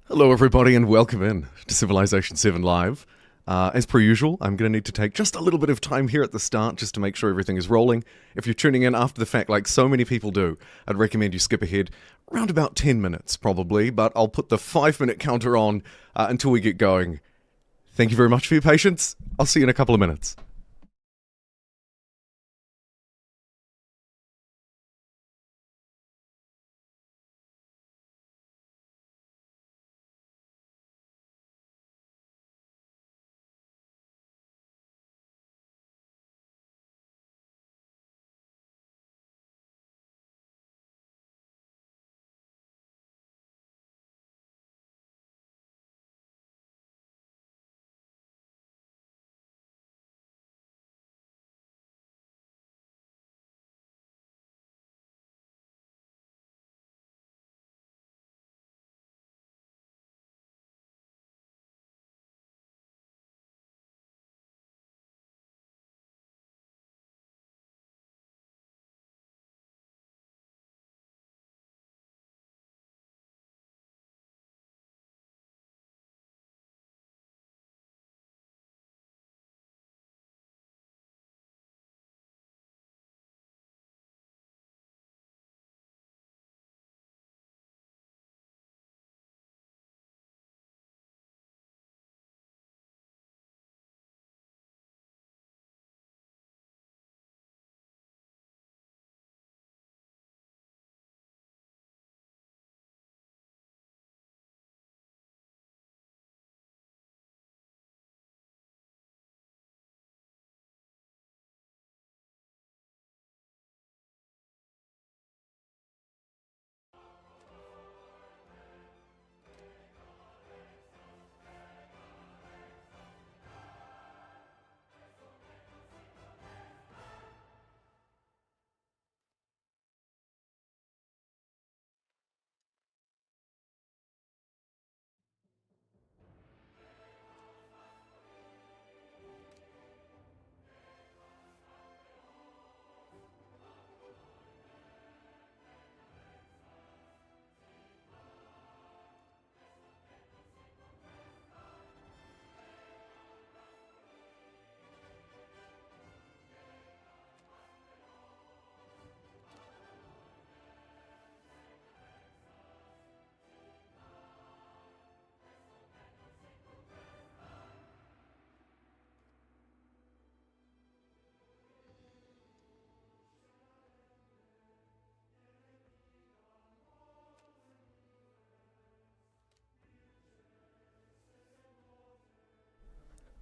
Hello everybody and welcome in to Civilization 7 Live. As per usual, I'm going to need to take just a little bit of time here at the start just to make sure everything is rolling. If you're tuning in after the fact, like so many people do, I'd recommend you skip ahead around about 10 minutes probably, but I'll put the 5-minute counter on until we get going. Thank you very much for your patience. I'll see you in a couple of minutes.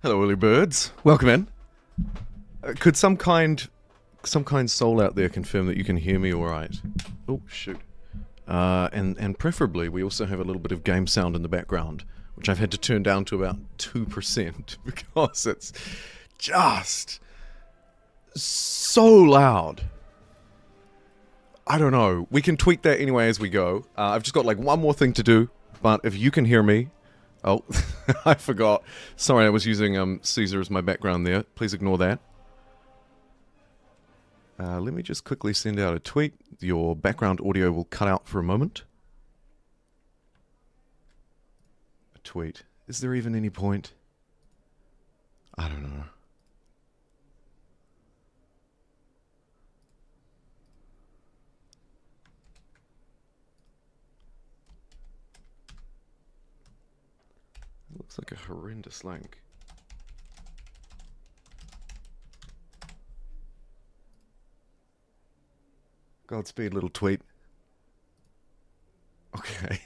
Hello early birds, welcome in. Could some kind soul out there confirm that you can hear me alright? Oh shoot. And preferably we also have a little bit of game sound in the background, which I've had to turn down to about 2% because it's just so loud. I don't know. We can tweak that anyway as we go. I've just got like one more thing to do, but if you can hear me... Oh, I forgot. Sorry, I was using Caesar as my background there. Please ignore that. Let me just quickly send out a tweet. Your background audio will cut out for a moment. A tweet. Is there even any point? I don't know. Looks like a horrendous link. Godspeed, little tweet. Okay.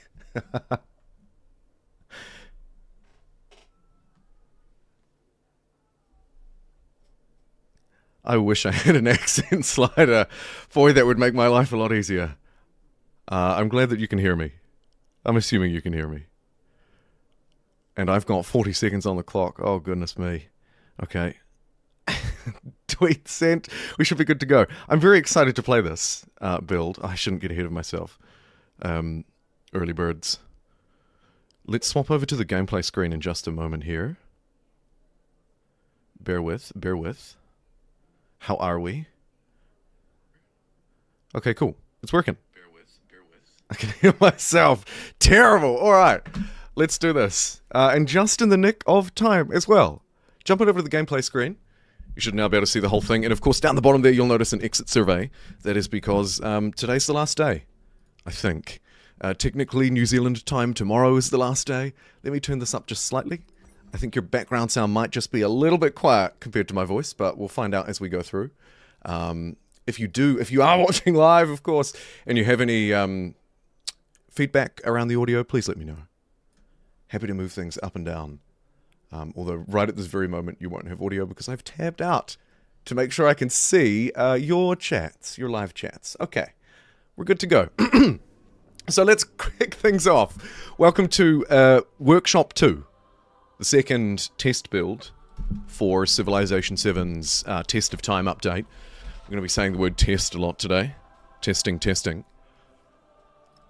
I wish I had an accent slider. Boy, that would make my life a lot easier. I'm glad that you can hear me. I'm assuming you can hear me. And I've got 40 seconds on the clock. Oh, goodness me. Okay. Tweet sent. We should be good to go. I'm very excited to play this build. I shouldn't get ahead of myself. Early birds. Let's swap over to the gameplay screen in just a moment here. Bear with, bear with. How are we? Okay, cool. It's working. Bear with, bear with. I can hear myself. Terrible. All right. let's do this. And just in the nick of time as well. Jumping over to the gameplay screen. You should now be able to see the whole thing. And of course, down the bottom there, you'll notice an exit survey. That is because today's the last day, I think. Technically, New Zealand time tomorrow is the last day. Let me turn this up just slightly. I think your background sound might just be a little bit quiet compared to my voice, but we'll find out as we go through. If you are watching live, of course, and you have any feedback around the audio, please let me know. Happy to move things up and down. Although right at this very moment you won't have audio because I've tabbed out to make sure I can see your chats, your live chats. Okay, we're good to go. So let's kick things off. Welcome to Workshop 2, the second test build for Civilization 7's Test of Time update. I'm going to be saying the word test a lot today. Testing, testing.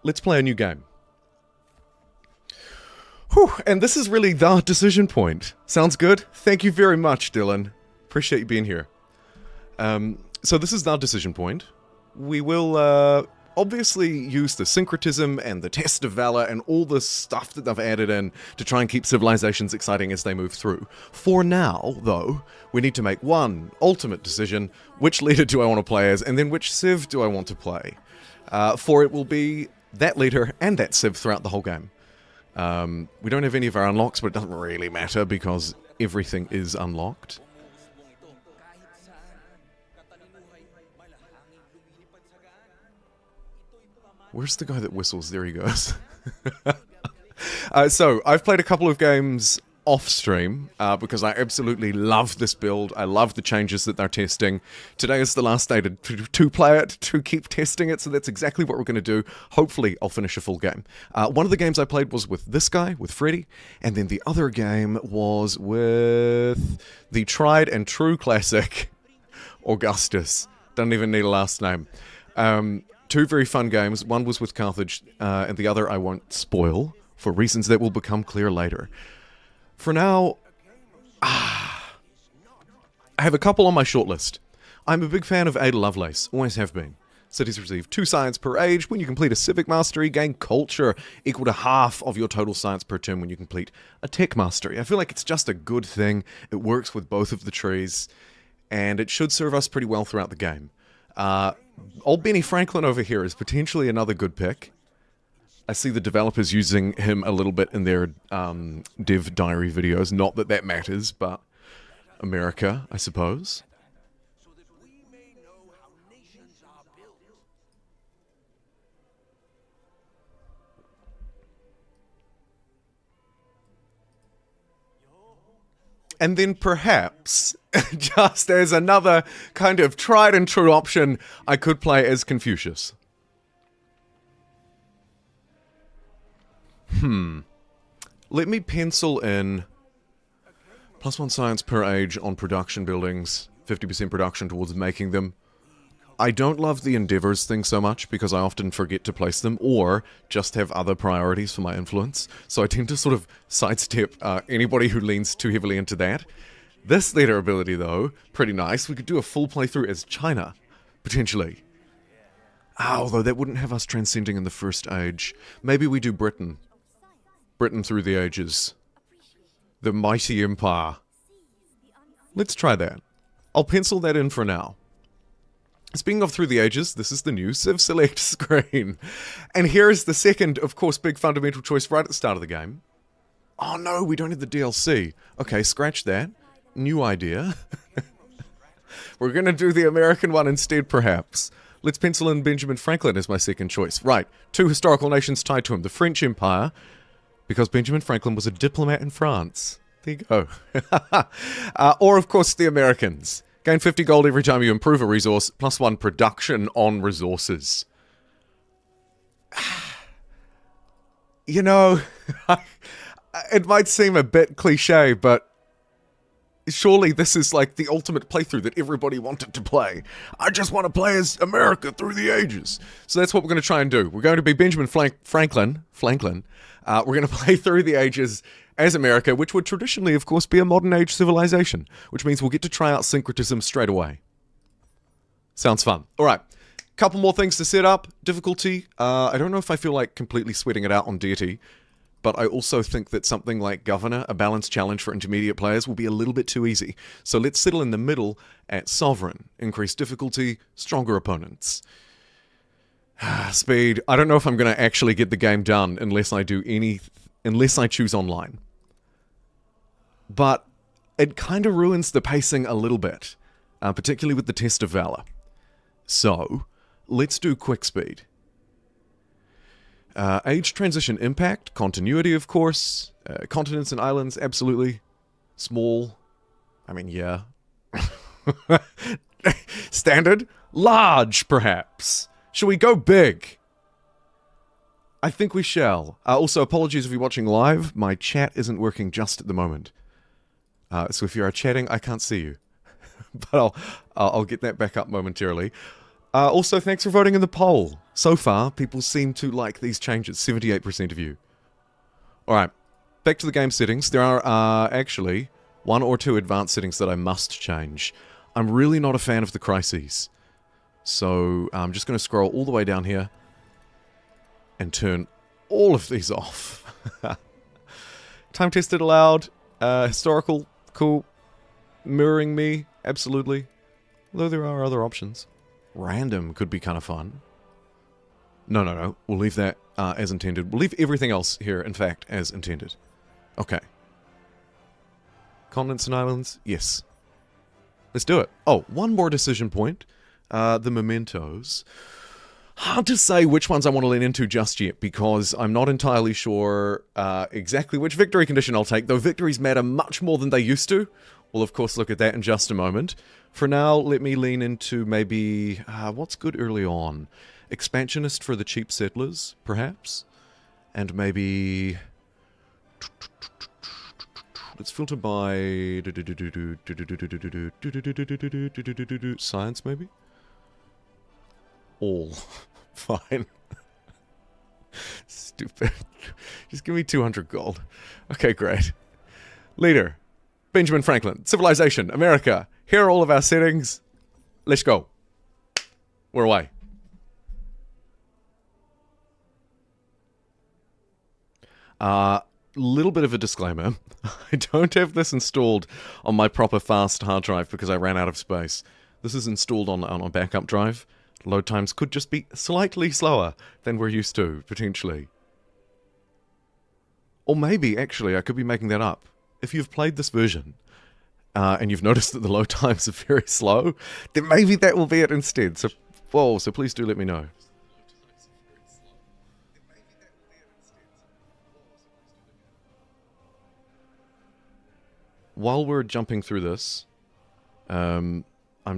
Let's play a new game. Whew, and this is really the decision point. Sounds good? Thank you very much, Dylan. Appreciate you being here. So this is the decision point. We will obviously use the Syncretism and the Test of Valor and all the stuff that they've added in to try and keep civilizations exciting as they move through. For now, though, we need to make one ultimate decision. Which leader do I want to play as, and then which civ do I want to play? For it will be that leader and that civ throughout the whole game. We don't have any of our unlocks, but it doesn't really matter because everything is unlocked. Where's the guy that whistles? There he goes. So, I've played a couple of games off-stream because I absolutely love this build. I love the changes that they're testing. Today is the last day to play it, to keep testing it, so that's exactly what we're going to do. Hopefully, I'll finish a full game. One of the games I played was with this guy, with Freddy, and then the other game was with the tried and true classic, Augustus. Doesn't even need a last name. Two very fun games. One was with Carthage, and the other I won't spoil, for reasons that will become clear later. For now, I have a couple on my shortlist. I'm a big fan of Ada Lovelace, always have been. Cities receive 2 science per age. When you complete a civic mastery, gain culture equal to half of your total science per turn when you complete a tech mastery. I feel like it's just a good thing. It works with both of the trees, and it should serve us pretty well throughout the game. Old Benny Franklin over here is potentially another good pick. I see the developers using him a little bit in their dev diary videos. Not that that matters, but America, I suppose. And then perhaps, just as another kind of tried and true option, I could play as Confucius. Let me pencil in +1 science per age on production buildings, 50% production towards making them. I don't love the endeavors thing so much because I often forget to place them or just have other priorities for my influence. So I tend to sort of sidestep anybody who leans too heavily into that. This leader ability, though, pretty nice. We could do a full playthrough as China, potentially. Although that wouldn't have us transcending in the first age. Maybe we do Britain. Britain through the ages. The mighty empire. Let's try that. I'll pencil that in for now. Speaking of through the ages, this is the new Civ Select screen. And here is the second, of course, big fundamental choice right at the start of the game. Oh no, we don't have the DLC. Okay, scratch that. New idea. We're going to do the American one instead, perhaps. Let's pencil in Benjamin Franklin as my second choice. Right, 2 historical nations tied to him. The French Empire, because Benjamin Franklin was a diplomat in France. There you go. Or, of course, the Americans. Gain 50 gold every time you improve a resource, +1 production on resources. You know, it might seem a bit cliche, but surely this is like the ultimate playthrough that everybody wanted to play. I just want to play as America through the ages. So that's what we're going to try and do. We're going to be Benjamin Franklin. We're going to play through the ages as America, which would traditionally, of course, be a modern age civilization, which means we'll get to try out Syncretism straight away. Sounds fun. All right. Couple more things to set up. Difficulty. I don't know if I feel like completely sweating it out on deity. but I also think that something like Governor, a balanced challenge for intermediate players, will be a little bit too easy. So let's settle in the middle at Sovereign. Increased difficulty, stronger opponents. Speed. I don't know if I'm going to actually get the game done unless I choose online. But it kind of ruins the pacing a little bit, particularly with the Test of Valor. So, let's do quick speed. Age transition impact, continuity of course, continents and islands, absolutely. Small, I mean, yeah. Standard, large perhaps. Shall we go big? I think we shall. Also, apologies if you're watching live, my chat isn't working just at the moment. So if you are chatting, I can't see you. But I'll get that back up momentarily. Also, thanks for voting in the poll. So far, people seem to like these changes. 78% of you. Alright, back to the game settings. There are actually 1 or 2 advanced settings that I must change. I'm really not a fan of the crises. So I'm just going to scroll all the way down here and turn all of these off. Time tested allowed. Historical, cool. Mirroring me, absolutely. Though there are other options. Random could be kind of fun. No. We'll leave that as intended. We'll leave everything else here, in fact, as intended. Okay. Continents and islands? Yes. Let's do it. Oh, one more decision point. The mementos. Hard to say which ones I want to lean into just yet, because I'm not entirely sure exactly which victory condition I'll take, though victories matter much more than they used to. We'll of course look at that in just a moment. For now, let me lean into maybe, what's good early on? Expansionist for the cheap settlers, perhaps? And maybe... Let's filter by... Science, maybe? All. Fine. Stupid. Just give me 200 gold. Okay, great. Leader. Benjamin Franklin. Civilization. America. Here are all of our settings. Let's go. We're away. Little bit of a disclaimer. I don't have this installed on my proper fast hard drive because I ran out of space. This is installed on a backup drive. Load times could just be slightly slower than we're used to, potentially. Or maybe, actually, I could be making that up. If you've played this version, and you've noticed that the load times are very slow, then maybe that will be it instead. So, so please do let me know. While we're jumping through this, I'm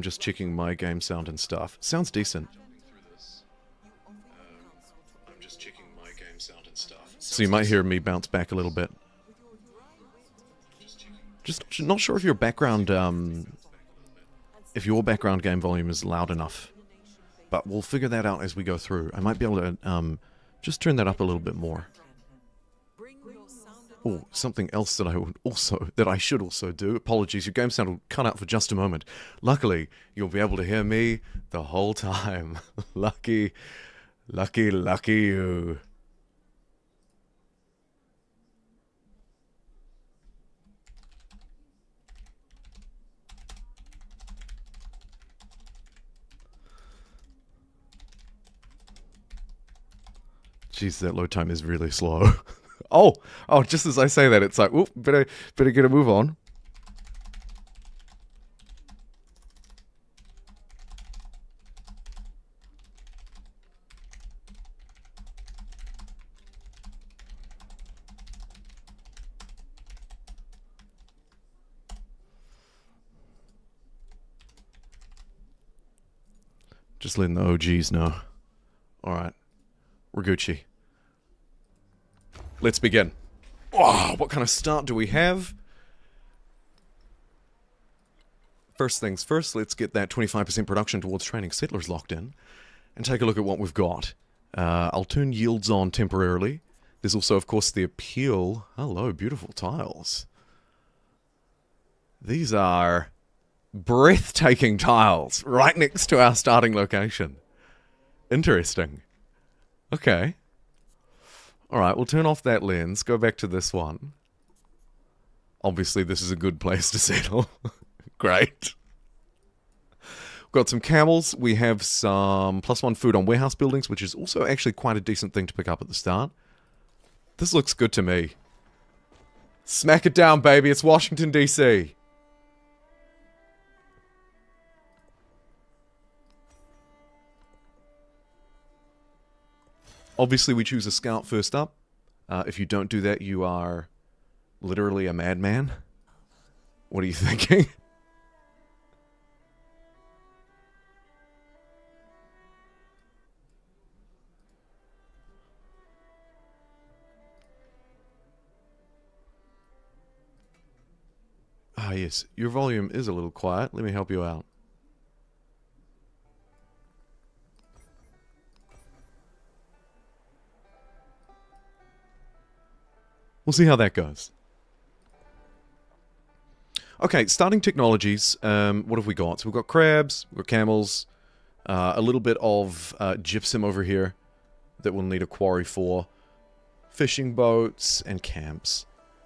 just checking my game sound and stuff. Sounds decent. So you might hear me bounce back a little bit. Just not sure if your background game volume is loud enough. But we'll figure that out as we go through. I might be able to just turn that up a little bit more. Oh, something else that I should also do. Apologies, your game sound will cut out for just a moment. Luckily, you'll be able to hear me the whole time. Lucky you. Jeez, that load time is really slow. Oh, just as I say that, it's like, oop, better get a move on. Just letting the OGs know. Alright. We're Gucci. Let's begin. Wow, what kind of start do we have? First things first, let's get that 25% production towards training settlers locked in. And take a look at what we've got. I'll turn yields on temporarily. There's also, of course, the appeal. Hello, beautiful tiles. These are breathtaking tiles right next to our starting location. Interesting. Okay. Alright, we'll turn off that lens, go back to this one. Obviously, this is a good place to settle. Great. We've got some camels. We have some +1 food on warehouse buildings, which is also actually quite a decent thing to pick up at the start. This looks good to me. Smack it down, baby. It's Washington, D.C. Obviously, we choose a scout first up. If you don't do that, you are literally a madman. What are you thinking? Ah, yes. Your volume is a little quiet. Let me help you out. We'll see how that goes. Okay, starting technologies. What have we got? So we've got crabs, we've got camels, a little bit of gypsum over here that we'll need a quarry for, fishing boats, and camps.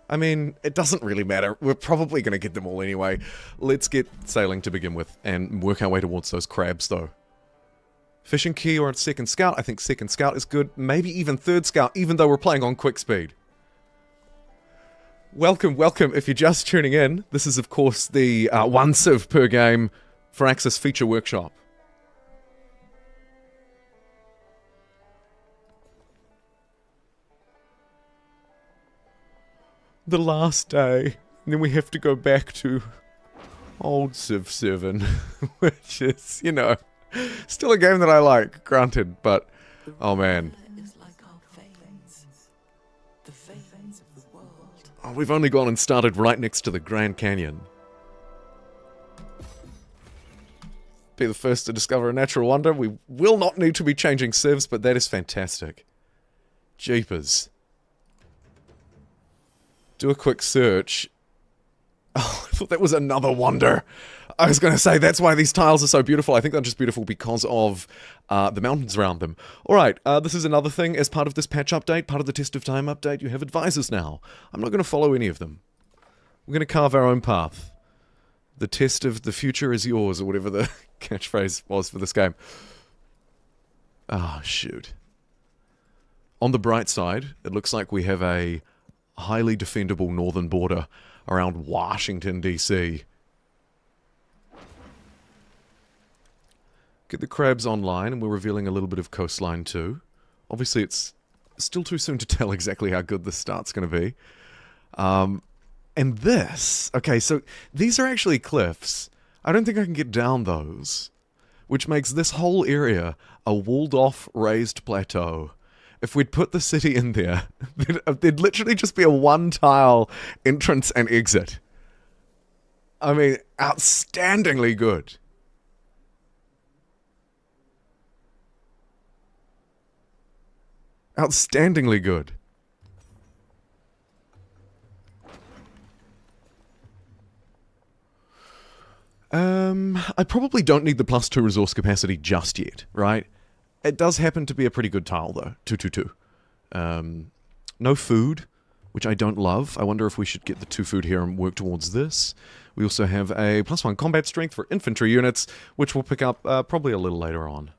I mean, it doesn't really matter. We're probably going to get them all anyway. Let's get sailing to begin with and work our way towards those crabs, though. Fishing key or second scout. I think second scout is good. Maybe even third scout, even though we're playing on quick speed. Welcome, welcome. If you're just tuning in, this is, of course, the 1 civ per game Firaxis Feature Workshop. The last day. And then we have to go back to old Civ 7, which is, you know, still a game that I like, granted, but, oh man. Oh, we've only gone and started right next to the Grand Canyon. Be the first to discover a natural wonder. We will not need to be changing civs, but that is fantastic. Jeepers. Do a quick search. Oh, I thought that was another wonder. I was going to say, that's why these tiles are so beautiful. I think they're just beautiful because of the mountains around them. Alright, this is another thing. As part of this patch update, part of the Test of Time update, you have advisors now. I'm not going to follow any of them. We're going to carve our own path. The test of the future is yours, or whatever the catchphrase was for this game. Ah, shoot. On the bright side, it looks like we have a highly defendable northern border around Washington, D.C. Get the crabs online, and we're revealing a little bit of coastline too. Obviously, it's still too soon to tell exactly how good this start's going to be. And this... Okay, so these are actually cliffs. I don't think I can get down those. Which makes this whole area a walled-off raised plateau. If we'd put the city in there, there'd literally just be a one-tile entrance and exit. I mean, outstandingly good. Outstandingly good. I probably don't need the +2 resource capacity just yet, right? It does happen to be a pretty good tile, though. 222. No food, which I don't love. I wonder if we should get the 2 food here and work towards this. We also have a +1 combat strength for infantry units, which we'll pick up probably a little later on.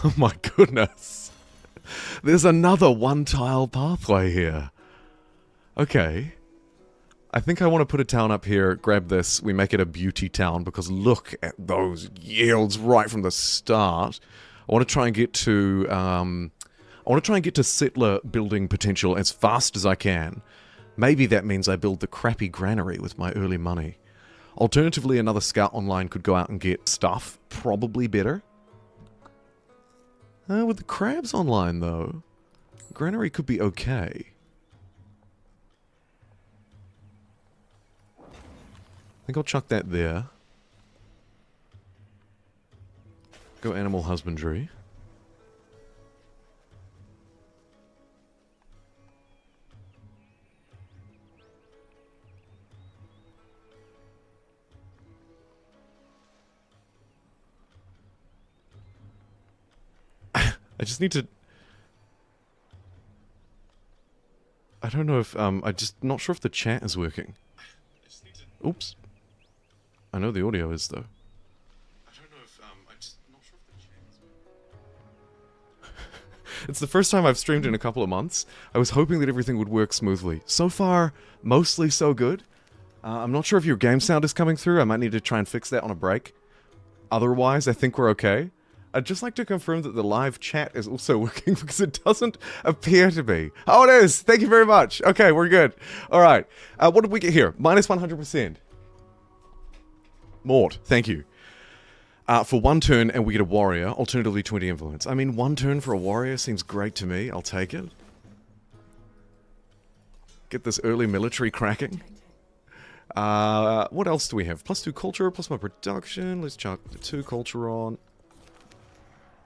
Oh my goodness. There's another one-tile pathway here. Okay. I think I want to put a town up here, grab this, we make it a beauty town, because look at those yields right from the start. I want to try and get to, settler building potential as fast as I can. Maybe that means I build the crappy granary with my early money. Alternatively, another scout online could go out and get stuff. Probably better. With the crabs online, though, granary could be okay. I think I'll chuck that there. Go animal husbandry. I just need to... I don't know if, I'm just not sure if the chat is working. Oops. I know the audio is, though. I don't know if, I'm just not sure if the chat is working. It's the first time I've streamed in a couple of months. I was hoping that everything would work smoothly. So far, mostly so good. I'm not sure if your game sound is coming through. I might need to try and fix that on a break. Otherwise, I think we're okay. I'd just like to confirm that the live chat is also working because it doesn't appear to be. Oh, it is! Thank you very much. Okay, we're good. Alright. What did we get here? Minus 100%. Mort, thank you. For 1 turn, and we get a warrior, alternatively 20 influence. I mean, 1 turn for a warrior seems great to me. I'll take it. Get this early military cracking. What else do we have? Plus 2 culture, plus 1 production. Let's chuck the 2 culture on.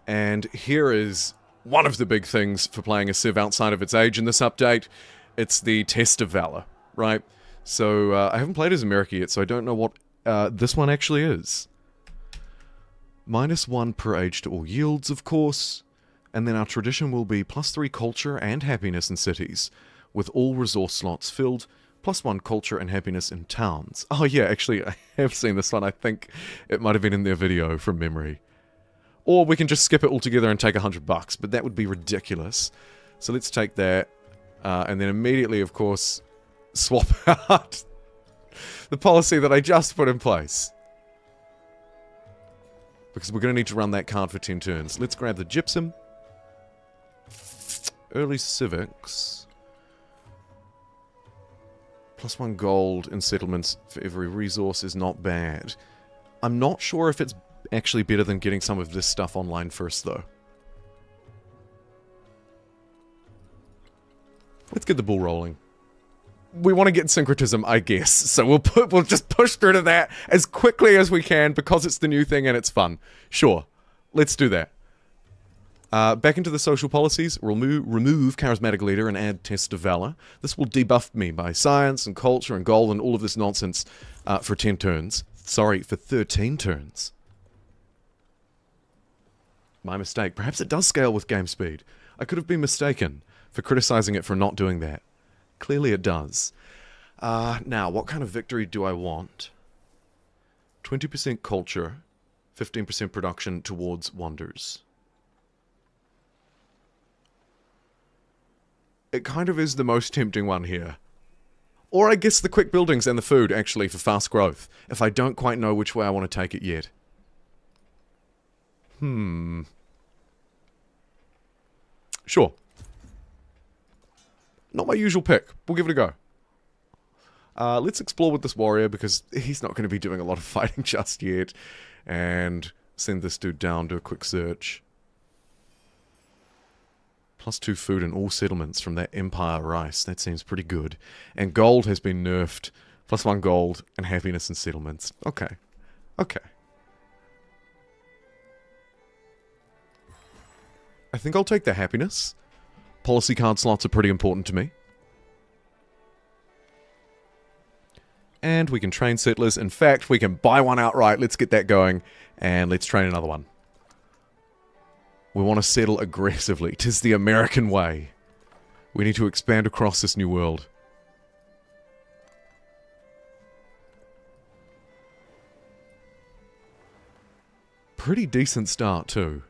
And here is one of the big things for playing a Civ outside of its age in this update. It's the Test of Valor, right? So, I haven't played as America yet, so I don't know what this one actually is. Minus 1 per age to all yields, of course. And then our tradition will be plus 3 culture and happiness in cities, with all resource slots filled, plus 1 culture and happiness in towns. Oh yeah, actually, I have seen this one. I think it might have been in their video from memory. Or we can just skip it altogether and take $100, but that would be ridiculous. So let's take that, and then immediately, of course, swap out the policy that I just put in place. Because we're going to need to run that card for 10 turns. Let's grab the gypsum. Early civics. Plus 1 gold in settlements for every resource is not bad. I'm not sure if it's actually better than getting some of this stuff online first, though. Let's get the ball rolling. We want to get Syncretism, I guess, so we'll just push through to that as quickly as we can because it's the new thing and it's fun. Sure, let's do that. Back into the social policies, remove Charismatic Leader and add Test of Valor. This will debuff me by science and culture and gold and all of this nonsense for 10 turns. Sorry, for 13 turns. My mistake. Perhaps it does scale with game speed. I could have been mistaken for criticizing it for not doing that. Clearly it does. Now, what kind of victory do I want? 20% culture, 15% production towards wonders. It kind of is the most tempting one here. Or I guess the quick buildings and the food, actually, for fast growth, if I don't quite know which way I want to take it yet. Sure. Not my usual pick. We'll give it a go. Let's explore with this warrior, because he's not going to be doing a lot of fighting just yet. And send this dude down, do a quick search. Plus 2 food in all settlements from that Empire rice. That seems pretty good. And gold has been nerfed. Plus 1 gold and happiness in settlements. Okay. Okay. I think I'll take the happiness. Policy card slots are pretty important to me. And we can train settlers. In fact, we can buy one outright. Let's get that going. And let's train another one. We want to settle aggressively. 'Tis the American way. We need to expand across this new world. Pretty decent start, too.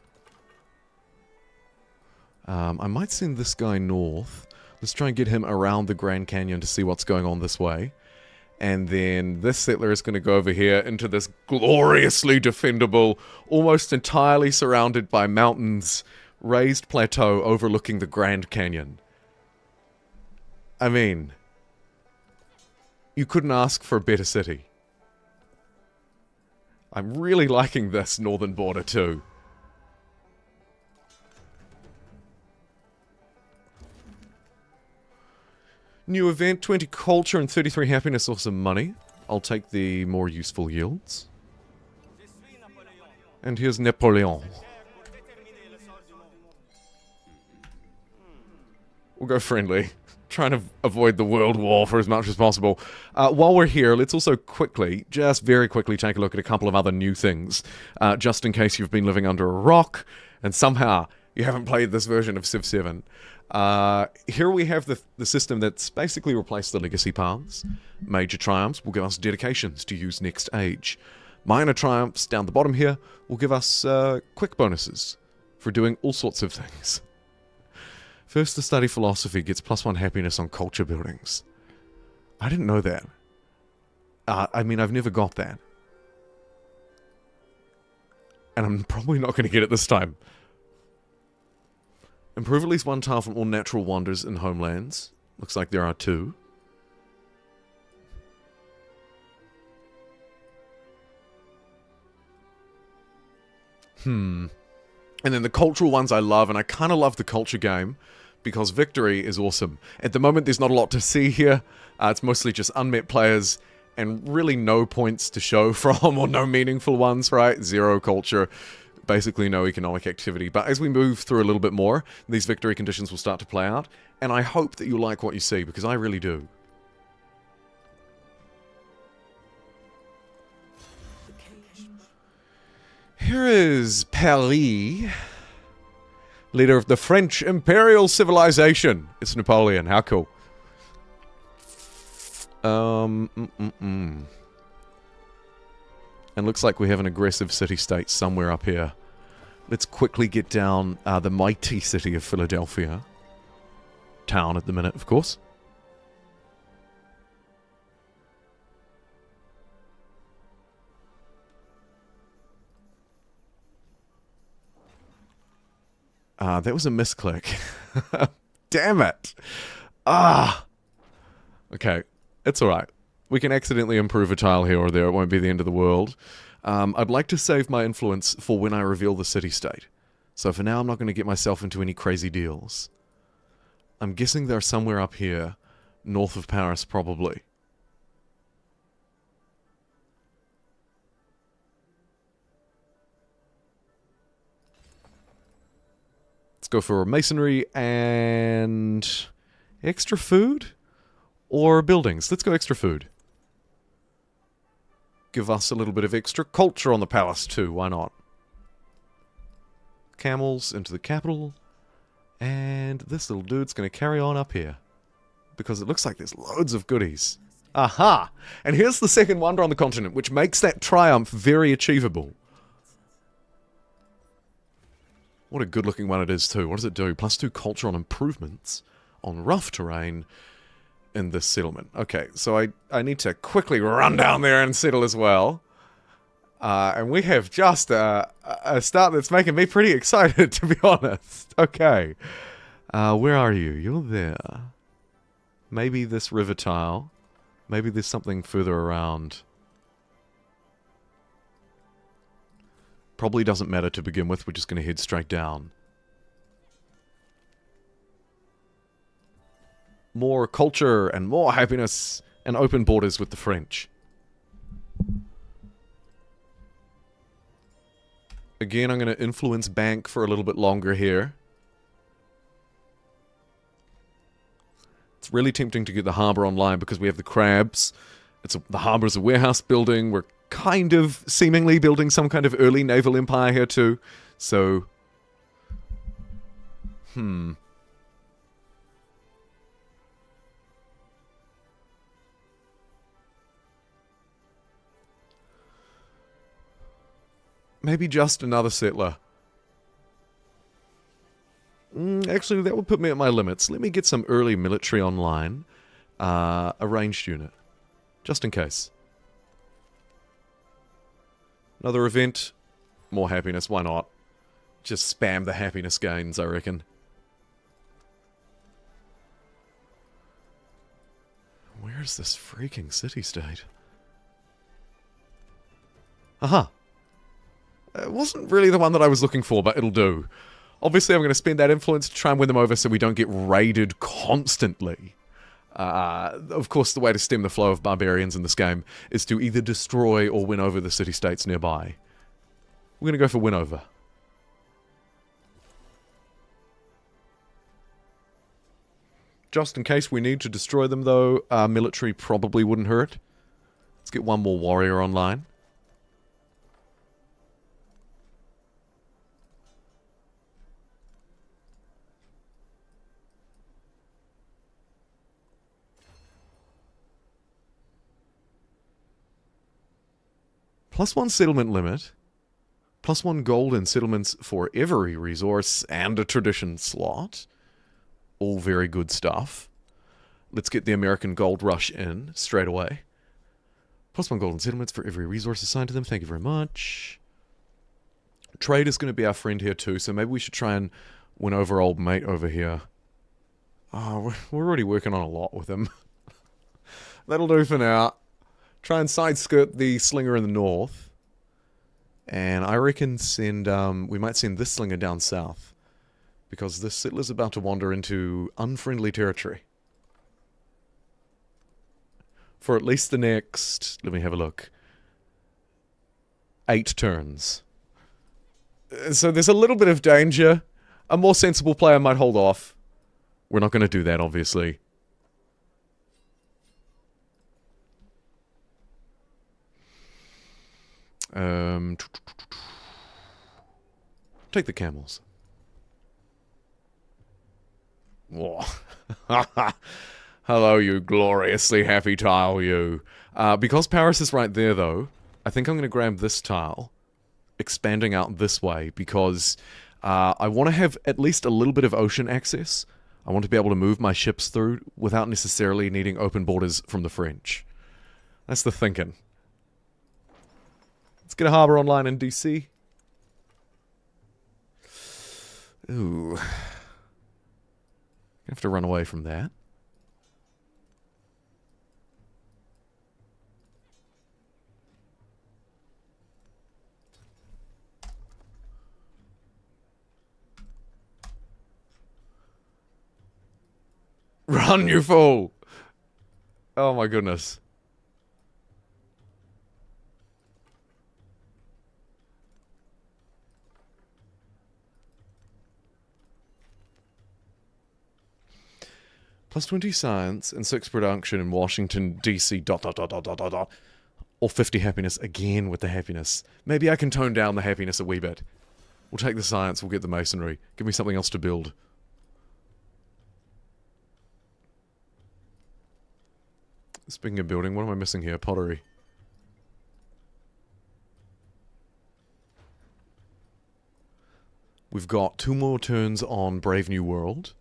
I might send this guy north. Let's try and get him around the Grand Canyon to see what's going on this way. And then this settler is going to go over here into this gloriously defendable, almost entirely surrounded by mountains, raised plateau overlooking the Grand Canyon. I mean, you couldn't ask for a better city. I'm really liking this northern border too. New event, 20 culture and 33 happiness or some money. I'll take the more useful yields. And here's Napoleon. We'll go friendly. Trying to avoid the world war for as much as possible. While we're here, let's also quickly, just very quickly, take a look at a couple of other new things. Just in case you've been living under a rock and somehow you haven't played this version of Civ 7. Here we have the system that's basically replaced the legacy paths. Major triumphs will give us dedications to use next age. Minor triumphs down the bottom here will give us quick bonuses for doing all sorts of things. First to study philosophy gets +1 happiness on culture buildings. I didn't know that. I mean, I've never got that. And I'm probably not going to get it this time. Improve at least 1 tile from all natural wonders in homelands. Looks like there are 2. And then the cultural ones I love, and I kind of love the culture game, because victory is awesome. At the moment, there's not a lot to see here. It's mostly just unmet players, and really no points to show from, or no meaningful ones, right? 0 culture, basically no economic activity. But as we move through a little bit more, these victory conditions will start to play out, and I hope that you like what you see, because I really do. Here is Paris, leader of the French Imperial Civilization. It's Napoleon. How cool. And looks like we have an aggressive city-state somewhere up here. Let's quickly get down the mighty city of Philadelphia. Town at the minute, of course. That was a misclick. Damn it. Okay, it's alright. We can accidentally improve a tile here or there. It won't be the end of the world. I'd like to save my influence for when I reveal the city-state. So for now, I'm not going to get myself into any crazy deals. I'm guessing they're somewhere up here, north of Paris, probably. Let's go for masonry and extra food or buildings. Let's go extra food. Give us a little bit of extra culture on the palace too. Why not? Camels into the capital. And this little dude's going to carry on up here. Because it looks like there's loads of goodies. Aha! And here's the second wonder on the continent, which makes that triumph very achievable. What a good looking one it is too. What does it do? +2 culture on improvements on rough terrain in this settlement. Okay, so I need to quickly run down there and settle as well. And we have just a start that's making me pretty excited, to be honest. Okay. Where are you? You're there. Maybe this river tile. Maybe there's something further around. Probably doesn't matter to begin with. We're just going to head straight down. More culture and more happiness and open borders with the French. Again, I'm going to influence bank for a little bit longer here. It's really tempting to get the harbour online because we have the crabs. The harbour is a warehouse building. We're kind of seemingly building some kind of early naval empire here too. So, maybe just another settler. Actually, that would put me at my limits. Let me get some early military online. A ranged unit. Just in case. Another event. More happiness. Why not? Just spam the happiness gains, I reckon. Where is this freaking city-state? Aha. It wasn't really the one that I was looking for, but it'll do. Obviously, I'm going to spend that influence to try and win them over so we don't get raided constantly. Of course, the way to stem the flow of barbarians in this game is to either destroy or win over the city-states nearby. We're going to go for win over. Just in case we need to destroy them, though, military probably wouldn't hurt. Let's get one more warrior online. +1 settlement limit. +1 gold in settlements for every resource and a tradition slot. All very good stuff. Let's get the American gold rush in straight away. +1 gold in settlements for every resource assigned to them. Thank you very much. Trade is going to be our friend here too, so maybe we should try and win over old mate over here. Oh, we're already working on a lot with him. That'll do for now. Try and side skirt the slinger in the north. And I reckon we might send this slinger down south. Because this settler's about to wander into unfriendly territory. For at least the next, let me have a look, 8 turns. So there's a little bit of danger. A more sensible player might hold off. We're not going to do that, obviously. Take the camels. Whoa. Hello, you gloriously happy tile, you. Because Paris is right there, though, I think I'm going to grab this tile, expanding out this way, because I want to have at least a little bit of ocean access. I want to be able to move my ships through without necessarily needing open borders from the French. That's the thinking. Let's get a harbour online in DC. Ooh. Have to run away from that. Run, you fool! Oh my goodness. +20 science and 6 production in Washington, D.C. ... Or 50 happiness again with the happiness. Maybe I can tone down the happiness a wee bit. We'll take the science, we'll get the masonry. Give me something else to build. Speaking of building, what am I missing here? Pottery. We've got 2 more turns on Brave New World.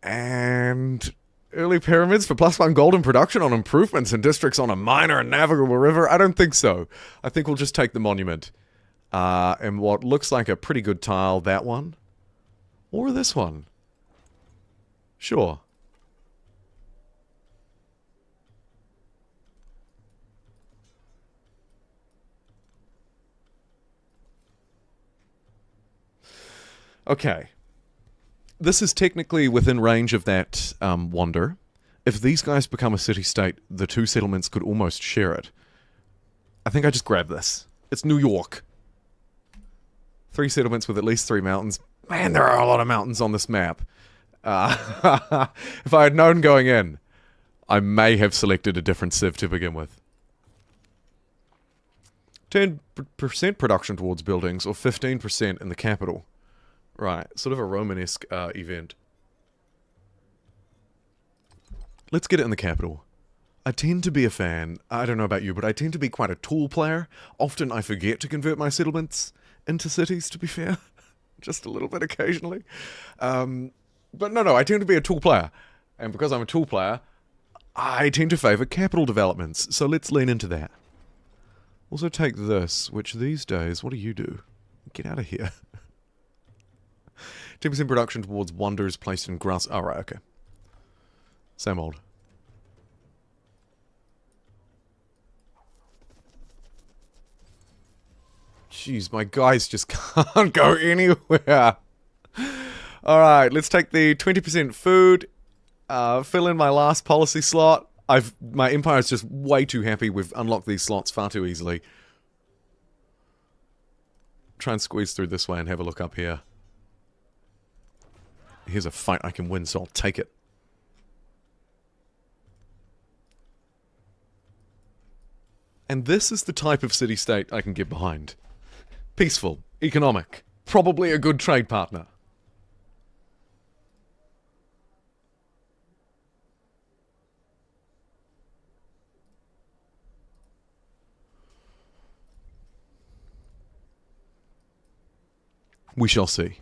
And early pyramids for +1 gold in production on improvements in districts on a minor and navigable river? I don't think so. I think we'll just take the monument. And what looks like a pretty good tile, that one. Or this one. Sure. Okay. This is technically within range of that wonder. If these guys become a city-state, the 2 settlements could almost share it. I think I just grab this. It's New York. 3 settlements with at least 3 mountains. Man, there are a lot of mountains on this map. If I had known going in, I may have selected a different civ to begin with. 10% production towards buildings, or 15% in the capital. Right, sort of a Romanesque event. Let's get it in the capital. I tend to be a fan, I don't know about you, but I tend to be quite a tool player. Often I forget to convert my settlements into cities, to be fair. Just a little bit occasionally. But no, I tend to be a tool player. And because I'm a tool player, I tend to favour capital developments. So let's lean into that. Also take this, which these days, what do you do? Get out of here. 10% production towards wonders placed in grass. Oh, right, okay. Same old. Jeez, my guys just can't go anywhere. Alright, let's take the 20% food. Fill in my last policy slot. My empire's just way too happy. We've unlocked these slots far too easily. Try and squeeze through this way and have a look up here. Here's a fight I can win, so I'll take it. And this is the type of city-state I can get behind. Peaceful, economic, probably a good trade partner. We shall see.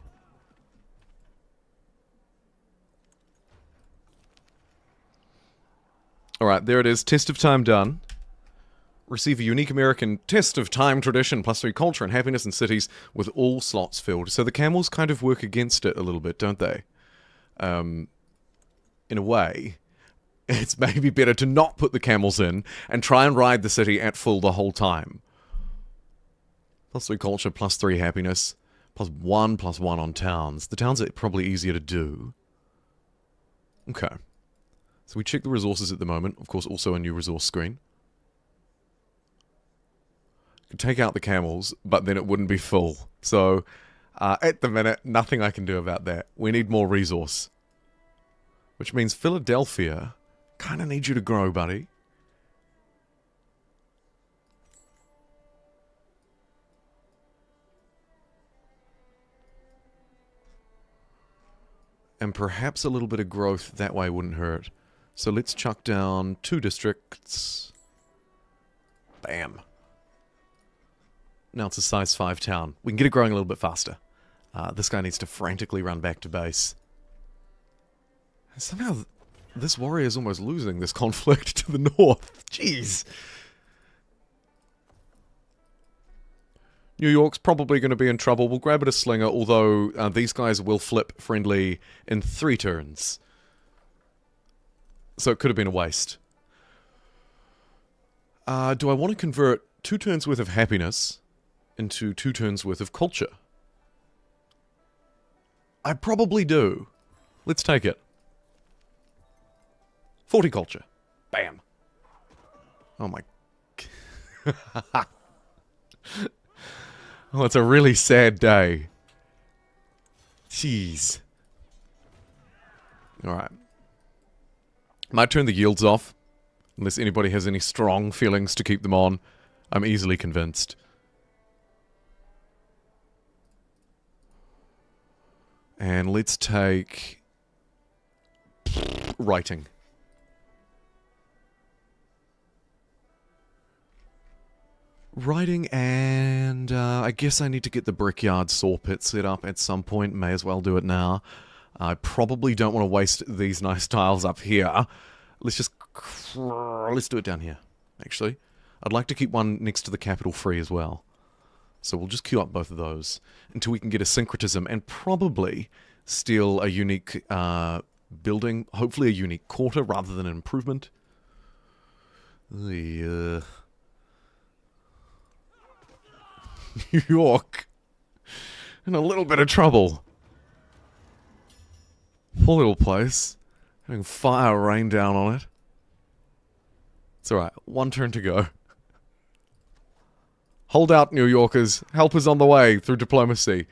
Alright, there it is. Test of time done. Receive a unique American test of time tradition, +3 culture and happiness in cities with all slots filled. So the camels kind of work against it a little bit, don't they? In a way, it's maybe better to not put the camels in and try and ride the city at full the whole time. +3 culture, +3 happiness, +1 on towns. The towns are probably easier to do. Okay. So we check the resources at the moment. Of course, also a new resource screen. Could take out the camels, but then it wouldn't be full. So, at the minute, nothing I can do about that. We need more resource. Which means Philadelphia kind of needs you to grow, buddy. And perhaps a little bit of growth that way wouldn't hurt. So let's chuck down 2 districts. Bam. Now it's a size 5 town. We can get it growing a little bit faster. This guy needs to frantically run back to base. Somehow, this warrior is almost losing this conflict to the north. Jeez. New York's probably going to be in trouble. We'll grab it a slinger, although these guys will flip friendly in 3 turns. So it could have been a waste. Do I want to convert 2 turns worth of happiness into 2 turns worth of culture? I probably do. Let's take it. 40 culture. Bam. Oh my... Oh, it's a really sad day. Jeez. Alright. Might turn the yields off, unless anybody has any strong feelings to keep them on. I'm easily convinced. And let's take... writing. Writing, and I guess I need to get the brickyard saw pit set up at some point. May as well do it now. I probably don't want to waste these nice tiles up here. Let's do it down here, actually. I'd like to keep one next to the capital free as well. So we'll just queue up both of those until we can get a Syncretism and probably steal a unique building, hopefully a unique quarter rather than an improvement. New York in a little bit of trouble. Poor little place. Having fire rain down on it. It's alright. 1 turn to go. Hold out, New Yorkers. Help is on the way through diplomacy.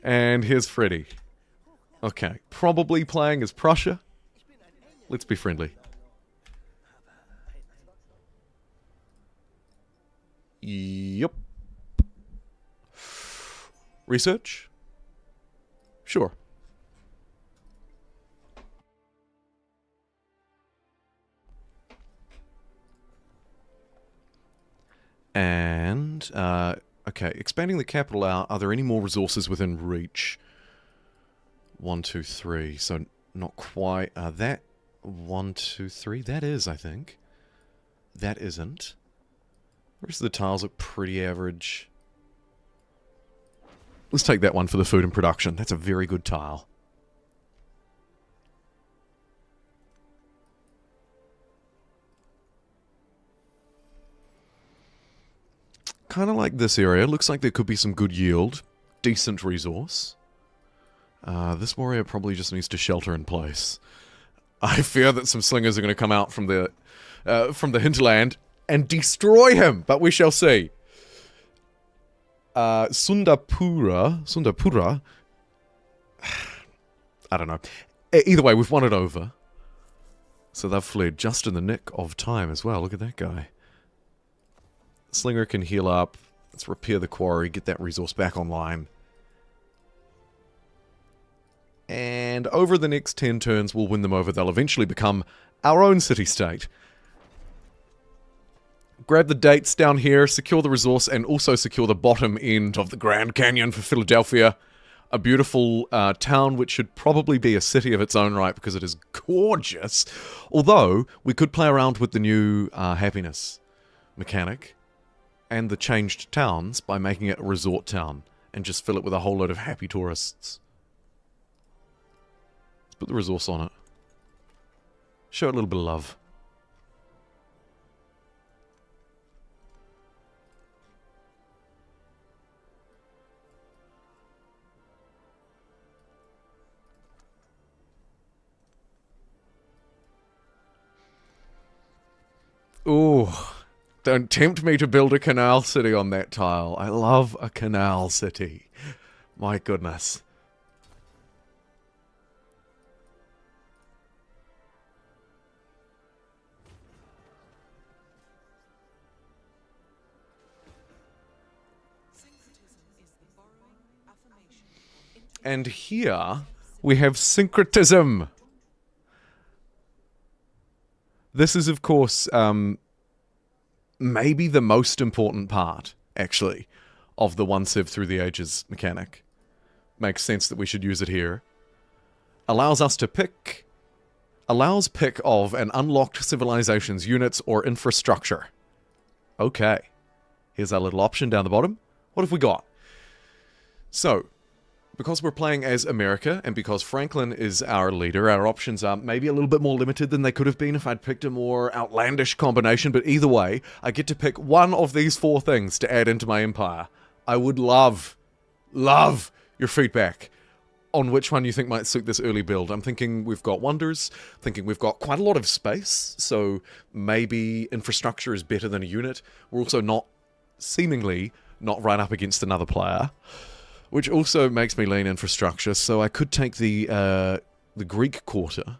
And here's Freddy. Okay. Probably playing as Prussia. Let's be friendly. Yep. Research? Sure. And, okay, expanding the capital out, are there any more resources within reach? 1, 2, 3, so not quite, that, 1, 2, 3, that is, I think. That isn't. The rest of the tiles are pretty average. Let's take that one for the food and production. That's a very good tile. Kind of like this area. Looks like there could be some good yield. Decent resource. This warrior probably just needs to shelter in place. I fear that some slingers are going to come out from the hinterland and destroy him, but we shall see. Sundapura, I don't know. Either way, we've won it over. So they've fled just in the nick of time as well. Look at that guy. Slinger can heal up. Let's repair the quarry, get that resource back online. And over the next 10 turns, we'll win them over. They'll eventually become our own city-state. Grab the dates down here, secure the resource, and also secure the bottom end of the Grand Canyon for Philadelphia. a beautiful town which should probably be a city of its own right because it is gorgeous. Although, we could play around with the new happiness mechanic and the changed towns by making it a resort town and just fill it with a whole load of happy tourists. Let's put the resource on it. Show it a little bit of love. Ooh, don't tempt me to build a canal city on that tile. I love a canal city. My goodness. And here we have Syncretism. This is, of course, maybe the most important part, actually, of the one civ through the ages mechanic. Makes sense that we should use it here. Allows us to pick... Allows pick of an unlocked civilization's units or infrastructure. Okay. Here's our little option down the bottom. What have we got? So, because we're playing as America, and because Franklin is our leader, our options are maybe a little bit more limited than they could have been if I'd picked a more outlandish combination, but either way, I get to pick one of these 4 things to add into my empire. I would love your feedback on which one you think might suit this early build. I'm thinking we've got wonders, thinking we've got quite a lot of space, so maybe infrastructure is better than a unit. We're also seemingly not right up against another player. Which also makes me lean infrastructure, so I could take the Greek quarter,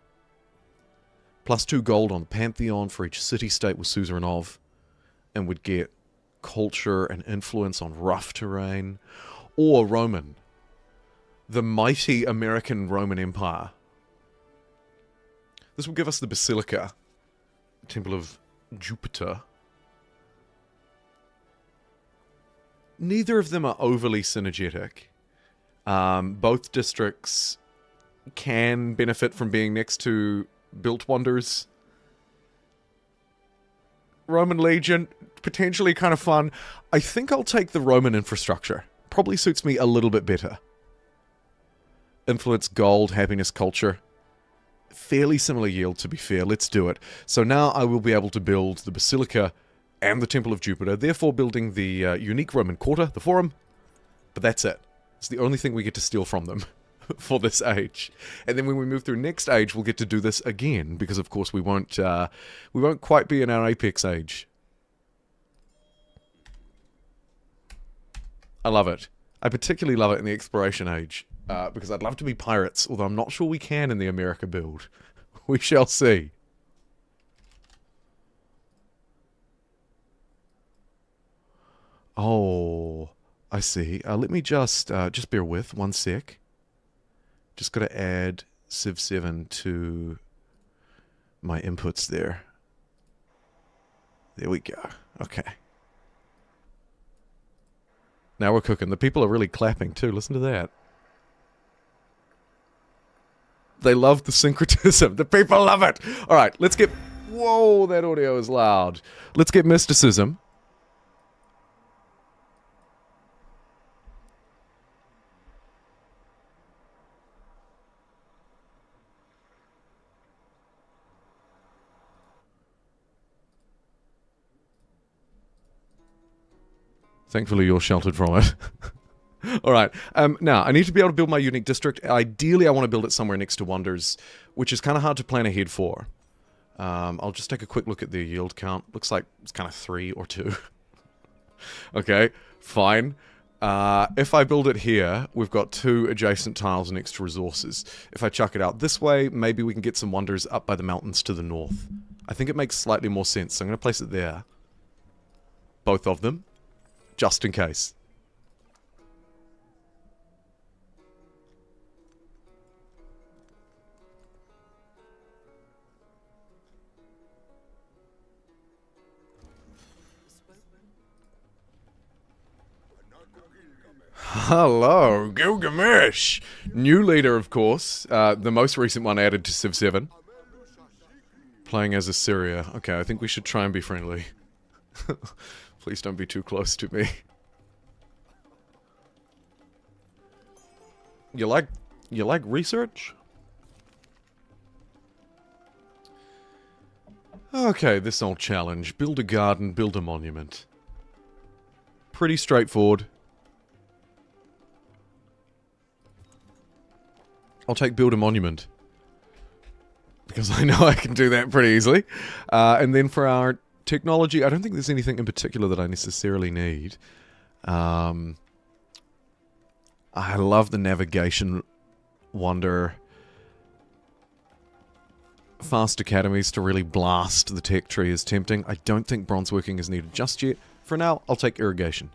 plus 2 gold on Pantheon for each city-state with Suzerainov, and would get culture and influence on rough terrain, or Roman, the mighty American Roman Empire. This will give us the Basilica, Temple of Jupiter. Neither of them are overly synergetic. Both districts can benefit from being next to built wonders. Roman Legion, potentially kind of fun. I think I'll take the Roman infrastructure. Probably suits me a little bit better. Influence, gold, happiness, culture. Fairly similar yield, to be fair. Let's do it. So now I will be able to build the Basilica and the Temple of Jupiter, therefore building the unique Roman Quarter, the Forum. But that's it. It's the only thing we get to steal from them for this age. And then when we move through next age, we'll get to do this again, because of course we won't quite be in our apex age. I love it. I particularly love it in the exploration age, because I'd love to be pirates, although I'm not sure we can in the America build. We shall see. Oh, I see. Let me just bear with 1 sec. Just got to add Civ 7 to my inputs there. There we go. Okay. Now we're cooking. The people are really clapping too. Listen to that. They love the syncretism. The people love it. All right, let's get... Whoa, that audio is loud. Let's get mysticism. Thankfully, you're sheltered from it. Alright, now, I need to be able to build my unique district. Ideally, I want to build it somewhere next to Wonders, which is kind of hard to plan ahead for. I'll just take a quick look at the yield count. Looks like it's kind of 3 or 2. Okay, fine. If I build it here, we've got 2 adjacent tiles next to resources. If I chuck it out this way, maybe we can get some Wonders up by the mountains to the north. I think it makes slightly more sense, so I'm going to place it there. Both of them. Just in case. Hello, Gilgamesh! New leader, of course. The most recent one added to Civ 7. Playing as Assyria. Okay, I think we should try and be friendly. Please don't be too close to me. You like research? Okay, this old challenge. Build a garden, build a monument. Pretty straightforward. I'll take build a monument. Because I know I can do that pretty easily. And then for our technology, I don't think there's anything in particular that I necessarily need. I love the navigation wonder. Fast academies to really blast the tech tree is tempting. I don't think bronze working is needed just yet. For now, I'll take irrigation.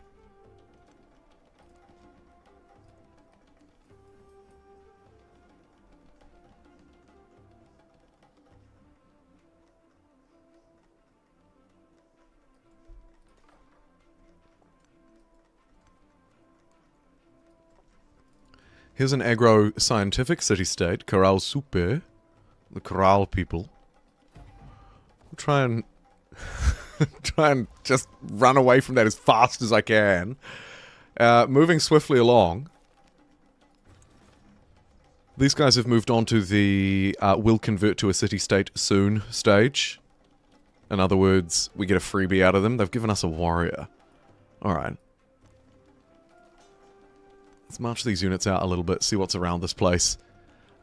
Here's an agro-scientific city-state, Corral Super, the Corral people. I'll try and just run away from that as fast as I can. Moving swiftly along. These guys have moved on to the will convert to a city-state soon stage. In other words, we get a freebie out of them. They've given us a warrior. Alright. Let's march these units out a little bit, see what's around this place.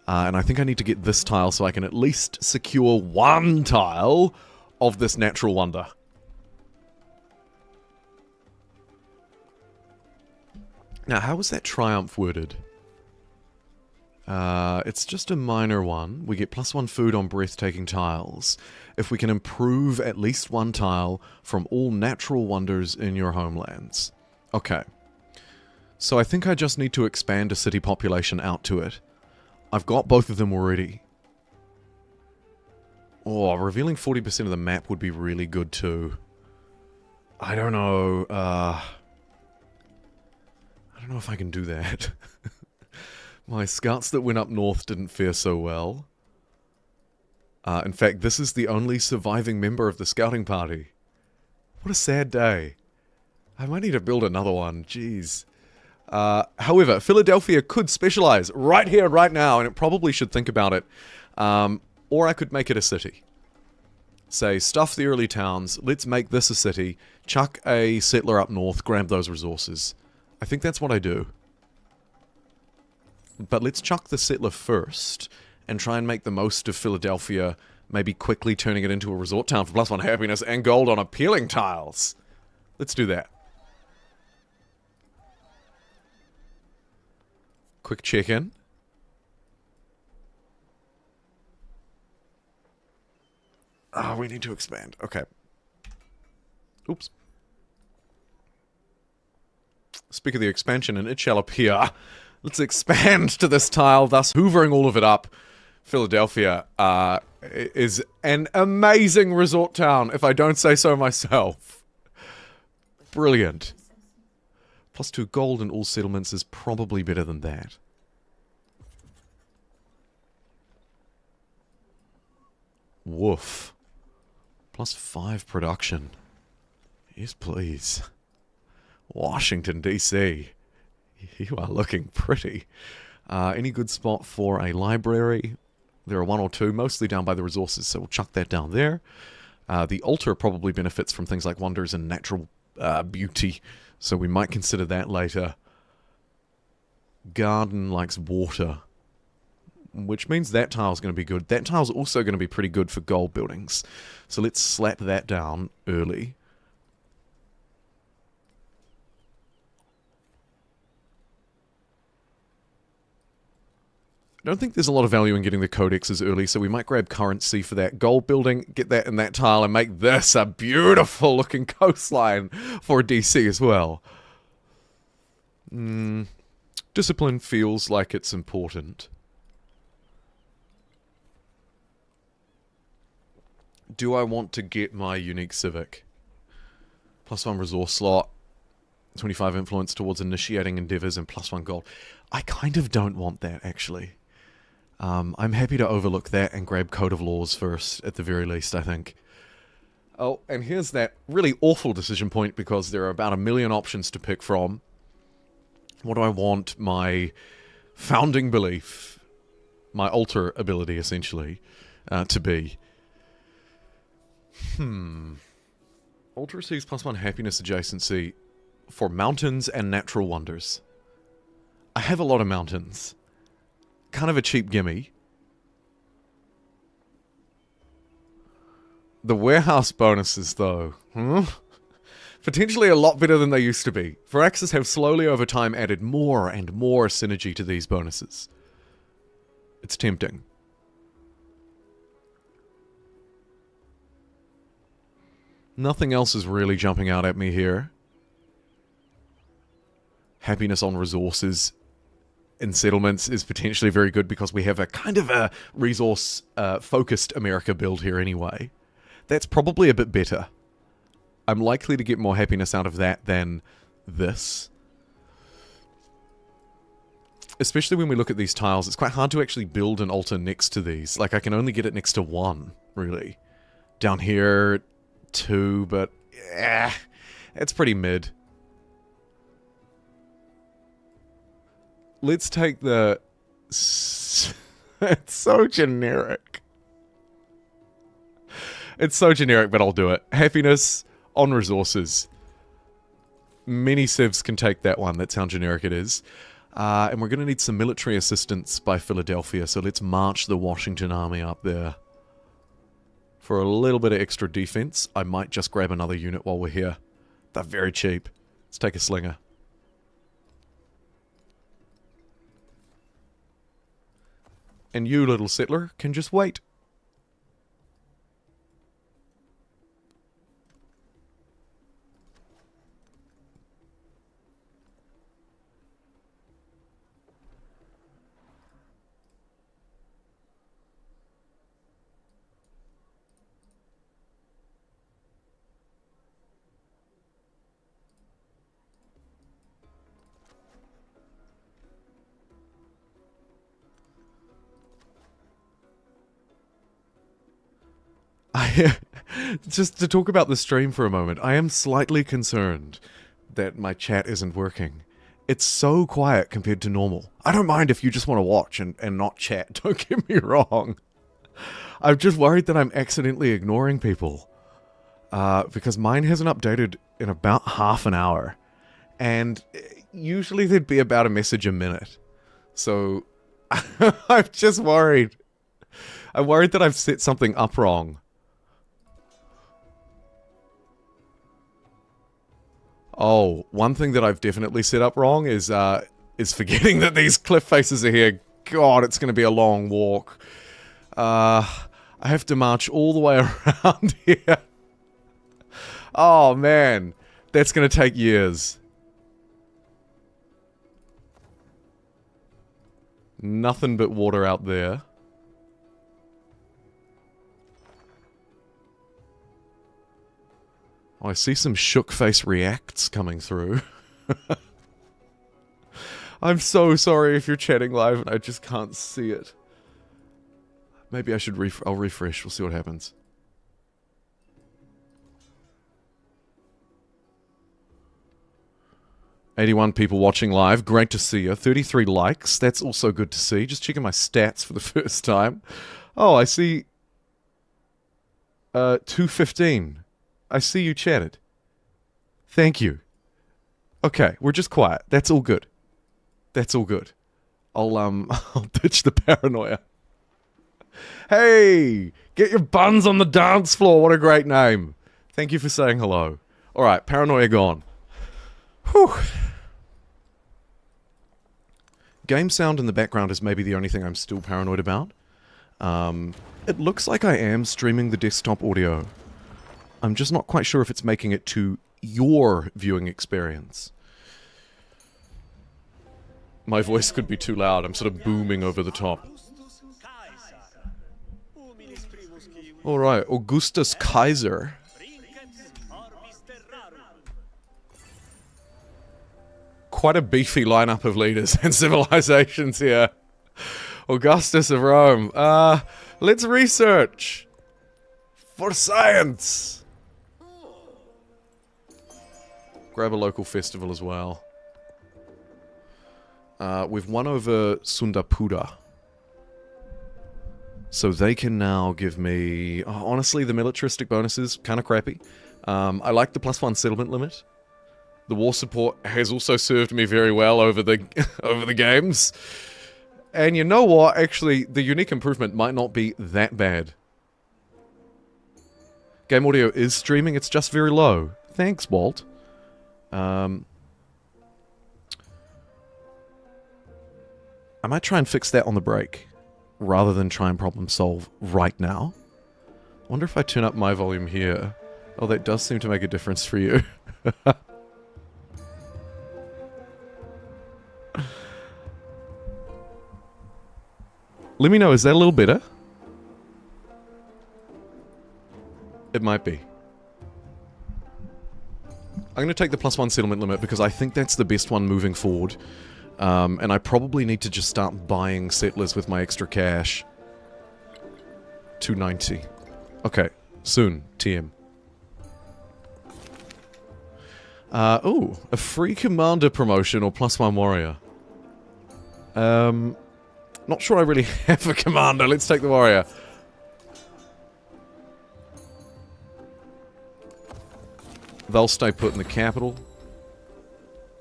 And I think I need to get this tile so I can at least secure one tile of this natural wonder. Now, how was that triumph worded? It's just a minor one. We get +1 food on breathtaking tiles. If we can improve at least one tile from all natural wonders in your homelands. Okay. So I think I just need to expand a city population out to it. I've got both of them already. Oh, revealing 40% of the map would be really good too. I don't know, I don't know if I can do that. My scouts that went up north didn't fare so well. In fact, this is the only surviving member of the scouting party. What a sad day. I might need to build another one, jeez. However, Philadelphia could specialize right here, right now, and it probably should think about it. Or I could make it a city. Say, stuff the early towns, let's make this a city, chuck a settler up north, grab those resources. I think that's what I do. But let's chuck the settler first, and try and make the most of Philadelphia, maybe quickly turning it into a resort town for +1 happiness and gold on appealing tiles. Let's do that. Quick check-in. Oh, we need to expand. Okay. Oops. Speak of the expansion, and it shall appear. Let's expand to this tile, thus hoovering all of it up. Philadelphia is an amazing resort town, if I don't say so myself. Brilliant. +2 gold in all settlements is probably better than that. Woof. +5 production. Yes, please. Washington, D.C. You are looking pretty. Any good spot for a library? There are 1 or 2, mostly down by the resources, so we'll chuck that down there. The altar probably benefits from things like wonders and natural beauty, so we might consider that later. Garden likes water, which means that tile's going to be good. That tile's also going to be pretty good for gold buildings, so let's slap that down early. I don't think there's a lot of value in getting the codexes early, so we might grab currency for that gold building, get that in that tile, and make this a beautiful looking coastline for DC as well. Discipline feels like it's important. Do I want to get my unique civic? +1 resource slot. 25 influence towards initiating endeavors and +1 gold. I kind of don't want that, actually. I'm happy to overlook that and grab Code of Laws first, at the very least, I think. Oh, and here's that really awful decision point, because there are about 1 million options to pick from. What do I want my founding belief, my altar ability, essentially, to be? Altar receives +1 happiness adjacency for mountains and natural wonders. I have a lot of mountains. Kind of a cheap gimme. The warehouse bonuses, though. Potentially a lot better than they used to be. Firaxis have slowly over time added more and more synergy to these bonuses. It's tempting. Nothing else is really jumping out at me here. Happiness on resources and settlements is potentially very good, because we have a kind of a resource-focused America build here anyway. That's probably a bit better. I'm likely to get more happiness out of that than this. Especially when we look at these tiles, it's quite hard to actually build an altar next to these. Like, I can only get it next to 1, really. Down here, 2, but it's pretty mid. Let's take the... It's so generic. It's so generic, but I'll do it. Happiness on resources. Many civs can take that one. That's how generic it is. And we're going to need some military assistance by Philadelphia, so let's march the Washington Army up there. For a little bit of extra defense, I might just grab another unit while we're here. They're very cheap. Let's take a slinger. And you, little settler, can just wait. Just to talk about the stream for a moment, I am slightly concerned that my chat isn't working. It's so quiet compared to normal. I don't mind if you just want to watch and not chat, don't get me wrong. I'm just worried that I'm accidentally ignoring people. Because mine hasn't updated in about half an hour. And usually there'd be about a message a minute. So, I'm just worried. I'm worried that I've set something up wrong. Oh, one thing that I've definitely set up wrong is forgetting that these cliff faces are here. God, it's going to be a long walk. I have to march all the way around here. Oh, man. That's going to take years. Nothing but water out there. Oh, I see some shook face reacts coming through. I'm so sorry if you're chatting live and I just can't see it. Maybe I should I'll refresh, we'll see what happens. "81 people watching live, great to see you. 33 likes, that's also good to see. Just checking my stats for the first time. Oh, I see 215. I see you chatted. Thank you. Okay, we're just quiet. That's all good. That's all good. I'll ditch the paranoia. Hey! Get your buns on the dance floor. What a great name. Thank you for saying hello. Alright, paranoia gone. Whew. Game sound in the background is maybe the only thing I'm still paranoid about. It looks like I am streaming the desktop audio. I'm just not quite sure if it's making it to your viewing experience. My voice could be too loud. I'm sort of booming over the top. Alright, Augustus Kaiser. quite a beefy lineup of leaders and civilizations here. Augustus of Rome. Let's research. For science. Grab a local festival as well. We've won over Sundapura. So they can now give me... honestly, the militaristic bonus is kind of crappy. I like the +1 settlement limit. The war support has also served me very well over the over the games. And you know what? Actually, the unique improvement might not be that bad. Game audio is streaming, it's just very low. Thanks, Walt. I might try and fix that on the break, rather than try and problem solve right now. I wonder if I turn up my volume here. Oh, that does seem to make a difference for you. Let me know, is that a little better? It might be. I'm going to take the +1 settlement limit because I think that's the best one moving forward. And I probably need to just start buying settlers with my extra cash. 290. Okay, soon, TM. Oh, a free commander promotion or +1 warrior. Not sure I really have a commander. Let's take the warrior. They'll stay put in the capital.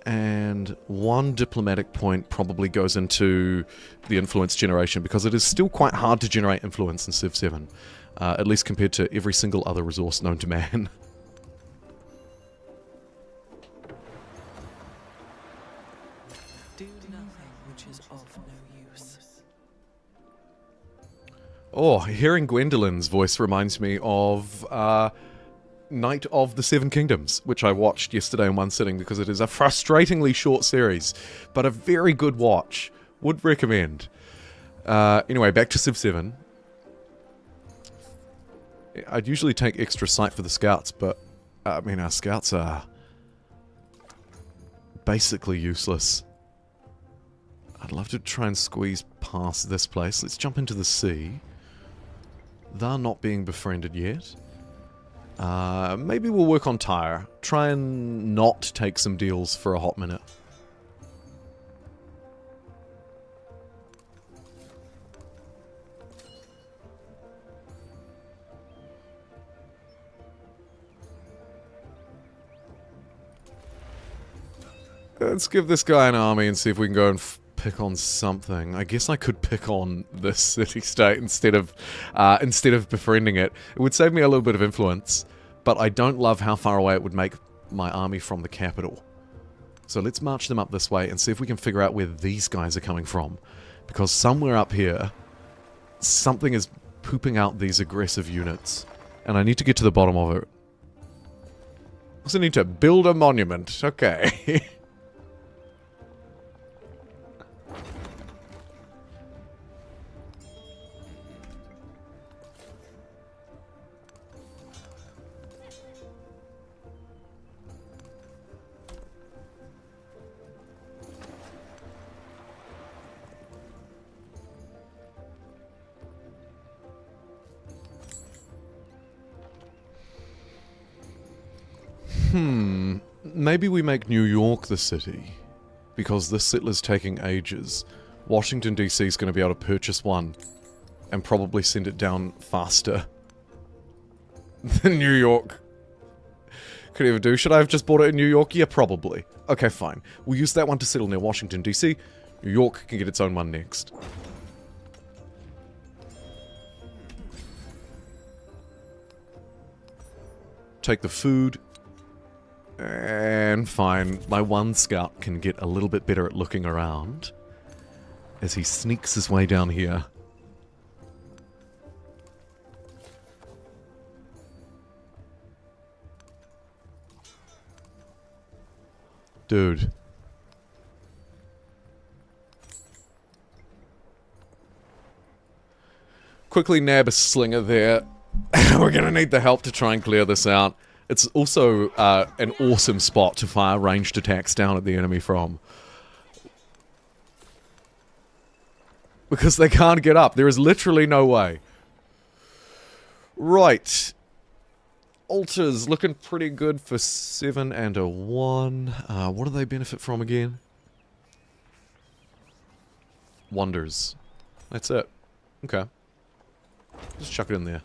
And 1 diplomatic point probably goes into the influence generation, because it is still quite hard to generate influence in Civ 7. At least compared to every single other resource known to man. Do nothing which is of no use. Oh, hearing Gwendolyn's voice reminds me of Knight of the Seven Kingdoms, which I watched yesterday in one sitting because it is a frustratingly short series, but a very good watch. Would recommend. Anyway, back to Civ 7. I'd usually take extra sight for the scouts, but I mean, our scouts are basically useless. I'd love to try and squeeze past this place. Let's jump into the sea. They're not being befriended yet. Maybe we'll work on Tyre. Try and not take some deals for a hot minute. Let's give this guy an army and see if we can go and pick on something. I guess I could pick on this city-state instead of befriending it. It would save me a little bit of influence, but I don't love how far away it would make my army from the capital. So let's march them up this way and see if we can figure out where these guys are coming from. Because somewhere up here, something is pooping out these aggressive units. And I need to get to the bottom of it. Also need to build a monument. Okay. Maybe we make New York the city, because this settler's taking ages. Washington DC is going to be able to purchase one, and probably send it down faster than New York could ever do. Should I have just bought it in New York? Yeah, probably. Okay, fine. We'll use that one to settle near Washington DC. New York can get its own one next. Take the food. And fine, my one scout can get a little bit better at looking around as he sneaks his way down here. Dude. Quickly nab a slinger there. We're gonna need the help to try and clear this out. It's also an awesome spot to fire ranged attacks down at the enemy from. Because they can't get up. There is literally no way. Right. Altars looking pretty good for 7 and a 1. What do they benefit from again? Wonders. That's it. Okay. Just chuck it in there.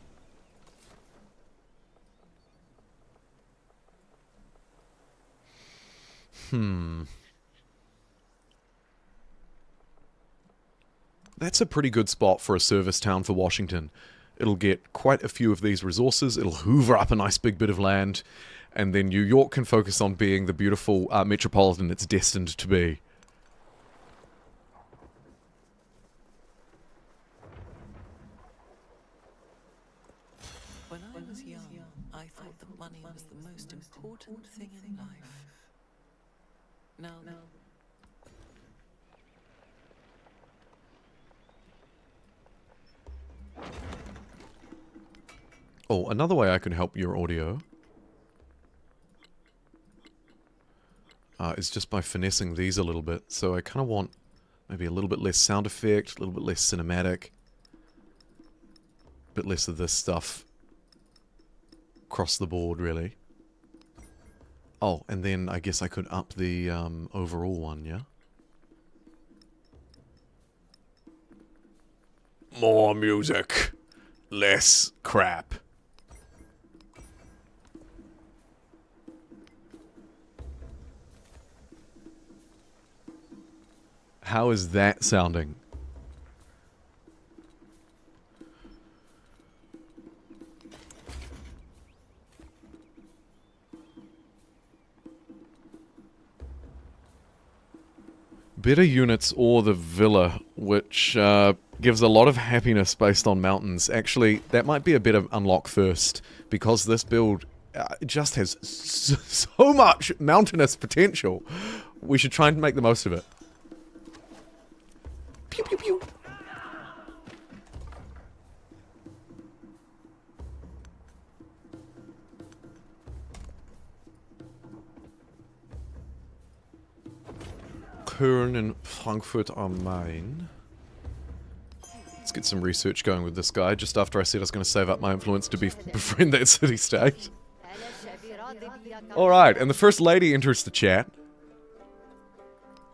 That's a pretty good spot for a service town for Washington. It'll get quite a few of these resources, it'll hoover up a nice big bit of land, and then New York can focus on being the beautiful metropolitan it's destined to be. When I was young, I thought that money was the most important thing in life. Now, oh, another way I can help your audio is just by finessing these a little bit. So I kind of want maybe a little bit less sound effect, a little bit less cinematic, a bit less of this stuff across the board, really. Oh, and then I guess I could up the overall one, yeah? More music. Less crap. How is that sounding? Better units or the villa, which gives a lot of happiness based on mountains. Actually, that might be a better unlock first, because this build just has so much mountainous potential. We should try and make the most of it. Pew pew pew. Köln and Frankfurt am Main. Let's get some research going with this guy, just after I said I was going to save up my influence to befriend that city-state. Alright, and the First Lady enters the chat.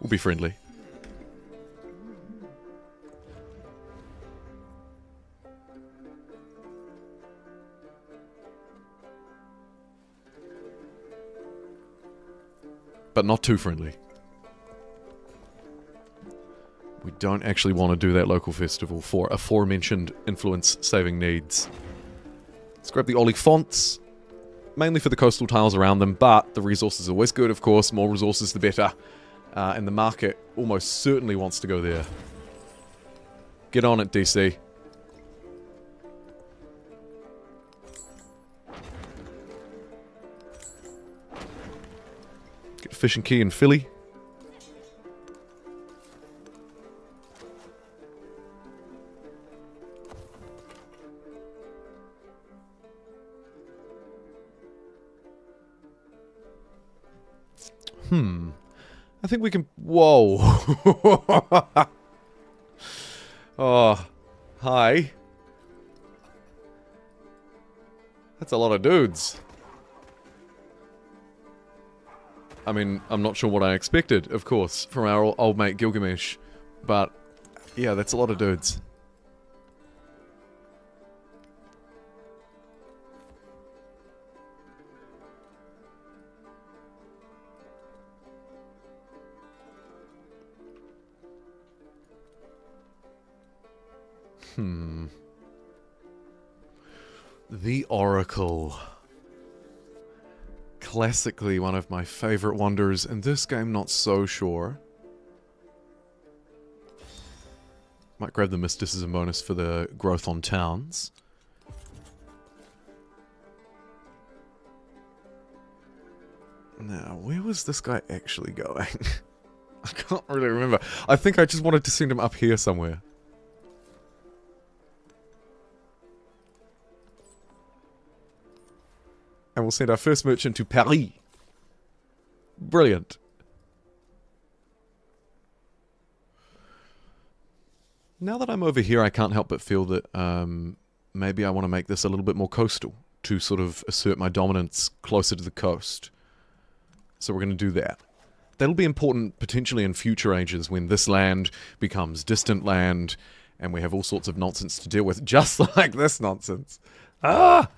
We'll be friendly. But not too friendly. We don't actually want to do that local festival for aforementioned influence-saving needs. Let's grab the Oliphants, mainly for the coastal tiles around them, but the resources are always good, of course. More resources, the better. And the market almost certainly wants to go there. Get on it, DC. Get Fish and Key in Philly. I think we can... Whoa. Oh. Hi. That's a lot of dudes. I mean, I'm not sure what I expected, of course, from our old mate Gilgamesh. But, yeah, that's a lot of dudes. The Oracle. Classically one of my favorite wonders. In this game, not so sure. Might grab the mysticism bonus for the growth on towns. Now, where was this guy actually going? I can't really remember. I think I just wanted to send him up here somewhere. And we'll send our first merchant to Paris. Brilliant. Now that I'm over here, I can't help but feel that maybe I want to make this a little bit more coastal to sort of assert my dominance closer to the coast. So we're going to do that. That'll be important potentially in future ages when this land becomes distant land and we have all sorts of nonsense to deal with, just like this nonsense. Ah!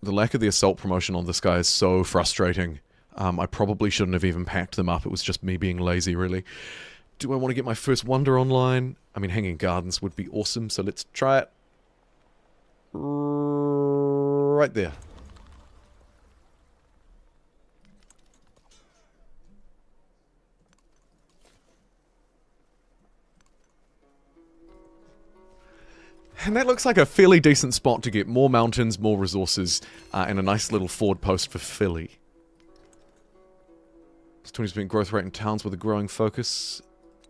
The lack of the assault promotion on this guy is so frustrating. I probably shouldn't have even packed them up. It was just me being lazy, really. Do I want to get my first wonder online? I mean, Hanging Gardens would be awesome, so let's try it. Right there. And that looks like a fairly decent spot to get more mountains, more resources, and a nice little forward post for Philly. It's 20% growth rate in towns with a growing focus.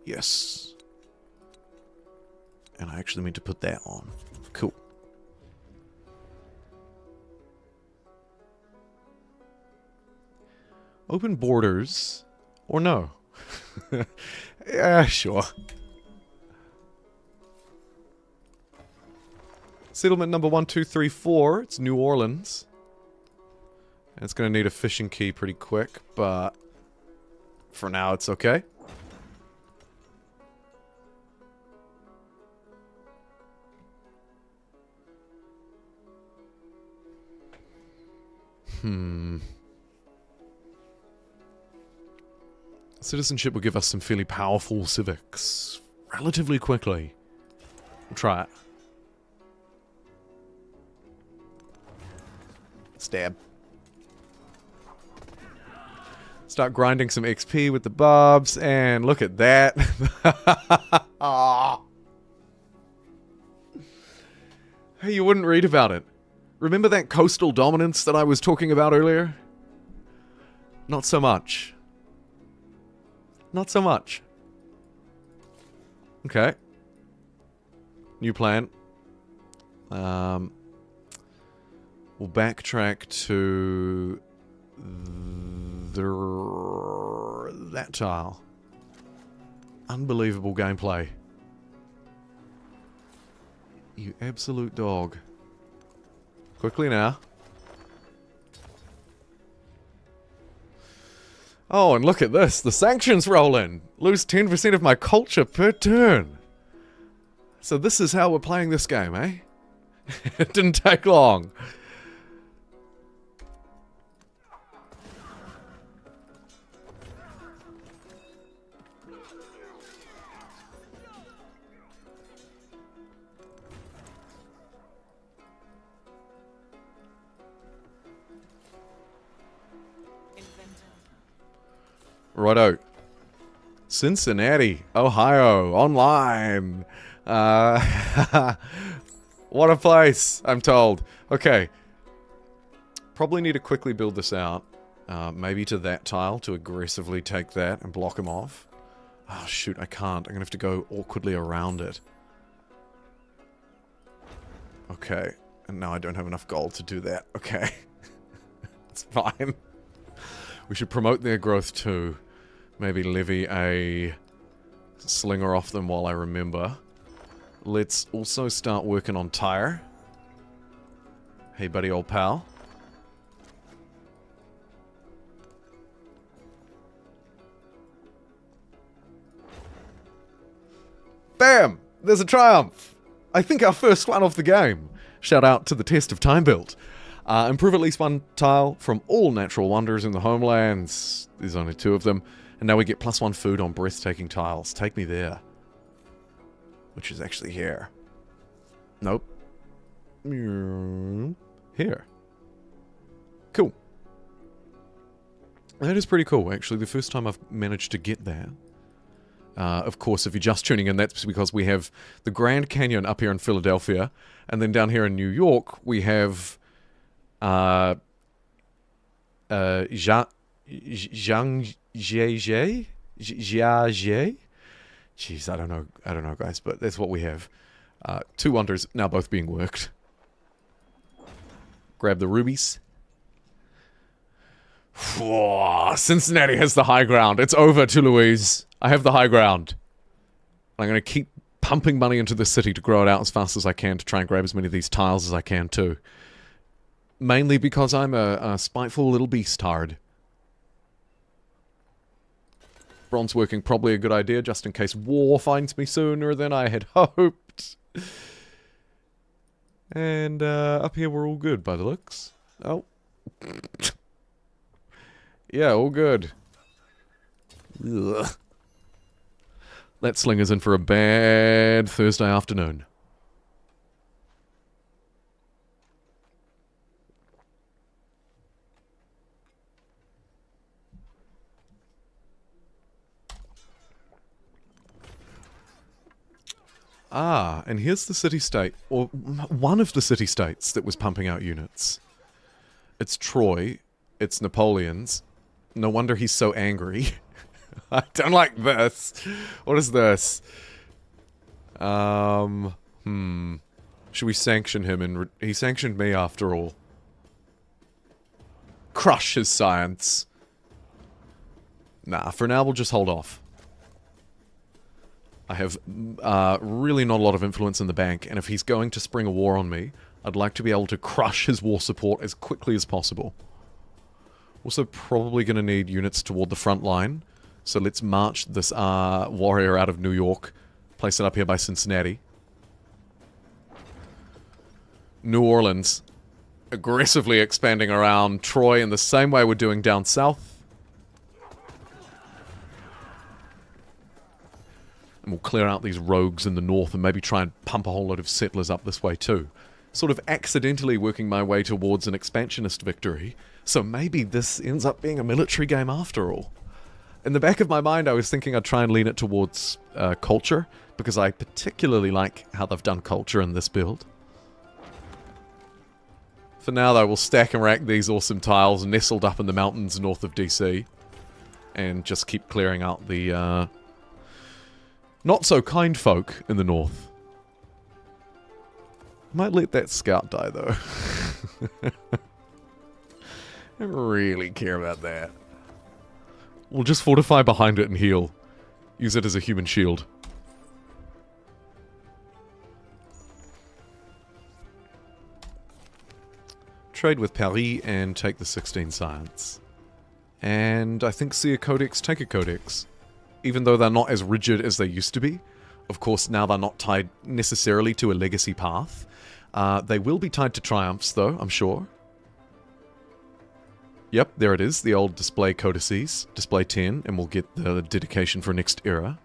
Yes. And I actually mean to put that on. Cool. Open borders, or no? Yeah, sure. Settlement number 1234, it's New Orleans. And it's going to need a fishing key pretty quick, but for now it's okay. Citizenship will give us some fairly powerful civics relatively quickly. We'll try it. Stab. Start grinding some XP with the barbs, and look at that. Hey, you wouldn't read about it. Remember that coastal dominance that I was talking about earlier? Not so much. Not so much. Okay. New plan. We'll backtrack to that tile. Unbelievable gameplay. You absolute dog. Quickly now. Oh, and look at this. The sanctions roll in. Lose 10% of my culture per turn. So this is how we're playing this game, eh? It didn't take long. Righto. Cincinnati, Ohio, online. What a place, I'm told. Okay. Probably need to quickly build this out. Maybe to that tile to aggressively take that and block him off. Oh, shoot, I can't. I'm going to have to go awkwardly around it. Okay. And now I don't have enough gold to do that. Okay. It's fine. We should promote their growth too. Maybe levy a slinger off them while I remember. Let's also start working on Tyre. Hey buddy, old pal. Bam! There's a triumph! I think our first one of the game. Shout out to the Test of Time build. Improve at least one tile from all natural wonders in the homelands. There's only 2 of them. And now we get +1 food on breathtaking tiles. Take me there. Which is actually here. Nope. Here. Cool. That is pretty cool, actually. The first time I've managed to get that. Of course, if you're just tuning in, that's because we have the Grand Canyon up here in Philadelphia. And then down here in New York, we have... Jiaje? Jeez, I don't know, guys, but that's what we have. 2 wonders now both being worked. Grab the rubies. Cincinnati has the high ground. It's over to Louise. I have the high ground. I'm going to keep pumping money into the city to grow it out as fast as I can to try and grab as many of these tiles as I can too. Mainly because I'm a spiteful little beast-hard. Bronze working probably a good idea just in case war finds me sooner than I had hoped. And up here we're all good by the looks. Oh. Yeah, all good. Ugh. That slinger's in for a bad Thursday afternoon. Ah, and here's the city-state, or one of the city-states that was pumping out units. It's Troy, it's Napoleon's. No wonder he's so angry. I don't like this. What is this? Should we sanction him? And he sanctioned me after all. Crush his science. Nah, for now we'll just hold off. I have really not a lot of influence in the bank, and if he's going to spring a war on me, I'd like to be able to crush his war support as quickly as possible. Also probably going to need units toward the front line, so let's march this warrior out of New York, place it up here by Cincinnati. New Orleans, aggressively expanding around Troy in the same way we're doing down south. And we'll clear out these rogues in the north and maybe try and pump a whole lot of settlers up this way too. Sort of accidentally working my way towards an expansionist victory, so maybe this ends up being a military game after all. In the back of my mind I was thinking I'd try and lean it towards culture, because I particularly like how they've done culture in this build. For now though, we'll stack and rack these awesome tiles nestled up in the mountains north of DC, and just keep clearing out the not so kind folk in the north. Might let that scout die though. I don't really care about that. We'll just fortify behind it and heal. Use it as a human shield. Trade with Paris and take the 16 science. And I think see a codex, take a codex. Even though they're not as rigid as they used to be. Of course, now they're not tied necessarily to a legacy path. They will be tied to triumphs, though, I'm sure. Yep, there it is, the old display codices. Display 10, and we'll get the dedication for next era.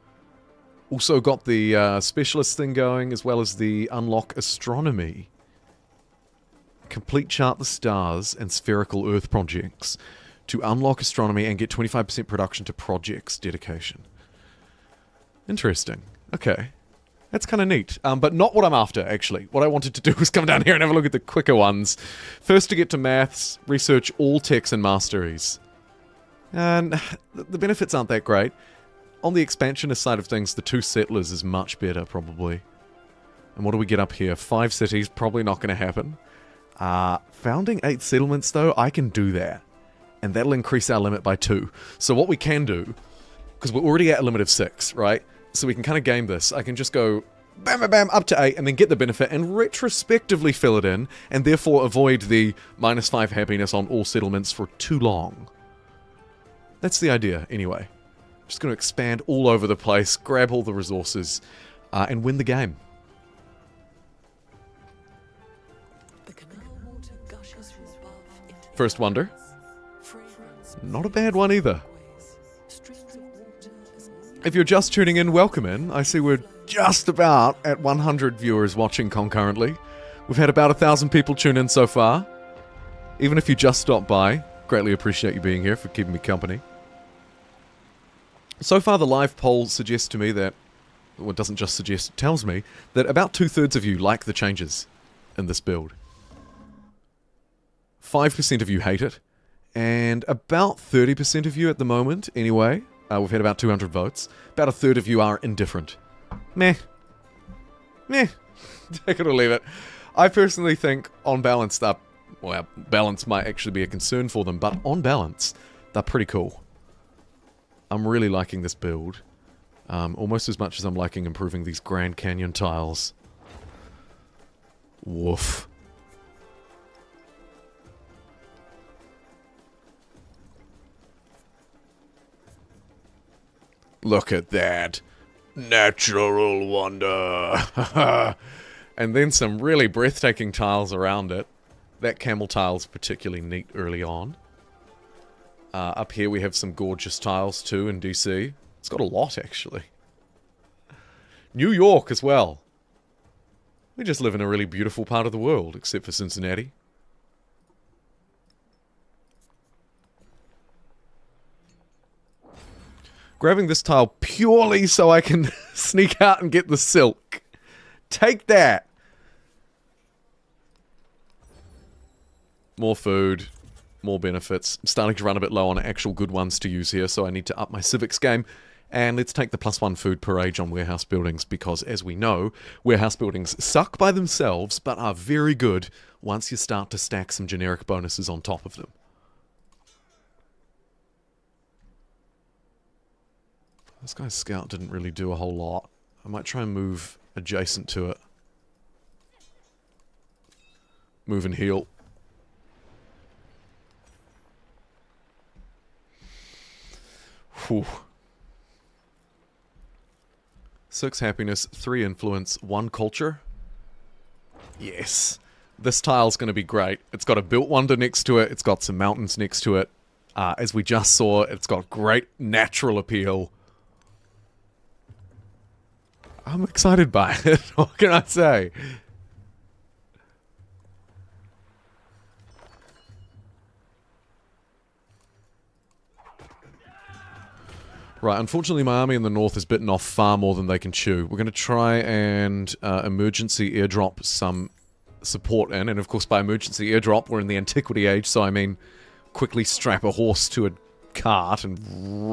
Also got the specialist thing going, as well as the unlock astronomy. Complete chart the stars and spherical Earth projects. To unlock astronomy and get 25% production to projects dedication. Interesting. Okay. That's kind of neat. But not what I'm after, actually. What I wanted to do was come down here and have a look at the quicker ones. First to get to maths, research all techs and masteries. And the benefits aren't that great. On the expansionist side of things, the 2 settlers is much better, probably. And what do we get up here? 5 cities, probably not going to happen. Founding 8 settlements, though, I can do that. And that'll increase our limit by 2. So what we can do, because we're already at a limit of 6, right? So we can kind of game this. I can just go bam, bam, bam, up to 8, and then get the benefit, and retrospectively fill it in, and therefore avoid the -5 happiness on all settlements for too long. That's the idea, anyway. Just going to expand all over the place, grab all the resources, and win the game. The canal water gushes from above into the First wonder. fragrance Not a bad one either. ways. Streams of water as If you're just tuning in, welcome in. I see we're just about at 100 viewers watching concurrently. We've had about 1,000 people tune in so far. Even if you just stopped by, greatly appreciate you being here for keeping me company. So far, the live poll suggests to me that, well, it doesn't just suggest, it tells me that about 2/3 of you like the changes in this build. 5% of you hate it, and about 30% of you at the moment, anyway, We've had about 200 votes. About a third of you are indifferent. Meh. Meh. Take it or leave it. I personally think, on balance, well, balance might actually be a concern for them, but on balance, they're pretty cool. I'm really liking this build. Almost as much as I'm liking improving these Grand Canyon tiles. Woof. Look at that. Natural wonder. And then some really breathtaking tiles around it. That camel tile's particularly neat early on. Up here we have some gorgeous tiles too in DC. It's got a lot, actually. New York as well. We just live in a really beautiful part of the world, except for Cincinnati. Grabbing this tile purely so I can sneak out and get the silk. Take that! More food. More benefits. I'm starting to run a bit low on actual good ones to use here, so I need to up my civics game. And let's take the +1 food per age on warehouse buildings, because as we know, warehouse buildings suck by themselves, but are very good once you start to stack some generic bonuses on top of them. This guy's scout didn't really do a whole lot. I might try and move adjacent to it. Move and heal. Whew. 6 happiness, 3 influence, 1 culture. Yes. This tile's going to be great. It's got a built wonder next to it. It's got some mountains next to it. As we just saw, it's got great natural appeal. I'm excited by it. What can I say? Right, unfortunately my army in the north has bitten off far more than they can chew. We're going to try and emergency airdrop some support in, and of course by emergency airdrop we're in the Antiquity age, so I mean quickly strap a horse to a cart and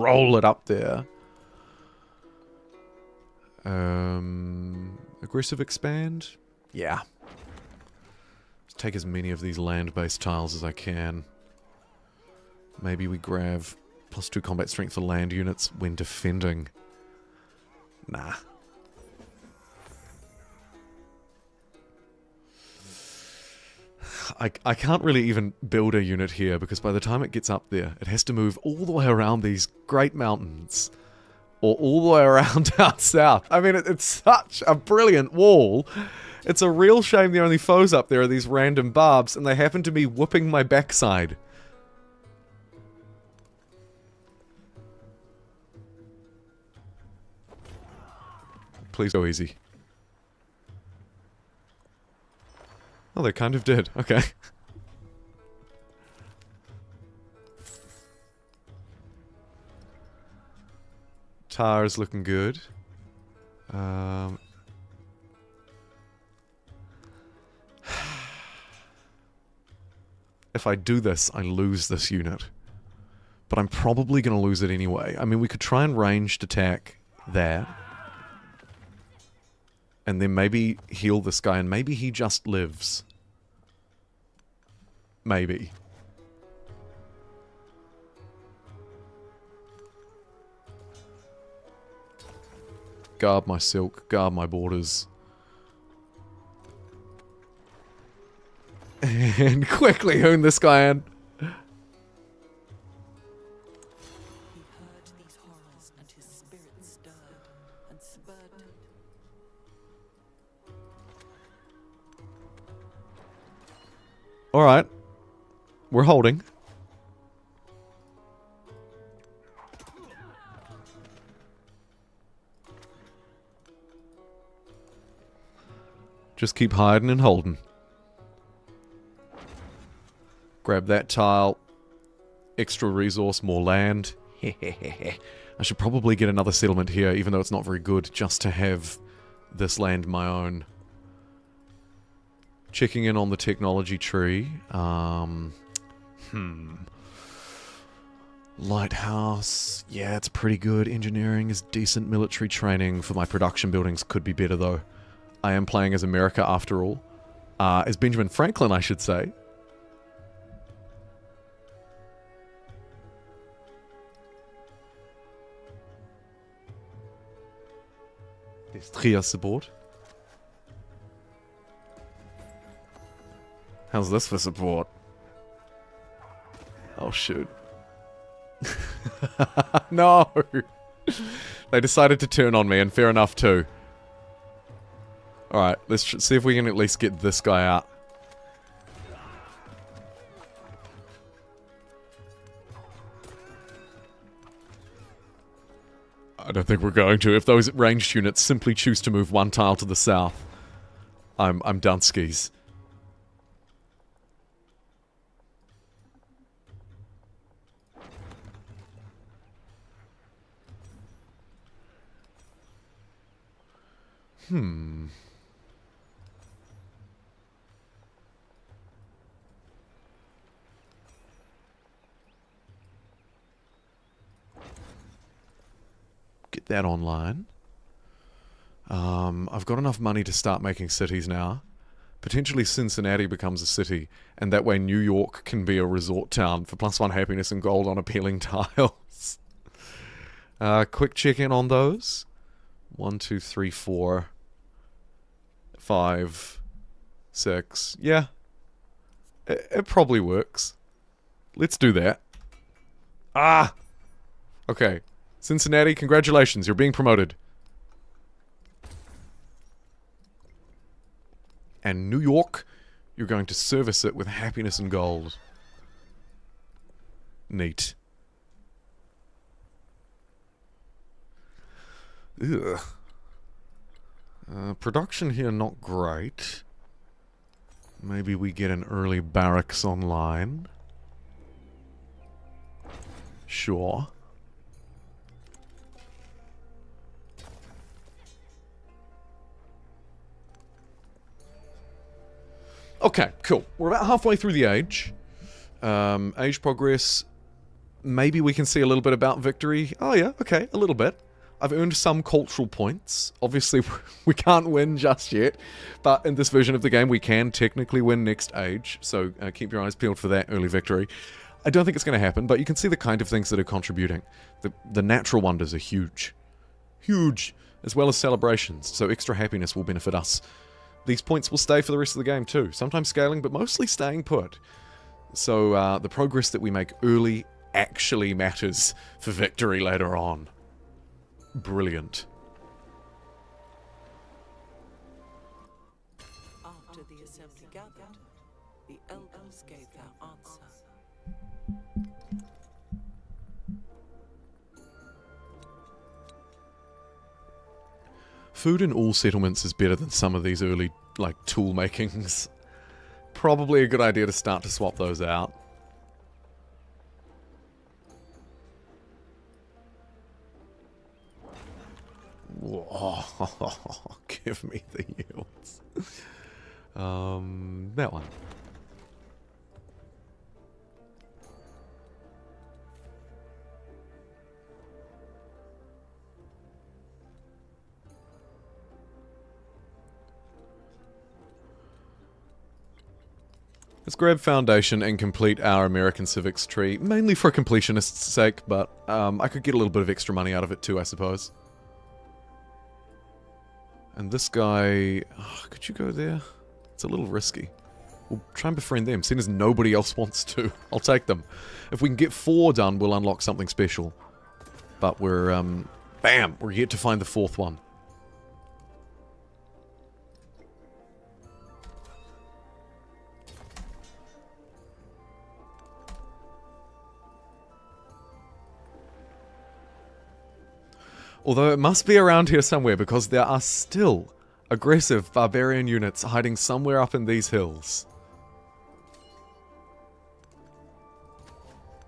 roll it up there. Aggressive expand? Yeah. Let's take as many of these land-based tiles as I can. Maybe we grab +2 combat strength for land units when defending. Nah. I can't really even build a unit here, because by the time it gets up there, it has to move all the way around these great mountains. Or all the way around down south. I mean, it's such a brilliant wall. It's a real shame the only foes up there are these random barbs, and they happen to be whooping my backside. Please go easy. Oh, they kind of did. Okay. Tar's looking good. If I do this, I lose this unit. But I'm probably going to lose it anyway. I mean, we could try and ranged attack there. And then maybe heal this guy, and maybe he just lives. Maybe. Guard my silk, guard my borders. And quickly hoon this guy in. He heard these horrors, and his spirit stirred and spurred. Alright. We're holding. Just keep hiding and holding. Grab that tile. Extra resource, more land. I should probably get another settlement here, even though it's not very good, just to have this land my own. Checking in on the technology tree. Lighthouse. Yeah, it's pretty good. Engineering is decent. Military training for my production buildings could be better, though. I am playing as America, after all. As Benjamin Franklin, I should say. There's Tria support. How's this for support? Oh, shoot. No! They decided to turn on me, and fair enough, too. Alright, let's see if we can at least get this guy out. I don't think we're going to. If those ranged units simply choose to move one tile to the south, I'm done skis. Get that online. I've got enough money to start making cities now. Potentially Cincinnati becomes a city, and that way New York can be a resort town for +1 happiness and gold on appealing tiles. Quick check-in on those. 1, 2, 3, 4, 5, 6. Yeah. It probably works. Let's do that. Ah! Okay. Cincinnati, congratulations. You're being promoted. And New York, you're going to service it with happiness and gold. Neat. Ugh. Production here not great. Maybe we get an early barracks online. Sure. Okay, cool. We're about halfway through the age. Age progress. Maybe we can see a little bit about victory. Oh yeah, okay, a little bit. I've earned some cultural points. Obviously, we can't win just yet, but in this version of the game, we can technically win next age, so keep your eyes peeled for that early victory. I don't think it's going to happen, but you can see the kind of things that are contributing. The natural wonders are huge. Huge! As well as celebrations, so extra happiness will benefit us. These points will stay for the rest of the game too, sometimes scaling, but mostly staying put. So the progress that we make early actually matters for victory later on. Brilliant. After the assembly gathered, the elders gave their answer. Food in all settlements is better than some of these early, like, tool makings. Probably a good idea to start to swap those out. Whoa, give me the yields. That one. Let's grab Foundation and complete our American Civics tree, mainly for completionist's sake, but I could get a little bit of extra money out of it too, I suppose. And this guy... Oh, could you go there? It's a little risky. We'll try and befriend them, seeing as nobody else wants to. I'll take them. If we can get 4 done, we'll unlock something special. But we're, bam! We're yet to find the 4th one. Although it must be around here somewhere, because there are still aggressive barbarian units hiding somewhere up in these hills.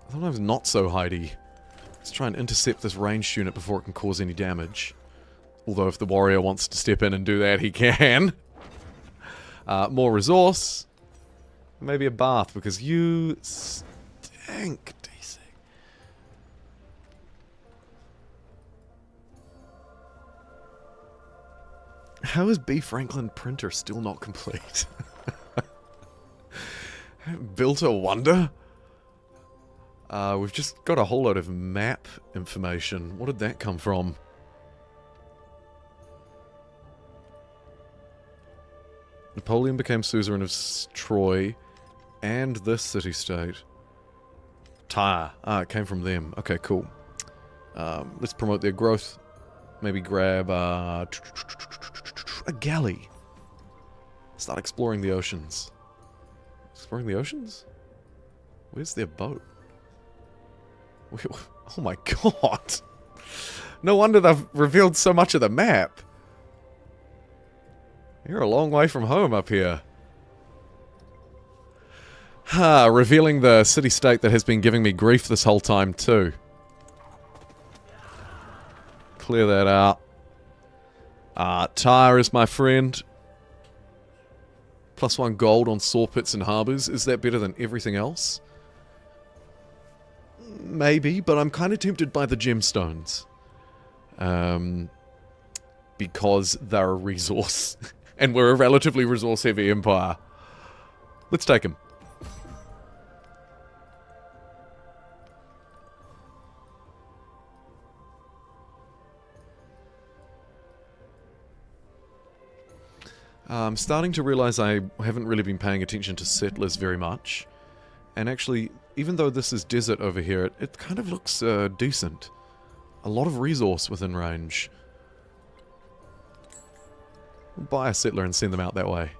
Sometimes not so hidey. Let's try and intercept this ranged unit before it can cause any damage. Although if the warrior wants to step in and do that, he can. More resource. Maybe a bath, because you stink, DC. How is B. Franklin printer still not complete? Built a wonder? We've just got a whole load of map information. What did that come from? Napoleon became suzerain of Troy and this city-state. Tyre. Ah, it came from them. Okay, cool. Let's promote their growth. Maybe grab a galley. Start exploring the oceans. Exploring the oceans? Where's their boat? Oh my god. No wonder they've revealed so much of the map. You're a long way from home up here. Revealing the city-state that has been giving me grief this whole time too. Clear that out. Tyre is my friend. +1 gold on saw pits and harbours. Is that better than everything else? Maybe, but I'm kind of tempted by the gemstones. Because they're a resource. And we're a relatively resource-heavy empire. Let's take them. I'm starting to realize I haven't really been paying attention to settlers very much. And actually, even though this is desert over here, it kind of looks decent. A lot of resource within range. We'll buy a settler and send them out that way.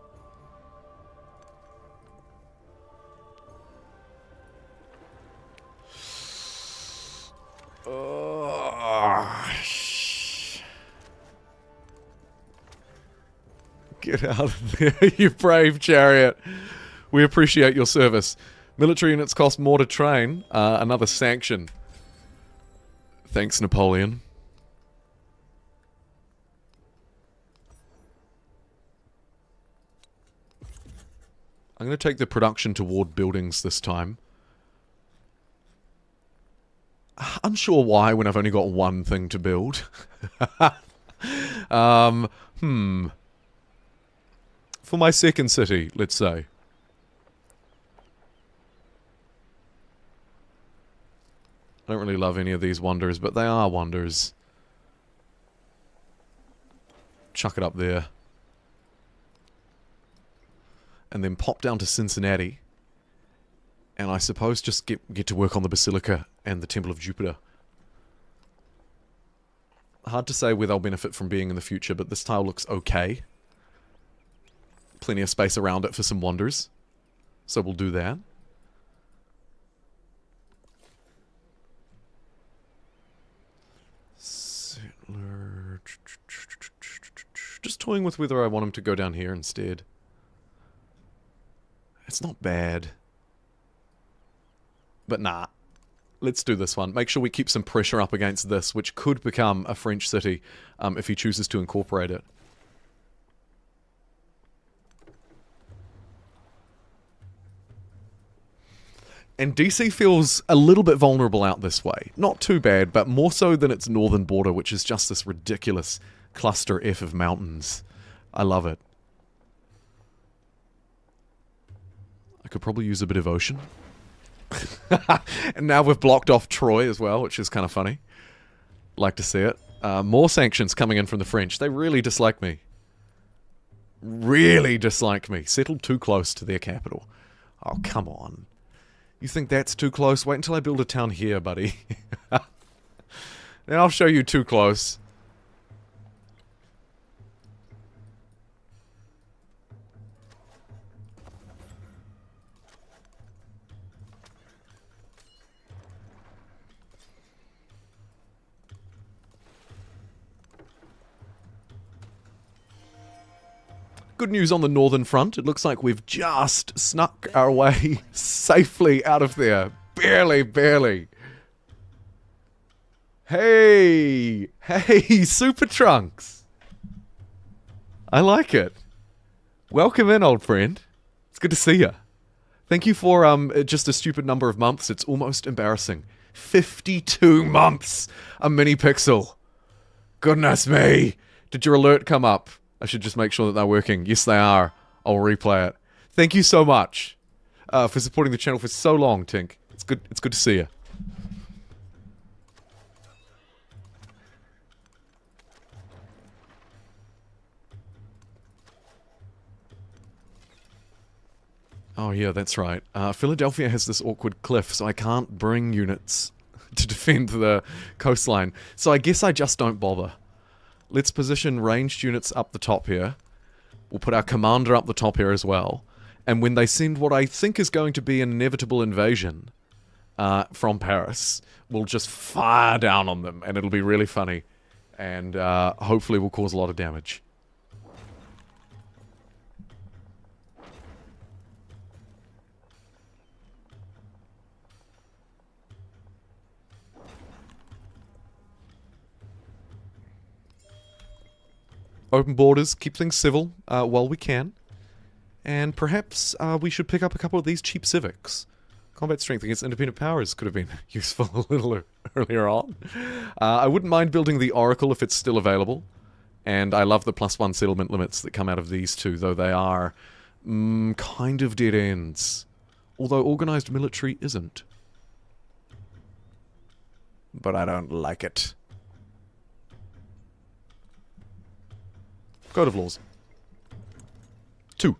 Get out of there, you brave chariot. We appreciate your service. Military units cost more to train. Another sanction. Thanks, Napoleon. I'm going to take the production toward buildings this time. Unsure why when I've only got one thing to build. For my second city, let's say. I don't really love any of these wonders, but they are wonders. Chuck it up there. And then pop down to Cincinnati. And I suppose just get to work on the Basilica and the Temple of Jupiter. Hard to say where they'll benefit from being in the future, but this tile looks okay. Plenty of space around it for some wonders. So we'll do that. Settler. Just toying with whether I want him to go down here instead. It's not bad. But nah. Let's do this one. Make sure we keep some pressure up against this, which could become a French city if he chooses to incorporate it. And DC feels a little bit vulnerable out this way. Not too bad, but more so than its northern border, which is just this ridiculous cluster F of mountains. I love it. I could probably use a bit of ocean. And now we've blocked off Troy as well, which is kind of funny. Like to see it. More sanctions coming in from the French. They really dislike me. Really dislike me. Settled too close to their capital. Oh, come on. You think that's too close? Wait until I build a town here, buddy. Then I'll show you too close. Good news on the northern front. It looks like we've just snuck our way safely out of there. Barely, barely. Hey! Hey, Super Trunks! I like it. Welcome in, old friend. It's good to see you. Thank you for just a stupid number of months. It's almost embarrassing. 52 months! A mini pixel. Goodness me! Did your alert come up? I should just make sure that they're working. Yes, they are. I'll replay it. Thank you so much for supporting the channel for so long, Tink. It's good. It's good to see you. Oh yeah, that's right. Philadelphia has this awkward cliff, so I can't bring units to defend the coastline. So I guess I just don't bother. Let's position ranged units up the top here. We'll put our commander up the top here as well. And when they send what I think is going to be an inevitable invasion from Paris, we'll just fire down on them, and it'll be really funny. And hopefully we'll cause a lot of damage. Open borders, keep things civil while we can. And perhaps we should pick up a couple of these cheap civics. Combat strength against independent powers could have been useful a little earlier on. I wouldn't mind building the Oracle if it's still available. And I love the +1 settlement limits that come out of these two, though they are kind of dead ends. Although organized military isn't. But I don't like it. Code of laws. 2.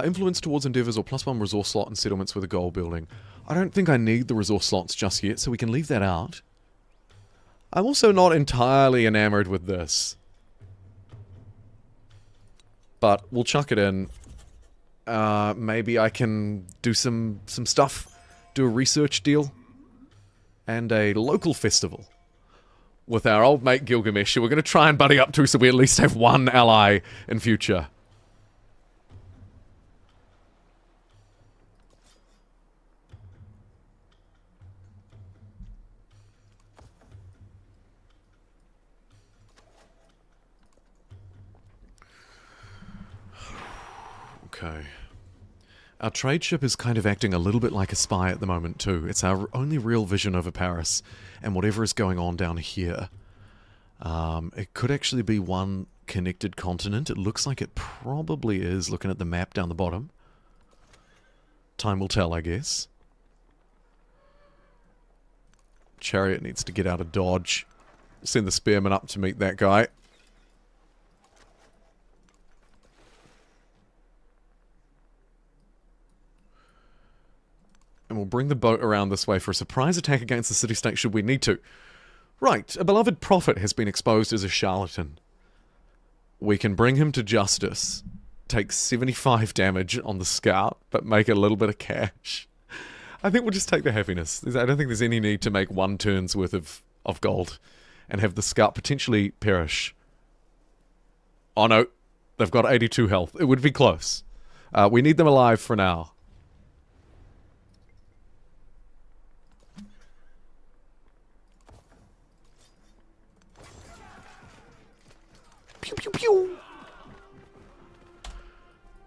Influence towards endeavors or +1 resource slot and settlements with a goal building. I don't think I need the resource slots just yet, so we can leave that out. I'm also not entirely enamored with this. But we'll chuck it in. Maybe I can do some stuff. Do a research deal. And a local festival. With our old mate Gilgamesh, who we're going to try and buddy up to so we at least have one ally in future. Okay. Our trade ship is kind of acting a little bit like a spy at the moment too. It's our only real vision over Paris and whatever is going on down here. It could actually be one connected continent. It looks like it probably is, looking at the map down the bottom. Time will tell, I guess. Chariot needs to get out of dodge. Send the spearman up to meet that guy. And we'll bring the boat around this way for a surprise attack against the city-state should we need to. Right, a beloved prophet has been exposed as a charlatan. We can bring him to justice, take 75 damage on the scout, but make a little bit of cash. I think we'll just take the happiness. I don't think there's any need to make one turn's worth of gold and have the scout potentially perish. Oh no, they've got 82 health. It would be close. We need them alive for now. Pew, pew, pew.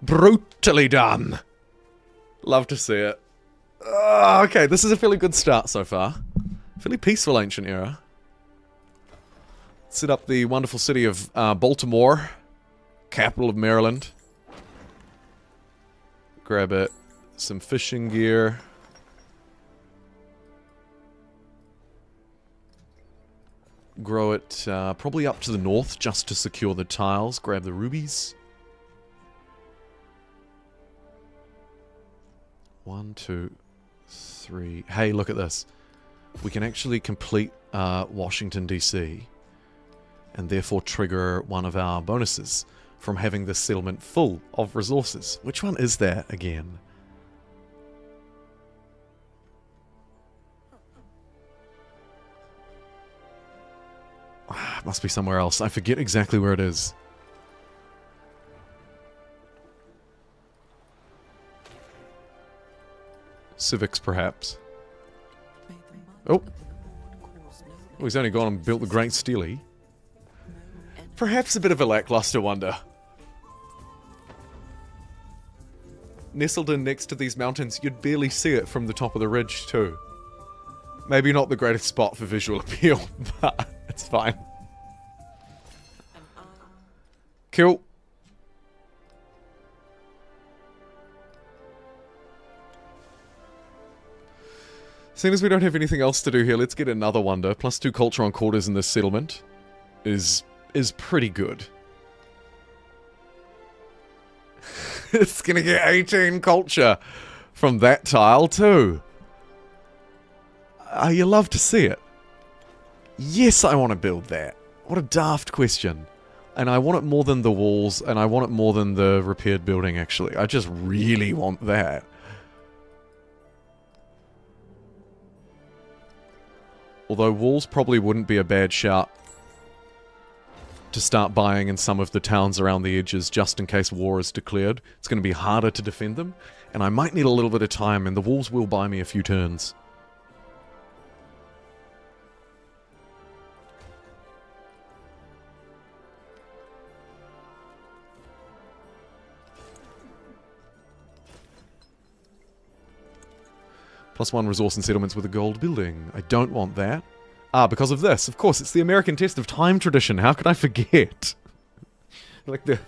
Brutally done. Love to see it. Okay, this is a fairly good start so far. Fairly peaceful ancient era. Set up the wonderful city of Baltimore, capital of Maryland. Grab it. Some fishing gear. Grow it probably up to the north just to secure the tiles. Grab the rubies. 1, 2, 3. Hey, look at this. We can actually complete Washington, D.C. and therefore trigger one of our bonuses from having this settlement full of resources. Which one is that again? Must be somewhere else. I forget exactly where it is. Civics, perhaps. Oh. Oh, he's only gone and built the Great Steely. Perhaps a bit of a lackluster wonder. Nestled in next to these mountains, you'd barely see it from the top of the ridge, too. Maybe not the greatest spot for visual appeal, but it's fine. Cool. Seeing as we don't have anything else to do here, let's get another wonder. +2 culture on quarters in this settlement is pretty good. It's gonna get 18 culture from that tile too. You love to see it. Yes, I want to build that. What a daft question. And I want it more than the walls, and I want it more than the repaired building, actually. I just really want that. Although walls probably wouldn't be a bad shout to start buying in some of the towns around the edges just in case war is declared. It's going to be harder to defend them, and I might need a little bit of time, and the walls will buy me a few turns. +1 resource and settlements with a gold building. I don't want that. Ah, because of this. Of course, it's the American test of time tradition. How could I forget? Like the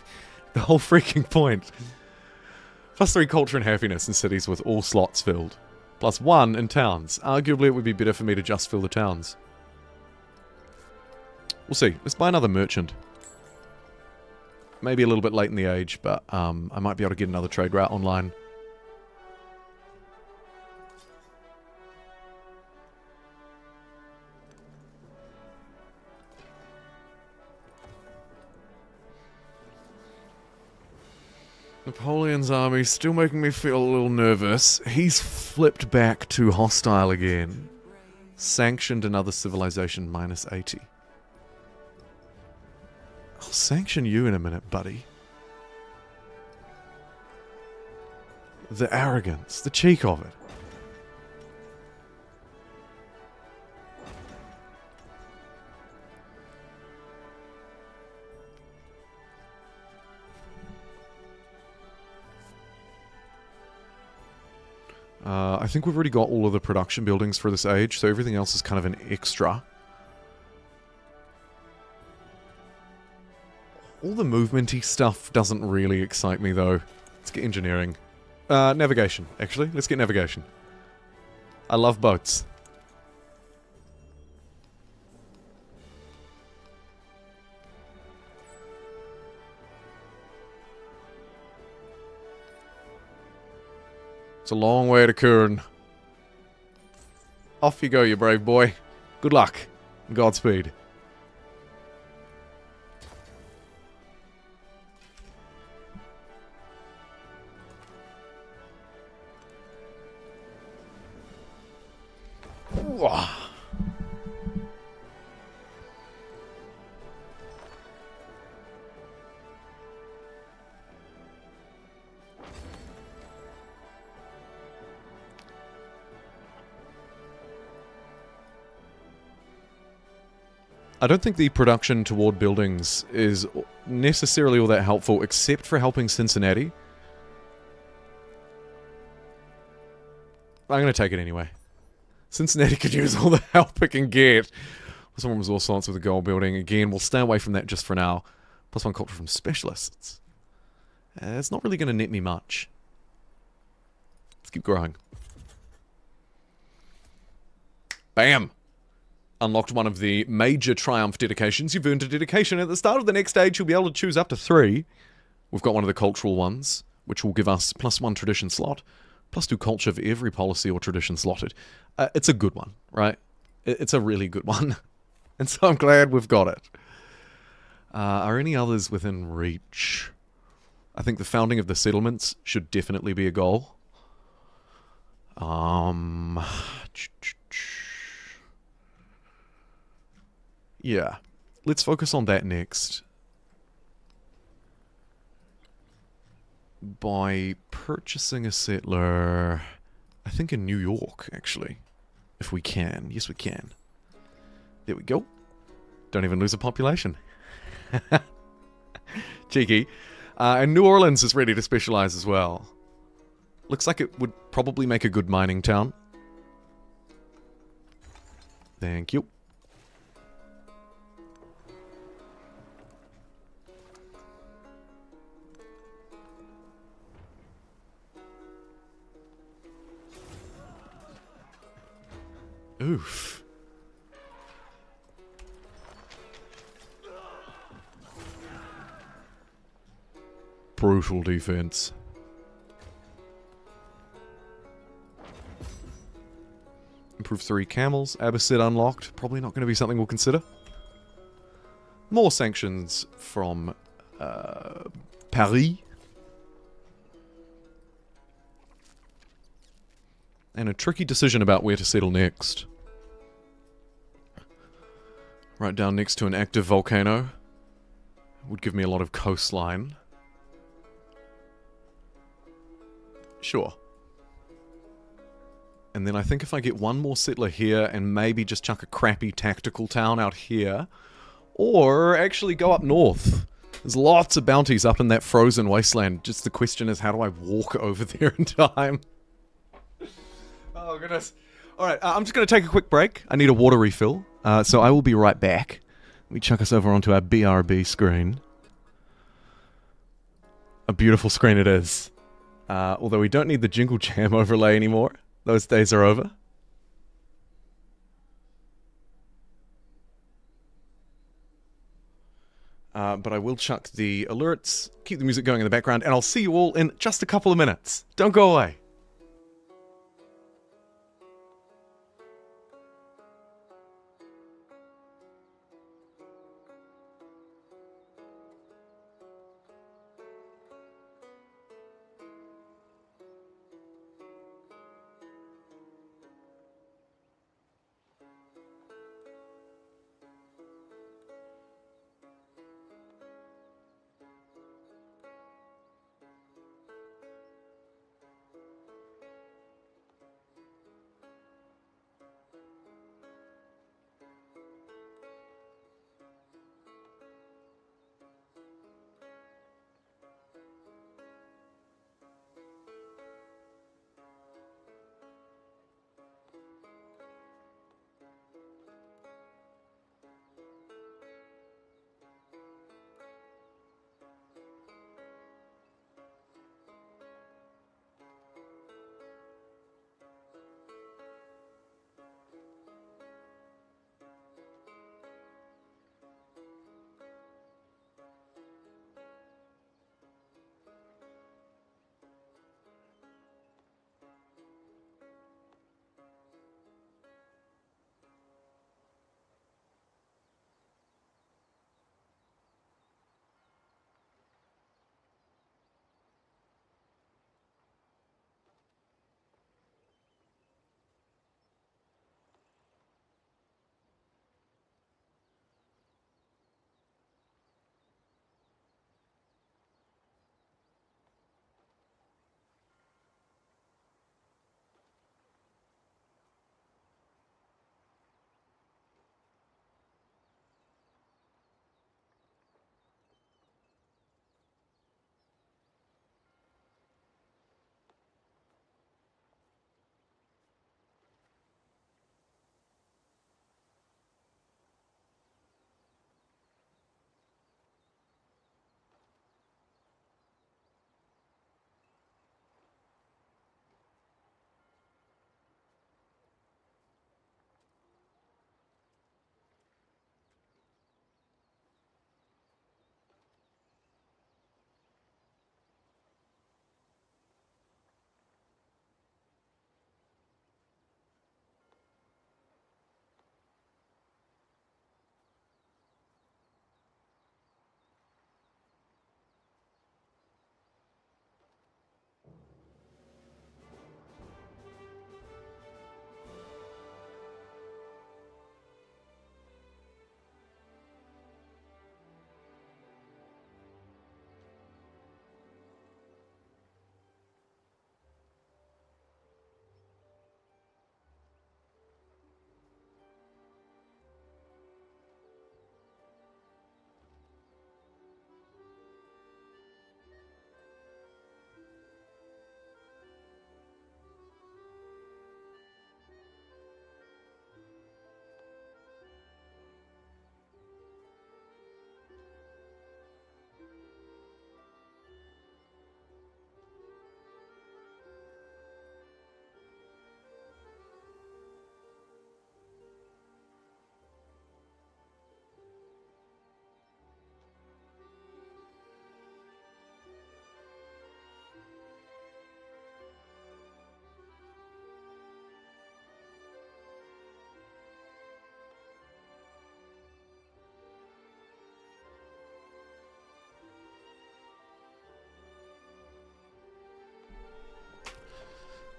whole freaking point. +3 culture and happiness in cities with all slots filled. +1 in towns. Arguably, it would be better for me to just fill the towns. We'll see. Let's buy another merchant. Maybe a little bit late in the age, but I might be able to get another trade route online. Napoleon's army still making me feel a little nervous. He's flipped back to hostile again. Sanctioned another civilization -80. I'll sanction you in a minute, buddy. The arrogance, the cheek of it. I think we've already got all of the production buildings for this age, so everything else is kind of an extra. All the movement-y stuff doesn't really excite me, though. Let's get engineering. Navigation, actually. Let's get navigation. I love boats. It's a long way to Kurn. Off you go, you brave boy. Good luck. Godspeed. Wah. I don't think the production toward buildings is necessarily all that helpful, except for helping Cincinnati. I'm going to take it anyway. Cincinnati could use all the help it can get. +1 resource science with a gold building. Again, we'll stay away from that just for now. +1 culture from specialists. It's not really going to net me much. Let's keep growing. Bam! Unlocked one of the major triumph dedications. You've earned a dedication. At the start of the next stage, you'll be able to choose up to 3. We've got one of the cultural ones, which will give us +1 tradition slot, +2 culture for every policy or tradition slotted. It's a good one, right? It's a really good one. And so I'm glad we've got it. Are any others within reach? I think the founding of the settlements should definitely be a goal. Yeah, let's focus on that next. By purchasing a settler, I think in New York, actually. If we can. Yes, we can. There we go. Don't even lose a population. Cheeky. And New Orleans is ready to specialize as well. Looks like it would probably make a good mining town. Thank you. Oof. Brutal defense. Improve 3 camels. Abbasid unlocked. Probably not going to be something we'll consider. More sanctions from Paris. And a tricky decision about where to settle next. Right down next to an active volcano. Would give me a lot of coastline. Sure. And then I think if I get one more settler here and maybe just chuck a crappy tactical town out here, or actually go up north. There's lots of bounties up in that frozen wasteland. Just the question is, how do I walk over there in time? Oh, goodness. Alright, I'm just going to take a quick break. I need a water refill. So I will be right back. Let me chuck us over onto our BRB screen. A beautiful screen it is. Although we don't need the Jingle Jam overlay anymore. Those days are over. But I will chuck the alerts, keep the music going in the background, and I'll see you all in just a couple of minutes. Don't go away.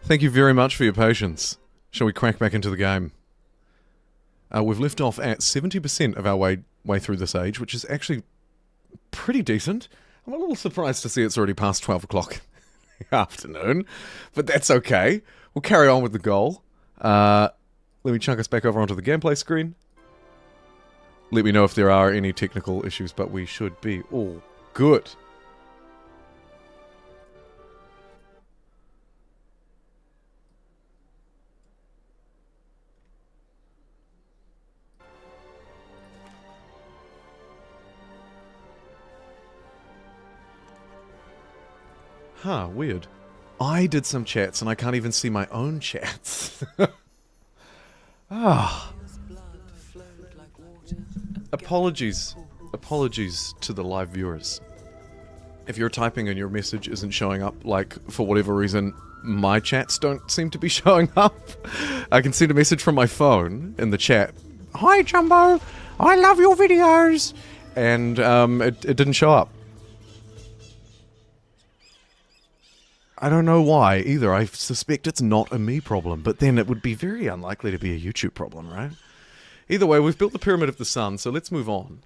Thank you very much for your patience. Shall we crack back into the game? We've left off at 70% of our way through this age, which is actually pretty decent. I'm a little surprised to see it's already past 12 o'clock in the afternoon, but that's okay. We'll carry on with the goal. Let me chunk us back over onto the gameplay screen. Let me know if there are any technical issues, but we should be all good. Huh, weird. I did some chats and I can't even see my own chats. Ah. Apologies. Apologies to the live viewers. If you're typing and your message isn't showing up, like, for whatever reason, my chats don't seem to be showing up. I can send a message from my phone in the chat. Hi, Jumbo! I love your videos! And, it didn't show up. I don't know why, either. I suspect it's not a me problem, but then it would be very unlikely to be a YouTube problem, right? Either way, we've built the Pyramid of the Sun, so let's move on.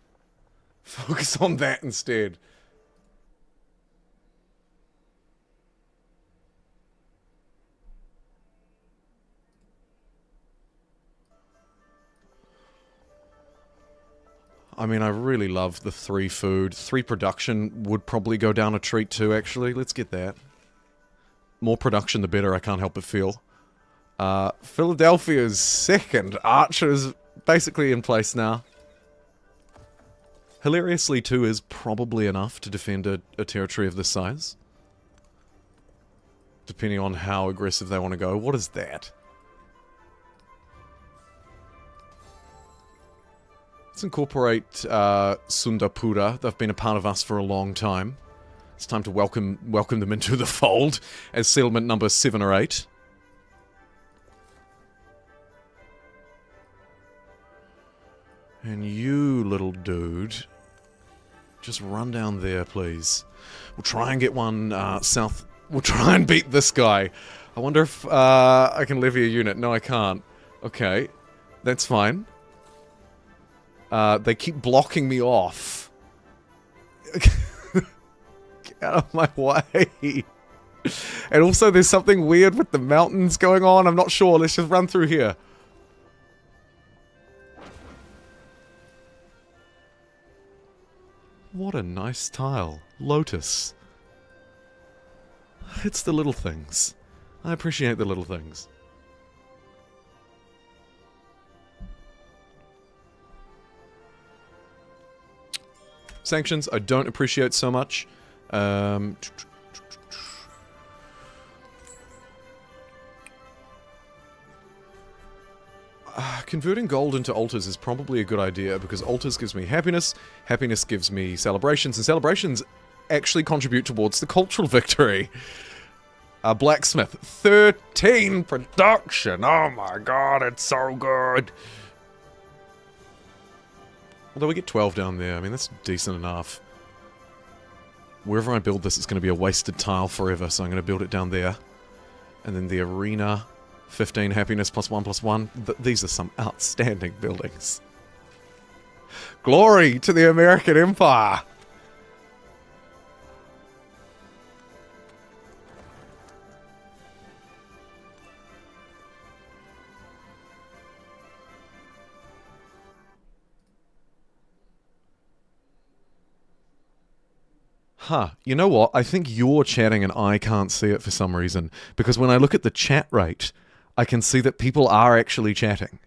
Focus on that instead. I mean, I really love the 3 food. 3 production would probably go down a treat too, actually. Let's get that. More production, the better, I can't help but feel. Philadelphia's second. Archer's basically in place now. Hilariously, 2 is probably enough to defend a territory of this size. Depending on how aggressive they want to go. What is that? Let's incorporate Sundapura. They've been a part of us for a long time. It's time to welcome them into the fold as settlement number 7 or 8. And you, little dude, just run down there, please. We'll try and get one south. We'll try and beat this guy. I wonder if I can levy a unit. No, I can't. Okay, that's fine. They keep blocking me off. Get out of my way. And also there's something weird with the mountains going on. I'm not sure. Let's just run through here. What a nice tile. Lotus. It's the little things. I appreciate the little things. Sanctions I don't appreciate so much. Converting gold into altars is probably a good idea because altars gives me happiness, happiness gives me celebrations, and celebrations actually contribute towards the cultural victory. Blacksmith, 13 production. Oh my god, it's so good. Although we get 12 down there, I mean, that's decent enough. Wherever I build this, it's going to be a wasted tile forever, so I'm going to build it down there. And then the arena, 15 happiness +1/+1. These are some outstanding buildings. Glory to the American Empire! Huh, you know what? I think you're chatting and I can't see it for some reason. Because when I look at the chat rate, I can see that people are actually chatting.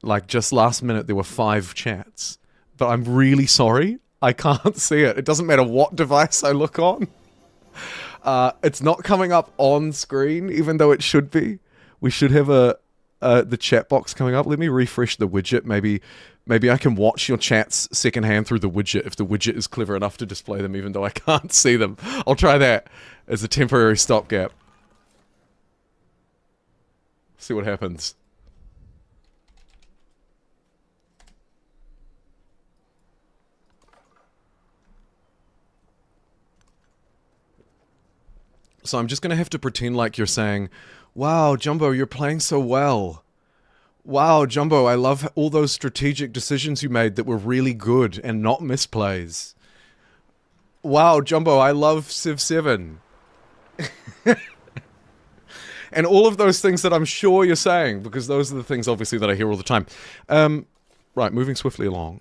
Like, just last minute there were 5 chats. But I'm really sorry, I can't see it. It doesn't matter what device I look on. It's not coming up on screen, even though it should be. We should have the chat box coming up. Let me refresh the widget. Maybe I can watch your chats secondhand through the widget if the widget is clever enough to display them even though I can't see them. I'll try that as a temporary stopgap. See what happens. So I'm just going to have to pretend like you're saying, wow, Jumbo, you're playing so well. Wow, Jumbo, I love all those strategic decisions you made that were really good and not misplays. Wow, Jumbo, I love Civ 7. And all of those things that I'm sure you're saying, because those are the things, obviously, that I hear all the time. Right, moving swiftly along.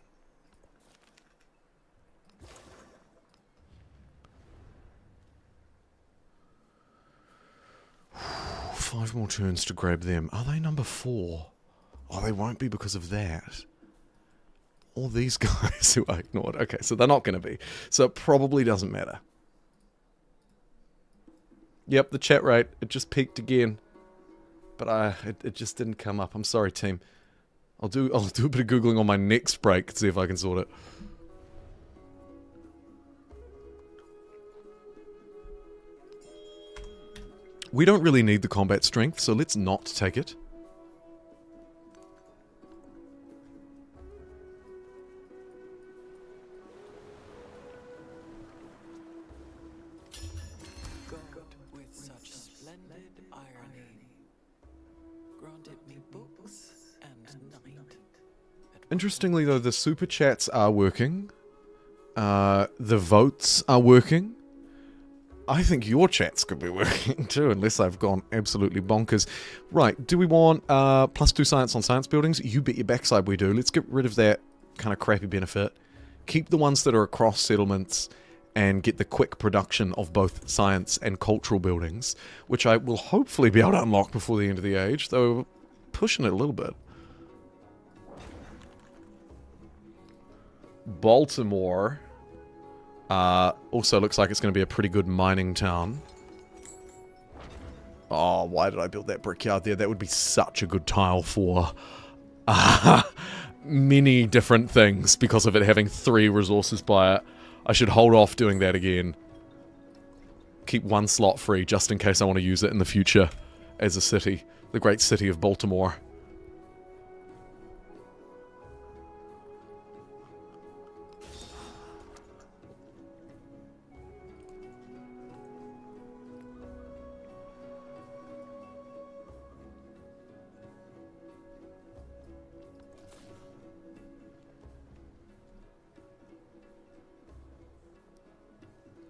Five more turns to grab them. Are they number 4? Oh, they won't be because of that. All these guys who I ignored. Okay, so they're not going to be. So it probably doesn't matter. Yep, the chat rate, it just peaked again. But it just didn't come up. I'm sorry, team. I'll do a bit of Googling on my next break to see if I can sort it. We don't really need the combat strength, so let's not take it. God with such splendid irony granted me books and night. Interestingly, though, the super chats are working. The votes are working. I think your chats could be working too, unless I've gone absolutely bonkers. Right, do we want +2 science on science buildings? You bet your backside we do. Let's get rid of that kind of crappy benefit. Keep the ones that are across settlements and get the quick production of both science and cultural buildings, which I will hopefully be able to unlock before the end of the age, though we're pushing it a little bit. Baltimore also looks like it's going to be a pretty good mining town. Oh, why did I build that brickyard there? That would be such a good tile for many different things because of it having 3 resources by it. I should hold off doing that again. Keep 1 slot free just in case I want to use it in the future as a city. The great city of Baltimore.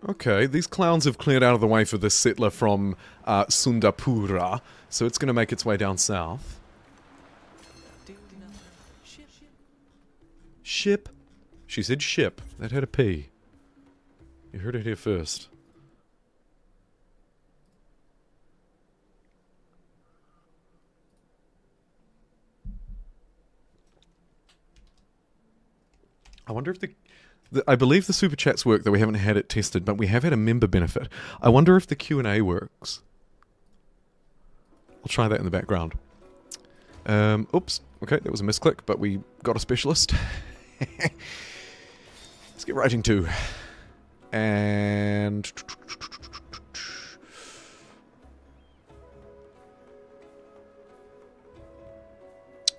Okay, these clowns have cleared out of the way for this settler from Sundapura, so it's going to make its way down south. Ship? She said ship. That had a P. You heard it here first. I wonder if I believe the super chats work, though we haven't had it tested, but we have had a member benefit. I wonder if the Q&A works. I'll try that in the background. Oops. Okay, that was a misclick, but we got a specialist. Let's get writing to. And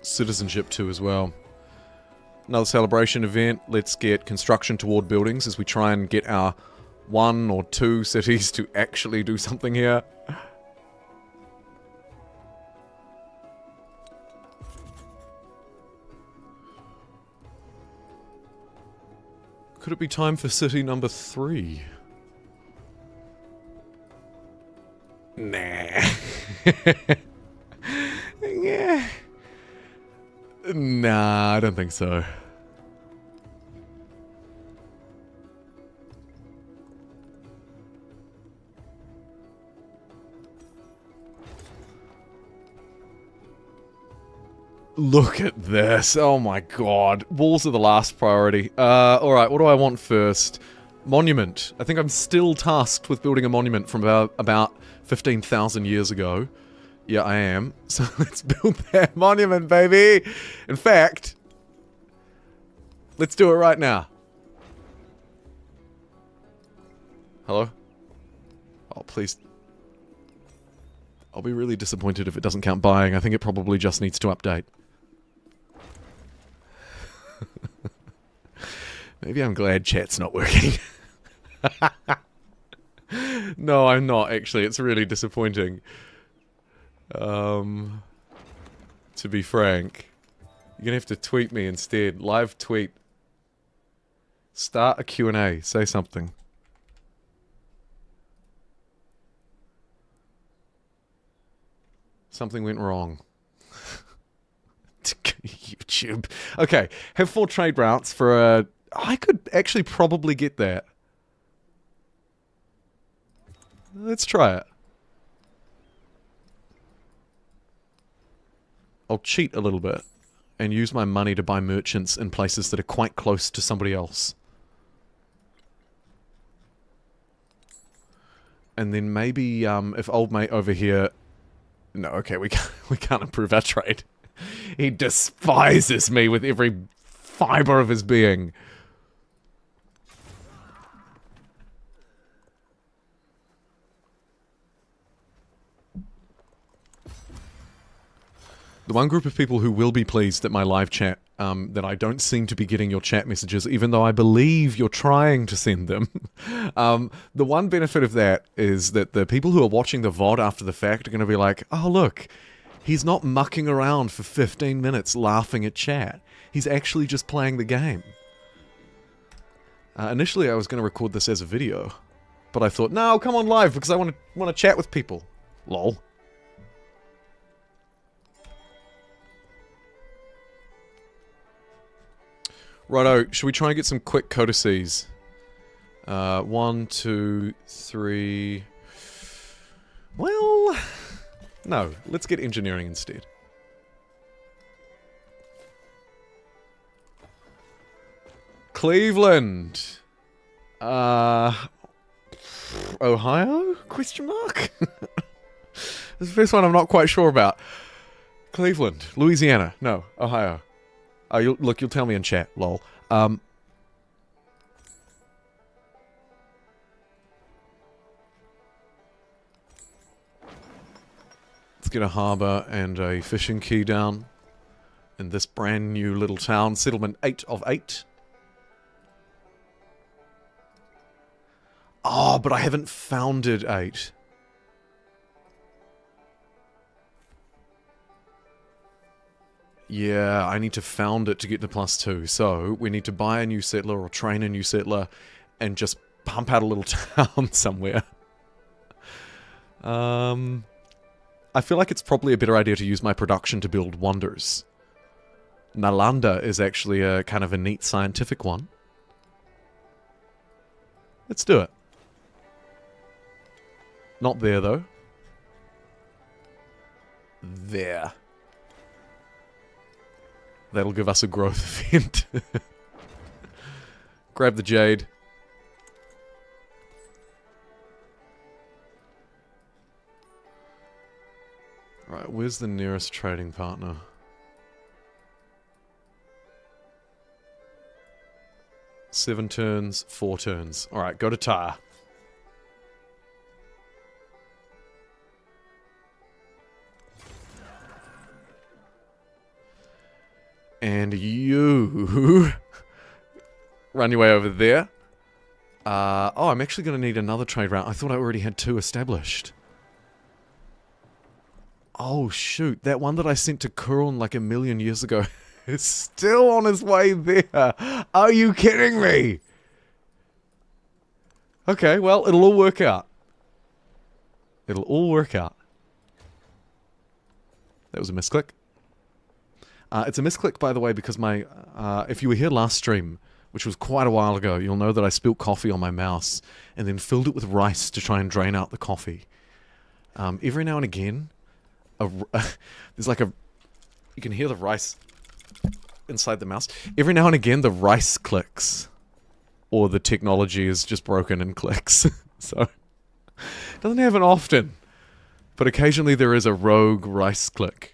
citizenship 2 as well. Another celebration event. Let's get construction toward buildings as we try and get our 1 or 2 cities to actually do something here. Could it be time for city number 3? Nah. Yeah. Nah, I don't think so. Look at this. Oh my god. Walls are the last priority. Alright, what do I want first? Monument. I think I'm still tasked with building a monument from about 15,000 years ago. Yeah, I am. So let's build that monument, baby! In fact, let's do it right now. Hello? Oh, please. I'll be really disappointed if it doesn't count buying. I think it probably just needs to update. Maybe I'm glad chat's not working. No, I'm not, actually. It's really disappointing. To be frank. You're gonna have to tweet me instead. Live tweet. Start a Q&A. Say something. Something went wrong. YouTube. Okay, have 4 trade routes for a... I could actually probably get that. Let's try it. I'll cheat a little bit and use my money to buy merchants in places that are quite close to somebody else. And then maybe if old mate over here... No, okay, we can't improve our trade. He despises me with every fiber of his being. The one group of people who will be pleased at my live chat, that I don't seem to be getting your chat messages, even though I believe you're trying to send them. The one benefit of that is that the people who are watching the VOD after the fact are going to be like, oh look, he's not mucking around for 15 minutes laughing at chat. He's actually just playing the game. Initially I was going to record this as a video, but I thought, no, I'll come on live because I want to chat with people. Lol. Righto, should we try and get some quick codices? 1, 2, 3... Well... No, let's get engineering instead. Cleveland! Ohio? Question mark? This is the first one I'm not quite sure about. Cleveland. Louisiana. No, Ohio. Oh, look, you'll tell me in chat, lol. Let's get a harbour and a fishing quay down in this brand new little town. Settlement 8 of 8. Oh, but I haven't founded 8. Yeah, I need to found it to get to +2. So, we need to buy a new settler or train a new settler and just pump out a little town somewhere. I feel like it's probably a better idea to use my production to build wonders. Nalanda is actually a kind of a neat scientific one. Let's do it. Not there, though. There. That'll give us a growth event. Grab the jade. Right, where's the nearest trading partner? Seven turns, 4 turns. Alright, go to Tyre. And you run your way over there. Oh, I'm actually going to need another trade route. I thought I already had 2 established. Oh, shoot. That one that I sent to Kurun like 1,000,000 years ago is still on his way there. Are you kidding me? Okay, well, it'll all work out. It'll all work out. That was a misclick. It's a misclick, by the way, because my... if you were here last stream, which was quite a while ago, you'll know that I spilt coffee on my mouse and then filled it with rice to try and drain out the coffee. Every now and again, there's like a... You can hear the rice inside the mouse. Every now and again, the rice clicks. Or the technology is just broken and clicks. So, it doesn't happen often. But occasionally there is a rogue rice click.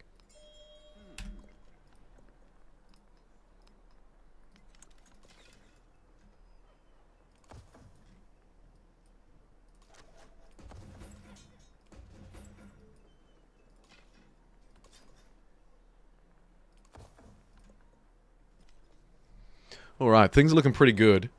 Alright, things are looking pretty good.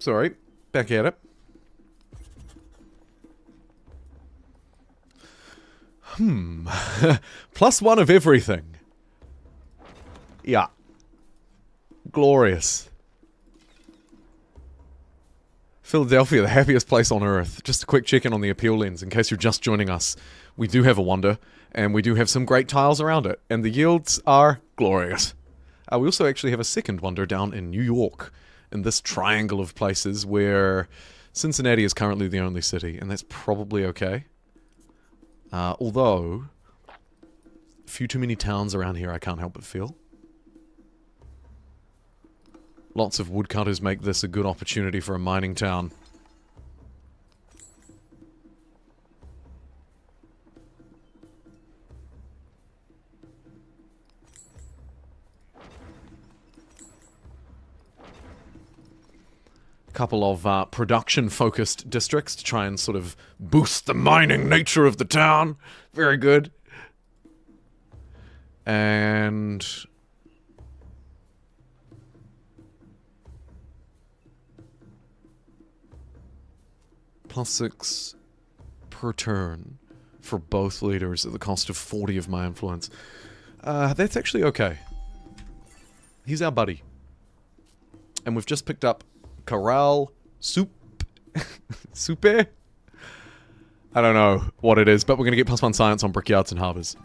sorry. Back at it. +1 of everything. Yeah. Glorious. Philadelphia, the happiest place on earth. Just a quick check-in on the appeal lens, in case you're just joining us. We do have a wonder, and we do have some great tiles around it, and the yields are glorious. We also actually have a second wonder down in New York, in this triangle of places where Cincinnati is currently the only city, and that's probably okay. Although, a few too many towns around here I can't help but feel. Lots of woodcutters make this a good opportunity for a mining town. Couple of production-focused districts to try and sort of boost the mining nature of the town. Very good. And +6 per turn for both leaders at the cost of 40 of my influence. That's actually okay. He's our buddy. And we've just picked up Corral Soup. Soupe? I don't know what it is, but we're going to get +1 science on brickyards and harbors.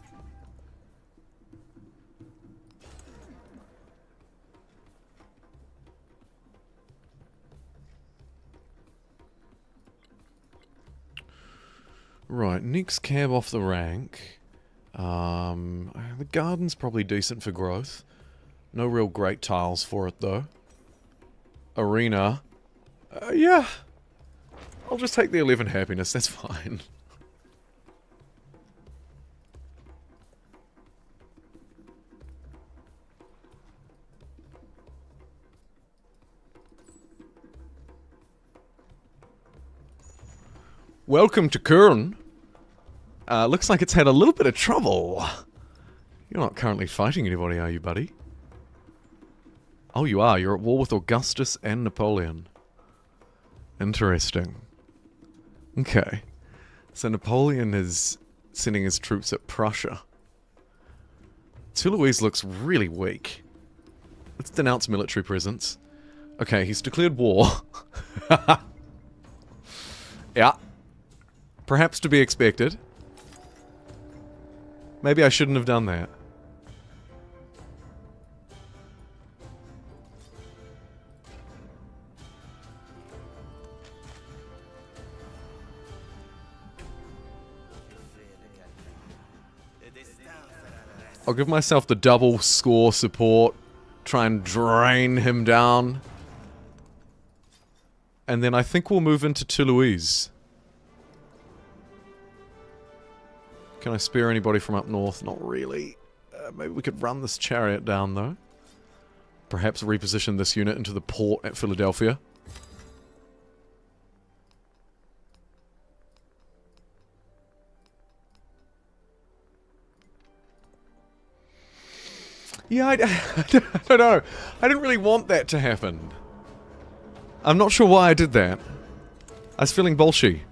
Right, next cab off the rank. The garden's probably decent for growth. No real great tiles for it, though. Arena. Yeah. I'll just take the 11 happiness, that's fine. Welcome to Kern. Looks like it's had a little bit of trouble. You're not currently fighting anybody, are you, buddy? Oh, you are. You're at war with Augustus and Napoleon. Interesting. Okay. So Napoleon is sending his troops at Prussia. Toulouse looks really weak. Let's denounce military presence. Okay, he's declared war. Yeah. Perhaps to be expected. Maybe I shouldn't have done that. I'll give myself the double score support. Try and drain him down. And then I think we'll move into Toulouse. Can I spare anybody from up north? Not really. Maybe we could run this chariot down, though. Perhaps reposition this unit into the port at Philadelphia. Yeah, I don't know. I didn't really want that to happen. I'm not sure why I did that. I was feeling bolshy.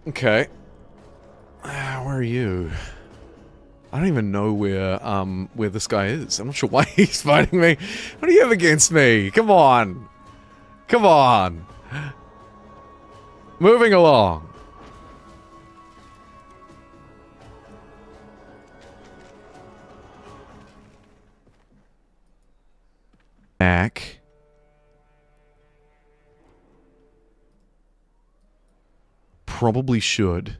Okay. Where are you? I don't even know where this guy is. I'm not sure why he's fighting me. What do you have against me? Come on. Come on. Moving along. Back. Probably should.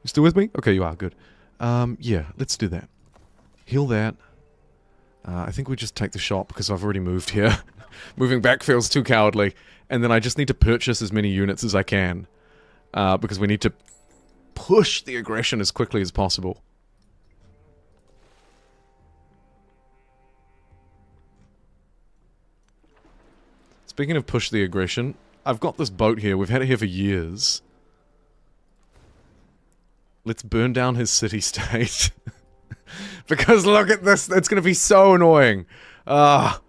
You still with me? Okay, you are. Good. Yeah, let's do that. Heal that. I think we just take the shot because I've already moved here. Moving back feels too cowardly. And then I just need to purchase as many units as I can. because we need to push the aggression as quickly as possible. Speaking of push the aggression, I've got this boat here. We've had it here for years. Let's burn down his city-state. Because look at this. It's going to be so annoying. I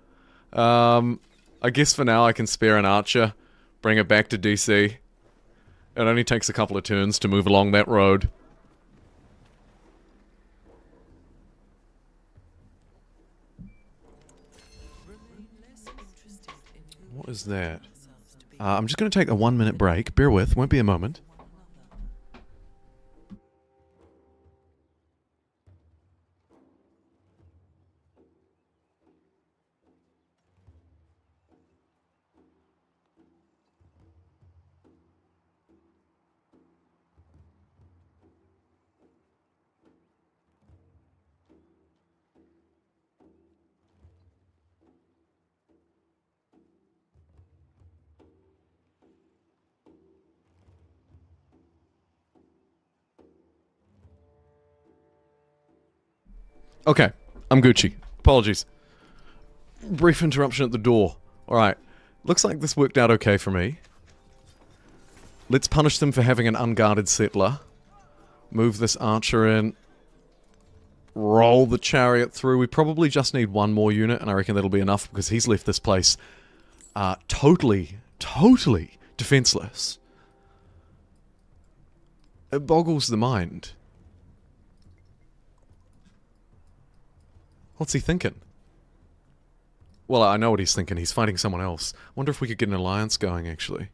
guess for now I can spare an archer. Bring it back to DC. It only takes a couple of turns to move along that road. What is that? I'm just going to take a 1-minute break. Bear with. Won't be a moment. Okay, I'm Gucci. Apologies. Brief interruption at the door. Alright, looks like this worked out okay for me. Let's punish them for having an unguarded settler. Move this archer in. Roll the chariot through. We probably just need one more unit, and I reckon that'll be enough because he's left this place totally defenseless. It boggles the mind. What's he thinking? Well, I know what he's thinking. He's fighting someone else. Wonder if we could get an alliance going, actually.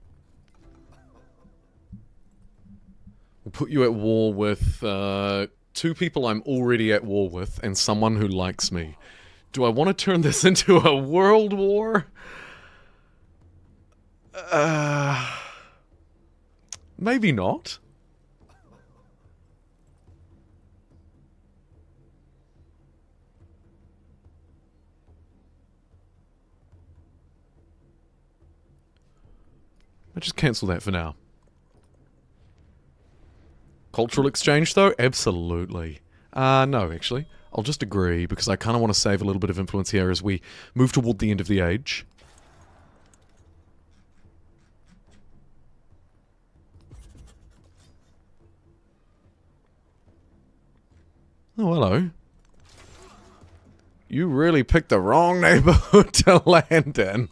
We'll put you at war with 2 people I'm already at war with and someone who likes me. Do I want to turn this into a world war? Maybe not. I'll just cancel that for now. Cultural exchange, though? Absolutely. No, actually. I'll just agree, because I kind of want to save a little bit of influence here as we move toward the end of the age. Oh, hello. You really picked the wrong neighborhood to land in.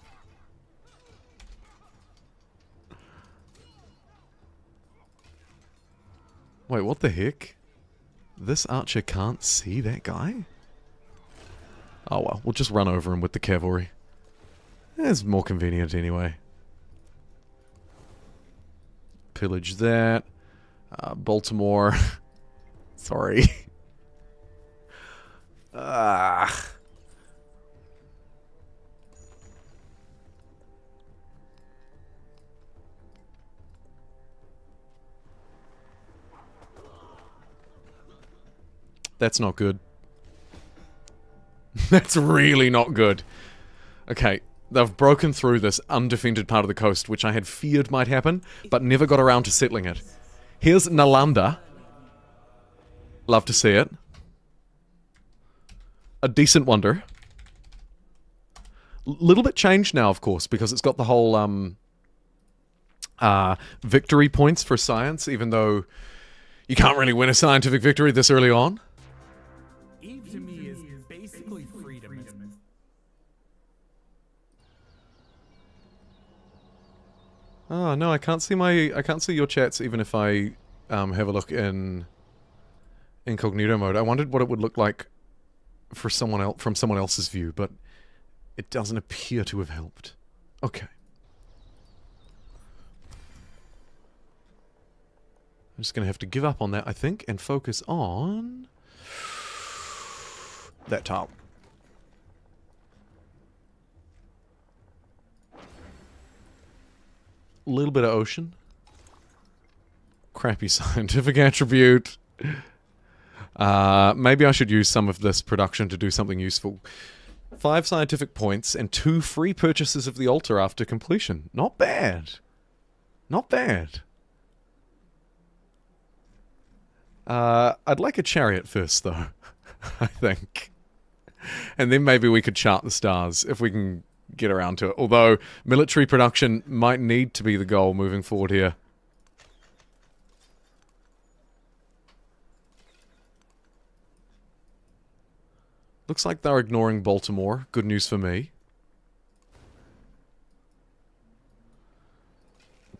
Wait, what the heck? This archer can't see that guy? Oh well, we'll just run over him with the cavalry. It's more convenient anyway. Pillage that. Baltimore. Sorry. That's not good. That's really not good. Okay, they've broken through this undefended part of the coast, which I had feared might happen, but never got around to settling it. Here's Nalanda. Love to see it. A decent wonder. Little bit changed now, of course, because it's got the whole victory points for science, even though you can't really win a scientific victory this early on. Eve to me is basically freedom. Oh no, I can't see your chats even if I have a look in incognito mode. I wondered what it would look like for someone else from someone else's view, but it doesn't appear to have helped. Okay. I'm just gonna have to give up on that, I think, and focus on that tile. A little bit of ocean. Crappy scientific attribute. Maybe I should use some of this production to do something useful. 5 scientific points and 2 free purchases of the altar after completion. Not bad. Not bad. I'd like a chariot first, though. I think. And then maybe we could chart the stars, if we can get around to it. Although, military production might need to be the goal moving forward here. Looks like they're ignoring Baltimore. Good news for me.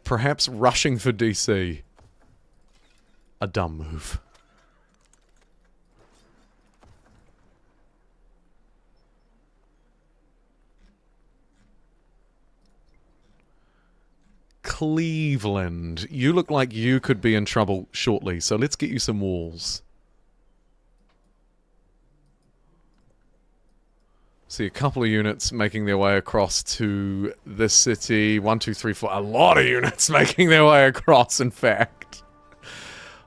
Perhaps rushing for DC. A dumb move. Cleveland. You look like you could be in trouble shortly, so let's get you some walls. See a couple of units making their way across to this city. 1, 2, 3, 4. A lot of units making their way across, in fact.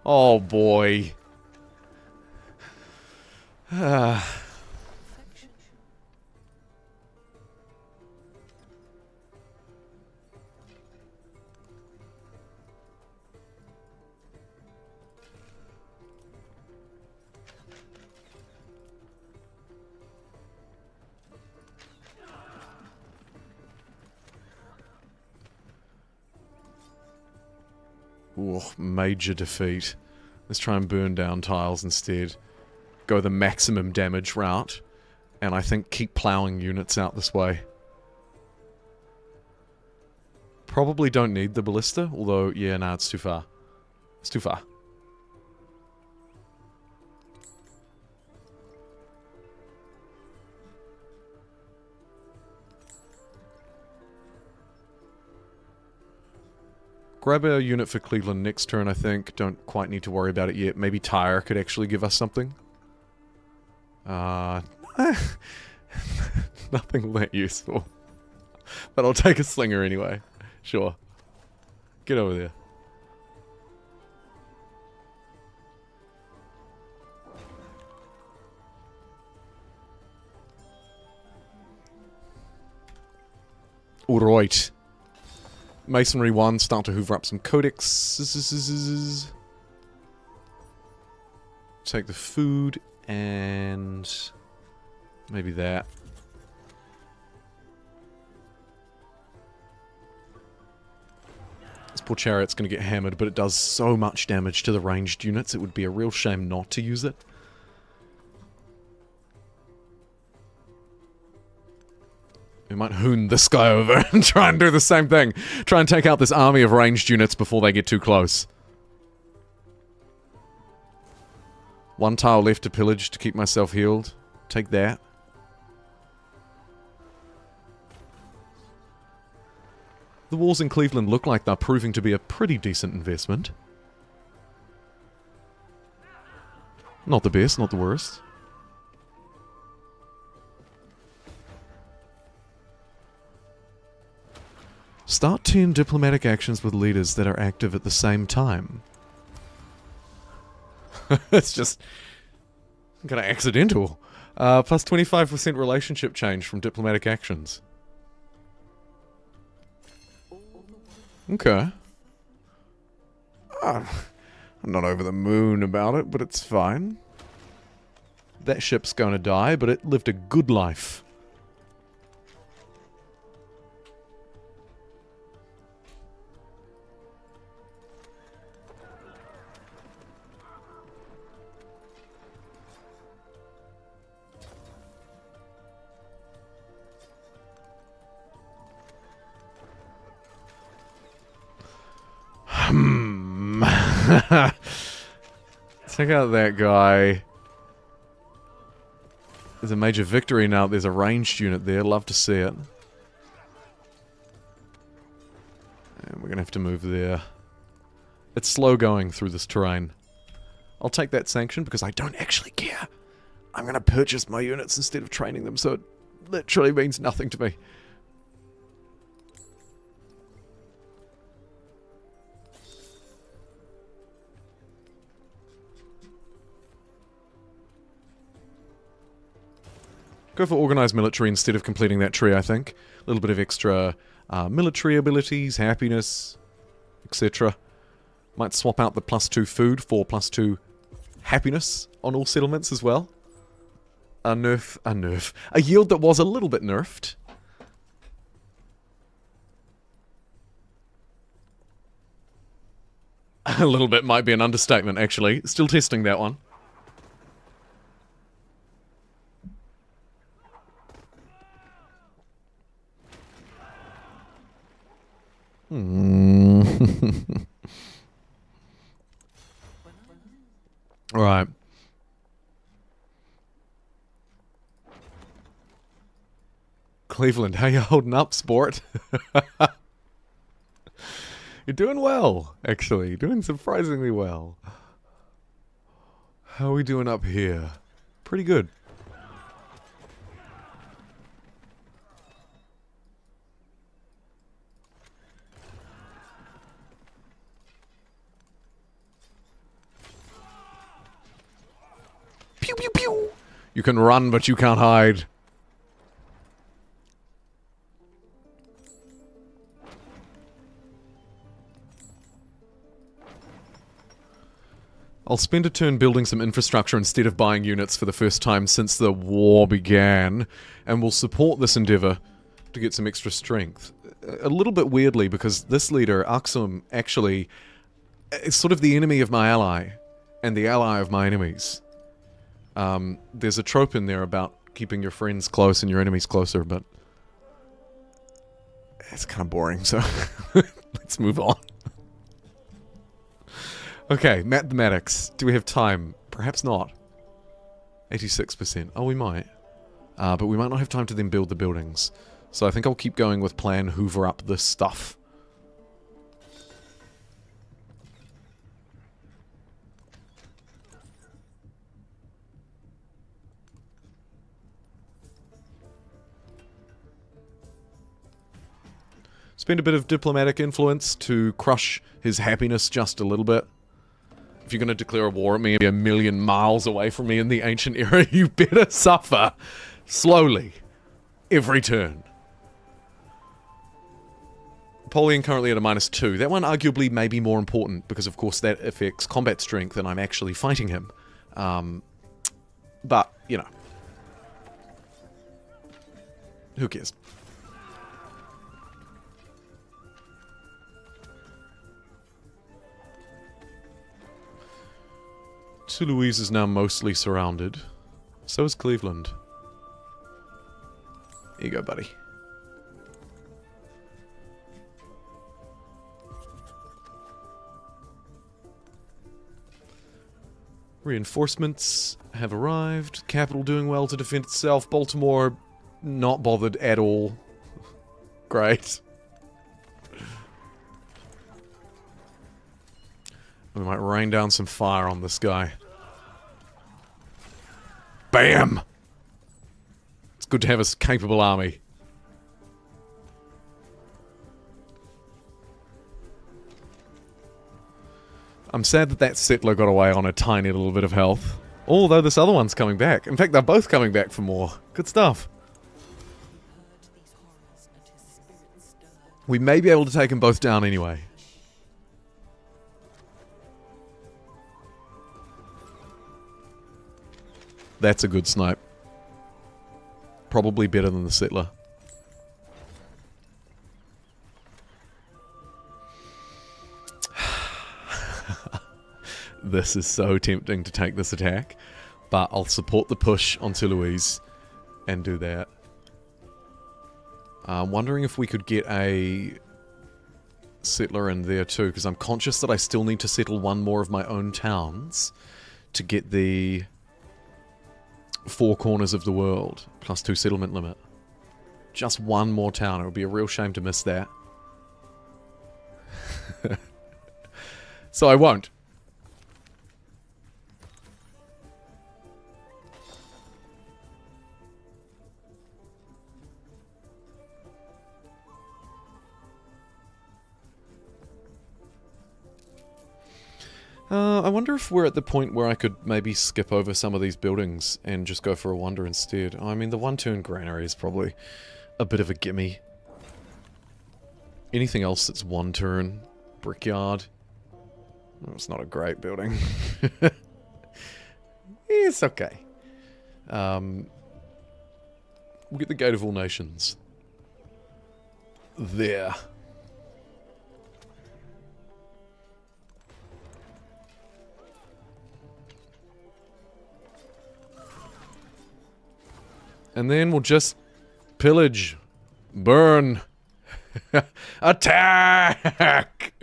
Oh boy. Ooh, major defeat. Let's try and burn down tiles instead. Go the maximum damage route. And I think keep ploughing units out this way. Probably don't need the ballista, although, yeah, nah, it's too far. It's too far. Grab a unit for Cleveland next turn, I think. Don't quite need to worry about it yet. Maybe Tyre could actually give us something. Nothing that useful. But I'll take a slinger anyway. Sure. Get over there. Alright. Masonry 1, start to hoover up some codex. Take the food and maybe that. This poor chariot's going to get hammered, but it does so much damage to the ranged units, it would be a real shame not to use it. We might hoon this guy over and try and do the same thing. Try and take out this army of ranged units before they get too close. One tile left to pillage to keep myself healed. Take that. The walls in Cleveland look like they're proving to be a pretty decent investment. Not the best, not the worst. Start 10 diplomatic actions with leaders that are active at the same time. It's just kind of accidental. Plus 25% relationship change from diplomatic actions. Okay. I'm not over the moon about it, but it's fine. That ship's going to die, but it lived a good life. Check out that guy. There's a major victory now. There's a ranged unit there. Love to see it. And we're going to have to move there. It's slow going through this terrain. I'll take that sanction because I don't actually care. I'm going to purchase my units instead of training them, so it literally means nothing to me. Go for organized military instead of completing that tree, I think. A little bit of extra military abilities, happiness, etc. Might swap out the +2 food for +2 happiness on all settlements as well. A nerf. A yield that was a little bit nerfed. A little bit might be an understatement, actually. Still testing that one. Alright. Cleveland, how you holding up, sport? You're doing well, actually. You're doing surprisingly well. How are we doing up here? Pretty good. Pew pew pew! You can run, but you can't hide. I'll spend a turn building some infrastructure instead of buying units for the first time since the war began, and will support this endeavor to get some extra strength. A little bit weirdly, because this leader, Aksum, actually is sort of the enemy of my ally, and the ally of my enemies. There's a trope in there about keeping your friends close and your enemies closer, but it's kind of boring, so let's move on. Okay, mathematics. Do we have time? Perhaps not. 86%. Oh, we might. But we might not have time to then build the buildings. So I think I'll keep going with plan hoover up this stuff. Spend a bit of diplomatic influence to crush his happiness just a little bit. If you're going to declare a war at me and be a million miles away from me in the ancient era, you better suffer slowly every turn. Napoleon currently at a -2. That one arguably may be more important because, of course, that affects combat strength and I'm actually fighting him. But, you know. Who cares? Toulouse is now mostly surrounded. So is Cleveland. Here you go, buddy. Reinforcements have arrived. Capital doing well to defend itself. Baltimore not bothered at all. Great. We might rain down some fire on this guy. Bam! It's good to have a capable army. I'm sad that that settler got away on a tiny little bit of health. Although this other one's coming back. In fact, they're both coming back for more. Good stuff. We may be able to take them both down anyway. That's a good snipe. Probably better than the settler. This is so tempting to take this attack, but I'll support the push onto Louise and do that. I'm wondering if we could get a settler in there too, because I'm conscious that I still need to settle one more of my own towns to get the 4 corners of the world, +2 settlement limit. Just one more town. It would be a real shame to miss that. So I won't. I wonder if we're at the point where I could maybe skip over some of these buildings and just go for a wander instead. I mean, the 1-turn granary is probably a bit of a gimme. Anything else that's 1 turn? Brickyard? Oh, it's not a great building. It's okay. We'll get the Gate of All Nations. There. And then we'll just pillage, burn, attack!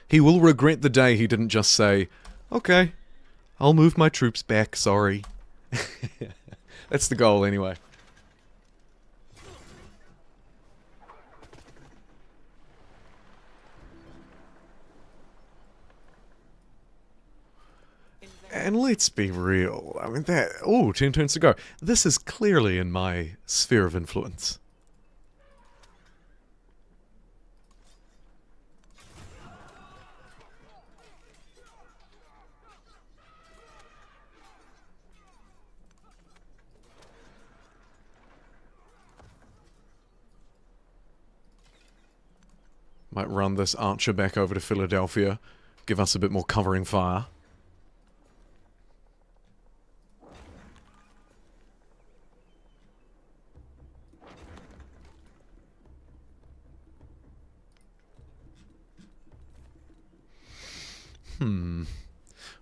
He will regret the day he didn't just say, okay, I'll move my troops back, sorry. That's the goal anyway. And let's be real, I mean that... Oh, 10 turns to go. This is clearly in my sphere of influence. Might run this archer back over to Philadelphia, give us a bit more covering fire.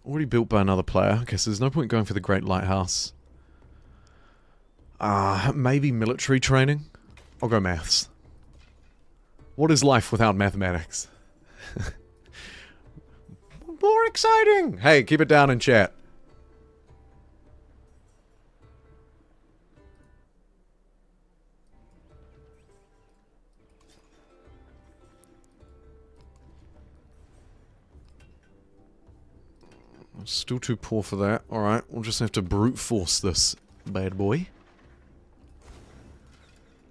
Already built by another player. Okay, so there's no point going for the Great Lighthouse. Maybe military training? I'll go maths. What is life without mathematics? More exciting! Hey, keep it down in chat. Still too poor for that. Alright, we'll just have to brute force this bad boy.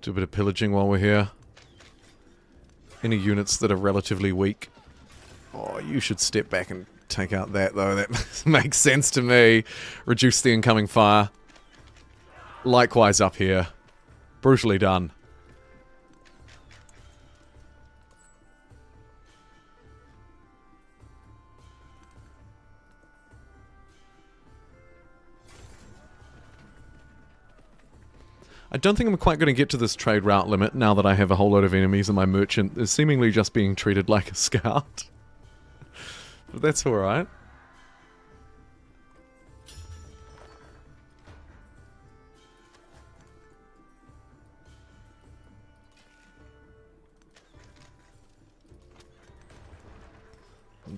Do a bit of pillaging while we're here. Any units that are relatively weak. Oh, you should step back and take out that, though. That makes sense to me. Reduce the incoming fire. Likewise up here. Brutally done. I don't think I'm quite going to get to this trade route limit now that I have a whole load of enemies and my merchant is seemingly just being treated like a scout. But that's alright.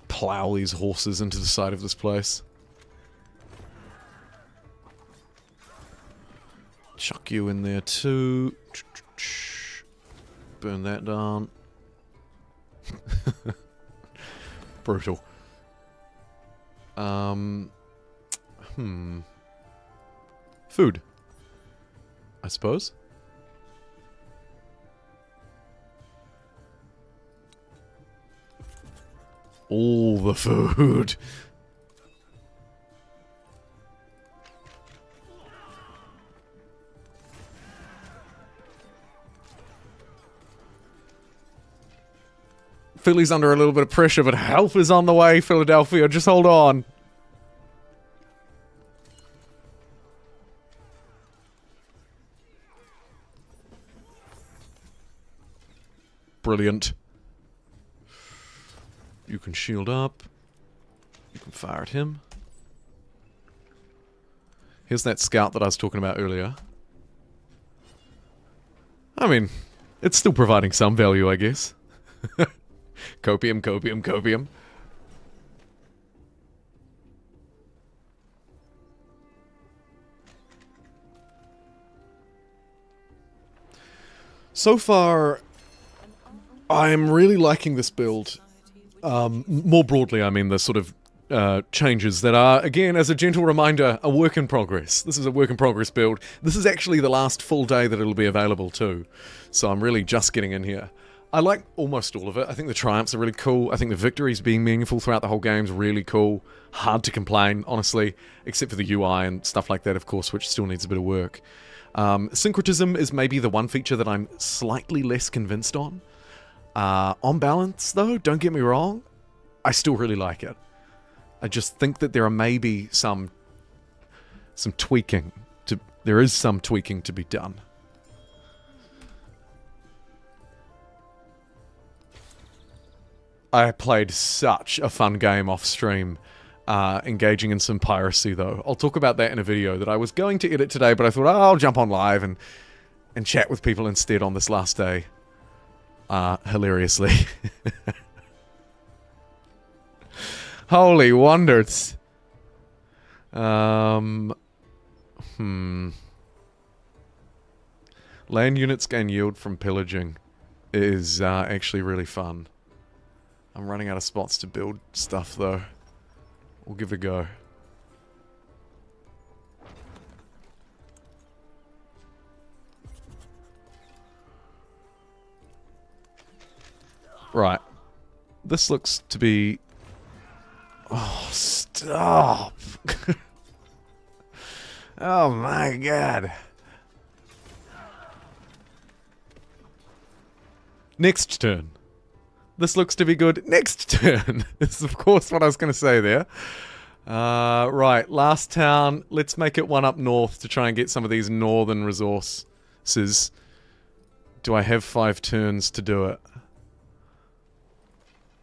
Plow these horses into the side of this place. Chuck you in there too. Burn that down. Brutal. Food. I suppose. All the food. Philly's under a little bit of pressure, but help is on the way, Philadelphia. Just hold on. Brilliant. You can shield up. You can fire at him. Here's that scout that I was talking about earlier. I mean, it's still providing some value, I guess. Copium, copium, copium. So far, I'm really liking this build. More broadly, I mean the sort of changes that are, again, as a gentle reminder, a work in progress. This is a work in progress build. This is actually the last full day that it'll be available too. So I'm really just getting in here. I like almost all of it. I think the triumphs are really cool. I think the victories being meaningful throughout the whole game is really cool. Hard to complain, honestly, except for the UI and stuff like that, of course, which still needs a bit of work. Syncretism is maybe the one feature that I'm slightly less convinced on. On balance, though, don't get me wrong, I still really like it. I just think that there are maybe some tweaking. There is some tweaking to be done. I played such a fun game off stream, engaging in some piracy though. I'll talk about that in a video that I was going to edit today, but I thought, oh, I'll jump on live and chat with people instead on this last day. Hilariously. Holy wonders. Land units gain yield from pillaging is actually really fun. I'm running out of spots to build stuff, though. We'll give it a go. Right. This looks to be... Oh, stop! Oh my god. Next turn. This looks to be good. Next turn. This is, of course, what I was going to say there. Right, last town. Let's make it one up north to try and get some of these northern resources. Do I have 5 turns to do it?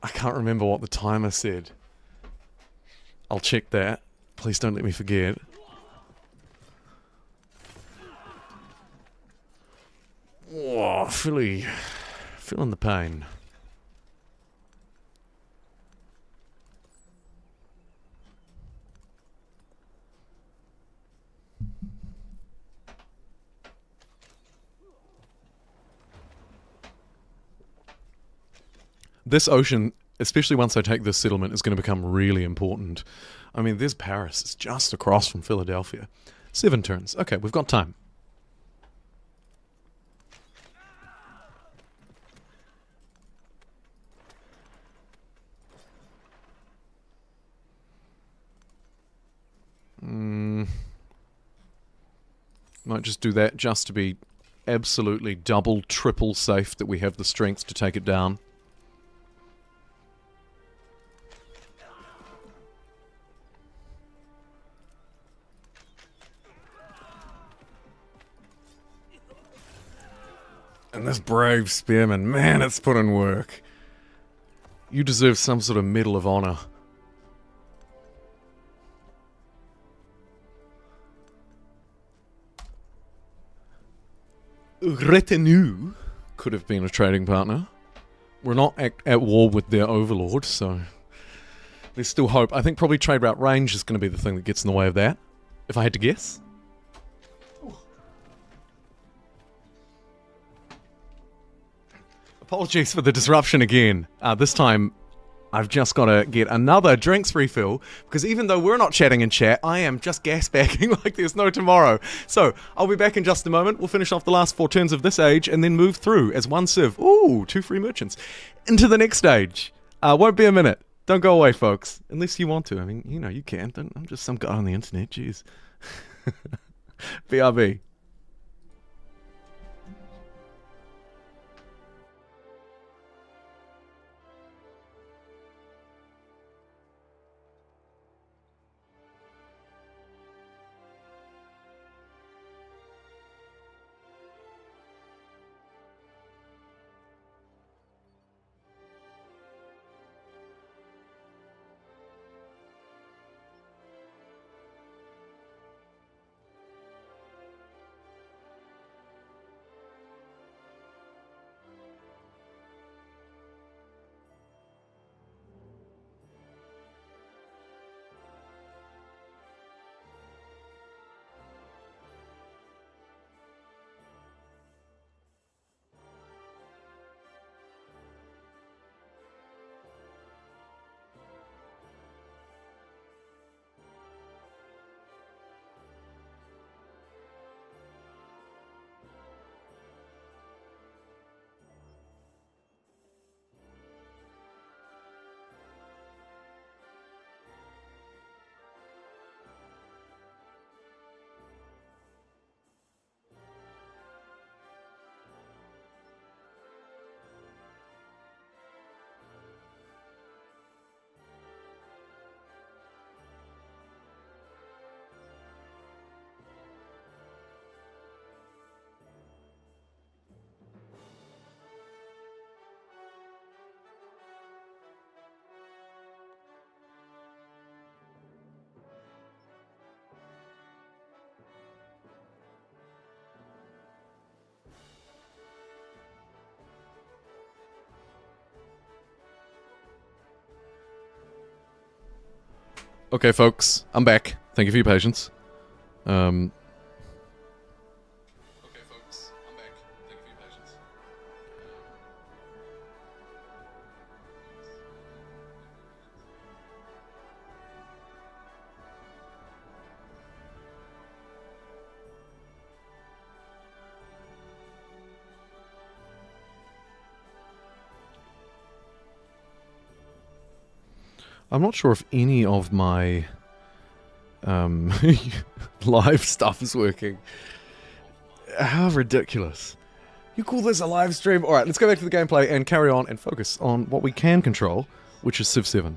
I can't remember what the timer said. I'll check that. Please don't let me forget. Oh, feeling the pain. This ocean, especially once I take this settlement, is going to become really important. I mean, there's Paris. It's just across from Philadelphia. 7 turns. Okay, we've got time. Might just do that just to be absolutely double, triple safe that we have the strength to take it down. And this brave spearman, man, it's put in work. You deserve some sort of medal of honor. Retinue could have been a trading partner. We're not at war with their overlord, so there's still hope. I think probably trade route range is going to be the thing that gets in the way of that, if I had to guess. Apologies for the disruption again. This time, I've just got to get another drinks refill, because even though we're not chatting in chat, I am just gas bagging like there's no tomorrow. So, I'll be back in just a moment. We'll finish off the last 4 turns of this age, and then move through as one civ. Ooh, 2 free merchants. Into the next stage. Won't be a minute. Don't go away, folks. Unless you want to. I mean, you know, you can. I'm just some guy on the internet. Jeez. BRB. Okay, folks, I'm back. Thank you for your patience. Okay, folks, I'm back. Thank you for your patience. I'm not sure if any of my live stuff is working. How ridiculous. You call this a live stream? Alright, let's go back to the gameplay and carry on and focus on what we can control, which is Civ 7.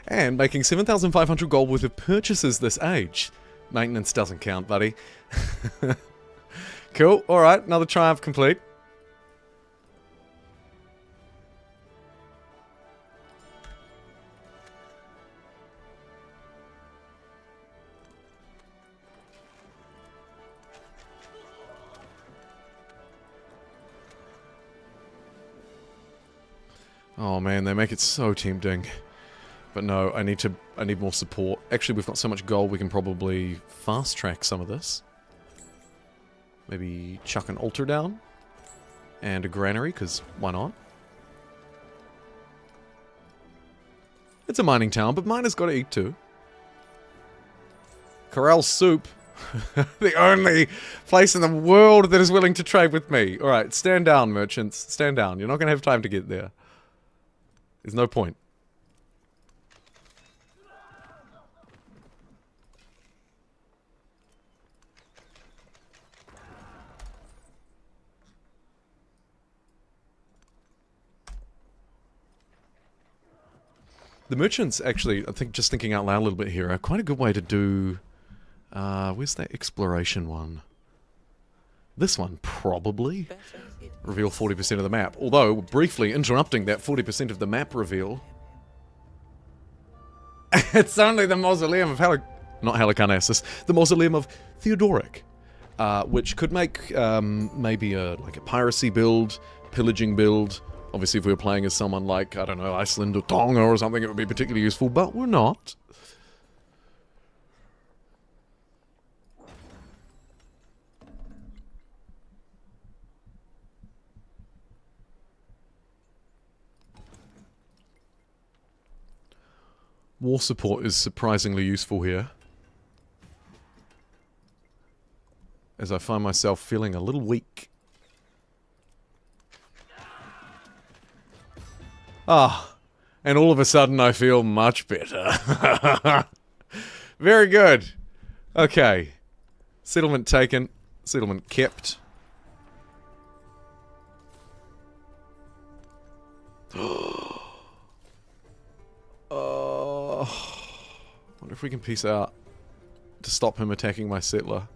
And making 7,500 gold worth of purchases this age. Maintenance doesn't count, buddy. Cool, alright, another triumph complete. Oh man, they make it so tempting. But no, I need more support. Actually, we've got so much gold we can probably fast track some of this. Maybe chuck an altar down. And a granary, because why not? It's a mining town, but miners gotta eat too. Corral soup. The only place in the world that is willing to trade with me. Alright, stand down, merchants. Stand down. You're not gonna have time to get there. There's no point. The merchants, actually, I think just thinking out loud a little bit here, are quite a good way to do... where's that exploration one? This one, probably. Reveal 40% of the map. Although, briefly interrupting that 40% of the map reveal... It's only the mausoleum of not Halicarnassus, the mausoleum of Theodoric. Which could make, maybe like a piracy build, pillaging build. Obviously, if we were playing as someone like, I don't know, Iceland or Tonga or something, it would be particularly useful, but we're not. War support is surprisingly useful here. As I find myself feeling a little weak. Ah, and all of a sudden I feel much better. Very good. Okay. Settlement taken. Settlement kept. Wonder if we can peace out to stop him attacking my settler.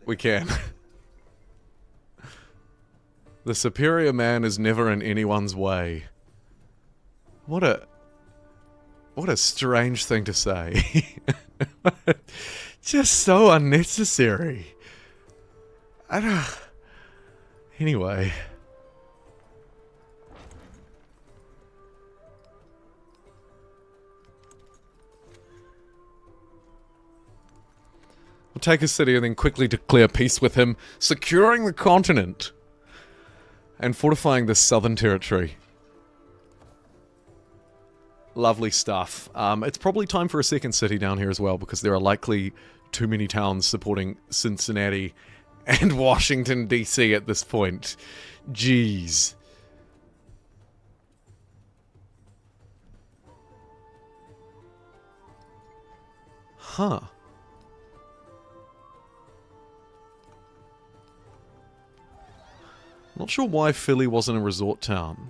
We can. The superior man is never in anyone's way. What a strange thing to say. Just so unnecessary. I don't... Anyway. We'll take a city and then quickly declare peace with him, securing the continent and fortifying the southern territory. Lovely stuff. It's probably time for a second city down here as well, because there are likely too many towns supporting Cincinnati and Washington, D.C. at this point. Jeez. Huh. Not sure why Philly wasn't a resort town.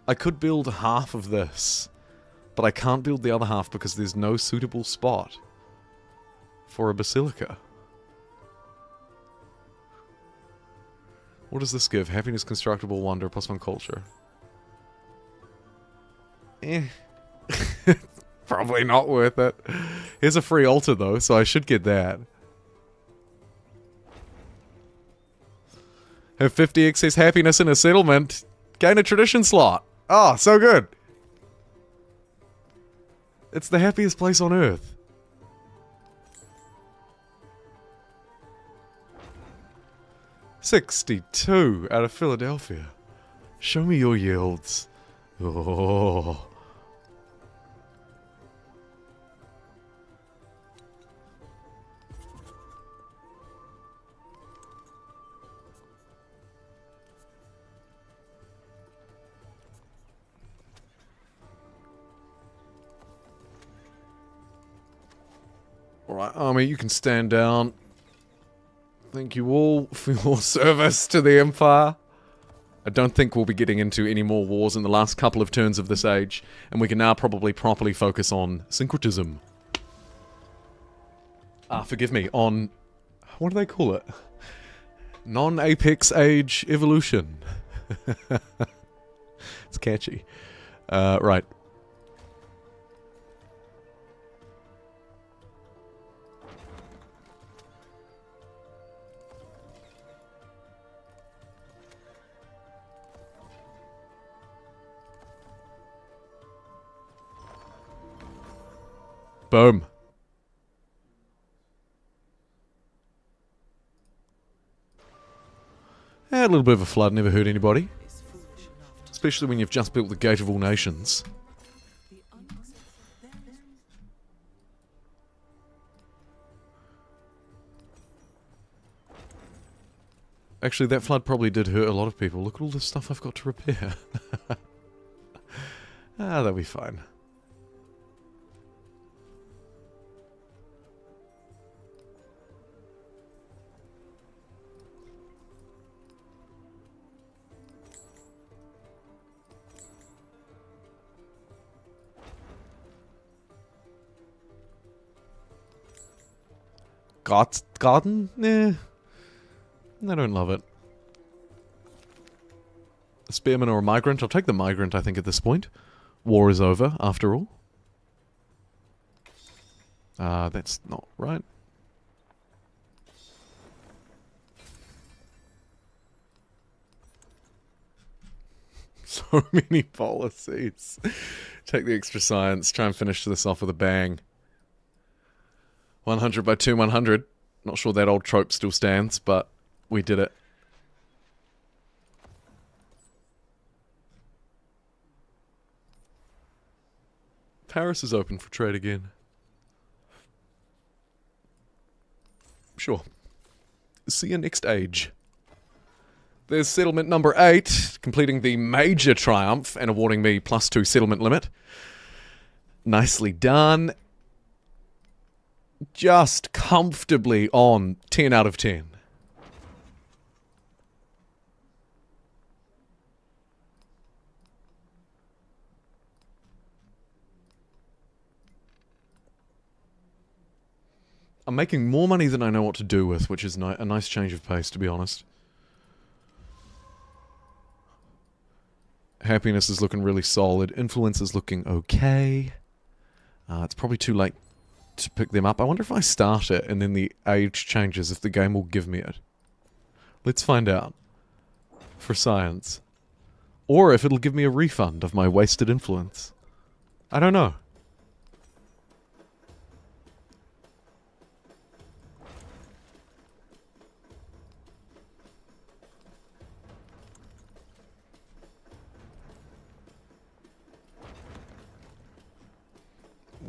I could build half of this, but I can't build the other half because there's no suitable spot for a basilica. What does this give? Happiness, constructible, wonder, +1 culture. Probably not worth it. Here's a free altar though, so I should get that. Have 50 excess happiness in a settlement. Gain a tradition slot. Oh, so good. It's the happiest place on earth. $62 out of Philadelphia. Show me your yields. Oh. Alright, army, you can stand down. Thank you all for your service to the Empire. I don't think we'll be getting into any more wars in the last couple of turns of this age, and we can now probably properly focus on Syncretism. Forgive me, on... what do they call it? Non-Apex Age Evolution. It's catchy. Right. Boom. A little bit of a flood never hurt anybody. Especially when you've just built the Gate of All Nations. Actually, that flood probably did hurt a lot of people. Look at all the stuff I've got to repair. That'll be fine. Garden? Nah. I don't love it. A spearman or a migrant? I'll take the migrant, I think, at this point. War is over, after all. That's not right. So many policies. Take the extra science, try and finish this off with a bang. 100 by 2, 100. Not sure that old trope still stands, but we did it. Paris is open for trade again. Sure. See you next age. There's settlement number 8, completing the major triumph and awarding me +2 settlement limit. Nicely done. Just comfortably on 10 out of 10. I'm making more money than I know what to do with, which is a nice change of pace, to be honest. Happiness is looking really solid. Influence is looking okay. It's probably too late to pick them up. I wonder if I start it and then the age changes, if the game will give me it. Let's find out. For science. Or if it'll give me a refund of my wasted influence. I don't know.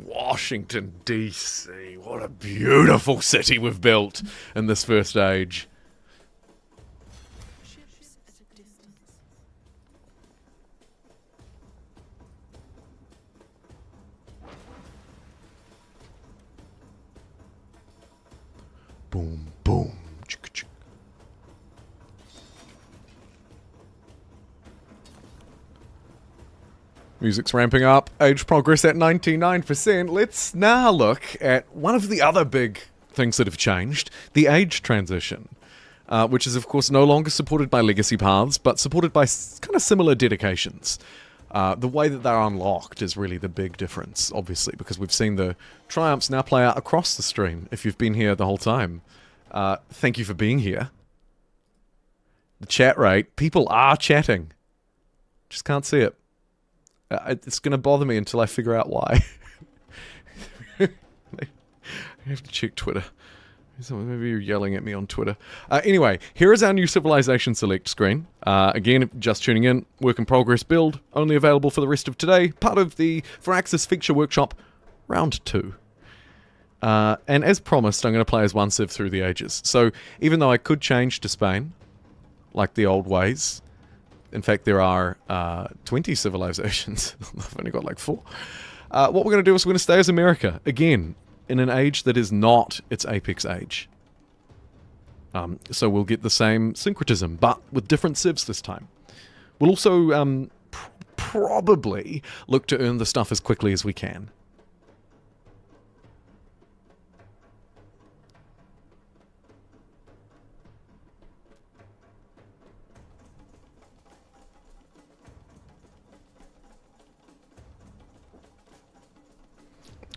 Washington, D.C. What a beautiful city we've built in this first age. Ships at a distance. Boom, boom. Chicka-chick. Music's ramping up. Age progress at 99%. Let's now look at one of the other big things that have changed. The age transition. Which is, of course, no longer supported by legacy paths, but supported by kind of similar dedications. The way that they're unlocked is really the big difference, obviously, because we've seen the triumphs now play out across the stream. If you've been here the whole time, thank you for being here. The chat rate. People are chatting. Just can't see it. It's going to bother me until I figure out why. I have to check Twitter. Maybe you're yelling at me on Twitter. Anyway, here is our new Civilization Select screen. Again, just tuning in, work in progress build, only available for the rest of today, part of the Firaxis Feature Workshop, round 2. And as promised, I'm going to play as one civ through the ages. So, even though I could change to Spain, like the old ways, in fact, there are 20 civilizations. I've only got like 4. What we're going to do is we're going to stay as America, again, in an age that is not its apex age. So we'll get the same syncretism, but with different civs this time. We'll also probably look to earn the stuff as quickly as we can.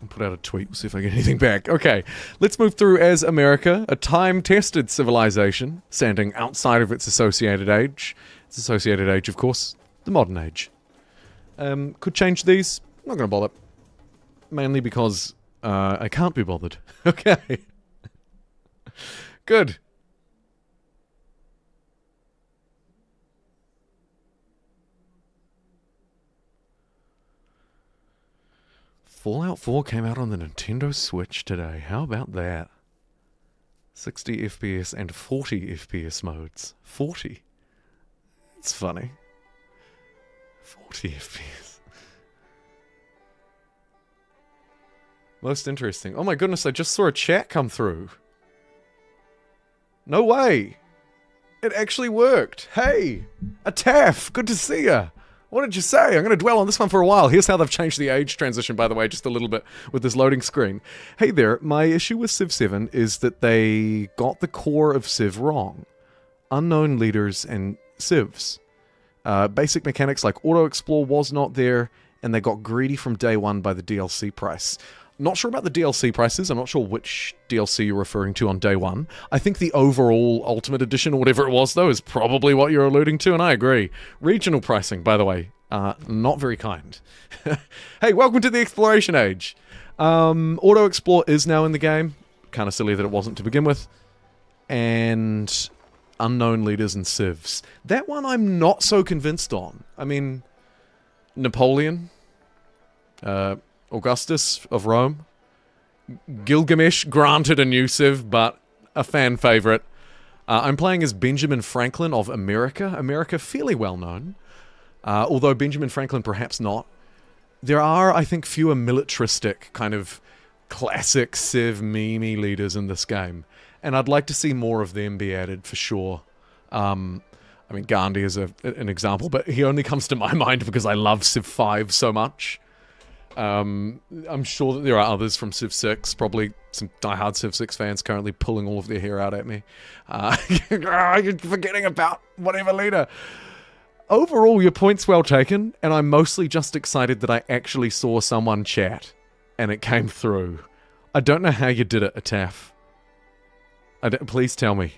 Put out a tweet, we'll see if I get anything back. Okay, let's move through as America, a time-tested civilization, standing outside of its associated age. Its associated age, of course, the modern age. Could change these, not going to bother. Mainly because I can't be bothered. Okay. Good. Fallout 4 came out on the Nintendo Switch today. How about that? 60 FPS and 40 FPS modes. 40? It's funny. 40 FPS. Most interesting. Oh my goodness, I just saw a chat come through. No way! It actually worked. Hey! A TAF! Good to see ya! What did you say? I'm going to dwell on this one for a while. Here's how they've changed the age transition, by the way, just a little bit with this loading screen. Hey there, my issue with Civ 7 is that they got the core of Civ wrong. Unknown leaders and civs. Basic mechanics like auto-explore was not there, and they got greedy from day one by the DLC price. Not sure about the DLC prices. I'm not sure which DLC you're referring to on day one. I think the overall Ultimate Edition, or whatever it was, though, is probably what you're alluding to, and I agree. Regional pricing, by the way, not very kind. Hey, welcome to the Exploration Age. Auto-explore is now in the game. Kind of silly that it wasn't to begin with. And unknown leaders and civs. That one I'm not so convinced on. I mean, Napoleon, Augustus of Rome, Gilgamesh, granted a new civ, but a fan favorite. I'm playing as Benjamin Franklin of America. America, fairly well known, although Benjamin Franklin perhaps not. There are, I think, fewer militaristic kind of classic civ meme leaders in this game, and I'd like to see more of them be added for sure. I mean, Gandhi is an example, but he only comes to my mind because I love Civ 5 so much. I'm sure that there are others from Civ 6, probably some diehard Civ 6 fans currently pulling all of their hair out at me. You're forgetting about whatever leader. Overall, your point's well taken, and I'm mostly just excited that I actually saw someone chat, and it came through. I don't know how you did it, Ataf. Please tell me.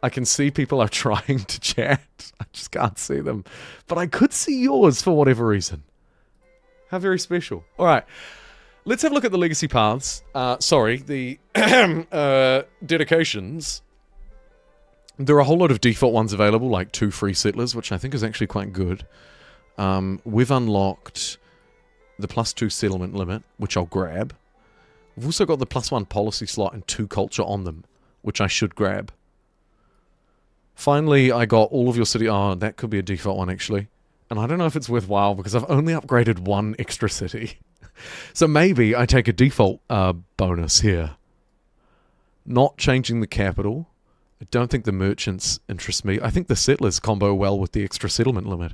I can see people are trying to chat. I just can't see them. But I could see yours for whatever reason. How very special. Alright, let's have a look at the legacy paths. The dedications. There are a whole lot of default ones available, like 2 free settlers, which I think is actually quite good. We've unlocked the +2 settlement limit, which I'll grab. We've also got the +1 policy slot and 2 culture on them, which I should grab. Finally, I got all of your city. Oh, that could be a default one, actually. And I don't know if it's worthwhile because I've only upgraded 1 extra city. So maybe I take a default bonus here. Not changing the capital. I don't think the merchants interest me. I think the settlers combo well with the extra settlement limit.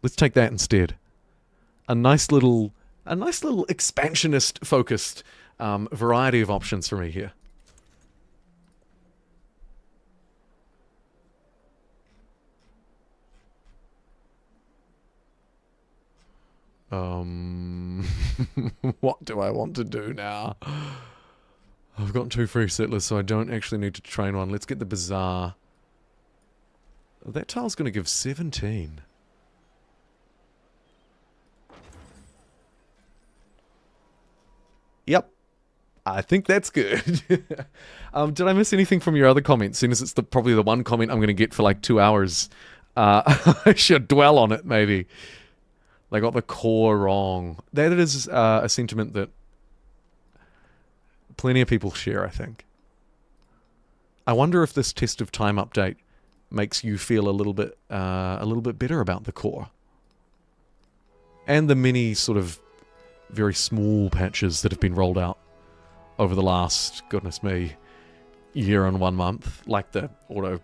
Let's take that instead. A nice little expansionist focused variety of options for me here. What do I want to do now? I've got 2 free settlers, so I don't actually need to train one. Let's get the bazaar. That tile's going to give 17. Yep. I think that's good. Did I miss anything from your other comments? Seeing as it's probably the one comment I'm going to get for like 2 hours. I should dwell on it, maybe. They got the core wrong. That is a sentiment that plenty of people share, I think. I wonder if this test of time update makes you feel a little bit better about the core. And the many sort of very small patches that have been rolled out over the last, goodness me, year and 1 month, like the auto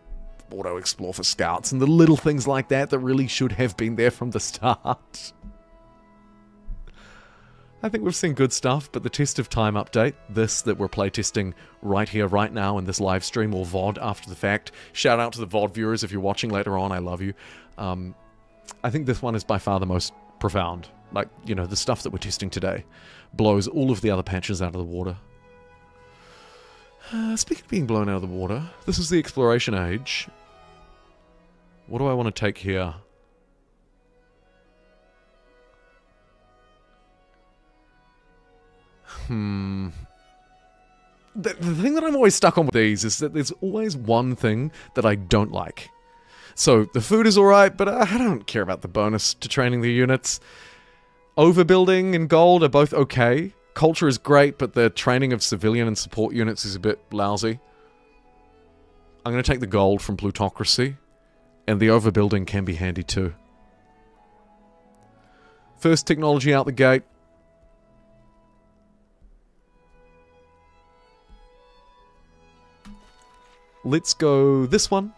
explore for scouts and the little things like that that really should have been there from the start. I think we've seen good stuff, but the test of time update, this that we're playtesting right here, right now in this live stream or VOD after the fact. Shout out to the VOD viewers if you're watching later on, I love you. I think this one is by far the most profound. Like, you know, the stuff that we're testing today blows all of the other patches out of the water. Speaking of being blown out of the water, this is the exploration age. What do I want to take here? The thing that I'm always stuck on with these is that there's always one thing that I don't like. So, the food is alright, but I don't care about the bonus to training the units. Overbuilding and gold are both okay. Culture is great, but the training of civilian and support units is a bit lousy. I'm going to take the gold from plutocracy, and the overbuilding can be handy too. First technology out the gate. Let's go this one.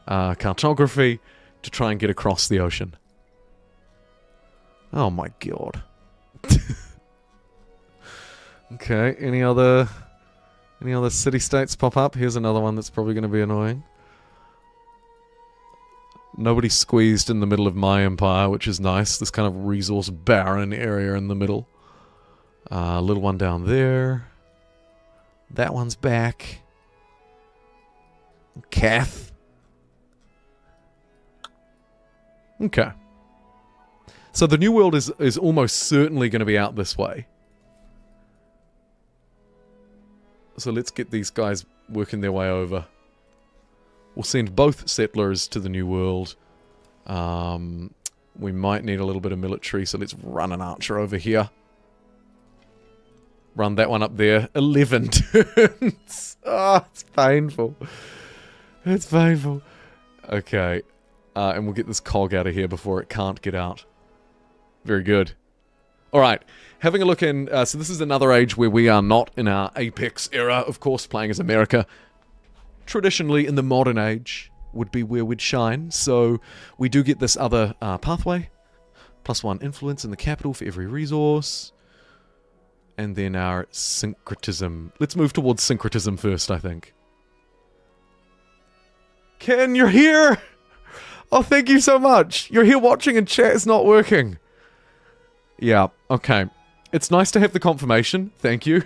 Cartography to try and get across the ocean. Oh my god. Okay, any other city-states pop up? Here's another one that's probably going to be annoying. Nobody squeezed in the middle of my empire, which is nice. This kind of resource barren area in the middle. Little one down there. That one's back. Kath. Okay. So the new world is almost certainly going to be out this way. So let's get these guys working their way over. We'll send both settlers to the new world. We might need a little bit of military, so let's run an archer over here. Run that one up there. 11 turns. Oh, it's painful. It's painful. Okay. And we'll get this cog out of here before it can't get out. Very good. Alright. Having a look in... so this is another age where we are not in our Apex era, of course, playing as America. Traditionally, in the modern age, would be where we'd shine. So we do get this other pathway. +1 influence in the capital for every resource. And then our syncretism. Let's move towards syncretism first, I think. Ken, you're here! Oh, thank you so much! You're here watching and chat is not working. Yeah, okay. It's nice to have the confirmation, thank you.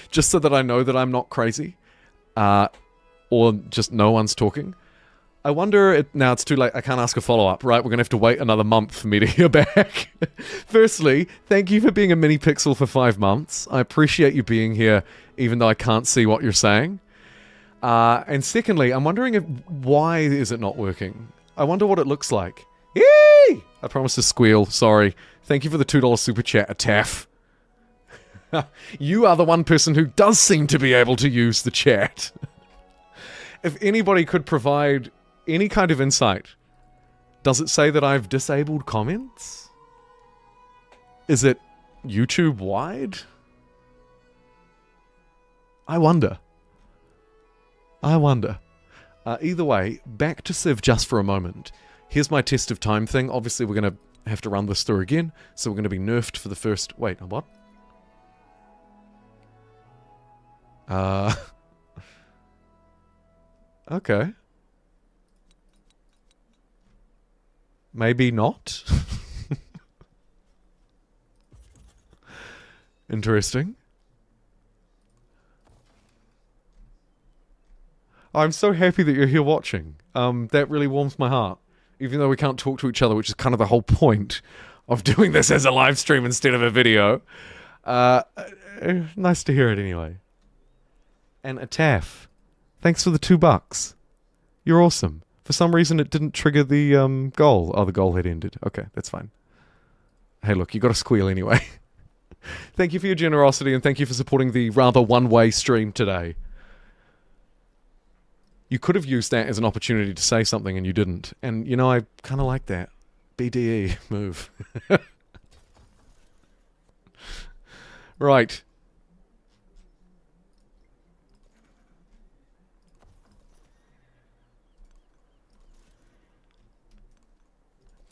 Just so that I know that I'm not crazy. Or just no one's talking. I wonder... now it's too late, I can't ask a follow-up, right? We're gonna have to wait another month for me to hear back. Firstly, thank you for being a mini pixel for 5 months. I appreciate you being here, even though I can't see what you're saying. And secondly, I'm wondering why is it not working? I wonder what it looks like. Yay! I promised to squeal, sorry. Thank you for the $2 super chat, Taff. You are the one person who does seem to be able to use the chat. If anybody could provide any kind of insight, does it say that I've disabled comments? Is it YouTube-wide? I wonder. Either way, back to Civ just for a moment. Here's my test of time thing. Obviously, we're going to have to run this through again. So we're going to be nerfed for the first... Wait, what? Okay. Maybe not. Interesting. I'm so happy that you're here watching. That really warms my heart. Even though we can't talk to each other, which is kind of the whole point of doing this as a live stream instead of a video. Nice to hear it anyway. And a Taff, thanks for the $2. You're awesome. For some reason it didn't trigger the goal. Oh, the goal had ended. Okay, that's fine. Hey look, you got to squeal anyway. Thank you for your generosity and thank you for supporting the rather one-way stream today. You could have used that as an opportunity to say something and you didn't. And, you know, I kind of like that. BDE move. Right.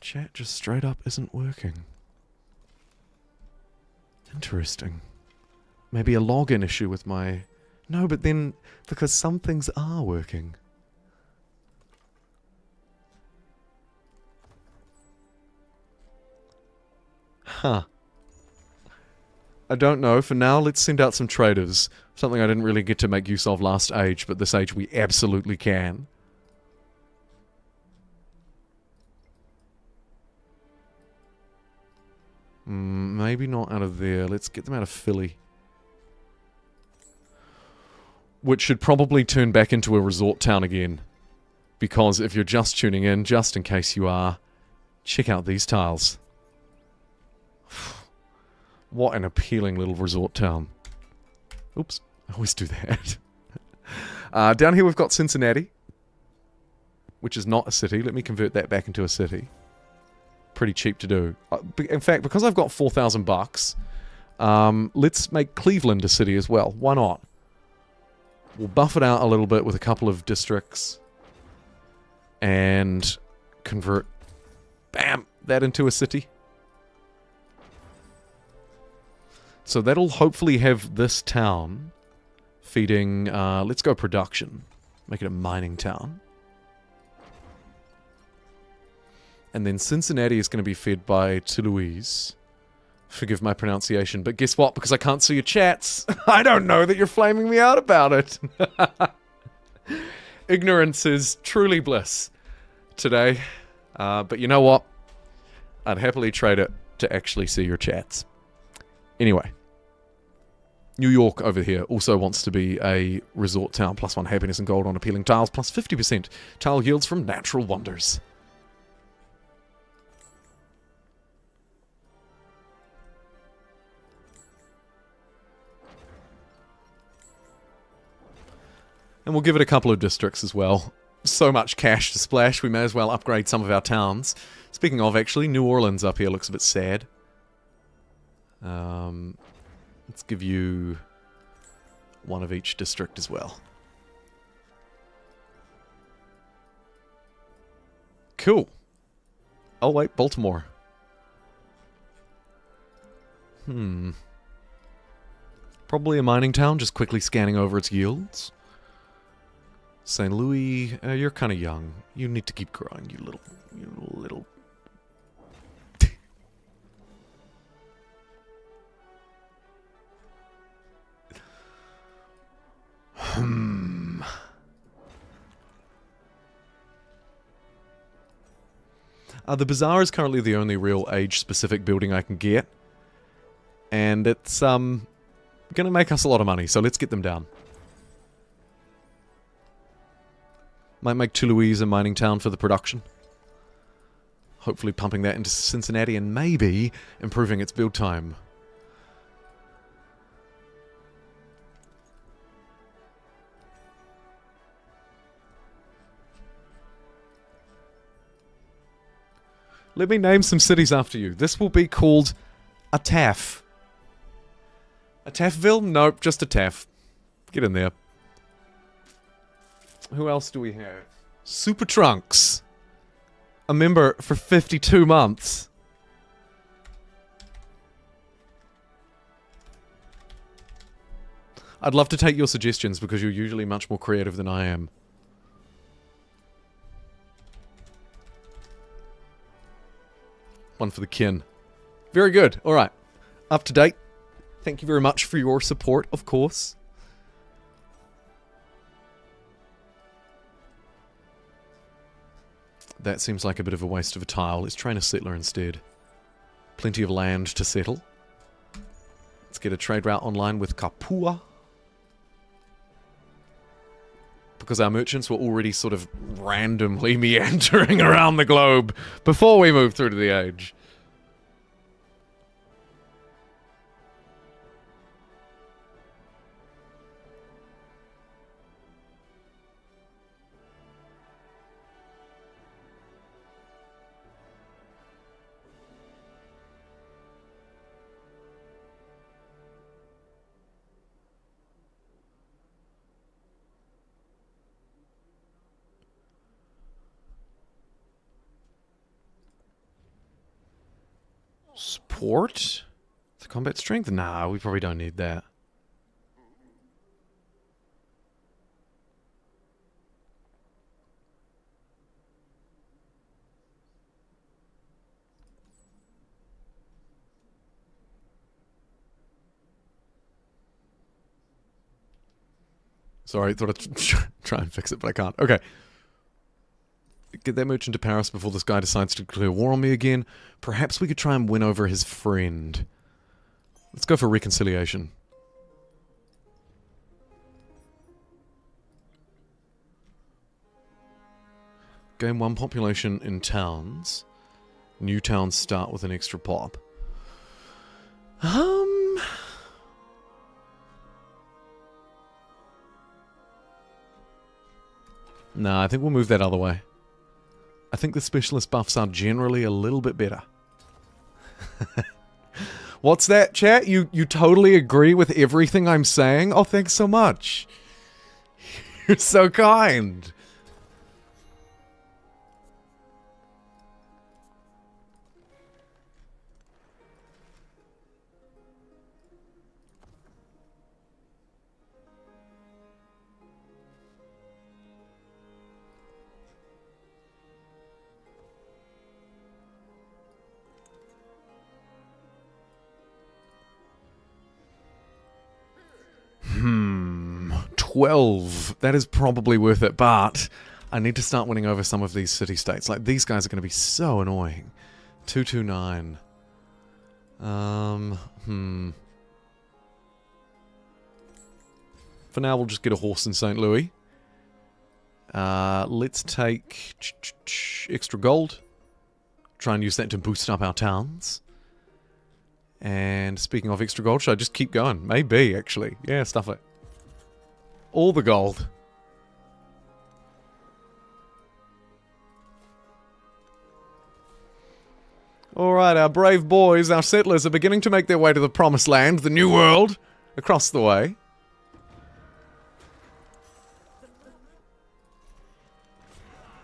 Chat just straight up isn't working. Interesting. Maybe a login issue with my... No, but then... Because some things are working. Huh. I don't know. For now, let's send out some traders. Something I didn't really get to make use of last age, but this age we absolutely can. Maybe not out of there. Let's get them out of Philly. Which should probably turn back into a resort town again. Because if you're just tuning in, just in case you are, check out these tiles. What an appealing little resort town. Oops, I always do that. Down here we've got Cincinnati, which is not a city. Let me convert that back into a city. Pretty cheap to do. In fact, because I've got $4,000, let's make Cleveland a city as well. Why not? We'll buff it out a little bit with a couple of districts and convert, bam, that into a city. So that'll hopefully have this town feeding, let's go production. Make it a mining town. And then Cincinnati is going to be fed by Toulouse. Forgive my pronunciation, but guess what? Because I can't see your chats, I don't know that you're flaming me out about it. Ignorance is truly bliss today. But you know what? I'd happily trade it to actually see your chats. Anyway. New York over here also wants to be a resort town. +1 happiness and gold on appealing tiles. Plus 50% tile yields from natural wonders. And we'll give it a couple of districts as well. So much cash to splash, we may as well upgrade some of our towns. Speaking of, actually, New Orleans up here looks a bit sad. Let's give you one of each district as well. Cool. Oh wait, Baltimore. Probably a mining town, just quickly scanning over its yields. St. Louis, you're kind of young. You need to keep growing, you little... The Bazaar is currently the only real age-specific building I can get. And it's, gonna make us a lot of money, so let's get them down. Might make Toulouse a mining town for the production. Hopefully pumping that into Cincinnati and maybe improving its build time. Let me name some cities after you. This will be called a Taff. A Taffville? Nope, just a Taff. Get in there. Who else do we have? Super Trunks. A member for 52 months. I'd love to take your suggestions because you're usually much more creative than I am. One for the kin. Very good. Alright. Up to date. Thank you very much for your support, of course. That seems like a bit of a waste of a tile. Let's train a settler instead. Plenty of land to settle. Let's get a trade route online with Kapua. Because our merchants were already sort of randomly meandering around the globe before we moved through to the age. Support? The combat strength? Nah, we probably don't need that. Sorry, thought I'd try and fix it, but I can't. Okay. Get that merchant to Paris before this guy decides to declare war on me again. Perhaps we could try and win over his friend. Let's go for reconciliation. Gain 1 population in towns. New towns start with an extra pop. Nah, I think we'll move that other way. I think the specialist buffs are generally a little bit better. What's that, chat? You totally agree with everything I'm saying? Oh, thanks so much. You're so kind. Hmm, 12. That is probably worth it, but I need to start winning over some of these city-states. Like, these guys are going to be so annoying. 229. For now, we'll just get a horse in St. Louis. Let's take extra gold. Try and use that to boost up our towns. And speaking of extra gold, should I just keep going? Maybe, actually. Yeah, stuff it. All the gold. Alright, our brave boys, our settlers, are beginning to make their way to the promised land, the new world, across the way.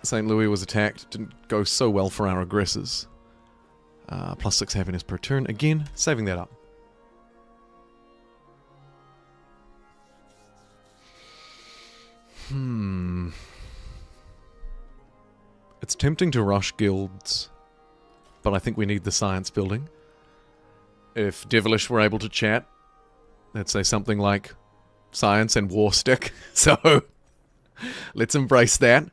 St. Louis was attacked. Didn't go so well for our aggressors. +6 happiness per turn. Again, saving that up. It's tempting to rush guilds, but I think we need the science building. If Devilish were able to chat, they'd say something like science and war stick. So, let's embrace that.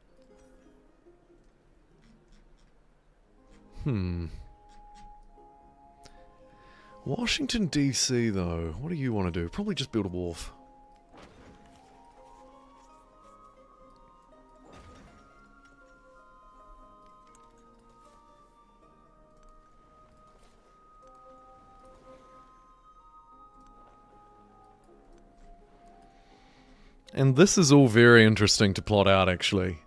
Washington, D.C., though. What do you want to do? Probably just build a wharf. And this is all very interesting to plot out, actually.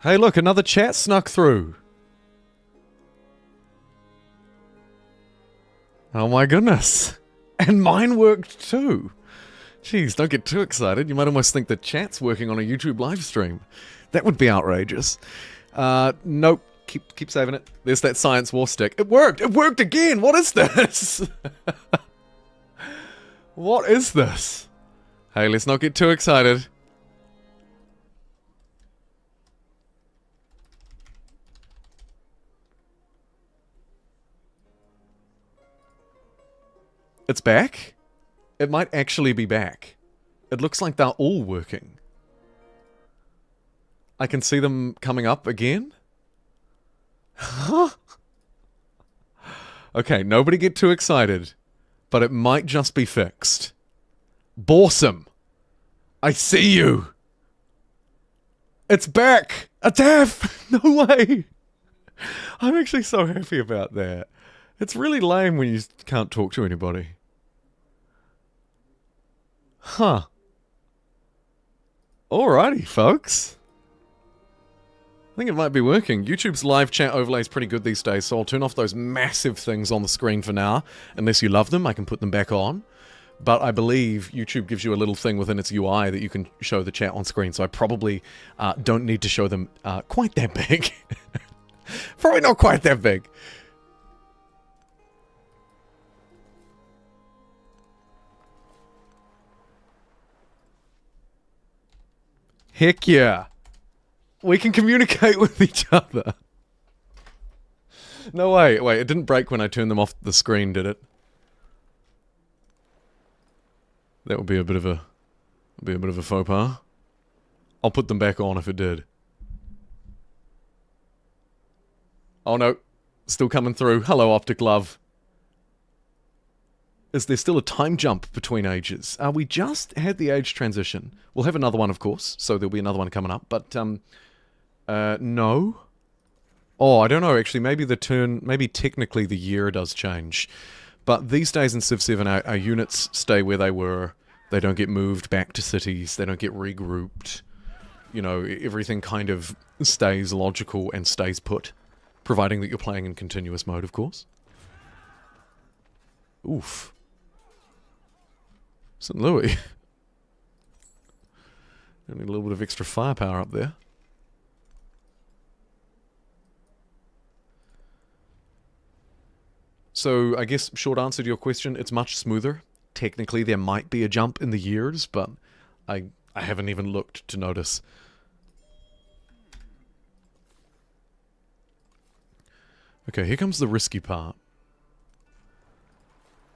Hey, look, another chat snuck through. Oh my goodness. And mine worked too. Jeez, don't get too excited. You might almost think the chat's working on a YouTube live stream. That would be outrageous. Nope. Keep saving it. There's that science war stick. It worked! It worked again! What is this? What is this? Hey, let's not get too excited. It's back? It might actually be back. It looks like they're all working. I can see them coming up again. Huh? Okay, nobody get too excited. But it might just be fixed. Borsum! I see you! It's back! A TAF! No way! I'm actually so happy about that. It's really lame when you can't talk to anybody. Huh. Alrighty, folks. I think it might be working. YouTube's live chat overlay is pretty good these days, so I'll turn off those massive things on the screen for now. Unless you love them, I can put them back on. But I believe YouTube gives you a little thing within its UI that you can show the chat on screen, so I probably don't need to show them quite that big. Probably not quite that big. Heck yeah. We can communicate with each other. No way. Wait, it didn't break when I turned them off the screen, did it? That would be a bit of a faux pas. I'll put them back on if it did. Oh no. Still coming through. Hello, Optic Love. Is there still a time jump between ages? We just had the age transition. We'll have another one, of course, so there'll be another one coming up, but, no. Oh, I don't know, actually, maybe technically the year does change. But these days in Civ 7, our units stay where they were. They don't get moved back to cities. They don't get regrouped. You know, everything kind of stays logical and stays put. Providing that you're playing in continuous mode, of course. Oof. St. Louis. Need a little bit of extra firepower up there. So, I guess, short answer to your question, it's much smoother. Technically, there might be a jump in the years, but I haven't even looked to notice. Okay, here comes the risky part.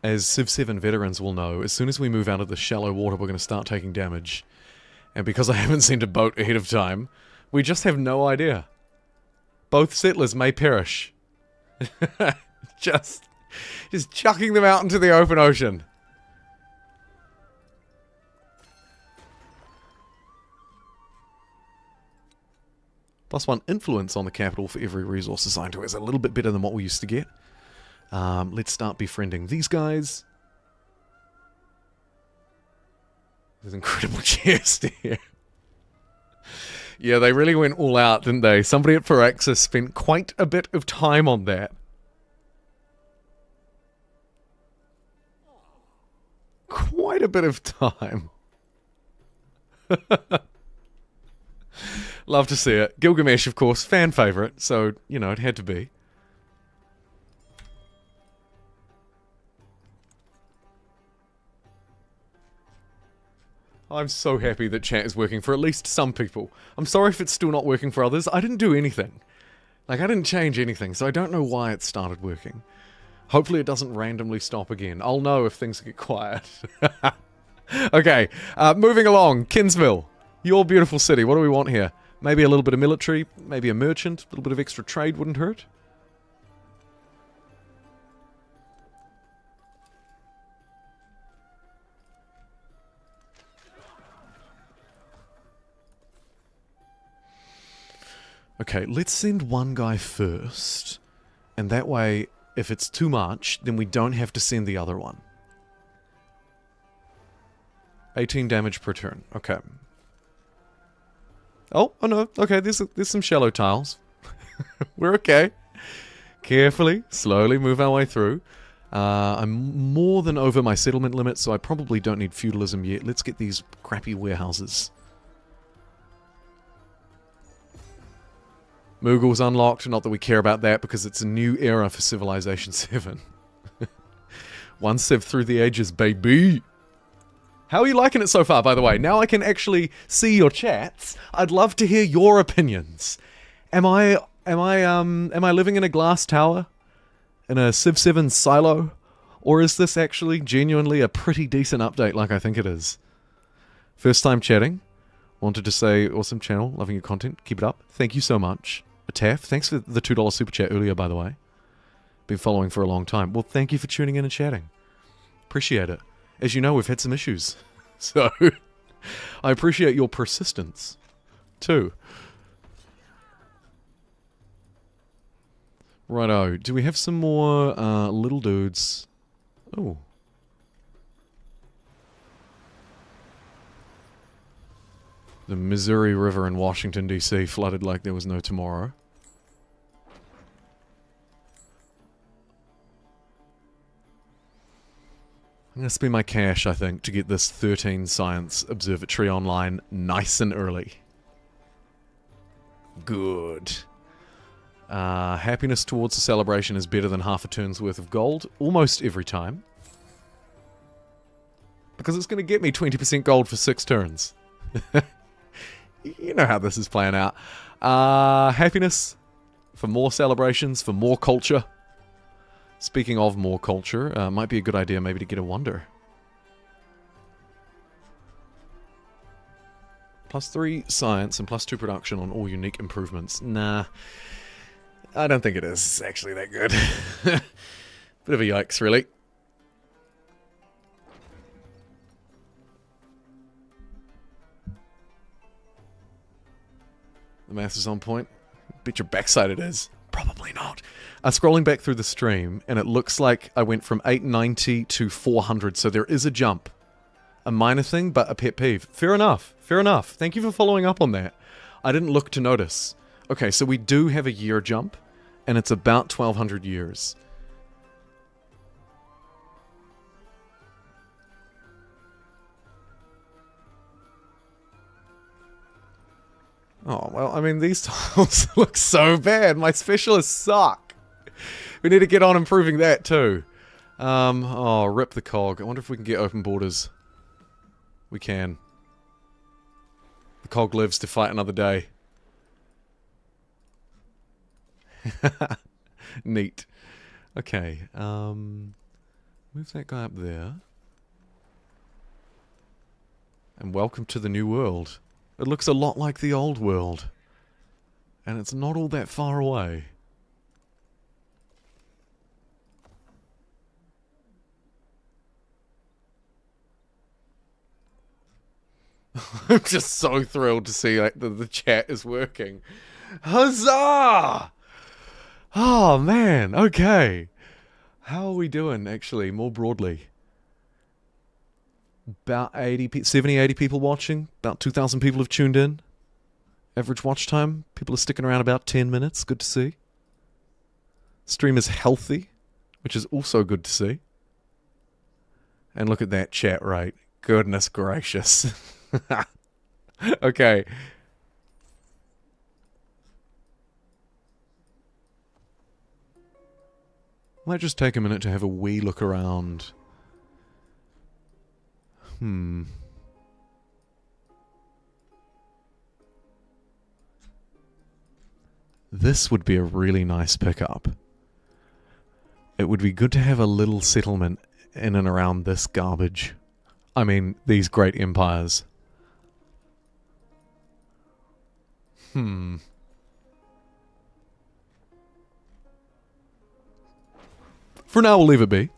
As Civ 7 veterans will know, as soon as we move out of the shallow water, we're going to start taking damage. And because I haven't seen a boat ahead of time, we just have no idea. Both settlers may perish. just chucking them out into the open ocean. +1 influence on the capital for every resource assigned to it is a little bit better than what we used to get. Let's start befriending these guys. There's incredible chest here. Yeah, they really went all out, didn't they? Somebody at Firaxis spent quite a bit of time on that. Quite a bit of time. Love to see it. Gilgamesh, of course, fan favourite, so, you know, it had to be. I'm so happy that chat is working for at least some people. I'm sorry if it's still not working for others. I didn't do anything. Like, I didn't change anything, so I don't know why it started working. Hopefully it doesn't randomly stop again. I'll know if things get quiet. Okay, moving along. Kinsville, your beautiful city. What do we want here? Maybe a little bit of military, maybe a merchant, a little bit of extra trade wouldn't hurt. Okay, let's send one guy first, and that way, if it's too much, then we don't have to send the other one. 18 damage per turn, okay. Oh no, okay, there's some shallow tiles. We're okay. Carefully, slowly move our way through. I'm more than over my settlement limit, so I probably don't need feudalism yet. Let's get these crappy warehouses. Moogle's unlocked, not that we care about that, because it's a new era for Civilization 7. One Civ through the ages, baby! How are you liking it so far, by the way? Now I can actually see your chats. I'd love to hear your opinions. Am I living in a glass tower? In a Civ 7 silo? Or is this actually genuinely a pretty decent update like I think it is? First time chatting. Wanted to say, awesome channel, loving your content. Keep it up. Thank you so much. Taff, thanks for the $2 super chat earlier, by the way. Been following for a long time. Well, thank you for tuning in and chatting. Appreciate it. As you know, we've had some issues. So, I appreciate your persistence, too. Righto. Do we have some more little dudes? Oh. The Missouri River in Washington, D.C. flooded like there was no tomorrow. I'm going to spend my cash, I think, to get this 13 Science Observatory online nice and early. Good. Happiness towards the celebration is better than half a turn's worth of gold, almost every time. Because it's going to get me 20% gold for 6 turns. You know how this is playing out. Happiness for more celebrations, for more culture. Speaking of more culture, might be a good idea maybe to get a wonder. +3 science and +2 production on all unique improvements. Nah, I don't think it is actually that good. Bit of a yikes, really. The math is on point. Bet your backside it is. Probably not. Scrolling back through the stream, and it looks like I went from 890 to 400, so there is a jump. A minor thing, but a pet peeve. Fair enough. Fair enough. Thank you for following up on that. I didn't look to notice. Okay, so we do have a year jump, and it's about 1,200 years. Oh, well, I mean, these tiles look so bad. My specialists suck. We need to get on improving that, too. Oh, rip the cog. I wonder if we can get open borders. We can. The cog lives to fight another day. Neat. Okay, move that guy up there. And welcome to the new world. It looks a lot like the old world. And it's not all that far away. I'm just so thrilled to see like the chat is working. Huzzah! Oh man, okay. How are we doing actually, more broadly? About 70, 80 people watching. About 2,000 people have tuned in. Average watch time. People are sticking around about 10 minutes. Good to see. Stream is healthy, which is also good to see. And look at that chat rate. Goodness gracious. Okay. Might just take a minute to have a wee look around. This would be a really nice pickup. It would be good to have a little settlement in and around this garbage. I mean, these great empires. For now, we'll leave it be.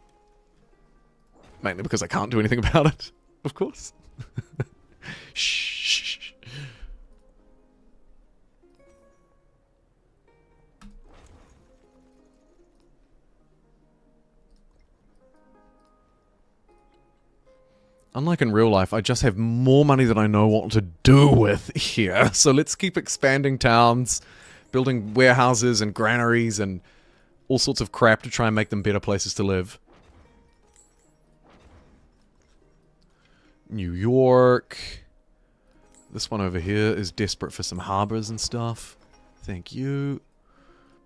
Mainly because I can't do anything about it, of course. Shh. Unlike in real life, I just have more money than I know what to do with here. So let's keep expanding towns, building warehouses and granaries and all sorts of crap to try and make them better places to live. New York. This one over here is desperate for some harbors and stuff. Thank you.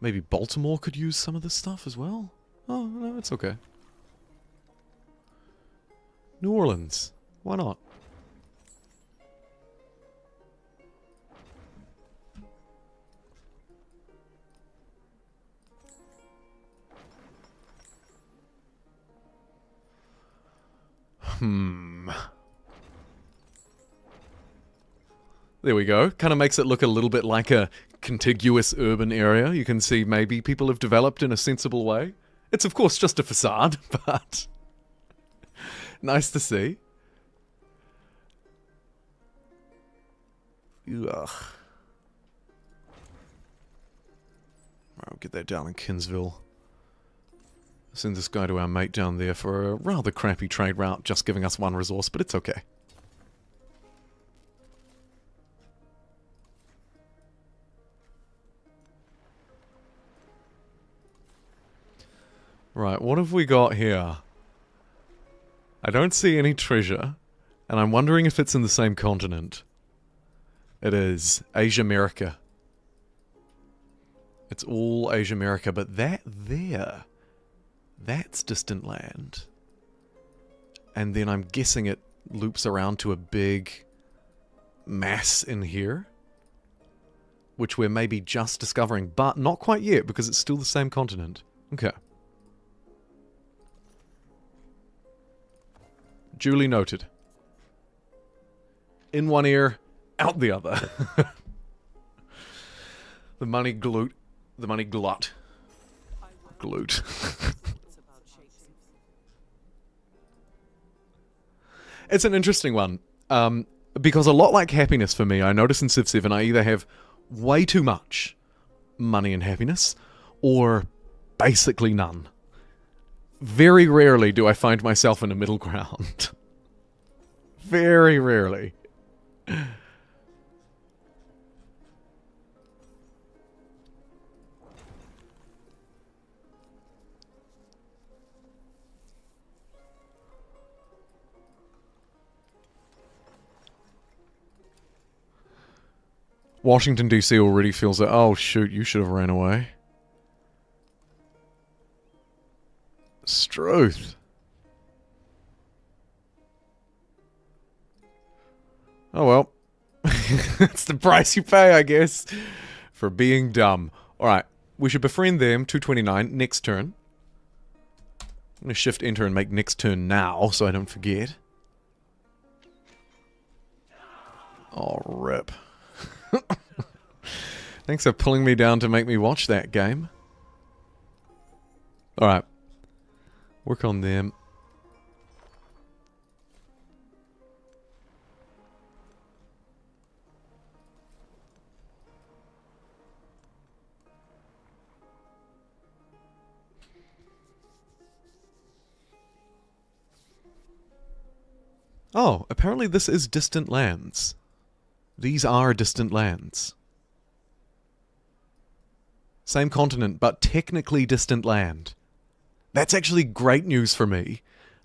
Maybe Baltimore could use some of this stuff as well? Oh, no, it's okay. New Orleans. Why not? There we go. Kind of makes it look a little bit like a contiguous urban area. You can see maybe people have developed in a sensible way. It's of course just a facade, but nice to see. Ugh. I'll get that down in Kinsville. Send this guy to our mate down there for a rather crappy trade route, just giving us one resource, but it's okay. Right, what have we got here? I don't see any treasure, and I'm wondering if it's in the same continent. It is. Asia America. It's all Asia America, but that there, that's distant land. And then I'm guessing it loops around to a big mass in here, which we're maybe just discovering, but not quite yet because it's still the same continent. Okay. Duly noted. In one ear, out the other. The money glute. The money glut. Glute. It's an interesting one. Because a lot like happiness for me, I notice in Civ 7 I either have way too much money and happiness, or basically none. Very rarely do I find myself in a middle ground. Very rarely. Washington, D.C. already feels like, oh shoot, you should have ran away. Struth. Oh well. It's the price you pay, I guess, for being dumb. Alright, we should befriend them, 229, next turn. I'm going to shift enter and make next turn now, so I don't forget. Oh, rip. Thanks for pulling me down to make me watch that game. Alright. Work on them. Oh, apparently this is distant lands. These are distant lands. Same continent, but technically distant land. That's actually great news for me,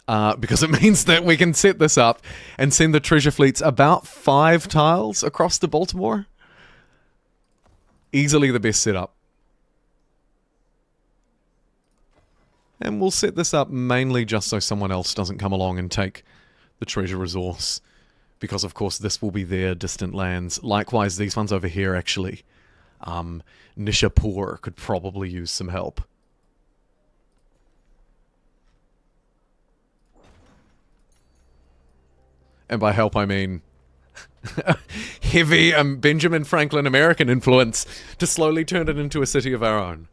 because it means that we can set this up and send the treasure fleets about 5 tiles across to Baltimore. Easily the best setup. And we'll set this up mainly just so someone else doesn't come along and take the treasure resource. Because of course this will be their distant lands. Likewise, these ones over here actually. Nishapur could probably use some help. And by help I mean heavy Benjamin Franklin American influence to slowly turn it into a city of our own.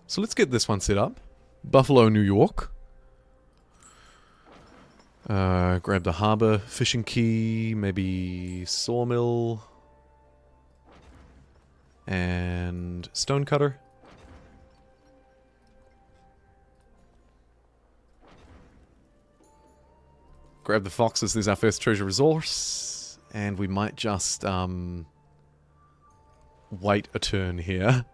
So let's get this one set up. Buffalo, New York. Grab the harbor, fishing key, maybe sawmill. And stonecutter. Grab the foxes, there's our first treasure resource. And we might just wait a turn here.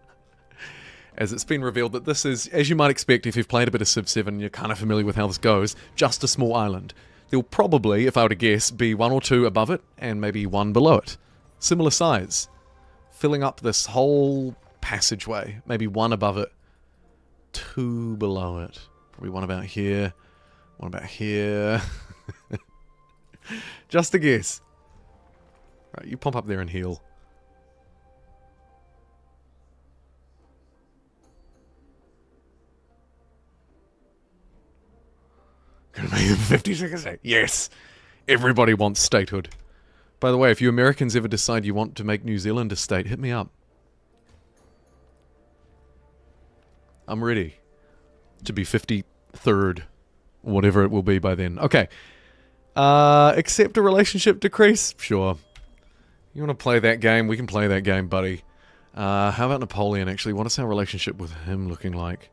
As it's been revealed that this is, as you might expect if you've played a bit of Civ 7 and you're kind of familiar with how this goes, just a small island. There'll probably, if I were to guess, be 1 or 2 above it and maybe 1 below it. Similar size. Filling up this whole passageway. Maybe 1 above it, 2 below it. Probably 1 about here, 1 about here. Just a guess. Right, you pop up there and heal. Gonna make it 52nd state. Yes! Everybody wants statehood. By the way, if you Americans ever decide you want to make New Zealand a state, hit me up. I'm ready to be 53rd. Whatever it will be by then. Okay. Accept a relationship decrease? Sure. You want to play that game? We can play that game, buddy. How about Napoleon, actually? What is our relationship with him looking like?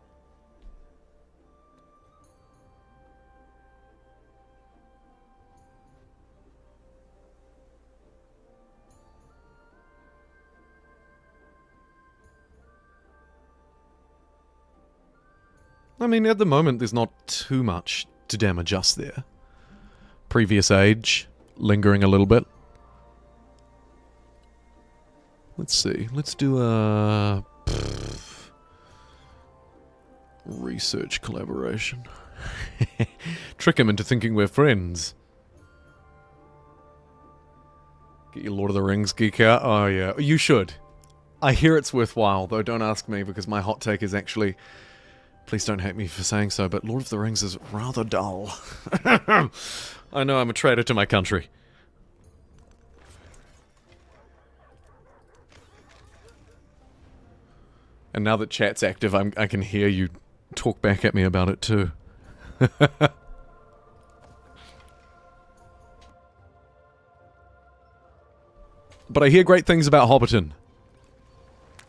I mean, at the moment, there's not too much to damage us there. Previous age, lingering a little bit. Let's see. Let's do a research collaboration. Trick him into thinking we're friends. Get your Lord of the Rings geek out. Oh yeah, you should. I hear it's worthwhile, though don't ask me because my hot take is actually... Please don't hate me for saying so, but Lord of the Rings is rather dull. I know I'm a traitor to my country. And now that chat's active, I can hear you talk back at me about it too. But I hear great things about Hobbiton.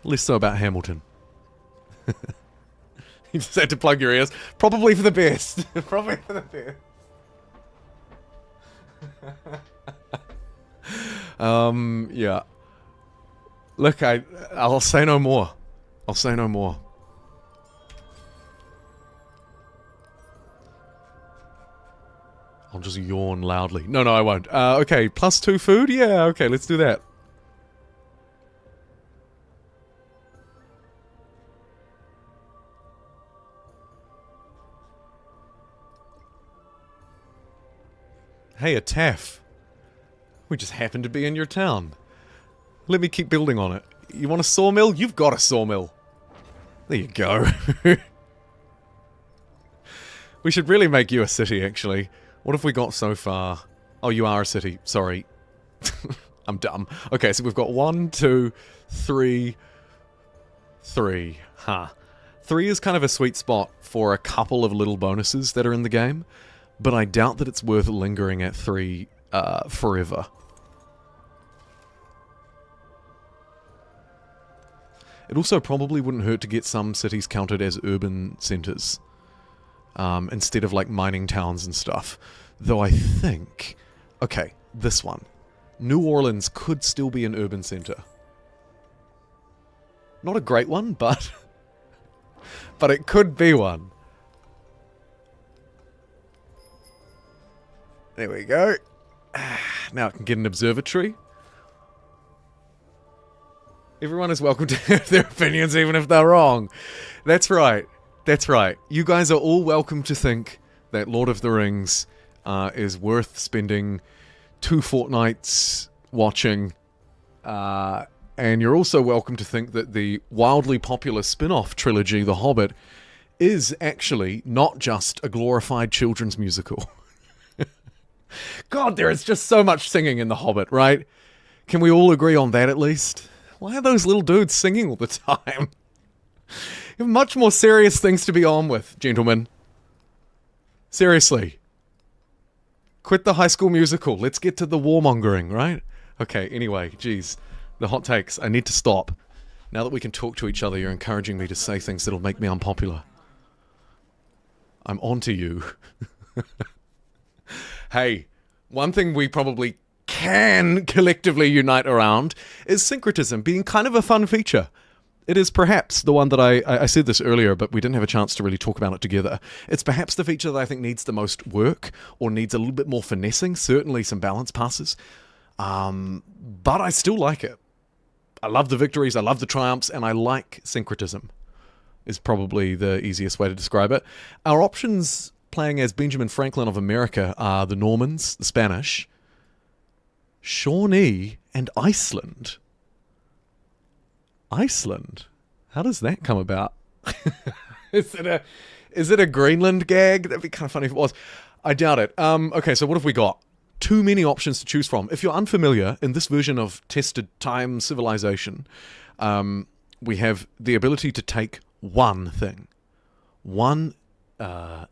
Less so about Hamilton. You just had to plug your ears. Probably for the best. Probably for the best. Yeah. Look, I'll say no more. I'll say no more. I'll just yawn loudly. No, I won't. Okay, +2 food? Yeah, okay, let's do that. Hey, a TAF. We just happened to be in your town. Let me keep building on it. You want a sawmill? You've got a sawmill. There you go. We should really make you a city, actually. What have we got so far? Oh, you are a city. Sorry. I'm dumb. Okay, so we've got 1, 2, 3... 3. Huh. 3 is kind of a sweet spot for a couple of little bonuses that are in the game. But I doubt that it's worth lingering at 3 forever. It also probably wouldn't hurt to get some cities counted as urban centers. Instead of like mining towns and stuff. Though I think... Okay, this one. New Orleans could still be an urban center. Not a great one, but... but it could be one. There we go. Now I can get an observatory. Everyone is welcome to have their opinions even if they're wrong. That's right. That's right. You guys are all welcome to think that Lord of the Rings is worth spending 2 fortnights watching. And you're also welcome to think that the wildly popular spin-off trilogy, The Hobbit, is actually not just a glorified children's musical. God, there is just so much singing in The Hobbit, right? Can we all agree on that at least? Why are those little dudes singing all the time? You have much more serious things to be on with, gentlemen. Seriously. Quit the High School Musical. Let's get to the warmongering, right? Okay, anyway, geez. The hot takes. I need to stop. Now that we can talk to each other, you're encouraging me to say things that'll make me unpopular. I'm on to you. Hey, one thing we probably can collectively unite around is syncretism being kind of a fun feature. It is perhaps the one that I said this earlier, but we didn't have a chance to really talk about it together. It's perhaps the feature that I think needs the most work, or needs a little bit more finessing, certainly some balance passes. But I still like it. I love the victories, I love the triumphs, and I like syncretism, is probably the easiest way to describe it. Our options playing as Benjamin Franklin of America are the Normans, the Spanish, Shawnee, and Iceland. Iceland? How does that come about? Is it a Greenland gag? That'd be kind of funny if it was. I doubt it. Okay, so what have we got? Too many options to choose from. If you're unfamiliar, in this version of Tested Time Civilization, we have the ability to take one thing. One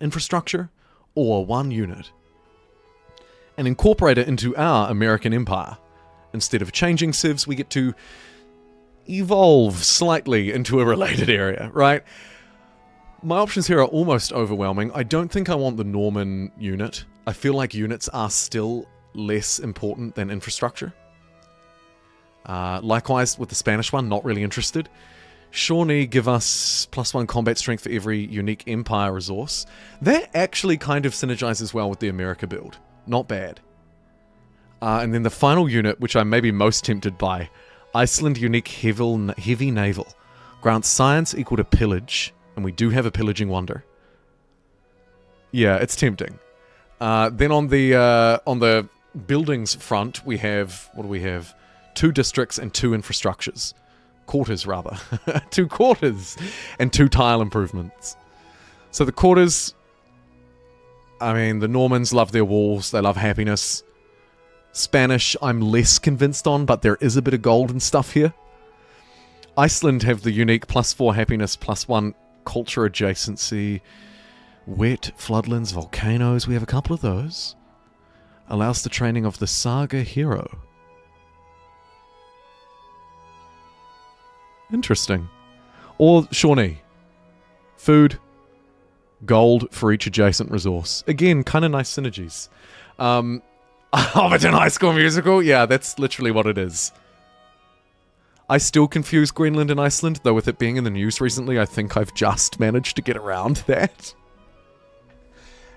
infrastructure or one unit. And incorporate it into our American empire. Instead of changing civs, we get to evolve slightly into a related area, right? My options here are almost overwhelming. I don't think I want the Norman unit. I feel like units are still less important than infrastructure. Likewise with the Spanish one, not really interested. Shawnee give us +1 combat strength for every unique empire resource. That actually kind of synergizes well with the America build. Not bad. And then the final unit, which I'm maybe most tempted by, Iceland unique heavy naval. Grants science equal to pillage, and we do have a pillaging wonder. Yeah, it's tempting. Then on the buildings front, we have, what do we have? 2 districts and 2 infrastructures. Quarters, rather. 2 quarters and 2 tile improvements. So the quarters, I mean, the Normans love their walls. They love happiness. Spanish, I'm less convinced on, but there is a bit of gold and stuff here. Iceland have the unique +4 happiness, +1 culture adjacency. Wet, floodlands, volcanoes. We have a couple of those. Allows the training of the saga hero. Interesting. Or Shawnee. Food. Gold for each adjacent resource. Again, kind of nice synergies. Hobbiton High School Musical? Yeah, that's literally what it is. I still confuse Greenland and Iceland, though with it being in the news recently, I think I've just managed to get around that.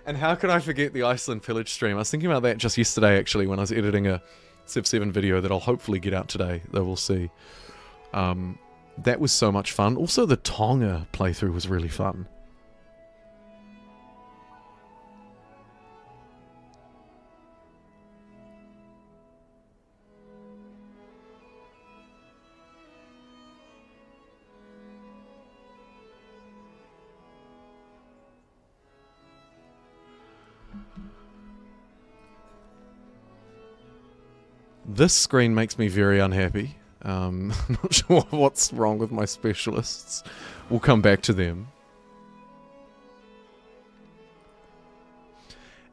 And how could I forget the Iceland pillage stream? I was thinking about that just yesterday, actually, when I was editing a Civ 7 video that I'll hopefully get out today, though we'll see. That was so much fun. Also, the Tonga playthrough was really fun. This screen makes me very unhappy. Not sure what's wrong with my specialists. We'll come back to them.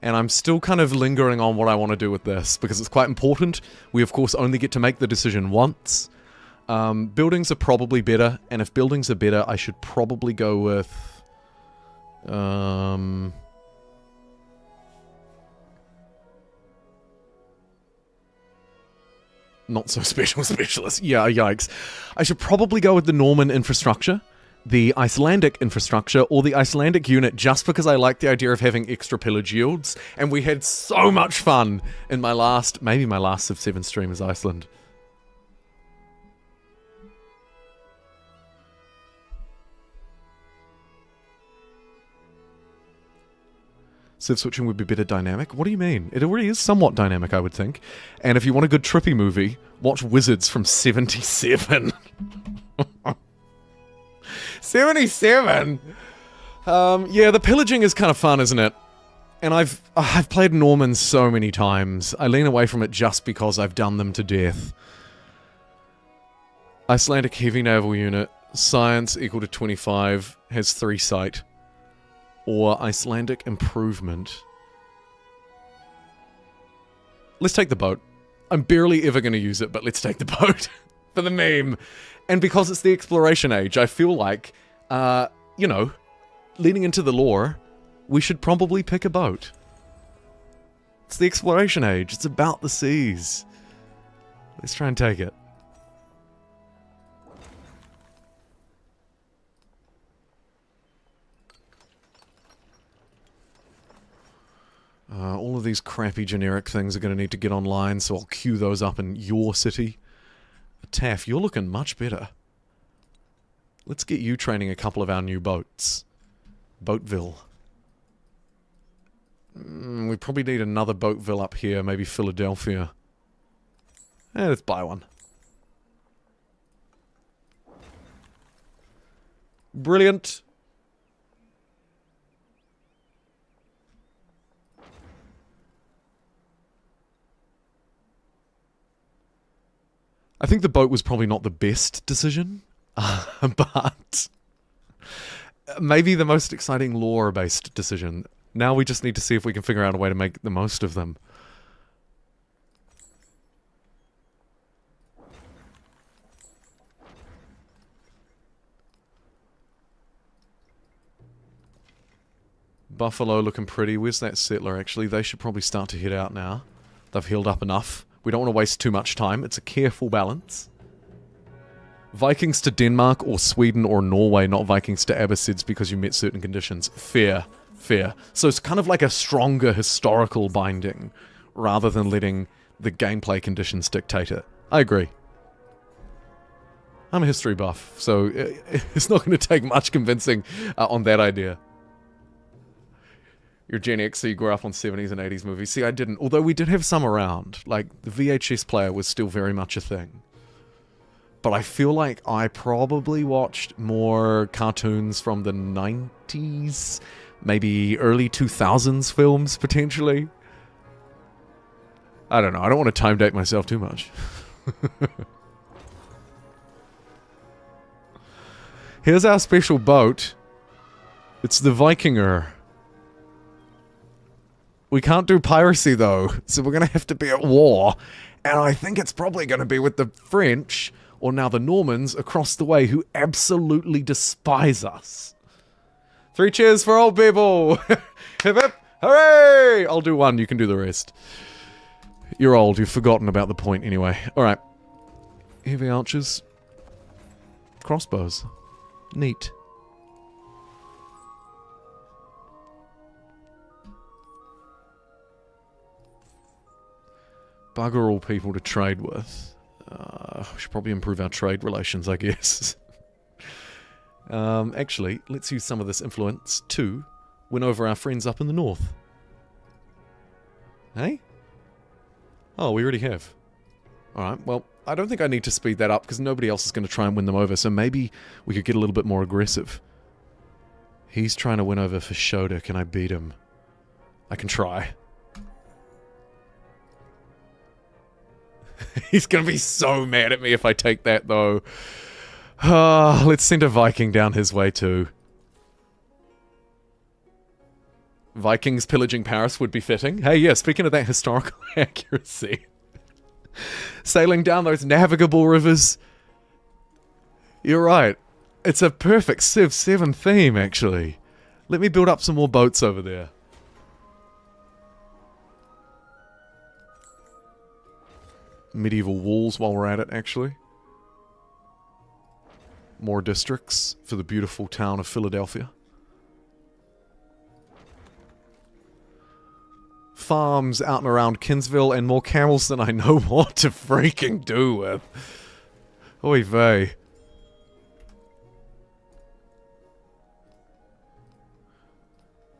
And I'm still kind of lingering on what I want to do with this, because it's quite important. We, of course, only get to make the decision once. Buildings are probably better, and if buildings are better, I should probably go with... not so special specialist. Yeah, yikes. I should probably go with the Norman infrastructure, the Icelandic infrastructure, or the Icelandic unit, just because I like the idea of having extra pillage yields, and we had so much fun in my last, maybe my last Civ 7 stream as Iceland. Civ switching would be better dynamic? What do you mean? It already is somewhat dynamic, I would think. And if you want a good trippy movie, watch Wizards from 77. 77? Yeah, the pillaging is kind of fun, isn't it? And I've played Normans so many times. I lean away from it just because I've done them to death. Icelandic heavy naval unit, science equal to 25, has 3 sight. Or Icelandic improvement. Let's take the boat. I'm barely ever going to use it, but let's take the boat. For the meme. And because it's the exploration age, I feel like, you know, leading into the lore, we should probably pick a boat. It's the exploration age. It's about the seas. Let's try and take it. All of these crappy generic things are going to need to get online, so I'll queue those up in your city. Taff, you're looking much better. Let's get you training a couple of our new boats. Boatville. We probably need another Boatville up here, maybe Philadelphia. Let's buy one. Brilliant. I think the boat was probably not the best decision, but maybe the most exciting lore-based decision. Now we just need to see if we can figure out a way to make the most of them. Buffalo looking pretty. Where's that settler, actually? They should probably start to head out now. They've healed up enough. We don't want to waste too much time. It's a careful balance. Vikings to Denmark or Sweden or Norway, not Vikings to Abbasids because you met certain conditions. Fair. Fair. So it's kind of like a stronger historical binding rather than letting the gameplay conditions dictate it. I agree. I'm a history buff, so it's not going to take much convincing on that idea. You're Gen X, so you grew up on 70s and 80s movies. See, I didn't. Although we did have some around. Like, the VHS player was still very much a thing. But I feel like I probably watched more cartoons from the 90s, maybe early 2000s films, potentially. I don't know. I don't want to time date myself too much. Here's our special boat. It's the Vikinger. We can't do piracy, though, so we're going to have to be at war. And I think it's probably going to be with the French, or now the Normans, across the way, who absolutely despise us. 3 cheers for old people! Hip hip! Hooray! I'll do one, you can do the rest. You're old, you've forgotten about the point anyway. Alright. Heavy archers. Crossbows. Neat. Bugger all people to trade with. We should probably improve our trade relations, I guess. Actually, let's use some of this influence to win over our friends up in the north. Hey? Oh, we already have. Alright, well, I don't think I need to speed that up because nobody else is going to try and win them over, so maybe we could get a little bit more aggressive. He's trying to win over for Shoda. Can I beat him? I can try. He's going to be so mad at me if I take that, though. Let's send a Viking down his way, too. Vikings pillaging Paris would be fitting. Hey, yeah, speaking of that historical accuracy. Sailing down those navigable rivers. You're right. It's a perfect Civ 7 theme, actually. Let me build up some more boats over there. Medieval walls while we're at it, actually. More districts for the beautiful town of Philadelphia. Farms out and around Kinsville and more camels than I know what to freaking do with. Oy vey.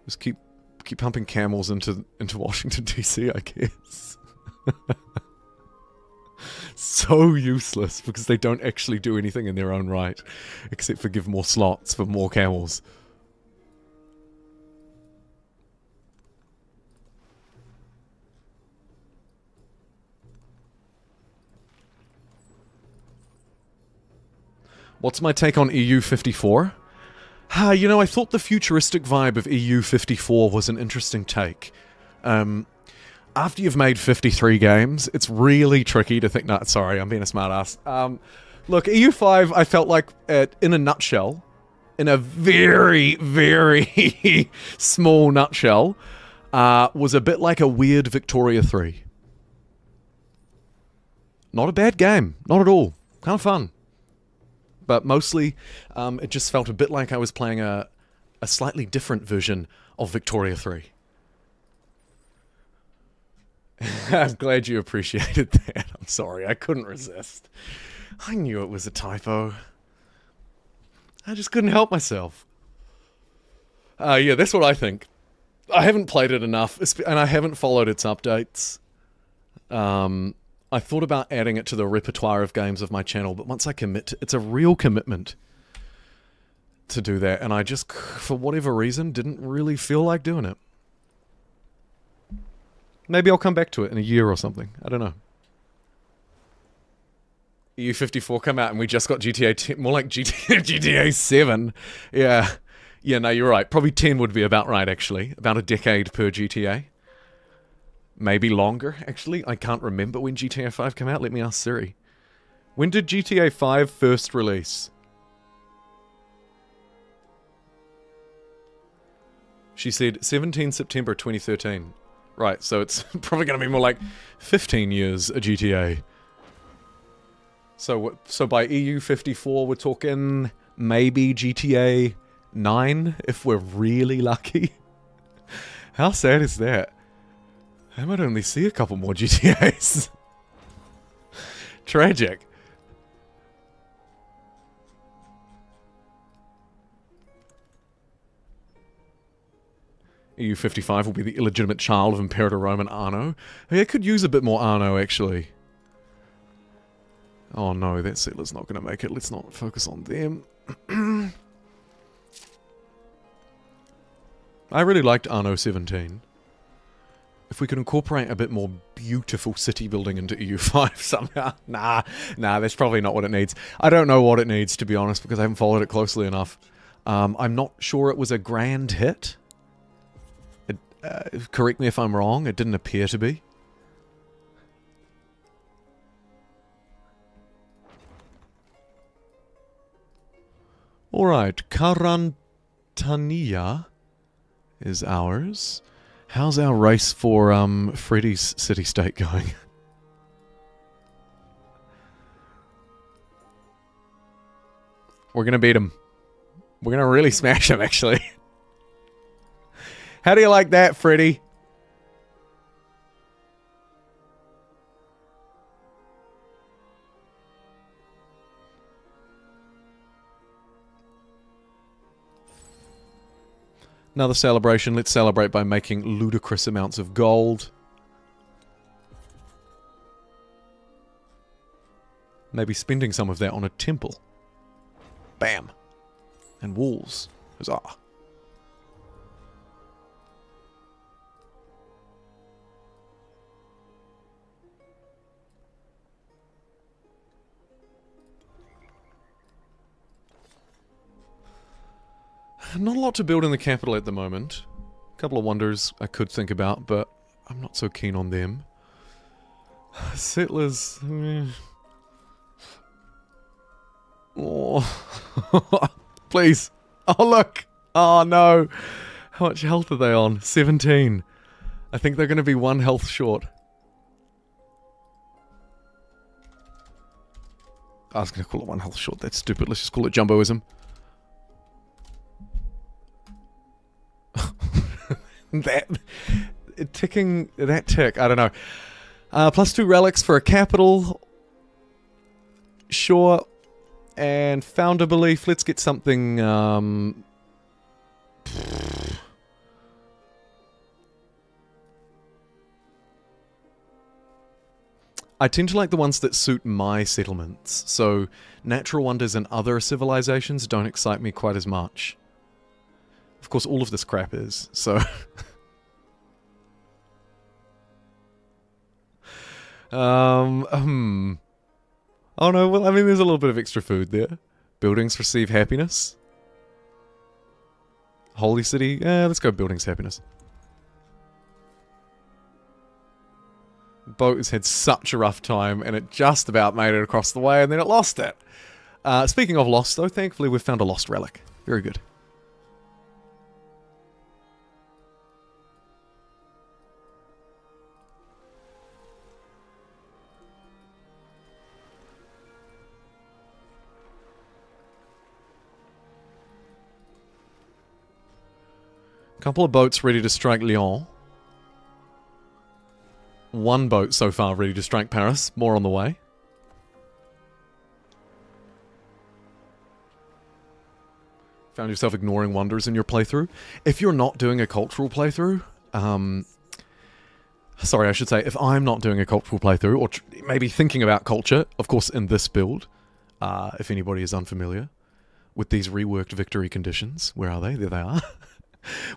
Just keep pumping camels into Washington DC, I guess. So useless because they don't actually do anything in their own right except for give more slots for more camels. What's my take on EU 54? You know, I thought the futuristic vibe of EU 54 was an interesting take. After you've made 53 games, it's really tricky to think... No, sorry, I'm being a smartass. Look, EU5, I felt like, in a nutshell, in a very, very small nutshell, was a bit like a weird Victoria 3. Not a bad game. Not at all. Kind of fun. But mostly, it just felt a bit like I was playing a slightly different version of Victoria 3. I'm glad you appreciated that. I'm sorry, I couldn't resist. I knew it was a typo. I just couldn't help myself. Yeah, that's what I think. I haven't played it enough, and I haven't followed its updates. I thought about adding it to the repertoire of games of my channel, but once I commit to, it's a real commitment to do that, and I just, for whatever reason, didn't really feel like doing it. Maybe I'll come back to it in a year or something. I don't know. EU54 come out and we just got GTA 10, more like GTA 7. Yeah. Yeah, no, you're right. Probably 10 would be about right, actually. About a decade per GTA. Maybe longer, actually. I can't remember when GTA 5 came out. Let me ask Siri. When did GTA 5 first release? She said 17 September 2013. Right, so it's probably going to be more like 15 years a GTA. So by EU54, we're talking maybe GTA 9, if we're really lucky. How sad is that? I might only see a couple more GTAs. Tragic. EU55 will be the illegitimate child of Imperator Roman Arno. Hey, I could use a bit more Arno, actually. Oh no, that settler's not going to make it. Let's not focus on them. I really liked Arno 17. If we could incorporate a bit more beautiful city building into EU5 somehow. Nah, that's probably not what it needs. I don't know what it needs, to be honest, because I haven't followed it closely enough. I'm not sure it was a grand hit. Correct me if I'm wrong, it didn't appear to be. Alright, Carantania is ours. How's our race for Freddy's city-state going? We're gonna beat him. We're gonna really smash him, actually. How do you like that, Freddy? Another celebration. Let's celebrate by making ludicrous amounts of gold. Maybe spending some of that on a temple. Bam. And walls. Huzzah. Not a lot to build in the capital at the moment. A couple of wonders I could think about, but I'm not so keen on them. Settlers... Oh. Please. Oh, look. Oh, no. How much health are they on? 17. I think they're going to be 1 health short. I was going to call it 1 health short. That's stupid. Let's just call it jumboism. That tick, I don't know. +2 relics for a capital. Sure. And founder belief. Let's get something. I tend to like the ones that suit my settlements. So natural wonders and other civilizations don't excite me quite as much. Of course, all of this crap is, so... Oh no, well, I mean, there's a little bit of extra food there. Buildings receive happiness. Holy City, let's go buildings happiness. Boat has had such a rough time, and it just about made it across the way, and then it lost it. Speaking of lost, though, thankfully we've found a lost relic. Very good. Couple of boats ready to strike Lyon. 1 boat so far ready to strike Paris. More on the way. Found yourself ignoring wonders in your playthrough? If you're not doing a cultural playthrough, sorry, I should say, if I'm not doing a cultural playthrough, or maybe thinking about culture, of course in this build, if anybody is unfamiliar with these reworked victory conditions. Where are they? There they are.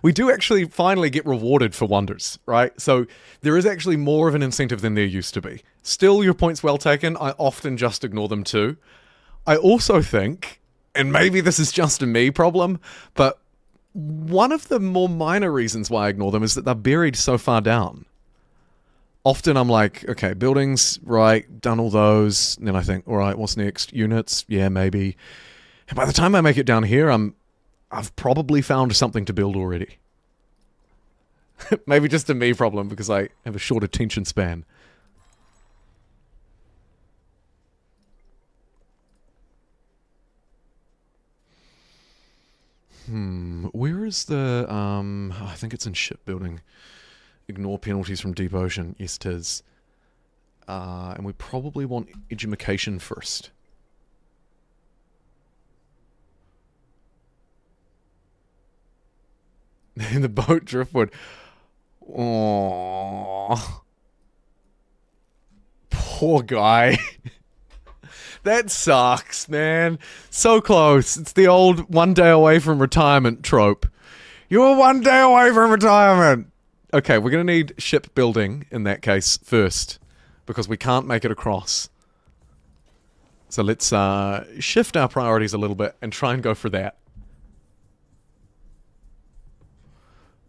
We do actually finally get rewarded for wonders, right? So there is actually more of an incentive than there used to be. Still, your point's well taken. I often just ignore them too. I also think, and maybe this is just a me problem, but one of the more minor reasons why I ignore them is that they're buried so far down. Often I'm like, okay, buildings, right, done all those. And then I think, all right, what's next? Units? Yeah, maybe. And by the time I make it down here, I've probably found something to build already. Maybe just a me problem because I have a short attention span. Where is the, I think it's in shipbuilding. Ignore penalties from deep ocean. Yes, it is. And we probably want education first. In the boat driftwood. Oh, poor guy. That sucks, man. So close. It's the old 1 day away from retirement trope. You're 1 day away from retirement. Okay, we're going to need shipbuilding in that case first, because we can't make it across. So let's shift our priorities a little bit and try and go for that.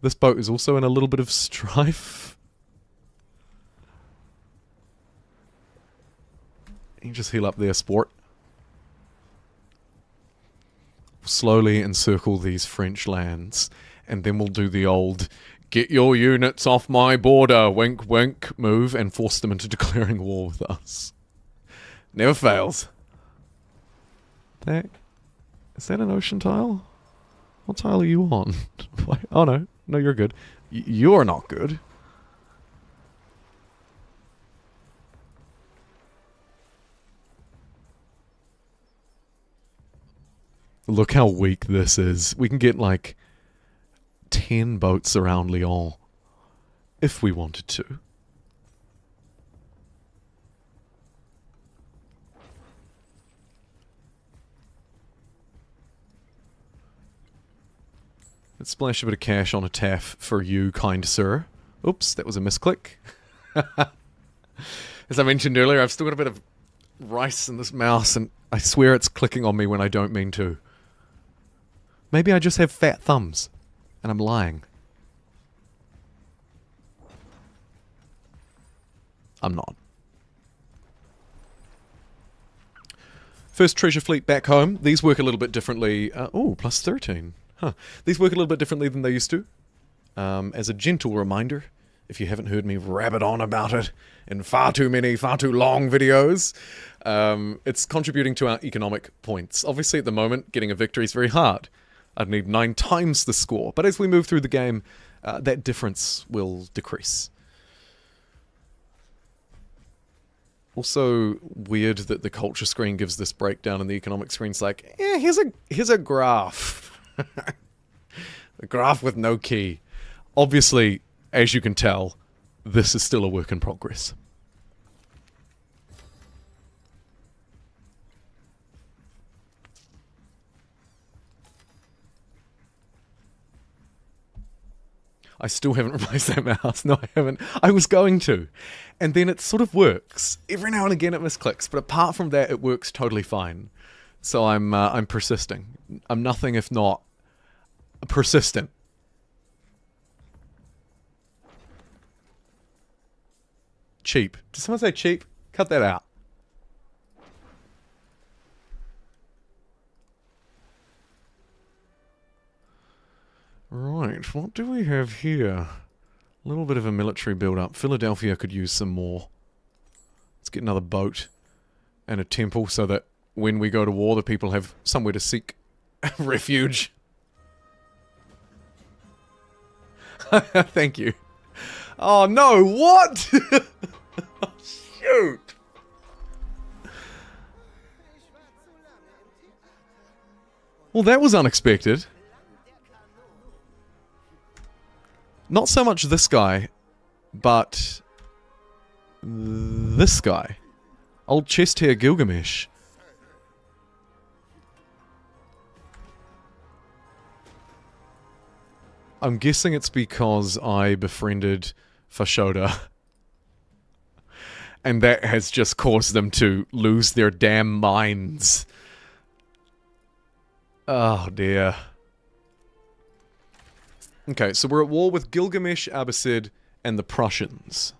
This boat is also in a little bit of strife. You can just heal up there, sport. Slowly encircle these French lands, and then we'll do the old get your units off my border, wink wink move, and force them into declaring war with us. Never fails. Is that an ocean tile? What tile are you on? Oh no. No, you're good. You're not good. Look how weak this is. We can get like 10 boats around Lyon if we wanted to. Let's splash a bit of cash on a taff for you, kind sir. Oops, that was a misclick. As I mentioned earlier, I've still got a bit of rice in this mouse, and I swear it's clicking on me when I don't mean to. Maybe I just have fat thumbs, and I'm lying. I'm not. First treasure fleet back home. These work a little bit differently. Oh, plus 13. Huh. These work a little bit differently than they used to. As a gentle reminder, if you haven't heard me rabbit on about it in far too long videos, it's contributing to our economic points. Obviously, at the moment, getting a victory is very hard. I'd need 9 times the score. But as we move through the game, that difference will decrease. Also weird that the culture screen gives this breakdown and the economic screen's like, here's a graph. A graph with no key. Obviously, as you can tell, this is still a work in progress. I still haven't replaced that mouse. No, I haven't. I was going to. And then it sort of works. Every now and again it misclicks, but apart from that, it works totally fine. So I'm persisting. I'm nothing if not persistent. Cheap. Did someone say cheap? Cut that out. Right, what do we have here? A little bit of a military build-up. Philadelphia could use some more. Let's get another boat and a temple so that when we go to war, the people have somewhere to seek refuge. Thank you. Oh no, what? Shoot. Well, that was unexpected. Not so much this guy, but this guy. Old chest hair Gilgamesh. I'm guessing it's because I befriended Fashoda. And that has just caused them to lose their damn minds. Oh dear. Okay, so we're at war with Gilgamesh, Abbasid, and the Prussians.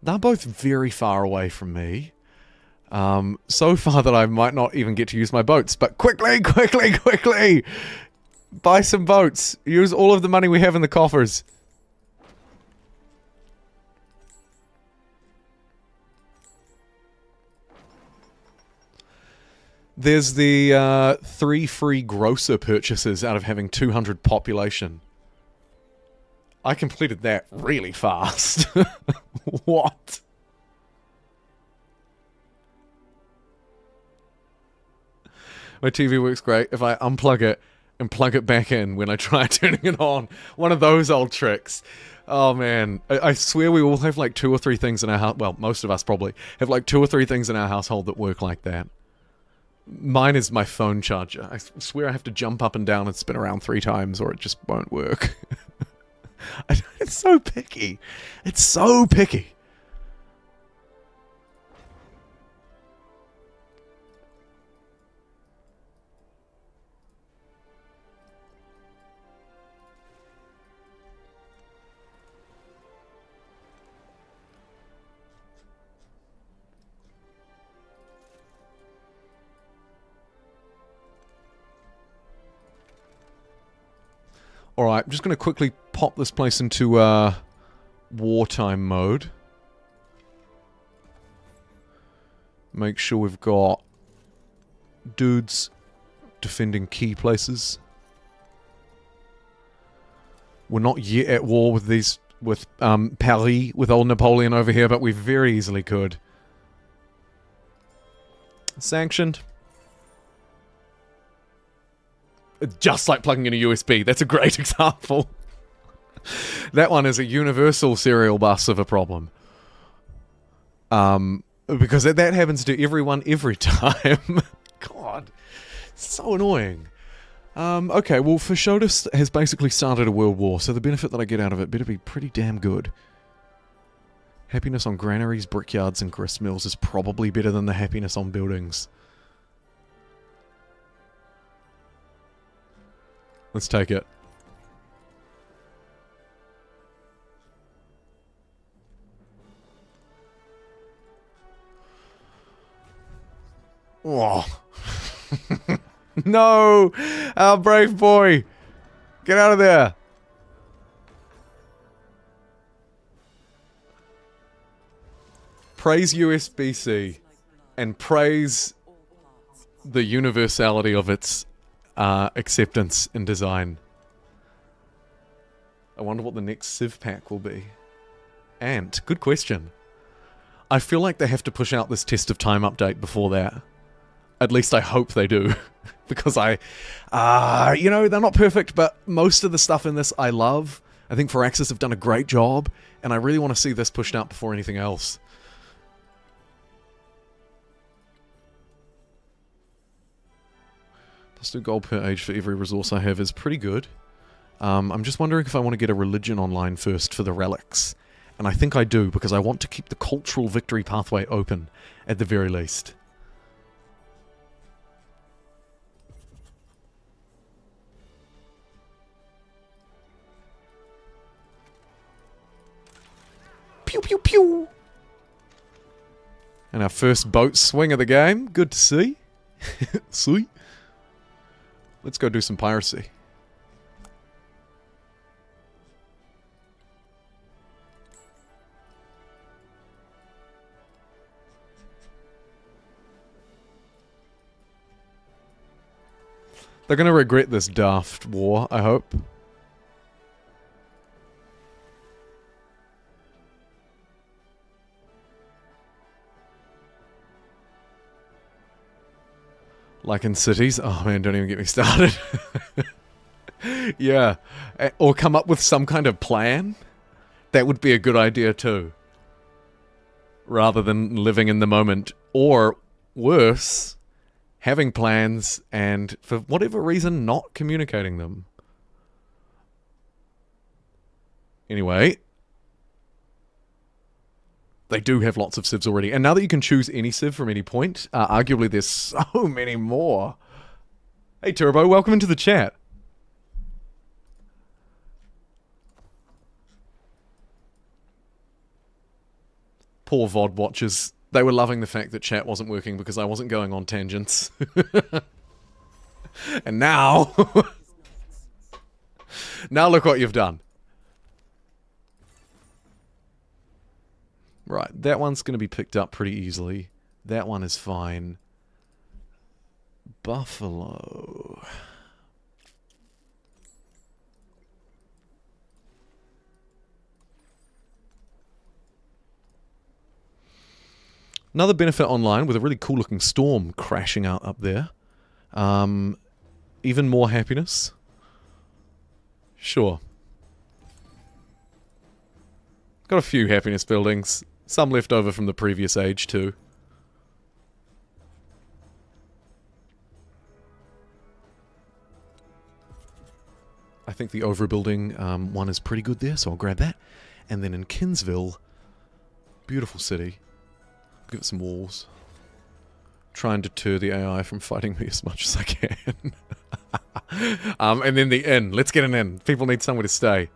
They're both very far away from me. So far that I might not even get to use my boats. But quickly, quickly, quickly! Buy some boats. Use all of the money we have in the coffers. There's the 3 free grocer purchases out of having 200 population. I completed that really fast. What? My TV works great if I unplug it and plug it back in when I try turning it on. One of those old tricks. Oh man, I swear we all have like 2 or 3 things in our house. Well, most of us probably have like 2 or 3 things in our household that work like that. Mine is my phone charger. I swear I have to jump up and down and spin around 3 times or it just won't work. It's so picky. It's so picky. Alright, I'm just going to quickly pop this place into wartime mode. Make sure we've got dudes defending key places. We're not yet at war with these, with Paris, with old Napoleon over here, but we very easily could. Sanctioned. Just like plugging in a USB. That's a great example. That one is a universal serial bus of a problem. Because that happens to everyone every time. God. So annoying. Okay, well, Fashoda has basically started a world war, so the benefit that I get out of it better be pretty damn good. Happiness on granaries, brickyards, and grist mills is probably better than the happiness on buildings. Let's take it. Oh. No! Our brave boy! Get out of there! Praise USB-C and praise the universality of its acceptance in design. I wonder what the next Civ pack will be. And, good question. I feel like they have to push out this test of time update before that. At least I hope they do. Because you know, they're not perfect, but most of the stuff in this I love. I think Firaxis have done a great job, and I really want to see this pushed out before anything else. Plus 2 gold per age for every resource I have is pretty good. I'm just wondering if I want to get a religion online first for the relics. And I think I do, because I want to keep the cultural victory pathway open, at the very least. Pew pew pew! And our first boat swing of the game. Good to see. Sweet. Let's go do some piracy. They're gonna regret this daft war, I hope. Like in cities. Oh man, don't even get me started. Yeah. Or come up with some kind of plan. That would be a good idea too. Rather than living in the moment. Or, worse, having plans, and for whatever reason, not communicating them. Anyway, they do have lots of civs already. And now that you can choose any civ from any point, arguably there's so many more. Hey Turbo, welcome into the chat. Poor VOD watchers. They were loving the fact that chat wasn't working because I wasn't going on tangents. And now... now look what you've done. Right, that one's going to be picked up pretty easily. That one is fine. Buffalo. Another benefit online with a really cool looking storm crashing out up there. Even more happiness. Sure. Got a few happiness buildings. Some left over from the previous age too. I think the overbuilding one is pretty good there, so I'll grab that. And then in Kinsville, beautiful city. Give it some walls. Try and deter the AI from fighting me as much as I can. And then the inn. Let's get an inn. People need somewhere to stay.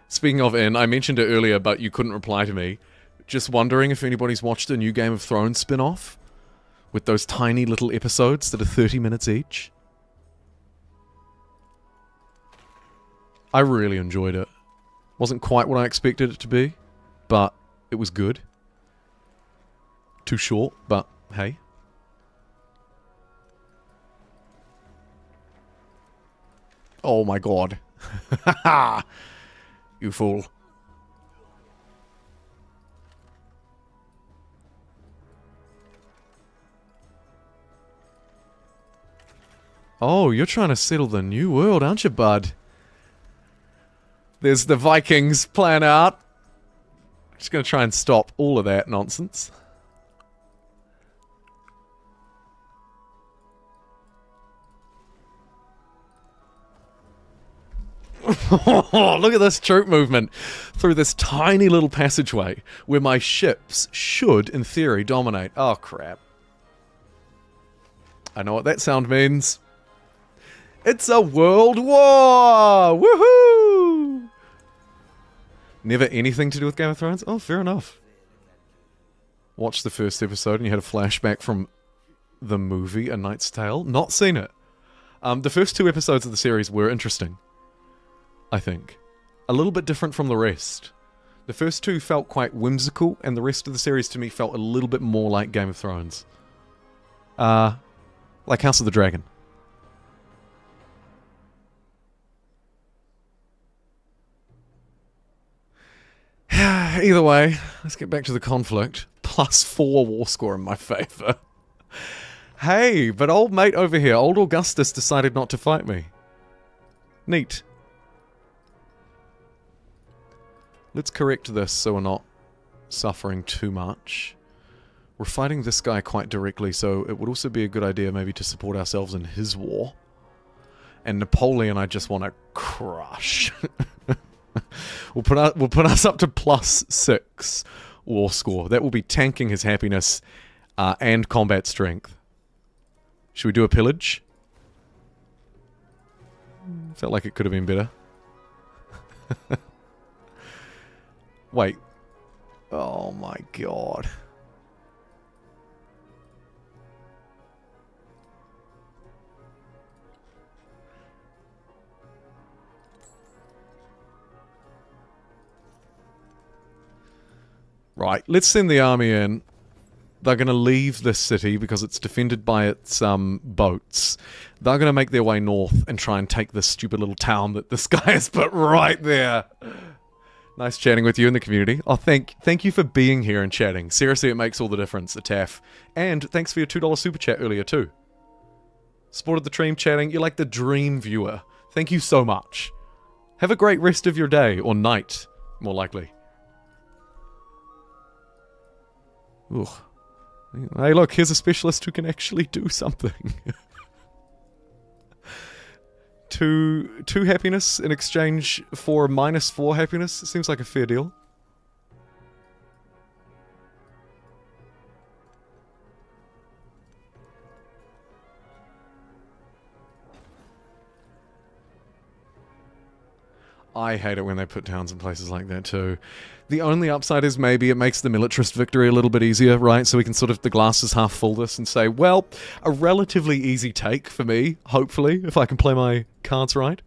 Speaking of inn, I mentioned it earlier, but you couldn't reply to me. Just wondering if anybody's watched a new Game of Thrones spin-off with those tiny little episodes that are 30 minutes each. I really enjoyed it. Wasn't quite what I expected it to be, but it was good. Too short, but hey. Oh my god. You fool. Oh, you're trying to settle the new world, aren't you, bud? There's the Vikings plan out. Just gonna try and stop all of that nonsense. Look at this troop movement through this tiny little passageway where my ships should, in theory, dominate. Oh, crap. I know what that sound means. It's a world war! Woohoo! Never anything to do with Game of Thrones? Oh, fair enough. Watched the first episode and you had a flashback from the movie A Knight's Tale. Not seen it. The first 2 episodes of the series were interesting. I think. A little bit different from the rest. The first 2 felt quite whimsical, and the rest of the series to me felt a little bit more like Game of Thrones. Like House of the Dragon. Either way, let's get back to the conflict. +4 war score in my favour. Hey, but old mate over here, old Augustus, decided not to fight me. Neat. Let's correct this so we're not suffering too much. We're fighting this guy quite directly, so it would also be a good idea maybe to support ourselves in his war. And Napoleon I just want to crush. We'll put us up to +6 war score. That will be tanking his happiness and combat strength. Should we do a pillage? Felt like it could have been better. Wait. Oh my god. Right, let's send the army in. They're going to leave this city because it's defended by its boats. They're going to make their way north and try and take this stupid little town that this guy has put right there. Nice chatting with you in the community. Oh, thank you for being here and chatting. Seriously, it makes all the difference, Ataf. And thanks for your $2 super chat earlier too. Supported the stream chatting. You're like the dream viewer. Thank you so much. Have a great rest of your day, or night, more likely. Ugh. Hey, look, here's a specialist who can actually do something. Two happiness in exchange for -4 happiness. Seems like a fair deal. I hate it when they put towns in places like that too. The only upside is maybe it makes the militarist victory a little bit easier, right? So we can sort of, the glass is half full this and say, well, a relatively easy take for me, hopefully, if I can play my cards right.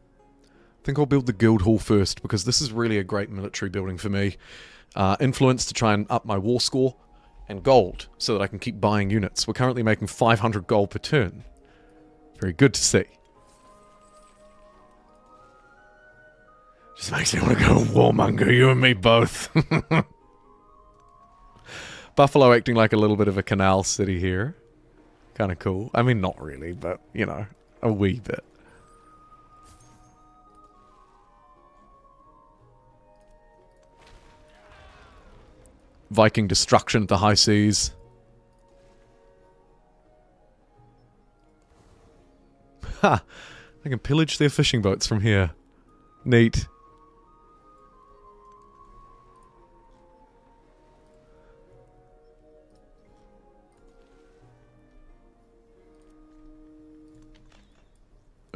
I think I'll build the guild hall first, because this is really a great military building for me. Influence to try and up my war score, and gold, so that I can keep buying units. We're currently making 500 gold per turn. Very good to see. Just makes me want to go warmonger, you and me both. Buffalo acting like a little bit of a canal city here. Kind of cool. I mean, not really, but, you know, a wee bit. Viking destruction at the high seas. Ha! I can pillage their fishing boats from here. Neat.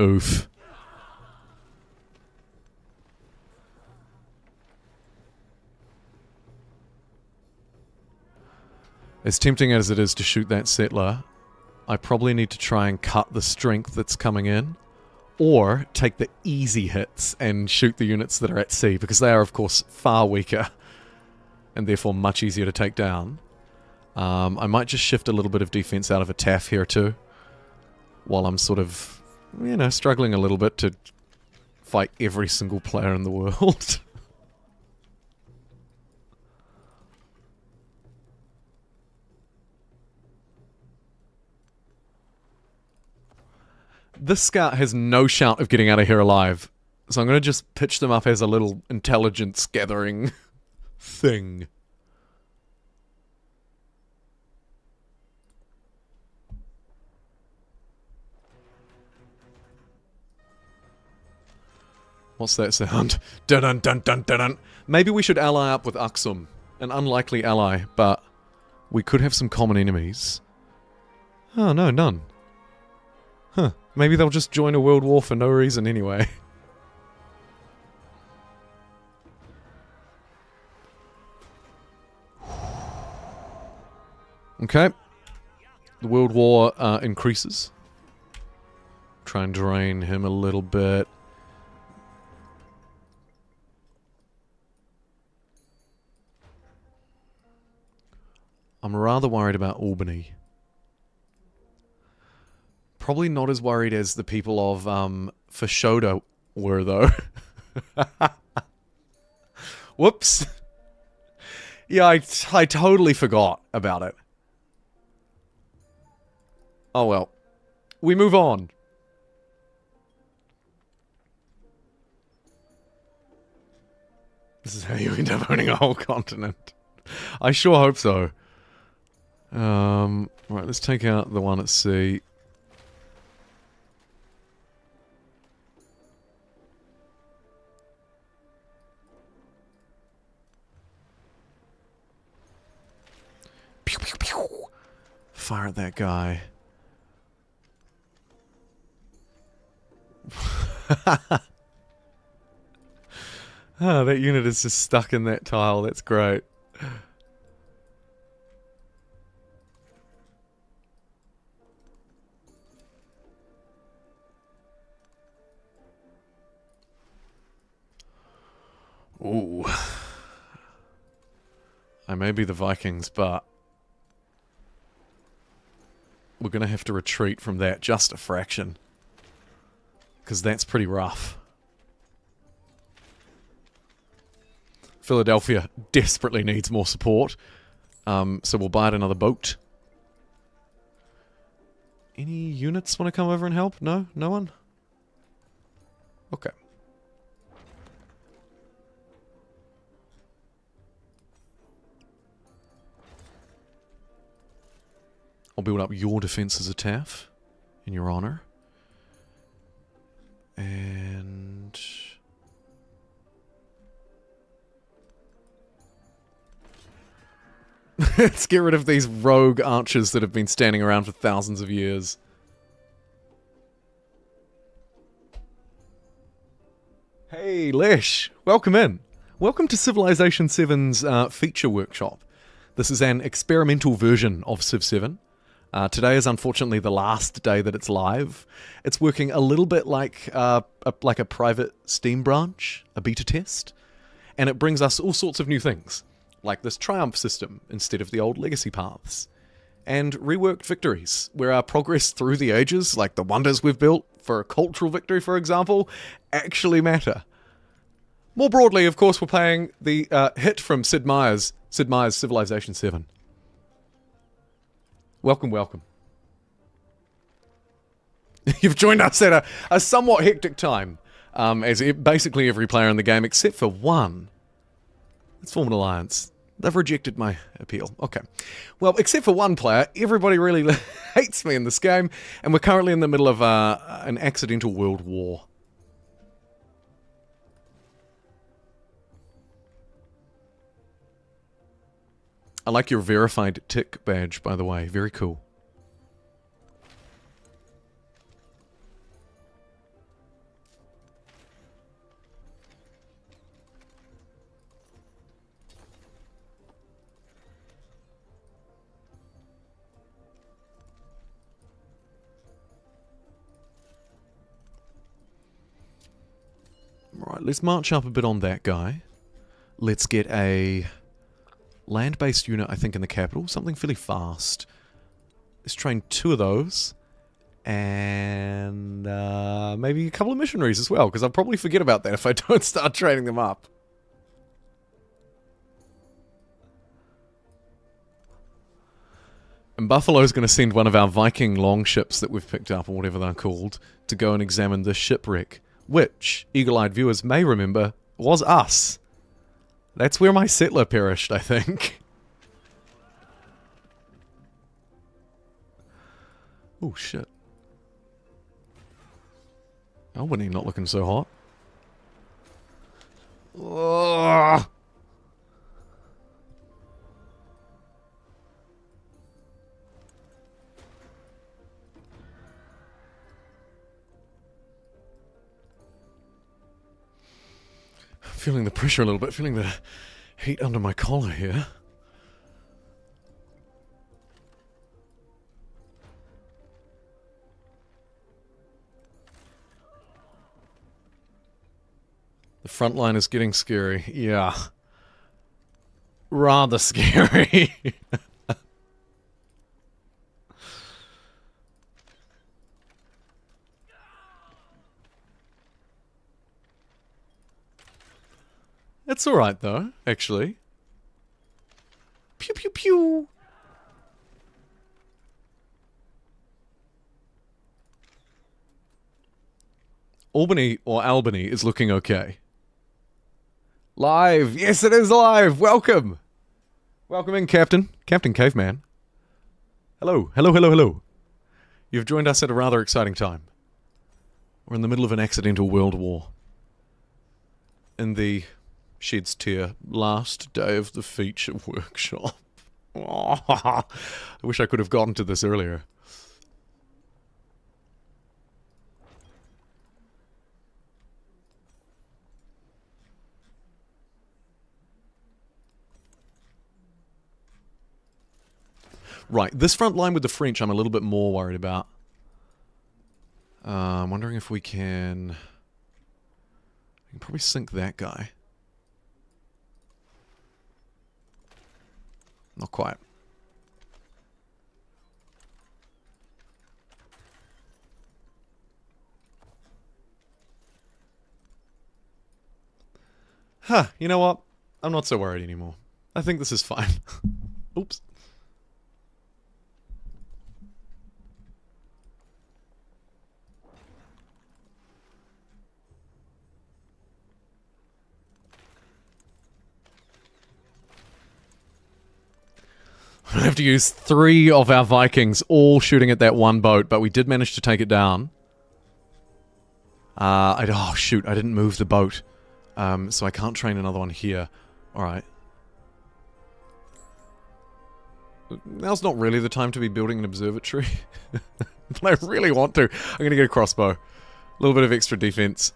Oof. As tempting as it is to shoot that settler, I probably need to try and cut the strength that's coming in, or take the easy hits and shoot the units that are at sea, because they are, of course, far weaker, and therefore much easier to take down. I might just shift a little bit of defense out of a taff here too, while I'm sort of, you know, struggling a little bit to fight every single player in the world. This scout has no shout of getting out of here alive, so I'm going to just pitch them up as a little intelligence gathering thing. What's that sound? Dun dun dun dun dun dun. Maybe we should ally up with Aksum, an unlikely ally, but we could have some common enemies. Oh no, none. Huh. Maybe they'll just join a world war for no reason anyway. Okay. The world war increases. Try and drain him a little bit. I'm rather worried about Albany. Probably not as worried as the people of Fashoda were, though. Whoops. Yeah, I totally forgot about it. Oh well. We move on. This is how you end up owning a whole continent. I sure hope so. Right, let's take out the one at sea. Pew, pew, pew. Fire at that guy. Ah, that unit is just stuck in that tile. That's great. Ooh. I may be the Vikings, but we're going to have to retreat from that just a fraction. Because that's pretty rough. Philadelphia desperately needs more support. So we'll buy it another boat. Any units want to come over and help? No? No one? Okay. build up your defenses a taff in your honor. And let's get rid of these rogue archers that have been standing around for thousands of years. Hey, Lesh, welcome in. Welcome to Civilization 7's Feature Workshop. This is an experimental version of Civ 7. Today is unfortunately the last day that it's live. It's working a little bit like a private Steam branch, a beta test, and it brings us all sorts of new things, like this triumph system instead of the old legacy paths, and reworked victories, where our progress through the ages, like the wonders we've built for a cultural victory, for example, actually matter. More broadly, of course, we're playing the hit from Sid Meier's Civilization 7. Welcome, welcome. You've joined us at a somewhat hectic time, as basically every player in the game, except for one. Let's form an alliance. They've rejected my appeal. Okay. Well, except for one player, everybody really hates me in this game, and we're currently in the middle of an accidental world war. I like your verified tick badge, by the way. Very cool. Right, let's march up a bit on that guy. Let's get a land-based unit, I think, in the capital. Something fairly fast. Let's train 2 of those. And maybe a couple of missionaries as well, because I'll probably forget about that if I don't start training them up. And Buffalo's going to send one of our Viking longships that we've picked up, or whatever they're called, to go and examine this shipwreck, which, eagle-eyed viewers may remember, was us. That's where my settler perished, I think. Oh, shit. Albany not looking so hot. Ugh. Feeling the pressure a little bit, feeling the heat under my collar here. The front line is getting scary. Yeah. Rather scary. It's alright though, actually. Pew pew pew! Albany, or Albany, is looking okay. Live! Yes, it is live! Welcome! Welcome in, Captain. Captain Caveman. Hello, hello, hello, hello. You've joined us at a rather exciting time. We're in the middle of an accidental world war. In the Shed's Tier last day of the feature workshop. Oh, I wish I could have gotten to this earlier. Right, this front line with the French I'm a little bit more worried about. I'm wondering if we can probably sink that guy. Not quite. Huh, you know what? I'm not so worried anymore. I think this is fine. Oops. gonna have to use 3 of our Vikings all shooting at that one boat, but we did manage to take it down. Oh shoot, I didn't move the boat. So I can't train another one here. Alright. Now's not really the time to be building an observatory. But I really want to. I'm gonna get a crossbow. A little bit of extra defense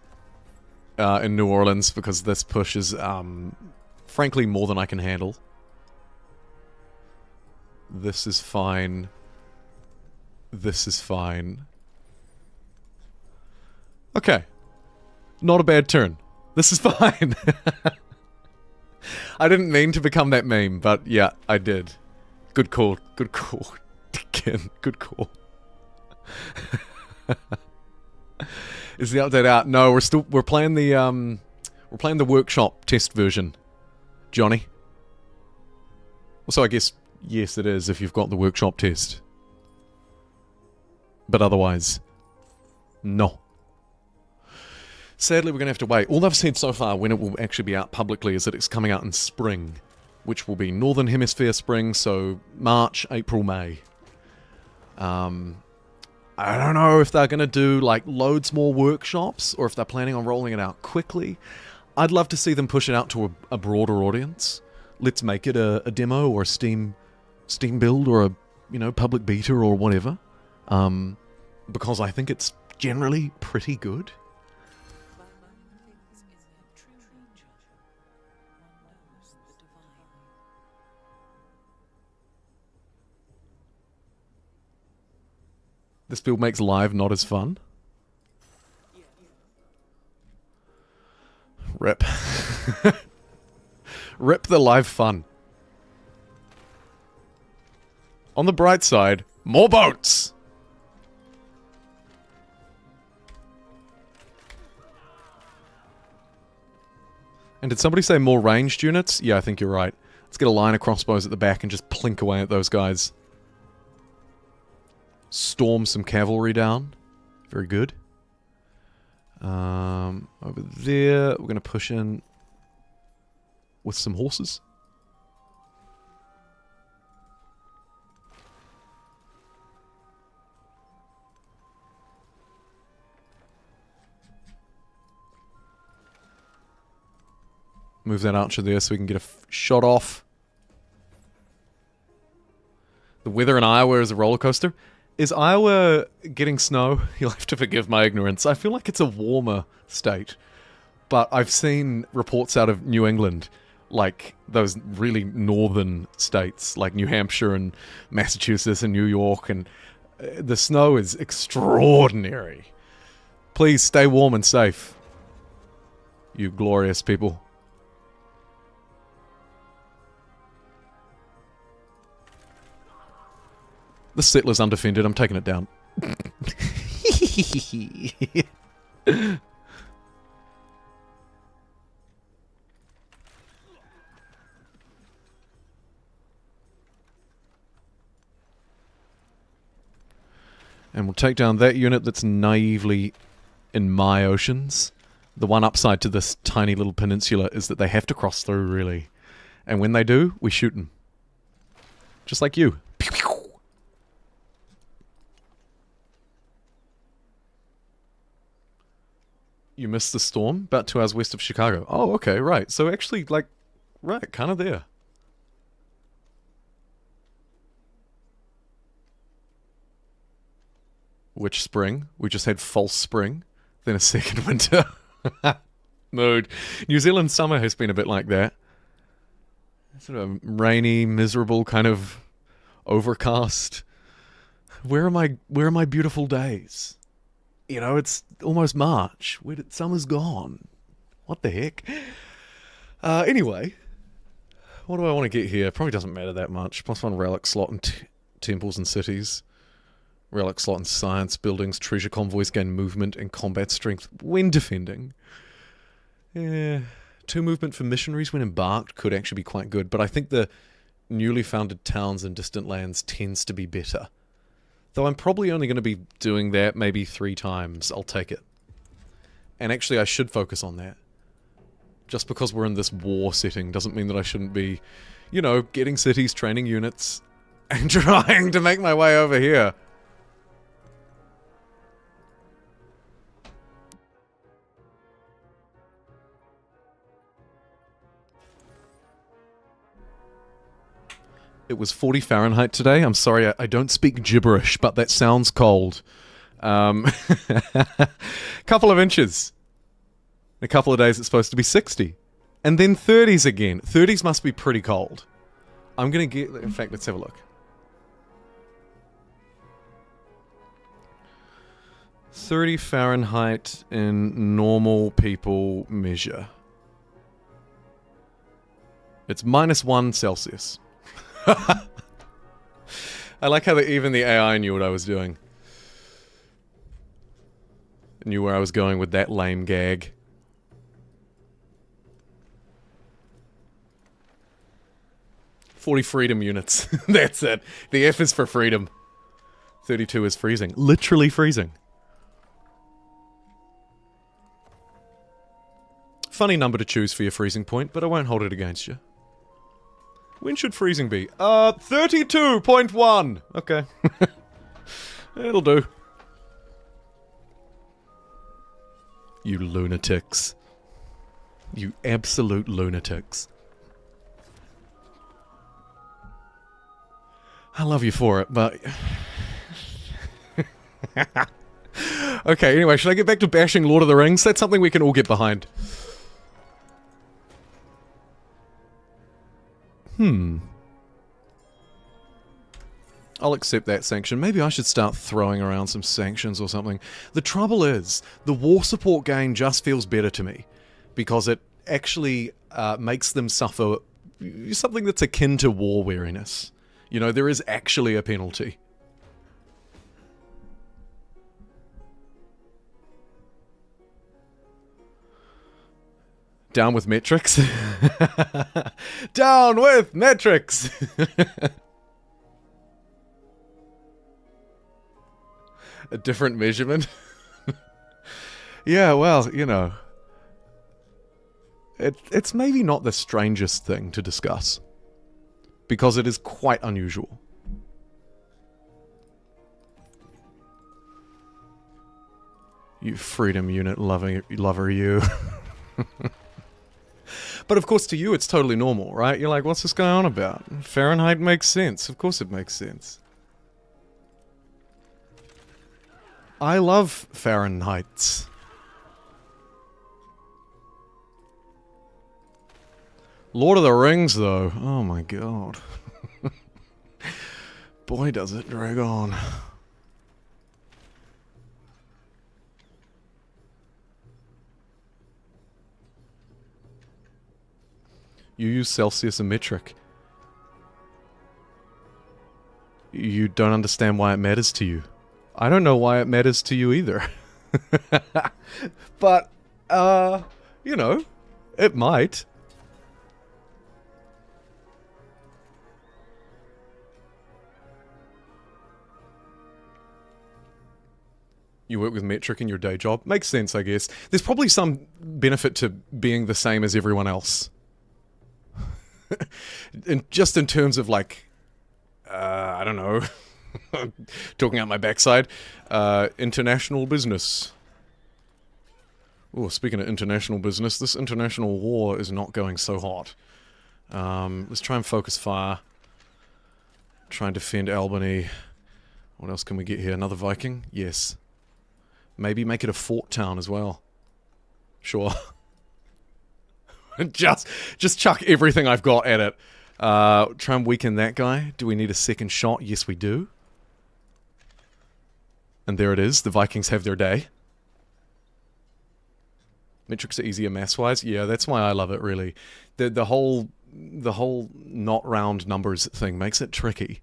in New Orleans, because this push is, frankly, more than I can handle. This is fine. This is fine. Okay. Not a bad turn. This is fine. I didn't mean to become that meme, but yeah, I did. Good call. Good call. Again, good call. Is the update out? No, we're playing the workshop test version, Johnny. So I guess yes, it is if you've got the workshop test. But otherwise, no. Sadly, we're going to have to wait. All I've said so far when it will actually be out publicly is that it's coming out in spring, which will be Northern Hemisphere spring, so March, April, May. I don't know if they're going to do like loads more workshops or if they're planning on rolling it out quickly. I'd love to see them push it out to a broader audience. Let's make it a demo or a Steam build or a public beta or whatever. Because I think it's generally pretty good. This build makes live not as fun. Rip. Rip the live fun. On the bright side, more boats! And did somebody say more ranged units? Yeah, I think you're right. Let's get a line of crossbows at the back and just plink away at those guys. Storm some cavalry down. Very good. Over there, we're going to push in with some horses. Move that archer there so we can get a shot off. The weather in Iowa is a roller coaster. Is Iowa getting snow? You'll have to forgive my ignorance. I feel like it's a warmer state. But I've seen reports out of New England, like those really northern states, like New Hampshire and Massachusetts and New York, and the snow is extraordinary. Please stay warm and safe, you glorious people. The settler's undefended. I'm taking it down. And we'll take down that unit that's naively in my oceans. The one upside to this tiny little peninsula is that they have to cross through, really. And when they do, we shoot them. Just like you. Pew, pew. You missed the storm? About 2 hours west of Chicago. Oh, okay, right. So actually, like, right, kind of there. Which spring? We just had false spring, then a second winter. Mood. New Zealand summer has been a bit like that. Sort of rainy, miserable, kind of overcast. Where are my beautiful days? You know, it's almost March. Summer's gone. What the heck? Anyway, what do I want to get here? Probably doesn't matter that much. +1 relic slot in temples and cities. Relic slot in science buildings. Treasure convoys gain movement and combat strength when defending. Yeah. 2 movement for missionaries when embarked could actually be quite good, but I think the newly founded towns in distant lands tends to be better. Though I'm probably only going to be doing that maybe 3 times. I'll take it. And actually I should focus on that. Just because we're in this war setting doesn't mean that I shouldn't be, you know, getting cities, training units, and trying to make my way over here. It was 40 Fahrenheit today. I'm sorry, I don't speak gibberish, but that sounds cold. Couple of inches. In a couple of days, it's supposed to be 60. And then 30s again. 30s must be pretty cold. I'm going to get... In fact, let's have a look. 30 Fahrenheit in normal people measure. It's -1 Celsius. I like how even the AI knew what I was doing. Knew where I was going with that lame gag. "40 freedom units." That's it. The F is for freedom. 32 is freezing. Literally freezing. Funny number to choose for your freezing point, but I won't hold it against you. When should freezing be? 32.1! Okay. It'll do. You lunatics. You absolute lunatics. I love you for it, but... Okay, anyway, should I get back to bashing Lord of the Rings? That's something we can all get behind. I'll accept that sanction. Maybe I should start throwing around some sanctions or something. The trouble is, the war support gain just feels better to me. Because it actually makes them suffer something that's akin to war weariness. You know, there is actually a penalty. Down with metrics. Down with metrics. A different measurement. Yeah, well, you know. It's maybe not the strangest thing to discuss. Because it is quite unusual. You freedom unit lover you. But of course to you it's totally normal, right? You're like, what's this going on about? Fahrenheit makes sense. Of course it makes sense. I love Fahrenheits. Lord of the Rings, though. Oh my god. Boy, does it drag on. You use Celsius and metric. You don't understand why it matters to you. I don't know why it matters to you either. But, you know, it might. You work with metric in your day job. Makes sense, I guess. There's probably some benefit to being the same as everyone else. Just in terms of, like, I don't know, talking out my backside, international business. Oh, speaking of international business, this international war is not going so hot. Let's try and focus fire. Try and defend Albany. What else can we get here? Another Viking? Yes. Maybe make it a fort town as well. Sure. Just chuck everything I've got at it. Try and weaken that guy. Do we need a second shot? Yes, we do. And there it is. The Vikings have their day. Metrics are easier mass-wise. Yeah, that's why I love it, really. The whole not round numbers thing makes it tricky.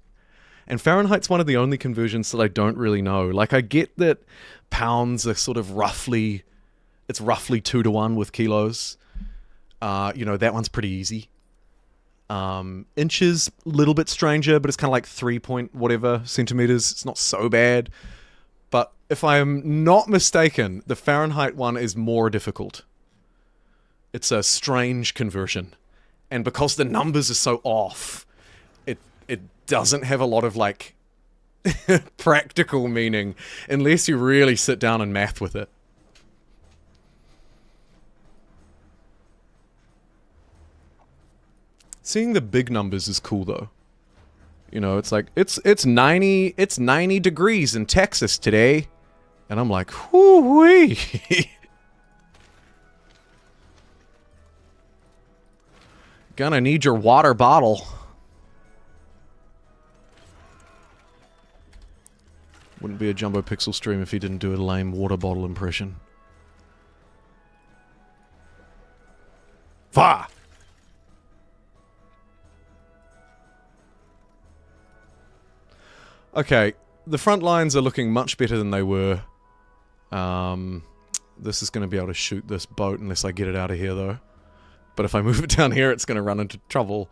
And Fahrenheit's one of the only conversions that I don't really know. Like, I get that pounds are sort of roughly... It's roughly 2 to 1 with kilos. You know, that one's pretty easy. Inches, a little bit stranger, but it's kind of like 3 point whatever centimeters. It's not so bad. But if I am not mistaken, the Fahrenheit one is more difficult. It's a strange conversion. And because the numbers are so off, doesn't have a lot of, like, practical meaning unless you really sit down and math with it. Seeing the big numbers is cool, though. You know, it's like, it's 90 degrees in Texas today. And I'm like, whoo-wee. Gonna need your water bottle. Wouldn't be a Jumbo Pixel stream if he didn't do a lame water bottle impression. Fa! Okay, the front lines are looking much better than they were. This is going to be able to shoot this boat unless I get it out of here, though. But if I move it down here, it's going to run into trouble.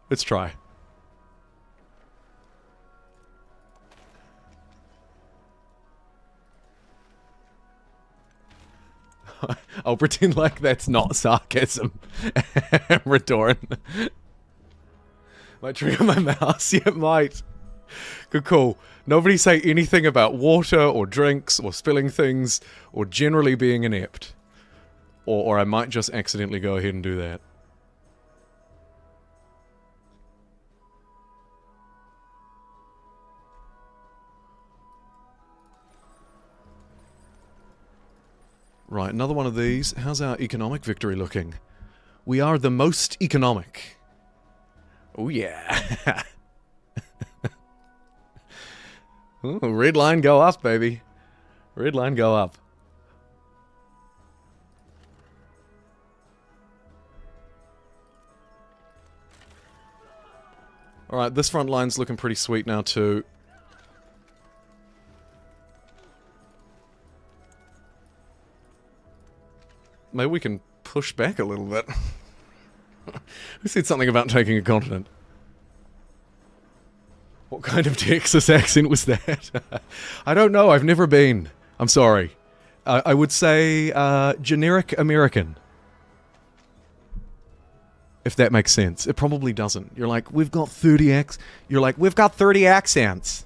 Let's try. I'll pretend like that's not sarcasm. Redoran. Might trigger my mouse. Yeah, it might. Good call. Nobody say anything about water or drinks or spilling things or generally being inept. Or I might just accidentally go ahead and do that. Right, another one of these. How's our economic victory looking? We are the most economic. Oh yeah. Ooh, red line go up, baby. Red line go up. Alright, this front line's looking pretty sweet now too. Maybe we can push back a little bit. Who said something about taking a continent? What kind of Texas accent was that? I don't know, I've never been. I'm sorry. I would say, generic American. If that makes sense. It probably doesn't. You're like, we've got 30 You're like, we've got 30 accents.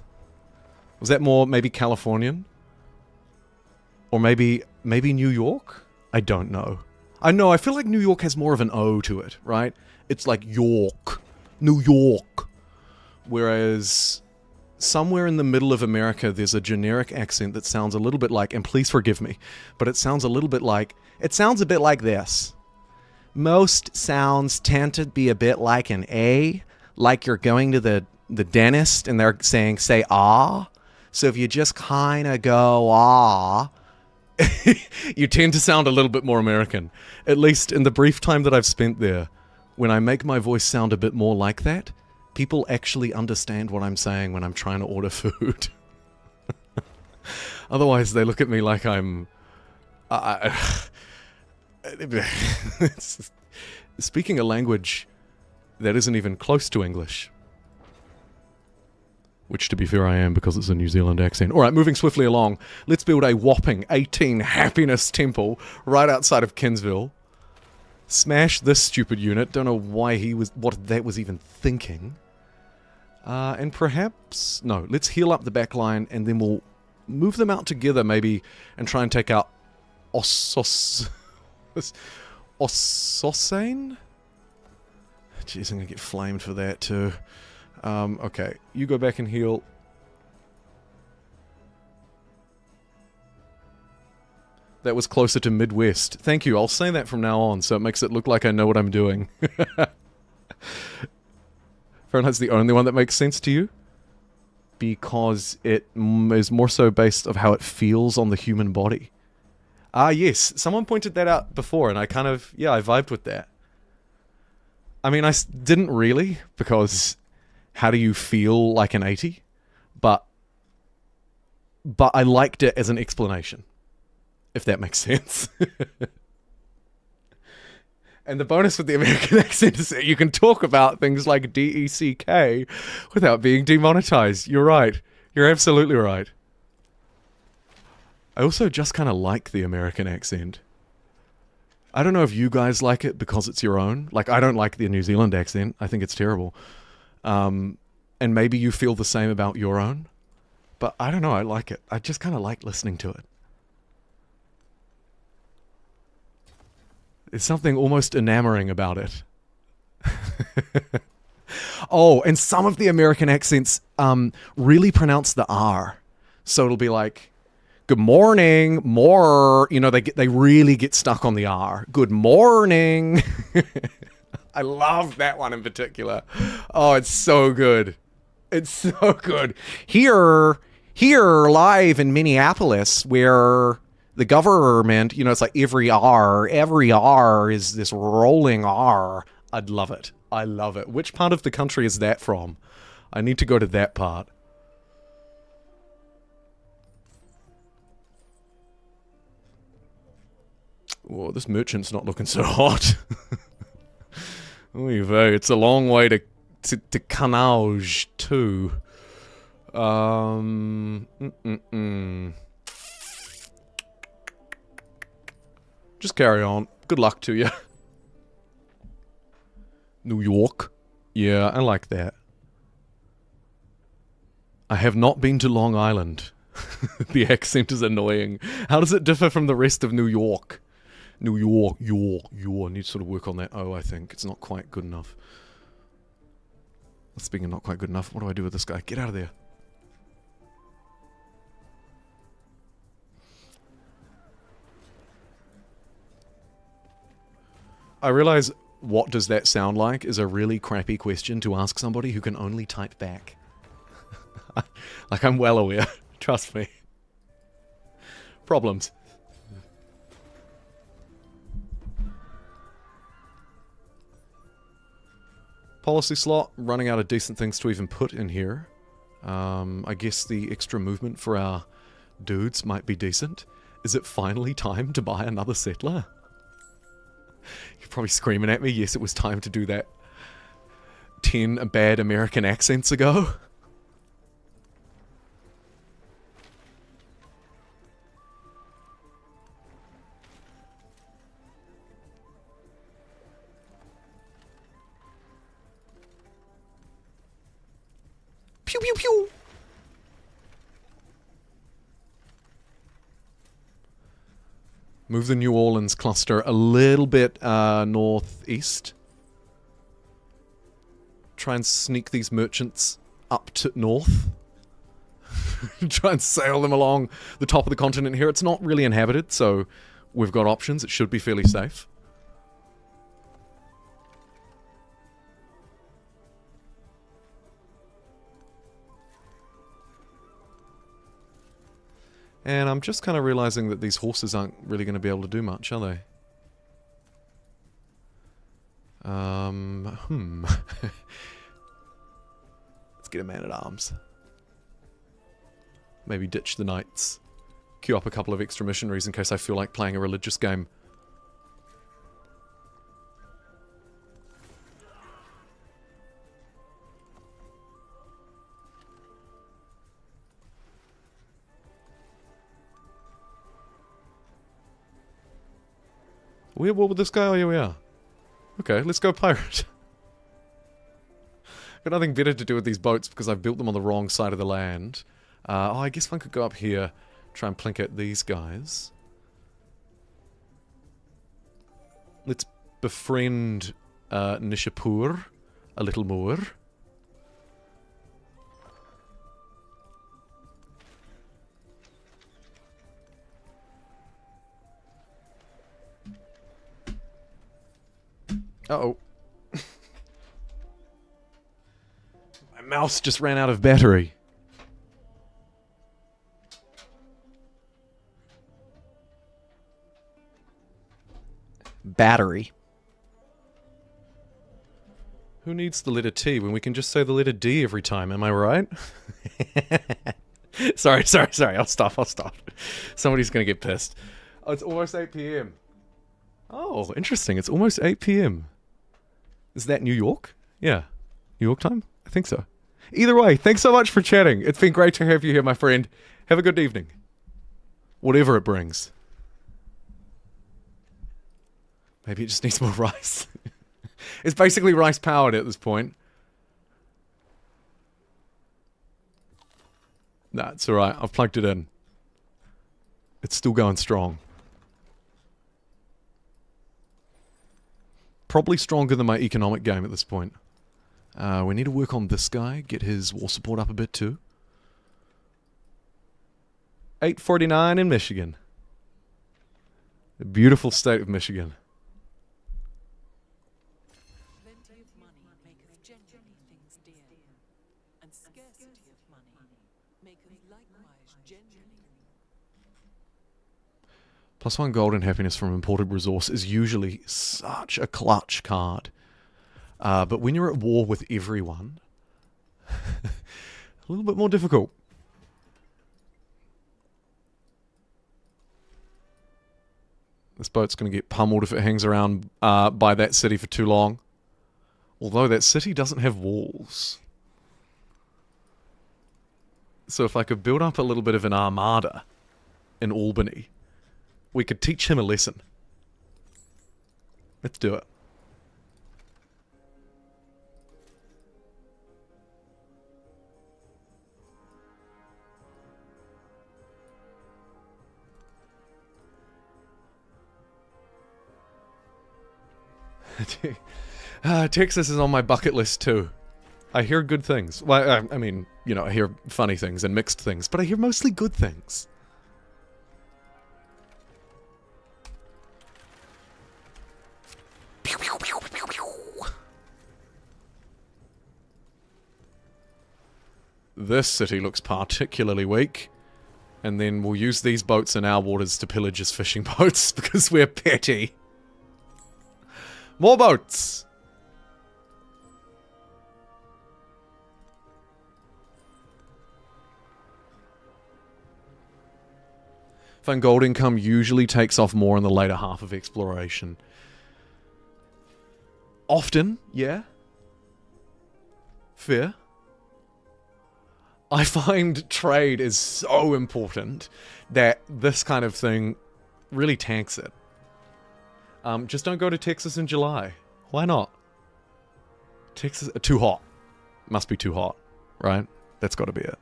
Was that more maybe Californian? Or maybe New York? I don't know. I know, I feel like New York has more of an O to it, right? It's like York. New York. Whereas somewhere in the middle of America, there's a generic accent that sounds a little bit like, and please forgive me, but it sounds a little bit like, it sounds a bit like this. Most sounds tend to be a bit like an A, like you're going to the dentist and they're saying, say, ah. So if you just kind of go, ah, you tend to sound a little bit more American. At least in the brief time that I've spent there, when I make my voice sound a bit more like that, people actually understand what I'm saying when I'm trying to order food. Otherwise, they look at me like I'm... speaking a language that isn't even close to English. Which, to be fair, I am because it's a New Zealand accent. Alright, moving swiftly along. Let's build a whopping 18 happiness temple right outside of Kinsville. Smash this stupid unit. Don't know why what that was even thinking. And perhaps... No, let's heal up the back line and then we'll move them out together maybe and try and take out Ossosane? Jeez, I'm gonna get flamed for that too. Okay, you go back and heal. That was closer to Midwest. Thank you, I'll say that from now on, so it makes it look like I know what I'm doing. Fahrenheit's the only one that makes sense to you? Because it is more so based of how it feels on the human body. Ah, yes, someone pointed that out before, and I kind of, yeah, I vibed with that. I mean, didn't really, because how do you feel like an 80? But I liked it as an explanation, if that makes sense. And the bonus with the American accent is that you can talk about things like DECK without being demonetized. You're right. You're absolutely right. I also just kind of like the American accent. I don't know if you guys like it because it's your own. Like, I don't like the New Zealand accent. I think it's terrible. And and maybe you feel the same about your own. But I don't know, I like it. I just kind of like listening to it. There's something almost enamoring about it. Oh, and some of the American accents really pronounce the R. So it'll be like, good morning, more. You know, they really get stuck on the R. Good morning. I love that one in particular. Oh, it's so good. It's so good. Here live in Minneapolis, where the government, you know, it's like every R is this rolling R. I'd love it. I love it. Which part of the country is that from? I need to go to that part. Whoa, this merchant's not looking so hot. Oy vey, it's a long way to Canauge too. Just carry on. Good luck to you. New York. Yeah, I like that. I have not been to Long Island. The accent is annoying. How does it differ from the rest of New York? New York, York. I need to sort of work on that O, I think. It's not quite good enough. Speaking of not quite good enough, what do I do with this guy? Get out of there. I realize what does that sound like is a really crappy question to ask somebody who can only type back. Like, I'm well aware. Trust me. Problems. Policy slot, running out of decent things to even put in here. I guess the extra movement for our dudes might be decent. Is it finally time to buy another settler? You're probably screaming at me. Yes, it was time to do that 10 bad American accents ago. Pew pew pew! Move the New Orleans cluster a little bit northeast. Try and sneak these merchants up to north. Try and sail them along the top of the continent here. It's not really inhabited, so we've got options. It should be fairly safe. And I'm just kind of realizing that these horses aren't really going to be able to do much, are they? Let's get a man-at-arms. Maybe ditch the knights. Queue up a couple of extra missionaries in case I feel like playing a religious game. What with this guy? Oh, here we are. Okay, let's go pirate. Got nothing better to do with these boats because I've built them on the wrong side of the land. Oh, I guess one could go up here, try and plink at these guys. Let's befriend Nishapur a little more. Uh-oh. My mouse just ran out of battery. Battery. Who needs the letter T when we can just say the letter D every time, am I right? Sorry. I'll stop. Somebody's gonna get pissed. Oh, it's almost 8 p.m. Oh, interesting. It's almost 8 p.m. Is that New York? Yeah. New York time? I think so. Either way, thanks so much for chatting. It's been great to have you here, my friend. Have a good evening. Whatever it brings. Maybe it just needs more rice. It's basically rice powered at this point. Nah, it's alright. I've plugged it in. It's still going strong. Probably stronger than my economic game at this point. We need to work on this guy, get his war support up a bit too. 849 in Michigan. The beautiful state of Michigan. Plenty of money maketh generally things dear, and scarcity of money maketh likewise generally. +1 gold and happiness from imported resource is usually such a clutch card. But when you're at war with everyone, a little bit more difficult. This boat's going to get pummeled if it hangs around by that city for too long. Although that city doesn't have walls. So if I could build up a little bit of an armada in Albany, we could teach him a lesson. Let's do it. Texas is on my bucket list too. I hear good things. Well, I mean, you know, I hear funny things and mixed things, but I hear mostly good things. This city looks particularly weak. And then we'll use these boats in our waters to pillage his fishing boats because we're petty. More boats! Fun gold income usually takes off more in the later half of exploration. Often, yeah. Fair. I find trade is so important that this kind of thing really tanks it. Just don't go to Texas in July. Why not? Texas, too hot. Must be too hot, right? That's got to be it.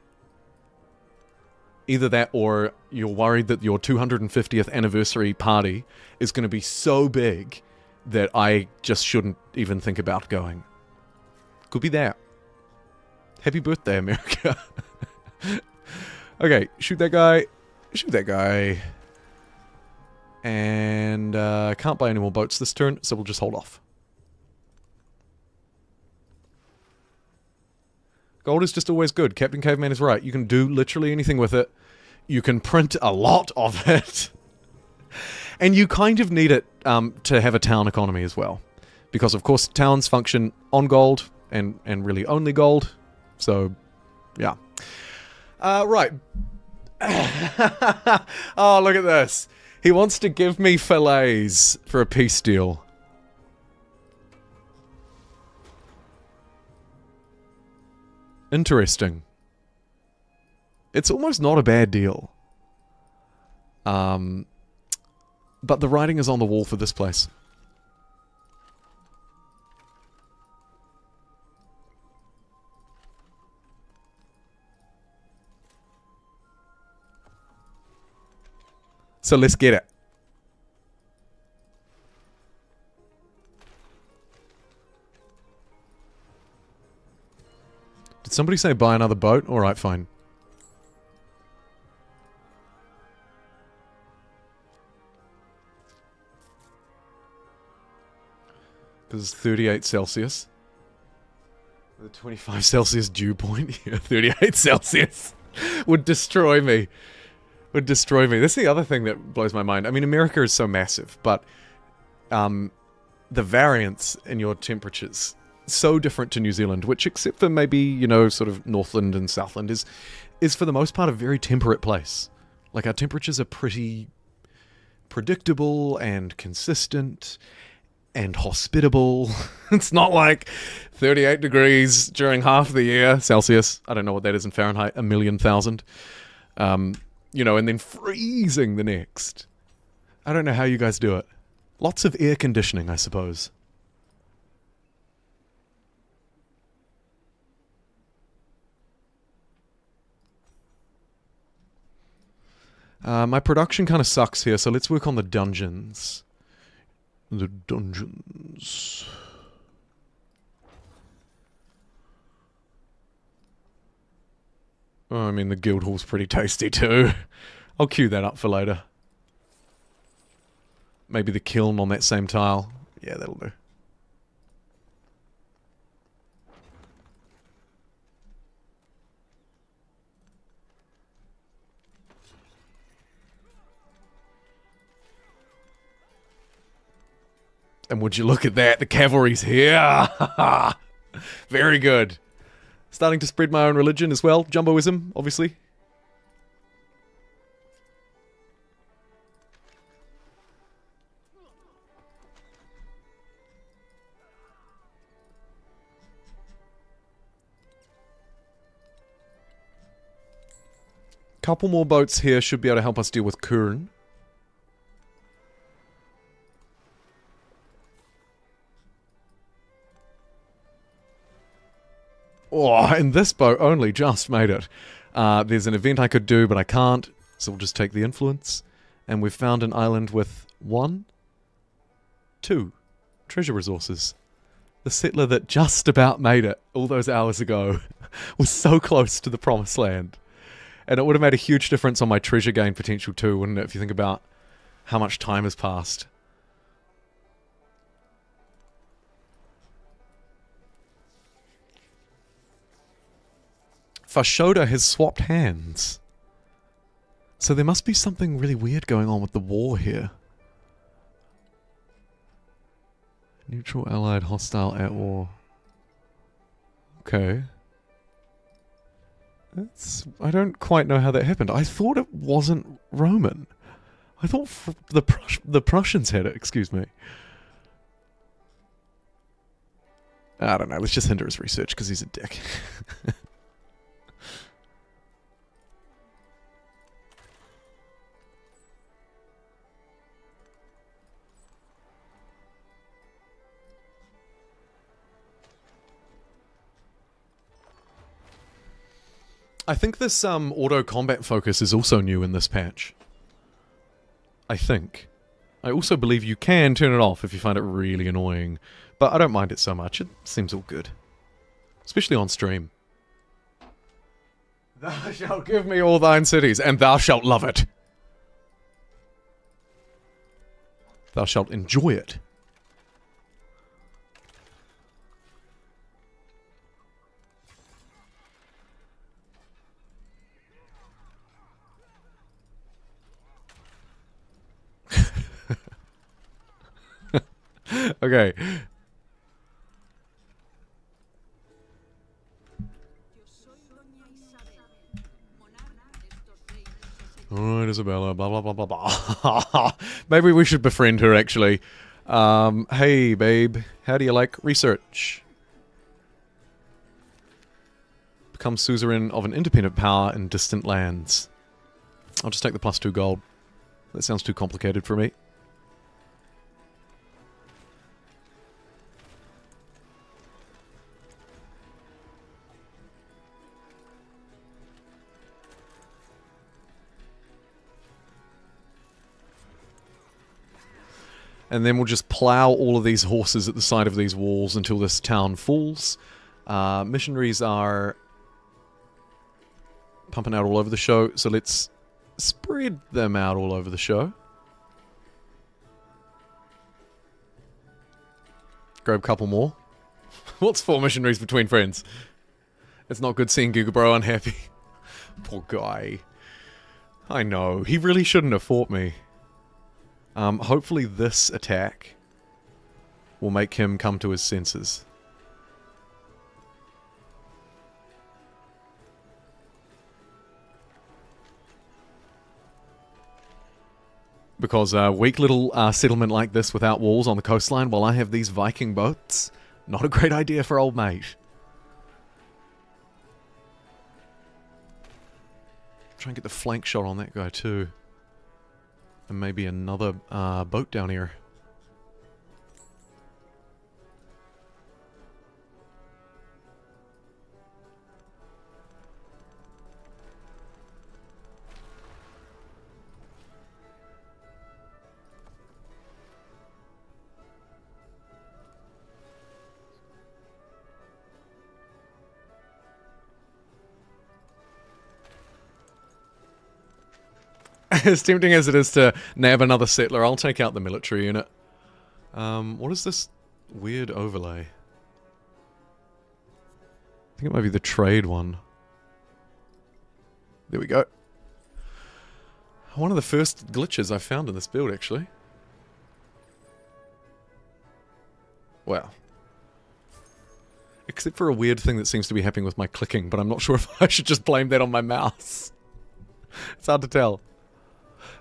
Either that or you're worried that your 250th anniversary party is going to be so big that I just shouldn't even think about going. Could be that. Happy birthday, America. Okay, shoot that guy. Shoot that guy. And I can't buy any more boats this turn, so we'll just hold off. Gold is just always good. Captain Caveman is right. You can do literally anything with it. You can print a lot of it. And you kind of need it to have a town economy as well. Because, of course, towns function on gold and really only gold. So, yeah. Right. Oh, look at this. He wants to give me fillets for a peace deal. Interesting. It's almost not a bad deal. But the writing is on the wall for this place. So let's get it. Did somebody say buy another boat? Alright, fine. Because it's 38 Celsius. The 25 Celsius dew point. Yeah, 38 Celsius. Would destroy me. Would destroy me. That's the other thing that blows my mind. I mean, America is so massive, but the variance in your temperatures so different to New Zealand, which except for maybe, you know, sort of Northland and Southland is for the most part a very temperate place. Like our temperatures are pretty predictable and consistent and hospitable. It's not like 38 degrees during half the year, Celsius. I don't know what that is in Fahrenheit, 1,000,000. You know, and then freezing the next. I don't know how you guys do it. Lots of air conditioning, I suppose. My production kind of sucks here, so let's work on the dungeons. The dungeons. Oh, I mean, the guild hall's pretty tasty too. I'll queue that up for later. Maybe the kiln on that same tile. Yeah, that'll do. And would you look at that, the cavalry's here! Very good. Starting to spread my own religion as well. Jumboism, obviously. Couple more boats here should be able to help us deal with Kurn. Oh, and this boat only just made it. There's an event I could do, but I can't, so we'll just take the influence. And we've found an island with 1, 2 treasure resources. The settler that just about made it all those hours ago was so close to the promised land. And it would have made a huge difference on my treasure gain potential too, wouldn't it, if you think about how much time has passed. Fashoda has swapped hands. So there must be something really weird going on with the war here. Neutral, allied, hostile, at war. Okay. I don't quite know how that happened. I thought it wasn't Roman. I thought the Prussians had it, excuse me. I don't know, let's just hinder his research because he's a dick. I think this auto combat focus is also new in this patch. I think. I also believe you can turn it off if you find it really annoying, but I don't mind it so much. It seems all good. Especially on stream. Thou shalt give me all thine cities, and thou shalt love it. Thou shalt enjoy it. Okay. Alright, Isabella, blah blah blah blah blah. Maybe we should befriend her, actually. Hey, babe, how do you like research? Become suzerain of an independent power in distant lands. I'll just take the +2 gold. That sounds too complicated for me. And then we'll just plow all of these horses at the side of these walls until this town falls. Missionaries are pumping out all over the show, so let's spread them out all over the show. Grab a couple more. What's 4 missionaries between friends? It's not good seeing Gigabro unhappy. Poor guy. I know, he really shouldn't have fought me. Hopefully this attack will make him come to his senses. Because a weak little settlement like this without walls on the coastline while I have these Viking boats, not a great idea for old mate. Try and get the flank shot on that guy too. And maybe another boat down here. As tempting as it is to nab another settler, I'll take out the military unit. What is this weird overlay? I think it might be the trade one. There we go. One of the first glitches I found in this build, actually. Wow. Except for a weird thing that seems to be happening with my clicking, but I'm not sure if I should just blame that on my mouse. It's hard to tell.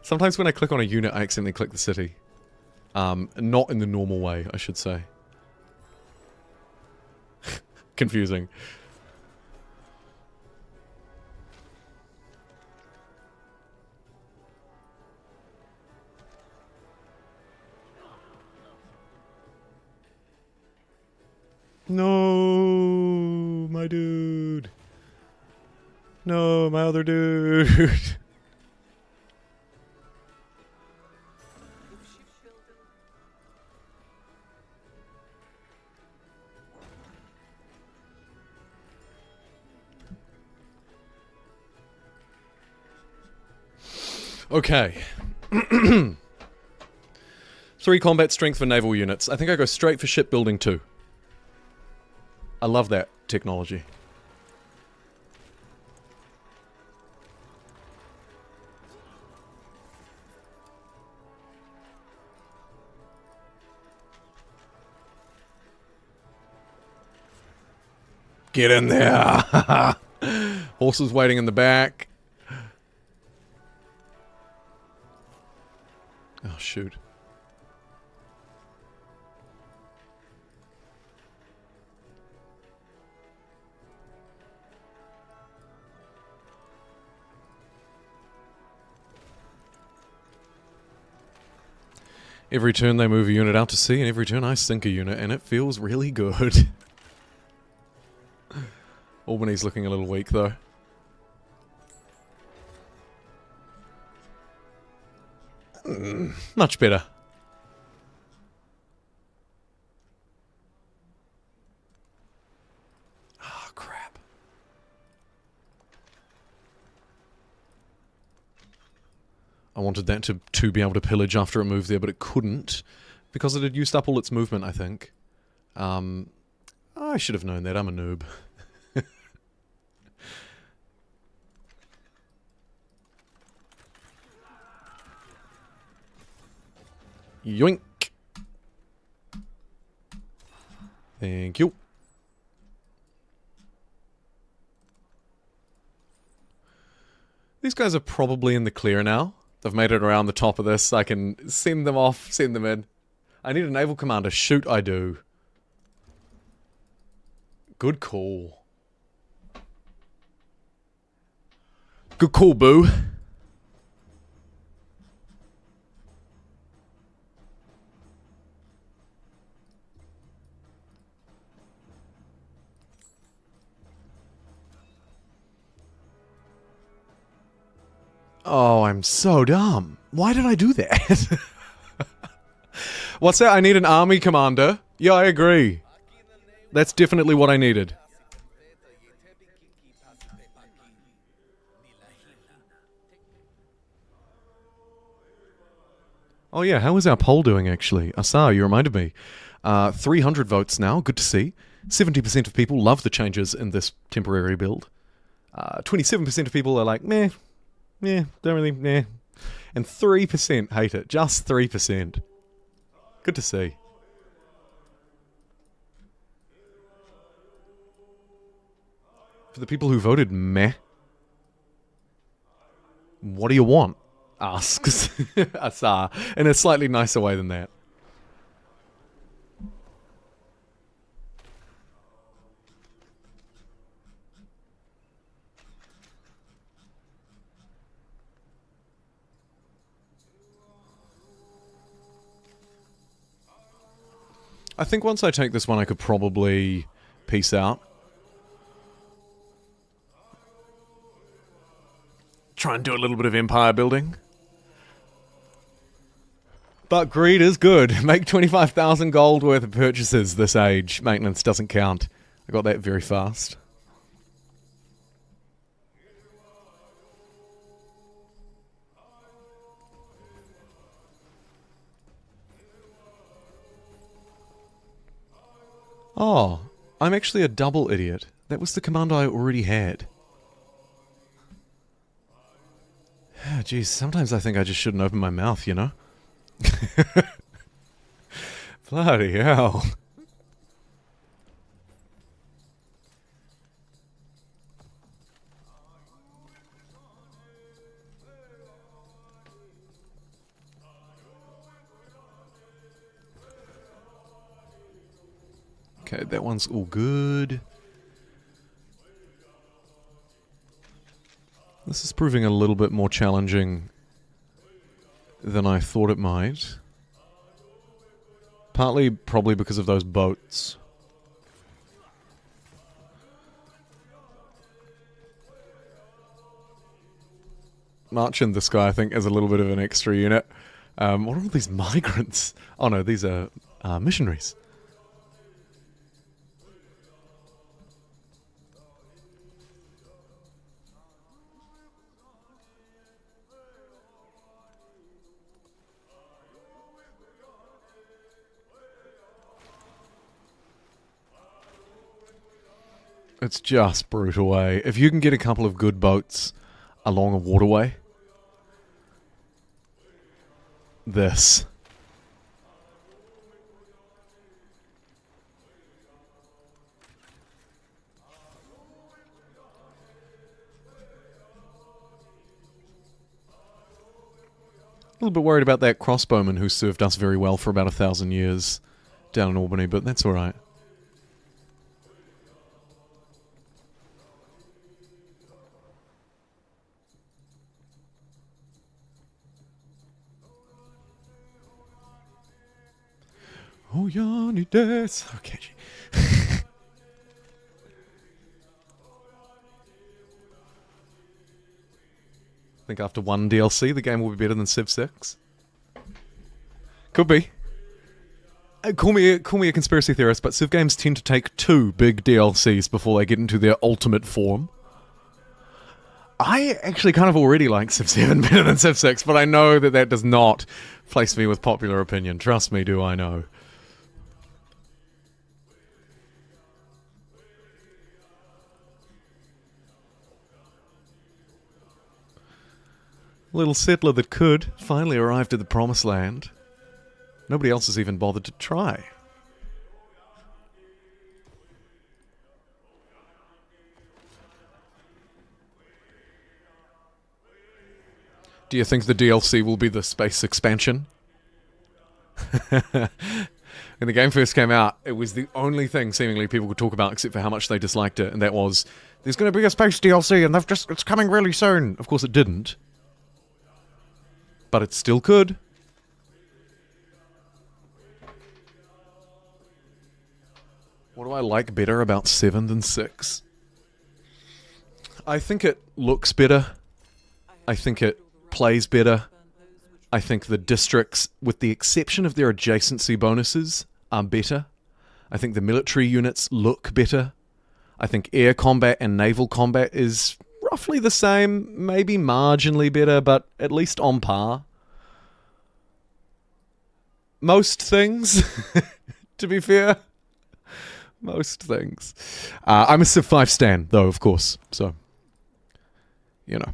Sometimes when I click on a unit, I accidentally click the city. Not in the normal way, I should say. Confusing. No, my dude. No, my other dude. Okay. 3 combat strength for naval units. I think I go straight for shipbuilding too. I love that technology. Get in there! Horses waiting in the back. Oh, shoot. Every turn they move a unit out to sea, and every turn I sink a unit, and it feels really good. Albany's looking a little weak, though. Much better. Ah, oh, crap. I wanted that to be able to pillage after it moved there, but it couldn't, because it had used up all its movement, I think. I should have known that. I'm a noob. Yoink. Thank you. These guys are probably in the clear now. They've made it around the top of this. I can send them off, send them in. I need a naval commander. Shoot, I do. Good call. Good call, boo. Oh, I'm so dumb. Why did I do that? What's that? I need an army commander. Yeah, I agree. That's definitely what I needed. Oh yeah, how is our poll doing actually? Asar, you reminded me. 300 votes now, good to see. 70% of people love the changes in this temporary build. 27% of people are like, meh. Yeah, don't really, nah. And 3% hate it. Just 3%. Good to see. For the people who voted meh, what do you want? Asks Asar in a slightly nicer way than that. I think once I take this one, I could probably peace out. Try and do a little bit of empire building. But greed is good. Make 25,000 gold worth of purchases this age. Maintenance doesn't count. I got that very fast. Oh, I'm actually a double idiot. That was the command I already had. Jeez, sometimes I think I just shouldn't open my mouth, you know? Bloody hell. Okay, that one's all good. This is proving a little bit more challenging than I thought it might. Partly probably because of those boats. March in this guy, I think, is a little bit of an extra unit. What are all these migrants? Oh no, these are missionaries. It's just brutal, eh? If you can get a couple of good boats along a waterway, this. A little bit worried about that crossbowman who served us very well for about 1,000 years down in Albany, but that's alright. Oh, Yanni des. Okay. I think after one DLC, the game will be better than Civ 6. Could be. Call me a conspiracy theorist, but Civ games tend to take 2 big DLCs before they get into their ultimate form. I actually kind of already like Civ 7 better than Civ 6, but I know that that does not place me with popular opinion. Trust me, do I know. Little settler that could finally arrived at the promised land. Nobody else has even bothered to try. Do you think the DLC will be the space expansion? When the game first came out, it was the only thing seemingly people could talk about except for how much they disliked it, and that was, there's going to be a space DLC and it's coming really soon. Of course it didn't. But it still could. What do I like better about 7 than 6? I think it looks better. I think it plays better. I think the districts, with the exception of their adjacency bonuses, are better. I think the military units look better. I think air combat and naval combat is roughly the same, maybe marginally better, but at least on par. Most things, to be fair. Most things. I'm a Civ 5 stan, though, of course, so, you know.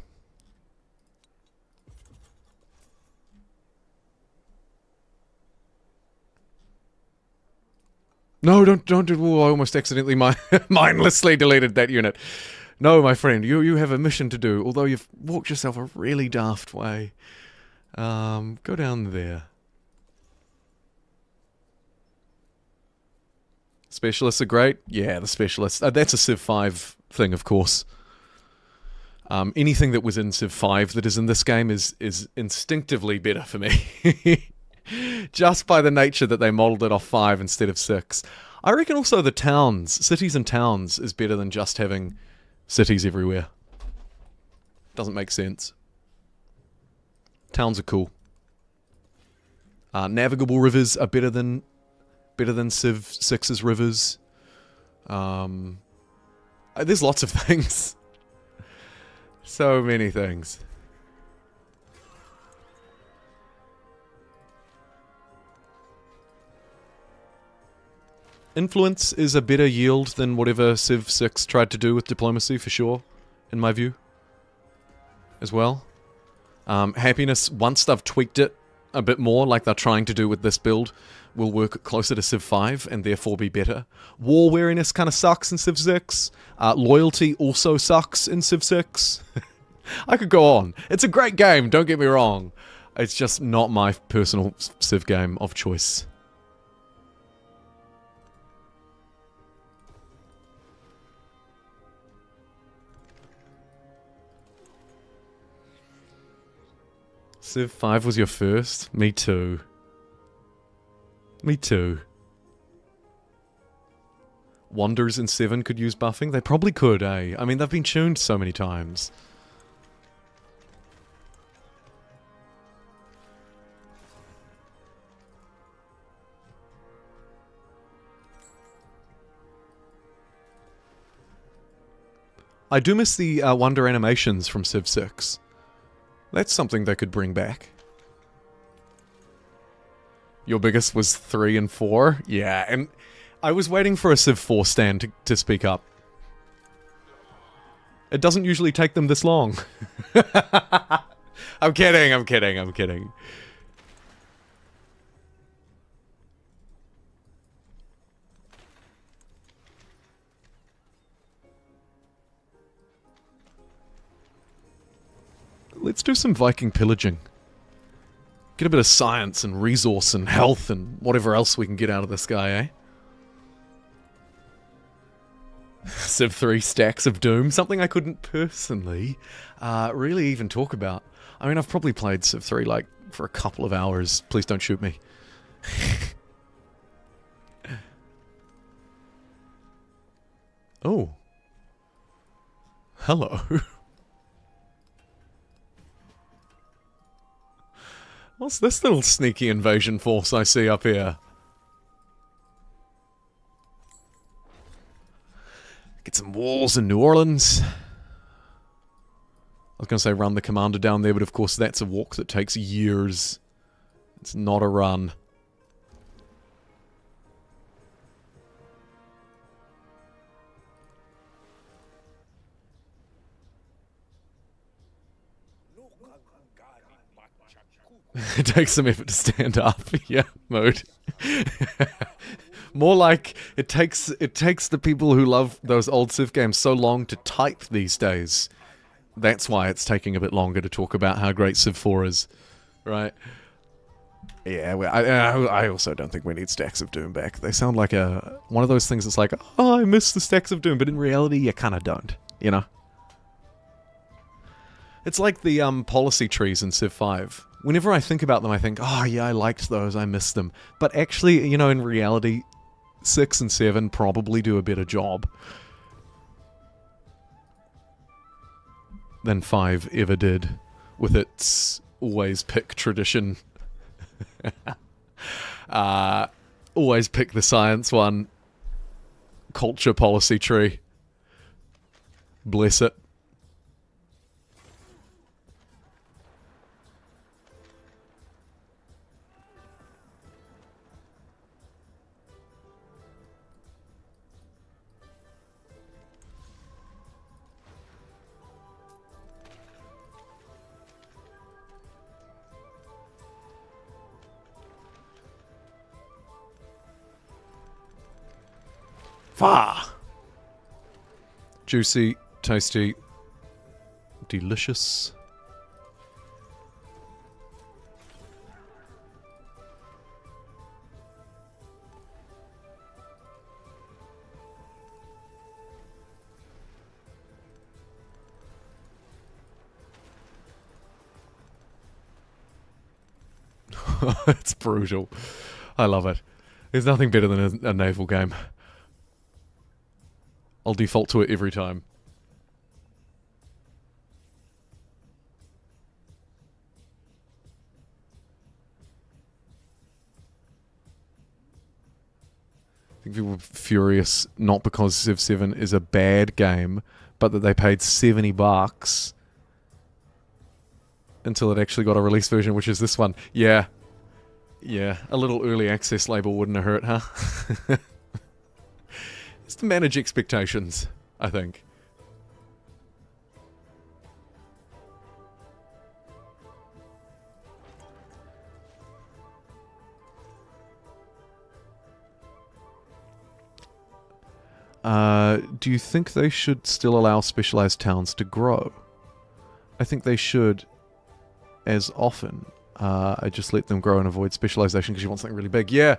No, don't do. Oh, I almost accidentally mindlessly deleted that unit. No, my friend, you have a mission to do, although you've walked yourself a really daft way. Go down there. Specialists are great. Yeah, the specialists. That's a Civ 5 thing, of course. Anything that was in Civ 5 that is in this game is instinctively better for me. Just by the nature that they modelled it off 5 instead of 6. I reckon also the towns, cities and towns, is better than just having cities everywhere. Doesn't make sense. Towns are cool. Navigable rivers are better than Civ 6's rivers. There's lots of things. So many things. Influence is a better yield than whatever Civ 6 tried to do with diplomacy, for sure, in my view, as well. Happiness, once they've tweaked it a bit more, like they're trying to do with this build, will work closer to Civ 5 and therefore be better. War wariness kind of sucks in Civ 6. Loyalty also sucks in Civ 6. I could go on. It's a great game, don't get me wrong. It's just not my personal Civ game of choice. Civ 5 was your first? Me too. Me too. Wonders in 7 could use buffing? They probably could, eh? I mean, they've been tuned so many times. I do miss the Wonder animations from Civ 6. That's something they could bring back. Your biggest was 3 and 4? Yeah, and I was waiting for a Civ 4 stand to speak up. It doesn't usually take them this long. I'm kidding, I'm kidding, I'm kidding. Let's do some Viking pillaging. Get a bit of science and resource and health and whatever else we can get out of this guy, eh? Civ 3 Stacks of Doom, something I couldn't personally really even talk about. I mean, I've probably played Civ 3 like for a couple of hours. Please don't shoot me. Oh. Hello. What's this little sneaky invasion force I see up here? Get some walls in New Orleans. I was going to say run the commander down there, but of course that's a walk that takes years. It's not a run. It takes some effort to stand up. Yeah, mode. More like it takes the people who love those old Civ games so long to type these days. That's why it's taking a bit longer to talk about how great Civ 4 is, right? Yeah, well, I also don't think we need Stacks of Doom back. They sound like one of those things that's like, oh, I miss the Stacks of Doom, but in reality, you kind of don't, you know? It's like the policy trees in Civ 5. Whenever I think about them, I think, oh yeah, I liked those, I missed them. But actually, you know, in reality, 6 and 7 probably do a better job than 5 ever did, with its always pick tradition. Always pick the science one. Culture policy tree. Bless it. Far. Juicy, tasty, delicious. It's brutal. I love it. There's nothing better than a naval game. I'll default to it every time. I think people were furious not because Civ 7 is a bad game, but that they paid $70 until it actually got a release version, which is this one. Yeah. Yeah, a little early access label wouldn't have hurt, huh? Just to manage expectations, I think. Do you think they should still allow specialized towns to grow? I think they should as often. I just let them grow and avoid specialization because you want something really big. Yeah,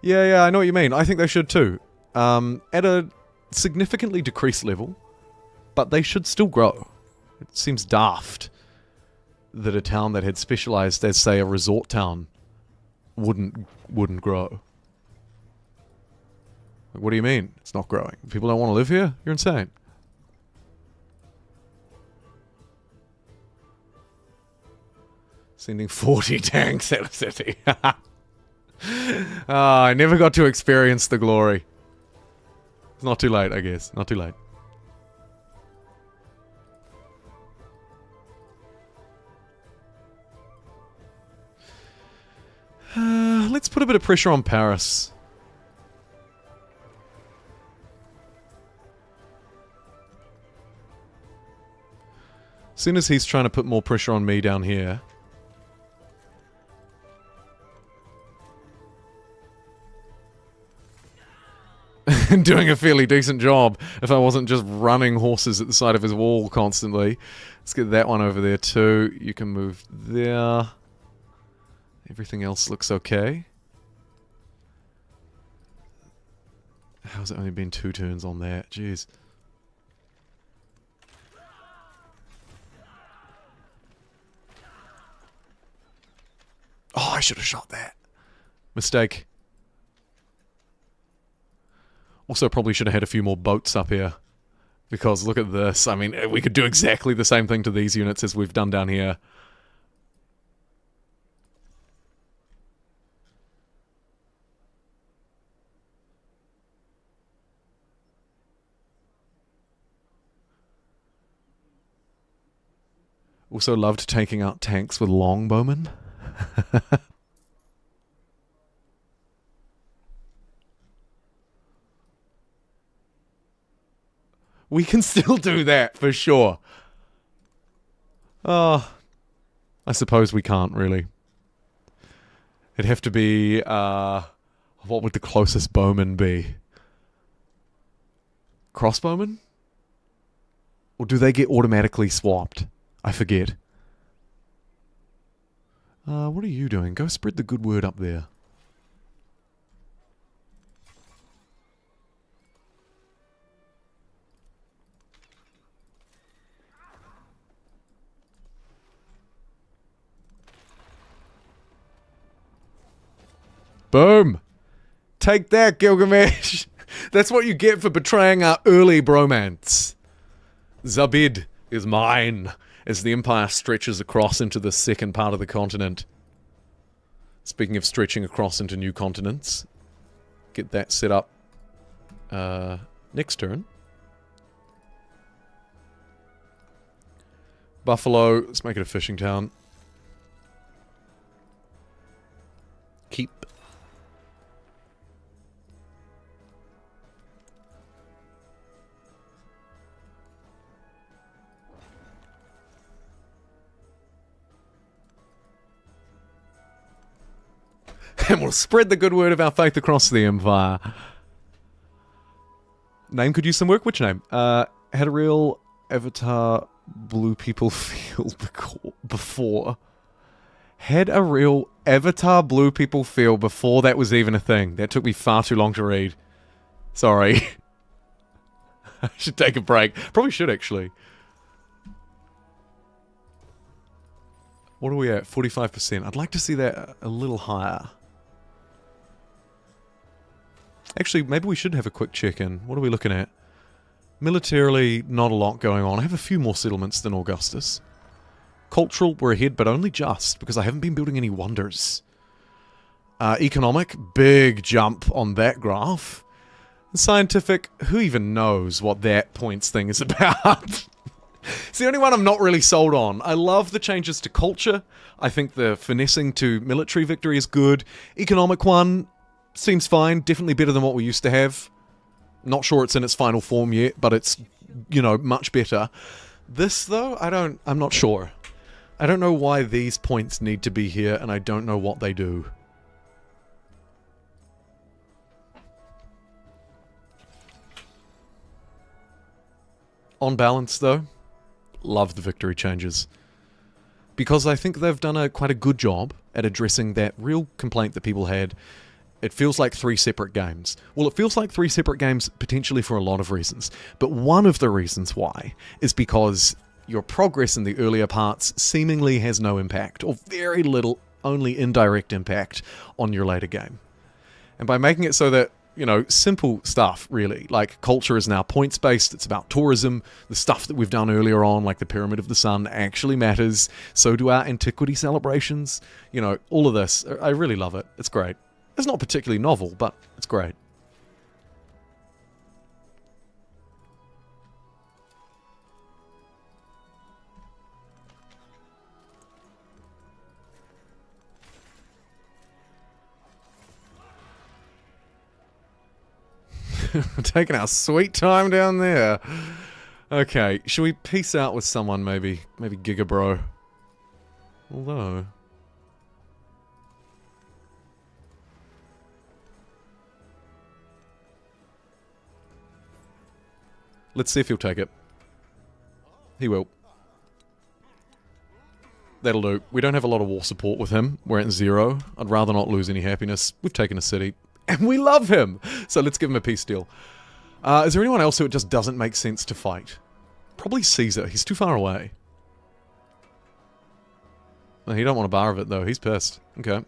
I know what you mean. I think they should too. At a significantly decreased level, but they should still grow. It seems daft that a town that had specialized as, say, a resort town wouldn't grow. Like, what do you mean? It's not growing. People don't want to live here? You're insane. Sending 40 tanks at a city. I never got to experience the glory. It's not too late, I guess. Not too late. Let's put a bit of pressure on Paris. As soon as he's trying to put more pressure on me down here. Doing a fairly decent job if I wasn't just running horses at the side of his wall constantly. Let's get that one over there too. You can move there. Everything else looks okay. How's it only been 2 turns on that? Jeez. Oh, I should have shot that. Mistake. Also, probably should have had a few more boats up here. Because look at this. I mean, we could do exactly the same thing to these units as we've done down here. Also loved taking out tanks with longbowmen. We can still do that, for sure. Oh, I suppose we can't, really. It'd have to be, what would the closest bowman be? Crossbowmen? Or do they get automatically swapped? I forget. What are you doing? Go spread the good word up there. Boom! Take that, Gilgamesh! That's what you get for betraying our early bromance. Zabid is mine, as the Empire stretches across into the second part of the continent. Speaking of stretching across into new continents, get that set up next turn. Buffalo, let's make it a fishing town. Keep. And we'll spread the good word of our faith across the Empire. Name could use some work? Which name? Had a real Avatar blue people feel before. Had a real Avatar blue people feel before that was even a thing. That took me far too long to read. Sorry. I should take a break. Probably should, actually. What are we at? 45%. I'd like to see that a little higher. Actually, maybe we should have a quick check-in. What are we looking at? Militarily, not a lot going on. I have a few more settlements than Augustus. Cultural, we're ahead, but only just, because I haven't been building any wonders. Economic, big jump on that graph. Scientific, who even knows what that points thing is about? It's the only one I'm not really sold on. I love the changes to culture. I think the finessing to military victory is good. Economic one seems fine. Definitely better than what we used to have. Not sure it's in its final form yet, but it's, you know, much better. This, though, I'm not sure. I don't know why these points need to be here, and I don't know what they do. On balance, though, love the victory changes. Because I think they've done quite a good job at addressing that real complaint that people had. It feels like 3 separate games. Well, it feels like 3 separate games potentially for a lot of reasons. But one of the reasons why is because your progress in the earlier parts seemingly has no impact, or very little, only indirect impact on your later game. And by making it so that, you know, simple stuff, really, like culture is now points-based, it's about tourism, the stuff that we've done earlier on, like the Pyramid of the Sun, actually matters, so do our Antiquity celebrations, you know, all of this. I really love it. It's great. It's not particularly novel, but it's great. Taking our sweet time down there. Okay, should we peace out with someone, maybe? Maybe Gigabro. Although... let's see if he'll take it. He will. That'll do. We don't have a lot of war support with him. We're at 0. I'd rather not lose any happiness. We've taken a city. And we love him! So let's give him a peace deal. Is there anyone else who it just doesn't make sense to fight? Probably Caesar. He's too far away. Well, he don't want a bar of it, though. He's pissed. Okay.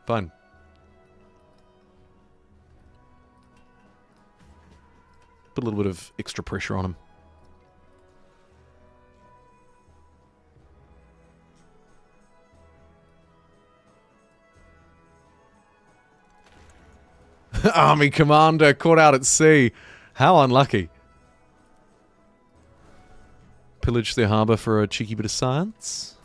Fine. Put a little bit of extra pressure on him. Army commander caught out at sea. How unlucky. Pillage their harbour for a cheeky bit of science.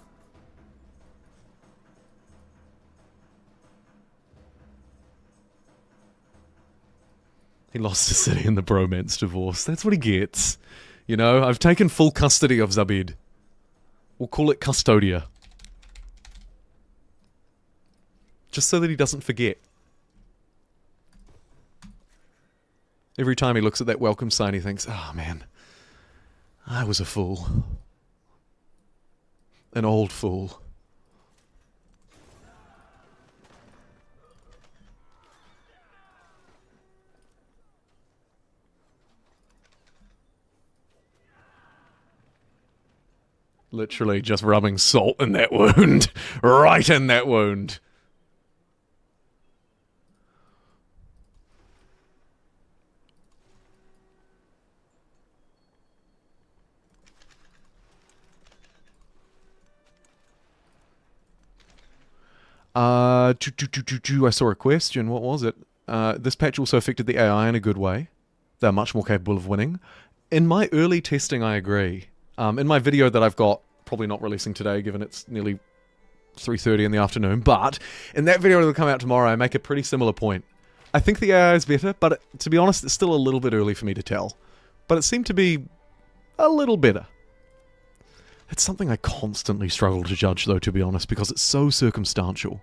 He lost his city in the bromance divorce. That's what he gets. You know, I've taken full custody of Zabid. We'll call it Custodia. Just so that he doesn't forget. Every time he looks at that welcome sign, he thinks, oh man, I was a fool. An old fool. Literally just rubbing salt in that wound. Right in that wound. I saw a question. What was it? This patch also affected the AI in a good way. They're much more capable of winning. In my early testing, I agree. In my video that I've got, probably not releasing today, given it's nearly 3:30 in the afternoon, but in that video that'll come out tomorrow, I make a pretty similar point. I think the AI is better, but to be honest, it's still a little bit early for me to tell. But it seemed to be a little better. It's something I constantly struggle to judge, though, to be honest, because it's so circumstantial.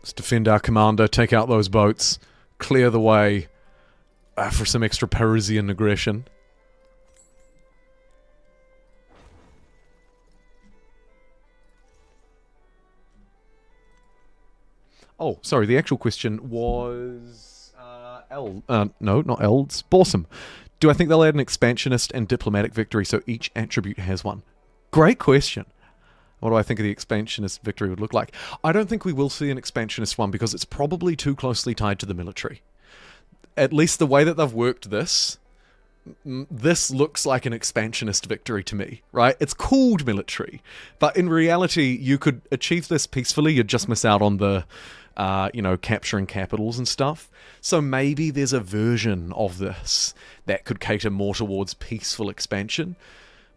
Let's defend our commander, take out those boats, clear the way for some extra Parisian aggression. Oh, sorry, the actual question was... no, not Elds. Borsum. Do I think they'll add an expansionist and diplomatic victory so each attribute has one? Great question. What do I think of the expansionist victory would look like? I don't think we will see an expansionist one because it's probably too closely tied to the military. At least the way that they've worked this looks like an expansionist victory to me, right? It's called military, but in reality, you could achieve this peacefully. You'd just miss out on the you know, capturing capitals and stuff. So maybe there's a version of this that could cater more towards peaceful expansion.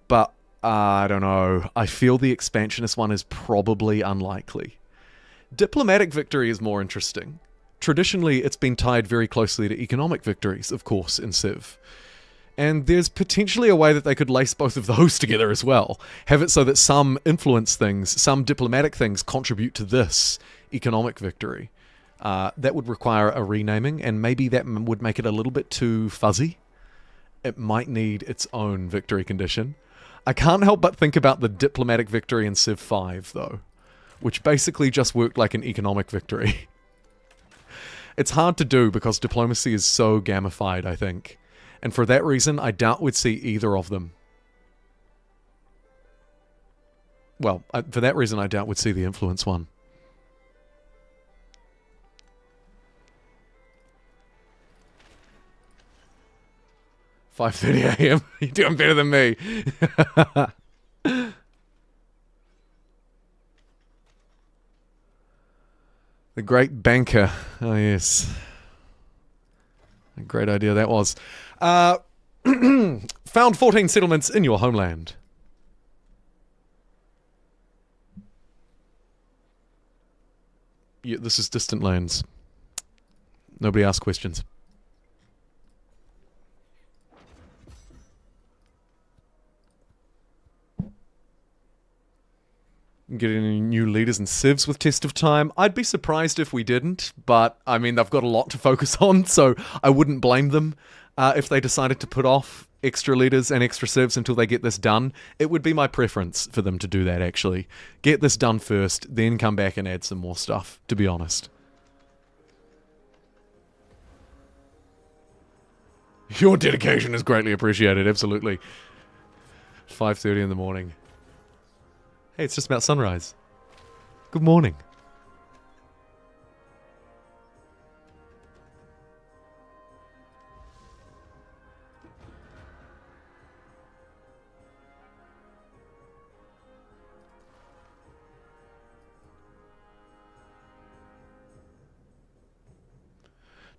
But I don't know. I feel the expansionist one is probably unlikely. Diplomatic victory is more interesting. Traditionally, it's been tied very closely to economic victories, of course, in Civ. And there's potentially a way that they could lace both of those together as well. Have it so that some influence things, some diplomatic things contribute to this economic victory. That would require a renaming, and maybe that would make it a little bit too fuzzy. It might need its own victory condition. I can't help but think about the diplomatic victory in Civ 5, though, which basically just worked like an economic victory. It's hard to do because diplomacy is so gamified, I think. And for that reason, I doubt we'd see either of them. Well, for that reason, I doubt we'd see the influence one. "5:30 a.m. You're doing better than me. The Great Banker. Oh, yes. A great idea that was. Found 14 settlements in your homeland. Yeah, this is distant lands. Nobody asked questions. Getting any new leaders and civs with Test of Time. I'd be surprised if we didn't, but I mean, they've got a lot to focus on, so I wouldn't blame them if they decided to put off extra leaders and extra civs until they get this done. It would be my preference for them to do that, actually. Get this done first, then come back and add some more stuff, to be honest. Your dedication is greatly appreciated, absolutely. 5:30 in the morning. Hey, it's just about sunrise. Good morning.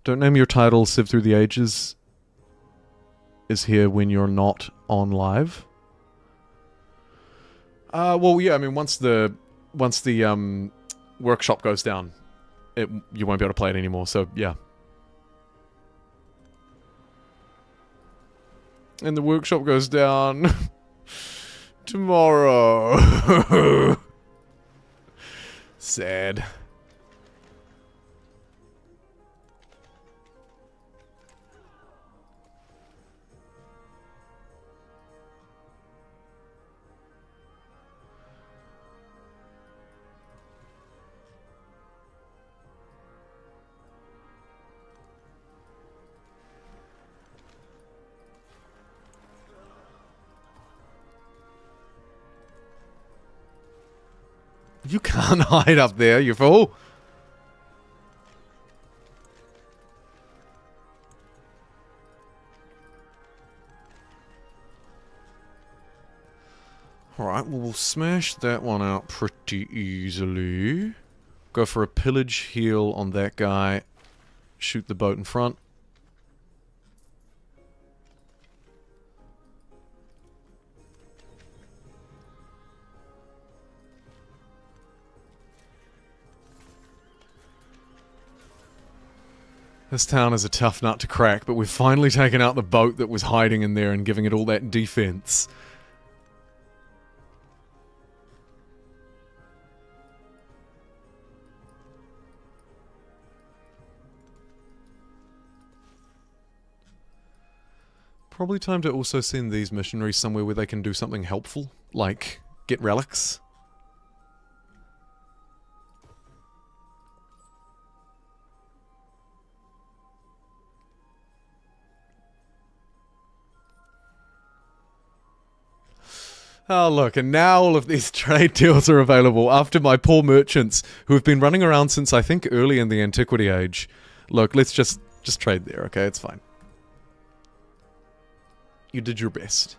Don't name your title. Civ Through the Ages is here when you're not on live. Well, yeah, I mean, once the workshop goes down, you won't be able to play it anymore, so, yeah. And the workshop goes down tomorrow. Sad. You can't hide up there, you fool. Alright, well, we'll smash that one out pretty easily. Go for a pillage heal on that guy. Shoot the boat in front. This town is a tough nut to crack, but we've finally taken out the boat that was hiding in there and giving it all that defense. Probably time to also send these missionaries somewhere where they can do something helpful, like get relics. Oh look, and now all of these trade deals are available after my poor merchants, who have been running around since I think early in the Antiquity age. Look, let's just trade there, okay? It's fine. You did your best.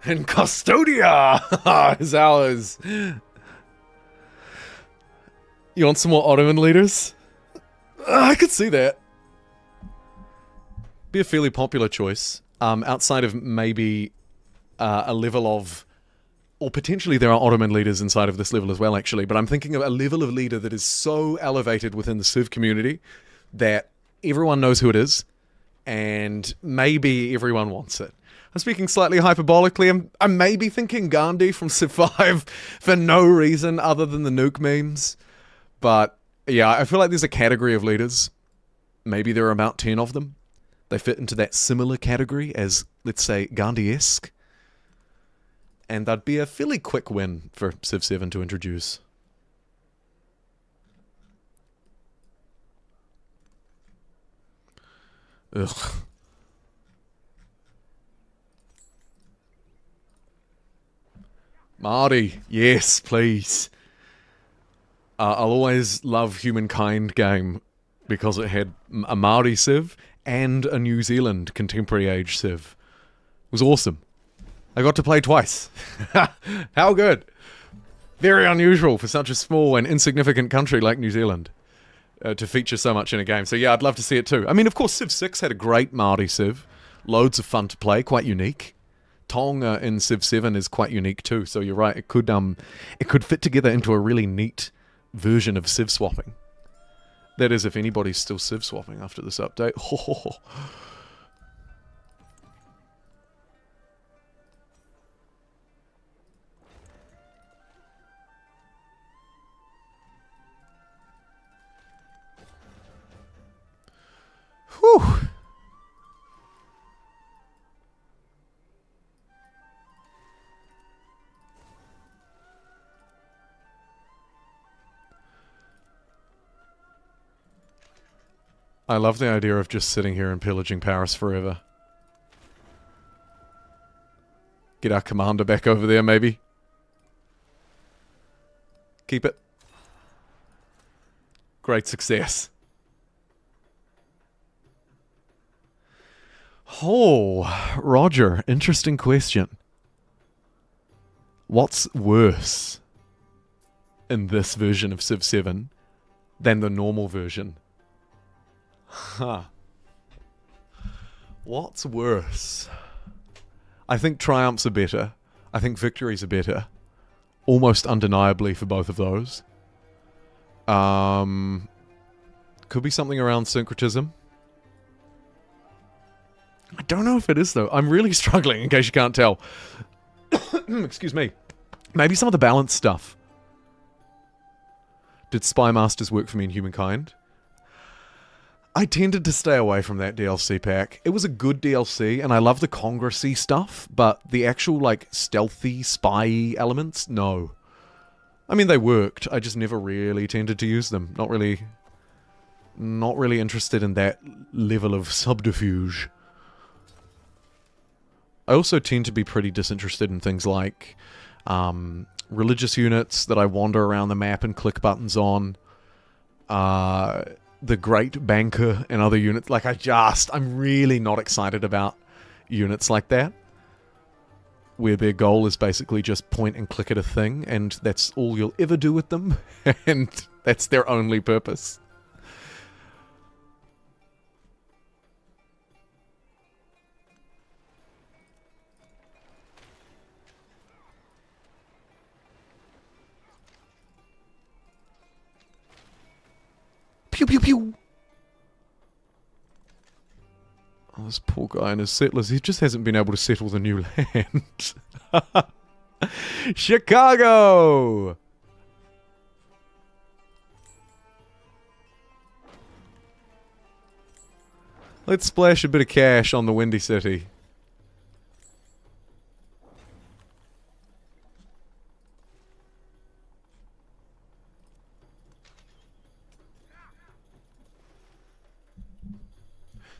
And Custodia is ours. You want some more Ottoman leaders? I could see that. Be a fairly popular choice. Outside of maybe a level of... Or potentially there are Ottoman leaders inside of this level as well, actually. But I'm thinking of a level of leader that is so elevated within the Civ community that everyone knows who it is. And maybe everyone wants it. I'm speaking slightly hyperbolically. I'm maybe thinking Gandhi from Civ 5 for no reason other than the nuke memes. But yeah, I feel like there's a category of leaders. Maybe there are about 10 of them. They fit into that similar category as, let's say, Gandhi-esque. And that'd be a fairly quick win for Civ 7 to introduce. Ugh. Marty, yes, please. I'll always love Humankind game because it had a Maori Civ and a New Zealand contemporary age Civ. It was awesome. I got to play twice. How good. Very unusual for such a small and insignificant country like New Zealand to feature so much in a game. So yeah, I'd love to see it too. I mean, of course, Civ 6 had a great Maori Civ. Loads of fun to play, quite unique. Tonga in Civ 7 is quite unique too, so you're right, it could fit together into a really neat version of Civ swapping. That is, if anybody's still Civ swapping after this update. Whew. I love the idea of just sitting here and pillaging Paris forever. Get our commander back over there, maybe. Keep it. Great success. Oh, Roger, interesting question. What's worse in this version of Civ 7 than the normal version? Huh. What's worse? I think triumphs are better. I think victories are better. Almost undeniably for both of those. Could be something around syncretism. I don't know if it is, though. I'm really struggling, in case you can't tell. Excuse me. Maybe some of the balance stuff. Did Spy Masters work for me in Humankind? I tended to stay away from that DLC pack. It was a good DLC, and I love the Congressy stuff, but the actual, like, stealthy, spy elements, no. I mean, they worked. I just never really tended to use them. Not really interested in that level of subterfuge. I also tend to be pretty disinterested in things like religious units that I wander around the map and click buttons on. The Great Banker and other units. Like, I'm really not excited about units like that, where their goal is basically just point and click at a thing, and that's all you'll ever do with them, and that's their only purpose. Pew pew pew! Oh, this poor guy and his settlers, he just hasn't been able to settle the new land. Chicago! Let's splash a bit of cash on the Windy City.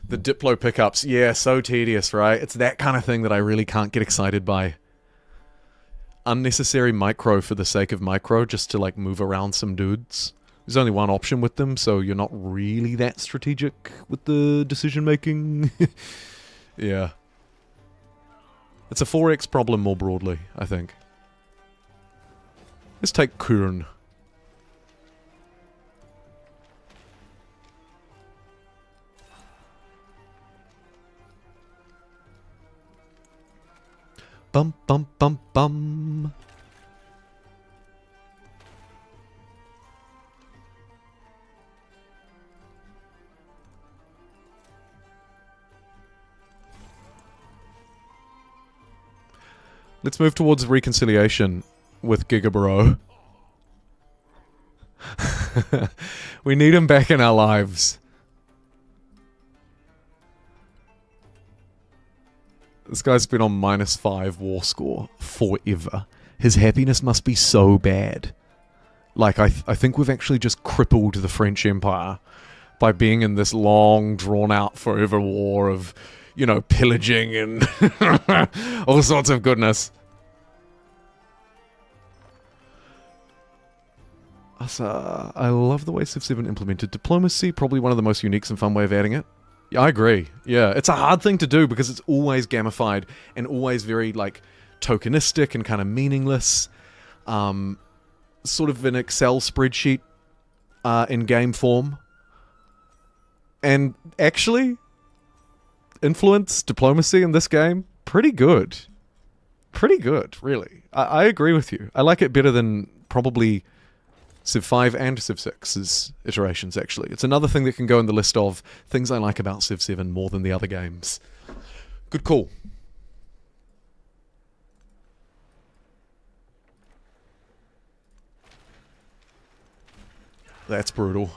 The Diplo pickups, yeah, so tedious, right? It's that kind of thing that I really can't get excited by. Unnecessary micro for the sake of micro, just to, like, move around some dudes. There's only one option with them, so you're not really that strategic with the decision-making. Yeah. It's a 4x problem more broadly, I think. Let's take Kurn. Bum bum bum bum. Let's move towards reconciliation with Gigabro. We need him back in our lives. This guy's been on -5 war score forever. His happiness must be so bad. Like, I think we've actually just crippled the French Empire by being in this long, drawn-out, forever war of, you know, pillaging and all sorts of goodness. I love the way Civ 7 implemented diplomacy, probably one of the most unique and fun way of adding it. Yeah, I agree. Yeah, it's a hard thing to do because it's always gamified and always very, like, tokenistic and kind of meaningless. Sort of an Excel spreadsheet in game form. And actually, influence, diplomacy in this game, pretty good. Pretty good, really. I agree with you. I like it better than probably Civ 5 and Civ 6's iterations, actually. It's another thing that can go in the list of things I like about Civ 7 more than the other games. Good call. That's brutal.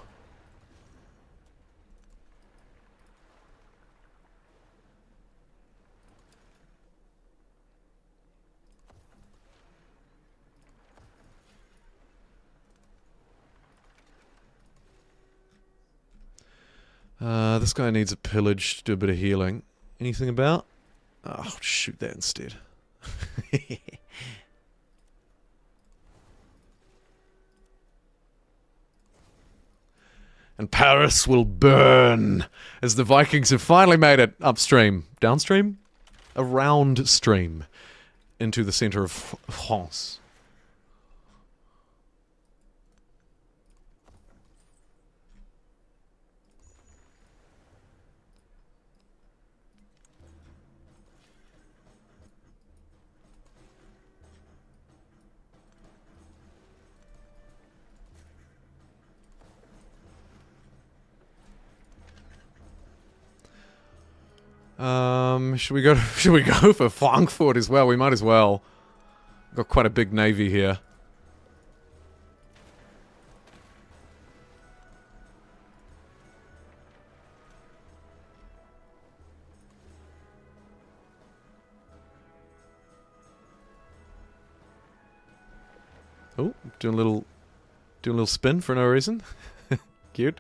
This guy needs a pillage to do a bit of healing. Anything about? Oh, shoot that instead. And Paris will burn as the Vikings have finally made it upstream. Downstream? Around stream. Into the center of France. Should we go for Frankfurt as well? We might as well. Got quite a big navy here. Oh, doing a little spin for no reason. Cute.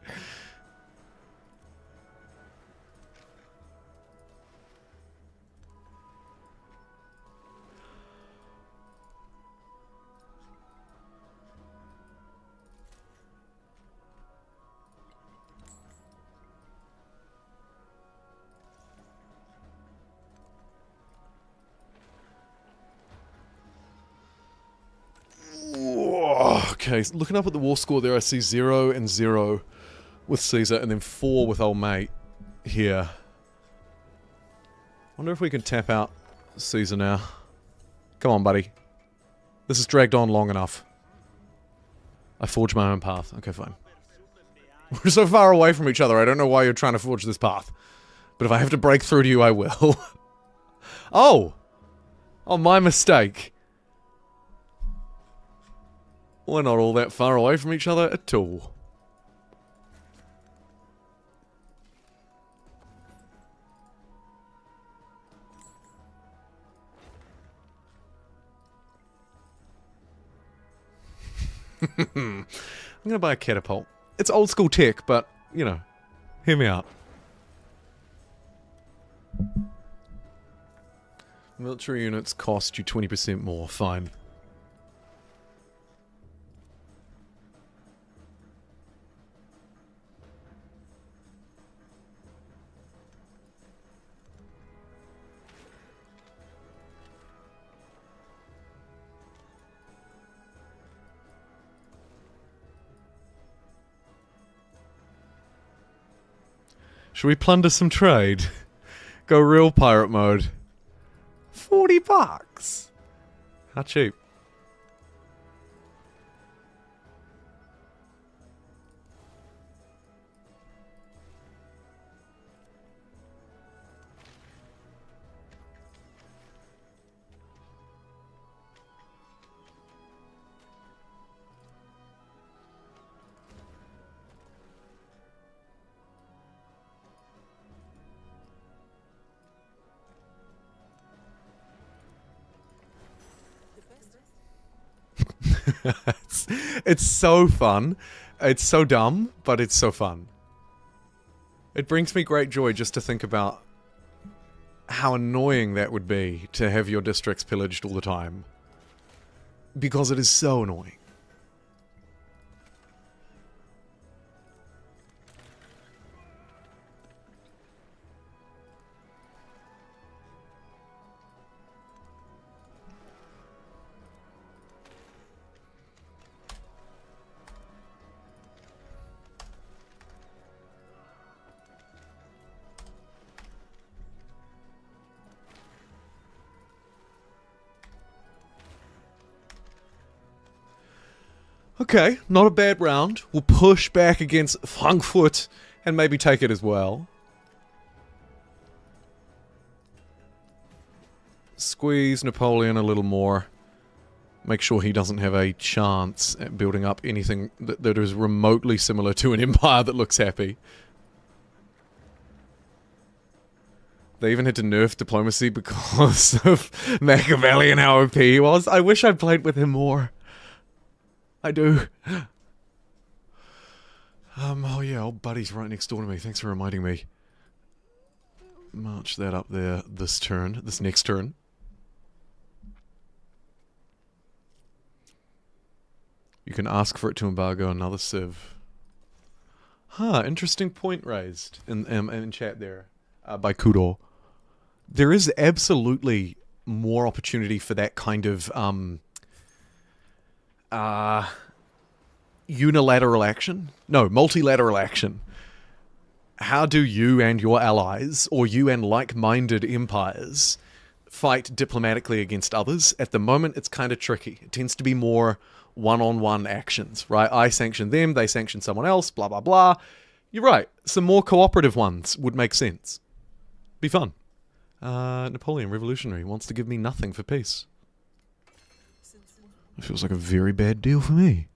Okay, looking up at the war score there, I see 0 and 0 with Caesar, and then 4 with old mate here. Wonder if we can tap out Caesar now. Come on, buddy. This has dragged on long enough. I forged my own path. Okay, fine. We're so far away from each other, I don't know why you're trying to forge this path. But if I have to break through to you, I will. Oh! Oh, my mistake. We're not all that far away from each other at all. I'm gonna buy a catapult. It's old school tech, but, you know, hear me out. Military units cost you 20% more, fine. Should we plunder some trade? Go real pirate mode. $40. How cheap? It's so fun. It's so dumb, but it's so fun. It brings me great joy just to think about how annoying that would be to have your districts pillaged all the time. Because it is so annoying. Okay, not a bad round. We'll push back against Frankfurt and maybe take it as well. Squeeze Napoleon a little more. Make sure he doesn't have a chance at building up anything that is remotely similar to an empire that looks happy. They even had to nerf diplomacy because of Machiavelli and how OP he was. I wish I played with him more. I do. Oh yeah, old buddy's right next door to me. Thanks for reminding me. March that up there this next turn. You can ask for it to embargo another civ. Huh, interesting point raised in chat there by Kudo. There is absolutely more opportunity for that kind of unilateral action? No, multilateral action. How do you and your allies, or you and like-minded empires, fight diplomatically against others? At the moment, it's kind of tricky. It tends to be more one-on-one actions, right? I sanction them, they sanction someone else, blah, blah, blah. You're right. Some more cooperative ones would make sense. Be fun. Napoleon, revolutionary, wants to give me nothing for peace. It feels like a very bad deal for me.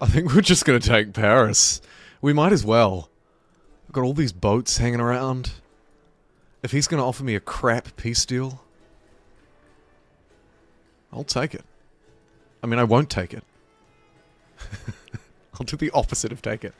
I think we're just going to take Paris. We might as well. I've got all these boats hanging around. If he's going to offer me a crap peace deal, I'll take it. I mean, I won't take it. I'll do the opposite of take it.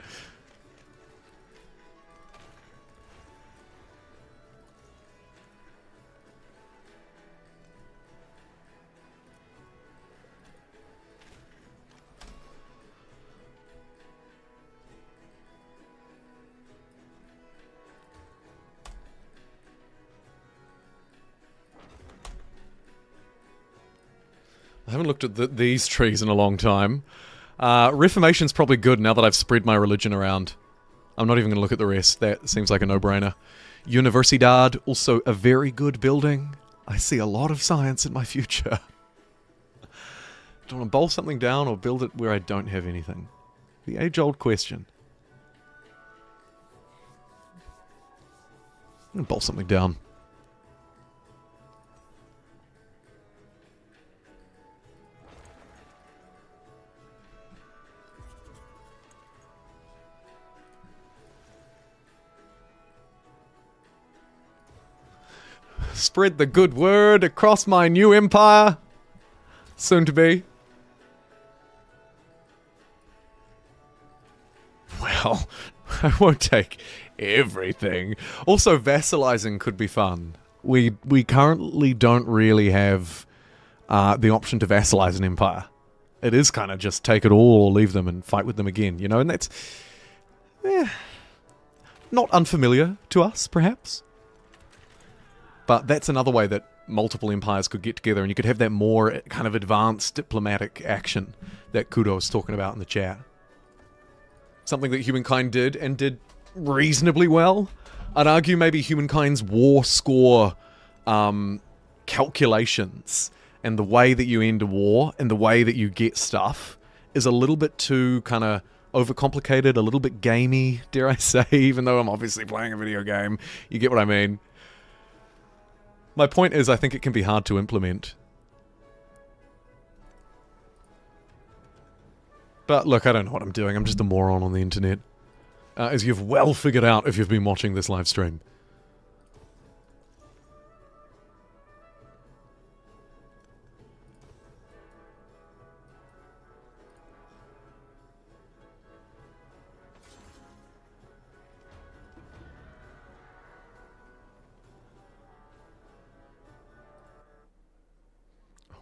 I haven't looked at these trees in a long time. Reformation's probably good now that I've spread my religion around. I'm not even going to look at the rest. That seems like a no-brainer. Universidad, also a very good building. I see a lot of science in my future. Do I want to bowl something down or build it where I don't have anything? The age-old question. I'm going to bowl something down. Spread the good word across my new empire. Soon to be. Well, I won't take everything. Also, vassalizing could be fun. We currently don't really have the option to vassalize an empire. It is kind of just take it all or leave them and fight with them again, you know? And that's not unfamiliar to us, perhaps. But that's another way that multiple empires could get together and you could have that more kind of advanced diplomatic action that Kudo was talking about in the chat. Something that humankind did, and did reasonably well. I'd argue maybe humankind's war score calculations and the way that you end a war and the way that you get stuff is a little bit too kind of overcomplicated, a little bit gamey, dare I say, even though I'm obviously playing a video game. You get what I mean? My point is, I think it can be hard to implement. But look, I don't know what I'm doing. I'm just a moron on the internet. As you've well figured out if you've been watching this live stream.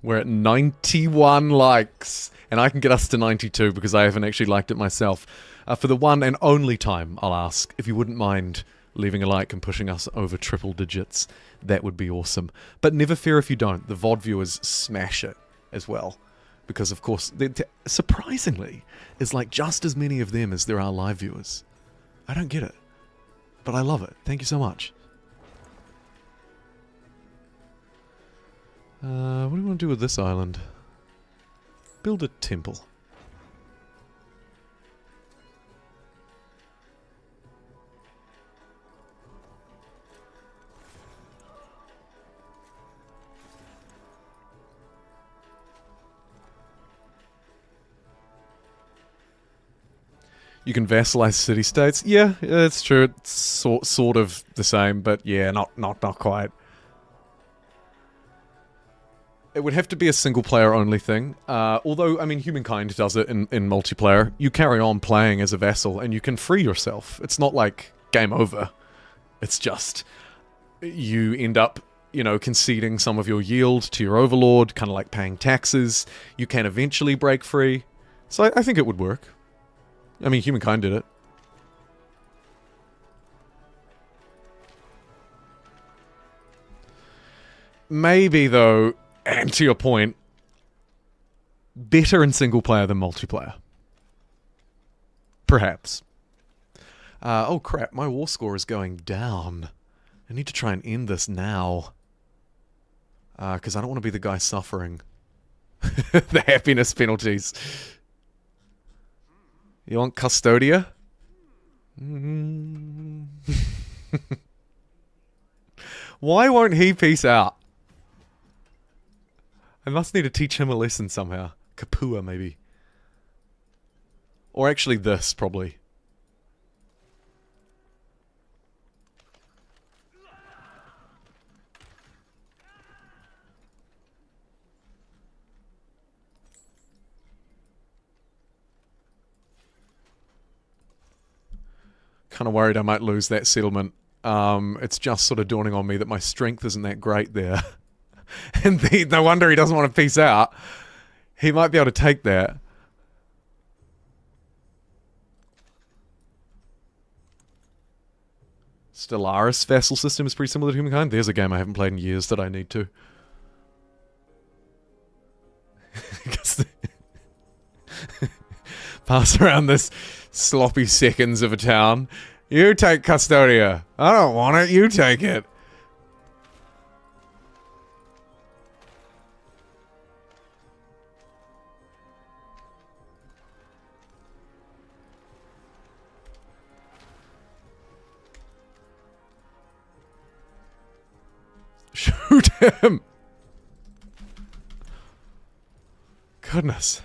We're at 91 likes. And I can get us to 92 because I haven't actually liked it myself. For the one and only time, I'll ask if you wouldn't mind leaving a like and pushing us over triple digits. That would be awesome. But never fear if you don't. The VOD viewers smash it as well. Because, of course, surprisingly, there's like just as many of them as there are live viewers. I don't get it. But I love it. Thank you so much. What do we want to do with this island? Build a temple. You can vassalize city-states. Yeah, it's true. It's sort of the same, but yeah, not quite. It would have to be a single-player only thing. Although, I mean, humankind does it in multiplayer. You carry on playing as a vassal, and you can free yourself. It's not like game over. It's just you end up, you know, conceding some of your yield to your overlord, kind of like paying taxes. You can eventually break free. So I think it would work. I mean, humankind did it. Maybe, though, and to your point, better in single player than multiplayer. Perhaps. Oh crap, my war score is going down. I need to try and end this now. Because I don't want to be the guy suffering the happiness penalties. You want Custodia? Why won't he peace out? I must need to teach him a lesson somehow. Kapua, maybe. Or actually this, probably. Kind of worried I might lose that settlement. It's just sort of dawning on me that my strength isn't that great there. And no wonder he doesn't want to peace out. He might be able to take that. Stellaris vassal system is pretty similar to Humankind. There's a game I haven't played in years that I need to. Pass around this sloppy seconds of a town. You take Custodia. I don't want it. You take it. Shoot him! Goodness.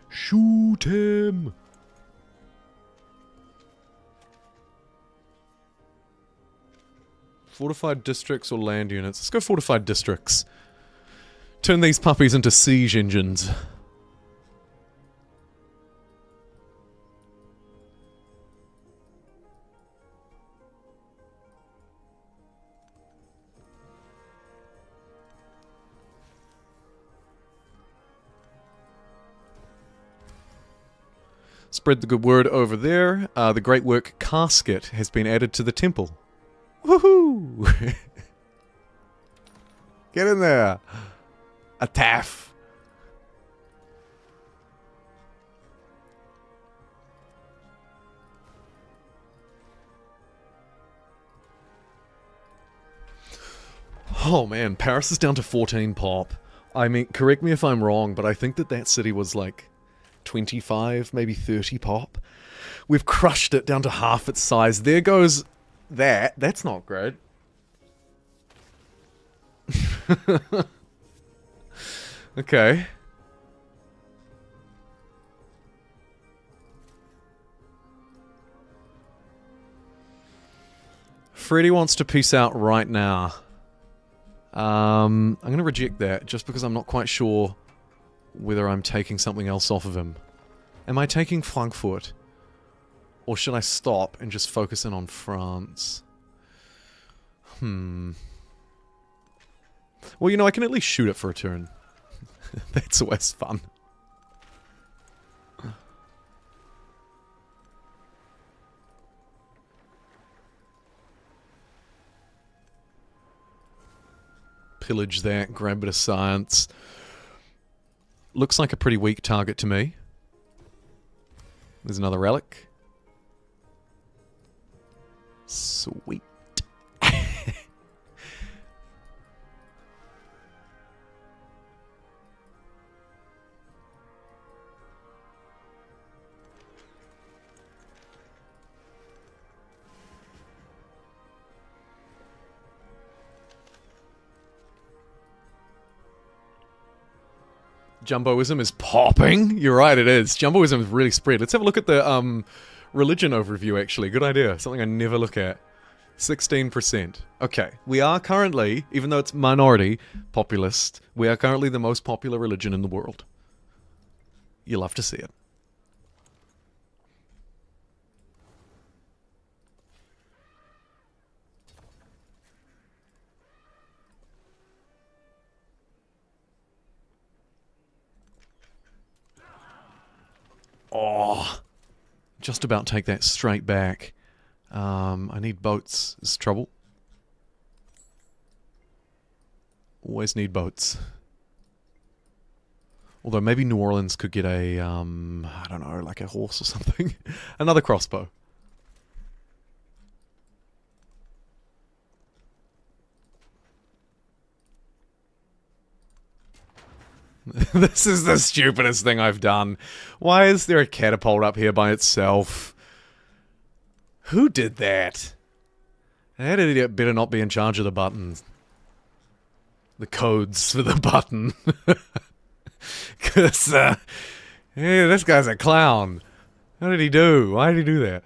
Shoot him! Fortified districts or land units? Let's go fortified districts. Turn these puppies into siege engines. Spread the good word over there. The great work casket has been added to the temple. Woohoo! Get in there. A taff. Oh man, Paris is down to 14 pop. I mean, correct me if I'm wrong, but I think that city was like 25, maybe 30 pop. We've crushed it down to half its size. There goes that. That's not great. Okay. Freddy wants to peace out right now. I'm going to reject that just because I'm not quite sure whether I'm taking something else off of him. Am I taking Frankfurt? Or should I stop and just focus in on France? Well, you know, I can at least shoot it for a turn. That's always fun. Pillage that, grab a bit of science. Looks like a pretty weak target to me. There's another relic. Sweet. Jumboism is popping. You're right, it is. Jumboism is really spread. Let's have a look at the religion overview, actually. Good idea. Something I never look at. 16%. Okay. We are currently, even though it's minority populist, we are currently the most popular religion in the world. You love to see it. Oh, just about take that straight back. I need boats. Is trouble? Always need boats. Although maybe New Orleans could get a, I don't know, like a horse or something. Another crossbow. This is the stupidest thing I've done. Why is there a catapult up here by itself? Who did that? That idiot better not be in charge of the buttons. The codes for the button. Because, yeah, this guy's a clown. How did he do? Why did he do that?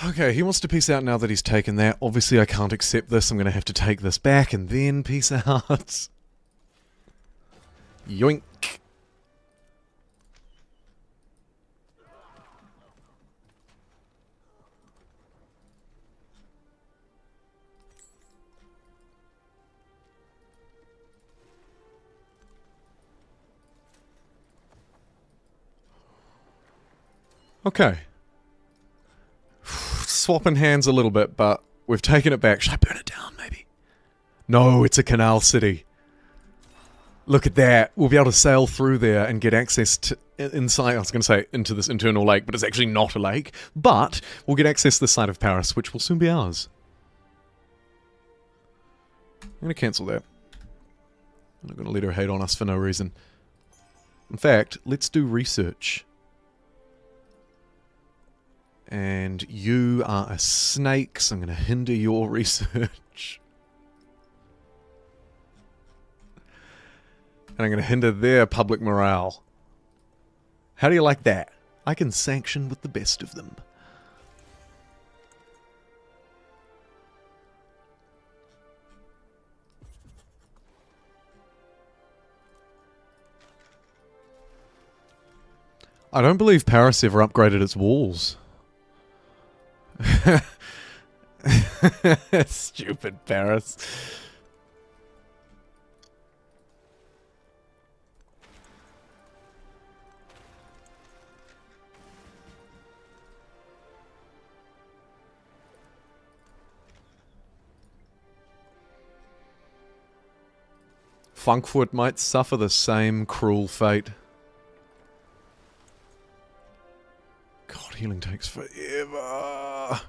Okay, he wants to peace out now that he's taken that. Obviously, I can't accept this. I'm going to have to take this back and then peace out. Yoink. Okay. Swapping hands a little bit, but we've taken it back. Should I burn it down, maybe? No, it's a canal city. Look at that. We'll be able to sail through there and get access to inside. I was going to say into this internal lake, but it's actually not a lake. But we'll get access to the side of Paris, which will soon be ours. I'm going to cancel that. I'm not going to let her hate on us for no reason. In fact, let's do research. And you are a snake, so I'm going to hinder your research. And I'm going to hinder their public morale. How do you like that? I can sanction with the best of them. I don't believe Paris ever upgraded its walls. Stupid Paris. Funkfoot might suffer the same cruel fate. God, healing takes forever.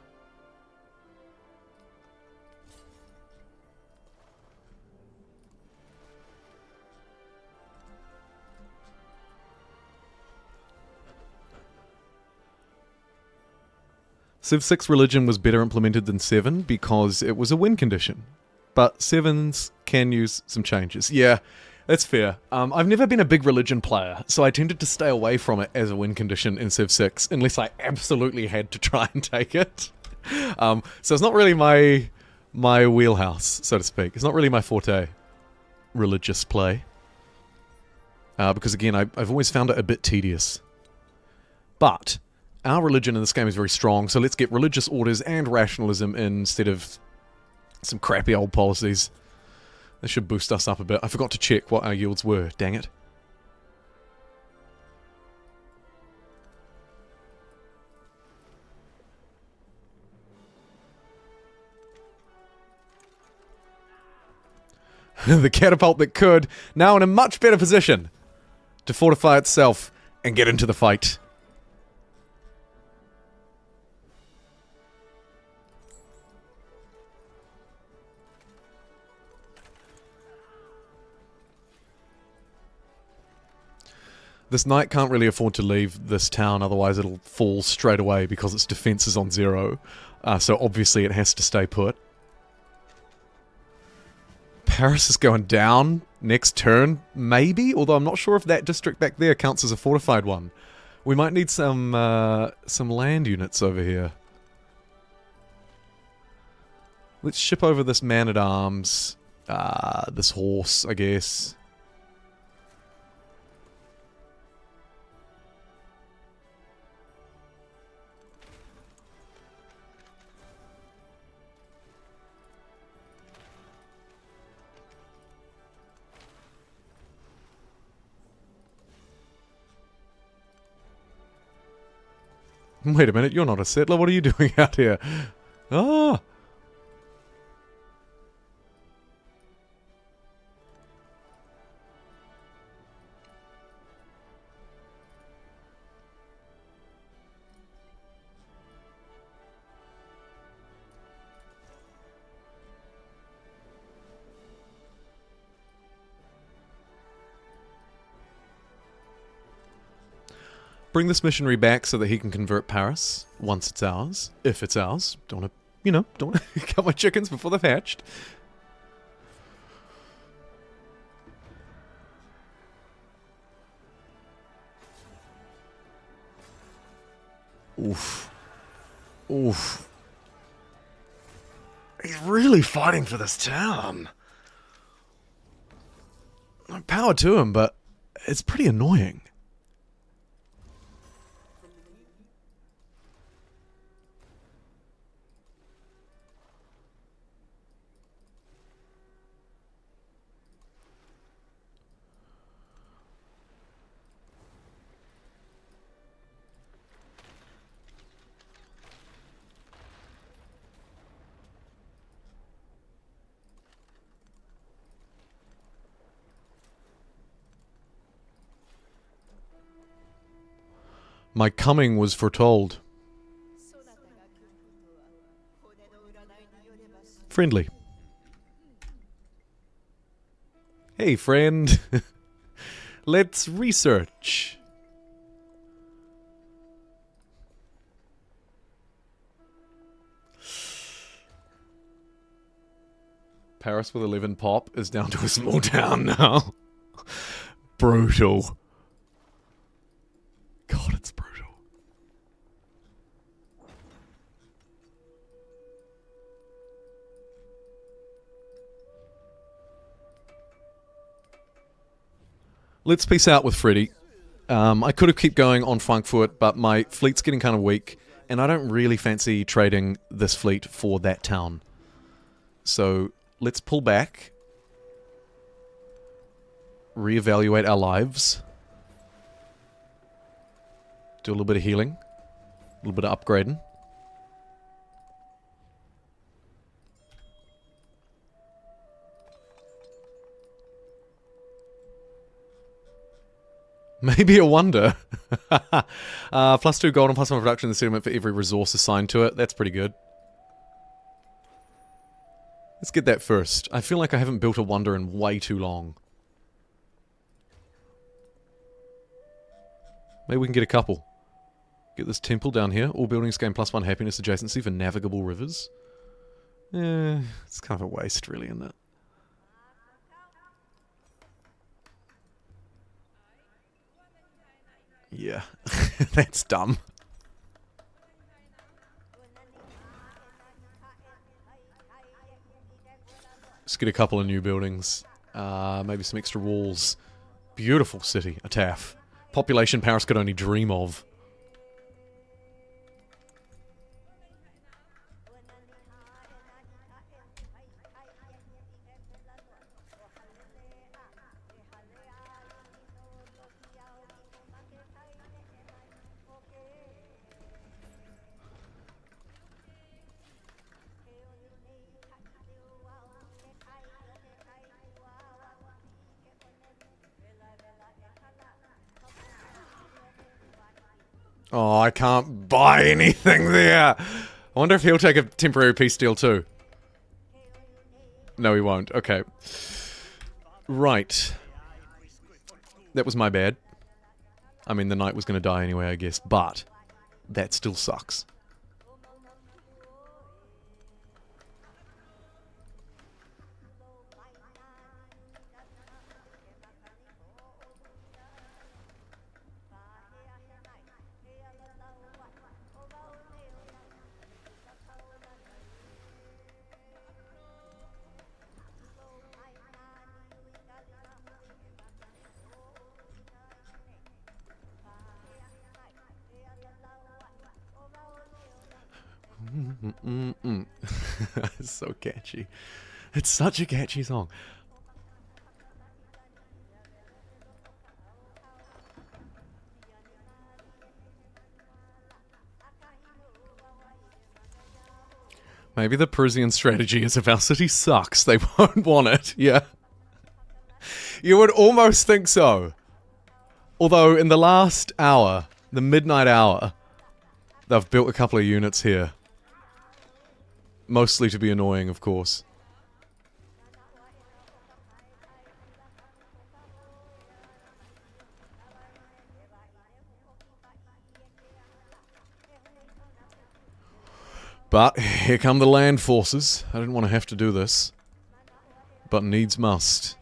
Civ 6 religion was better implemented than 7 because it was a win condition. But 7s can use some changes. Yeah, that's fair. I've never been a big religion player, so I tended to stay away from it as a win condition in Civ 6, unless I absolutely had to try and take it. So it's not really my wheelhouse, so to speak. It's not really my forte, religious play. Because again, I've always found it a bit tedious. But our religion in this game is very strong, so let's get religious orders and rationalism instead of some crappy old policies. This should boost us up a bit. I forgot to check what our yields were, dang it. The catapult that could, now in a much better position to fortify itself and get into the fight. This knight can't really afford to leave this town, otherwise it'll fall straight away because its defense is on 0. So obviously it has to stay put. Paris is going down next turn, maybe? Although I'm not sure if that district back there counts as a fortified one. We might need some land units over here. Let's ship over this man-at-arms, this horse, I guess. Wait a minute, you're not a settler, what are you doing out here? Ah! Bring this missionary back so that he can convert Paris once it's ours. If it's ours. Don't want to, don't want to cut my chickens before they've hatched. Oof. Oof. He's really fighting for this town. Power to him, but it's pretty annoying. My coming was foretold. Friendly. Hey, friend. Let's research. Paris with 11 pop is down to a small town now. Brutal. God, it's brutal. let's peace out with Freddy. I could have kept going on Frankfurt, but my fleet's getting kind of weak, and I don't really fancy trading this fleet for that town. So let's pull back, reevaluate our lives, do a little bit of healing, a little bit of upgrading. Maybe a wonder. +2 gold and +1 production in the settlement for every resource assigned to it. That's pretty good. Let's get that first. I feel like I haven't built a wonder in way too long. Maybe we can get a couple. Get this temple down here. All buildings gain +1 happiness adjacency for navigable rivers. It's kind of a waste, really, isn't it? Yeah, that's dumb. Just get a couple of new buildings. Maybe some extra walls. Beautiful city, a TAF. Population Paris could only dream of. Oh, I can't buy anything there. I wonder if he'll take a temporary peace deal too. No, he won't. Okay. Right. That was my bad. I mean, the knight was going to die anyway, I guess, but that still sucks. It's so catchy. It's such a catchy song. Maybe the Parisian strategy is if our city sucks, they won't want it. Yeah. You would almost think so. Although in the last hour, the midnight hour, they've built a couple of units here. Mostly to be annoying, of course. But here come the land forces. I didn't want to have to do this, but needs must.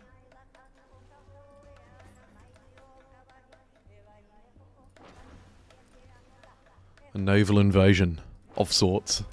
A naval invasion of sorts.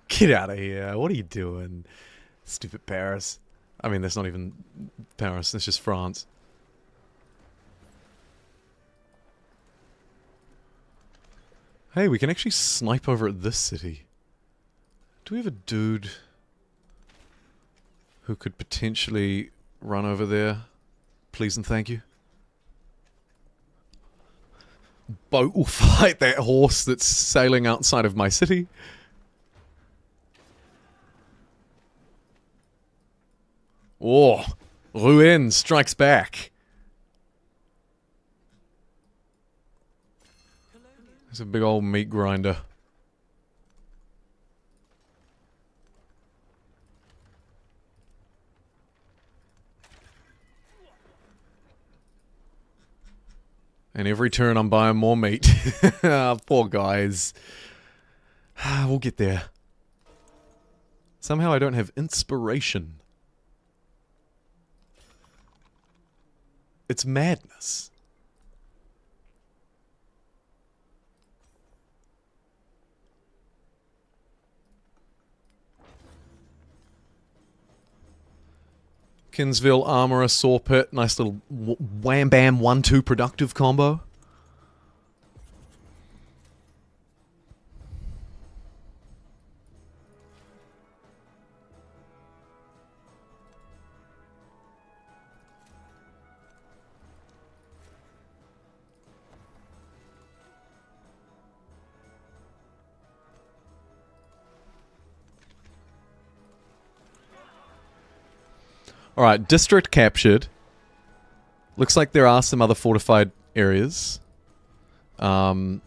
Get out of here. What are you doing? Stupid Paris. I mean, that's not even Paris. That's just France. Hey, we can actually snipe over at this city. Do we have a dude who could potentially run over there? Please and thank you. Boat will fight that horse that's sailing outside of my city. Oh, Rouen strikes back. It's a big old meat grinder. And every turn I'm buying more meat. Poor guys. We'll get there. Somehow I don't have inspiration. It's madness. Kinsville, Armourer, Saw Pit. Nice little wham-bam 1-2 productive combo. Alright, district captured. Looks like there are some other fortified areas. It's going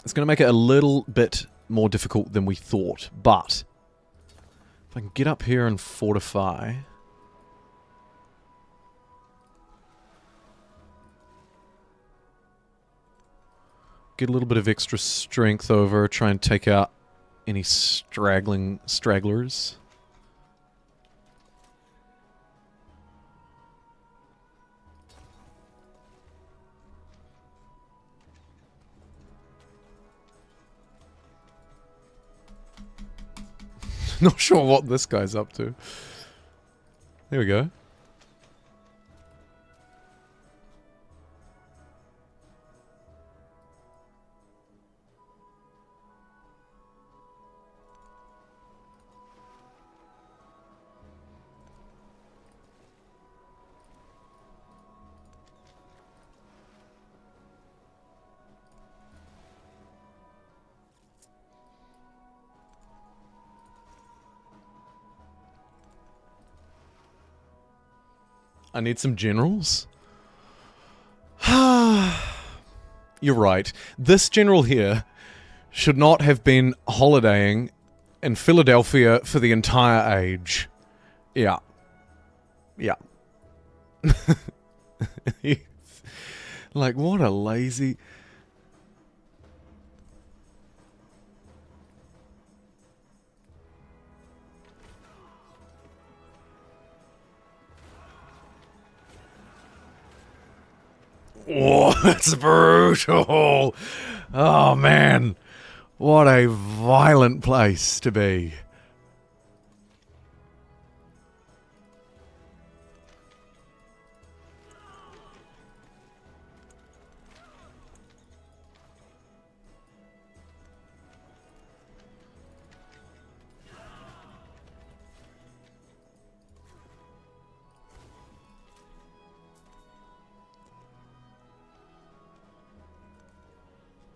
to make it a little bit more difficult than we thought, but if I can get up here and fortify... Get a little bit of extra strength over, try and take out any stragglers. Not sure what this guy's up to. There we go. I need some generals. You're right. This general here should not have been holidaying in Philadelphia for the entire age. Yeah. Yeah. Like, what a lazy... Oh, that's brutal. Oh, man. What a violent place to be.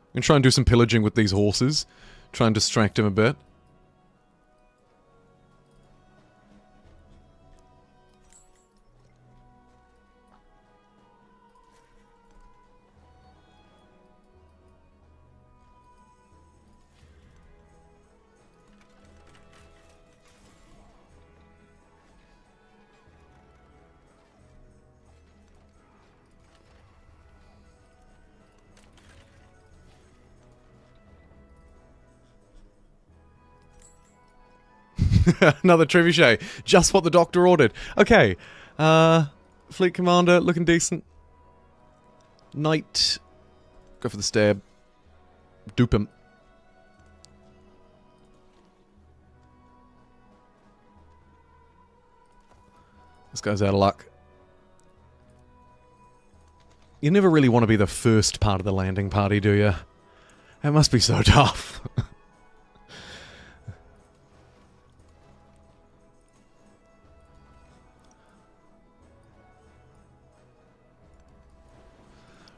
I'm going to try and do some pillaging with these horses. Try and distract him a bit. Another trebuchet. Just what the doctor ordered. Okay. Fleet commander, looking decent. Knight. Go for the stab. Dupe him. This guy's out of luck. You never really want to be the first part of the landing party, do you? That must be so tough.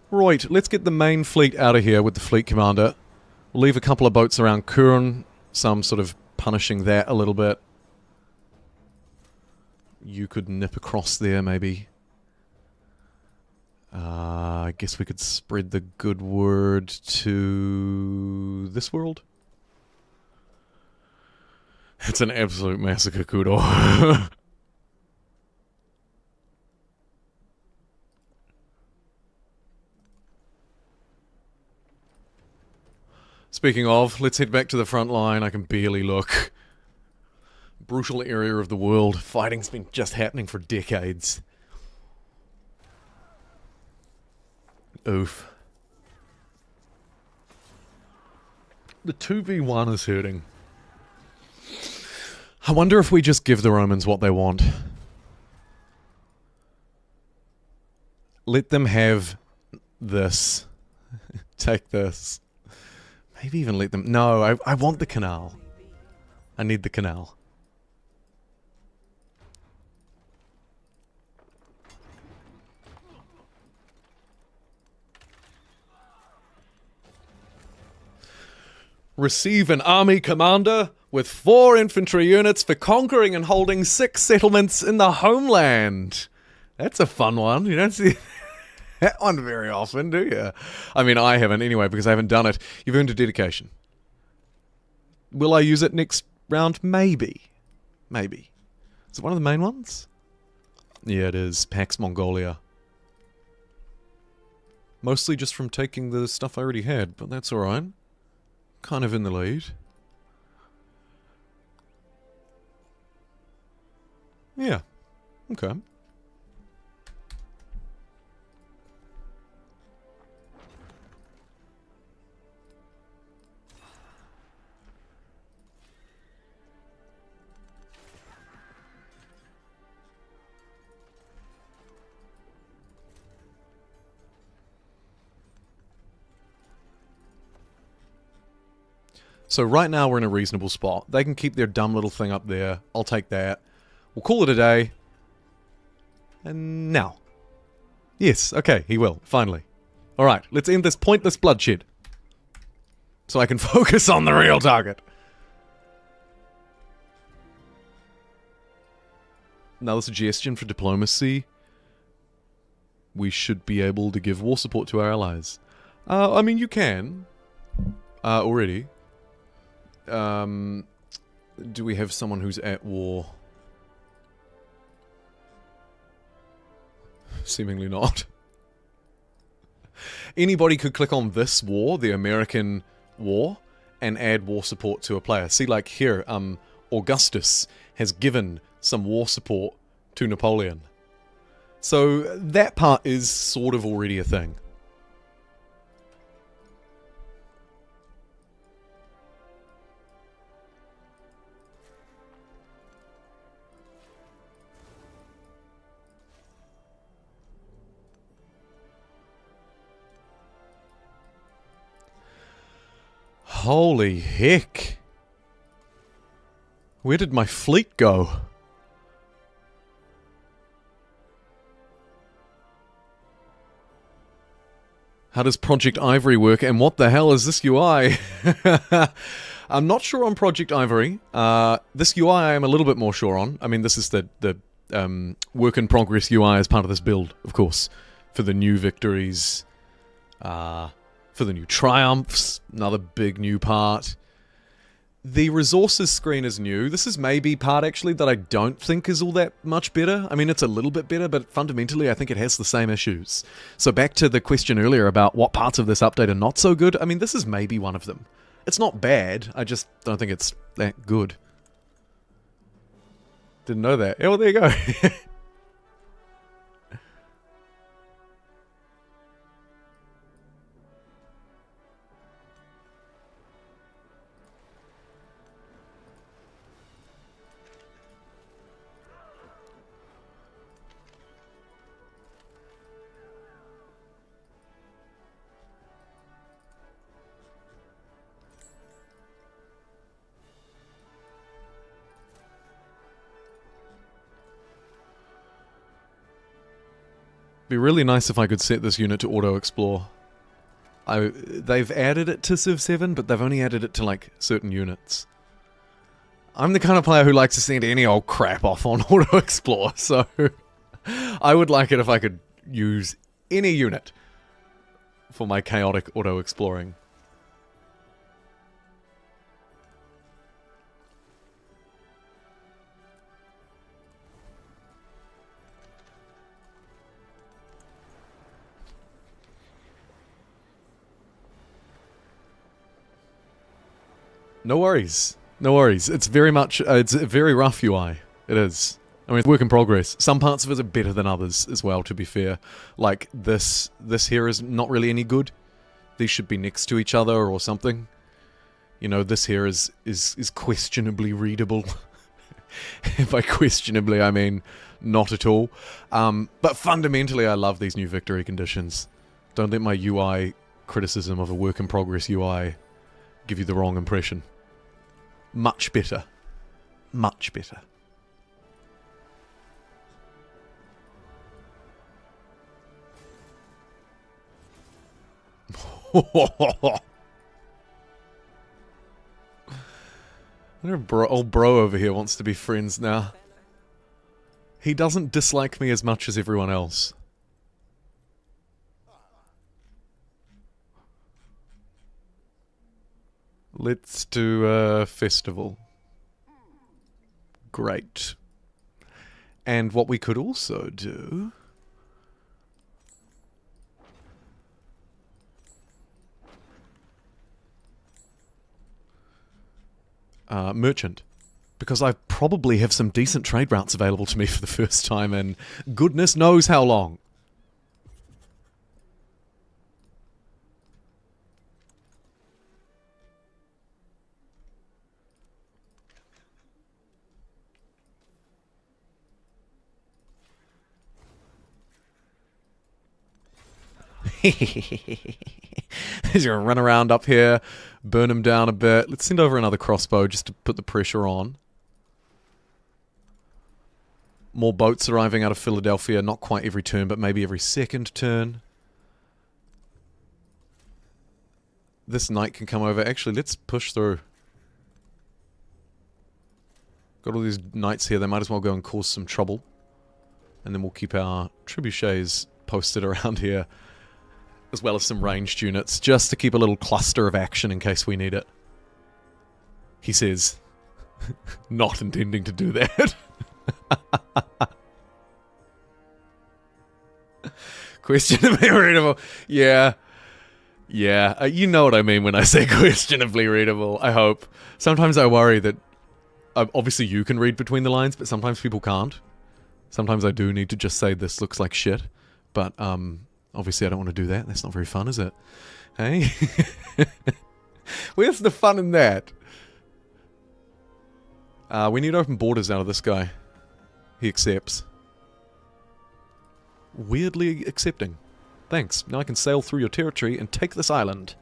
Right, let's get the main fleet out of here with the fleet commander. We'll leave a couple of boats around Curran, some sort of punishing that a little bit. you could nip across there, maybe. I guess we could spread the good word to this world. It's an absolute massacre, Kudo. Speaking of, let's head back to the front line. I can barely look. Brutal area of the world. Fighting's been just happening for decades. Oof. The 2v1 is hurting. I wonder if we just give the Romans what they want. Let them have this. Take this. Maybe even let them... No, I want the canal. I need the canal. Receive an army commander with 4 infantry units for conquering and holding 6 settlements in the homeland. That's a fun one. You don't see that one very often, do you? I mean, I haven't anyway, because I haven't done it. You've earned a dedication. Will I use it next round? Maybe. Maybe. Is it one of the main ones? Yeah, it is. Pax Mongolia. Mostly just from taking the stuff I already had, but that's alright. Kind of in the lead. Yeah. Okay. So right now we're in a reasonable spot. They can keep their dumb little thing up there. I'll take that. We'll call it a day. And now. Yes, okay, he will, finally. Alright, let's end this pointless bloodshed. So I can focus on the real target. Another suggestion for diplomacy. We should be able to give war support to our allies. I mean, you can. Already. Do we have someone who's at war? Seemingly not. Anybody could click on this war, the American war, and add war support to a player. See, like here, Augustus has given some war support to Napoleon. So that part is sort of already a thing. Holy heck. Where did my fleet go? How does Project Ivory work, and what the hell is this UI? I'm not sure on Project Ivory. This UI I am a little bit more sure on. I mean, this is the work in progress UI as part of this build, of course, for the new victories, for the new triumphs, another big new part. The resources screen is new. This is maybe part, actually, that I don't think is all that much better. I mean, it's a little bit better, but fundamentally I think it has the same issues. So back to the question earlier about what parts of this update are not so good, I mean, this is maybe one of them. It's not bad, I just don't think it's that good. Didn't know that. Oh, well, there you go. Be really nice if I could set this unit to auto-explore. They've added it to Civ 7, but they've only added it to, like, certain units. I'm the kind of player who likes to send any old crap off on auto-explore, so I would like it if I could use any unit for my chaotic auto-exploring. No worries. No worries. It's very much, it's a very rough UI. It is. I mean, it's work in progress. Some parts of it are better than others as well, to be fair. Like, this here is not really any good. These should be next to each other or something. You know, this here is questionably readable. By questionably, I mean not at all. But fundamentally, I love these new victory conditions. Don't let my UI criticism of a work in progress UI give you the wrong impression. Much better. Much better. Old bro over here wants to be friends now. He doesn't dislike me as much as everyone else. Let's do a festival. Great. And what we could also do... merchant. Because I probably have some decent trade routes available to me for the first time in goodness knows how long. He's gonna run around up here, burn him down a bit. Let's send over another crossbow just to put the pressure on. More boats arriving out of Philadelphia, not quite every turn, but maybe every second turn. This knight can come over. Actually, let's push through. Got all these knights here, they might as well go and cause some trouble. And then we'll keep our trebuchets posted around here, as well as some ranged units, just to keep a little cluster of action in case we need it. He says, not intending to do that. Questionably readable. Yeah. Yeah, you know what I mean when I say questionably readable, I hope. Sometimes I worry that, obviously you can read between the lines, but sometimes people can't. Sometimes I do need to just say this looks like shit, but, obviously I don't want to do that. That's not very fun, is it? Hey? Where's the fun in that? We need open borders out of this guy. He accepts. Weirdly accepting. Thanks. Now I can sail through your territory and take this island.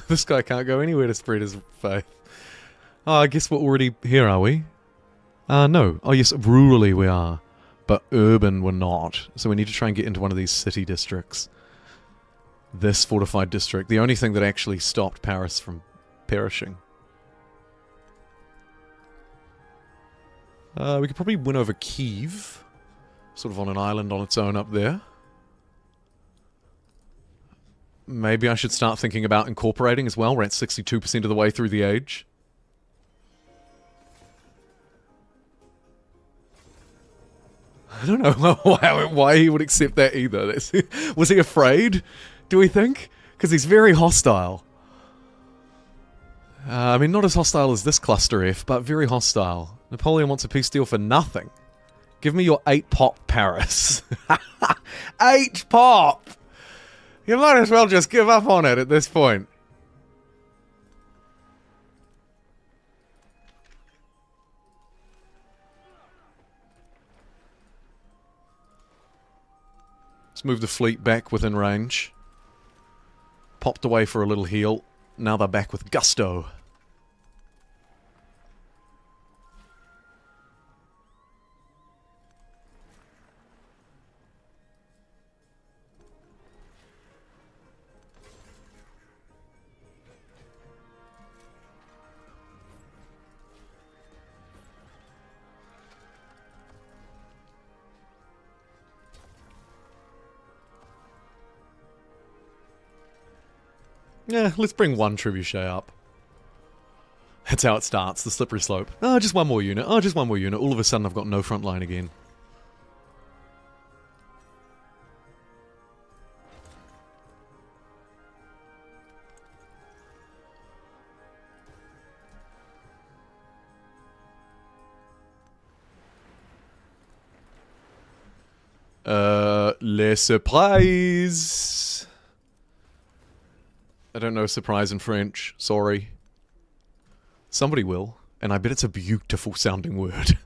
This guy can't go anywhere to spread his faith. Oh, I guess we're already here, are we? No. Oh, yes, rurally we are. But urban we're not. So we need to try and get into one of these city districts. This fortified district. The only thing that actually stopped Paris from perishing. We could probably win over Kiev. Sort of on an island on its own up there. Maybe I should start thinking about incorporating as well. We're at 62% of the way through the age. I don't know why he would accept that either. Was he afraid, do we think? Because he's very hostile. I mean, not as hostile as this cluster F, but very hostile. Napoleon wants a peace deal for nothing. Give me your 8-pop Paris. 8-pop! You might as well just give up on it at this point. Let's move the fleet back within range. Popped away for a little heal. Now they're back with gusto. Yeah, let's bring one trebuchet up. That's how it starts, the slippery slope. Oh, just one more unit. Oh, just one more unit. All of a sudden I've got no front line again. Les surprise! I don't know surprise in French. Sorry. Somebody will, and I bet it's a beautiful sounding word.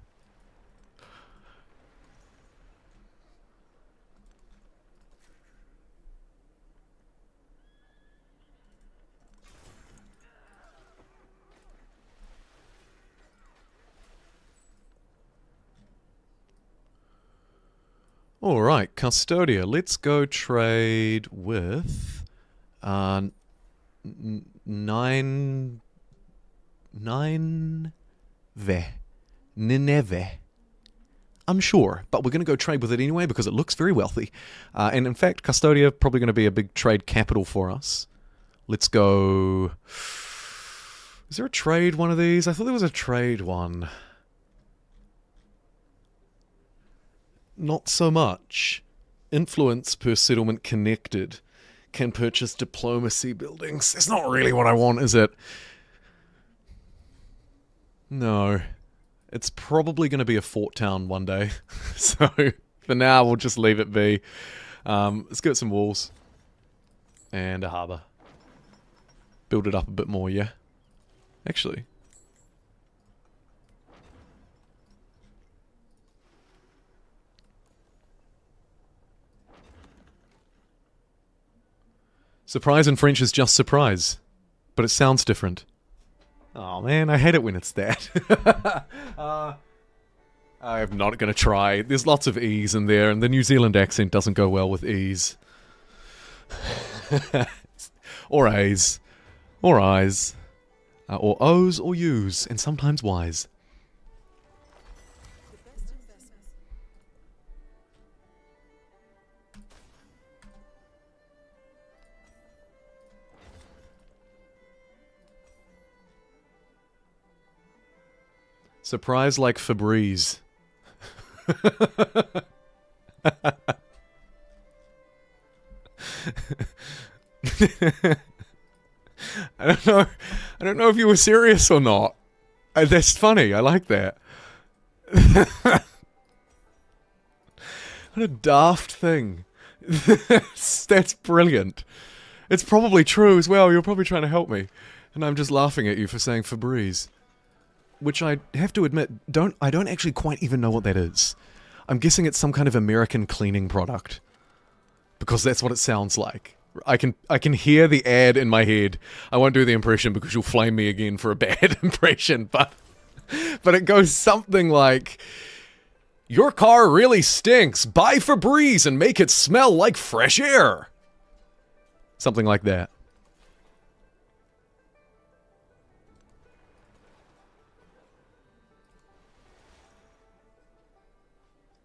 Alright, Custodia. Let's go trade with... Nineveh. Unsure, but we're going to go trade with it anyway because it looks very wealthy. And in fact, Custodia probably going to be a big trade capital for us. Let's go... Is there a trade one of these? I thought there was a trade one. Not so much. Influence per settlement connected. Can purchase diplomacy buildings. It's not really what I want, is it? No. It's probably going to be a fort town one day. So, for now, we'll just leave it be. Let's get some walls. And a harbour. Build it up a bit more, yeah? Actually. Surprise in French is just surprise. But it sounds different. Oh man, I hate it when it's that. I'm not going to try. There's lots of E's in there, and the New Zealand accent doesn't go well with E's. Or A's. Or I's. Or O's or U's, and sometimes Y's. Surprise like Febreze. I don't know if you were serious or not. That's funny. I like that. What a daft thing. That's brilliant. It's probably true as well. You're probably trying to help me. And I'm just laughing at you for saying Febreze. Which I have to admit, I don't actually quite even know what that is. I'm guessing it's some kind of American cleaning product. Because that's what it sounds like. I can hear the ad in my head. I won't do the impression because you'll flame me again for a bad impression, but it goes something like, your car really stinks. Buy Febreze and make it smell like fresh air. Something like that.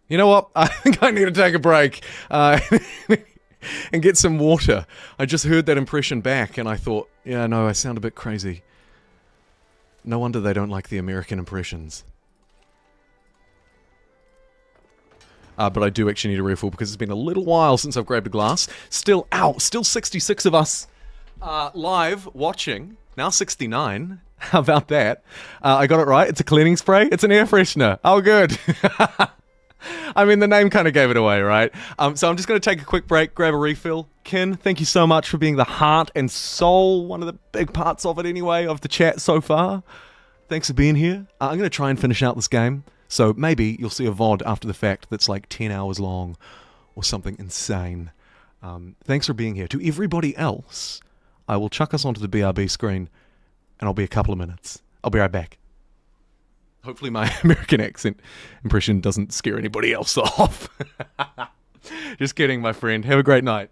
You know what? I think I need to take a break and get some water. I just heard that impression back and I thought, yeah, no, I sound a bit crazy. No wonder they don't like the American impressions. But I do actually need a refill because it's been a little while since I've grabbed a glass. Still 66 of us live watching. Now 69. How about that? I got it right. It's a cleaning spray. It's an air freshener. Oh, good. I mean, the name kind of gave it away, right? So I'm just going to take a quick break, grab a refill. Ken, thank you so much for being the heart and soul, one of the big parts of it anyway, of the chat so far. Thanks for being here. I'm going to try and finish out this game. So maybe you'll see a VOD after the fact that's like 10 hours long. or something insane. Thanks for being here. To everybody else, I will chuck us onto the BRB screen, and I'll be a couple of minutes. I'll be right back. Hopefully my American accent impression doesn't scare anybody else off. Just kidding, my friend. Have a great night.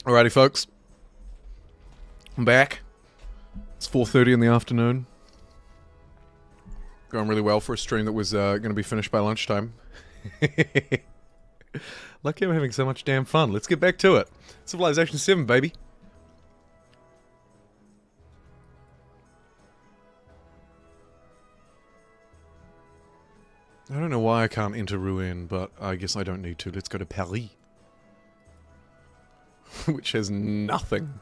Alrighty, folks. I'm back. It's 4:30 in the afternoon. Going really well for a stream that was going to be finished by lunchtime. Lucky I'm having so much damn fun. Let's get back to it. Civilization 7, baby. I don't know why I can't enter Rouen, but I guess I don't need to. Let's go to Paris. Which has nothing.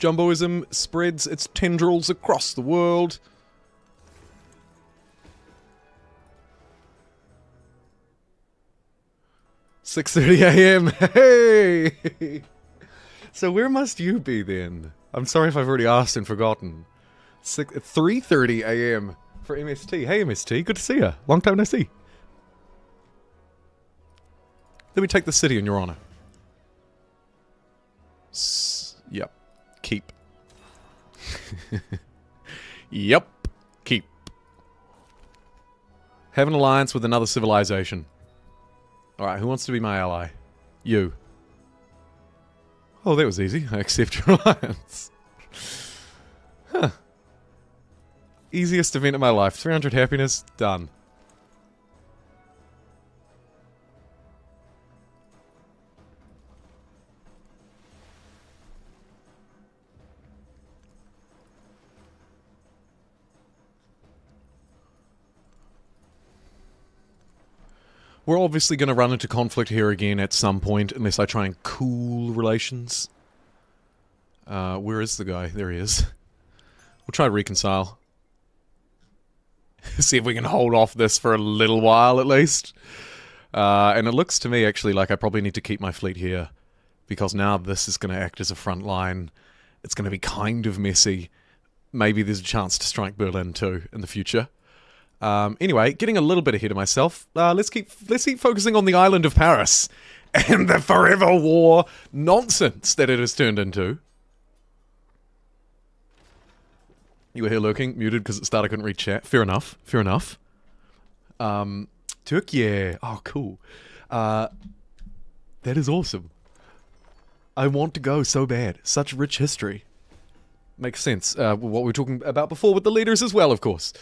Jumboism spreads its tendrils across the world. "6:30 a.m. Hey! So where must you be then? I'm sorry if I've already asked and forgotten. 3:30 a.m. for MST. Hey MST, good to see you. Long time no see. Let me take the city in your honor. Yep. Keep. Yep. Keep. Have an alliance with another civilization. Alright, who wants to be my ally? You. Oh, that was easy. I accept your alliance. Huh. Easiest event of my life. 300 happiness. Done. We're obviously going to run into conflict here again at some point, unless I try and cool relations. Where is the guy? There he is. We'll try to reconcile. See if we can hold off this for a little while, at least. And it looks to me, actually, like I probably need to keep my fleet here. Because now this is going to act as a front line. It's going to be kind of messy. Maybe there's a chance to strike Berlin, too, in the future. Anyway, getting a little bit ahead of myself, let's keep focusing on the island of Paris and the forever war nonsense that it has turned into. You were here lurking, muted because at the start I couldn't read chat. Fair enough, fair enough. Turkey, oh cool. That is awesome. I want to go so bad. Such rich history. Makes sense. What we were talking about before with the leaders as well, of course.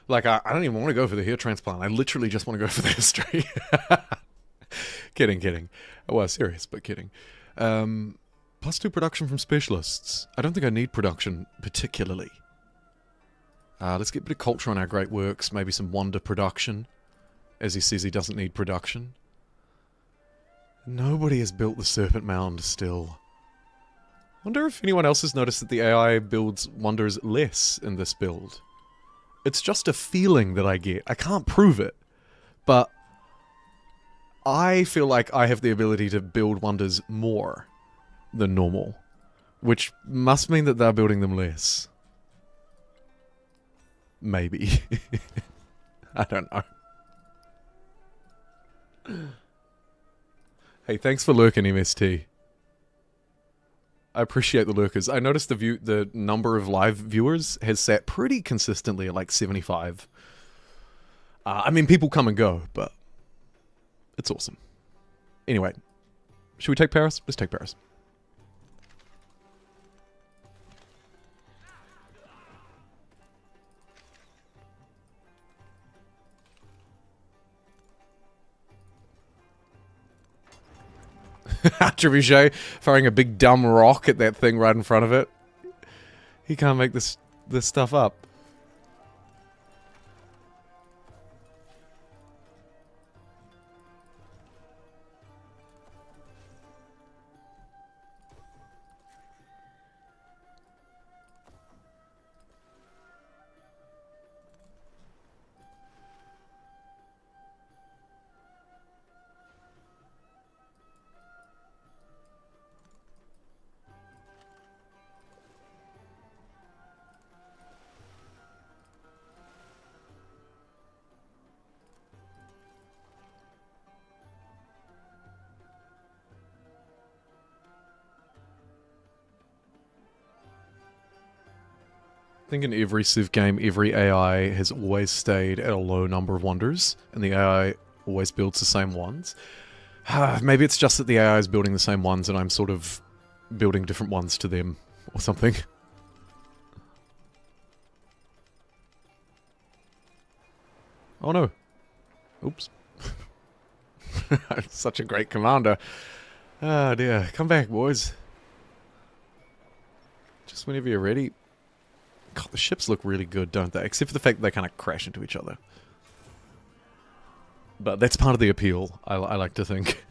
Like, I don't even want to go for the hair transplant. I literally just want to go for the history. Kidding. I was serious, but kidding. +2 production from specialists. I don't think I need production particularly. Let's get a bit of culture on our great works. Maybe some wonder production. As he says, he doesn't need production. Nobody has built the Serpent Mound still. Wonder if anyone else has noticed that the AI builds wonders less in this build. It's just a feeling that I get. I can't prove it. But I feel like I have the ability to build wonders more than normal. Which must mean that they're building them less. Maybe. I don't know. Hey, thanks for lurking, MST. I appreciate the lurkers. I noticed the number of live viewers has sat pretty consistently at like 75. I mean, people come and go, but it's awesome. Anyway, should we take Paris? Let's take Paris. Trebuchet firing a big dumb rock at that thing right in front of it. He can't make this stuff up. I think in every Civ game, every AI has always stayed at a low number of wonders, and the AI always builds the same ones. Maybe it's just that the AI is building the same ones and I'm sort of building different ones to them, or something. Oh no. Oops. Such a great commander. Ah dear. Come back, boys. Just whenever you're ready. God, the ships look really good, don't they? Except for the fact that they kind of crash into each other. But that's part of the appeal, I like to think.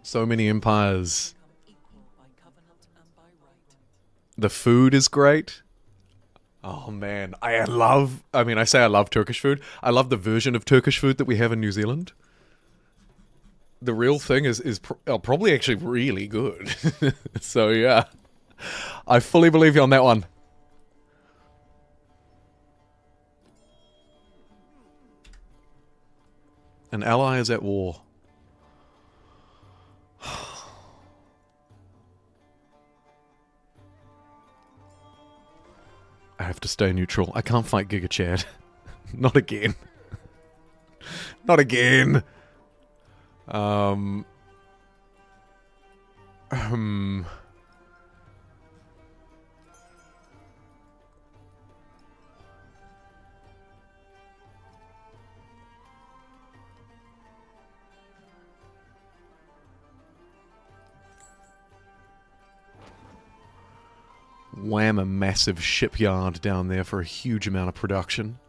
So many empires. The food is great. Oh man, I say I love Turkish food. I love the version of Turkish food that we have in New Zealand. The real thing is probably actually really good. So yeah, I fully believe you on that one. An ally is at war. I have to stay neutral. I can't fight Giga Chad. Not again. Not again. Wham a massive shipyard down there for a huge amount of production.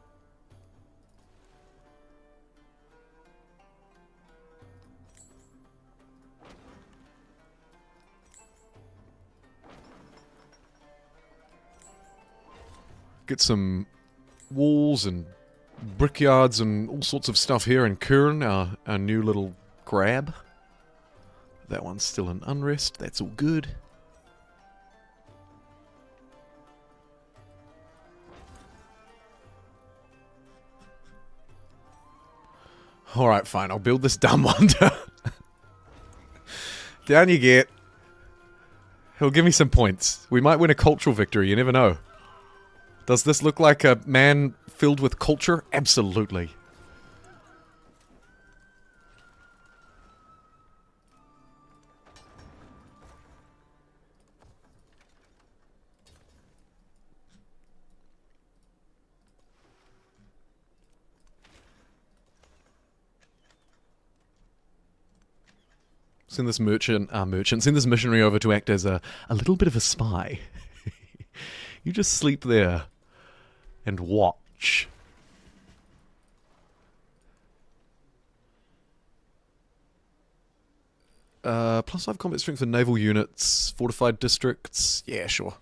Get some walls and brickyards and all sorts of stuff here in Curran, our new little grab. That one's still in unrest, that's all good. Alright, fine, I'll build this dumb one down. Down you get. He'll give me some points. We might win a cultural victory, you never know. Does this look like a man filled with culture? Absolutely. Send this send this missionary over to act as a little bit of a spy. You just sleep there and watch. +5 combat strength for naval units, fortified districts. Yeah, sure.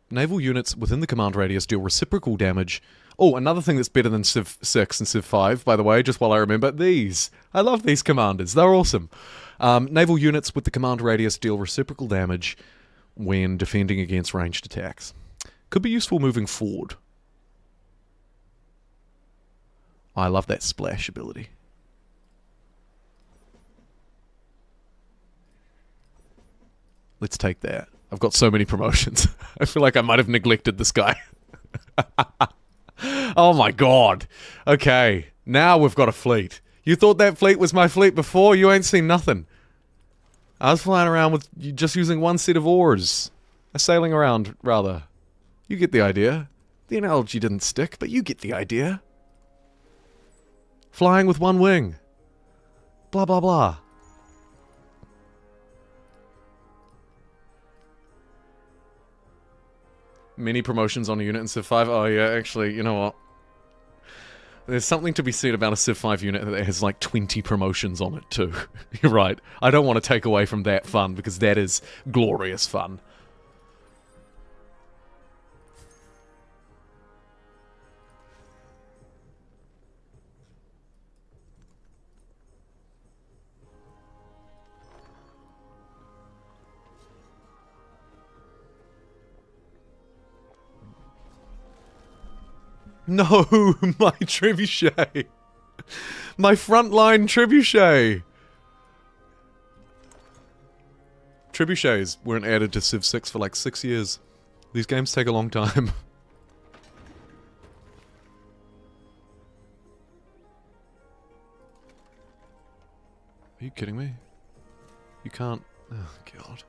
Naval units within the command radius deal reciprocal damage. Oh, another thing that's better than Civ 6 and Civ 5, by the way, just while I remember, these. I love these commanders, they're awesome. Naval units with the command radius deal reciprocal damage when defending against ranged attacks. Could be useful moving forward. I love that splash ability. Let's take that. I've got so many promotions. I feel like I might have neglected this guy. Oh my god. Okay, now we've got a fleet. You thought that fleet was my fleet before? You ain't seen nothing. I was flying around with just using one set of oars. Sailing around, rather. You get the idea. The analogy didn't stick, but you get the idea. Flying with one wing. Blah blah blah. Many promotions on a unit in Civ 5. Oh yeah, actually, you know what? There's something to be said about a Civ 5 unit that has like 20 promotions on it too. You're right. I don't want to take away from that fun, because that is glorious fun. No, my trebuchet. My frontline trebuchet. Trebuchets weren't added to Civ 6 for like 6 years. These games take a long time. Are you kidding me? You can't... Oh, God.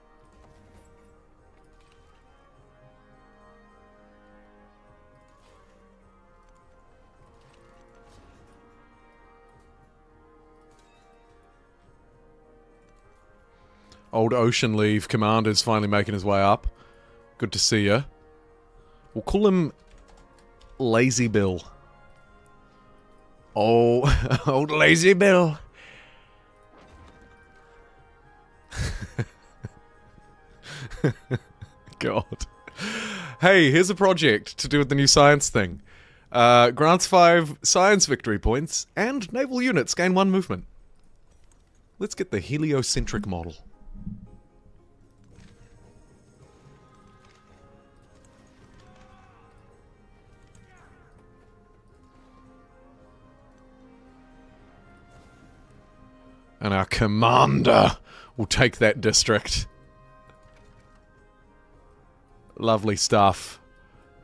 Old Ocean Leave Commander's finally making his way up. Good to see ya. We'll call him Lazy Bill. Oh, old Lazy Bill. God. Hey, here's a project to do with the new science thing. Grants 5 science victory points, and naval units gain 1 movement. Let's get the heliocentric model. And our commander will take that district. Lovely stuff.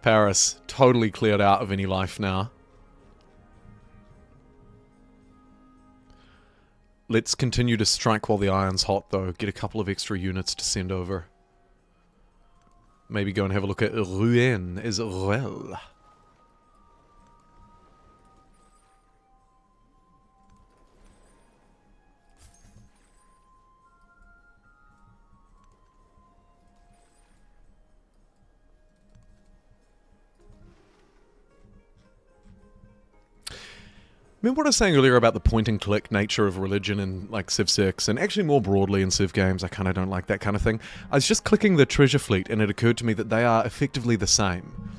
Paris, totally cleared out of any life now. Let's continue to strike while the iron's hot, though. Get a couple of extra units to send over. Maybe go and have a look at Rouen as well. Remember what I was saying earlier about the point-and-click nature of religion in, like, Civ 6, and actually more broadly in Civ games? I kind of don't like that kind of thing. I was just clicking the treasure fleet, and it occurred to me that they are effectively the same.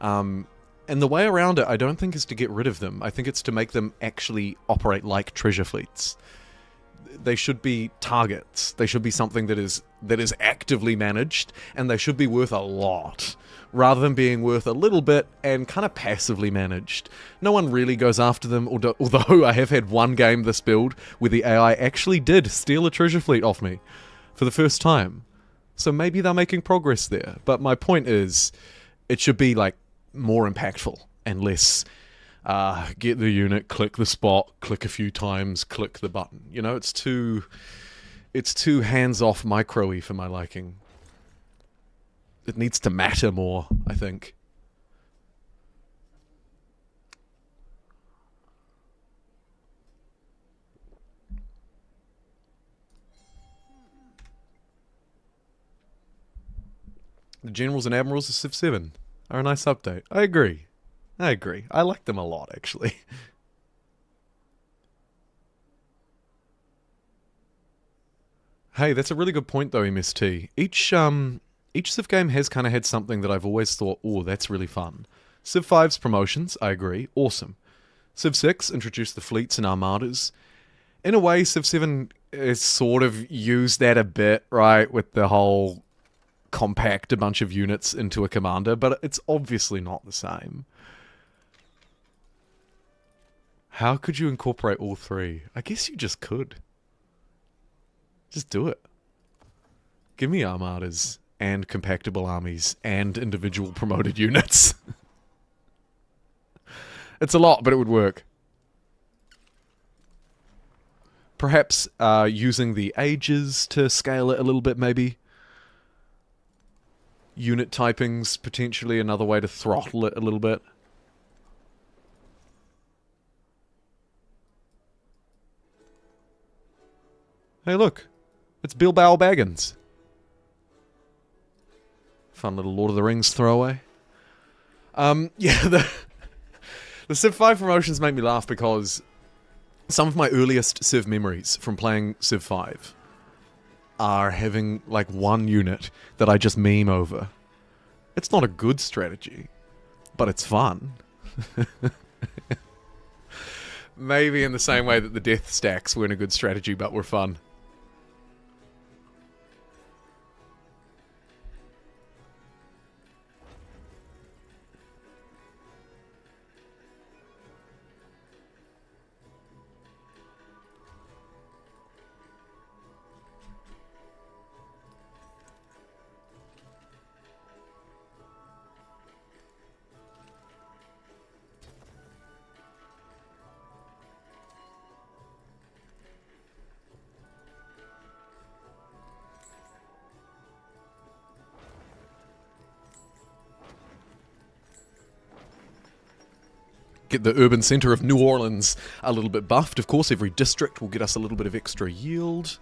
And the way around it, I don't think, is to get rid of them. I think it's to make them actually operate like treasure fleets. They should be targets. They should be something that is actively managed, and they should be worth a lot, rather than being worth a little bit and kind of passively managed. No one really goes after them, although I have had one game this build where the AI actually did steal a treasure fleet off me for the first time. So maybe they're making progress there. But my point is, it should be like more impactful and less get the unit, click the spot, click a few times, click the button. You know, it's too hands-off micro-y for my liking. It needs to matter more, I think. The Generals and Admirals of Civ 7 are a nice update. I agree. I like them a lot, actually. Hey, that's a really good point, though, MST. Each Civ game has kind of had something that I've always thought, oh, that's really fun. Civ 5's promotions, I agree, awesome. Civ 6 introduced the fleets and armadas. In a way, Civ 7 has sort of used that a bit, right, with the whole compact a bunch of units into a commander, but it's obviously not the same. How could you incorporate all three? I guess you just could. Just do it. Give me armadas and compactable armies and individual promoted units. It's a lot, but it would work. Perhaps using the ages to scale it a little bit, maybe. Unit typing's potentially another way to throttle it a little bit. Hey, look. It's Bilbo Baggins. Fun little Lord of the Rings throwaway. Yeah, the Civ 5 promotions make me laugh because some of my earliest Civ memories from playing Civ 5 are having, like, one unit that I just meme over. It's not a good strategy, but it's fun. Maybe in the same way that the death stacks weren't a good strategy, but were fun. Get the urban centre of New Orleans a little bit buffed. Of course, every district will get us a little bit of extra yield.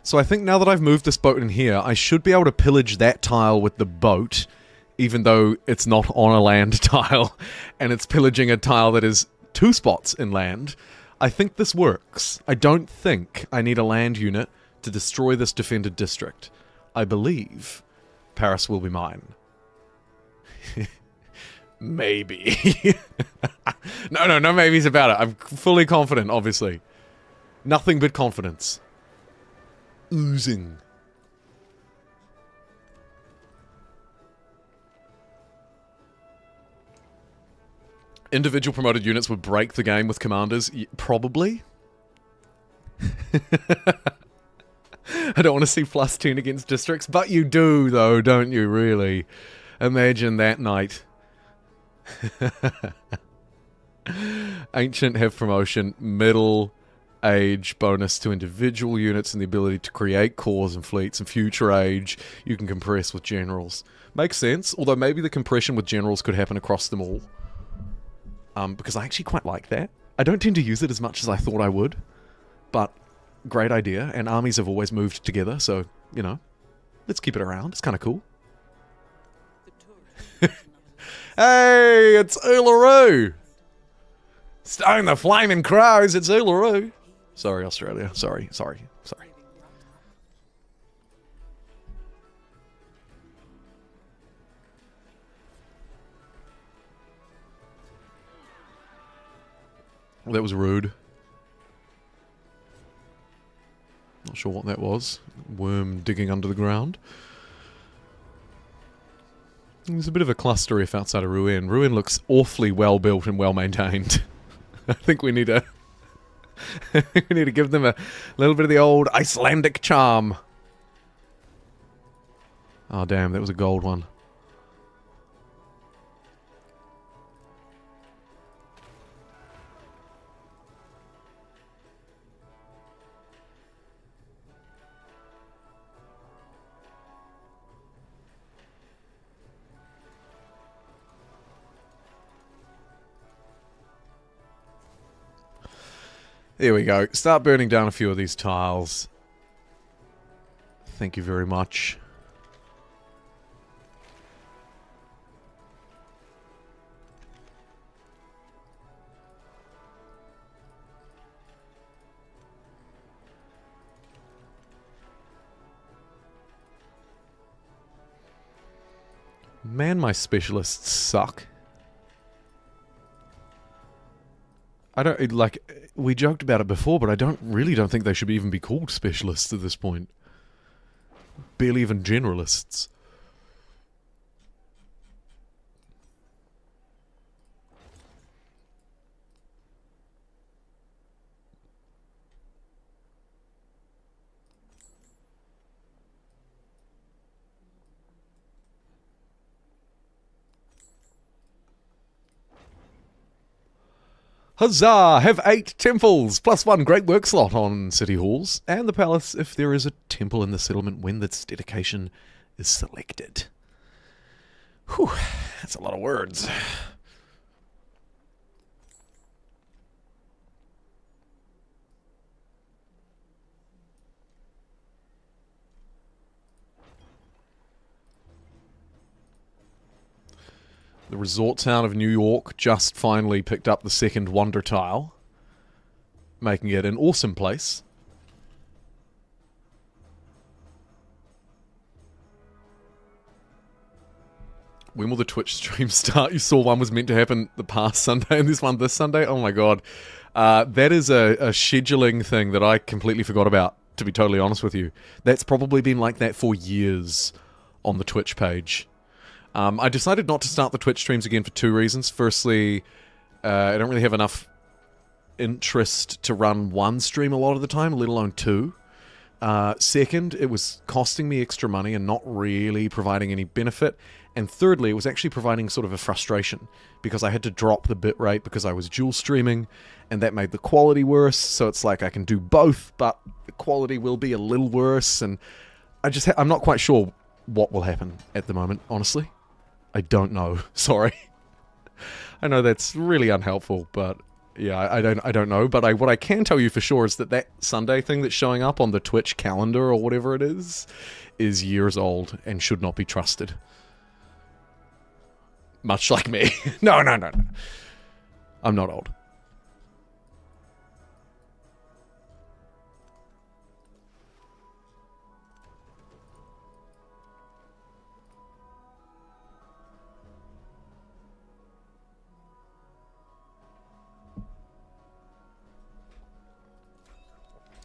So I think now that I've moved this boat in here, I should be able to pillage that tile with the boat, even though it's not on a land tile, and it's pillaging a tile that is 2 spots in land. I think this works. I don't think I need a land unit to destroy this defended district. I believe Paris will be mine. Maybe. No maybes about it. I'm fully confident, obviously. Nothing but confidence. Oozing. Individual promoted units would break the game with commanders. Probably. I don't want to see +10 against districts, but you do, though, don't you, really? Imagine that night. Ancient have promotion, middle age bonus to individual units and the ability to create cores and fleets, and future age you can compress with generals. Makes sense, although maybe the compression with generals could happen across them all. Because I actually quite like that. I don't tend to use it as much as I thought I would. but great idea, and armies have always moved together, so, you know, let's keep it around. It's kind of cool. Hey, it's Uluru! Stone the flaming crows, it's Uluru! Sorry, Australia. Sorry. Well, that was rude. Not sure what that was. Worm digging under the ground. There's a bit of a cluster if outside of Ruin. Ruin looks awfully well built and well maintained. I think we need to give them a little bit of the old Icelandic charm. Oh damn, that was a gold one. There we go. Start burning down a few of these tiles. Thank you very much. Man, my specialists suck. I don't, like, we joked about it before, but I don't think they should even be called specialists at this point. Barely even generalists. Huzzah! Have 8 temples, plus 1 great work slot on city halls, and the palace if there is a temple in the settlement when its dedication is selected. Whew, that's a lot of words. The resort town of New York just finally picked up the second wonder tile, making it an awesome place. When will the Twitch stream start? You saw one was meant to happen the past Sunday and this one this Sunday? Oh my god. That is a scheduling thing that I completely forgot about, to be totally honest with you. That's probably been like that for years on the Twitch page. I decided not to start the Twitch streams again for 2 reasons. Firstly, I don't really have enough interest to run 1 stream a lot of the time, let alone 2. Second, it was costing me extra money and not really providing any benefit. And thirdly, it was actually providing sort of a frustration, because I had to drop the bitrate because I was dual streaming, and that made the quality worse. So it's like I can do both, but the quality will be a little worse, and I'm not quite sure what will happen at the moment, honestly. I don't know. Sorry. I know that's really unhelpful, but yeah, I don't know. But what I can tell you for sure is that Sunday thing that's showing up on the Twitch calendar or whatever it is years old and should not be trusted. Much like me. No. I'm not old.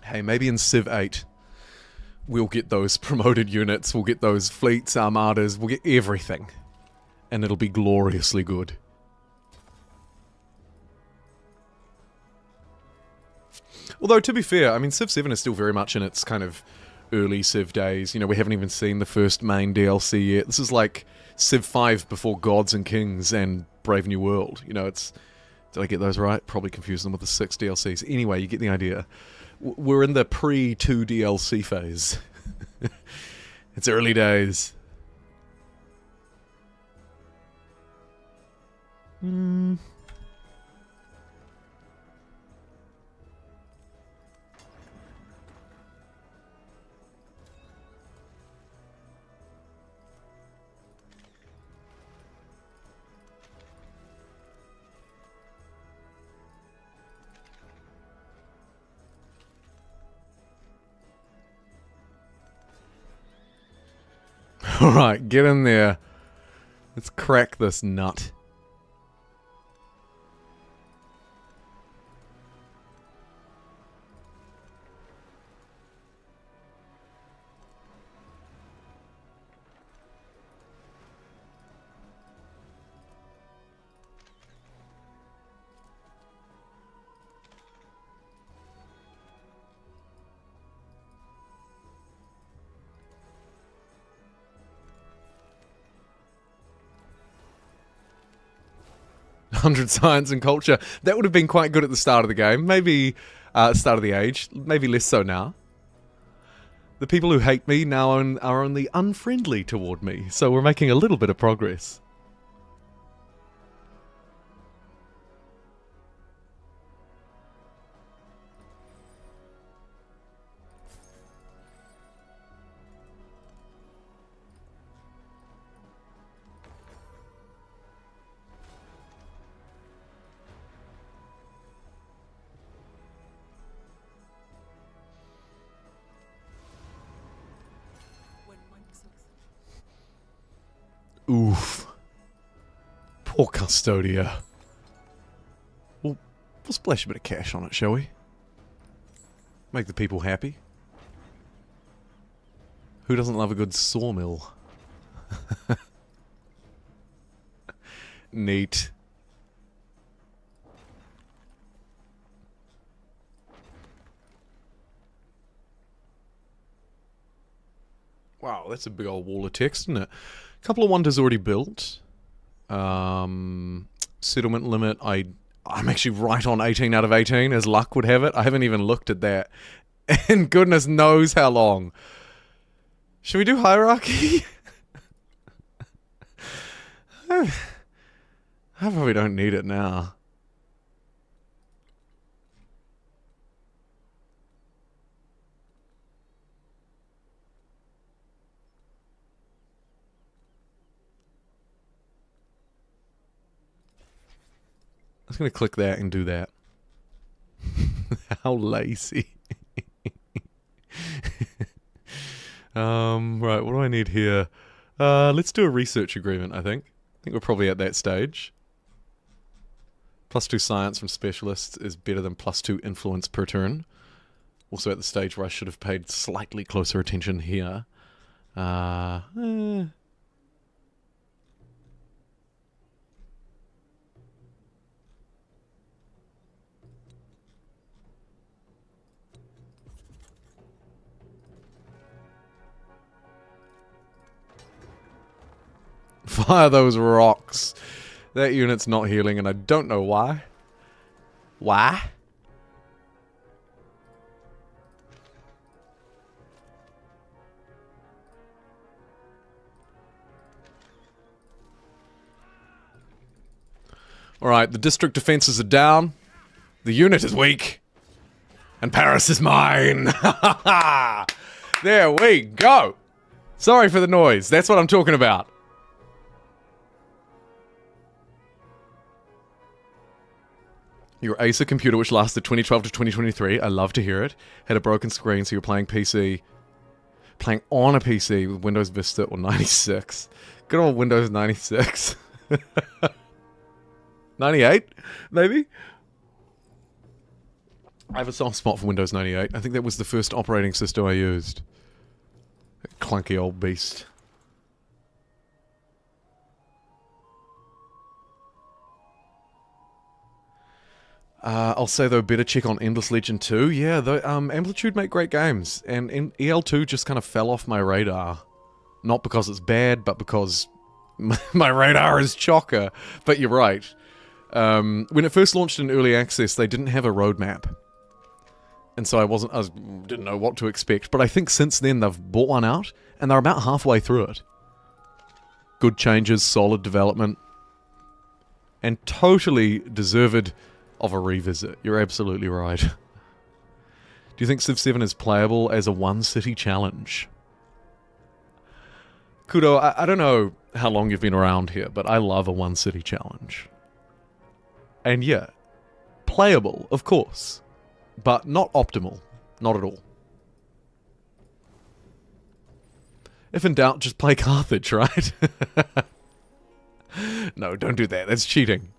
Hey, maybe in Civ 8, we'll get those promoted units, we'll get those fleets, armadas, we'll get everything. And it'll be gloriously good. Although, to be fair, I mean, Civ 7 is still very much in its kind of early Civ days. You know, we haven't even seen the first main DLC yet. This is like Civ 5 before Gods and Kings and Brave New World. You know, it's... Did I get those right? Probably confused them with the 6 DLCs. Anyway, you get the idea. We're in the pre-2 DLC phase. It's early days. Alright, get in there. Let's crack this nut. Hundred science and culture. That would have been quite good at the start of the game. Maybe start of the age. Maybe less so now. The people who hate me now are only unfriendly toward me. So we're making a little bit of progress. Oof. Poor Custodia. We'll splash a bit of cash on it, shall we? Make the people happy. Who doesn't love a good sawmill? Neat. Wow, that's a big old wall of text, isn't it? A couple of wonders already built. Settlement limit, I'm actually right on 18 out of 18, as luck would have it. I haven't even looked at that. And goodness knows how long. Should we do hierarchy? I probably don't need it now. I was going to click that and do that. How lazy. Right, what do I need here? Let's do a research agreement, I think. I think we're probably at that stage. +2 science from specialists is better than +2 influence per turn. Also at the stage where I should have paid slightly closer attention here. Fire those rocks. That unit's not healing and I don't know why. Why? Alright, the district defenses are down. The unit is weak. And Paris is mine. There we go. Sorry for the noise. That's what I'm talking about. Your Acer computer, which lasted 2012 to 2023, I love to hear it, had a broken screen, so you're playing on a PC with Windows Vista or 96. Good old Windows 96. 98, maybe? I have a soft spot for Windows 98. I think that was the first operating system I used. That clunky old beast. I'll say though, better check on Endless Legend 2. Yeah, Amplitude make great games, and EL2 just kind of fell off my radar. Not because it's bad, but because my radar is chocker. But you're right. When it first launched in early access, they didn't have a roadmap, and so I didn't know what to expect. But I think since then they've bought one out, and they're about halfway through it. Good changes, solid development, and totally deserved of a revisit. You're absolutely right. Do you think Civ 7 is playable as a one-city challenge? Kudo, I don't know how long you've been around here, but I love a one-city challenge. And yeah, playable, of course, but not optimal. Not at all. If in doubt, just play Carthage, right? No, don't do that. That's cheating.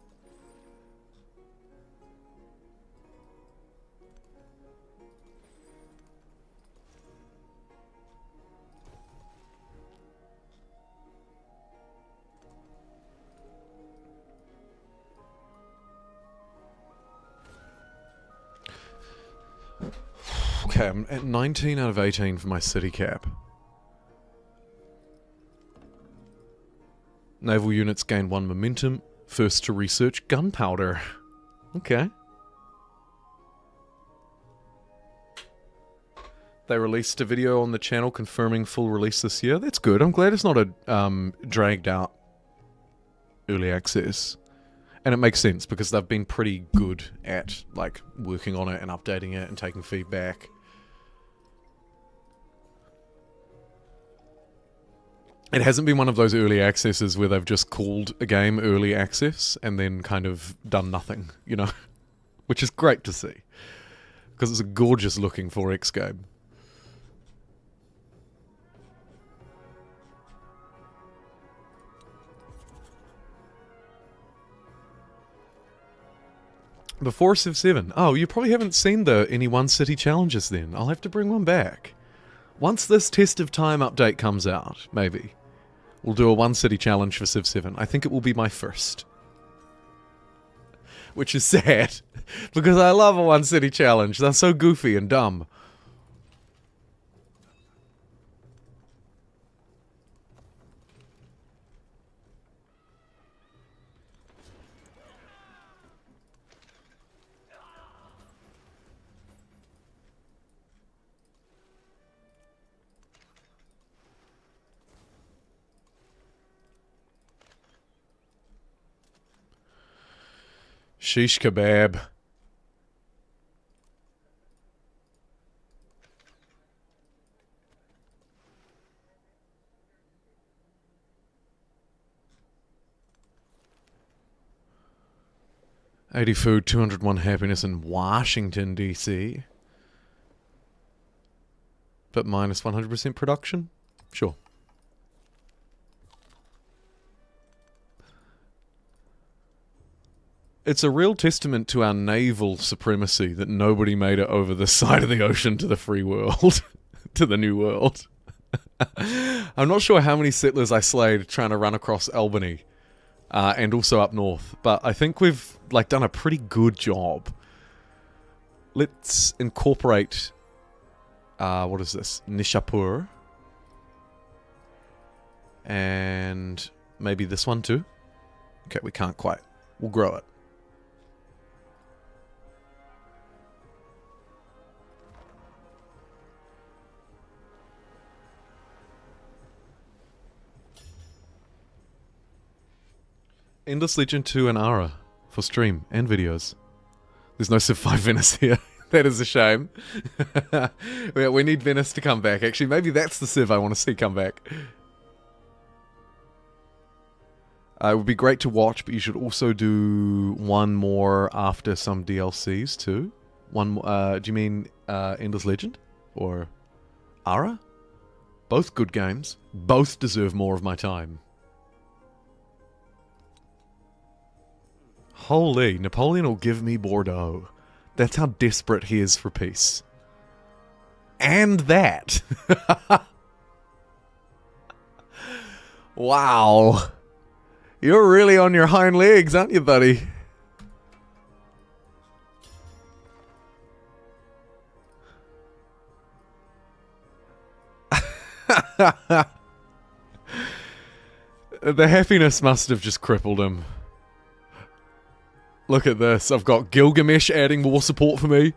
Okay, I'm at 19 out of 18 for my city cap. Naval units gain 1 momentum. First to research gunpowder. Okay. They released a video on the channel confirming full release this year. That's good. I'm glad it's not a dragged out early access. And it makes sense because they've been pretty good at like working on it and updating it and taking feedback. It hasn't been one of those early accesses where they've just called a game early access and then kind of done nothing, you know? Which is great to see. Because it's a gorgeous looking 4X game. Before Civ 7. Oh, you probably haven't seen the any one city challenges then. I'll have to bring one back. Once this Test of Time update comes out, maybe, we'll do a one city challenge for Civ 7. I think it will be my first. Which is sad, because I love a one city challenge. They're so goofy and dumb. Shish kebab. $80 food, 201 happiness in Washington, D.C. But minus 100% production? Sure. It's a real testament to our naval supremacy that nobody made it over this side of the ocean to the free world. To the new world. I'm not sure how many settlers I slayed trying to run across Albany. And also up north. But I think we've like done a pretty good job. Let's incorporate... what is this? Nishapur. And maybe this one too. Okay, we can't quite. We'll grow it. Endless Legend 2 and Ara for stream and videos. There's no Civ 5 Venice here. That is a shame. We need Venice to come back. Actually, maybe that's the Civ I want to see come back. It would be great to watch, but you should also do one more after some DLCs too. One more, do you mean Endless Legend? Or Ara? Both good games. Both deserve more of my time. Holy, Napoleon will give me Bordeaux. That's how desperate he is for peace. And that. Wow. You're really on your hind legs, aren't you, buddy? The happiness must have just crippled him. Look at this. I've got Gilgamesh adding more support for me.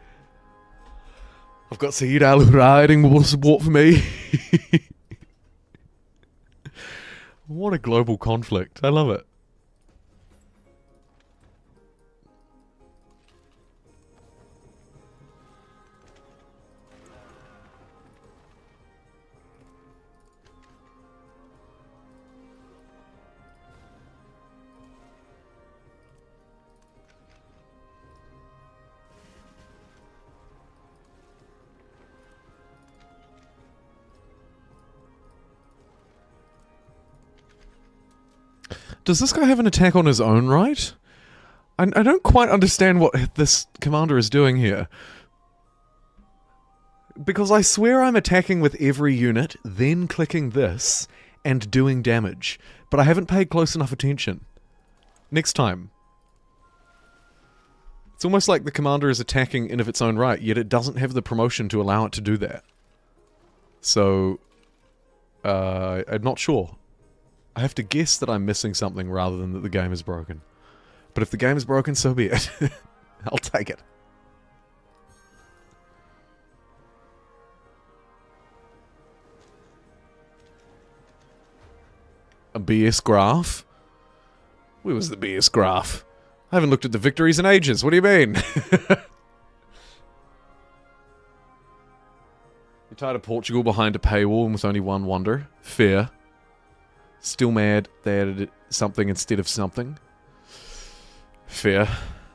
I've got Saeed Al-Hurra adding more support for me. What a global conflict. I love it. Does this guy have an attack on his own right? I don't quite understand what this commander is doing here. Because I swear I'm attacking with every unit, then clicking this, and doing damage. But I haven't paid close enough attention. Next time. It's almost like the commander is attacking in of its own right, yet it doesn't have the promotion to allow it to do that. So, I'm not sure. I have to guess that I'm missing something rather than that the game is broken. But if the game is broken, so be it. I'll take it. A BS graph? Where was the BS graph? I haven't looked at the victories in ages. What do you mean? You're tired of Portugal behind a paywall and with only one wonder? Fair. Still mad they added something instead of something? Fair.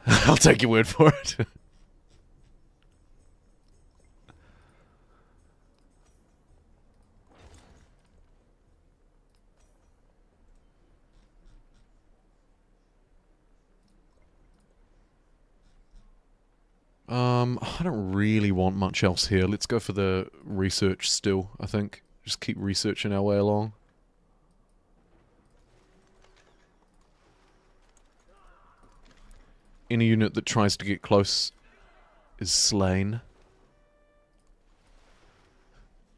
I'll take your word for it. I don't really want much else here. Let's go for the research still, I think. Just keep researching our way along. Any unit that tries to get close is slain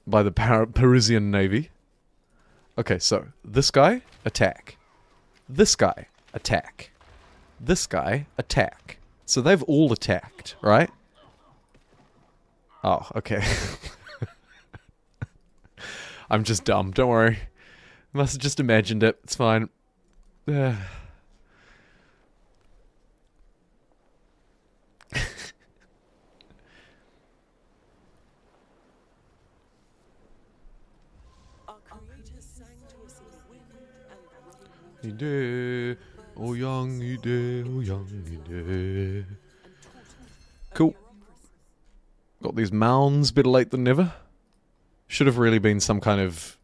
by the Parisian Navy. Okay, so this guy, attack. This guy, attack. This guy, attack. So they've all attacked, right? Oh, okay. I'm just dumb, don't worry. Must have just imagined it, it's fine. He did. Oh young he did, oh young he did. Cool. Got these mounds, better late than never. Should have really been some kind of,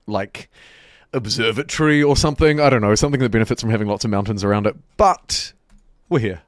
like, observatory or something. I don't know, something that benefits from having lots of mountains around it. But, we're here.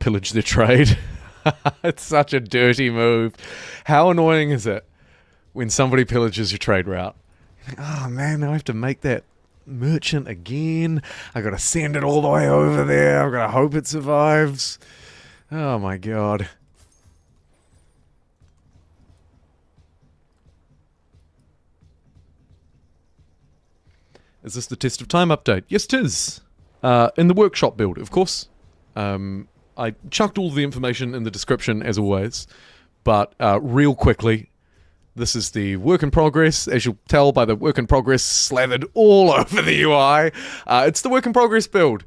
Pillage their trade. It's such a dirty move. How annoying is it when somebody pillages your trade route? Oh man, now I have to make that merchant again. I gotta send it all the way over there. I've gotta hope it survives. Oh my god. Is this the Test of Time update? Yes, it is. In the workshop build, of course. I chucked all the information in the description, as always. But real quickly, this is the work in progress. As you'll tell by the work in progress slathered all over the UI. It's the work in progress build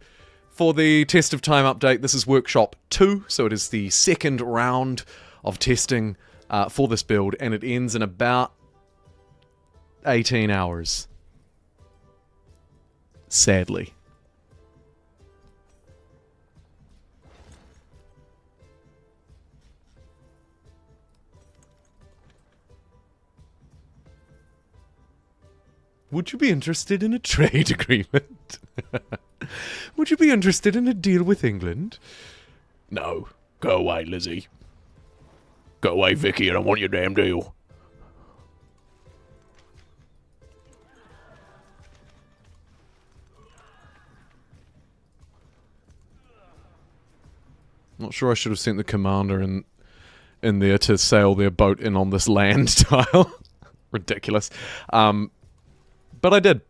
for the Test of Time update. This is Workshop 2, so it is the second round of testing for this build. And it ends in about 18 hours. Sadly. Would you be interested in a trade agreement? Would you be interested in a deal with England? No. Go away, Lizzie. Go away, Vicky, I don't want your damn deal. Not sure I should have sent the commander in there to sail their boat in on this land tile. Ridiculous. But I did.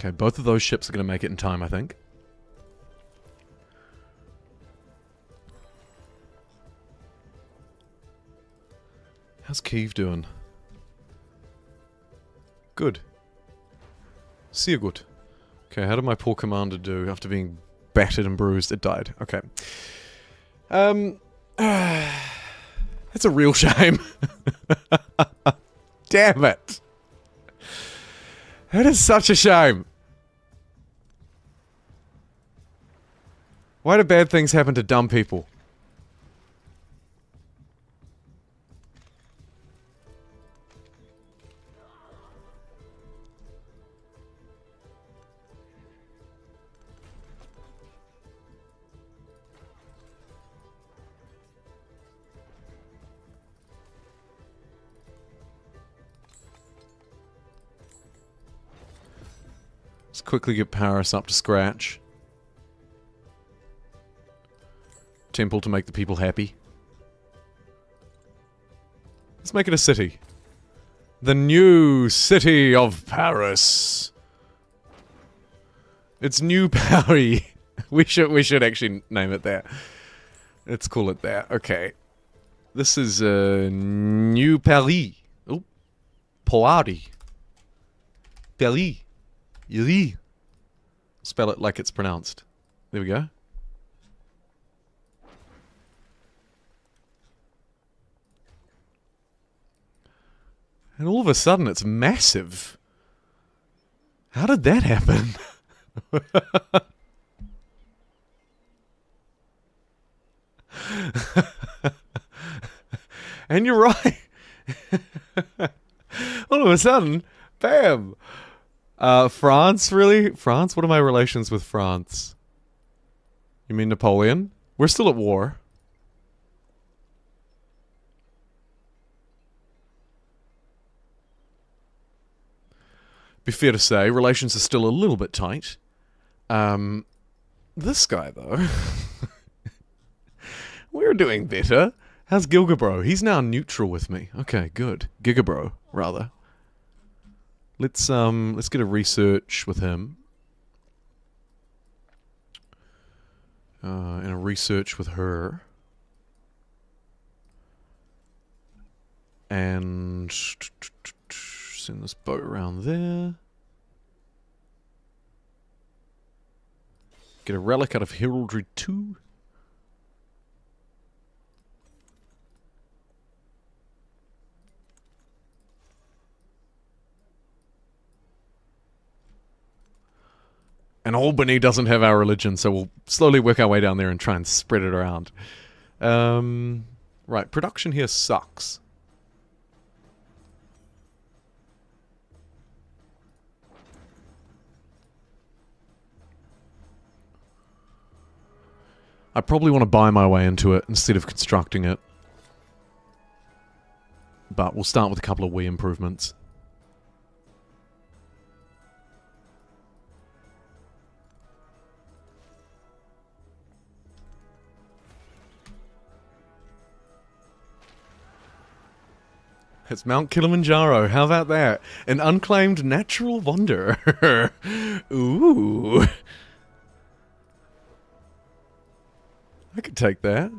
Okay, both of those ships are going to make it in time, I think. How's Kyiv doing? Good. Sehr gut. Okay, how did my poor commander do after being battered and bruised? It died. Okay. That's a real shame. Damn it. That is such a shame. Why do bad things happen to dumb people? Let's quickly get Paris up to scratch. Temple to make the people happy. Let's make it a city. The new city of Paris. It's New Paris. We should actually name it that. Let's call it that. Okay. This is New Paris. Oh, Paris. Paris. Yuri. Spell it like it's pronounced. There we go. And all of a sudden it's massive. How did that happen? And you're right. All of a sudden, bam. France, really? France? What are my relations with France? You mean Napoleon? We're still at war. Be fair to say, relations are still a little bit tight. This guy, though. We're doing better. How's Gilgabro? He's now neutral with me. Okay, good. Gigabro, rather. Let's get a research with him. And a research with her. And send this boat around there. Get a relic out of Heraldry 2. And Albany doesn't have our religion, so we'll slowly work our way down there and try and spread it around. Right, production here sucks. I probably want to buy my way into it instead of constructing it. But we'll start with a couple of wee improvements. It's Mount Kilimanjaro. How about that? An unclaimed natural wonder. Ooh. I could take that.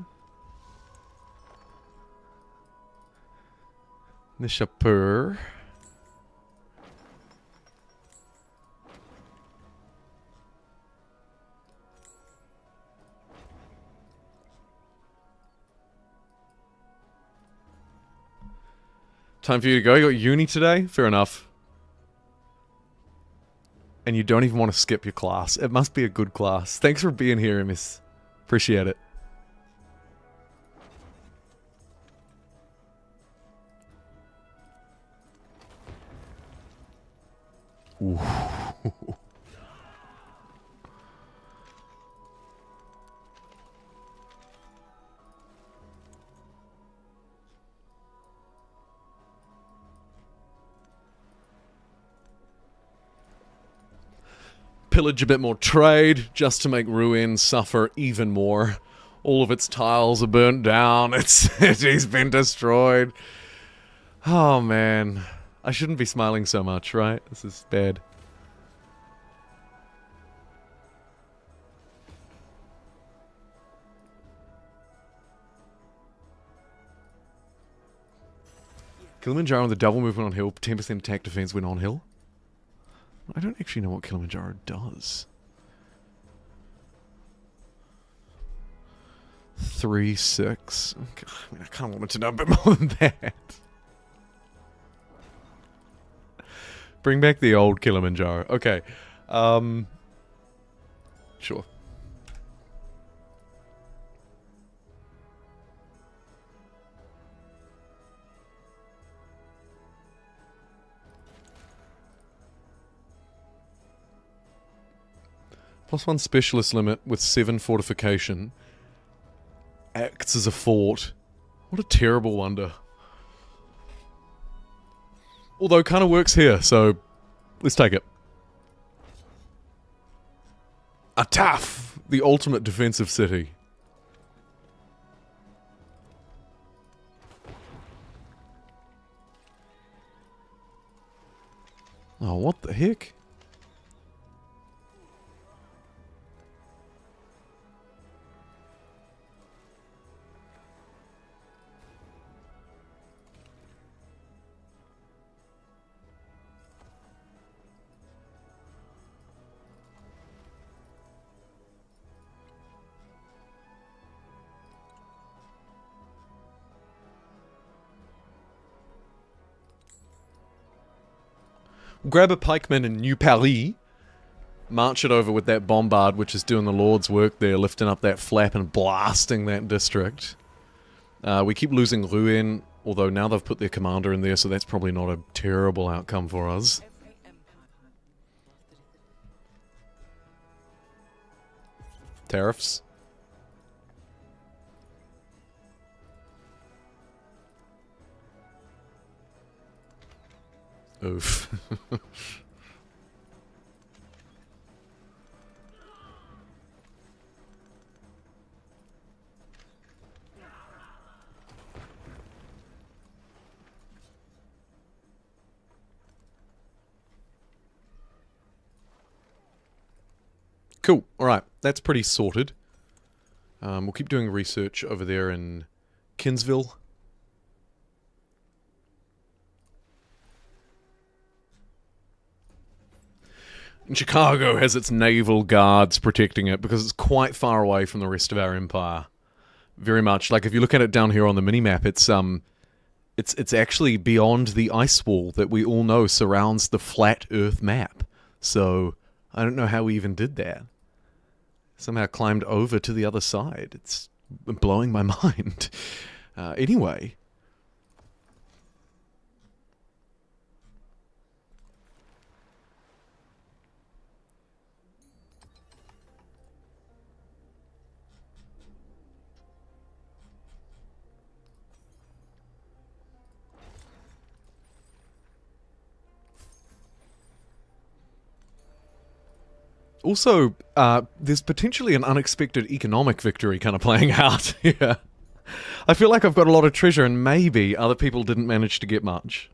Nishapur. Time for you to go. You got uni today? Fair enough. And you don't even want to skip your class. It must be a good class. Thanks for being here, miss. Appreciate it. Ooh. Pillage a bit more trade, just to make Ruin suffer even more. All of its tiles are burnt down, its city's been destroyed. Oh man, I shouldn't be smiling so much, right? This is bad. Kilimanjaro and the double movement on hill, 10% attack defense when on hill. I don't actually know what Kilimanjaro does. 3-6. Okay. I mean, I kind of wanted to know a bit more than that. Bring back the old Kilimanjaro. Okay. Sure. +1 specialist limit with 7 fortification. Acts as a fort. What a terrible wonder. Although it kind of works here, so let's take it. Ataf! The ultimate defensive city. Oh, what the heck? Grab a pikeman in New Paris, march it over with that bombard, which is doing the Lord's work there, lifting up that flap and blasting that district. We keep losing Rouen, although now they've put their commander in there, so that's probably not a terrible outcome for us. Tariffs. Oof. Cool. Alright, that's pretty sorted. We'll keep doing research over there in Kinsville. And Chicago has its naval guards protecting it because it's quite far away from the rest of our empire. Very much. Like, if you look at it down here on the minimap, it's actually beyond the ice wall that we all know surrounds the flat Earth map. So, I don't know how we even did that. Somehow climbed over to the other side. It's blowing my mind. Anyway... Also, there's potentially an unexpected economic victory kind of playing out here. I feel like I've got a lot of treasure and maybe other people didn't manage to get much.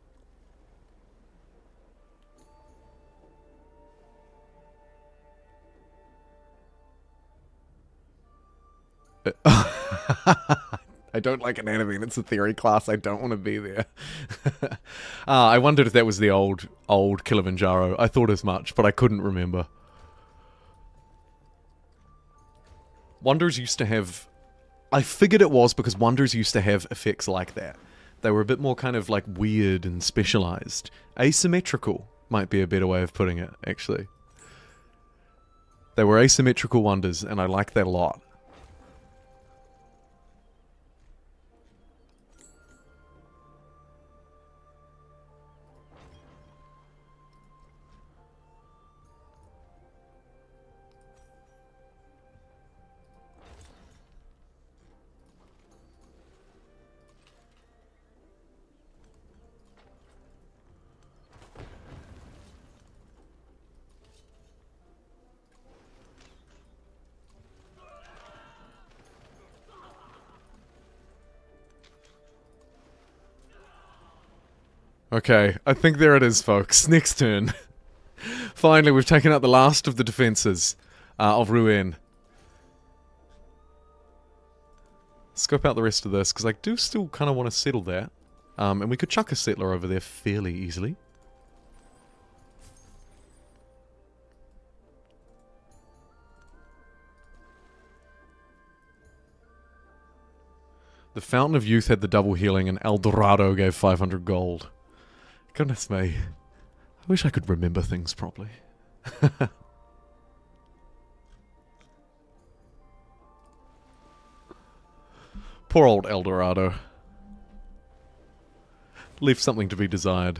I don't like anatomy and it's a theory class. I don't want to be there. I wondered if that was the old Kilimanjaro. I thought as much, but I couldn't remember. Wonders used to have... I figured it was because Wonders used to have effects like that. They were a bit more kind of like weird and specialized. Asymmetrical might be a better way of putting it, actually. They were asymmetrical Wonders, and I like that a lot. Okay, I think there it is, folks. Next turn. Finally, we've taken out the last of the defenses of Rouen. Scope out the rest of this, because I do still kind of want to settle that. And we could chuck a settler over there fairly easily. The Fountain of Youth had the double healing and El Dorado gave 500 gold. Goodness me. I wish I could remember things properly. Poor old El Dorado. Left something to be desired.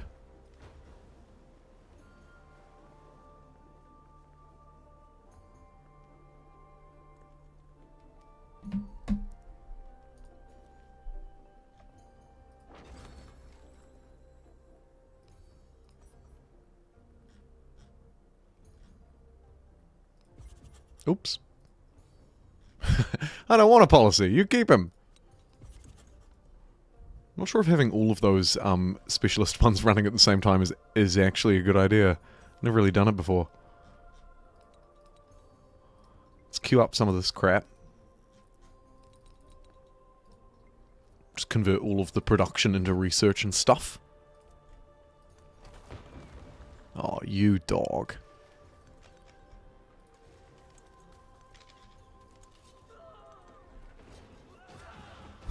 Oops. I don't want a policy. You keep him. Not sure if having all of those specialist ones running at the same time is actually a good idea. Never really done it before. Let's queue up some of this crap. Just convert all of the production into research and stuff. Oh, you dog.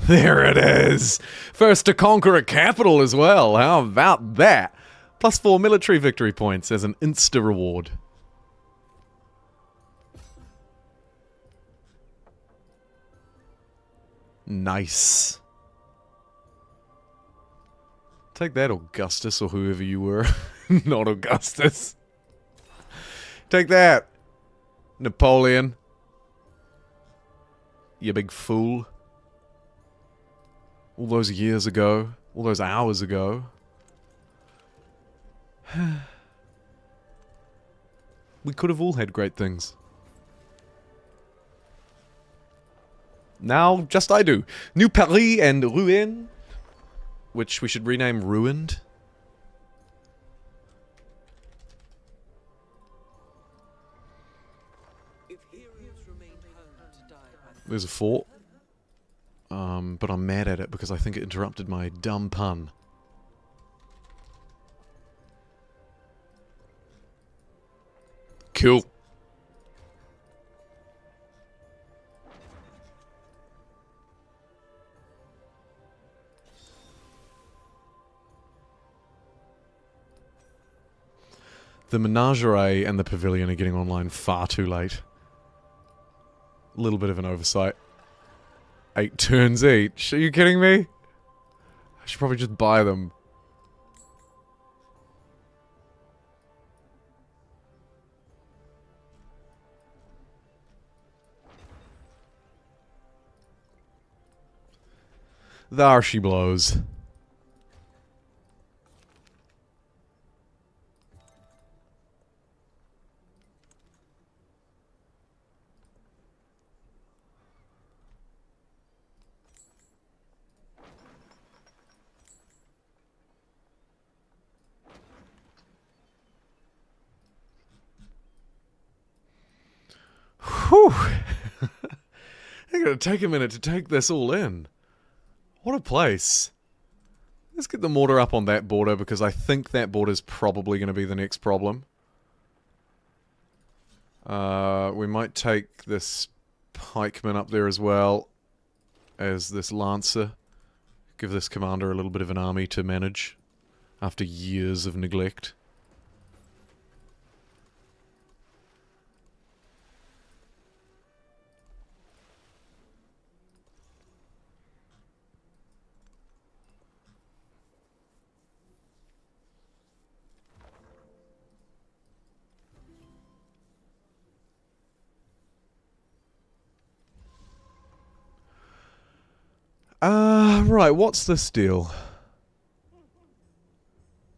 There it is! First to conquer a capital as well, how about that? Plus 4 military victory points as an insta-reward. Nice. Take that, Augustus, or whoever you were. Not Augustus. Take that, Napoleon. You big fool. All those years ago, all those hours ago. We could have all had great things. Now, just I do. New Paris and Rouen, which we should rename Ruined. There's a fort. But I'm mad at it because I think it interrupted my dumb pun. Cool. The menagerie and the pavilion are getting online far too late. A little bit of an oversight. 8 turns each. Are you kidding me? I should probably just buy them. There she blows. Whew. I'm gonna take a minute to take this all in. What a place. Let's get the mortar up on that border because I think that border is probably going to be the next problem. We might take this pikeman up there as well as this lancer. Give this commander a little bit of an army to manage after years of neglect. Right, what's this deal?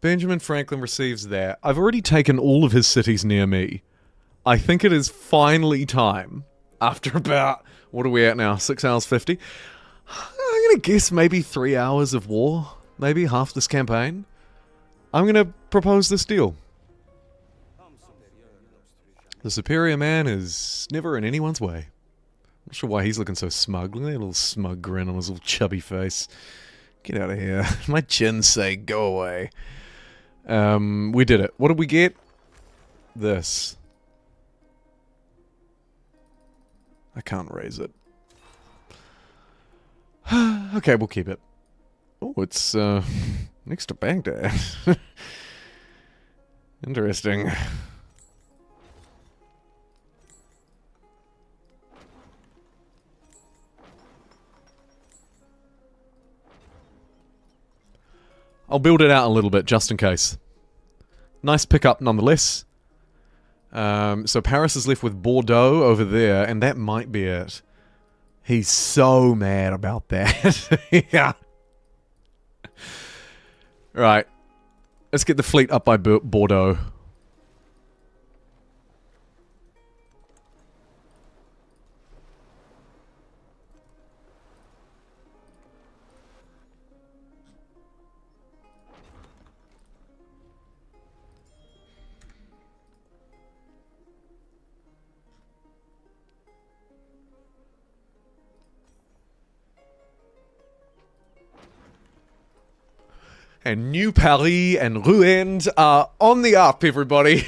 Benjamin Franklin receives that. I've already taken all of his cities near me. I think it is finally time, after about, what are we at now, 6 hours 50? I'm gonna guess maybe 3 hours of war, maybe half this campaign. I'm gonna propose this deal. The superior man is never in anyone's way. Not sure why he's looking so smug. Look at that little smug grin on his little chubby face. Get out of here. My chin's saying go away. We did it. What did we get? This. I can't raise it. Okay, we'll keep it. Oh, it's next to Baghdad. Interesting. I'll build it out a little bit just in case. Nice pickup nonetheless. So Paris is left with Bordeaux over there, and that might be it. He's so mad about that. Yeah. Right. Let's get the fleet up by Bordeaux. And New Paris and Rouen are on the up, everybody.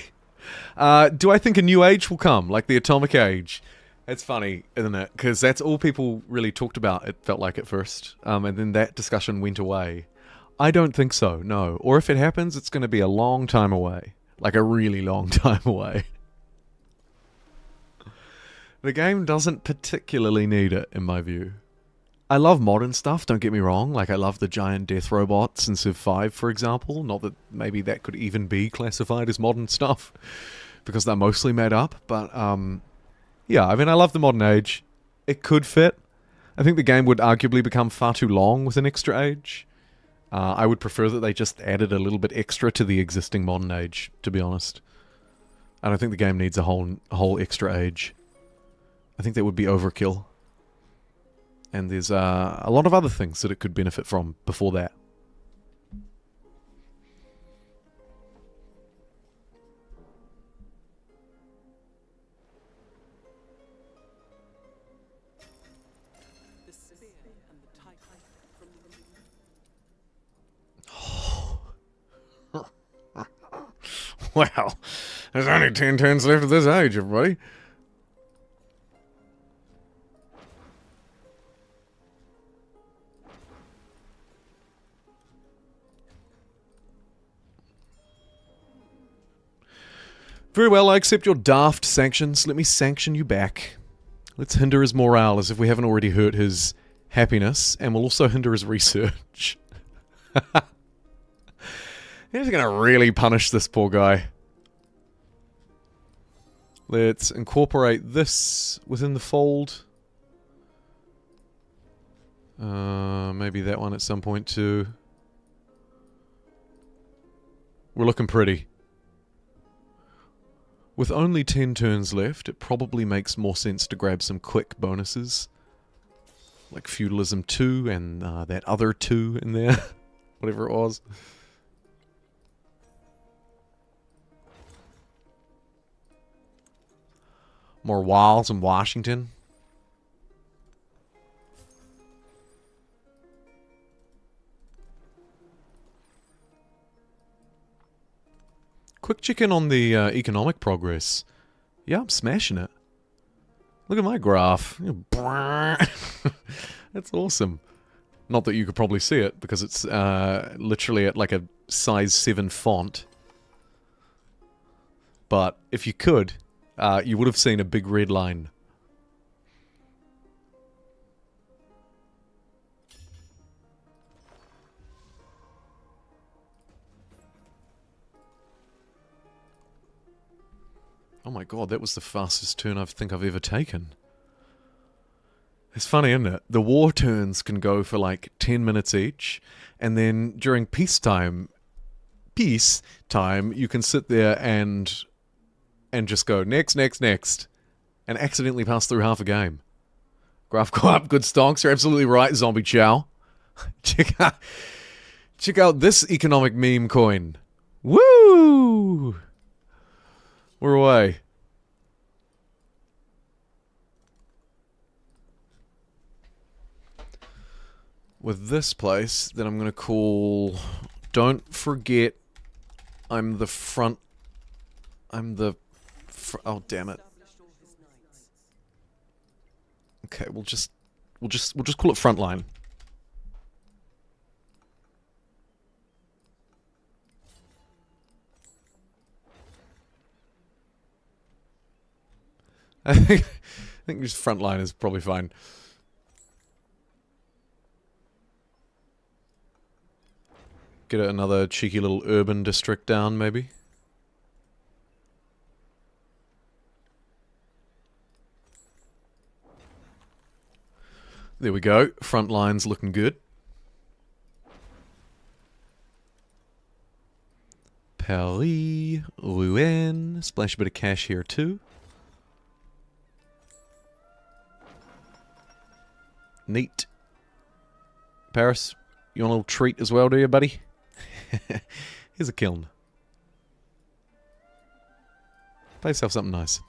Do I think a new age will come, like the atomic age? It's funny, isn't it? Because that's all people really talked about, it felt like at first. And then that discussion went away. I don't think so, no. Or if it happens, it's going to be a long time away. Like a really long time away. The game doesn't particularly need it, in my view. I love modern stuff, don't get me wrong. Like, I love the giant death robots in Civ 5, for example. Not that maybe that could even be classified as modern stuff, because they're mostly made up. But, yeah, I mean, I love the modern age. It could fit. I think the game would arguably become far too long with an extra age. I would prefer that they just added a little bit extra to the existing modern age, to be honest. I don't think the game needs a whole extra age. I think that would be overkill. And there's a lot of other things that it could benefit from before that. The spear and the tight from the Wow. There's only 10 turns left of this age, everybody. Very well, I accept your daft sanctions. Let me sanction you back. Let's hinder his morale as if we haven't already hurt his happiness, and we'll also hinder his research. He's gonna really punish this poor guy. Let's incorporate this within the fold. Maybe that one at some point too. We're looking pretty. With only 10 turns left, it probably makes more sense to grab some quick bonuses. Like Feudalism 2 and that other 2 in there. Whatever it was. More walls in Washington. Quick check in on the economic progress. Yeah, I'm smashing it. Look at my graph. That's awesome. Not that you could probably see it, because it's literally at like a size 7 font. But if you could, you would have seen a big red line. Oh my god, that was the fastest turn I think I've ever taken. It's funny, isn't it? The war turns can go for like 10 minutes each, and then during peacetime, you can sit there and just go next, next, next, and accidentally pass through half a game. Graph go up, good stonks, you're absolutely right, Zombie Chow. check out this economic meme coin. Woo! We're away. with this place that I'm going to call... Don't forget, I'm the front... oh, damn it. Okay, we'll just call it Frontline. I think just Frontline is probably fine. Get another cheeky little urban district down, maybe. There we go. Frontline's looking good. Paris, Rouen. Splash a bit of cash here too. Neat. Paris, you want a little treat as well, do you, buddy? Here's a kiln. Buy yourself something nice.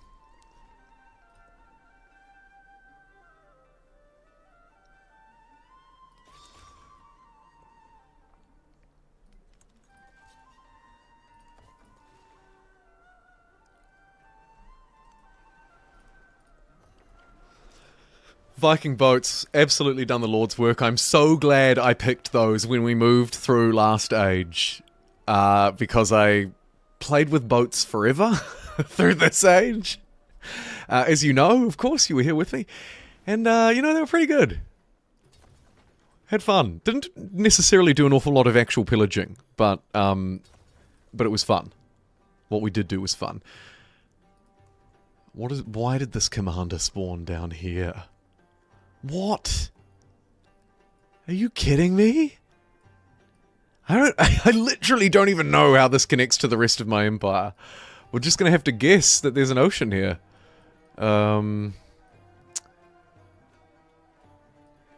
Viking boats, absolutely done the Lord's work. I'm so glad I picked those when we moved through last age. Because I played with boats forever through this age. As you know, of course, you were here with me. And, you know, they were pretty good. Had fun. Didn't necessarily do an awful lot of actual pillaging, but it was fun. What we did do was fun. Why did this commander spawn down here? What? Are you kidding me? I literally don't even know how this connects to the rest of my empire. We're just gonna have to guess that there's an ocean here.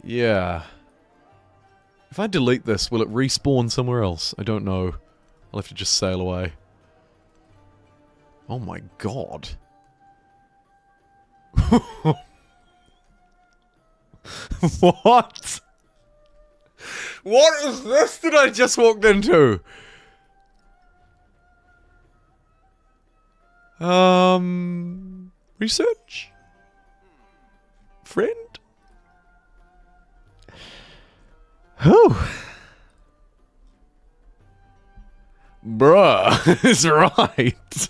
Yeah. If I delete this, will it respawn somewhere else? I don't know. I'll have to just sail away. Oh my god. What? What is this that I just walked into? Research? Friend? Oh. Bruh is right.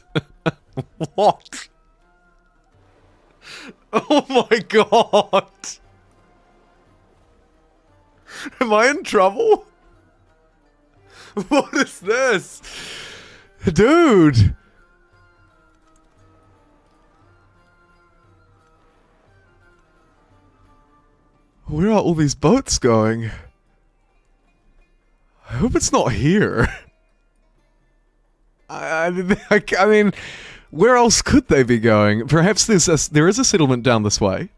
What? Oh my god. Am I in trouble? What is this? Dude! Where are all these boats going? I hope it's not here. I mean, where else could they be going? Perhaps there is a settlement down this way.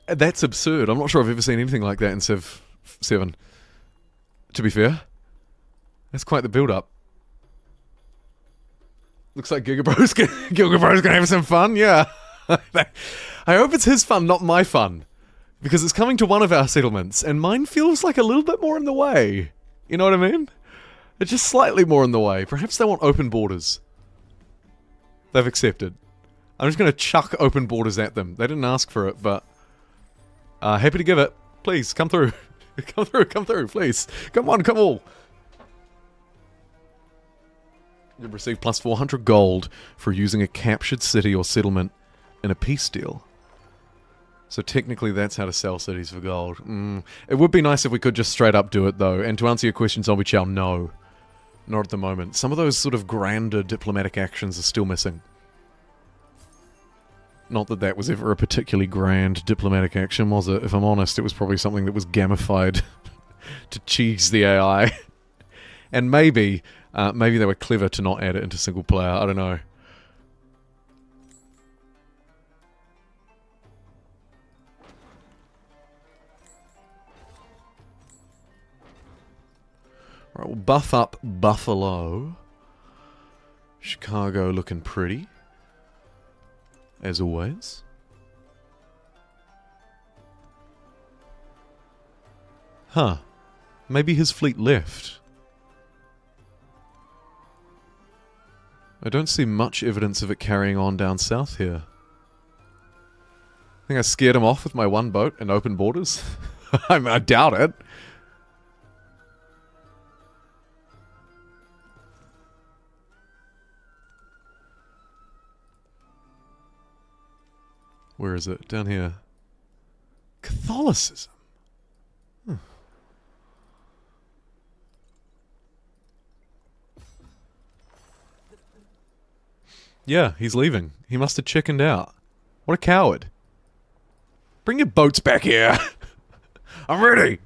That's absurd. I'm not sure I've ever seen anything like that in Civ 7. To be fair. That's quite the build-up. Looks like Gilgabro's gonna have some fun, yeah. I hope it's his fun, not my fun. Because it's coming to one of our settlements, and mine feels like a little bit more in the way. You know what I mean? It's just slightly more in the way. Perhaps they want open borders. They've accepted. I'm just gonna chuck open borders at them. They didn't ask for it, but... happy to give it. Please, come through. Come through, please. Come on, come all. You've received plus 400 gold for using a captured city or settlement in a peace deal. So technically that's how to sell cities for gold. It would be nice if we could just straight up do it though. And to answer your question, Zombie Chow, no. Not at the moment. Some of those sort of grander diplomatic actions are still missing. Not that that was ever a particularly grand diplomatic action, was it? If I'm honest, it was probably something that was gamified to cheese the AI. And maybe they were clever to not add it into single player. I don't know. Alright, we'll buff up Buffalo. Chicago looking pretty. As always. Huh. Maybe his fleet left. I don't see much evidence of it carrying on down south here. I think I scared him off with my one boat and open borders. I doubt it. Where is it? Down here. Catholicism. Huh. Yeah, he's leaving. He must have chickened out. What a coward. Bring your boats back here. I'm ready.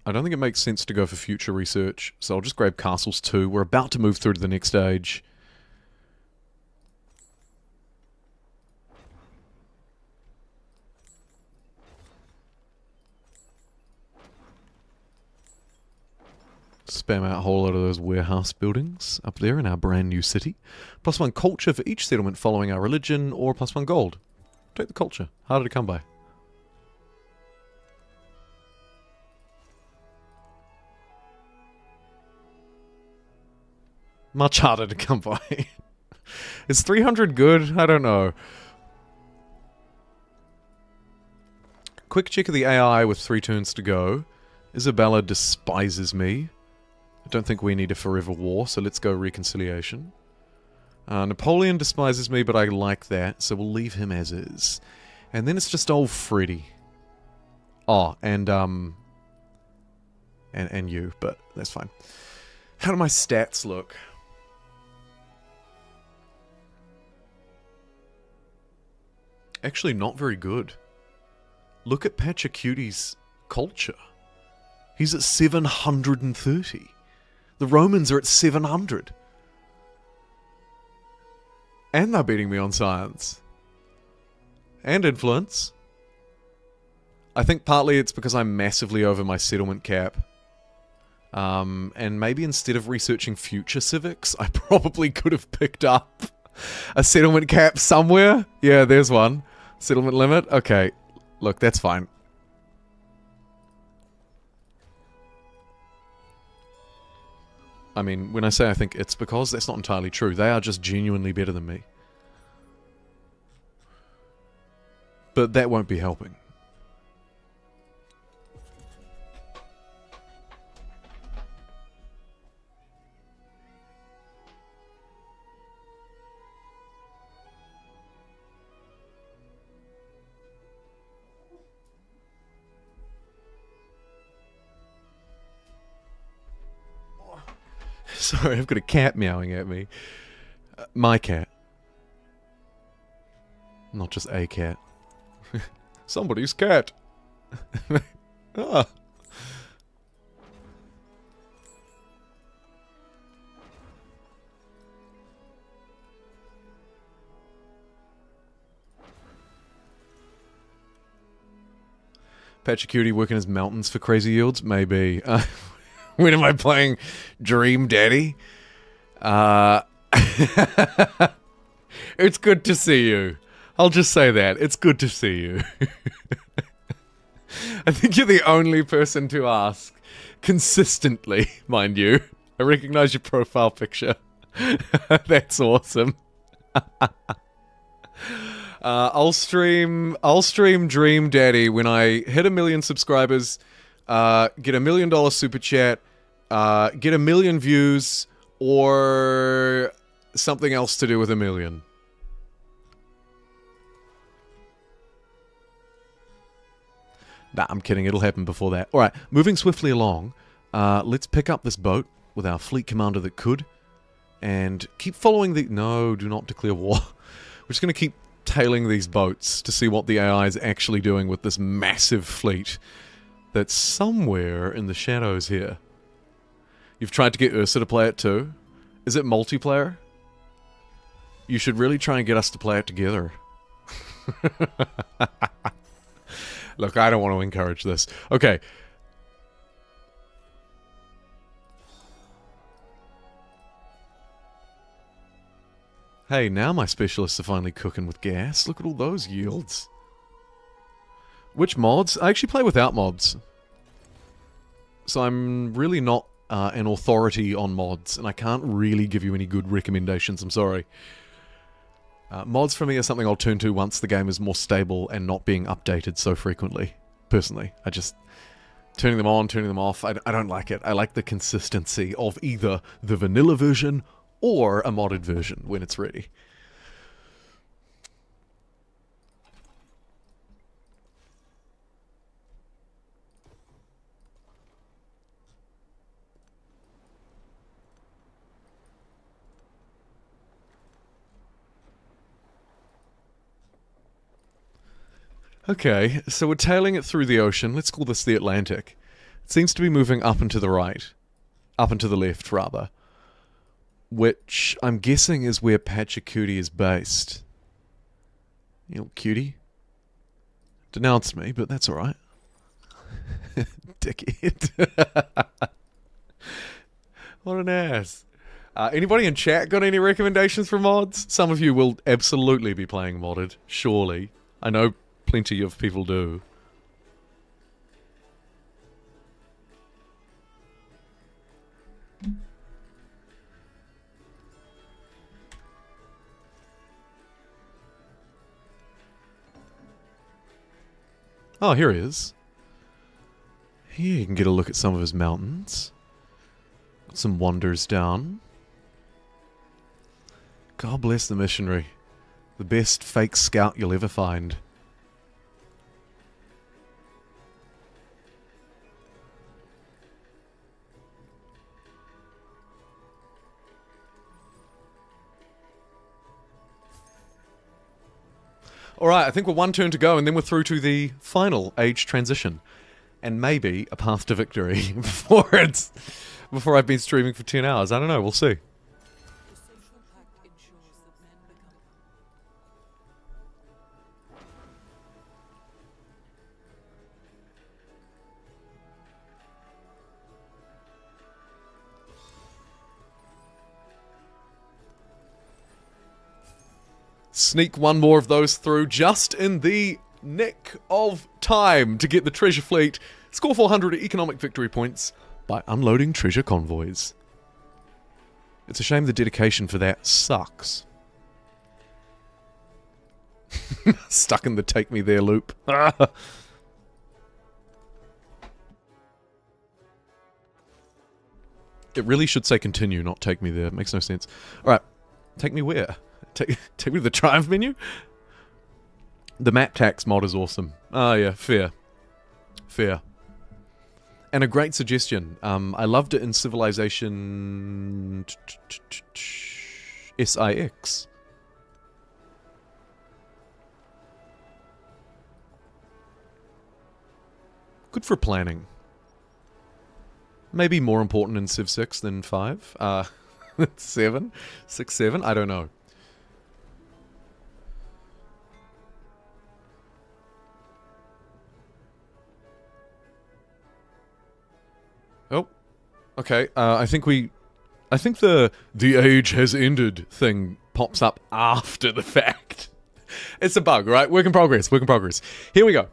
I don't think it makes sense to go for future research, so I'll just grab castles too. We're about to move through to the next stage. Spam out a whole lot of those warehouse buildings up there in our brand new city. +1 culture for each settlement following our religion, or +1 gold. Take the culture. Harder to come by. Much harder to come by. Is 300 good? I don't know. Quick check of the AI with 3 turns to go. Isabella despises me. I don't think we need a forever war, so let's go reconciliation. Napoleon despises me, but I like that, so we'll leave him as is. And then it's just old Freddy. Oh, and you, but that's fine. How do my stats look? Actually, not very good. Look at Pachacuti's culture. He's at 730. The Romans are at 700. And they're beating me on science. And influence. I think partly it's because I'm massively over my settlement cap. And maybe instead of researching future civics, I probably could have picked up a settlement cap somewhere. Yeah, there's one. Settlement limit? Okay. Look, that's fine. I mean, when I say I think it's because, that's not entirely true. They are just genuinely better than me. But that won't be helping. Sorry, I've got a cat meowing at me. My cat. Not just a cat. Somebody's cat. Ah. Pachacuti working his mountains for crazy yields? Maybe. When am I playing Dream Daddy? It's good to see you. I'll just say that. It's good to see you. I think you're the only person to ask. Consistently, mind you. I recognize your profile picture. That's awesome. I'll stream Dream Daddy when I hit 1 million subscribers, get $1 million super chat, get 1 million views, or something else to do with 1 million. Nah, I'm kidding. It'll happen before that. Alright, moving swiftly along. Let's pick up this boat with our fleet commander that could. And keep following the... No, do not declare war. We're just going to keep tailing these boats to see what the AI is actually doing with this massive fleet that's somewhere in the shadows here. You've tried to get Ursa to play it too? Is it multiplayer? You should really try and get us to play it together. Look, I don't want to encourage this. Okay. Hey, now my specialists are finally cooking with gas. Look at all those yields. Which mods? I actually play without mods. So I'm really not an authority on mods, and I can't really give you any good recommendations, I'm sorry. Mods for me are something I'll turn to once the game is more stable and not being updated so frequently. Personally, I just... turning them on, turning them off, I don't like it. I like the consistency of either the vanilla version or a modded version when it's ready. Okay, so we're tailing it through the ocean. Let's call this the Atlantic. It seems to be moving up and to the right. Up and to the left, rather. Which I'm guessing is where Antiquity is based. You know, cutie. Denounced me, but that's alright. Dickhead. What an ass. Anybody in chat got any recommendations for mods? Some of you will absolutely be playing modded, surely. I know plenty of people do. Oh, here he is. Here you can get a look at some of his mountains. Got some wonders down. God bless the missionary. The best fake scout you'll ever find. Alright, I think we're one turn to go, and then we're through to the final age transition. And maybe a path to victory before I've been streaming for 10 hours. I don't know, we'll see. The social pact ensures that men become Sneak one more of those through just in the nick of time to get the treasure fleet. Score 400 economic victory points by unloading treasure convoys. It's a shame the dedication for that sucks. Stuck in the take me there loop. It really should say continue, not take me there. It makes no sense. Alright, take me where? Take me to the Triumph menu? The map tax mod is awesome. Ah, yeah, fair. Fair. And a great suggestion. I loved it in Civilization... SIX. Good for planning. Maybe more important in Civ 6 than 5. 7? 6, 7? I don't know. Oh, okay. I think the age has ended thing pops up after the fact. It's a bug, right? Work in progress. Work in progress. Here we go.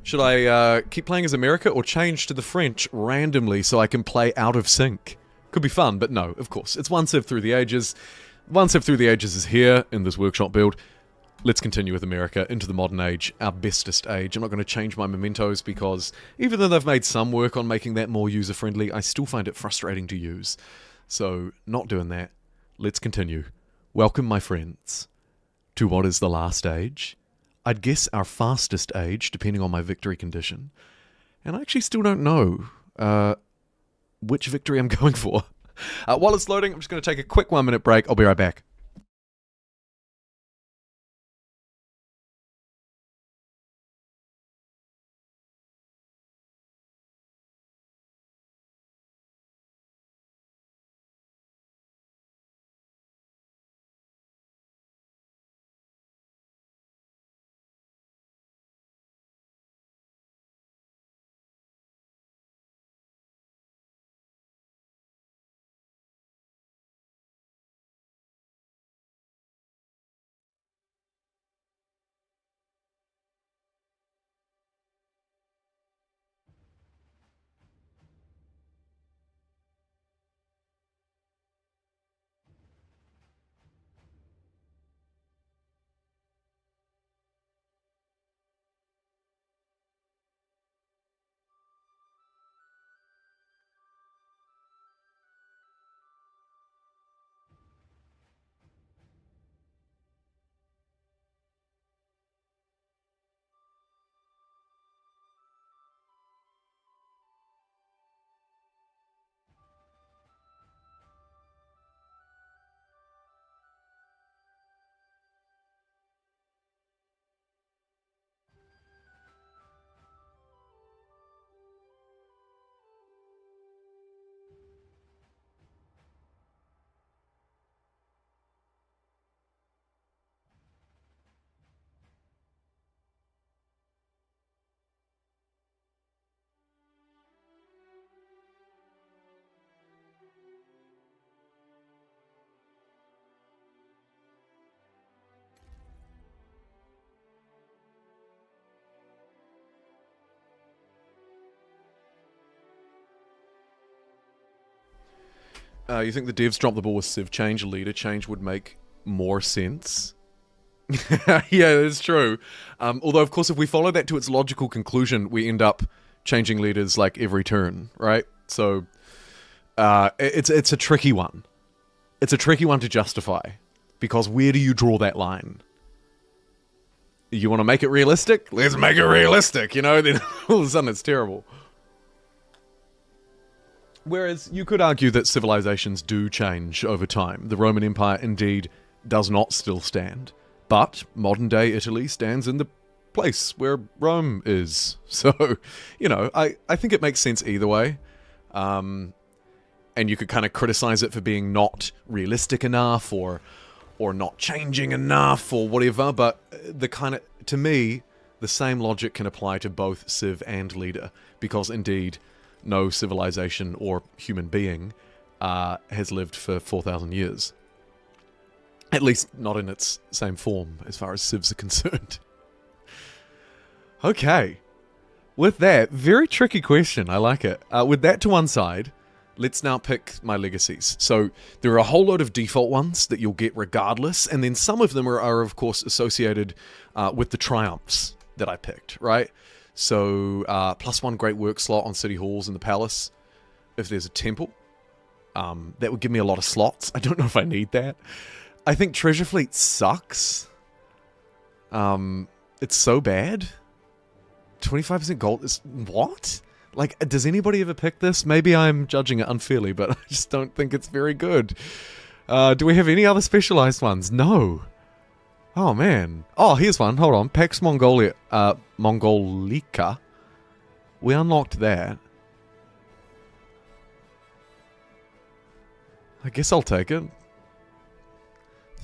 Should I keep playing as America or change to the French randomly so I can play out of sync? Could be fun, but no, of course. It's one Civ through the ages. One Civ through the ages is here in this workshop build. Let's continue with America into the modern age, our bestest age. I'm not going to change my mementos because even though they've made some work on making that more user-friendly, I still find it frustrating to use. So, not doing that. Let's continue. Welcome, my friends, to what is the last age. I'd guess our fastest age, depending on my victory condition. And I actually still don't know which victory I'm going for. While it's loading, I'm just going to take a quick 1-minute break. I'll be right back. You think the devs dropped the ball with civ change, leader change would make more sense? Yeah, that's true. Although, of course, if we follow that to its logical conclusion, we end up changing leaders like every turn, right? So, it's a tricky one. It's a tricky one to justify, because where do you draw that line? You want to make it realistic? Let's make it realistic, you know? Then all of a sudden it's terrible. Whereas you could argue that civilizations do change over time. The Roman Empire indeed does not still stand. But modern day Italy stands in the place where Rome is. So, you know, I think it makes sense either way. And you could kind of criticize it for being not realistic enough or not changing enough or whatever. But the kind of, to me, the same logic can apply to both Civ and Leader. Because indeed, no civilization or human being has lived for 4,000 years. At least not in its same form, as far as civs are concerned. Okay. With that, very tricky question. I like it. With that to one side, let's now pick my legacies. So there are a whole load of default ones that you'll get regardless, and then some of them are of course, associated with the triumphs that I picked, right? So, +1 great work slot on city halls in the palace. If there's a temple, that would give me a lot of slots. I don't know if I need that. I think Treasure Fleet sucks. It's so bad. 25% gold is... What? Like, does anybody ever pick this? Maybe I'm judging it unfairly, but I just don't think it's very good. Do we have any other specialized ones? No. Oh, man. Oh, here's one. Hold on. Pax Mongolica. We unlocked that. I guess I'll take it.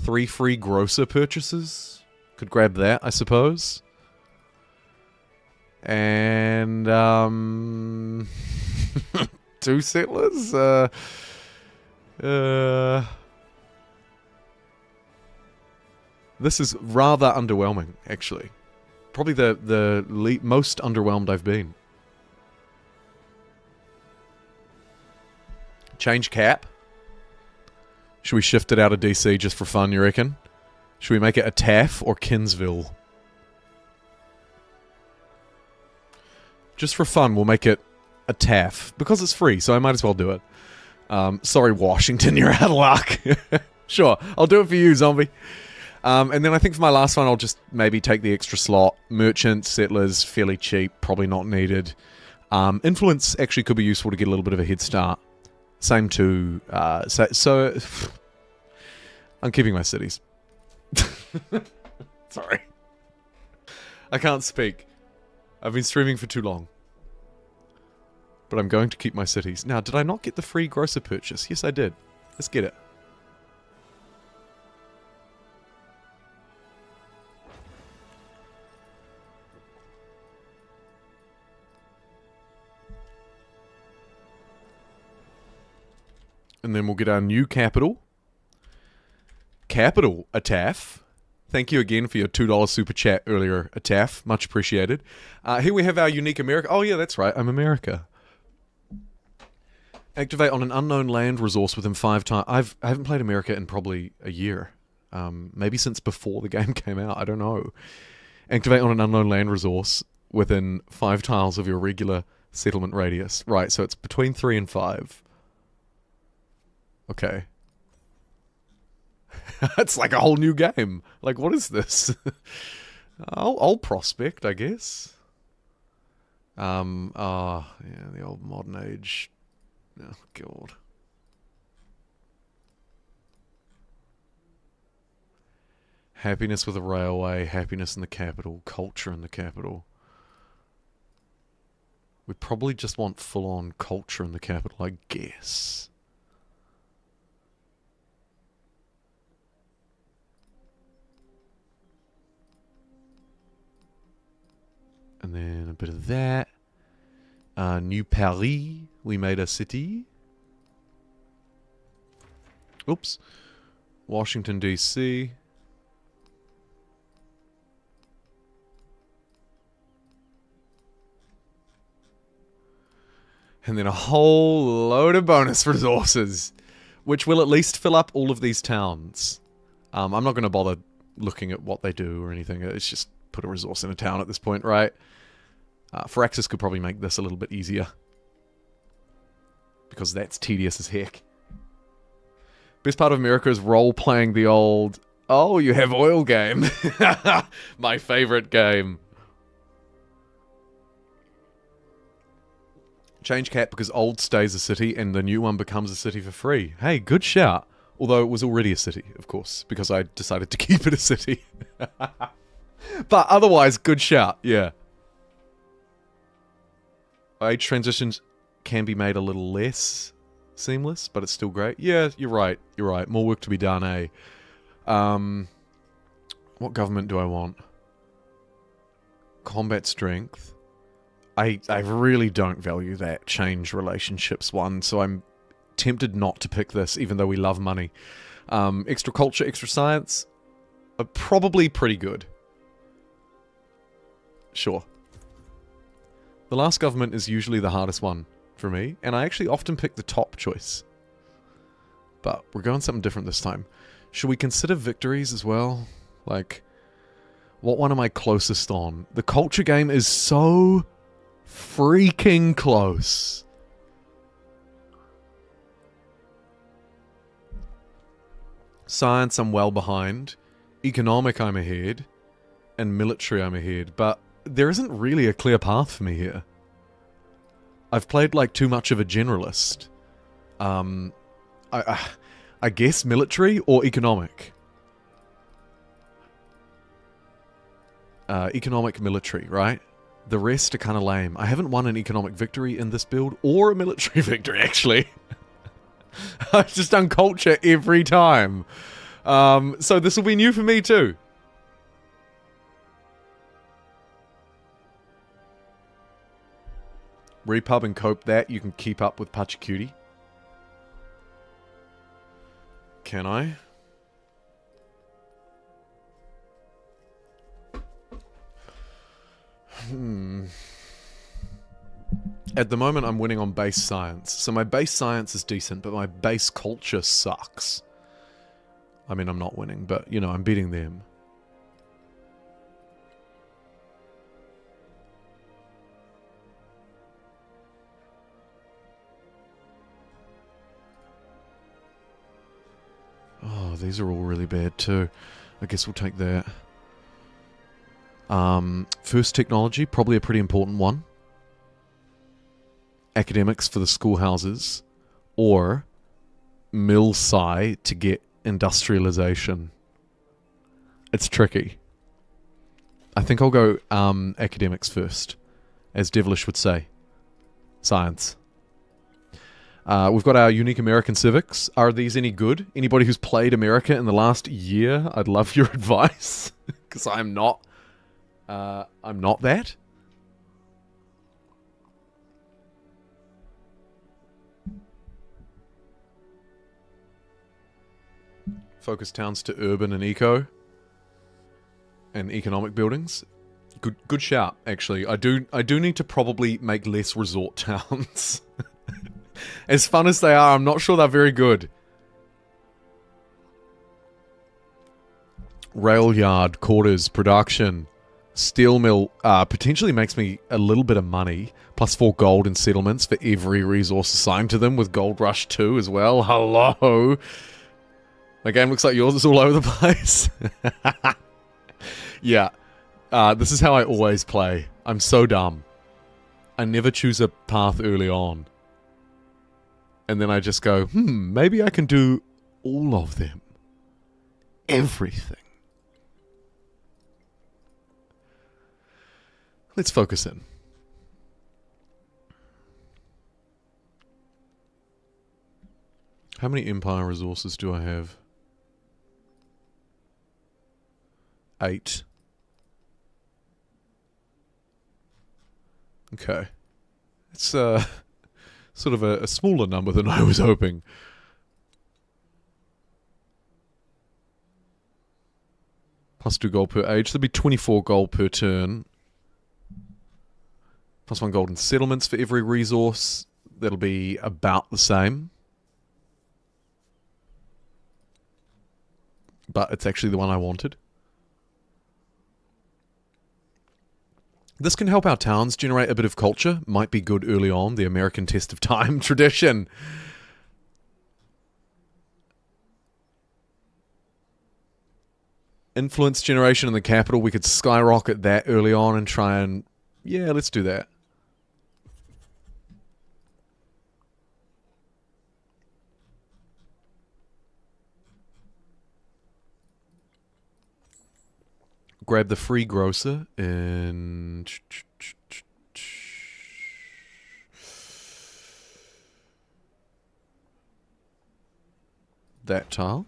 3 free grocer purchases. Could grab that, I suppose. And, 2 settlers? This is rather underwhelming, actually. Probably the most underwhelmed I've been. Change cap. Should we shift it out of DC just for fun, you reckon? Should we make it a TAF or Kinsville? Just for fun, we'll make it a TAF. Because it's free, so I might as well do it. Sorry, Washington, you're out of luck. Sure, I'll do it for you, zombie. And then I think for my last one, I'll just maybe take the extra slot. Merchant, settlers, fairly cheap, probably not needed. Influence actually could be useful to get a little bit of a head start. Same to... So I'm keeping my cities. Sorry. I can't speak. I've been streaming for too long. But I'm going to keep my cities. Now, did I not get the free grocer purchase? Yes, I did. Let's get it. And then we'll get our new capital. Capital, Ataf. Thank you again for your $2 super chat earlier, Ataf. Much appreciated. Here we have our unique America. Oh yeah, that's right. I'm America. Activate on an unknown land resource within 5 times. I haven't played America in probably a year. Maybe since before the game came out. I don't know. Activate on an unknown land resource within 5 tiles of your regular settlement radius. Right, so it's between 3 and 5. Okay. It's like a whole new game. Like, what is this? I'll prospect, I guess. Yeah, the old modern age. Oh, God. Happiness with a railway, happiness in the capital, culture in the capital. We probably just want full-on culture in the capital, I guess. And then a bit of that. New Paris. We made a city. Oops. Washington, D.C. And then a whole load of bonus resources. which will at least fill up all of these towns. I'm not going to bother looking at what they do or anything. It's just put a resource in a town at this point, right? Firaxis could probably make this a little bit easier. Because that's tedious as heck. Best part of America is role-playing the old, oh, you have oil game. My favorite game. Change cap because old stays a city and the new one becomes a city for free. Hey, good shout. Although it was already a city, of course, because I decided to keep it a city. But otherwise, good shout, yeah. Age transitions can be made a little less seamless, but it's still great. Yeah, you're right. More work to be done, eh? What government do I want? Combat strength. I really don't value that change relationships one, so I'm tempted not to pick this, even though we love money. Extra culture, extra science are probably pretty good. Sure. The last government is usually the hardest one for me, and I actually often pick the top choice. But we're going something different this time. Should we consider victories as well? Like, what one am I closest on? The culture game is so freaking close. Science, I'm well behind. Economic, I'm ahead. And military, I'm ahead. But there isn't really a clear path for me here. I've played like too much of a generalist. I guess military or economic. Economic military, right? The rest are kind of lame. I haven't won an economic victory in this build or a military victory, actually. I've just done culture every time. So this will be new for me too. Repub and cope that. You can keep up with Pachacuti. Can I? At the moment, I'm winning on base science. So my base science is decent, but my base culture sucks. I mean, I'm not winning, but, you know, I'm beating them. Oh, these are all really bad too. I guess we'll take that. First technology, probably a pretty important one. Academics for the schoolhouses. Or Mil-Sci to get industrialization. It's tricky. I think I'll go academics first. As Devilish would say. Science. We've got our unique American civics. Are these any good? Anybody who's played America in the last year, I'd love your advice. Because I'm not that. Focus towns to urban and eco. And economic buildings. Good shout, actually. I do need to probably make less resort towns. As fun as they are, I'm not sure they're very good. Rail yard, quarters, production. Steel mill potentially makes me a little bit of money. Plus 4 gold in settlements for every resource assigned to them with Gold Rush 2 as well. Hello! My game looks like yours is all over the place. Yeah. This is how I always play. I'm so dumb. I never choose a path early on. And then I just go, maybe I can do all of them. Everything. Let's focus in. How many empire resources do I have? 8. Okay. It's sort of a smaller number than I was hoping. Plus 2 gold per age. That'd be 24 gold per turn. Plus 1 gold in settlements for every resource. That'll be about the same. but it's actually the one I wanted. This can help our towns generate a bit of culture. Might be good early on. The American test of time tradition. Influence generation in the capital. We could skyrocket that early on and try and... Yeah, let's do that. Grab the free grocer and... that tile.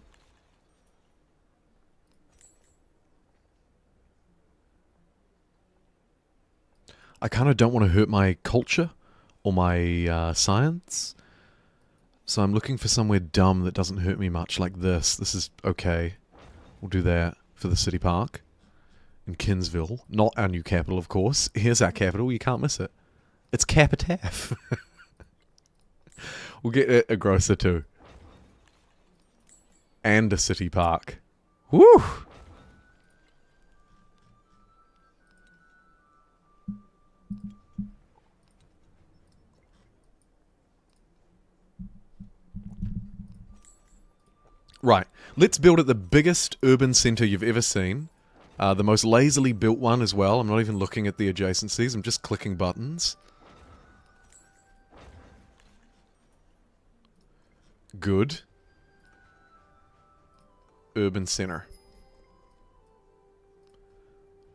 I kind of don't want to hurt my culture or my science. So I'm looking for somewhere dumb that doesn't hurt me much, like this. This is okay. We'll do that for the city park in Kinsville. Not our new capital, of course. Here's our capital. You can't miss it. It's Capitaf. We'll get a grocer too. And a city park. Woo! Right, let's build it the biggest urban centre you've ever seen. The most lazily built one as well. I'm not even looking at the adjacencies, I'm just clicking buttons. Good. Urban centre.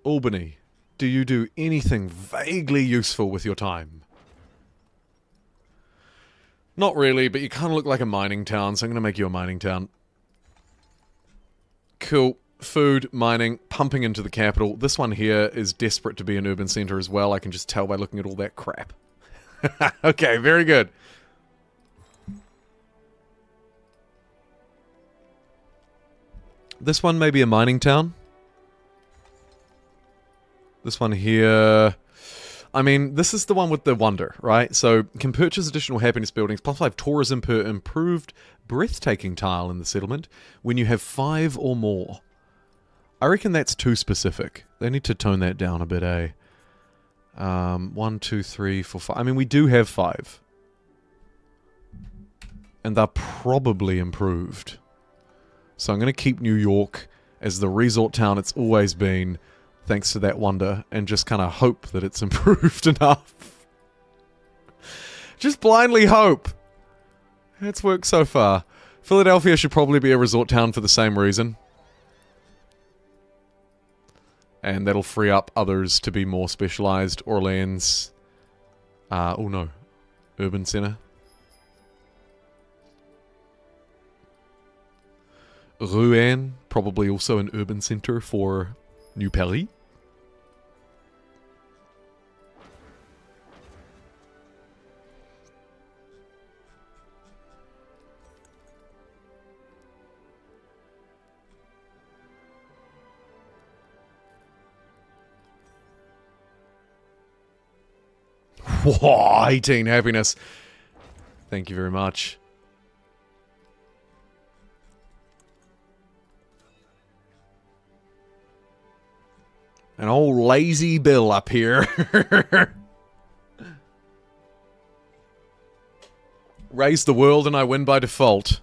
Albany, do you do anything vaguely useful with your time? Not really, but you kind of look like a mining town, so I'm going to make you a mining town. Cool. Food, mining, pumping into the capital. This one here is desperate to be an urban centre as well. I can just tell by looking at all that crap. Okay, very good. This one may be a mining town. This one here... I mean, this is the one with the wonder, right? So, can purchase additional happiness buildings, +5 tourism per improved breathtaking tile in the settlement when you have 5 or more. I reckon that's too specific. They need to tone that down a bit, eh? 1, 2, 3, 4, 5. I mean, we do have 5. And they're probably improved. So I'm going to keep New York as the resort town it's always been, thanks to that wonder, and just kind of hope that it's improved enough. Just blindly hope. It's worked so far. Philadelphia should probably be a resort town for the same reason. And that'll free up others to be more specialized. Orleans. Oh no. Urban Center. Rouen. Probably also an urban center for New Paris. Whoa, 18 happiness. Thank you very much. An old lazy Bill up here. Raise the world and I win by default.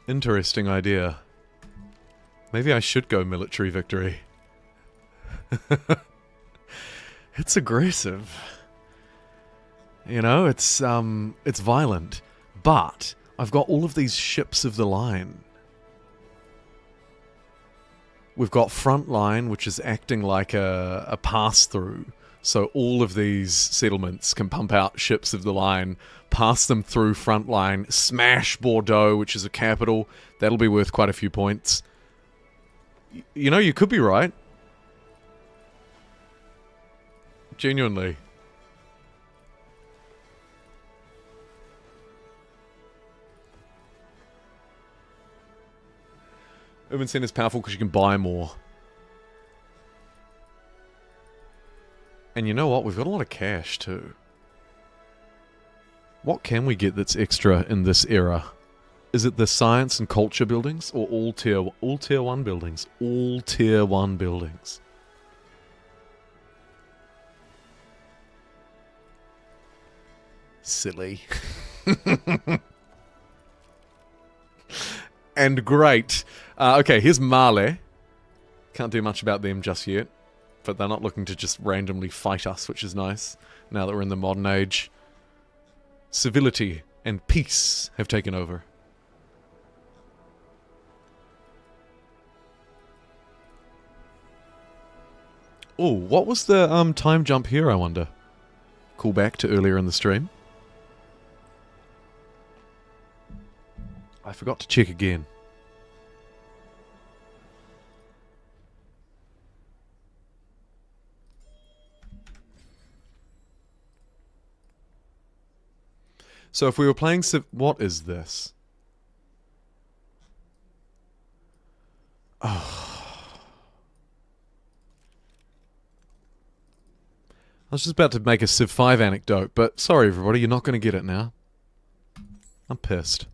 Interesting idea. Maybe I should go military victory. It's aggressive. You know, it's violent. But I've got all of these ships of the line. We've got Frontline, which is acting like a pass-through. So all of these settlements can pump out ships of the line, pass them through Frontline, smash Bordeaux, which is a capital. That'll be worth quite a few points. You know, you could be right. Genuinely. Urban Centre is powerful because you can buy more. And you know what? We've got a lot of cash too. What can we get that's extra in this era? Is it the science and culture buildings or all tier 1 buildings? All tier 1 buildings. Silly. And great. Okay, here's Male. Can't do much about them just yet. But they're not looking to just randomly fight us, which is nice. Now that we're in the modern age. Civility and peace have taken over. Oh, what was the time jump here, I wonder? Call back to earlier in the stream. I forgot to check again. So if we were playing what is this? Oh. I was just about to make a Civ 5 anecdote, but sorry everybody, you're not going to get it now. I'm pissed.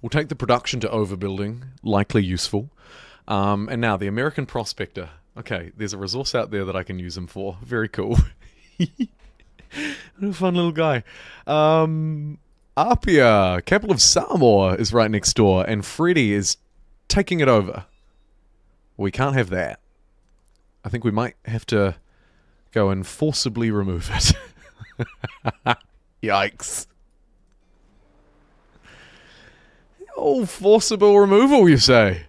We'll take the production to overbuilding, likely useful. And now, the American Prospector. Okay, there's a resource out there that I can use him for. Very cool. What a fun little guy. Apia, capital of Samoa, is right next door, and Freddy is taking it over. We can't have that. I think we might have to go and forcibly remove it. Yikes. Oh, forcible removal, you say?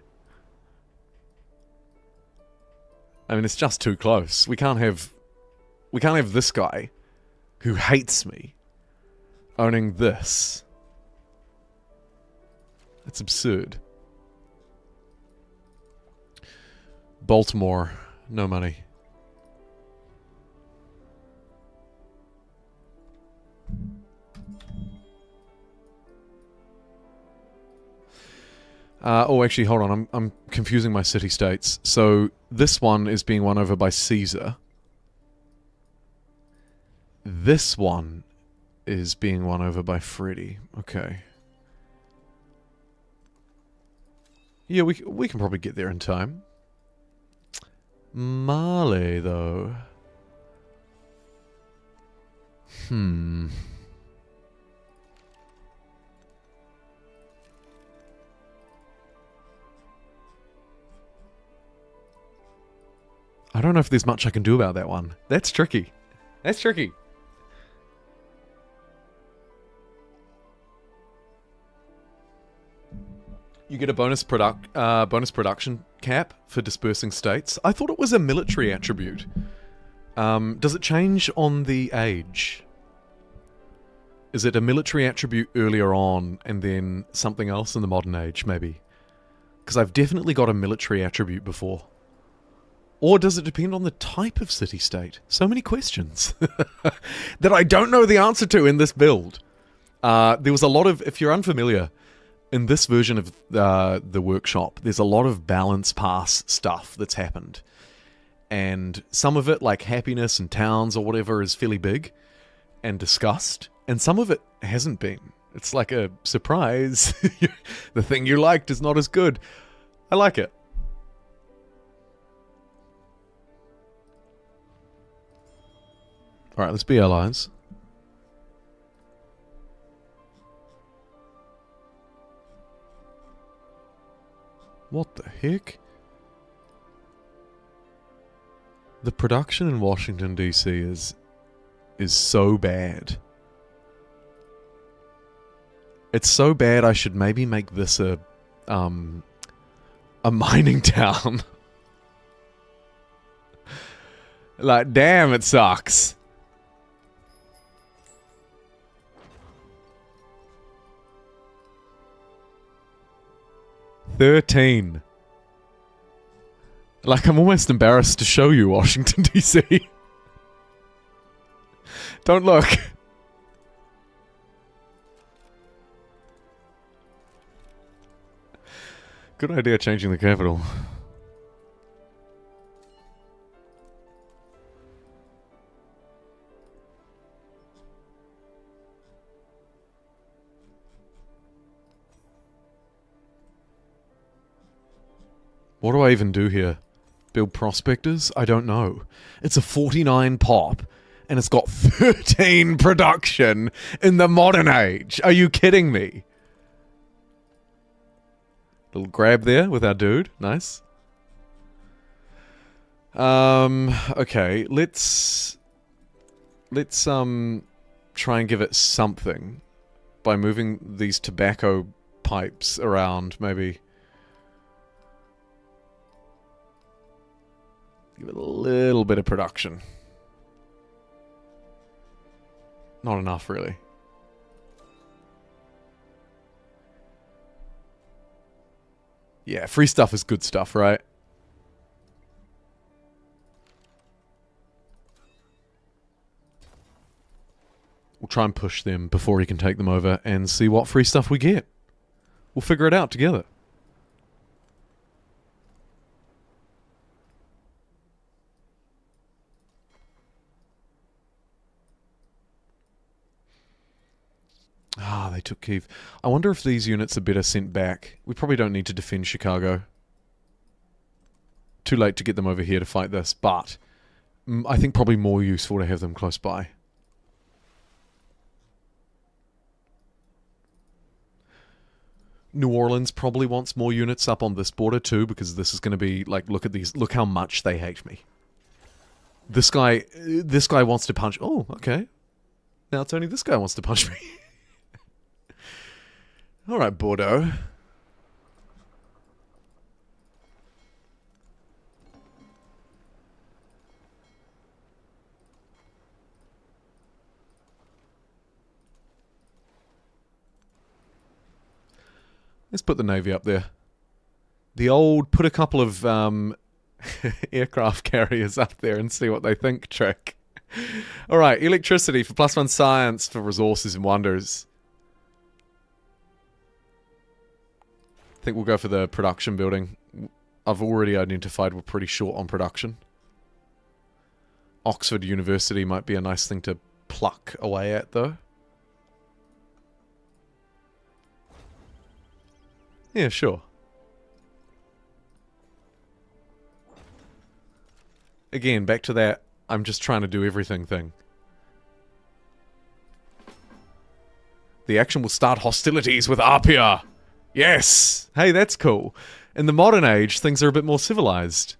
I mean, it's just too close. We can't have this guy, who hates me, owning this. That's absurd. Baltimore, no money. Oh, actually, hold on. I'm confusing my city-states. So this one is being won over by Caesar. This one is being won over by Freddy. Okay. Yeah, we can probably get there in time. Male, though. I don't know if there's much I can do about that one. That's tricky. That's tricky. You get a bonus production cap for dispersing states. I thought it was a military attribute. Does it change on the age? Is it a military attribute earlier on and then something else in the modern age, maybe? Because I've definitely got a military attribute before. Or does it depend on the type of city-state? So many questions that I don't know the answer to in this build. There was a lot of, if you're unfamiliar, in this version of the workshop, there's a lot of balance pass stuff that's happened. And some of it, like happiness and towns or whatever, is fairly big and discussed. And some of it hasn't been. It's like a surprise. The thing you liked is not as good. I like it. Alright, let's be allies. What the heck? The production in Washington, D.C. is so bad. It's so bad I should maybe make this a mining town. Like, damn, it sucks. $13. Like, I'm almost embarrassed to show you Washington, D.C. Don't look. Good idea changing the capital. What do I even do here? Build prospectors? I don't know. It's a 49 pop, and it's got 13 production in the modern age. Are you kidding me? Little grab there with our dude. Nice. Okay, let's try and give it something by moving these tobacco pipes around, maybe. Give it a little bit of production. Not enough, really. Yeah, free stuff is good stuff, right? We'll try and push them before he can take them over and see what free stuff we get. We'll figure it out together. Ah, they took Kyiv. I wonder if these units are better sent back. We probably don't need to defend Chicago. Too late to get them over here to fight this, but I think probably more useful to have them close by. New Orleans probably wants more units up on this border too, because this is going to be like, look at these, look how much they hate me. This guy wants to punch. Oh, okay. Now it's only this guy wants to punch me. All right, Bordeaux. Let's put the Navy up there. The old put a couple of aircraft carriers up there and see what they think trick. All right, electricity for +1 science for resources and wonders. I think we'll go for the production building. I've already identified we're pretty short on production. Oxford University might be a nice thing to pluck away at, though. Yeah, sure. Again, back to that I'm just trying to do everything thing. The action will start hostilities with Arpia. Yes! Hey, that's cool. In the modern age, things are a bit more civilized.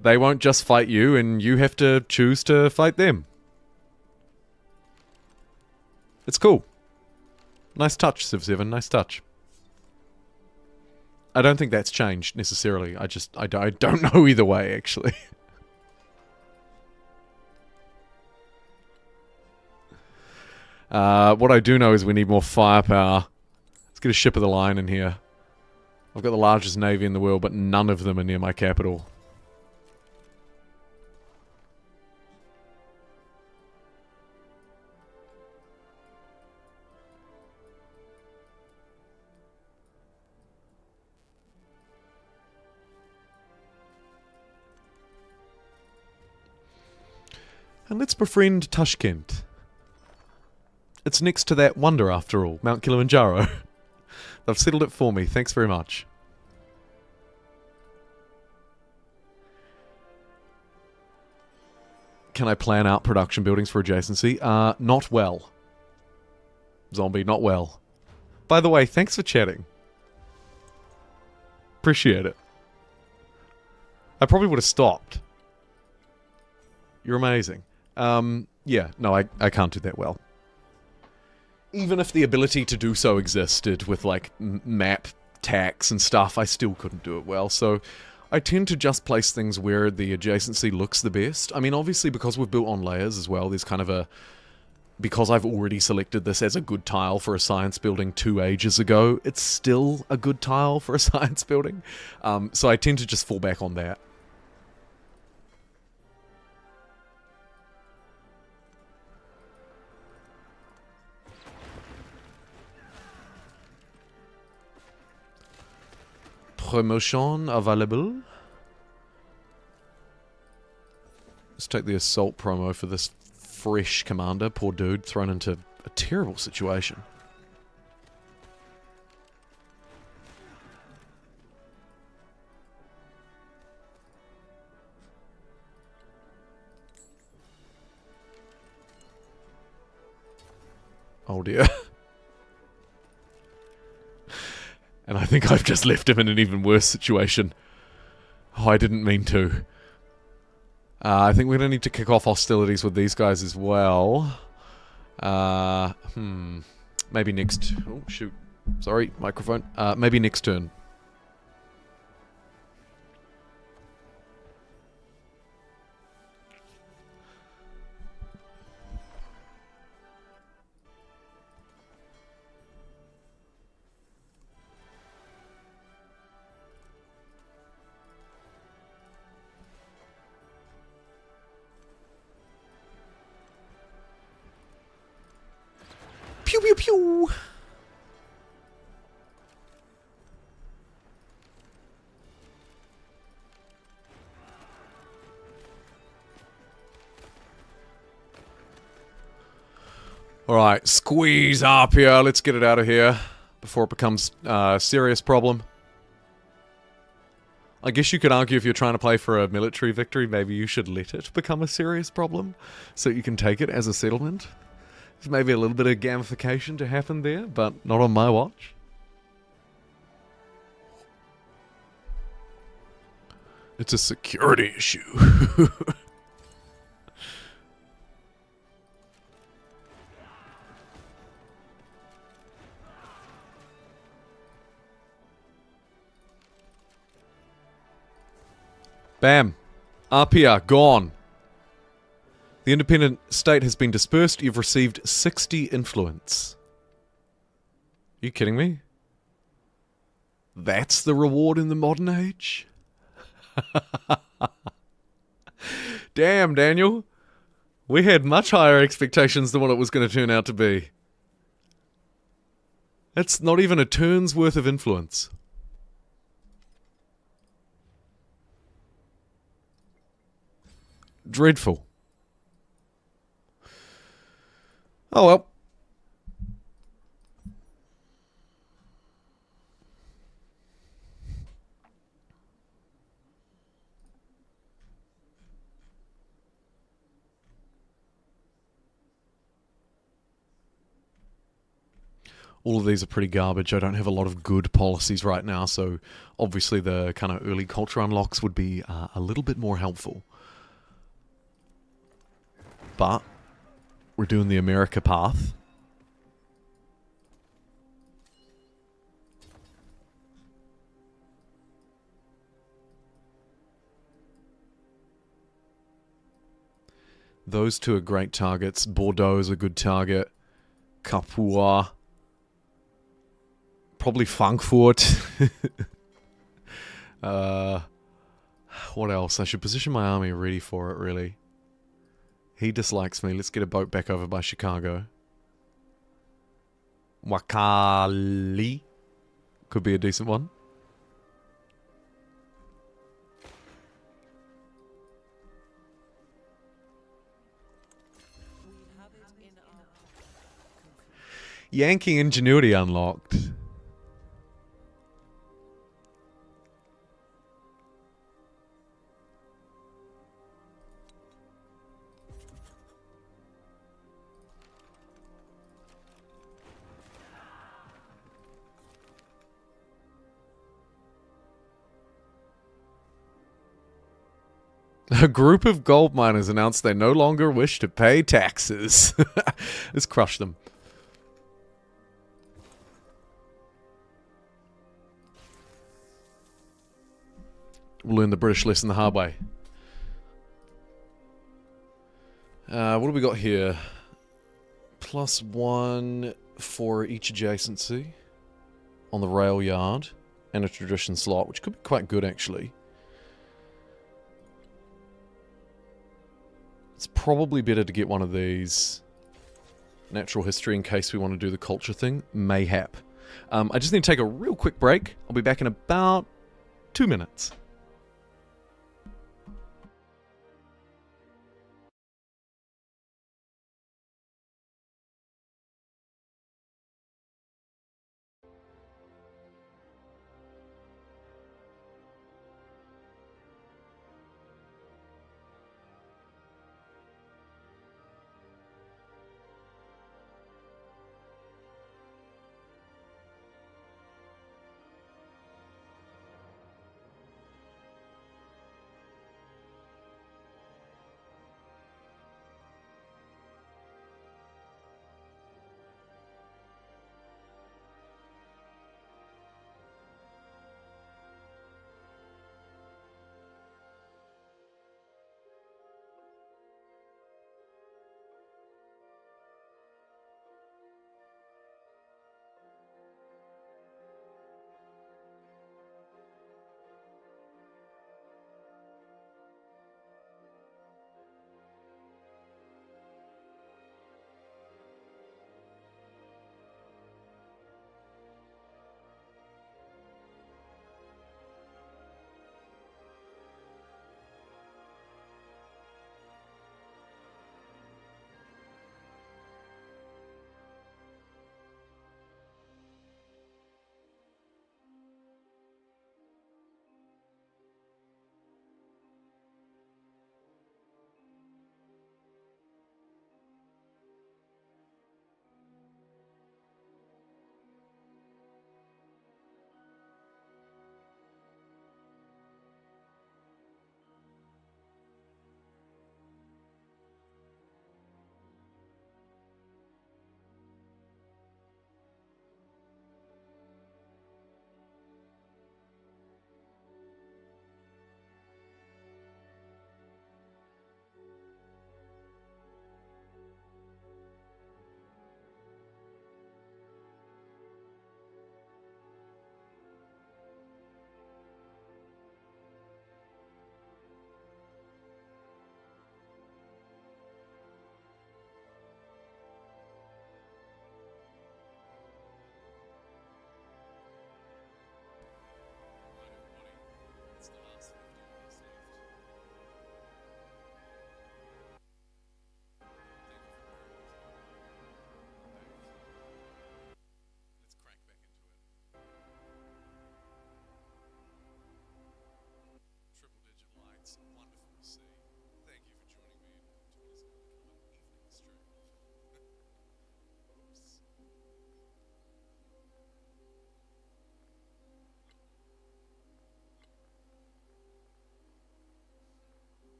They won't just fight you, and you have to choose to fight them. It's cool. Nice touch, Civ 7. Nice touch. I don't think that's changed, necessarily. I don't know either way, actually. What I do know is we need more firepower. Let's get a ship of the line in here. I've got the largest navy in the world, but none of them are near my capital. And let's befriend Tashkent. It's next to that wonder, after all, Mount Kilimanjaro. They've settled it for me. Thanks very much. Can I plan out production buildings for adjacency? Not well. Zombie, not well. By the way, thanks for chatting. Appreciate it. I probably would have stopped. You're amazing. Yeah, no, I can't do that well. Even if the ability to do so existed with, like, map tax and stuff, I still couldn't do it well, so I tend to just place things where the adjacency looks the best. I mean, obviously, because we've built on layers as well, there's kind of a... Because I've already selected this as a good tile for a science building 2 ages ago, it's still a good tile for a science building. So I tend to just fall back on that. promotion available. Let's take the assault promo for this fresh commander. Poor dude, thrown into a terrible situation. Oh dear. And I think I've just left him in an even worse situation. Oh, I didn't mean to. I think we're going to need to kick off hostilities with these guys as well. Maybe next... Oh, shoot. Sorry, microphone. Maybe next turn. Pew pew pew! Alright, squeeze up here. Let's get it out of here before it becomes a serious problem. I guess you could argue if you're trying to play for a military victory, maybe you should let it become a serious problem so you can take it as a settlement. There's maybe a little bit of gamification to happen there, but not on my watch. It's a security issue. Bam. Apia, gone. The independent state has been dispersed. You've received 60 influence. Are you kidding me? That's the reward in the modern age? Damn, Daniel. We had much higher expectations than what it was going to turn out to be. That's not even a turn's worth of influence. Dreadful. Oh well. All of these are pretty garbage. I don't have a lot of good policies right now, so obviously the kind of early culture unlocks would be a little bit more helpful. But we're doing the America path. Those two are great targets. Bordeaux is a good target. Capua. Probably Frankfurt. What else? I should position my army ready for it, really. He dislikes me. Let's get a boat back over by Chicago. Wakali. Could be a decent one. Yankee ingenuity unlocked. A group of gold miners announced they no longer wish to pay taxes. Let's crush them. We'll learn the British lesson the hard way. What do we got here? +1 for each adjacency on the rail yard and a tradition slot, which could be quite good actually. It's probably better to get one of these natural history in case we want to do the culture thing. Mayhap. I just need to take a real quick break. I'll be back in about 2 minutes.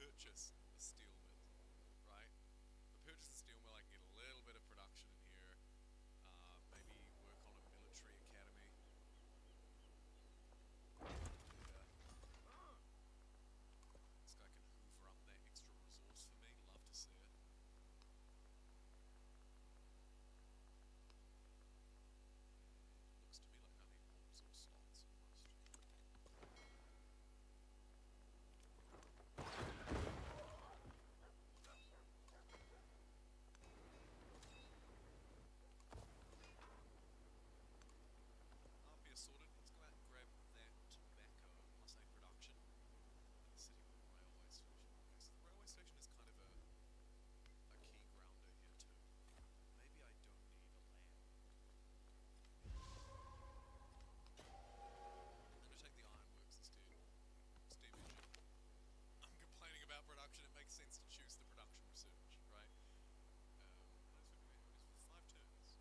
Purchase a steel mill, right? If I purchase a steel mill, I can get a little bit of production in here. Maybe work on a military academy. This guy can hoover up that extra resource for me. Love to see it. Looks to me like I need more resource slots almost. Sorted. Let's go out and grab that tobacco plus a production in the city with a railway station. Okay, so the railway station is kind of a key grounder here too. Maybe I don't need a land. I'm gonna take the ironworks instead. Steam engine. I'm complaining about production. It makes sense to choose the production research, right? What is it? 5 turns.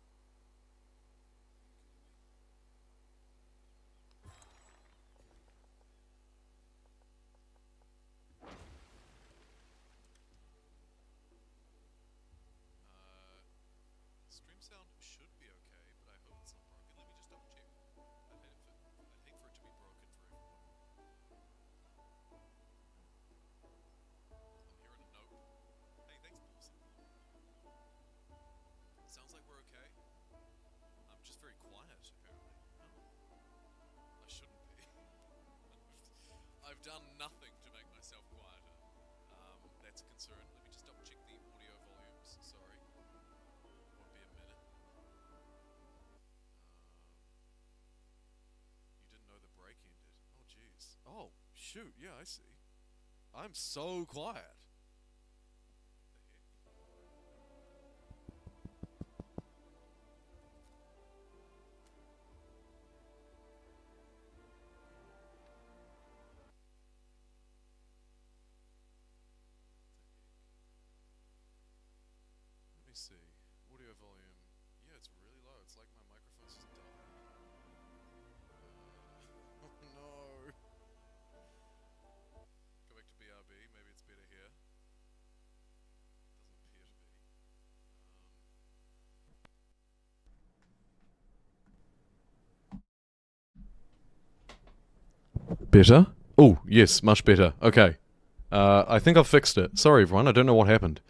Stream sound should be okay, but I hope it's not broken. Let me just double check. I'd hate for it to be broken for everyone. I'm hearing a note. Hey, thanks, Paulson. Sounds like we're okay. I'm just very quiet, apparently. Oh. I shouldn't be. I've done nothing to make myself quieter. That's a concern. Let me just double check shoot, yeah, I see. I'm so quiet. Let me see. Audio volume. Yeah, it's really low. It's like my microphone's just dying. Oh no. Go back to BRB. Maybe it's better here. Doesn't appear to be. Better? Oh, yes, much better. Okay. I think I've fixed it. Sorry, everyone. I don't know what happened.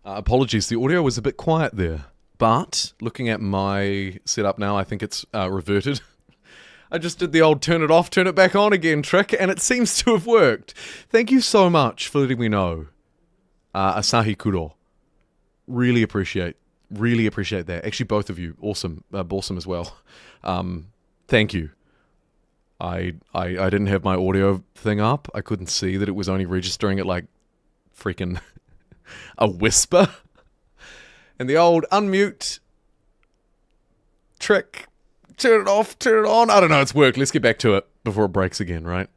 Apologies, the audio was a bit quiet there. But, looking at my setup now, I think it's reverted. I just did the old turn it off, turn it back on again trick, and it seems to have worked. Thank you so much for letting me know. Asahi Kuro. Really appreciate that. Actually, both of you. Awesome. Awesome as well. Thank you. I didn't have my audio thing up. I couldn't see that it was only registering at like freaking a whisper. And the old unmute trick, turn it off, turn it on. I don't know, it's worked. Let's get back to it before it breaks again, right?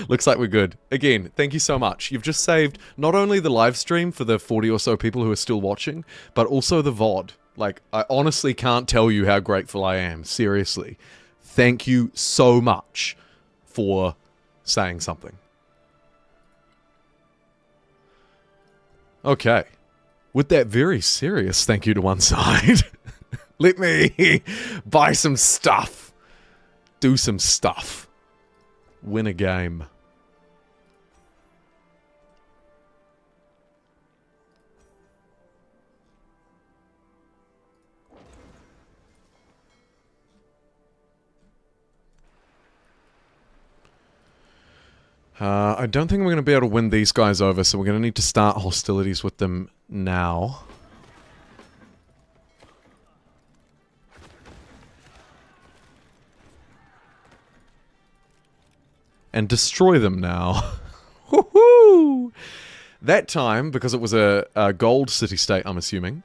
Looks like we're good. Again, thank you so much. You've just saved not only the live stream for the 40 or so people who are still watching, but also the VOD. Like, I honestly can't tell you how grateful I am. Seriously. Thank you so much for saying something. Okay. With that very serious thank you to one side, let me buy some stuff. Do some stuff. Win a game. I don't think we're going to be able to win these guys over, so we're going to need to start hostilities with them now. And destroy them now. Woohoo! That time, because it was a gold city-state, I'm assuming,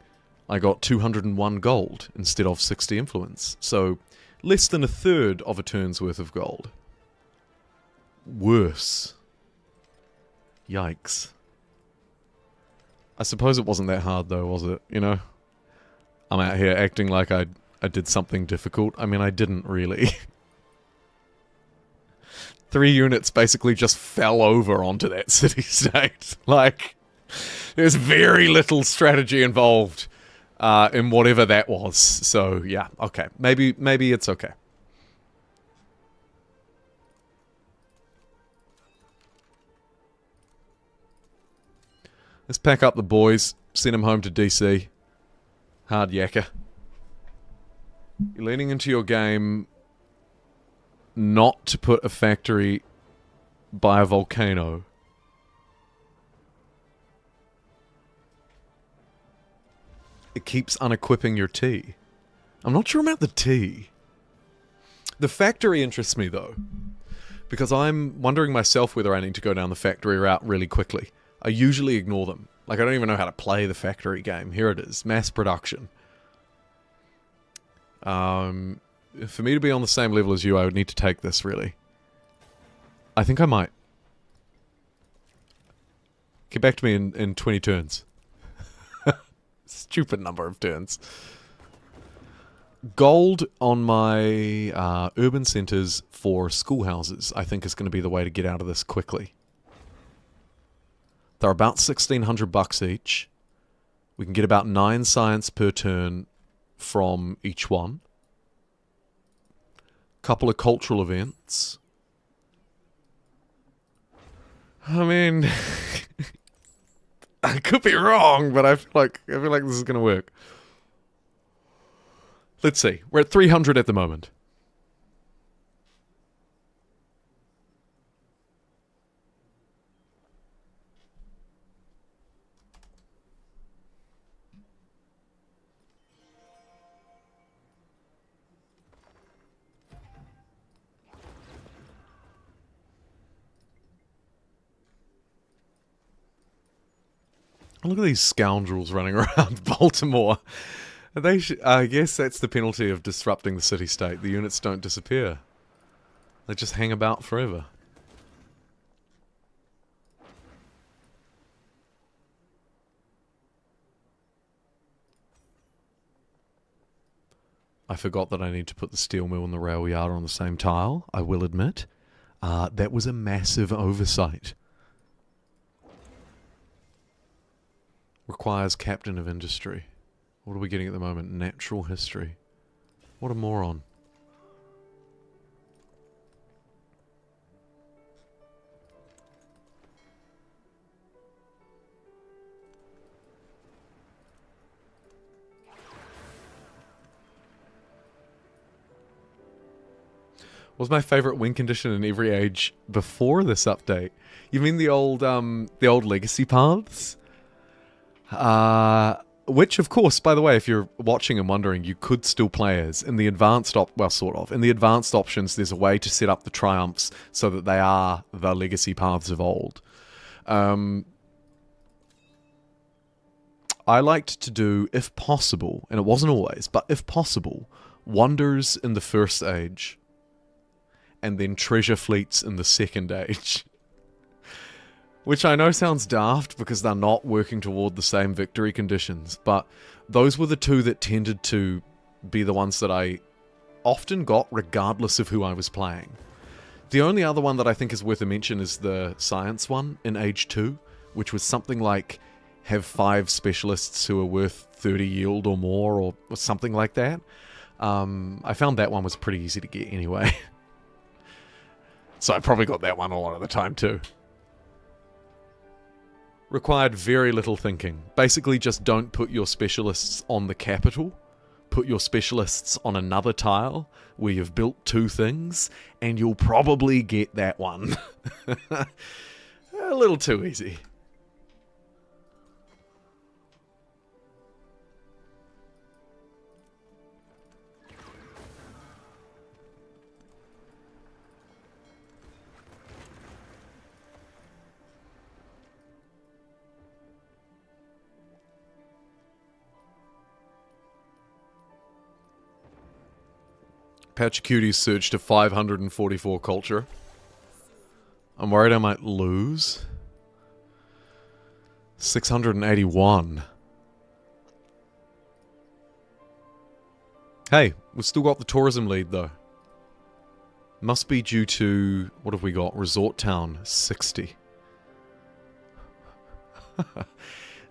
I got 201 gold instead of 60 influence. So, less than a third of a turn's worth of gold. Worse. Yikes. I suppose it wasn't that hard though, was it? You know? I'm out here acting like I did something difficult. I mean, I didn't really. 3 units basically just fell over onto that city-state. Like, there's very little strategy involved in whatever that was. So, yeah, okay. Maybe it's okay. Let's pack up the boys, send them home to DC. Hard yakka. You're leaning into your game not to put a factory by a volcano. It keeps unequipping your T. I'm not sure about the T. The factory interests me though, because I'm wondering myself whether I need to go down the factory route really quickly. I usually ignore them. Like, I don't even know how to play the factory game. Here it is. Mass production. For me to be on the same level as you, I would need to take this, really. I think I might. Get back to me in 20 turns. Stupid number of turns. Gold on my urban centers for schoolhouses, I think, is going to be the way to get out of this quickly. They're about 1,600 bucks each. We can get about 9 science per turn from each one. Couple of cultural events. I mean, I could be wrong, but I feel like this is going to work. Let's see. We're at 300 at the moment. Look at these scoundrels running around Baltimore. I guess that's the penalty of disrupting the city-state. The units don't disappear. They just hang about forever. I forgot that I need to put the steel mill and the rail yard on the same tile, I will admit. That was a massive oversight. Requires captain of industry. What are we getting at the moment? Natural history. What a moron. Was my favorite win condition in every age before this update? You mean the old legacy paths? Which, of course, by the way, if you're watching and wondering, you could still play as. In the advanced in the advanced options, there's a way to set up the triumphs so that they are the legacy paths of old. I liked to do, if possible, and it wasn't always, but if possible, wonders in the first age, and then treasure fleets in the second age. Which I know sounds daft because they're not working toward the same victory conditions, but those were the two that tended to be the ones that I often got regardless of who I was playing. The only other one that I think is worth a mention is the science one in Age 2, which was something like have 5 specialists who are worth 30 yield or more, or something like that. I found that one was pretty easy to get anyway. So I probably got that one a lot of the time too. Required very little thinking. Basically just don't put your specialists on the capital. Put your specialists on another tile where you've built 2 things, and you'll probably get that one. A little too easy. Patchacuti's surged to 544 culture. I'm worried I might lose. 681. Hey, we've still got the tourism lead though. Must be due to, what have we got? Resort Town, 60.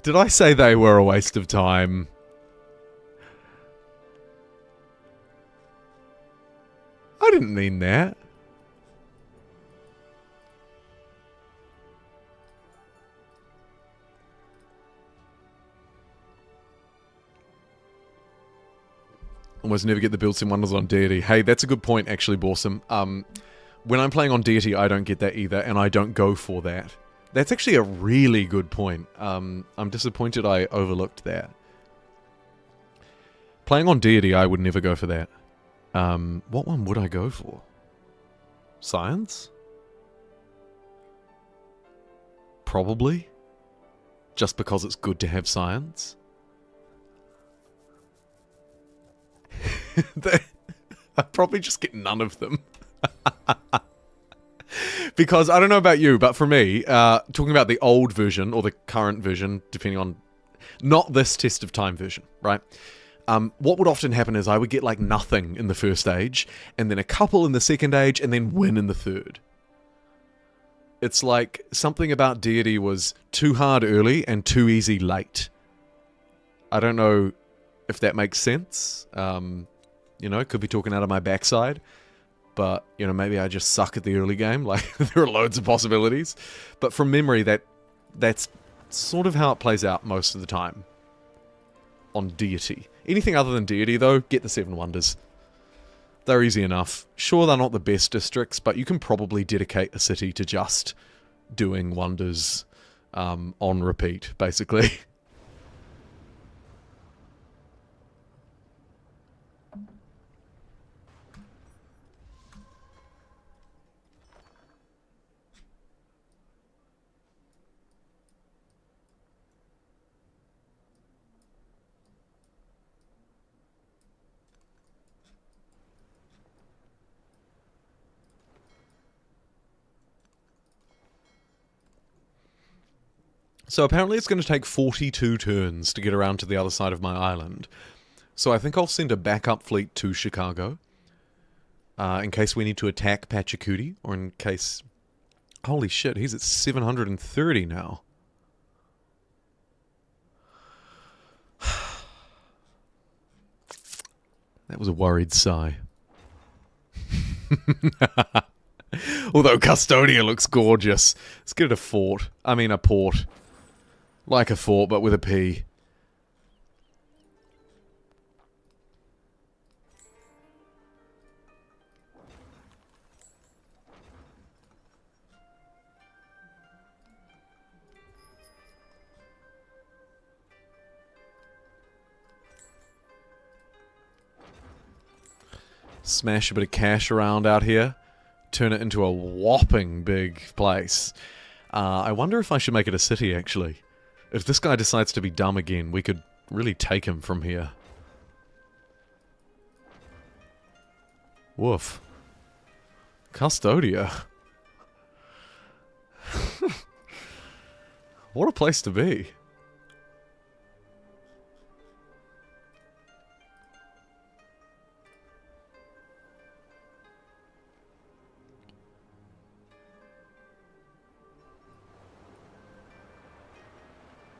Did I say they were a waste of time? I didn't mean that. Almost never get the built-in wonders on Deity. Hey, that's a good point, actually, Borsum. When I'm playing on Deity, I don't get that either, and I don't go for that. That's actually a really good point. I'm disappointed I overlooked that. Playing on Deity, I would never go for that. What one would I go for? Science? Probably. Just because it's good to have science. I'd probably just get none of them. Because, I don't know about you, but for me, talking about the old version, or the current version, depending on... Not this Test of Time version, right? What would often happen is I would get like nothing in the first age, and then a couple in the second age, and then win in the third. It's like something about Deity was too hard early and too easy late. I don't know if that makes sense. You know, could be talking out of my backside. But, you know, maybe I just suck at the early game. Like, there are loads of possibilities. But from memory, that's sort of how it plays out most of the time. On Deity. Anything other than Deity, though, get the 7 Wonders. They're easy enough. Sure, they're not the best districts, but you can probably dedicate a city to just doing wonders on repeat, basically. So apparently it's going to take 42 turns to get around to the other side of my island. So I think I'll send a backup fleet to Chicago. In case we need to attack Pachacuti, or in case... Holy shit, he's at 730 now. That was a worried sigh. Although Custodia looks gorgeous. Let's get it a fort. I mean a port. Like a fort, but with a P. Smash a bit of cash around out here. Turn it into a whopping big place. I wonder if I should make it a city, actually. If this guy decides to be dumb again, we could really take him from here. Woof. Custodia. What a place to be.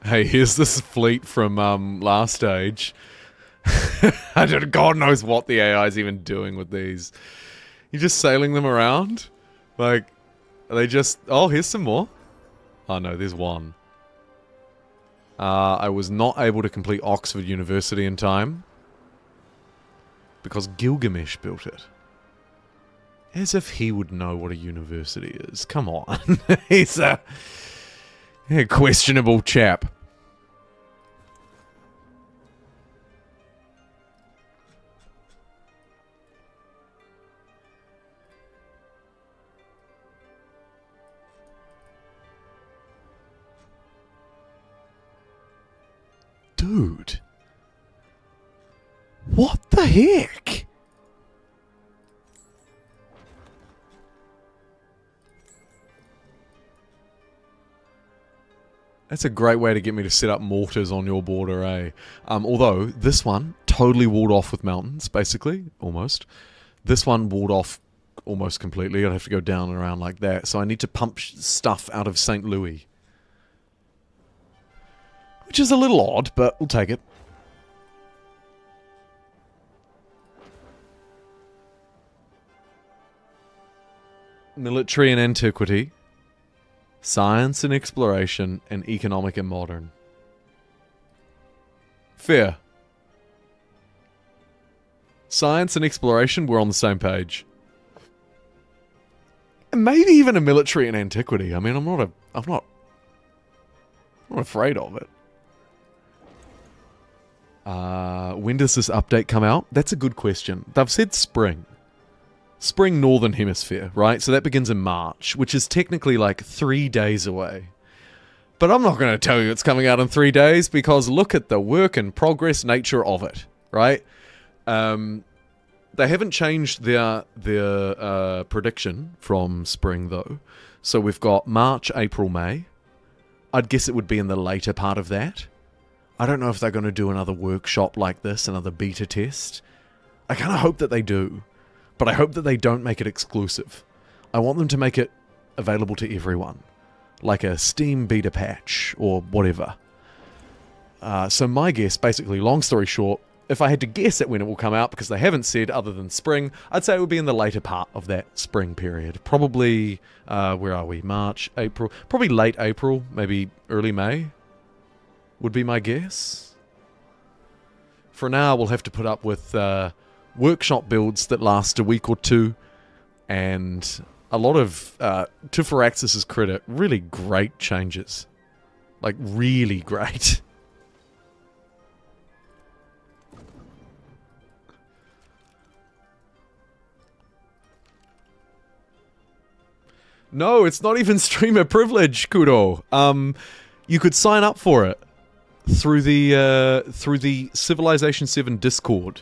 Hey, here's this fleet from last stage. God knows what the AI is even doing with these. You're just sailing them around? Like, are they just... Oh, here's some more. Oh no, there's one. I was not able to complete Oxford University in time. Because Gilgamesh built it. As if he would know what a university is. Come on. He's a questionable chap. Dude. What the heck? That's a great way to get me to set up mortars on your border, eh? Although, this one, totally walled off with mountains, basically. Almost. This one walled off almost completely. I'd have to go down and around like that. So I need to pump stuff out of St. Louis. Which is a little odd, but we'll take it. Military and Antiquity. Science and Exploration, and Economic and Modern. Fair. Science and Exploration, we're on the same page. And maybe even a Military and Antiquity. I mean, I'm not afraid of it. When does this update come out? That's a good question. They've said spring. Spring Northern Hemisphere, right? So that begins in March, which is technically like 3 days away. But I'm not going to tell you it's coming out in 3 days because look at the work in progress nature of it, right? They haven't changed their prediction from spring though. So we've got March, April, May. I'd guess it would be in the later part of that. I don't know if they're going to do another workshop like this, another beta test. I kind of hope that they do. But I hope that they don't make it exclusive. I want them to make it available to everyone. Like a Steam beta patch, or whatever. So my guess, basically, long story short, if I had to guess at when it will come out, because they haven't said other than spring, I'd say it would be in the later part of that spring period. Probably, where are we? March, April. Probably late April, maybe early May, would be my guess. For now, we'll have to put up with... workshop builds that last a week or two, and a lot of, to Firaxis' credit, really great changes. Like, really great. No, it's not even streamer privilege, Kudo. You could sign up for it through the Civilization 7 Discord.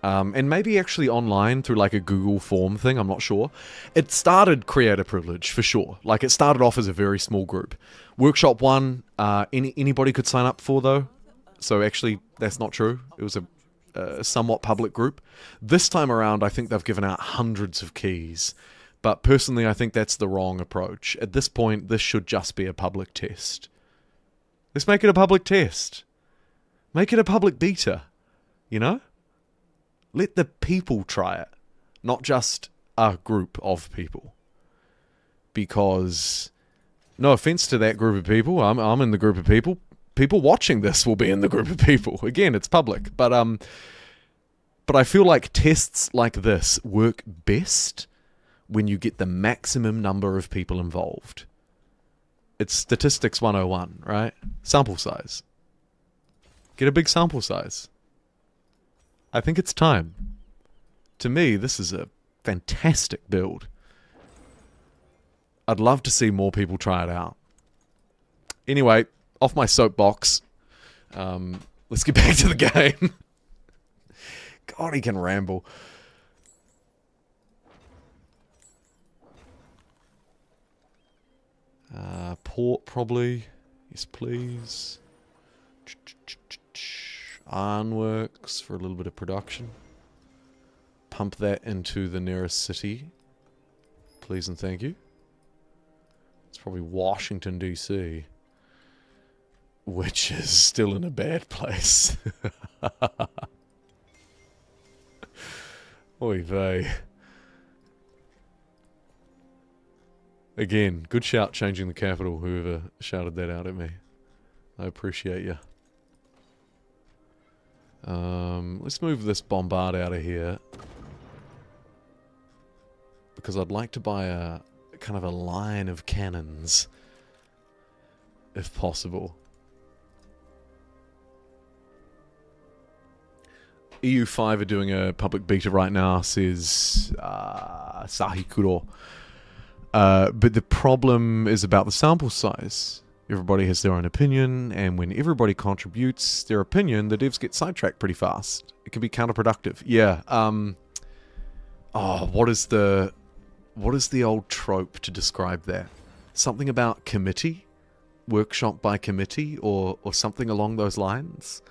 and maybe actually online through like a Google form thing, I'm not sure. It started creator privilege, for sure. Like, it started off as a very small group. Workshop 1, anybody could sign up for, though. So actually, that's not true. It was a somewhat public group. This time around, I think they've given out hundreds of keys. But personally, I think that's the wrong approach. At this point, this should just be a public test. Let's make it a public test. Make it a public beta. You know? Let the people try it. Not just a group of people. Because, no offense to that group of people, I'm in the group of people. People watching this will be in the group of people. Again, it's public. But I feel like tests like this work best when you get the maximum number of people involved. It's statistics 101, right? Sample size. Get a big sample size. I think it's time. To me, this is a fantastic build. I'd love to see more people try it out. Anyway, off my soapbox. Let's get back to the game. God, he can ramble. Port, probably. Yes, please. Ironworks for a little bit of production. Pump that into the nearest city. Please and thank you. It's probably Washington, D.C. Which is still in a bad place. Oy vey. Again, good shout changing the capital, whoever shouted that out at me. I appreciate you. Let's move this bombard out of here. Because I'd like to buy a kind of a line of cannons. If possible. EU5 are doing a public beta right now, says Sahikuro. But the problem is about the sample size. Everybody has their own opinion, and when everybody contributes their opinion, the devs get sidetracked pretty fast. It can be counterproductive. Yeah. What is the old trope to describe that? Something about committee? Workshop by committee? Or something along those lines?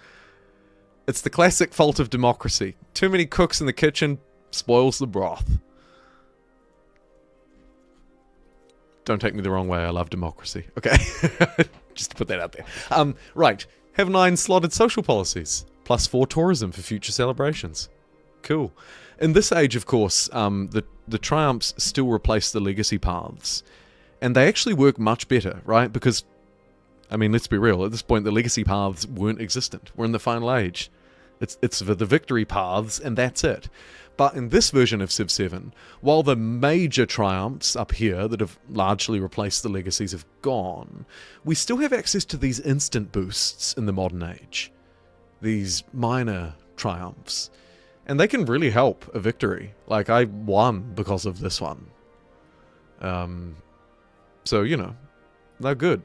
It's the classic fault of democracy. Too many cooks in the kitchen spoils the broth. Don't take me the wrong way, I love democracy. Okay, just to put that out there. Right, have 9 slotted social policies, +4 tourism for future celebrations. Cool. In this age, of course, the triumphs still replace the legacy paths. And they actually work much better, right? Because, I mean, let's be real, at this point the legacy paths weren't existent. We're in the final age. It's for the victory paths, and that's it. But in this version of Civ 7, while the major triumphs up here that have largely replaced the legacies have gone, we still have access to these instant boosts in the modern age. These minor triumphs. And they can really help a victory. Like, I won because of this one. So, you know, they're good.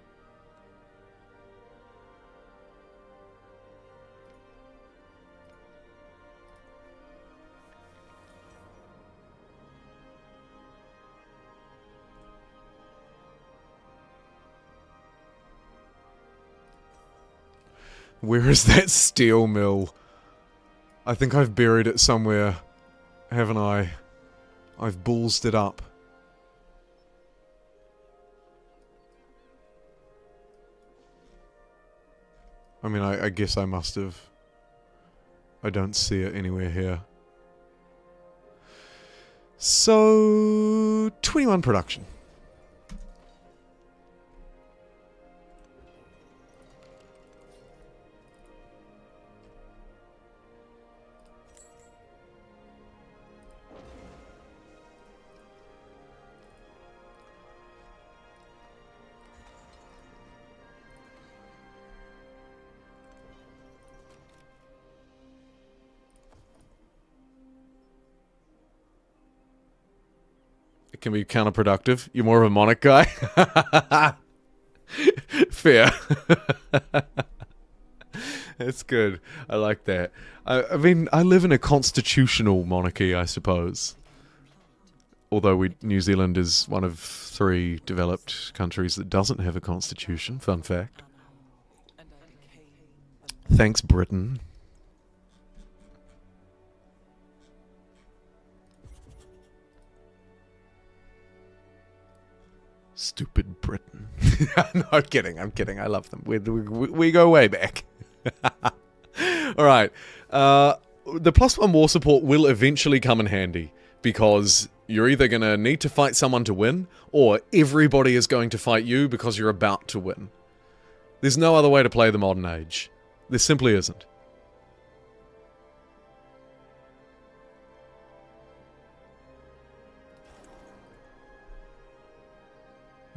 Where is that steel mill? I think I've buried it somewhere, haven't I? I've ballsed it up. I mean, I guess I must have. I don't see it anywhere here. So, 21 production. Can be counterproductive. You're more of a monarch guy. Fair. It's good. I like that. I mean, I live in a constitutional monarchy, I suppose. Although New Zealand is one of 3 developed countries that doesn't have a constitution. Fun fact. and I became Thanks, Britain. Stupid Britain. No, I'm kidding. I love them. We go way back. Alright. The +1 war support will eventually come in handy, because you're either going to need to fight someone to win, or everybody is going to fight you because you're about to win. There's no other way to play the modern age. There simply isn't.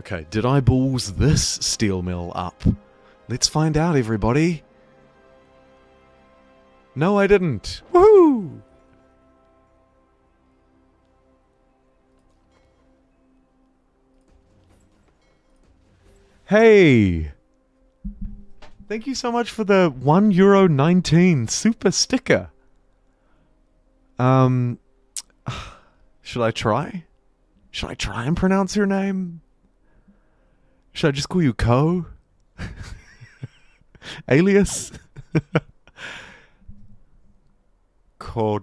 Okay, did I balls this steel mill up? Let's find out, everybody. No, I didn't. Woohoo! Hey! Thank you so much for the €1.19 super sticker. Should I try? Should I try and pronounce your name? Should I just call you Ko? Alias? Cortala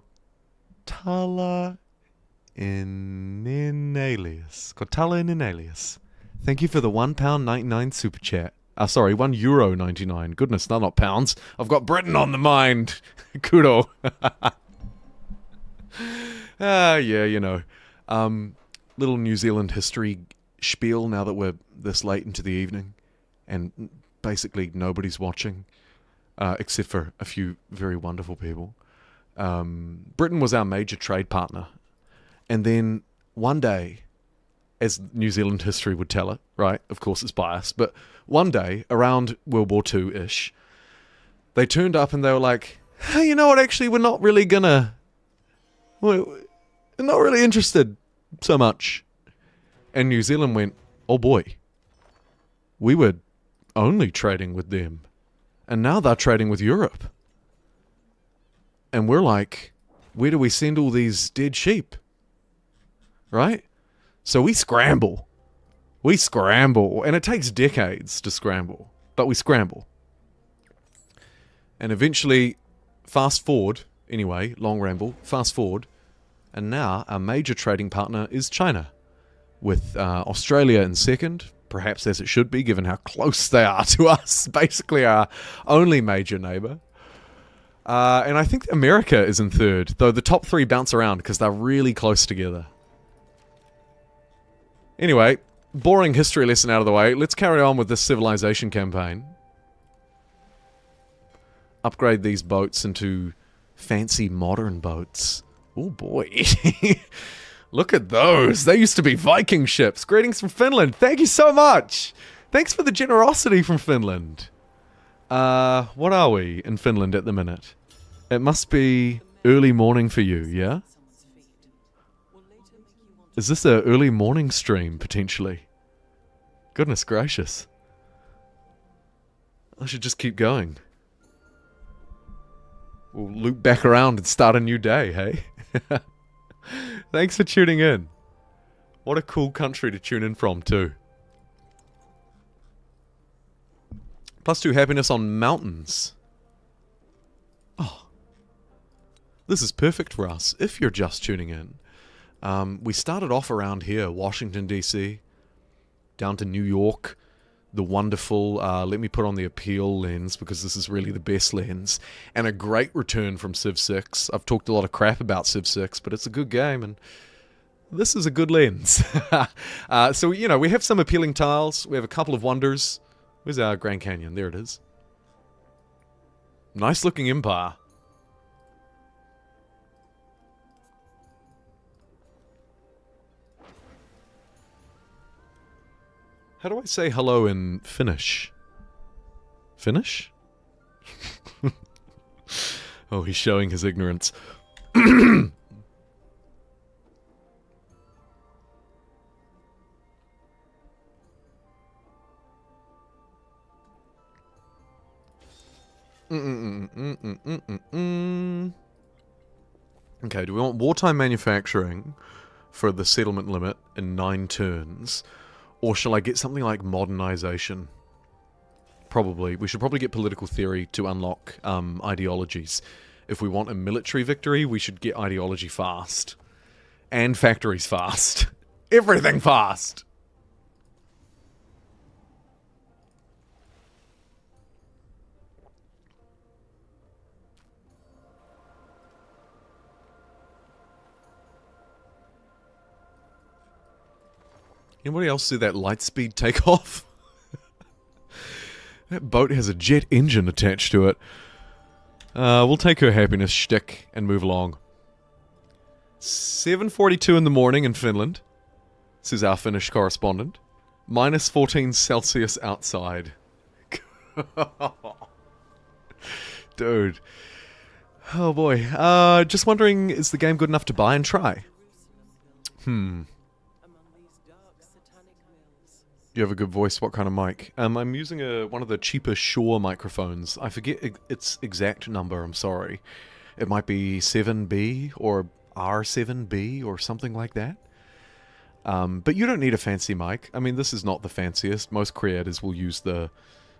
in alias. Cortala in alias. Thank you for the £1.99 super chat. Sorry, €1.99. Goodness, they're not pounds. I've got Britain on the mind. Kudo. Yeah, you know. Little New Zealand history spiel now that we're this late into the evening. And basically nobody's watching. Except for a few very wonderful people. Britain was our major trade partner. And then one day, as New Zealand history would tell it, right? Of course it's biased, but one day, around World War II-ish, they turned up and they were like, hey, you know what, actually, we're not really interested so much. And New Zealand went, oh boy, we were only trading with them. And now they're trading with Europe. And we're like, where do we send all these dead sheep? Right? So we scramble. We scramble. And it takes decades to scramble. But we scramble. And eventually, fast forward, anyway, long ramble, fast forward. And now our major trading partner is China. With Australia in second. Perhaps as it should be, given how close they are to us. Basically our only major neighbor. And I think America is in third. Though the top 3 bounce around because they're really close together. Anyway, boring history lesson out of the way. Let's carry on with this civilization campaign. Upgrade these boats into fancy modern boats. Oh boy. Look at those. They used to be Viking ships. Greetings from Finland. Thank you so much. Thanks for the generosity from Finland. What are we in Finland at the minute? It must be early morning for you, yeah? someone's feet will later make you want Is this a early morning stream, potentially? Goodness gracious. I should just keep going. We'll loop back around and start a new day, hey? Thanks for tuning in. What a cool country to tune in from, too. +2 happiness on mountains. Oh. This is perfect for us, if you're just tuning in. We started off around here, Washington, D.C., down to New York, the wonderful, let me put on the appeal lens, because this is really the best lens, and a great return from Civ 6. I've talked a lot of crap about Civ 6, but it's a good game, and this is a good lens. So, you know, we have some appealing tiles, we have a couple of wonders. Where's our Grand Canyon? There it is. Nice looking empire. How do I say hello in Finnish? Finnish? Oh, he's showing his ignorance. Okay, do we want wartime manufacturing for the settlement limit in 9 turns? Or shall I get something like modernization? Probably. We should probably get political theory to unlock ideologies. If we want a military victory, we should get ideology fast. And factories fast. Everything fast! Anybody else see that light speed takeoff? That boat has a jet engine attached to it. We'll take her happiness shtick and move along. 7:42 in the morning in Finland. This is our Finnish correspondent. Minus 14 Celsius outside. Dude. Oh boy. Just wondering, is the game good enough to buy and try? You have a good voice. What kind of mic? I'm using one of the cheaper Shure microphones. I forget its exact number, I'm sorry. It might be 7B or R7B or something like that. But you don't need a fancy mic. I mean, this is not the fanciest. Most creators will use the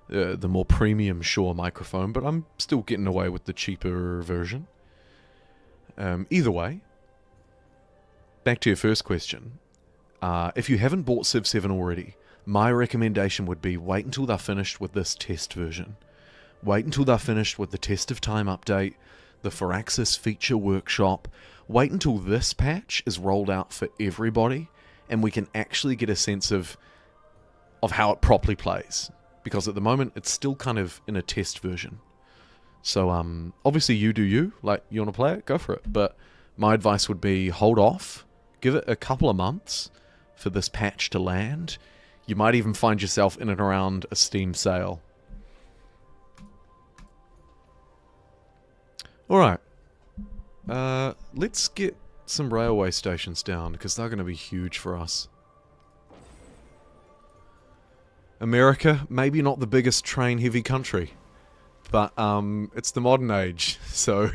more premium Shure microphone, but I'm still getting away with the cheaper version. Either way, back to your first question. If you haven't bought Civ 7 already, my recommendation would be wait until they're finished with this test version. Wait until they're finished with the Test of Time update, the Firaxis Feature Workshop. Wait until this patch is rolled out for everybody, and we can actually get a sense of how it properly plays. Because at the moment, it's still kind of in a test version. So, obviously you do you. Like, you want to play it? Go for it. But my advice would be hold off. Give it a couple of months for this patch to land. You might even find yourself in and around a Steam sale. Alright. Let's get some railway stations down, because they're going to be huge for us. America, maybe not the biggest train-heavy country, but it's the modern age, so...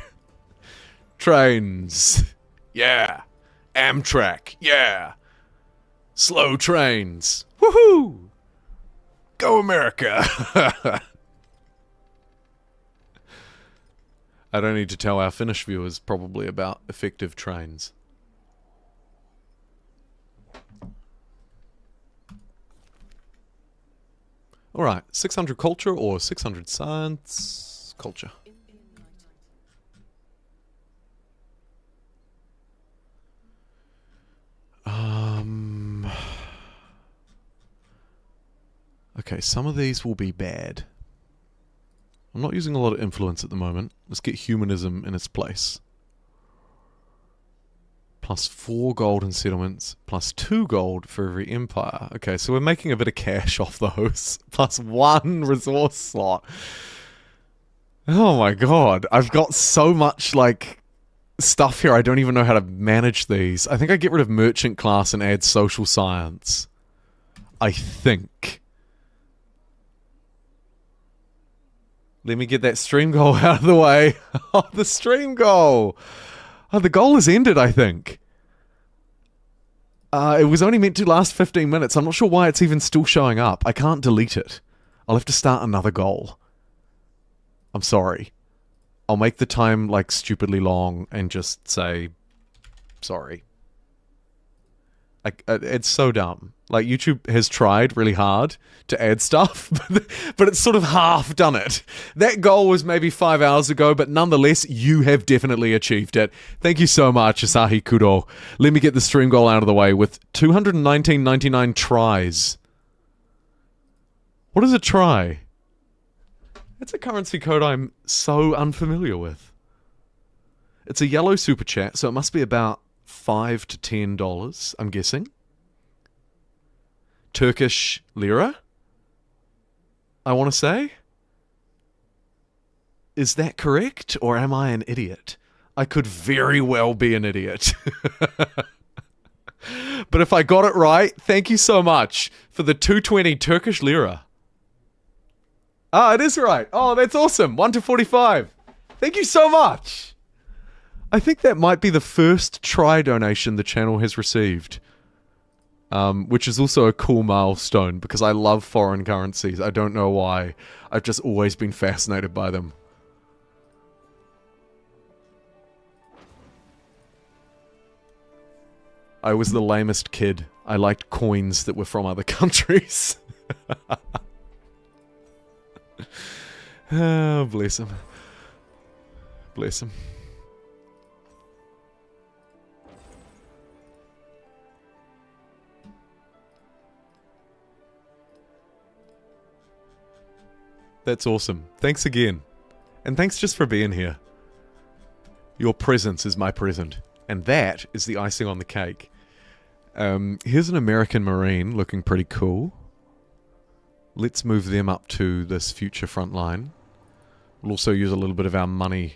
Trains! Yeah! Amtrak! Yeah! Slow trains! Woohoo! Go America! I don't need to tell our Finnish viewers probably about effective trains. Alright, 600 culture or 600 science? Culture. Okay, some of these will be bad. I'm not using a lot of influence at the moment. Let's get humanism in its place. Plus 4 gold in settlements, plus 2 gold for every empire. Okay, so we're making a bit of cash off those. Plus 1 resource slot. Oh my god, I've got so much, like, stuff here I don't even know how to manage these. I think I get rid of merchant class and add social science. I think. Let me get that stream goal out of the way. Oh, the stream goal! Oh, the goal has ended, I think. It was only meant to last 15 minutes. I'm not sure why it's even still showing up. I can't delete it. I'll have to start another goal. I'm sorry. I'll make the time, like, stupidly long and just say, sorry. It's so dumb. Like, YouTube has tried really hard to add stuff, but it's sort of half done it. That goal was maybe 5 hours ago, but nonetheless, you have definitely achieved it. Thank you so much, Asahi Kudo. Let me get the stream goal out of the way with 219.99 tries. What is a try? It's a currency code I'm so unfamiliar with. It's a yellow super chat, so it must be about $5 to $10, I'm guessing. Turkish lira, I want to say. Is that correct, or am I an idiot? I could very well be an idiot. But if I got it right, thank you so much for the 220 Turkish lira. Ah, it is right. Oh, that's awesome. 1 to 45. Thank you so much. I think that might be the first try donation the channel has received. Which is also a cool milestone because I love foreign currencies. I don't know why. I've just always been fascinated by them. I was the lamest kid. I liked coins that were from other countries. Oh, bless him. Bless him. That's awesome. Thanks again. And thanks just for being here. Your presence is my present. And that is the icing on the cake. Here's an American Marine looking pretty cool. Let's move them up to this future front line. We'll also use a little bit of our money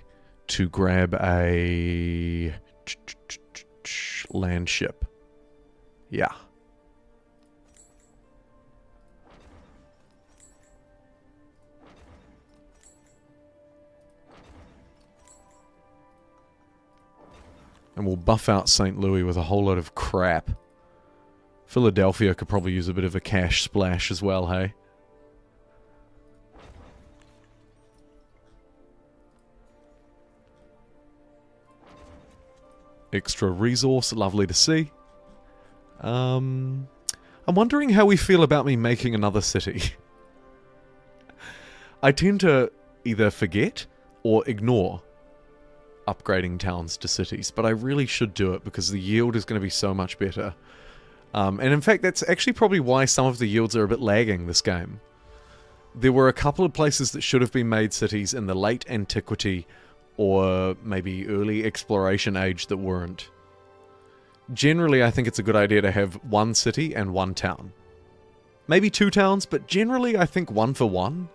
to grab a land ship. Yeah. And we'll buff out St. Louis with a whole lot of crap. Philadelphia could probably use a bit of a cash splash as well, hey? Extra resource, lovely to see. I'm wondering how we feel about me making another city. I tend to either forget or ignore upgrading towns to cities, but I really should do it because the yield is going to be so much better. And in fact, that's actually probably why some of the yields are a bit lagging this game. There were a couple of places that should have been made cities in the late Antiquity or maybe early Exploration Age that weren't. Generally, I think it's a good idea to have one city and one town. Maybe 2 towns, but generally I think 1 for 1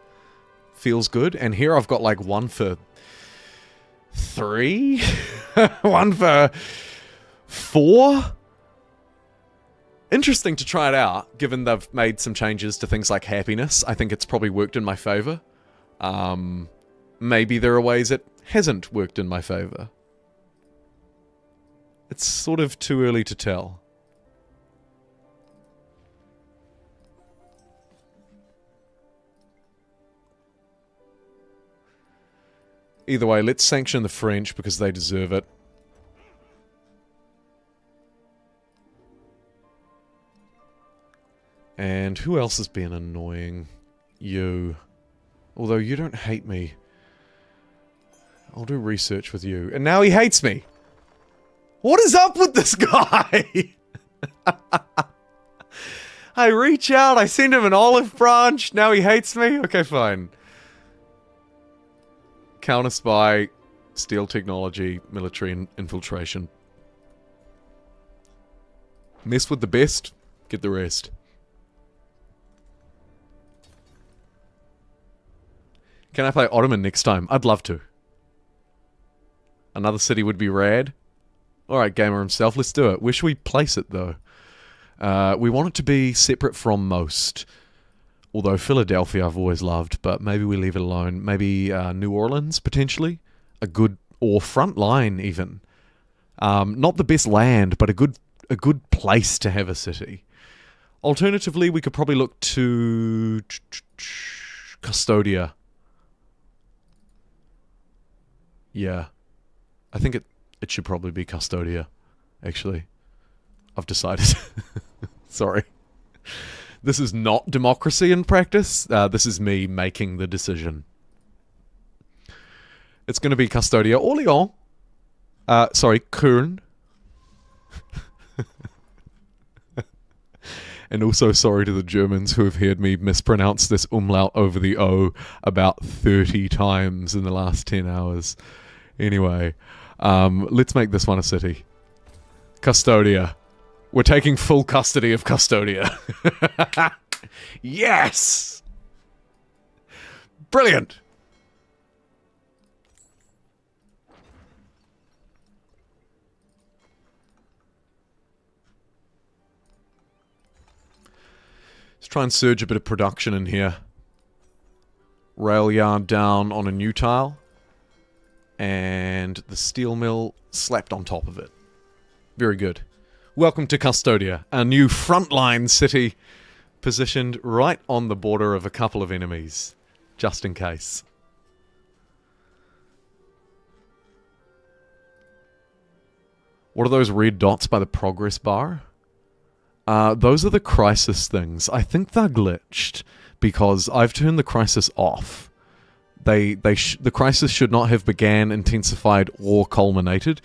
feels good. And here I've got like 1 for 3? 1 for 4? Interesting to try it out, given they've made some changes to things like happiness. I think it's probably worked in my favor. Maybe there are ways it hasn't worked in my favor. It's sort of too early to tell. Either way, let's sanction the French because they deserve it. And who else has been annoying? You. Although you don't hate me. I'll do research with you. And now he hates me! What is up with this guy? I reach out, I send him an olive branch, now he hates me? Okay, fine. Counter spy, steal technology, military infiltration. Mess with the best, get the rest. Can I play Ottoman next time? I'd love to. Another city would be rad. Alright, gamer himself, let's do it. Where should we place it, though? We want it to be separate from most. Although Philadelphia I've always loved, but maybe we leave it alone. Maybe New Orleans, potentially? A good... or front line, even. Not the best land, but a good place to have a city. Alternatively, we could probably look to... Custodia. Yeah. I think it should probably be Custodia, actually. I've decided. Sorry. This is not democracy in practice. This is me making the decision. It's going to be Custodia or Lyon. Sorry, Köln. And also sorry to the Germans who have heard me mispronounce this umlaut over the O about 30 times in the last 10 hours. Anyway, let's make this one a city. Custodia. We're taking full custody of Custodia. Yes! Brilliant! Let's try and surge a bit of production in here. rail yard down on a new tile, and the steel mill slapped on top of it. Very good. Welcome to Custodia, our new frontline city, positioned right on the border of a couple of enemies, just in case. What are those red dots by the progress bar? Those are the crisis things. I think they're glitched, because I've turned the crisis off. The crisis should not have began, intensified, or culminated.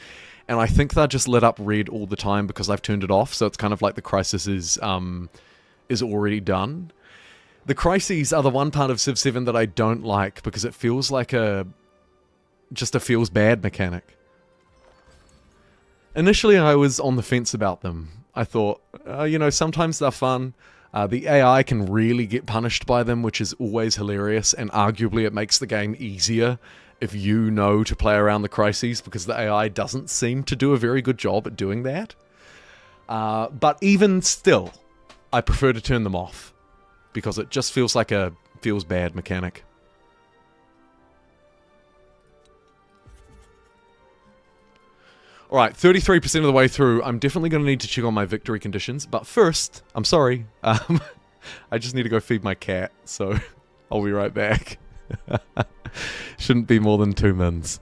And I think they're just lit up red all the time because I've turned it off, so it's kind of like the crisis is already done. The crises are the one part of Civ 7 that I don't like, because it feels like just a feels bad mechanic. Initially I was on the fence about them. I thought, sometimes they're fun. The AI can really get punished by them, which is always hilarious, and arguably it makes the game easier if you know to play around the crises, because the AI doesn't seem to do a very good job at doing that. But even still, I prefer to turn them off, because it just feels like a feels bad mechanic. Alright, 33% of the way through. I'm definitely going to need to check on my victory conditions, but first, I'm sorry, I just need to go feed my cat, so I'll be right back. Shouldn't be more than 2 mins.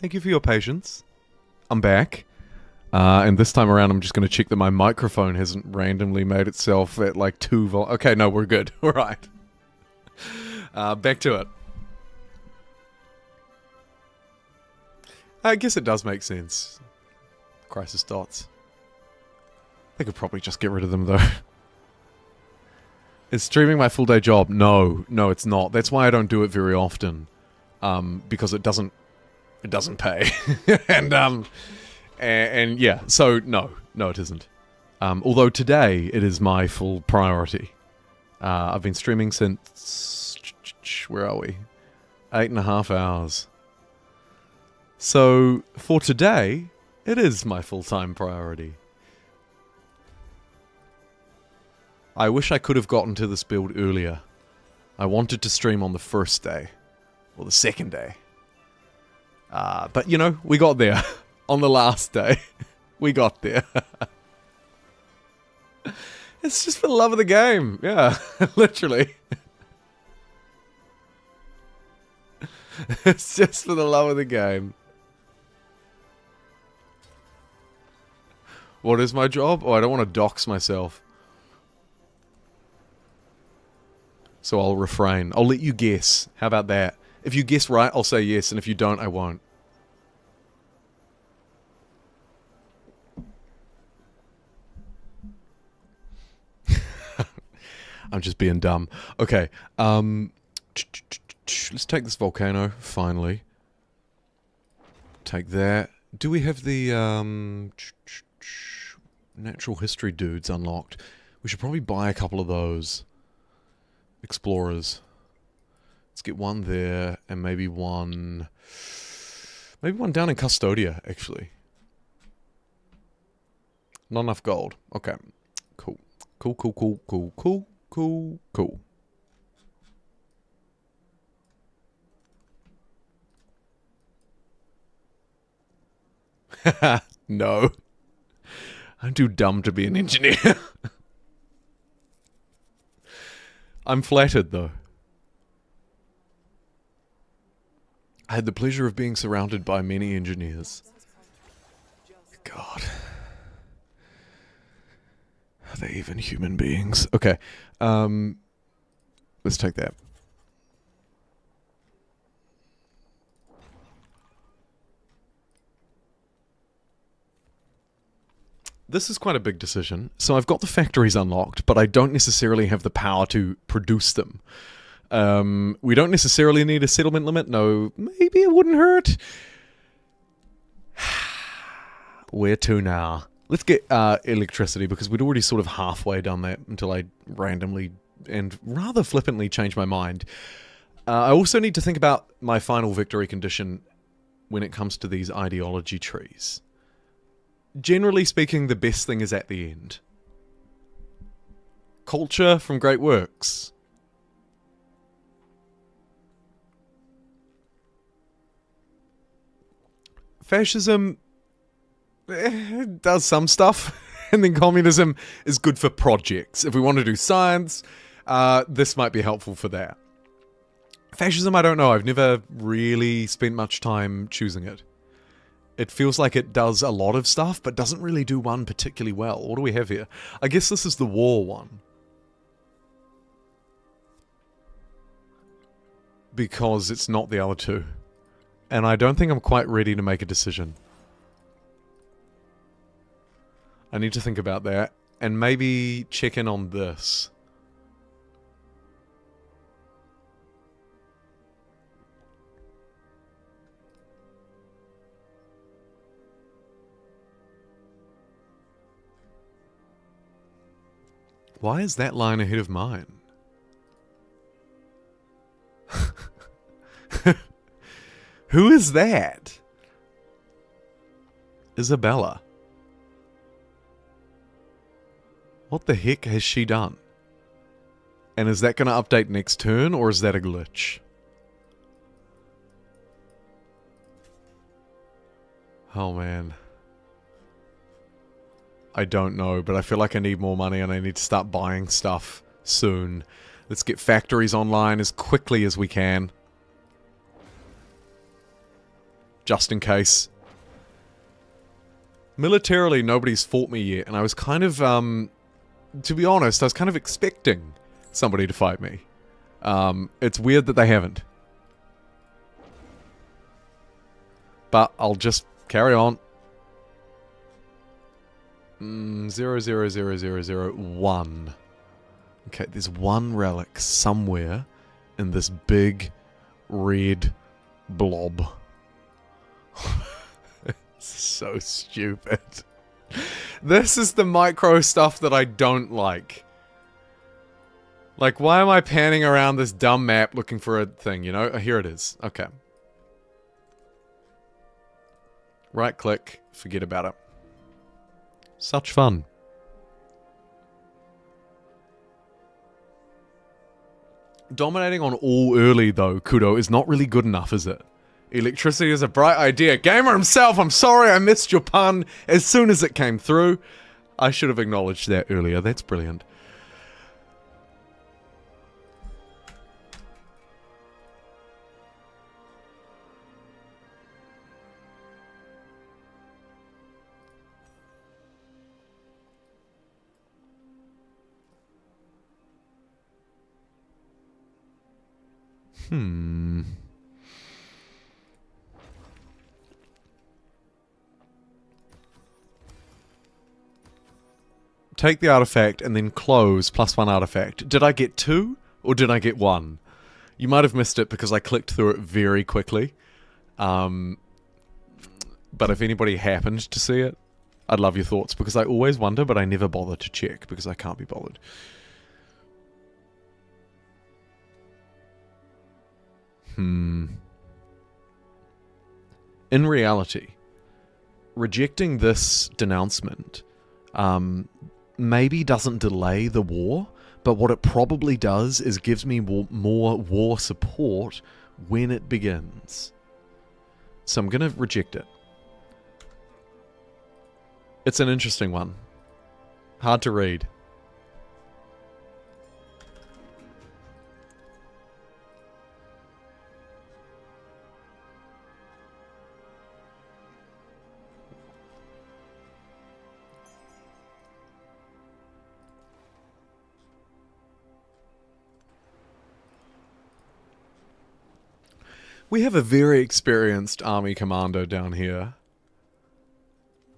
Thank you for your patience. I'm back. And this time around I'm just going to check that my microphone hasn't randomly made itself at like 2 vol... Okay, no, we're good. Alright. Back to it. I guess it does make sense. Crisis dots. They could probably just get rid of them, though. Is streaming my full-day job? No, it's not. That's why I don't do it very often. Because it doesn't pay. and yeah, so no, it isn't. Although today it is my full priority. I've been streaming since... Where are we? 8.5 hours. So, for today, it is my full-time priority. I wish I could have gotten to this build earlier. I wanted to stream on the first day. Or the second day. But, we got there. On the last day. We got there. It's just for the love of the game. Yeah, literally. It's just for the love of the game. What is my job? Oh, I don't want to dox myself. So I'll refrain. I'll let you guess. How about that? If you guess right, I'll say yes, and if you don't, I won't. I'm just being dumb. Okay. Let's take this volcano, finally. Take that. Do we have the natural history dudes unlocked? We should probably buy a couple of those. Explorers. Let's get one there, and maybe one down in Custodia, actually. Not enough gold. Okay. Cool. Cool. No. I'm too dumb to be an engineer. I'm flattered, though. I had the pleasure of being surrounded by many engineers. God. Are they even human beings? Okay. Let's take that. This is quite a big decision. So I've got the factories unlocked, but I don't necessarily have the power to produce them. We don't necessarily need a settlement limit. No, maybe it wouldn't hurt. Where to now? Let's get electricity, because we'd already sort of halfway done that until I randomly and rather flippantly changed my mind. I also need to think about my final victory condition when it comes to these ideology trees. Generally speaking, the best thing is at the end. Culture from great works. Fascism does some stuff, and then communism is good for projects. If we want to do science, this might be helpful for that. Fascism, I don't know. I've never really spent much time choosing it. It feels like it does a lot of stuff, but doesn't really do one particularly well. What do we have here? I guess this is the war one. Because it's not the other two. And I don't think I'm quite ready to make a decision. I need to think about that. And maybe check in on this. Why is that line ahead of mine? Who is that? Isabella. What the heck has she done? And is that going to update next turn, or is that a glitch? Oh man. I don't know, but I feel like I need more money and I need to start buying stuff soon. Let's get factories online as quickly as we can. Just in case. Militarily, nobody's fought me yet, and I was kind of, to be honest, I was kind of expecting somebody to fight me. It's weird that they haven't. But I'll just carry on. 00001. Okay, there's one relic somewhere in this big red blob. It's so stupid. This is the micro stuff that I don't like. Like, why am I panning around this dumb map looking for a thing, you know? Oh, here it is. Okay. Right click, forget about it. Such fun. Dominating on all early, though, Kudo, is not really good enough, is it? Electricity is a bright idea. Gamer himself, I'm sorry I missed your pun as soon as it came through. I should have acknowledged that earlier. That's brilliant. take the artifact, and then close +1 artifact. Did I get 2, or did I get 1? You might have missed it because I clicked through it very quickly. But if anybody happened to see it, I'd love your thoughts, because I always wonder, but I never bother to check, because I can't be bothered. In reality, rejecting this denouncement maybe doesn't delay the war, but what it probably does is gives me more war support when it begins. So I'm going to reject it. It's an interesting one. Hard to read. We have a very experienced army commander down here.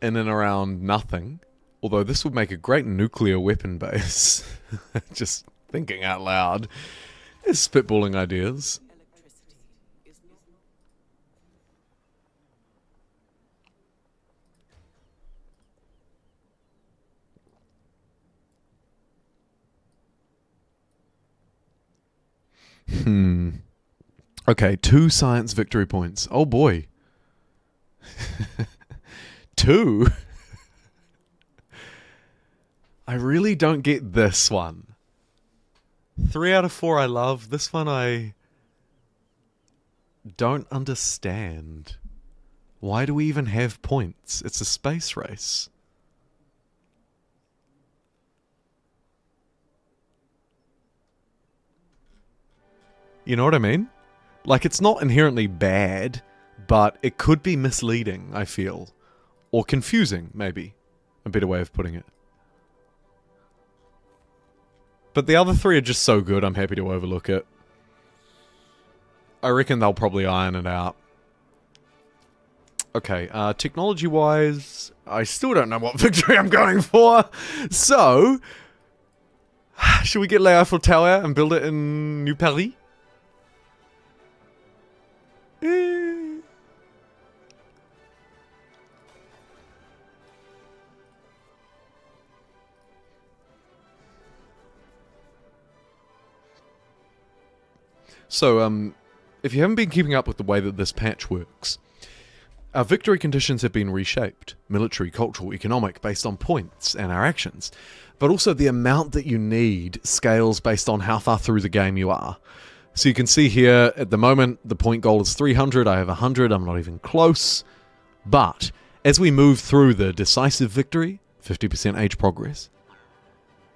In and around nothing. Although this would make a great nuclear weapon base. Just thinking out loud. It's spitballing ideas. Okay, 2 science victory points. Oh boy. 2? I really don't get this one. 3 out of 4 I love. This one I don't understand. Why do we even have points? It's a space race. You know what I mean? Like, it's not inherently bad, but it could be misleading, I feel. Or confusing, maybe. A better way of putting it. But the other 3 are just so good, I'm happy to overlook it. I reckon they'll probably iron it out. Okay, technology-wise, I still don't know what victory I'm going for. So, should we get La Eiffel Tower and build it in New Paris? So, if you haven't been keeping up with the way that this patch works, our victory conditions have been reshaped. Military, cultural, economic, based on points and our actions. But also the amount that you need scales based on how far through the game you are. So you can see here, at the moment, the point goal is 300, I have 100, I'm not even close. But, as we move through the decisive victory, 50% age progress,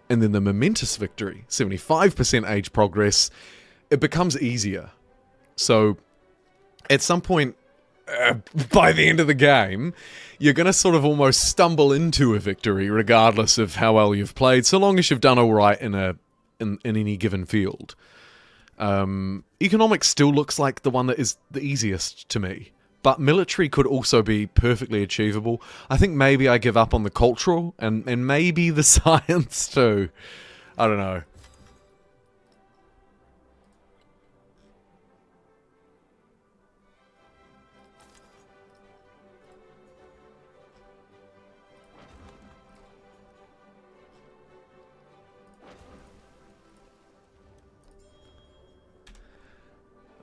and then the momentous victory, 75% age progress, it becomes easier. So, at some point, by the end of the game, you're going to sort of almost stumble into a victory, regardless of how well you've played, so long as you've done all right in any given field. Economics still looks like the one that is the easiest to me, but military could also be perfectly achievable. I think maybe I give up on the cultural, and maybe the science too. I don't know.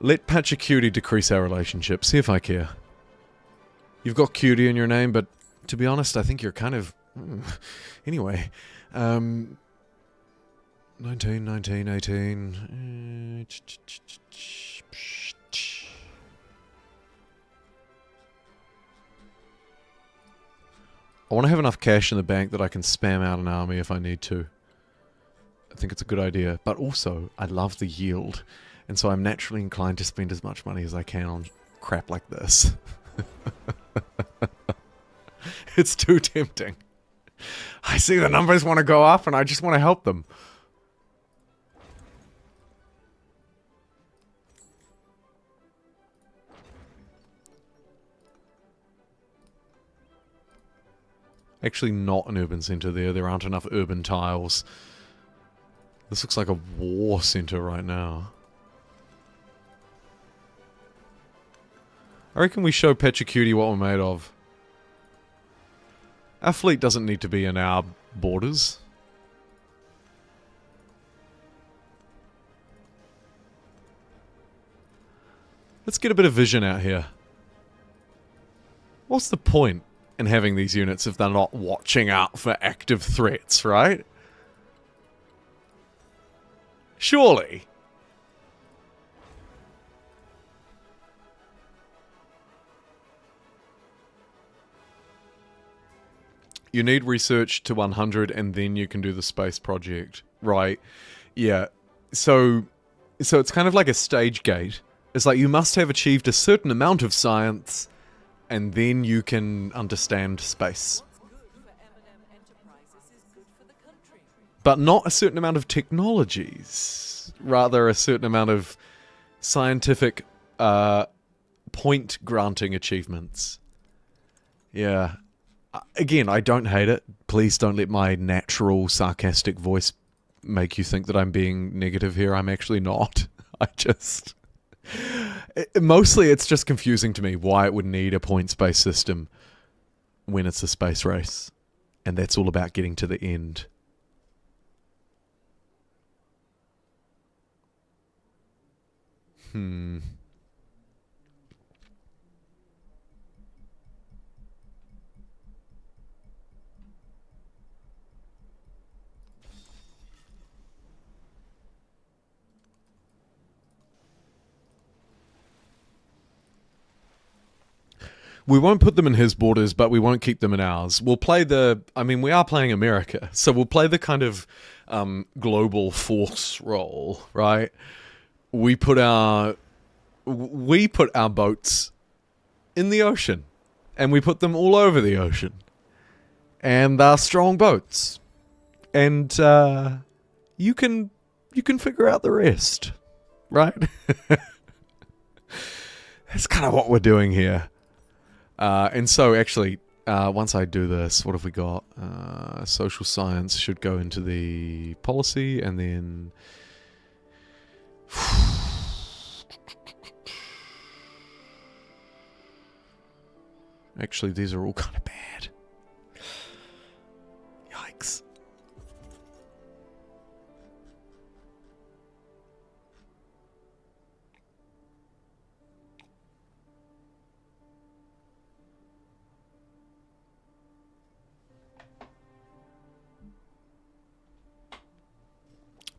Let Pachacutie decrease our relationship. See if I care. You've got cutie in your name, but to be honest, I think you're kind of... Anyway. 19, 18... I want to have enough cash in the bank that I can spam out an army if I need to. I think it's a good idea. But also, I love the yield. And so I'm naturally inclined to spend as much money as I can on crap like this. It's too tempting. I see the numbers want to go up and I just want to help them. Actually not an urban centre there. There aren't enough urban tiles. This looks like a war centre right now. I reckon we show Antiquity what we're made of. Our fleet doesn't need to be in our borders. Let's get a bit of vision out here. What's the point in having these units if they're not watching out for active threats, right? Surely. You need research to 100 and then you can do the space project. Right. Yeah. So it's kind of like a stage gate. It's like you must have achieved a certain amount of science and then you can understand space. But not a certain amount of technologies. Rather a certain amount of scientific point granting achievements. Yeah. Again, I don't hate it. Please don't let my natural sarcastic voice make you think that I'm being negative here. I'm actually not. Mostly it's just confusing to me why it would need a points-based system when it's a space race. And that's all about getting to the end. We won't put them in his borders, but we won't keep them in ours. We'll play we are playing America, so we'll play the kind of global force role, right? We put our boats in the ocean, and we put them all over the ocean. And they're strong boats. And you can figure out the rest, right? That's kind of what we're doing here. And so, actually, once I do this, what have we got? Social science should go into the policy, and then... Actually, these are all kind of bad. Yikes.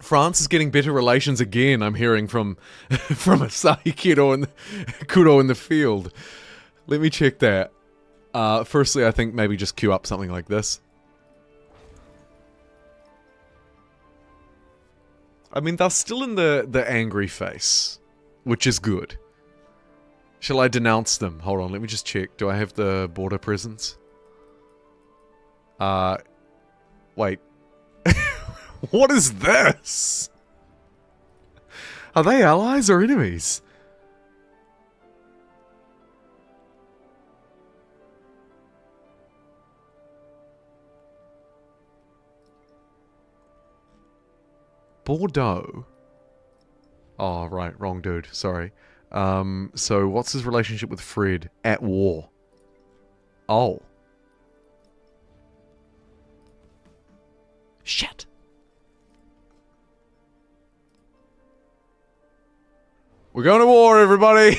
France is getting better relations again, I'm hearing from Asahi Kuro in the field. Let me check that. Firstly, I think maybe just queue up something like this. I mean, they're still in the angry face, which is good. Shall I denounce them? Hold on, let me just check. Do I have the border presence? Wait. What is this? Are they allies or enemies? Bordeaux? Oh, right. Wrong dude. Sorry. So what's his relationship with Fred? At war. Oh. Shit. We're going to war, everybody!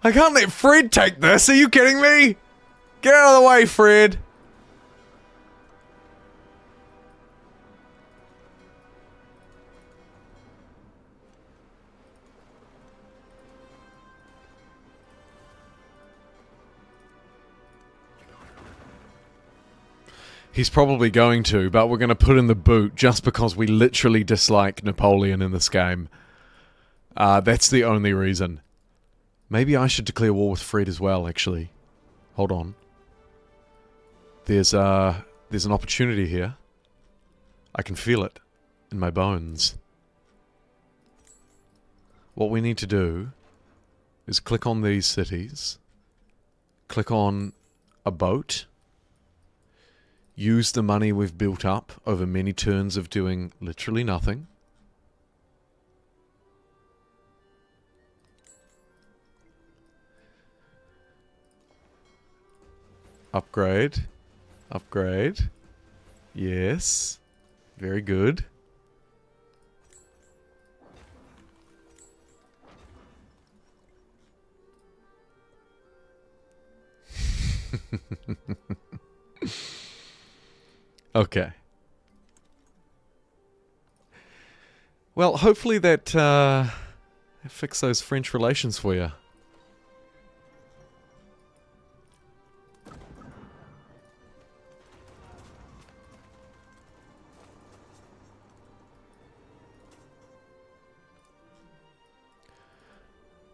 I can't let Fred take this, are you kidding me? Get out of the way, Fred! He's probably going to, but we're going to put in the boot just because we literally dislike Napoleon in this game. That's the only reason. Maybe I should declare war with Fred as well, actually. Hold on. There's an opportunity here. I can feel it in my bones. What we need to do is click on these cities click on a boat. Use the money we've built up over many turns of doing literally nothing. Upgrade. Upgrade. Yes. Very good. Okay. Well, hopefully that fix those French relations for you.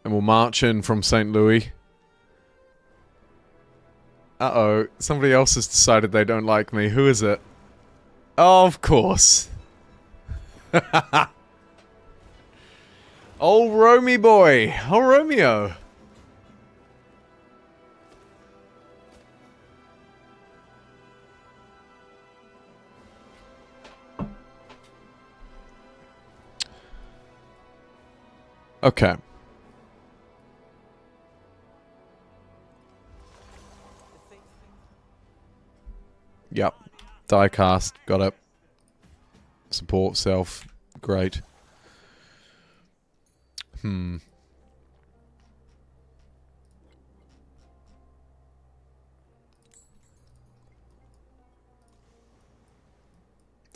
And we'll march in from St. Louis. Uh-oh, somebody else has decided they don't like me. Who is it? Oh, of course. Old Romy boy. Oh, Romeo. Okay. Yep. Diecast. Got it. Support self. Great. Let's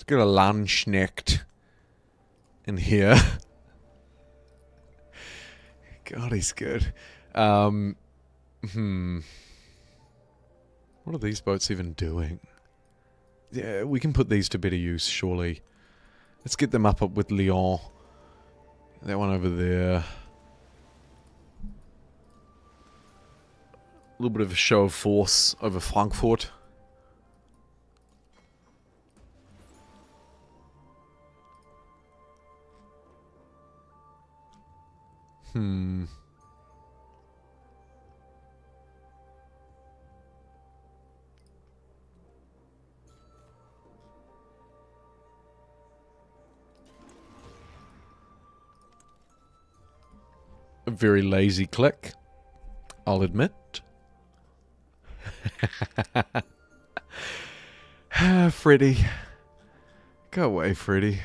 get a Landsknecht in here. God, he's good. What are these boats even doing? Yeah, we can put these to better use, surely. Let's get them up with Lyon. That one over there. A little bit of a show of force over Frankfurt. A very lazy click, I'll admit. Freddy. Go away, Freddy.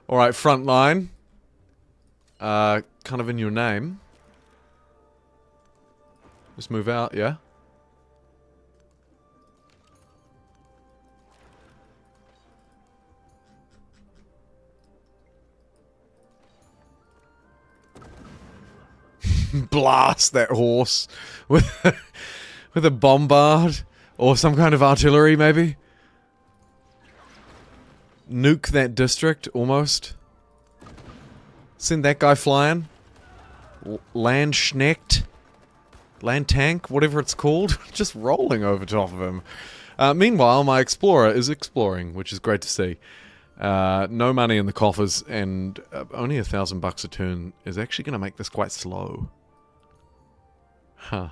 Alright, front line. Kind of in your name. Just move out, yeah? Blast that horse with a bombard or some kind of artillery, maybe. Nuke that district, almost. Send that guy flying. Landsknecht. Land tank, whatever it's called. Just rolling over top of him. Meanwhile, my explorer is exploring, which is great to see. No money in the coffers, and only $1,000 a turn is actually going to make this quite slow. Huh.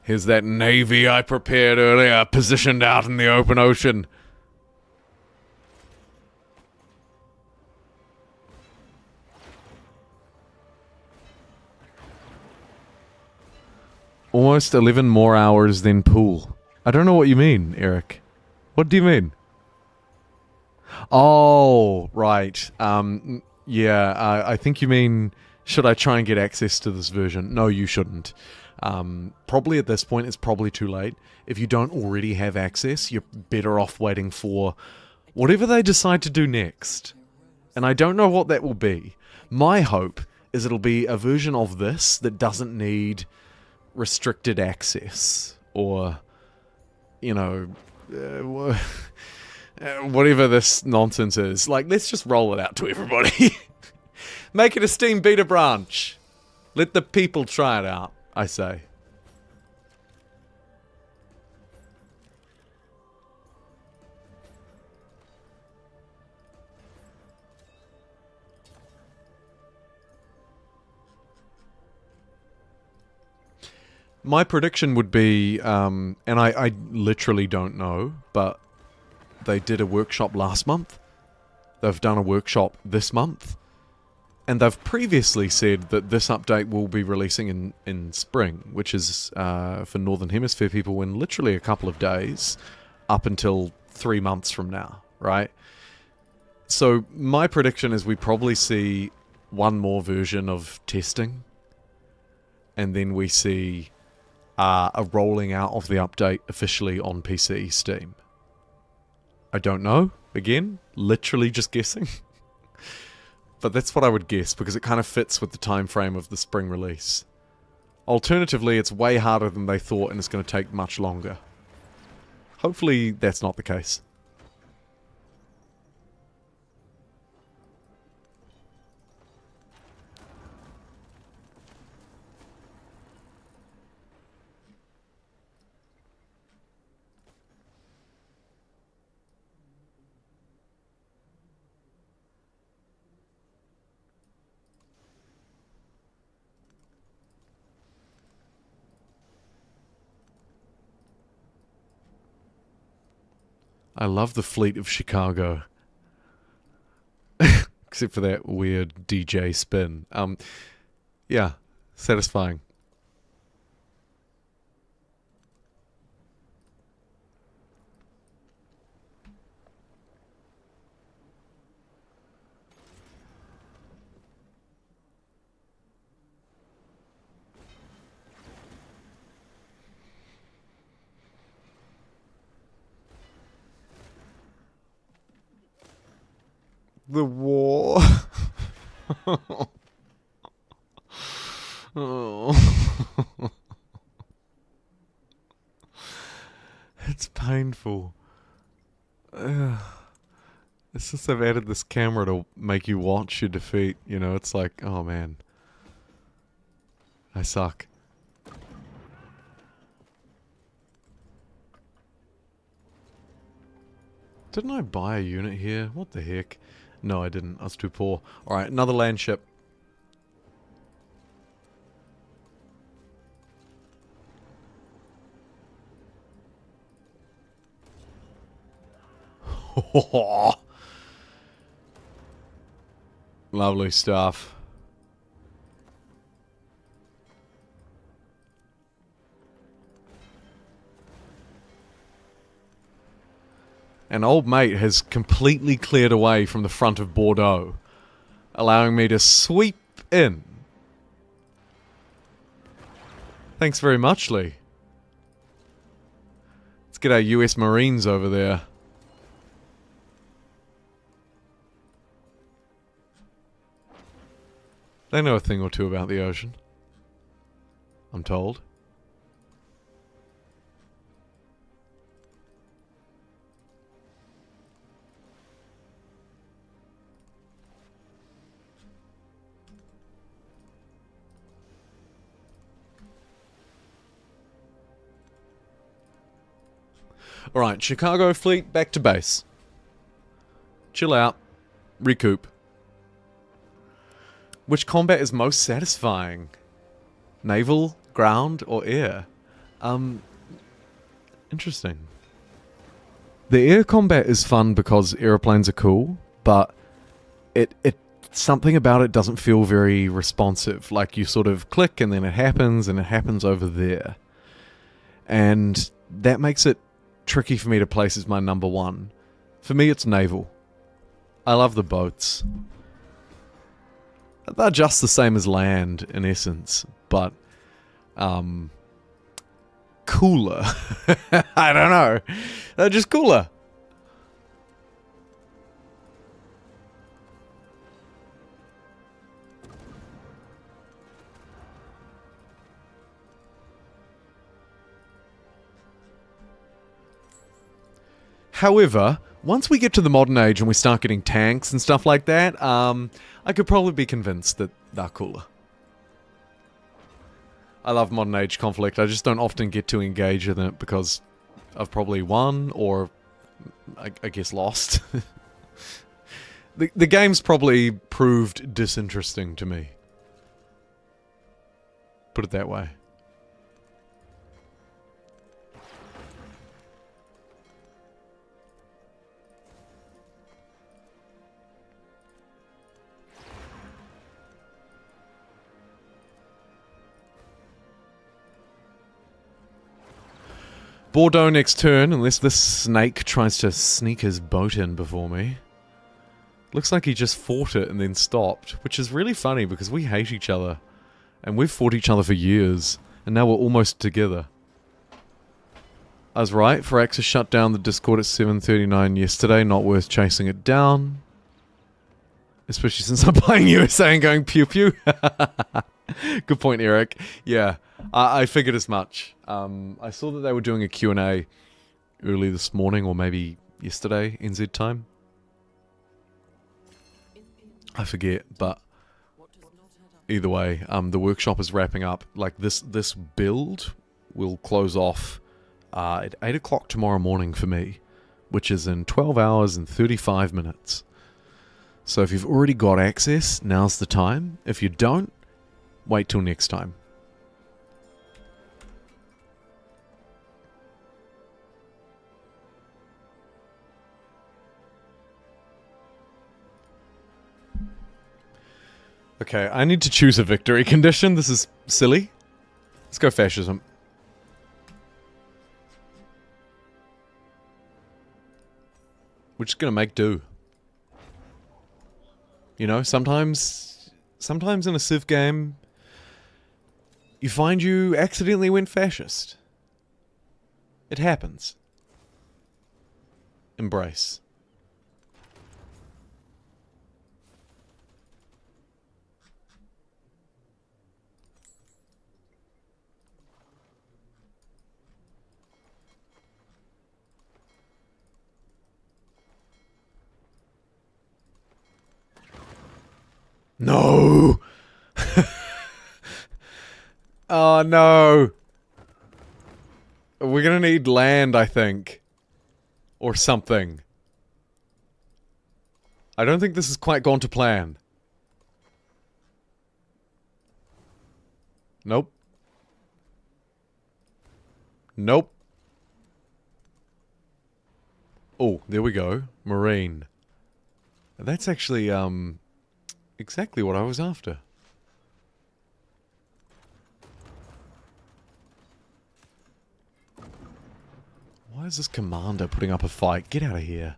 Here's that navy I prepared earlier, positioned out in the open ocean. Almost 11 more hours than pool. I don't know what you mean, Eric. What do you mean? Oh, right. Yeah, I think you mean, should I try and get access to this version? No, you shouldn't. Probably at this point, it's probably too late. If you don't already have access, you're better off waiting for whatever they decide to do next. And I don't know what that will be. My hope is it'll be a version of this that doesn't need restricted access. Or, you know, whatever this nonsense is. Like, let's just roll it out to everybody. Make it a Steam beta branch. Let the people try it out, I say. My prediction would be, and I literally don't know, but they did a workshop last month. They've done a workshop this month. And they've previously said that this update will be releasing in spring, which is for Northern Hemisphere people in literally a couple of days, up until 3 months from now, right? So my prediction is we probably see one more version of testing, and then we see a rolling out of the update officially on PC Steam. I don't know. Again, literally just guessing. But that's what I would guess, because it kind of fits with the time frame of the spring release. Alternatively, it's way harder than they thought and it's going to take much longer. Hopefully that's not the case. I love the fleet of Chicago. Except for that weird DJ spin. Yeah, satisfying. The war. Oh. It's painful. It's just they've added this camera to make you watch your defeat. You know, it's like, oh man. I suck. Didn't I buy a unit here? What the heck? No, I didn't. I was too poor. Alright, another land ship. Lovely stuff. An old mate has completely cleared away from the front of Bordeaux, allowing me to sweep in. Thanks very much, Lee. Let's get our US Marines over there. They know a thing or two about the ocean, I'm told. Alright, Chicago fleet, back to base. Chill out. Recoup. Which combat is most satisfying? Naval, ground, or air? Interesting. The air combat is fun because airplanes are cool, but it something about it doesn't feel very responsive. Like you sort of click and then it happens over there. And that makes it tricky for me to place as my number one. For me, it's naval. I love the boats. They're just the same as land, in essence, but, cooler. I don't know. They're just cooler. However, once we get to the modern age and we start getting tanks and stuff like that, I could probably be convinced that they're cooler. I love modern age conflict. I just don't often get to engage in it because I've probably won or, I guess, lost. The game's probably proved disinteresting to me. Put it that way. Bordeaux next turn, unless this snake tries to sneak his boat in before me. Looks like he just fought it and then stopped, which is really funny because we hate each other. And we've fought each other for years, and now we're almost together. I was right, Firaxis shut down the Discord at 7:39 yesterday, not worth chasing it down. Especially since I'm playing USA and going pew pew. Good point, Eric. Yeah, I figured as much. I saw that they were doing a Q&A early this morning, or maybe yesterday, NZ time. I forget, but either way, the workshop is wrapping up. Like, this build will close off at 8 o'clock tomorrow morning for me, which is in 12 hours and 35 minutes. So if you've already got access, now's the time. If you don't, wait till next time. Okay, I need to choose a victory condition. This is silly. Let's go fascism. We're just gonna make do. You know, sometimes in a Civ game, you find you accidentally went fascist. It happens. Embrace. No! Oh no! We're gonna need land, I think. Or something. I don't think this has quite gone to plan. Nope. Nope. Oh, there we go. Marine. That's actually, exactly what I was after. Why is this commander putting up a fight? Get out of here.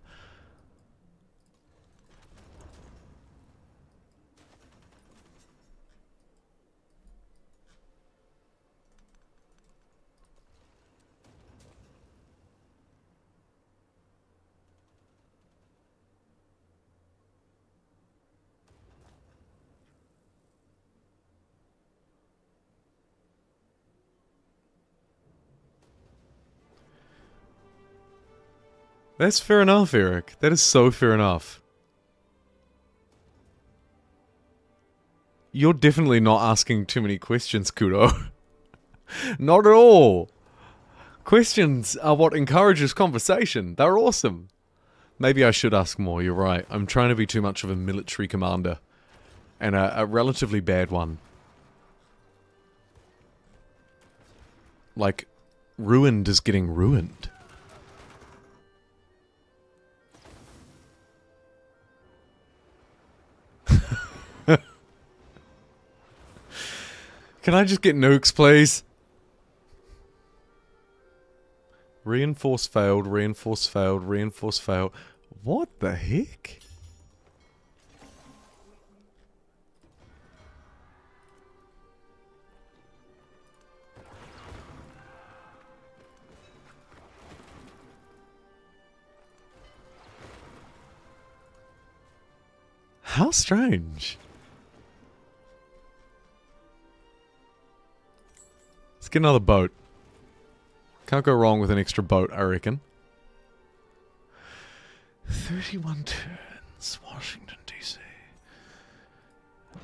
That's fair enough, Eric. That is so fair enough. You're definitely not asking too many questions, Kudo. Not at all. Questions are what encourages conversation. They're awesome. Maybe I should ask more, you're right. I'm trying to be too much of a military commander. And a relatively bad one. Like, ruined is getting ruined. Can I just get nukes, please? Reinforce failed, reinforce failed, reinforce failed. What the heck? How strange. Let's get another boat. Can't go wrong with an extra boat, I reckon. 31 turns, Washington, D.C.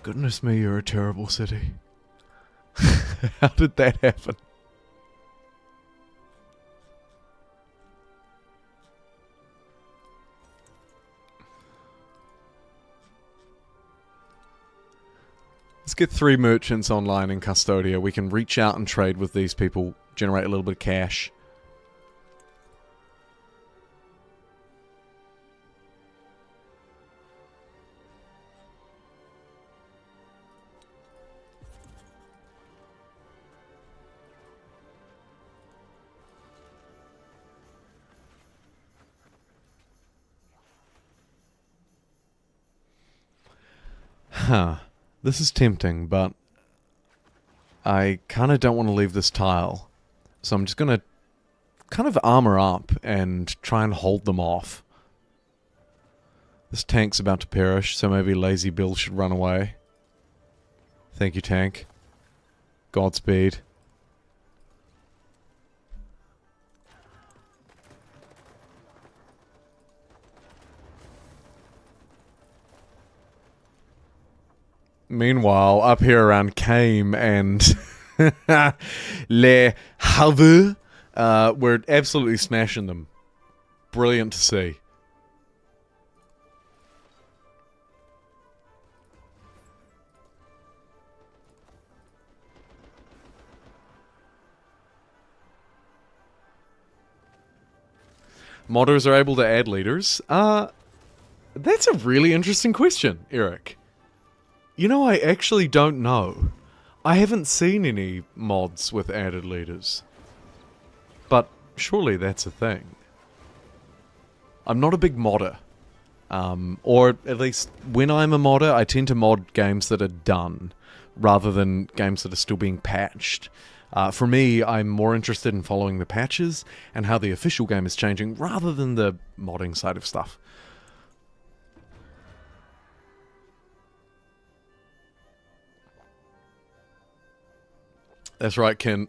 Goodness me, you're a terrible city. How did that happen? Let's get 3 merchants online in Custodia. We can reach out and trade with these people, generate a little bit of cash. Huh. This is tempting, but I kind of don't want to leave this tile. So I'm just going to kind of armor up and try and hold them off. This tank's about to perish, so maybe Lazy Bill should run away. Thank you, tank. Godspeed. Meanwhile, up here around Came and Le Havre, we're absolutely smashing them. Brilliant to see. Modders are able to add leaders. That's a really interesting question, Eric. You know, I actually don't know. I haven't seen any mods with added leaders. But surely that's a thing. I'm not a big modder. Or at least when I'm a modder, I tend to mod games that are done, rather than games that are still being patched. For me, I'm more interested in following the patches and how the official game is changing, rather than the modding side of stuff. That's right, Ken.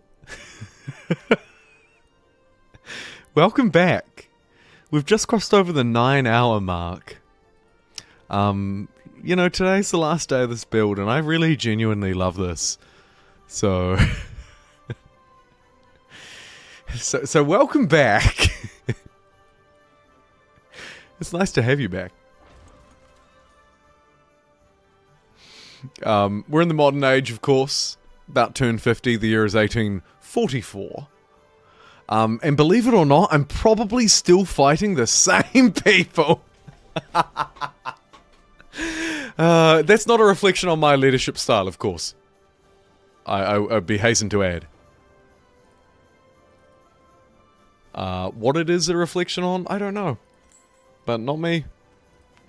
Welcome back. We've just crossed over the 9-hour mark. You know, today's the last day of this build, and I really genuinely love this. So... so welcome back. It's nice to have you back. We're in the modern age, of course. About turn 50, the year is 1844. And believe it or not, I'm probably still fighting the same people. That's not a reflection on my leadership style, of course. I'd be hastened to add. What it is a reflection on, I don't know. But not me.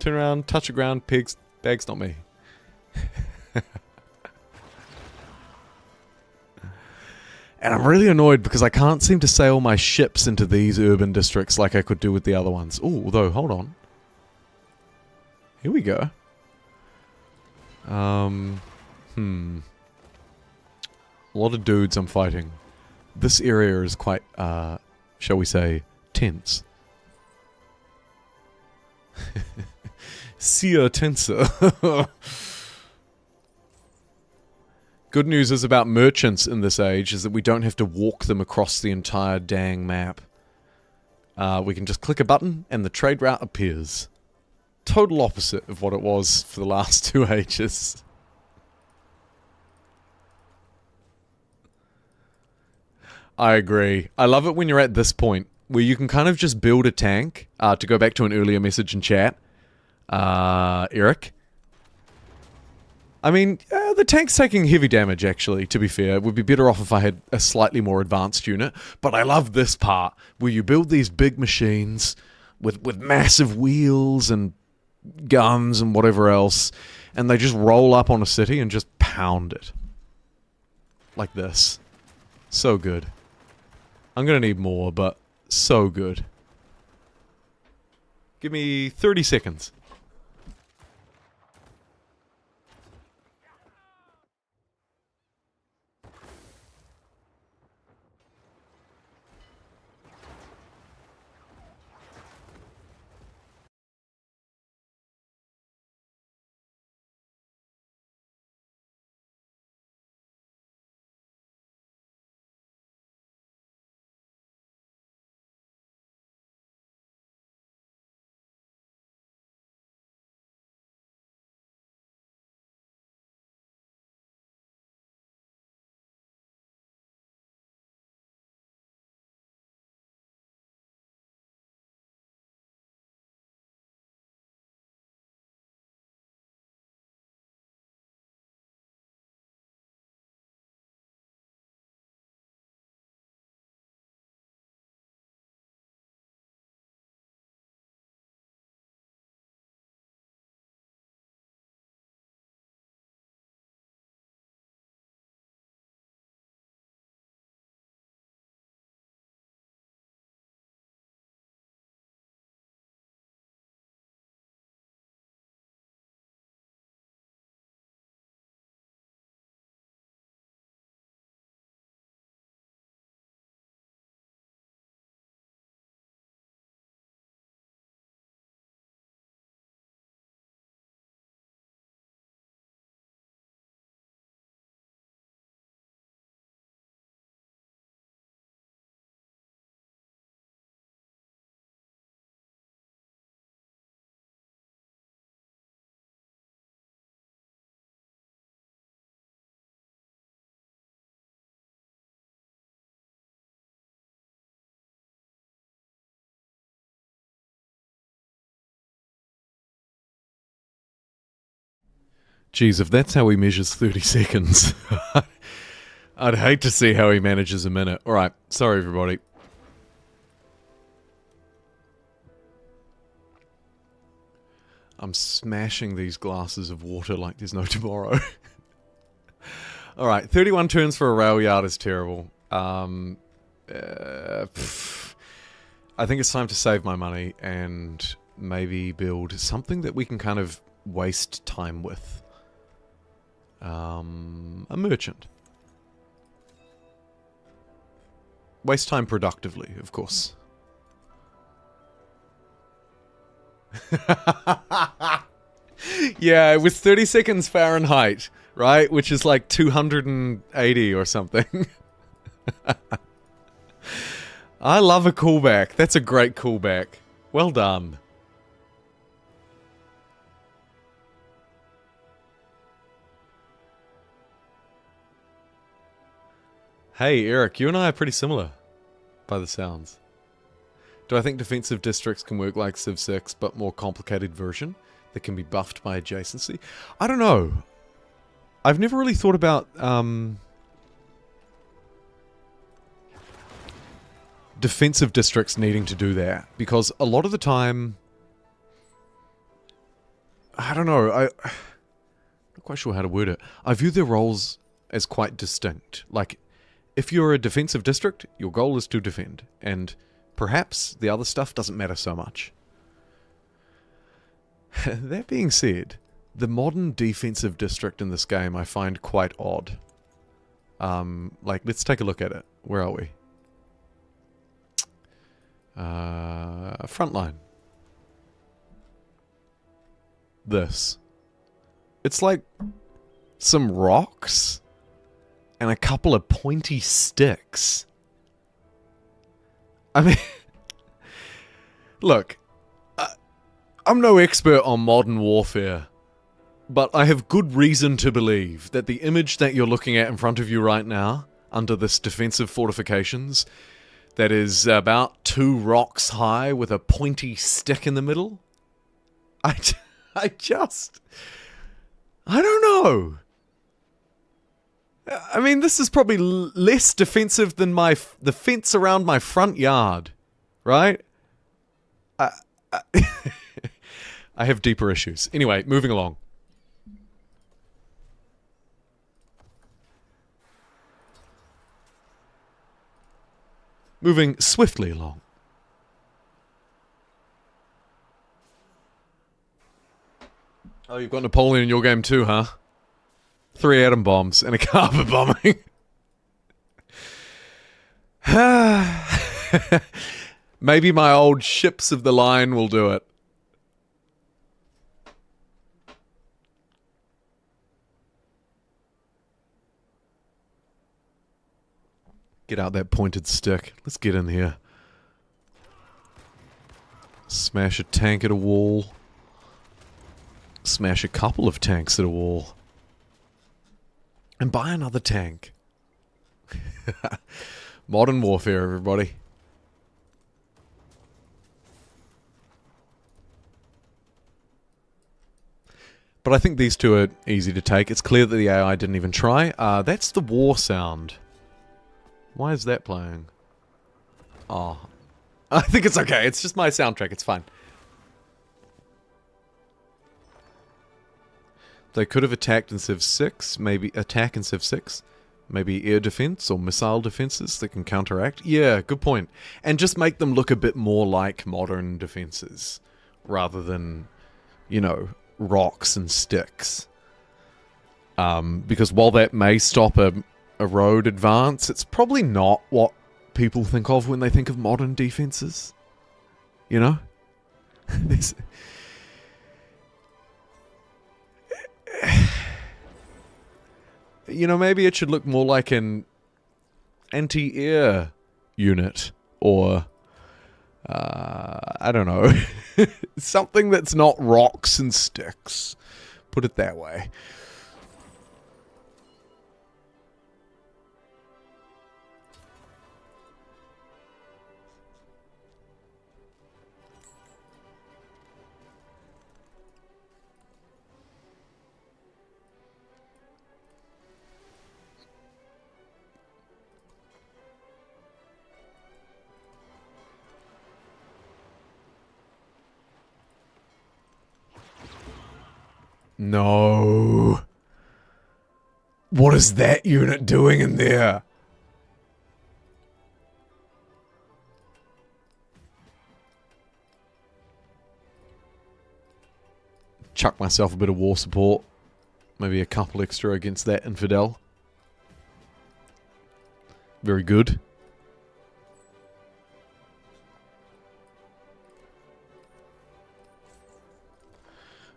Turn around, touch the ground, pigs, bags, not me. And I'm really annoyed because I can't seem to sail my ships into these urban districts like I could do with the other ones. Ooh, although, hold on. Here we go. A lot of dudes I'm fighting. This area is quite, shall we say, tense. Sehr tenser. Good news is about merchants in this age is that we don't have to walk them across the entire dang map. We can just click a button and the trade route appears. Total opposite of what it was for the last 2 ages. I agree. I love it when you're at this point, where you can kind of just build a tank, to go back to an earlier message in chat. Eric? I mean, the tank's taking heavy damage, actually, to be fair. It would be better off if I had a slightly more advanced unit. But I love this part, where you build these big machines with massive wheels and guns and whatever else, and they just roll up on a city and just pound it. Like this. So good. I'm gonna need more, but so good. Give me 30 seconds. Geez, if that's how he measures 30 seconds, I'd hate to see how he manages a minute. Alright, sorry everybody. I'm smashing these glasses of water like there's no tomorrow. Alright, 31 turns for a rail yard is terrible. I think it's time to save my money and maybe build something that we can kind of waste time with. A merchant. Waste time productively, of course. Yeah, it was 30 seconds Fahrenheit, right? Which is like 280 or something. I love a callback. That's a great callback. Well done. Hey, Eric, you and I are pretty similar, by the sounds. Do I think defensive districts can work like Civ 6, but more complicated version that can be buffed by adjacency? I don't know. I've never really thought about defensive districts needing to do that, because a lot of the time, I don't know, I'm not quite sure how to word it. I view their roles as quite distinct. Like, if you're a defensive district, your goal is to defend, and perhaps the other stuff doesn't matter so much. That being said, the modern defensive district in this game I find quite odd. Like, let's take a look at it. Where are we? Frontline. This. It's like some rocks and a couple of pointy sticks. I mean, look, I'm no expert on modern warfare, but I have good reason to believe that the image that you're looking at in front of you right now, under this defensive fortifications, that is about 2 rocks high with a pointy stick in the middle, I don't know. I mean, this is probably less defensive than the fence around my front yard, right? I have deeper issues. Anyway, moving along. Moving swiftly along. Oh, you've got Napoleon in your game too, huh? 3 atom bombs and a carpet bombing. Maybe my old ships of the line will do it. Get out that pointed stick. Let's get in here. Smash a tank at a wall. Smash a couple of tanks at a wall. And buy another tank. Modern warfare, everybody. But I think these two are easy to take. It's clear that the AI didn't even try. That's the war sound. Why is that playing? Oh. I think it's okay. It's just my soundtrack. It's fine. They could have attacked in Civ 6. Maybe attack in Civ 6. Maybe air defense or missile defenses that can counteract. Yeah, good point. And just make them look a bit more like modern defenses. Rather than, you know, rocks and sticks. Because while that may stop a road advance, it's probably not what people think of when they think of modern defenses. You know? You know, maybe it should look more like an anti-air unit, or I don't know, something that's not rocks and sticks. Put it that way. No. What is that unit doing in there? Chuck myself a bit of war support. Maybe a couple extra against that infidel. Very good.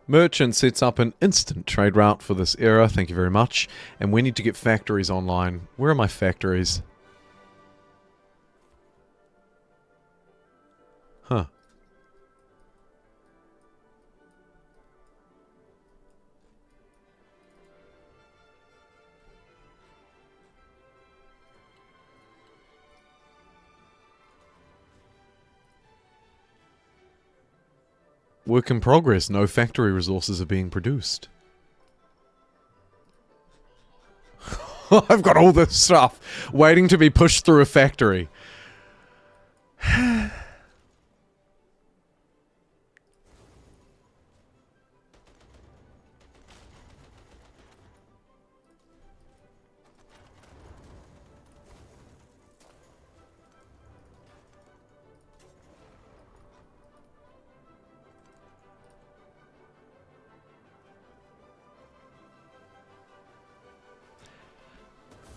Merchant sets up an instant trade route for this era. Thank you very much. And we need to get factories online. Where are my factories? Huh. Work in progress. No factory resources are being produced. I've got all this stuff waiting to be pushed through a factory.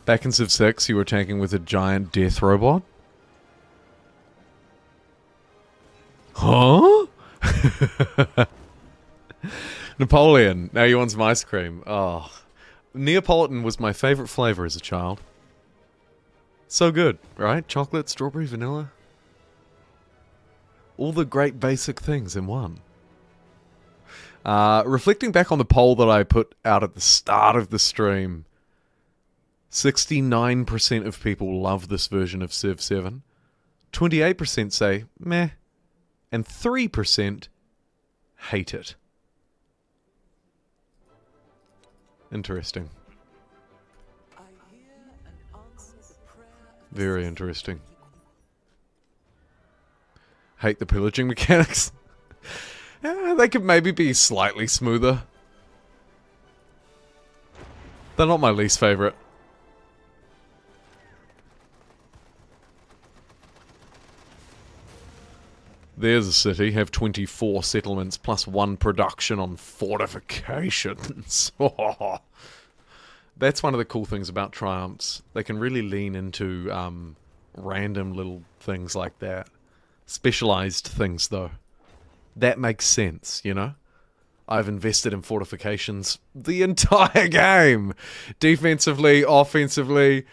Back in Civ 6, you were tanking with a giant death robot? Huh? Napoleon. Now you want some ice cream. Oh. Neapolitan was my favorite flavor as a child. So good, right? Chocolate, strawberry, vanilla. All the great basic things in one. Reflecting back on the poll that I put out at the start of the stream, 69% of people love this version of Civ 7. 28% say, meh. And 3% hate it. Interesting. Very interesting. Hate the pillaging mechanics. Yeah, they could maybe be slightly smoother. They're not my least favorite. There's a city, have 24 settlements plus 1 production on fortifications. That's one of the cool things about Triumphs. They can really lean into random little things like that. Specialized things, though. That makes sense, you know? I've invested in fortifications the entire game. Defensively, offensively.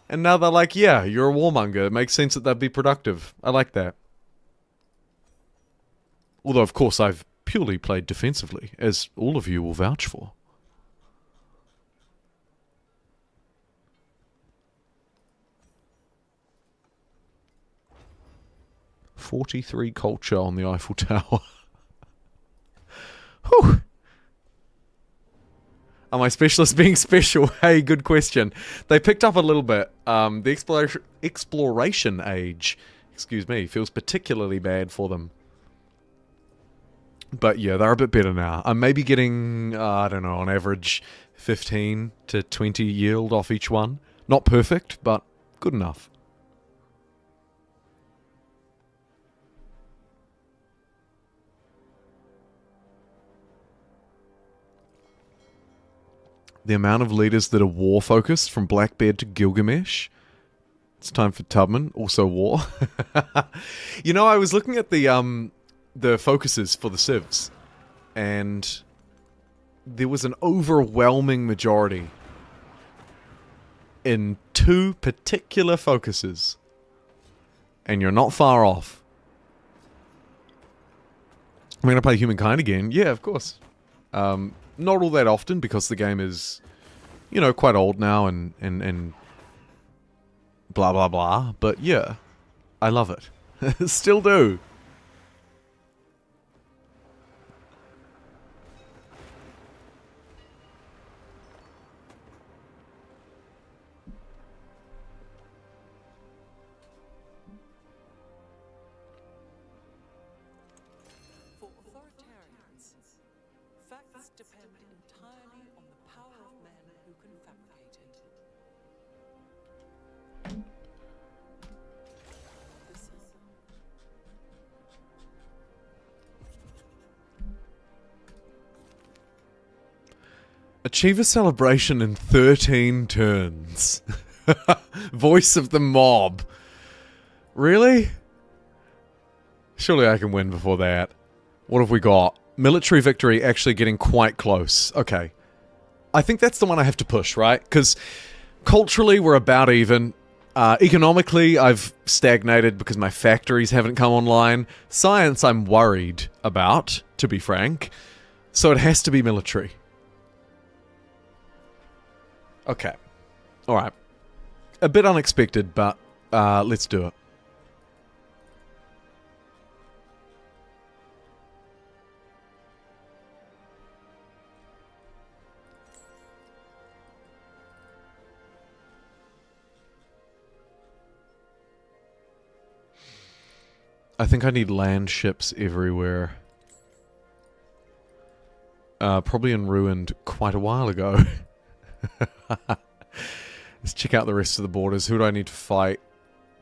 And now they're like, yeah, you're a warmonger. It makes sense that they'd be productive. I like that. Although, of course, I've purely played defensively, as all of you will vouch for. "43 culture on the Eiffel Tower." Whew. Are my specialists being special? Hey, good question. They picked up a little bit. The exploration age, excuse me, feels particularly bad for them. But yeah, they're a bit better now. I'm maybe getting, I don't know, on average 15 to 20 yield off each one. Not perfect, but good enough. The amount of leaders that are war-focused, from Blackbeard to Gilgamesh. It's time for Tubman, also war. You know, I was looking at the focuses for the civs, and there was an overwhelming majority in 2 particular focuses, and you're not far off. I'm going to play Humankind again. Yeah, of course. Not all that often, because the game is, you know, quite old now, and blah blah blah, but yeah, I love it. Still do. For authoritarians, facts must depend entirely on the power of men who can fabricate it. The sun. Achieve a celebration in 13 turns. Voice of the mob. Really? Surely I can win before that. What have we got? Military victory actually getting quite close. Okay. I think that's the one I have to push, right? Because culturally we're about even. Economically I've stagnated because my factories haven't come online. Science I'm worried about, to be frank. So it has to be military. Okay. Alright. A bit unexpected, but let's do it. I think I need land ships everywhere. Probably in ruined quite a while ago. Let's check out the rest of the borders. Who do I need to fight?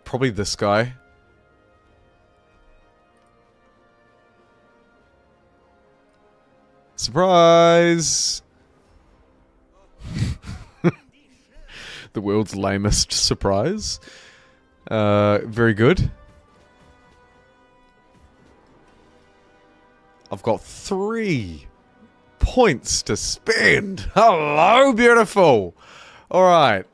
Probably this guy. Surprise! The world's lamest surprise. Very good. I've got 3 points to spend. Hello, beautiful. All right.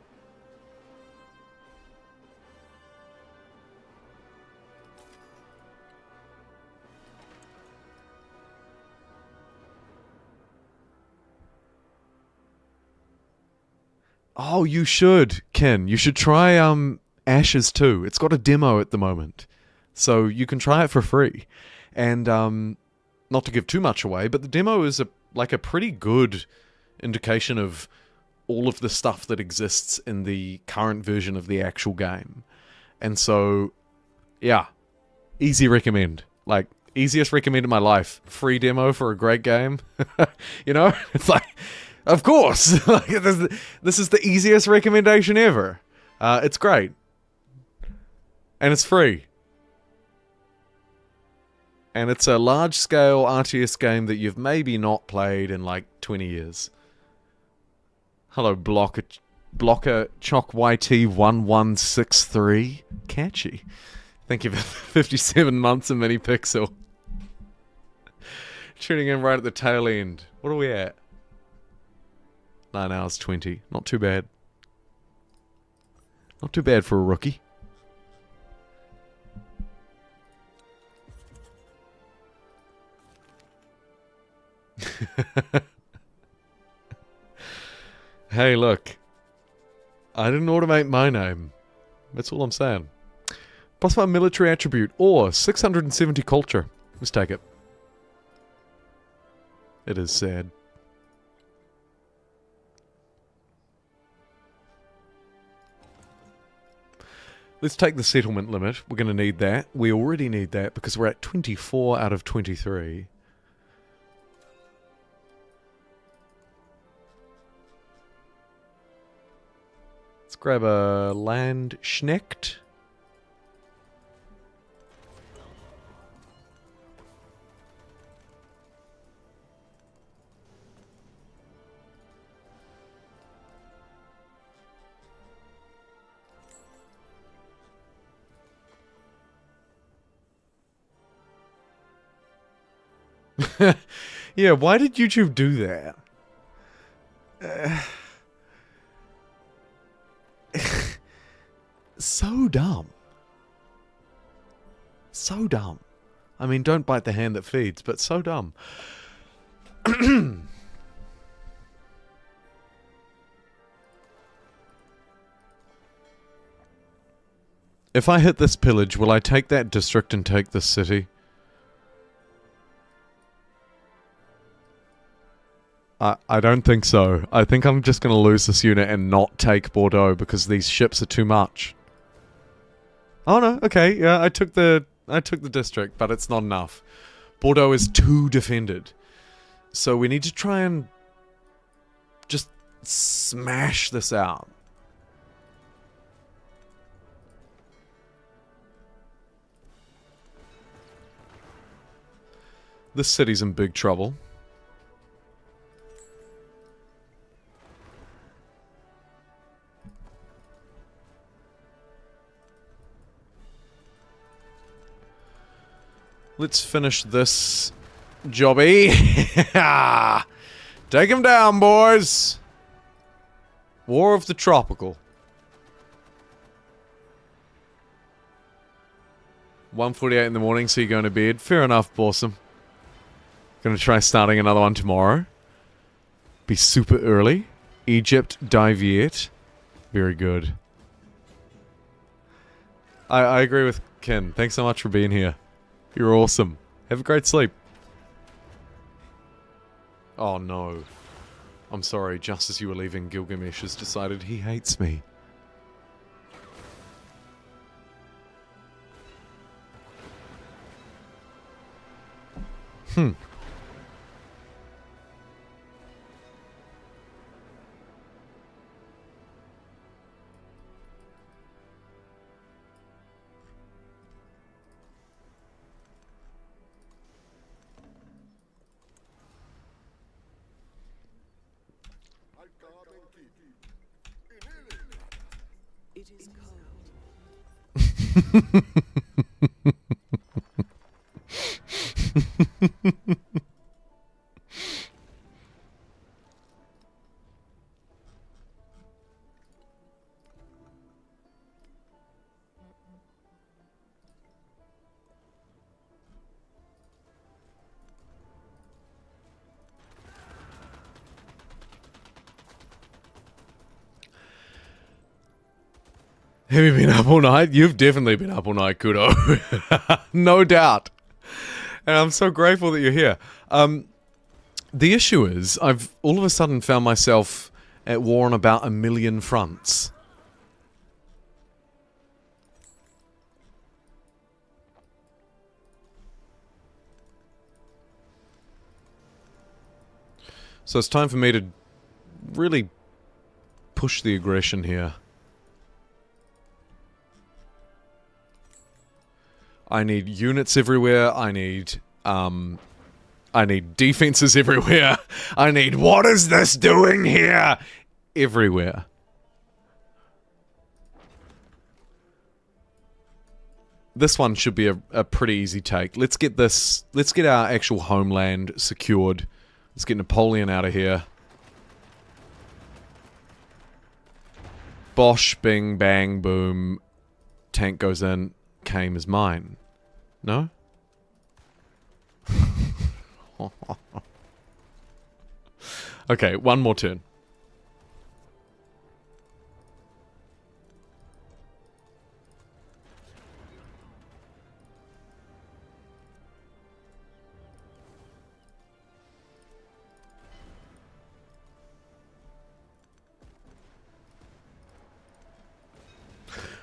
Oh, you should, Ken. You should try Ashes 2. It's got a demo at the moment. So you can try it for free. And not to give too much away, but the demo is like a pretty good indication of all of the stuff that exists in the current version of the actual game. And so, yeah, easy recommend. Like, easiest recommend in my life. Free demo for a great game. You know? It's like, of course! Like, this is the easiest recommendation ever. It's great. And it's free. And it's a large-scale RTS game that you've maybe not played in like 20 years. Hello, Blocker Choc YT1163. Catchy. Thank you for 57 months of Mini Pixel. Tuning in right at the tail end. What are we at? 9 hours 20. Not too bad. Not too bad for a rookie. Hey, look. I didn't automate my name. That's all I'm saying. +1 military attribute or 670 culture. Let's take it. It is sad. Let's take the settlement limit. We're going to need that. We already need that because we're at 24 out of 23. Let's grab a land schnecht. Yeah, why did YouTube do that? So dumb. So dumb. I mean, don't bite the hand that feeds, but so dumb. If I hit this pillage, will I take that district and take this city? I don't think so. I think I'm just going to lose this unit and not take Bordeaux because these ships are too much. Oh no, okay, yeah, I took the district, but it's not enough. Bordeaux is too defended. So we need to try and just smash this out. This city's in big trouble. Let's finish this jobby. Take him down, boys. War of the Tropical. 1:48 in the morning, so you're going to bed. Fair enough, Borsum. Gonna try starting another one tomorrow. Be super early. Egypt, Diviet. Very good. I agree with Ken. Thanks so much for being here. You're awesome. Have a great sleep. Oh no. I'm sorry, just as you were leaving, Gilgamesh has decided he hates me. It is cold. Have you been up all night? You've definitely been up all night, Kudo. No doubt. And I'm so grateful that you're here. The issue is, I've all of a sudden found myself at war on about 1 million fronts. So it's time for me to really push the aggression here. I need units everywhere. I need defenses everywhere. I need, what is this doing here? Everywhere. This one should be a pretty easy take. Let's get our actual homeland secured. Let's get Napoleon out of here. Bosh, bing, bang, boom. Tank goes in. Came is mine. No? Okay, one more turn.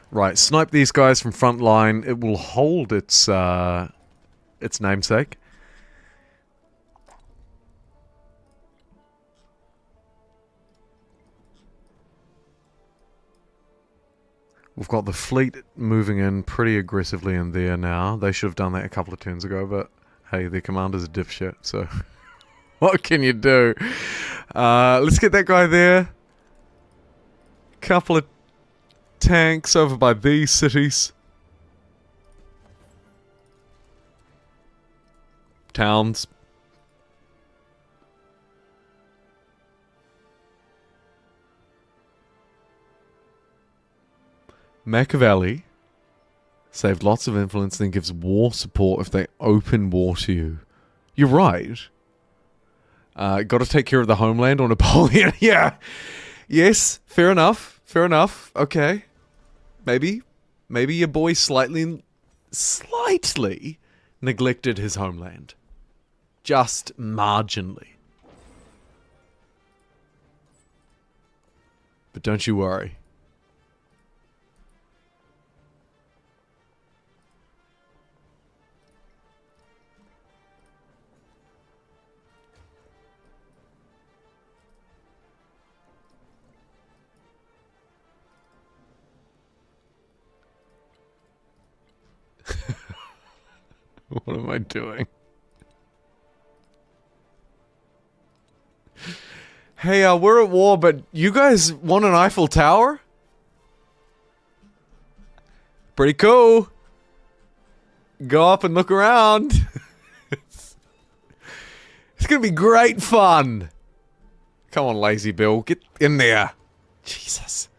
Right, snipe these guys from front line. It will hold its namesake. We've got the fleet moving in pretty aggressively in there now. They should have done that a couple of turns ago, but hey, their commander's a dipshit, so what can you do? Let's get that guy there. Couple of tanks over by these cities. Towns. Machiavelli saved lots of influence, then gives war support if they open war to you. You're right. Got to take care of the homeland or Napoleon. Yeah. Yes, fair enough. Fair enough. Okay. Maybe your boy slightly neglected his homeland. Just marginally. But don't you worry. What am I doing? Hey, we're at war, but you guys want an Eiffel Tower? Pretty cool. Go up and look around. It's gonna be great fun. Come on, Lazy Bill. Get in there. Jesus.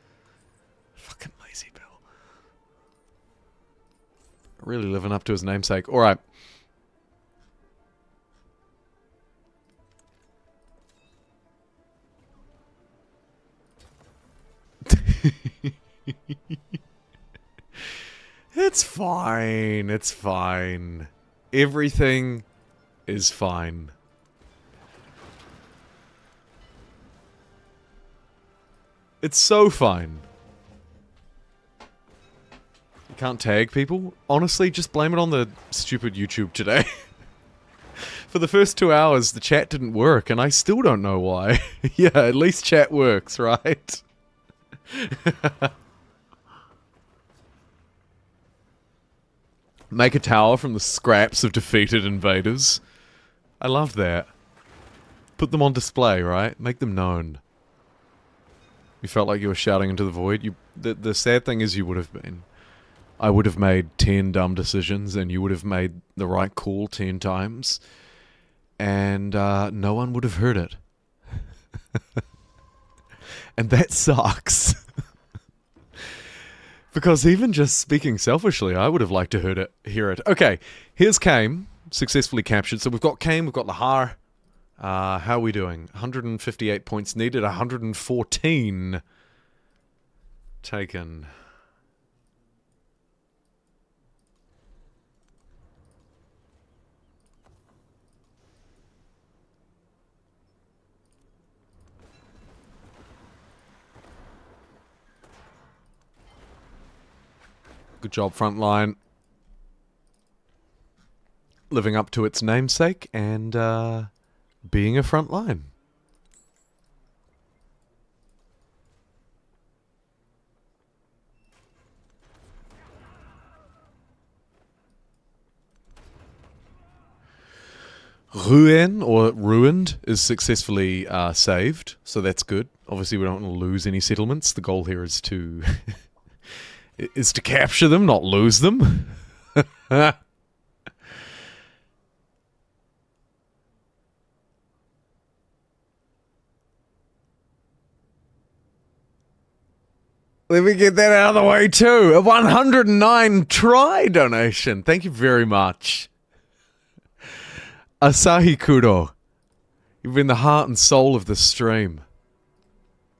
Fucking Lazy Bill. Really living up to his namesake. Alright. It's fine. It's fine. Everything is fine. It's so fine. You can't tag people? Honestly, just blame it on the stupid YouTube today. For the first 2 hours, the chat didn't work, and I still don't know why. Yeah, at least chat works, right? Make a tower from the scraps of defeated invaders. I love that. Put them on display, right? Make them known. You felt like you were shouting into the void. The sad thing is you would have been. I would have made 10 dumb decisions, and you would have made the right call 10 times. And no one would have heard it. And that sucks. Because even just speaking selfishly, I would have liked to hear it. Okay, here's Kame, successfully captured. So we've got Kame, we've got Lahar. How are we doing? 158 points needed, 114 taken. Good job, Frontline. Living up to its namesake and being a frontline. Ruin, or Ruined, is successfully saved, so that's good. Obviously, we don't want to lose any settlements. The goal here is to is to capture them, not lose them. Let me get that out of the way too. A 109 try donation. Thank you very much. Asahi Kuro. You've been the heart and soul of the stream.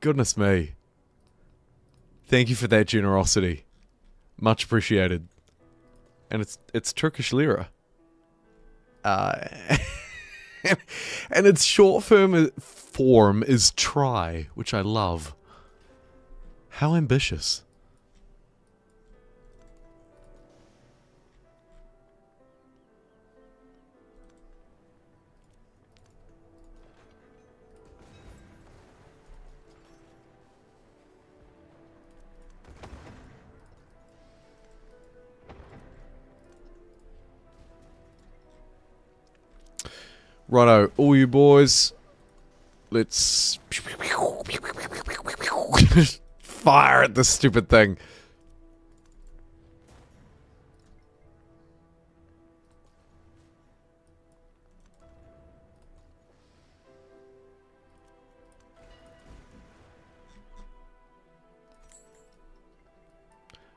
Goodness me. Thank you for that generosity. Much appreciated. And it's Turkish lira. And its short form is try, which I love. How ambitious. Righto, all you boys, let's fire at this stupid thing.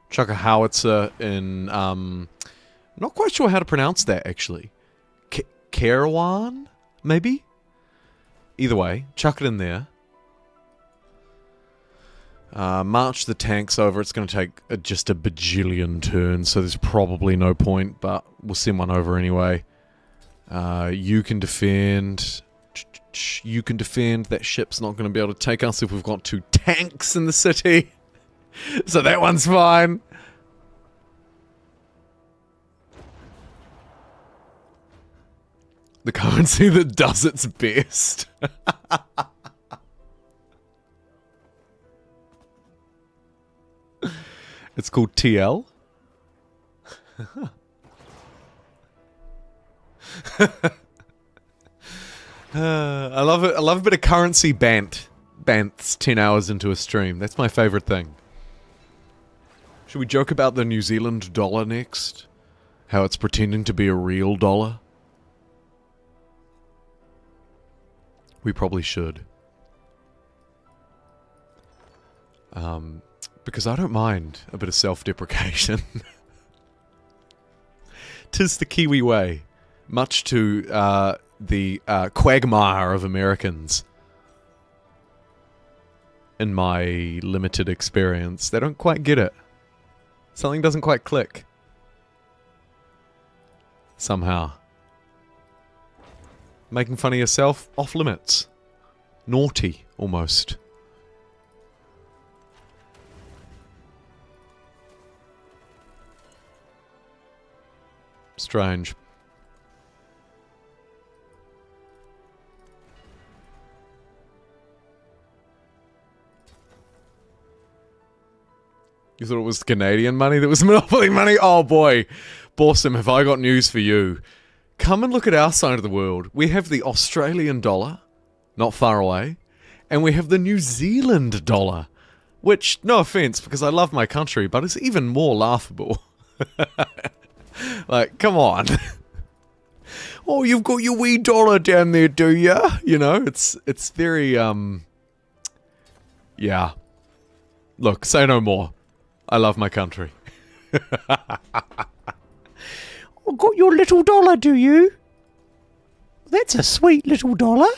Chuck a howitzer in, not quite sure how to pronounce that actually. Carawan, maybe? Either way, chuck it in there. March the tanks over. It's going to take just a bajillion turns, so there's probably no point, but we'll send one over anyway. You can defend. You can defend. That ship's not going to be able to take us if we've got 2 tanks in the city. So that one's fine. The currency that does its best. It's called TL. I love it. I love a bit of currency bants 10 hours into a stream. That's my favorite thing. Should we joke about the New Zealand dollar next? How it's pretending to be a real dollar? We probably should. Because I don't mind a bit of self-deprecation. 'Tis the Kiwi way. Much to the quagmire of Americans. In my limited experience. They don't quite get it. Something doesn't quite click. Somehow. Making fun of yourself? Off limits. Naughty, almost. Strange. You thought it was Canadian money that was Monopoly money? Oh boy. Borsum, have I got news for you. Come and look at our side of the world. We have the Australian dollar, not far away, and we have the New Zealand dollar, which, no offense, because I love my country, but it's even more laughable. Like, come on. Oh, you've got your wee dollar down there, do ya? You know, it's very, yeah. Look, say no more. I love my country. Oh, got your little dollar, do you? That's a sweet little dollar.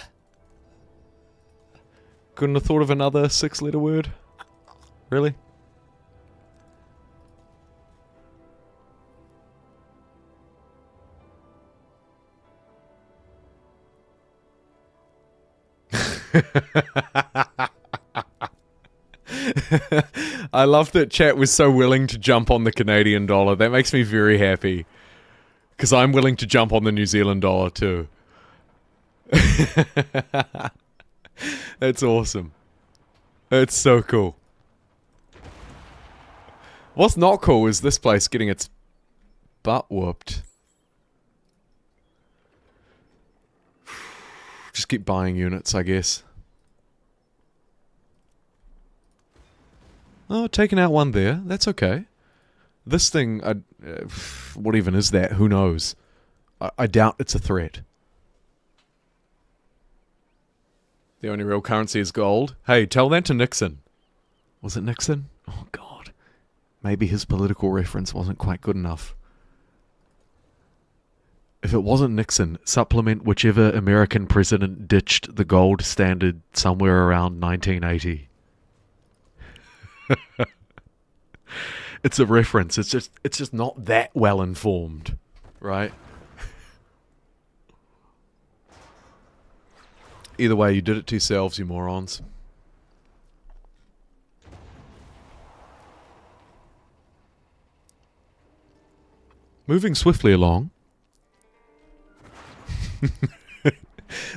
Couldn't have thought of another 6-letter word? Really? I love that chat was so willing to jump on the Canadian dollar. That makes me very happy. Because I'm willing to jump on the New Zealand dollar too. That's awesome. That's so cool. What's not cool is this place getting its butt whooped. Just keep buying units, I guess. Oh, taking out one there. That's okay. This thing, what even is that? Who knows? I doubt it's a threat. The only real currency is gold. Hey, tell that to Nixon. Was it Nixon? Oh, God. Maybe his political reference wasn't quite good enough. If it wasn't Nixon, supplement whichever American president ditched the gold standard somewhere around 1980. It's a reference. It's just not that well informed, right? Either way, you did it to yourselves, you morons. Moving swiftly along.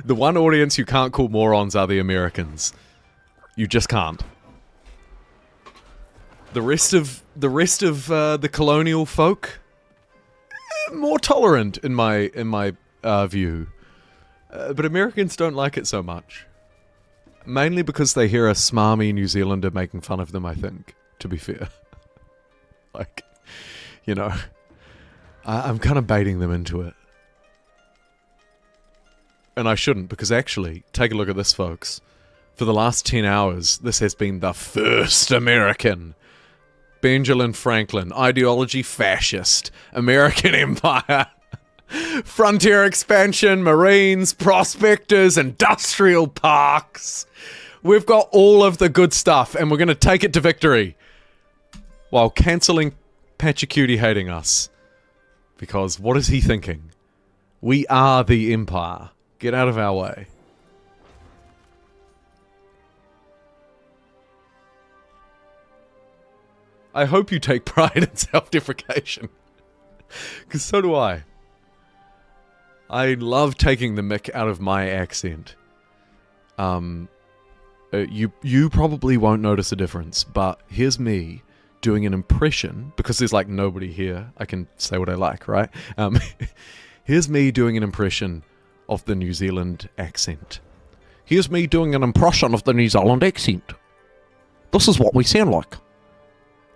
The one audience you can't call morons are the Americans. You just can't. The rest of the colonial folk, more tolerant in my view, but Americans don't like it so much. Mainly because they hear a smarmy New Zealander making fun of them. I think, to be fair, like, you know, I'm kind of baiting them into it, and I shouldn't, because actually, take a look at this, folks. For the last 10 hours, this has been the first American. Benjamin Franklin, ideology fascist, American empire, frontier expansion, marines, prospectors, industrial parks. We've got all of the good stuff, and we're going to take it to victory. While cancelling Pachacuti hating us. Because what is he thinking? We are the empire. Get out of our way. I hope you take pride in self-deprecation. Because so do I. I love taking the mick out of my accent. You probably won't notice a difference, but here's me doing an impression, because there's like nobody here. I can say what I like, right? Here's me doing an impression of the New Zealand accent. Here's me doing an impression of the New Zealand accent. This is what we sound like.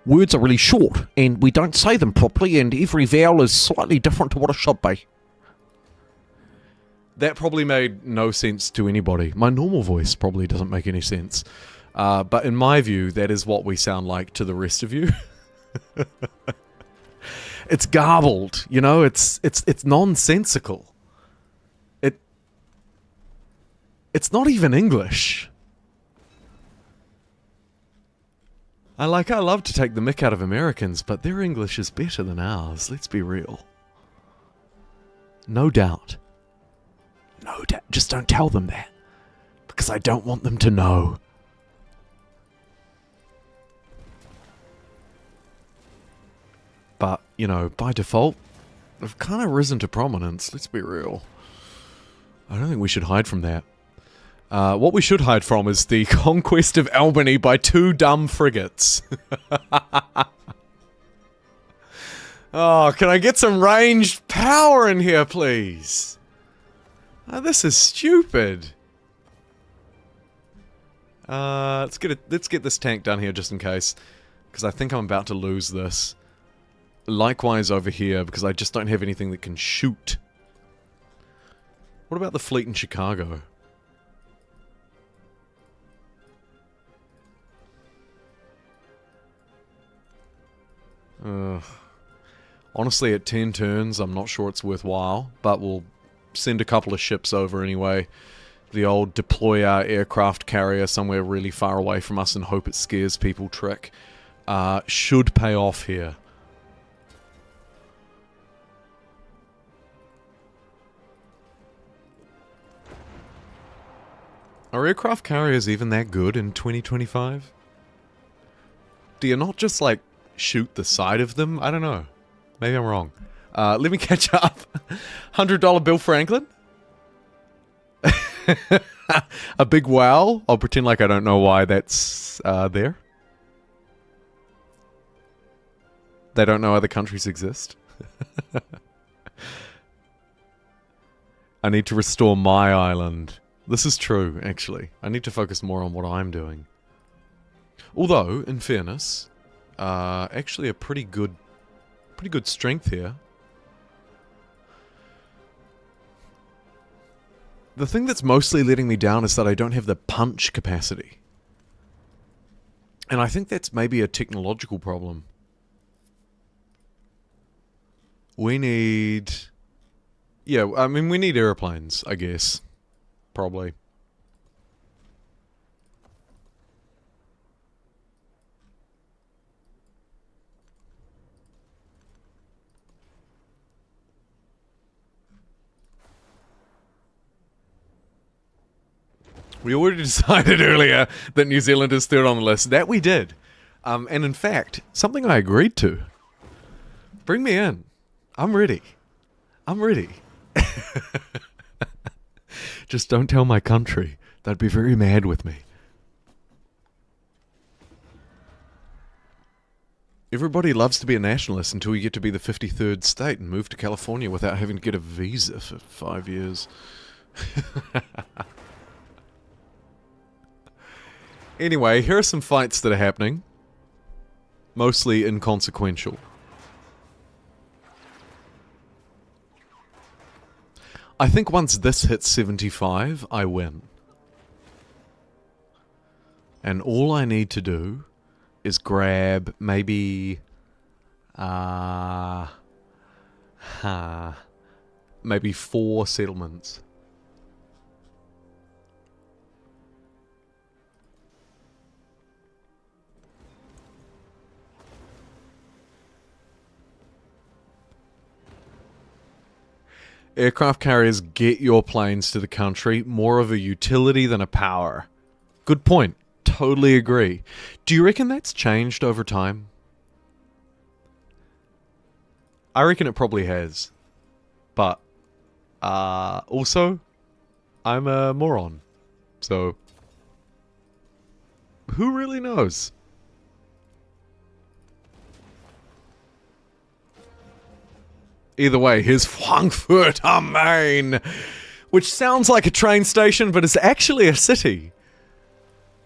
Words are really short, and we don't say them properly, and every vowel is slightly different to what it should be. That probably made no sense to anybody. My normal voice probably doesn't make any sense. But in my view, that is what we sound like to the rest of you. It's garbled, you know, it's nonsensical. It's not even English. I love to take the mick out of Americans, but their English is better than ours, let's be real. No doubt. No doubt. Just don't tell them that. Because I don't want them to know. But, you know, by default, they've kind of risen to prominence, let's be real. I don't think we should hide from that. What we should hide from is the conquest of Albany by 2 dumb frigates. Oh, can I get some ranged power in here, please? Oh, this is stupid. Let's get this tank done here just in case, because I think I'm about to lose this. Likewise over here, because I just don't have anything that can shoot. What about the fleet in Chicago? Honestly, at 10 turns, I'm not sure it's worthwhile, but we'll send a couple of ships over anyway. The old deploy our aircraft carrier somewhere really far away from us and hope it scares people trick should pay off here. Are aircraft carriers even that good in 2025? Do you not just, like, shoot the side of them? I don't know. Maybe I'm wrong. Let me catch up. $100 Bill Franklin? A big wow? I'll pretend like I don't know why that's there. They don't know other countries exist. I need to restore my island. This is true, actually. I need to focus more on what I'm doing. Although, in fairness, actually a pretty good strength here. The thing that's mostly letting me down is that I don't have the punch capacity. And I think that's maybe a technological problem. We need... Yeah, I mean, we need airplanes, I guess. Probably. We already decided earlier that New Zealand is third on the list. That we did. And in fact, something I agreed to. Bring me in. I'm ready. I'm ready. Just don't tell my country. They'd be very mad with me. Everybody loves to be a nationalist until you get to be the 53rd state and move to California without having to get a visa for 5 years. Anyway, here are some fights that are happening. Mostly inconsequential. I think once this hits 75, I win. And all I need to do is grab maybe... maybe 4 settlements. Aircraft carriers get your planes to the country, more of a utility than a power. Good point. Totally agree. Do you reckon that's changed over time? I reckon it probably has. But, also, I'm a moron. So, who really knows? Either way, here's Frankfurt am Main, which sounds like a train station, but it's actually a city.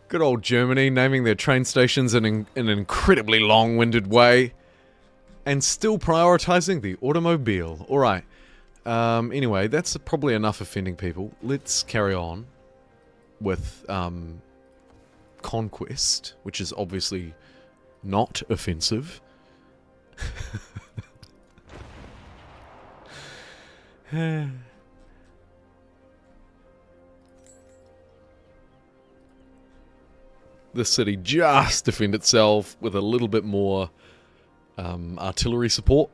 Good old Germany, naming their train stations in an incredibly long-winded way. And still prioritizing the automobile. Alright. Anyway, that's probably enough offending people. Let's carry on with conquest, which is obviously not offensive. The city just defend itself with a little bit more artillery support.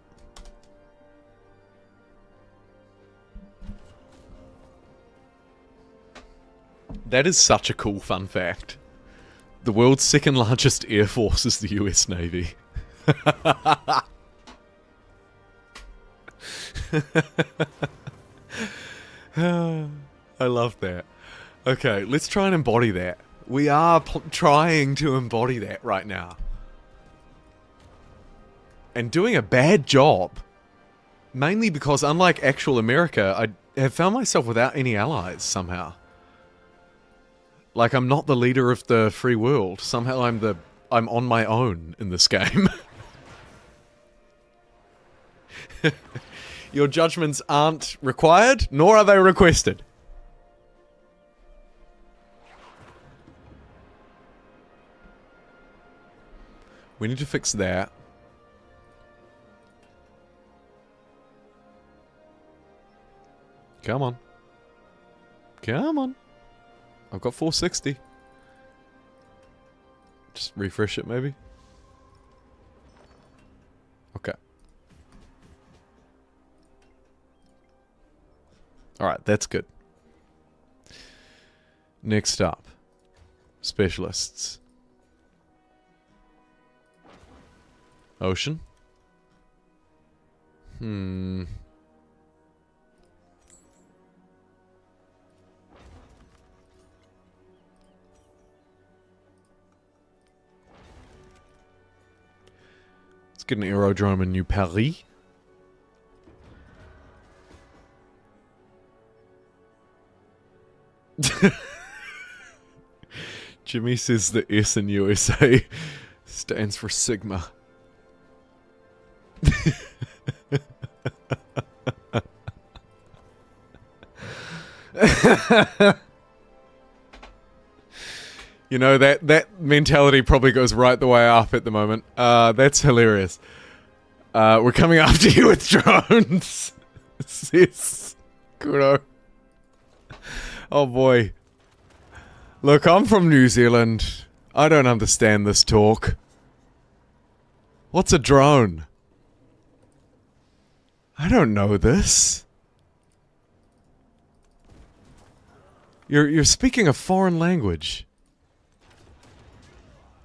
That is such a cool fun fact. The world's second largest air force is the US Navy. I love that. Okay, let's try and embody that. We are trying to embody that right now. And doing a bad job. Mainly because, unlike actual America, I have found myself without any allies somehow. Like, I'm not the leader of the free world. Somehow I'm on my own in this game. Your judgments aren't required, nor are they requested. We need to fix that. Come on. Come on. I've got 460. Just refresh it, maybe. Okay. Alright, that's good. Next up. Specialists. Ocean. Let's get an aerodrome in New Paris. Jimmy says the S in USA stands for Sigma. You know, that mentality probably goes right the way up at the moment. That's hilarious. We're coming after you with drones. Sis. Kudo. Oh boy. Look, I'm from New Zealand. I don't understand this talk. What's a drone? I don't know this. You're speaking a foreign language.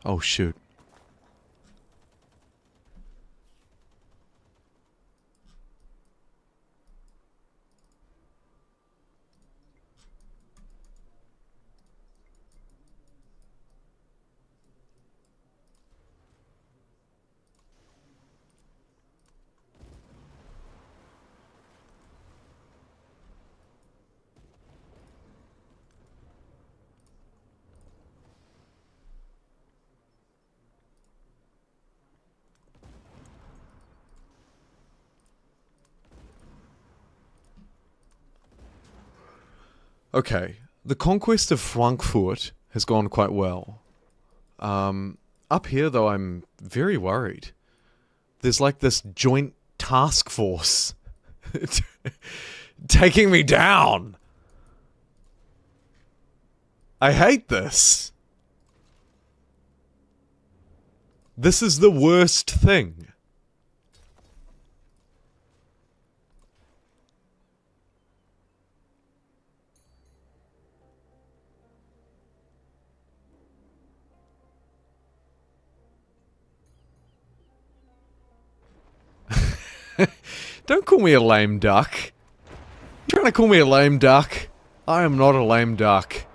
Oh shoot. Okay, the conquest of Frankfurt has gone quite well. Up here, though, I'm very worried. There's like this joint task force taking me down. I hate this. This is the worst thing. Don't call me a lame duck. You trying to call me a lame duck? I am not a lame duck.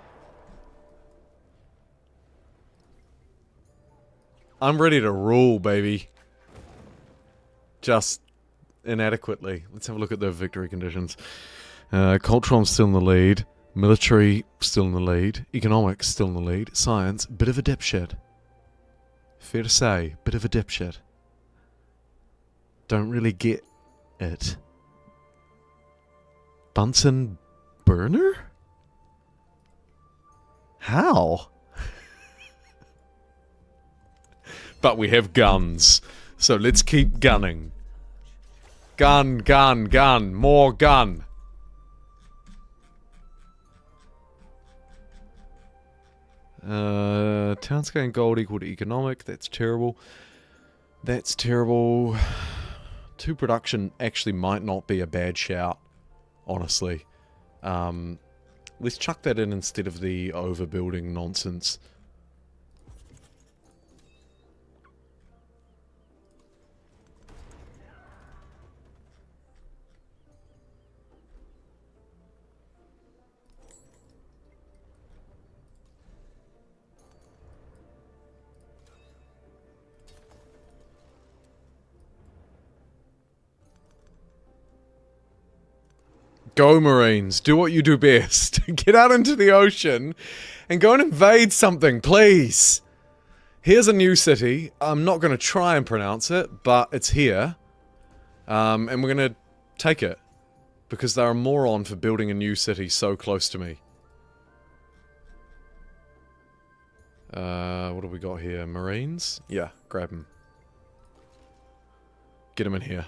I'm ready to rule, baby. Just inadequately. Let's have a look at the victory conditions. Cultural, I'm still in the lead. Military, still in the lead. Economics, still in the lead. Science, bit of a dipshit. Fair to say, bit of a dipshit. Don't really get it. Bunsen burner? How? But we have guns, so let's keep gunning. Gun, gun, gun, more gun. Town scale and gold equal to economic. That's terrible. That's terrible. 2 production actually might not be a bad shout, honestly. Let's chuck that in instead of the overbuilding nonsense. Go, Marines. Do what you do best. Get out into the ocean and go and invade something, please. Here's a new city. I'm not going to try and pronounce it, but it's here. And we're going to take it. Because they're a moron for building a new city so close to me. What have we got here? Marines? Yeah, grab them. Get them in here.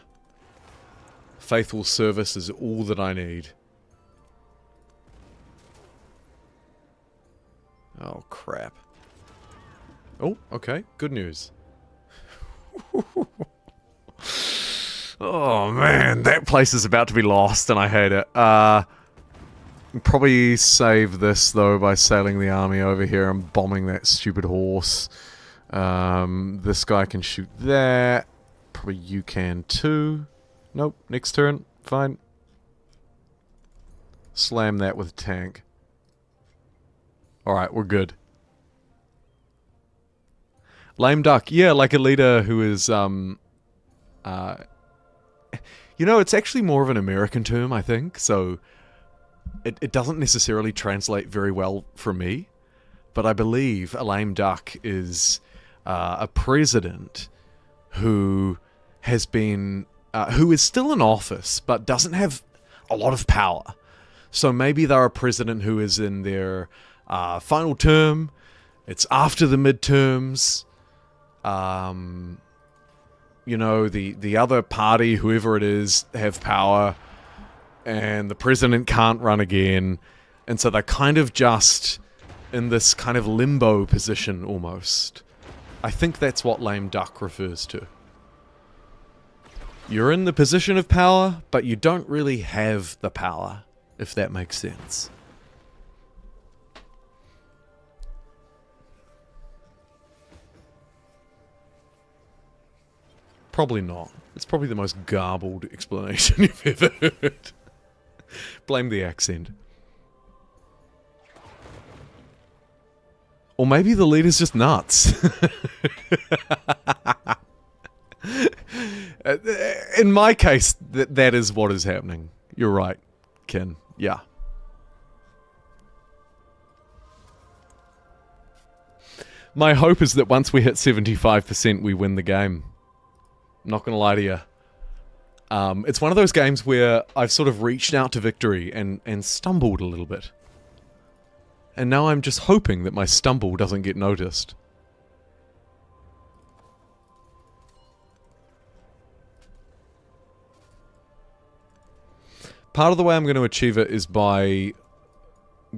Faithful service is all that I need. Oh, crap. Oh, okay. Good news. Oh, man. That place is about to be lost, and I hate it. Probably save this, though, by sailing the army over here and bombing that stupid horse. This guy can shoot that. Probably you can, too. Nope, next turn. Fine. Slam that with a tank. Alright, we're good. Lame duck. Yeah, like a leader who is, you know, it's actually more of an American term, I think, so it doesn't necessarily translate very well for me, but I believe a lame duck is a president who has been... who is still in office, but doesn't have a lot of power. So maybe they're a president who is in their final term. It's after the midterms. You know, the other party, whoever it is, have power. And the president can't run again. And so they're kind of just in this kind of limbo position, almost. I think that's what lame duck refers to. You're in the position of power, but you don't really have the power, if that makes sense. Probably not. It's probably the most garbled explanation you've ever heard. Blame the accent. Or maybe the leader's just nuts. In my case, that is what is happening. You're right, Ken. Yeah. My hope is that once we hit 75%, we win the game. I'm not gonna lie to you. It's one of those games where I've sort of reached out to victory and stumbled a little bit. And now I'm just hoping that my stumble doesn't get noticed. Part of the way I'm going to achieve it is by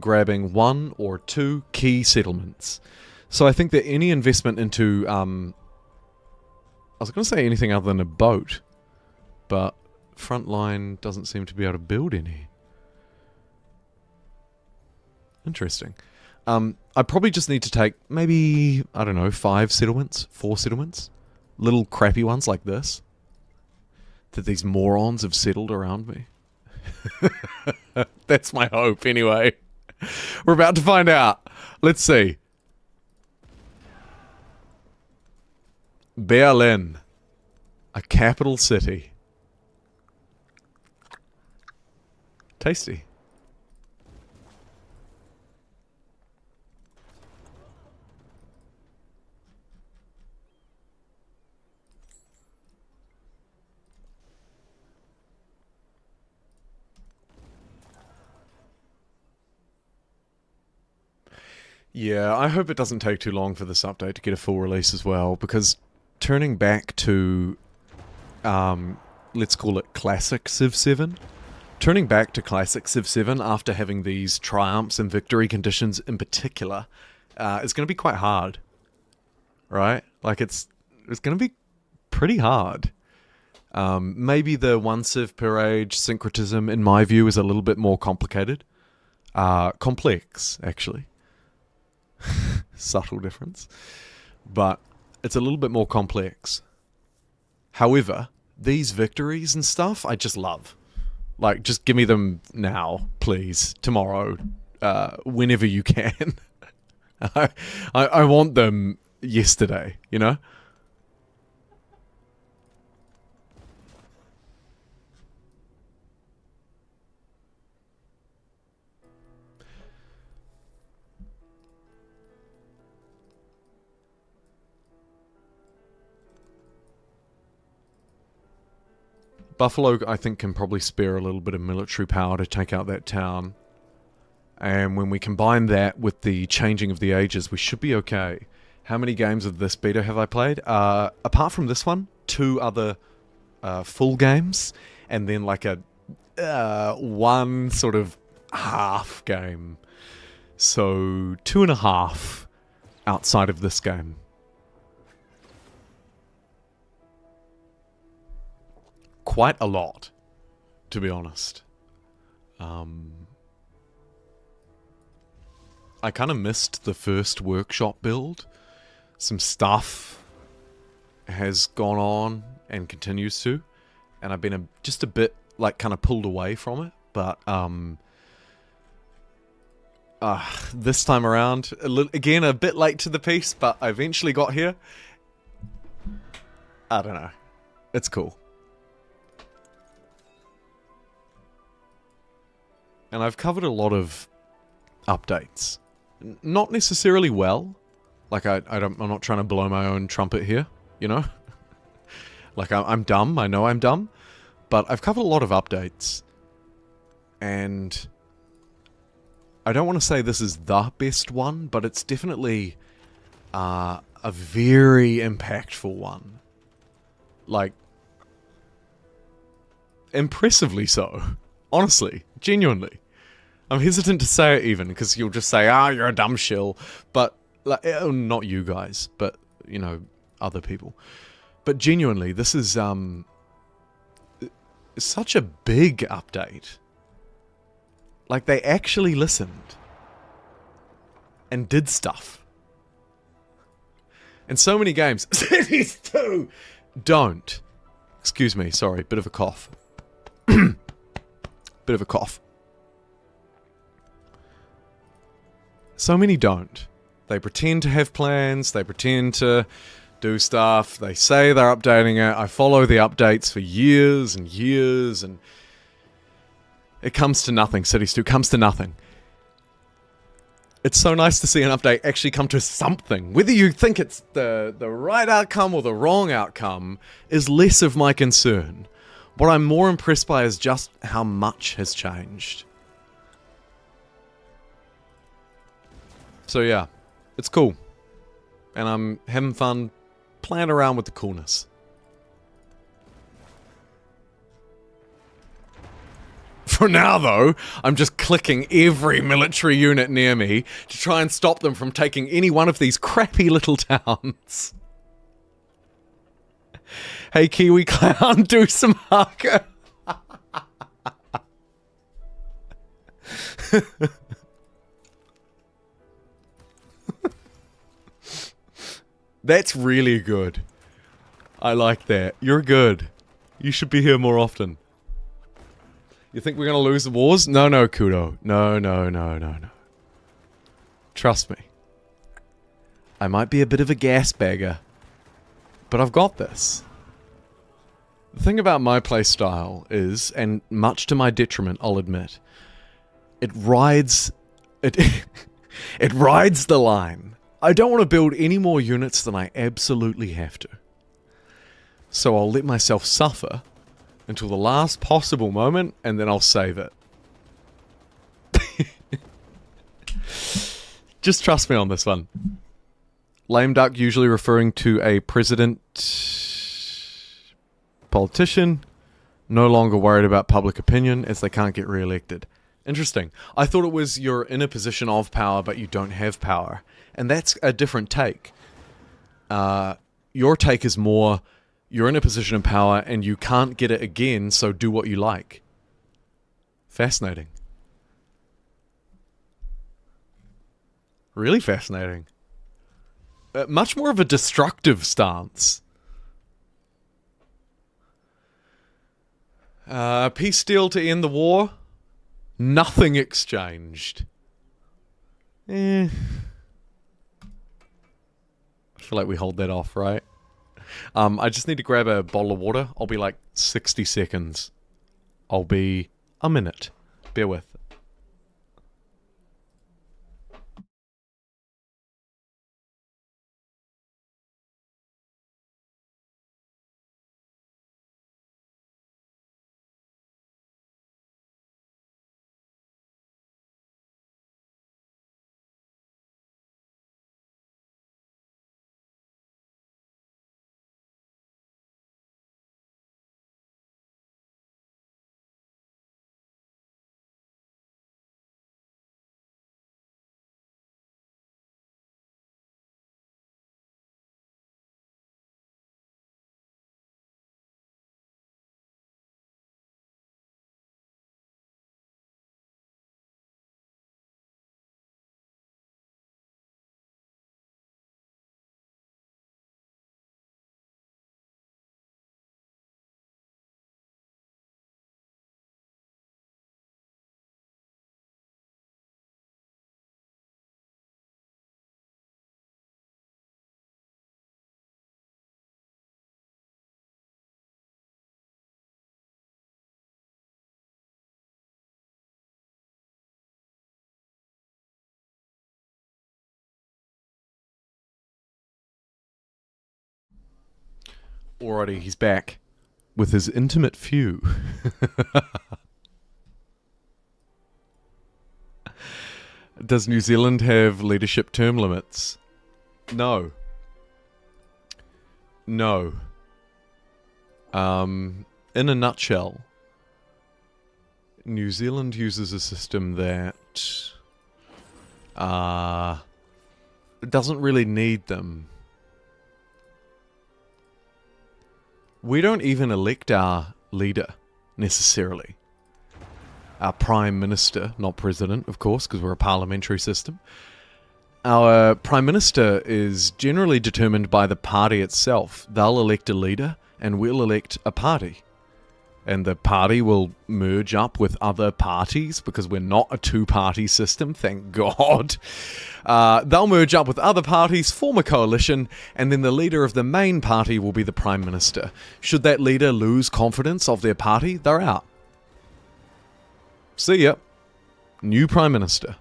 grabbing 1 or 2 key settlements. So I think that any investment into, I was going to say anything other than a boat, but Frontline doesn't seem to be able to build any. Interesting. I probably just need to take maybe, I don't know, 5 settlements, 4 settlements. Little crappy ones like this. That these morons have settled around me. That's my hope, anyway. We're about to find out. Let's see. Berlin. A capital city. Tasty. Yeah, I hope it doesn't take too long for this update to get a full release as well, because turning back to, let's call it Classic Civ 7, turning back to Classic Civ 7 after having these triumphs and victory conditions in particular, is going to be quite hard, right? Like, it's going to be pretty hard. Maybe the 1 civ per age syncretism, in my view, is a little bit more complicated. Complex, actually. Subtle difference. But it's a little bit more complex. However, these victories and stuff, I just love. Like, just give me them now, please. Tomorrow. Whenever you can. I want them yesterday, you know? Buffalo, I think, can probably spare a little bit of military power to take out that town. And when we combine that with the changing of the ages, we should be okay. How many games of this beta have I played? Apart from this one, 2 other full games. And then like a one sort of half game. So 2.5 outside of this game. Quite a lot, to be honest. I kind of missed the first workshop build. Some stuff has gone on and continues to, and I've been just a bit like kind of pulled away from it. But this time around, again a bit late to the piece, but I eventually got here. I don't know. It's cool. And I've covered a lot of updates. Not necessarily well. Like, I'm not trying to blow my own trumpet here, you know? Like, I'm dumb. I know I'm dumb. But I've covered a lot of updates. And I don't want to say this is the best one, but it's definitely a very impactful one. Like, impressively so. Honestly, genuinely. I'm hesitant to say it even, because you'll just say, you're a dumb shill. But, like, not you guys, but, you know, other people. But genuinely, this is, such a big update. Like, they actually listened. And did stuff. And so many games, Cities 2, don't. Excuse me, sorry, bit of a cough. Bit of a cough. So many don't. They pretend to have plans, they pretend to do stuff, they say they're updating it. I follow the updates for years and years, and it comes to nothing. Cities 2 comes to nothing. It's so nice to see an update actually come to something. Whether you think it's the right outcome or the wrong outcome is less of my concern. What I'm more impressed by is just how much has changed. So yeah, it's cool. And I'm having fun playing around with the coolness. For now though, I'm just clicking every military unit near me to try and stop them from taking any one of these crappy little towns. Hey Kiwi Clown, do some haka. That's really good. I like that. You're good. You should be here more often. You think we're gonna lose the wars? No, no, Kudo. No. Trust me. I might be a bit of a gas bagger, but I've got this. The thing about my playstyle is, and much to my detriment, I'll admit, it rides it it rides the line. I don't want to build any more units than I absolutely have to. So I'll let myself suffer until the last possible moment, and then I'll save it. Just trust me on this one. Lame duck usually referring to a president, politician, no longer worried about public opinion as they can't get re-elected. Interesting. I thought it was you're in a position of power but you don't have power. And that's a different take. Your take is more, you're in a position of power and you can't get it again, so do what you like. Fascinating. Really fascinating. Much more of a destructive stance. Peace deal to end the war. Nothing exchanged. I feel like we hold that off, right? I just need to grab a bottle of water. I'll be like 60 seconds. I'll be a minute. Bear with. Alrighty, he's back with his intimate few. Does New Zealand have leadership term limits? No. No. In a nutshell, New Zealand uses a system that doesn't really need them. We don't even elect our leader, necessarily. Our Prime Minister, not President, of course, because we're a parliamentary system. Our Prime Minister is generally determined by the party itself. They'll elect a leader, and we'll elect a party. And the party will merge up with other parties, because we're not a two-party system, thank God. They'll merge up with other parties, form a coalition, and then the leader of the main party will be the Prime Minister. Should that leader lose confidence of their party, they're out. See ya. New Prime Minister.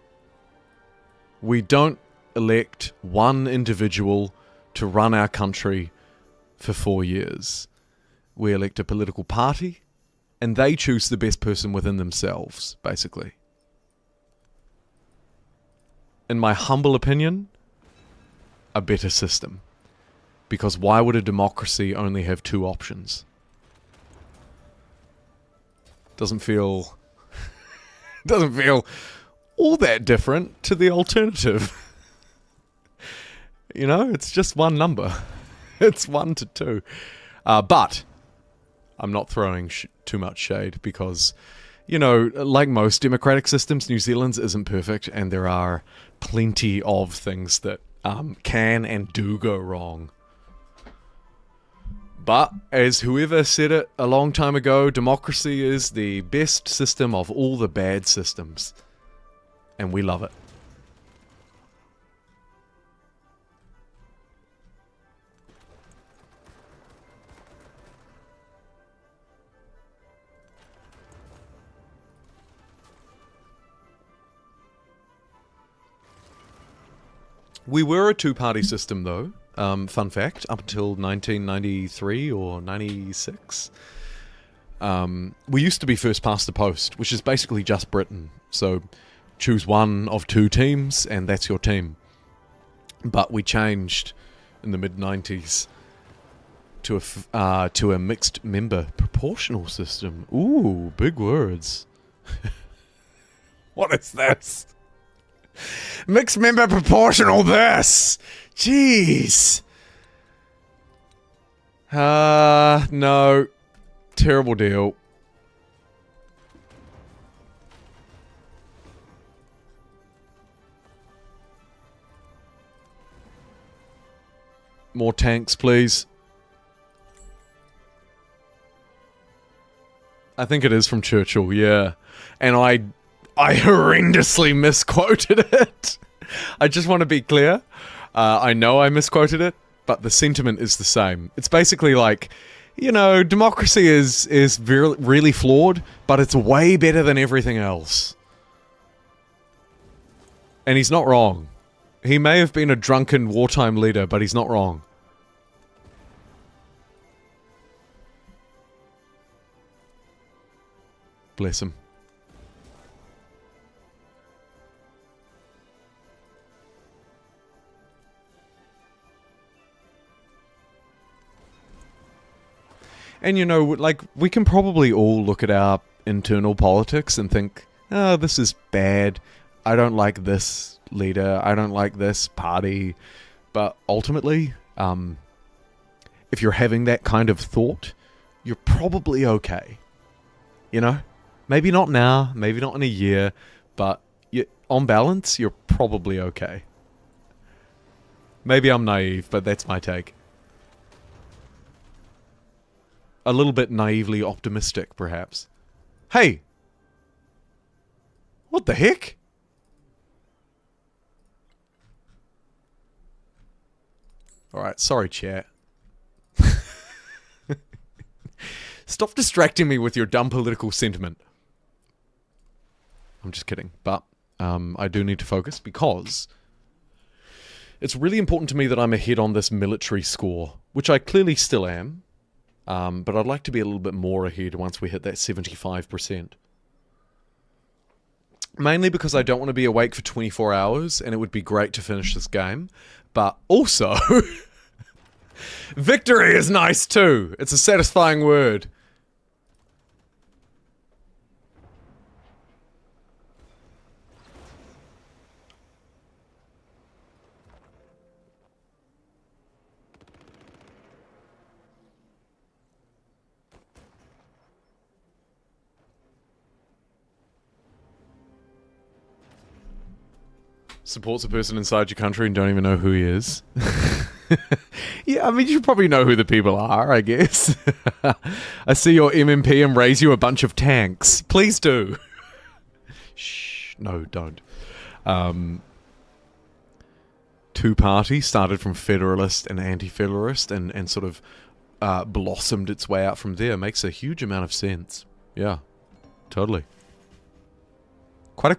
We don't elect one individual to run our country for 4 years. We elect a political party, and they choose the best person within themselves, basically. In my humble opinion, a better system. Because why would a democracy only have two options? Doesn't feel all that different to the alternative. You know, it's just one number. It's 1 to 2. But I'm not throwing too much shade because, you know, like most democratic systems, New Zealand's isn't perfect, and there are plenty of things that can and do go wrong. But, as whoever said it a long time ago, democracy is the best system of all the bad systems. And we love it. We were a two-party system, though. Fun fact, up until 1993 or 96. We used to be first past the post, which is basically just Britain. So choose one of two teams, and that's your team. But we changed in the mid-90s to a mixed member proportional system. Ooh, big words. What is this? Mixed member proportional this! Jeez! No. Terrible deal. More tanks, please. I think it is from Churchill, yeah. And I horrendously misquoted it. I just want to be clear. I know I misquoted it, but the sentiment is the same. It's basically like, you know, democracy is really flawed, but it's way better than everything else. And he's not wrong. He may have been a drunken wartime leader, but he's not wrong. Bless him. And you know, like, we can probably all look at our internal politics and think, oh, this is bad. I don't like this leader. I don't like this party. But ultimately, if you're having that kind of thought, you're probably okay. You know? Maybe not now, maybe not in a year, but on balance, you're probably okay. Maybe I'm naive, but that's my take. A little bit naively optimistic, perhaps. Hey! What the heck? Alright, sorry, chat. Stop distracting me with your dumb political sentiment. I'm just kidding, but I do need to focus because it's really important to me that I'm ahead on this military score, which I clearly still am, but I'd like to be a little bit more ahead once we hit that 75%. Mainly because I don't want to be awake for 24 hours, and it would be great to finish this game, but also, victory is nice too. It's a satisfying word. Supports a person inside your country and don't even know who he is. Yeah, I mean, you probably know who the people are, I guess. I see your MMP and raise you a bunch of tanks. Please do. Shh, no, don't. Two parties started from Federalist and Anti-Federalist and sort of blossomed its way out from there. Makes a huge amount of sense. Yeah, totally. Quite a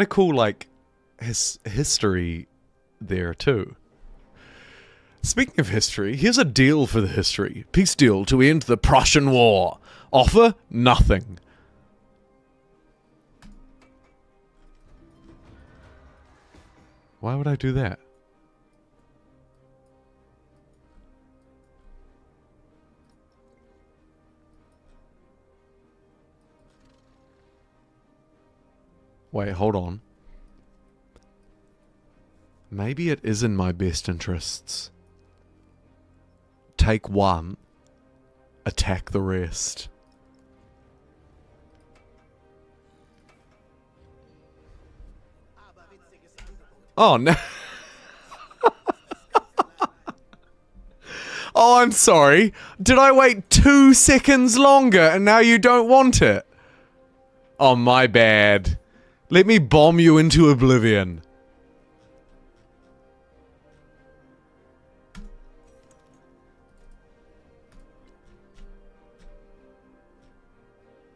cool, like, history there, too. Speaking of history, here's a deal for the history. Peace deal to end the Prussian War. Offer? Nothing. Why would I do that? Wait, hold on. Maybe it is in my best interests. Take one, attack the rest. Oh, no. Oh, I'm sorry. Did I wait 2 seconds longer and now you don't want it? Oh, my bad. Let me bomb you into oblivion.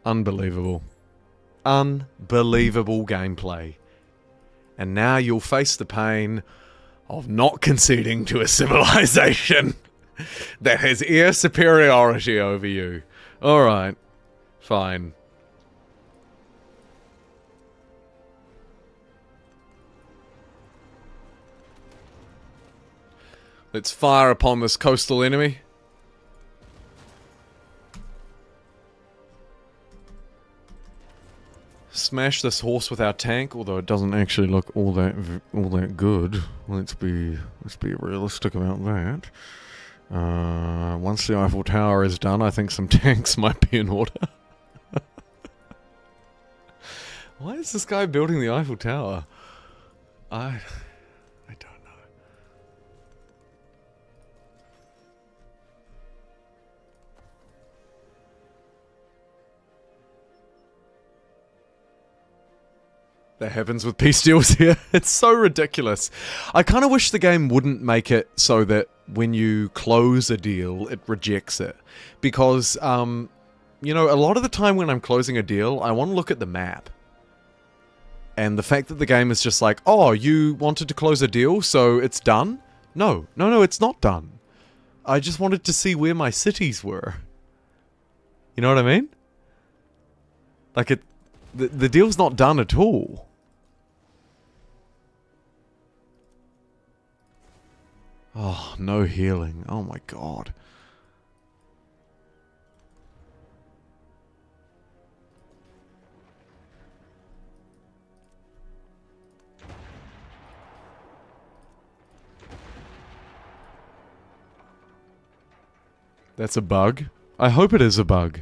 Unbelievable. Unbelievable gameplay. And now you'll face the pain of not conceding to a civilization that has air superiority over you. Alright. Fine. Let's fire upon this coastal enemy. Smash this horse with our tank, although it doesn't actually look all that good. Let's be realistic about that. Once the Eiffel Tower is done, I think some tanks might be in order. Why is this guy building the Eiffel Tower? I don't know. That happens with peace deals here. It's so ridiculous. I kind of wish the game wouldn't make it so that when you close a deal, it rejects it. Because, you know, a lot of the time when I'm closing a deal, I want to look at the map. And the fact that the game is just like, oh, you wanted to close a deal, so it's done? No, it's not done. I just wanted to see where my cities were. You know what I mean? Like, the deal's not done at all. Oh, no healing. Oh my god. That's a bug. I hope it is a bug.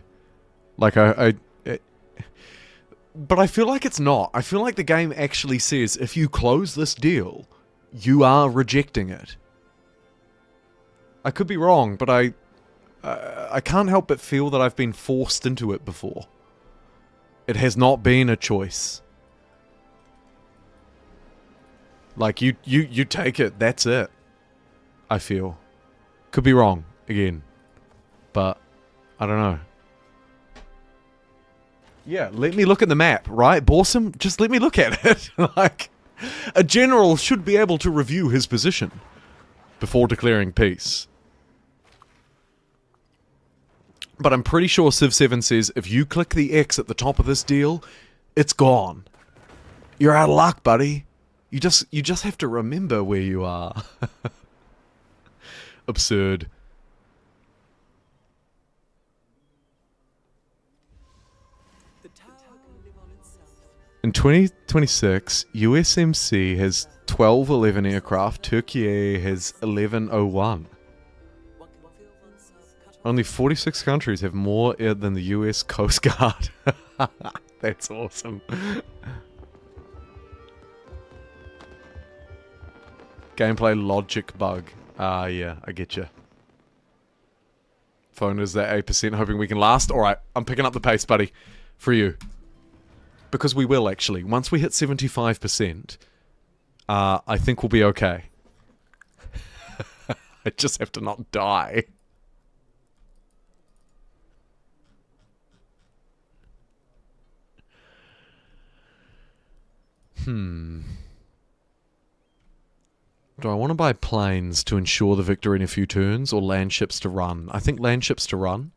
Like, but I feel like it's not. I feel like the game actually says, if you close this deal, you are rejecting it. I could be wrong, but I can't help but feel that I've been forced into it before. It has not been a choice. Like, you take it, that's it. I feel. Could be wrong, again. But, I don't know. Yeah, let me look at the map, right? Borsum? Just let me look at it. Like, a general should be able to review his position before declaring peace. But I'm pretty sure Civ 7 says, if you click the X at the top of this deal, it's gone. You're out of luck, buddy. You just have to remember where you are. Absurd. In 2026, USMC has 1211 aircraft, Turkey has 1101. Only 46 countries have more air than the US Coast Guard. That's awesome. Gameplay logic bug. Ah, yeah, I get you. Phone is at 8%, hoping we can last. Alright, I'm picking up the pace, buddy. For you. Because we will, actually. Once we hit 75%, I think we'll be okay. I just have to not die. Do I want to buy planes to ensure the victory in a few turns, or land ships to run? I think land ships to run.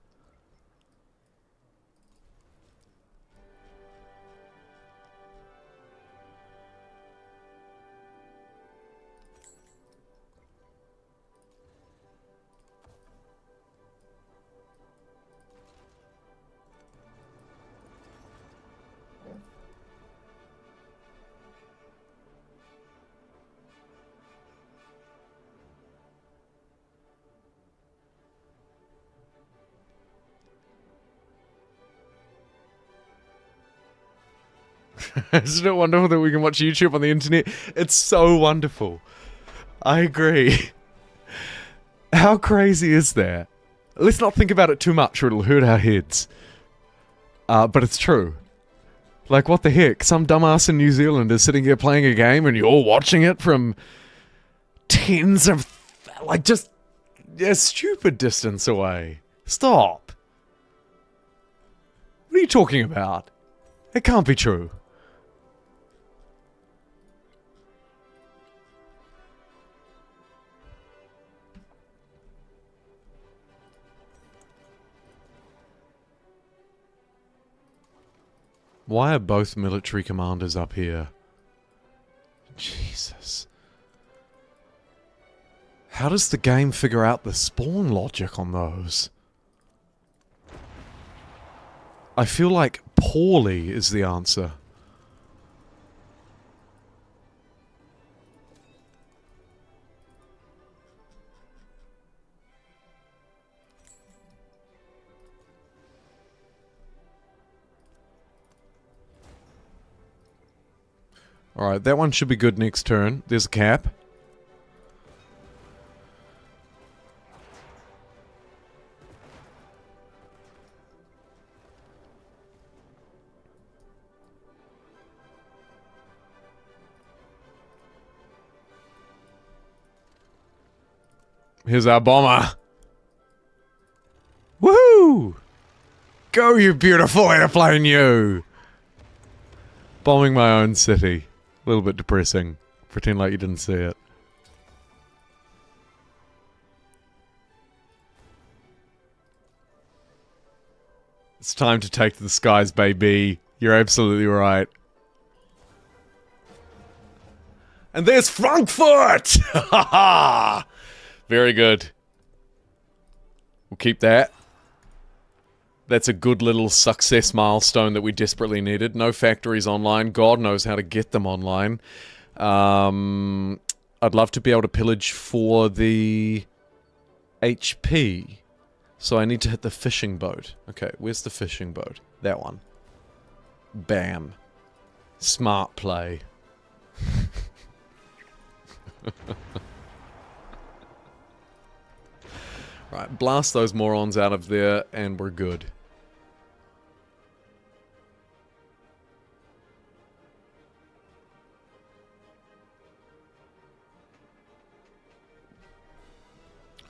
Isn't it wonderful that we can watch YouTube on the internet? It's so wonderful. I agree. How crazy is that? Let's not think about it too much or it'll hurt our heads. But it's true. Like, what the heck? Some dumbass in New Zealand is sitting here playing a game and you're watching it from tens of, like, just a stupid distance away. Stop. What are you talking about? It can't be true. Why are both military commanders up here? Jesus. How does the game figure out the spawn logic on those? I feel like poorly is the answer. Alright, that one should be good next turn. There's a cap. Here's our bomber. Woohoo! Go, you beautiful airplane, you! Bombing my own city. A little bit depressing. Pretend like you didn't see it. It's time to take to the skies, baby. You're absolutely right. And there's Frankfurt! Ha ha! Very good. We'll keep that. That's a good little success milestone that we desperately needed. No factories online. God knows how to get them online. I'd love to be able to pillage for the HP. So I need to hit the fishing boat. Okay, where's the fishing boat? That one. Bam. Smart play. Right, blast those morons out of there and we're good.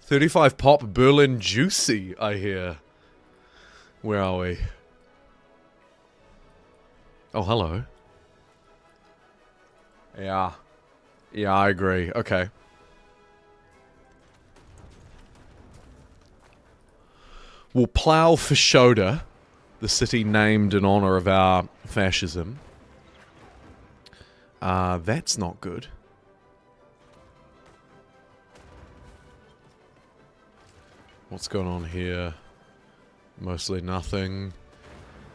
$35 pop Berlin juicy, I hear. Where are we? Oh, hello. Yeah. Yeah, I agree. Okay. We'll plow for Shoda, the city named in honor of our fascism. That's not good. What's going on here? Mostly nothing.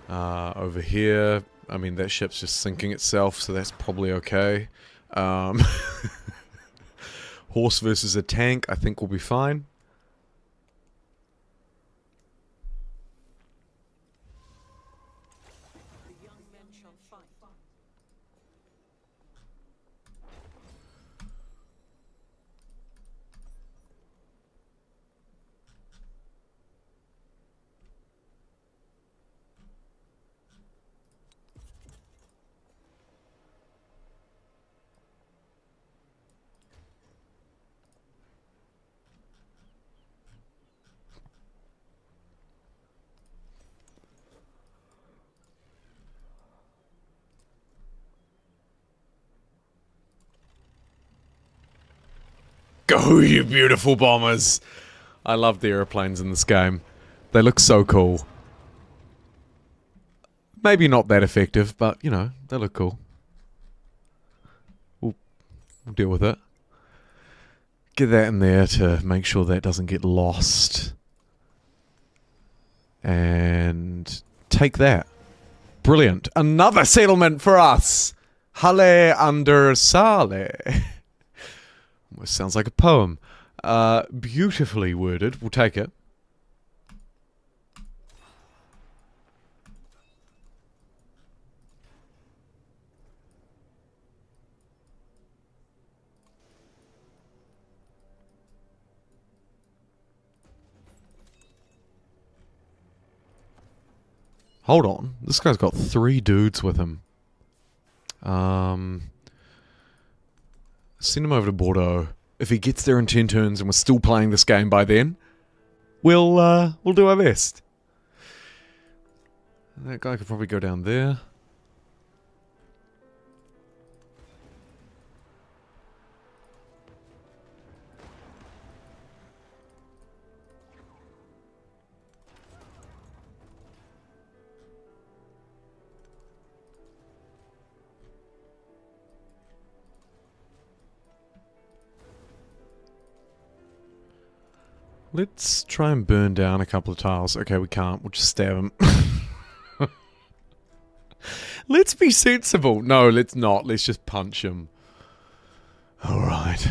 Over here, I mean, that ship's just sinking itself, so that's probably okay. Horse versus a tank, I think we'll be fine. The young men shall fight. Go, you beautiful bombers! I love the airplanes in this game. They look so cool. Maybe not that effective, but, you know, they look cool. We'll deal with it. Get that in there to make sure that doesn't get lost. And take that. Brilliant. Another settlement for us! Halle under Sale. Almost sounds like a poem. Beautifully worded. We'll take it. Hold on. This guy's got 3 dudes with him. Send him over to Bordeaux. If he gets there in 10 turns and we're still playing this game by then, we'll do our best. That guy could probably go down there. Let's try and burn down a couple of tiles. Okay, we can't. We'll just stab him. Let's be sensible. No, let's not. Let's just punch him. Alright.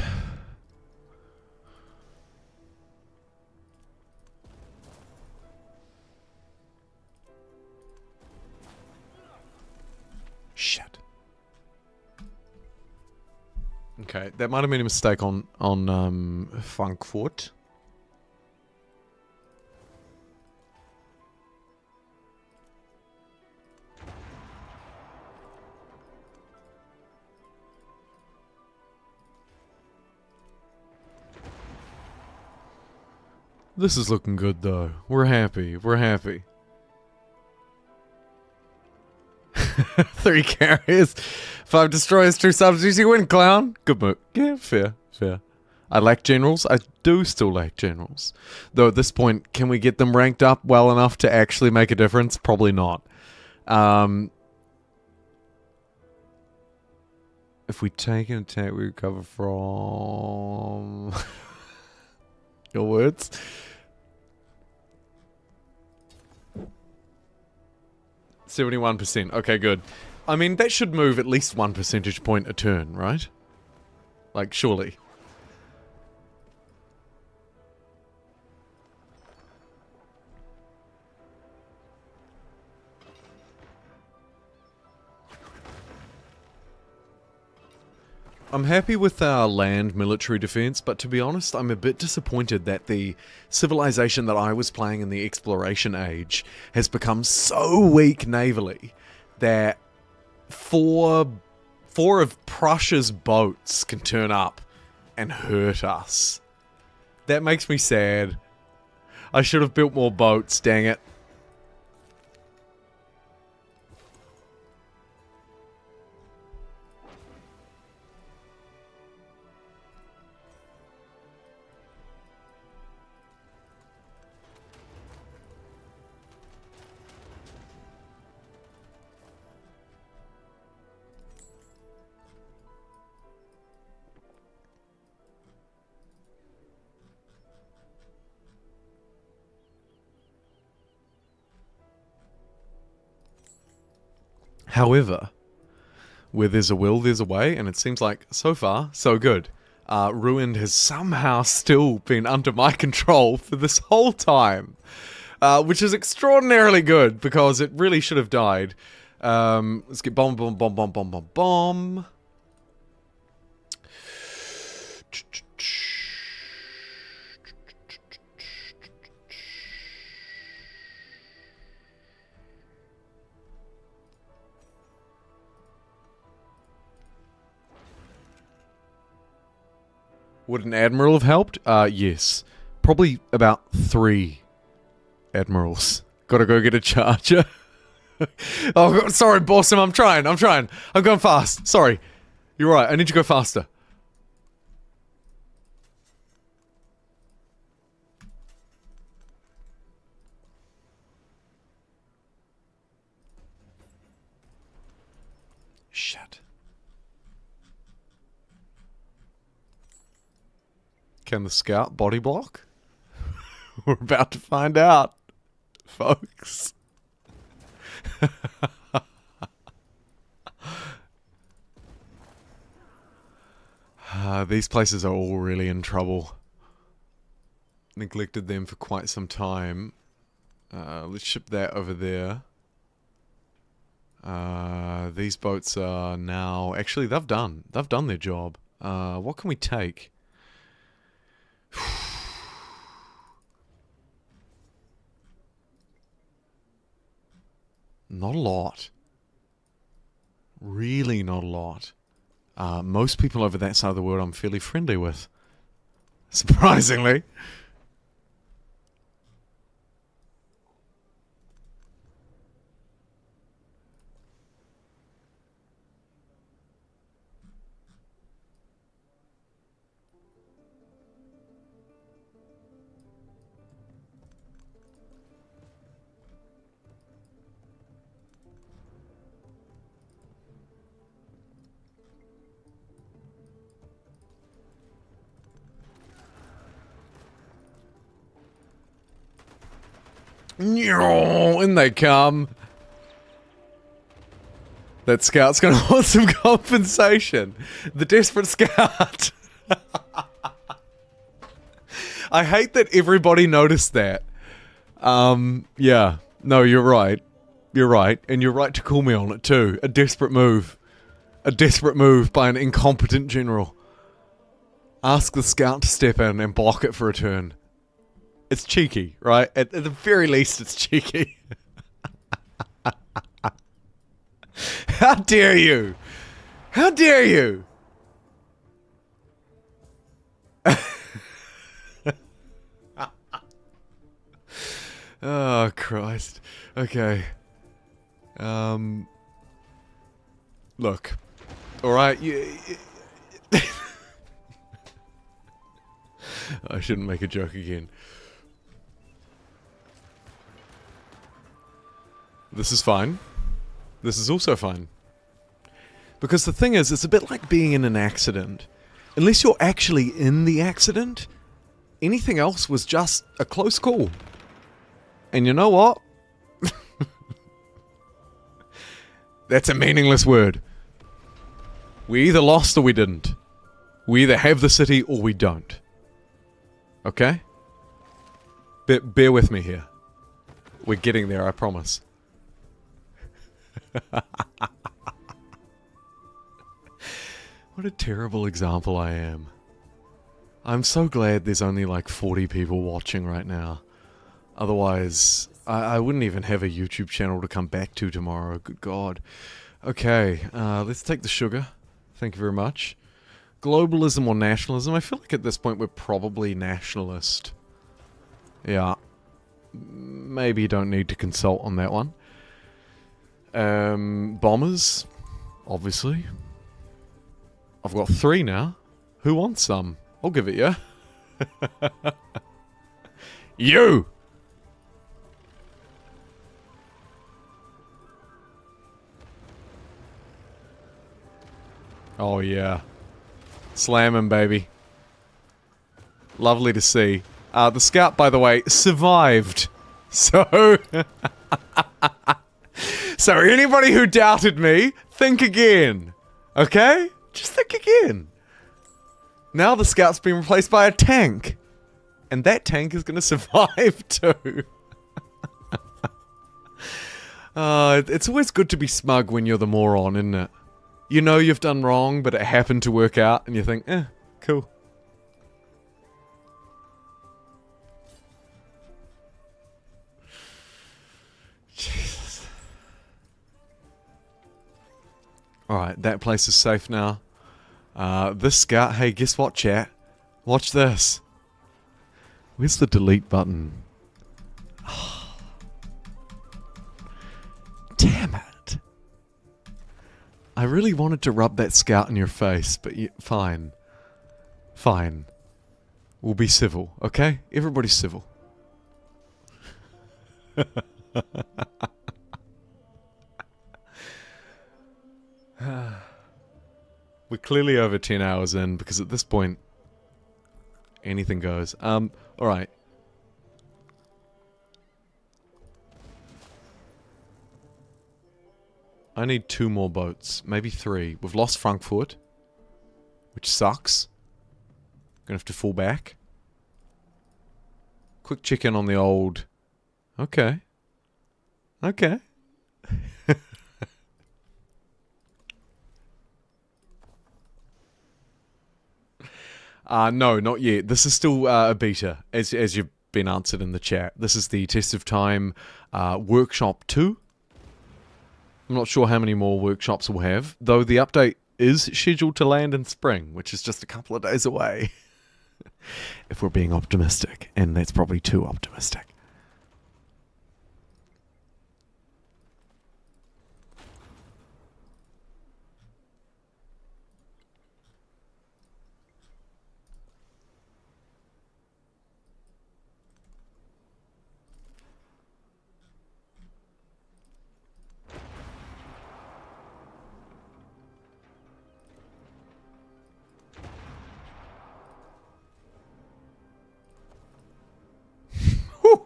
Shit. Okay, that might have been a mistake on Frankfurt. This is looking good though. We're happy. We're happy. 3 carriers, 5 destroyers, 2 subs, you win, clown. Good move. Yeah, fair, fair. I lack generals. I do still lack generals. Though at this point, can we get them ranked up well enough to actually make a difference? Probably not. If we take an attack, we recover from... Your words? %. Okay, good. I mean, that should move at least 1 percentage point a turn, right? Like, surely. I'm happy with our land military defense, but to be honest, I'm a bit disappointed that the civilization that I was playing in the exploration age has become so weak navally that four of Prussia's boats can turn up and hurt us. That makes me sad. I should have built more boats, dang it. However, where there's a will, there's a way, and it seems like, so far, so good. Ruined has somehow still been under my control for this whole time. Which is extraordinarily good, because it really should have died. Let's get bomb, bomb, bomb, bomb, bomb, bomb, bomb. Would an admiral have helped? Yes. Probably about 3 admirals. Gotta go get a charger. Oh, God, sorry, Bossum, I'm trying. I'm going fast. Sorry. You're right, I need to go faster. Shit. Can the scout body block? We're about to find out, folks. These places are all really in trouble. Neglected them for quite some time. Let's ship that over there. These boats are now... Actually, they've done their job. What can we take? Not a lot. Really not a lot. Most people over that side of the world I'm fairly friendly with. Surprisingly. In they come. That scout's gonna want some compensation. The desperate scout. I hate that everybody noticed that. Yeah. No, you're right. You're right. And you're right to call me on it too. A desperate move. A desperate move by an incompetent general. Ask the scout to step in and block it for a turn. It's cheeky, right? At the very least, it's cheeky. How dare you? How dare you? Oh, Christ. Okay. Look. Alright, I shouldn't make a joke again. This is fine. This is also fine. Because the thing is, it's a bit like being in an accident. Unless you're actually in the accident, anything else was just a close call. And you know what? That's a meaningless word. We either lost or we didn't. We either have the city or we don't. Okay? Bear with me here. We're getting there, I promise. What a terrible example I am. I'm so glad there's only like 40 people watching right now. Otherwise, I wouldn't even have a YouTube channel to come back to tomorrow. Good God. Okay, let's take the sugar. Thank you very much. Globalism or nationalism? I feel like at this point we're probably nationalist. Yeah. Maybe you don't need to consult on that one. Bombers? Obviously. I've got 3 now. Who wants some? I'll give it you. You! Oh yeah. Slam him, baby. Lovely to see. The scout, by the way, survived. So... So anybody who doubted me, think again. Okay? Just think again. Now the scout's been replaced by a tank. And that tank is going to survive too. It's always good to be smug when you're the moron, isn't it? You know you've done wrong, but it happened to work out, and you think, cool. Jesus. Alright, that place is safe now. This scout, hey, guess what, chat? Watch this. Where's the delete button? Oh. Damn it. I really wanted to rub that scout in your face, but fine. Fine. We'll be civil, okay? Everybody's civil. We're clearly over 10 hours in, because at this point, anything goes. Alright. I need 2 more boats. Maybe 3. We've lost Frankfurt, which sucks. Gonna have to fall back. Quick check in on the old... Okay. Okay. No, not yet. This is still a beta, as you've been answered in the chat. This is the Test of Time Workshop 2. I'm not sure how many more workshops we'll have, though the update is scheduled to land in spring, which is just a couple of days away. If we're being optimistic, and that's probably too optimistic. Whew.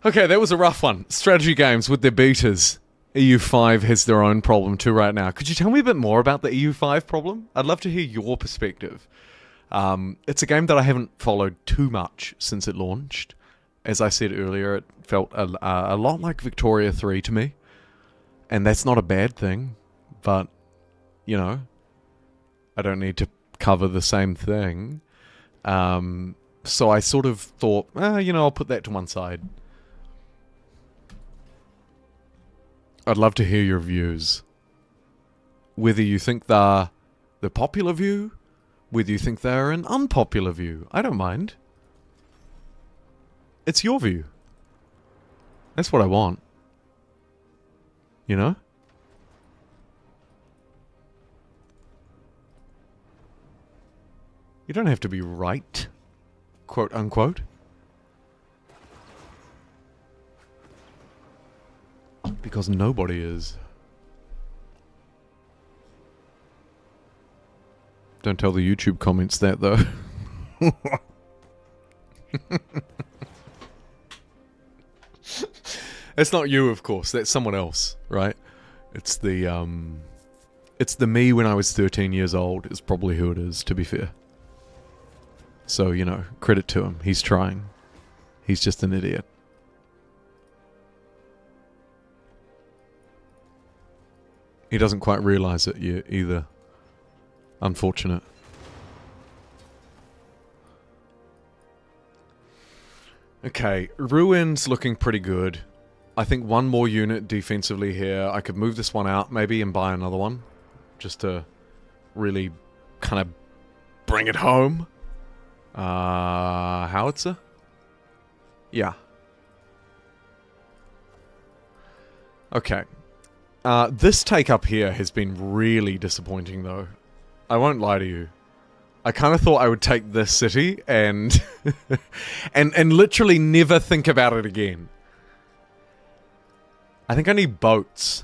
Okay, that was a rough one. Strategy games with their beaters. EU5 has their own problem too right now. Could you tell me a bit more about the EU5 problem? I'd love to hear your perspective. It's a game that I haven't followed too much since it launched. As I said earlier, it felt a lot like Victoria 3 to me. And that's not a bad thing, but, you know, I don't need to cover the same thing. So I sort of thought, you know, I'll put that to one side. I'd love to hear your views. Whether you think they're the popular view, whether you think they're an unpopular view. I don't mind. It's your view. That's what I want. You know? You don't have to be right, quote unquote. Because nobody is. Don't tell the YouTube comments that, though. That's not you, of course. That's someone else, right? It's the me when I was 13 years old is probably who it is, to be fair. So, you know, credit to him. He's trying. He's just an idiot. He doesn't quite realize it yet either. Unfortunate. Okay, Ruin's looking pretty good. I think one more unit defensively here. I could move this one out maybe and buy another one. Just to really kind of bring it home. Howitzer? Yeah. Okay. This take up here has been really disappointing though. I won't lie to you. I kind of thought I would take this city and and literally never think about it again. I think I need boats.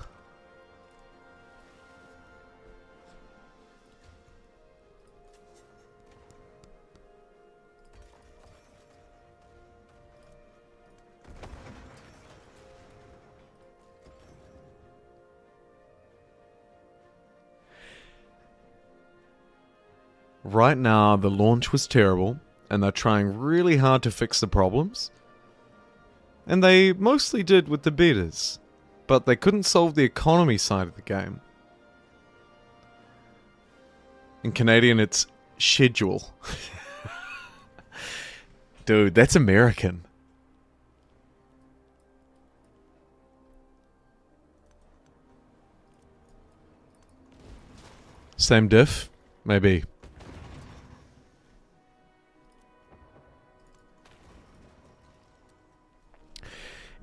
Right now, the launch was terrible, and they're trying really hard to fix the problems. And they mostly did with the betas, but they couldn't solve the economy side of the game. In Canadian, it's schedule. Dude, that's American. Same diff? Maybe.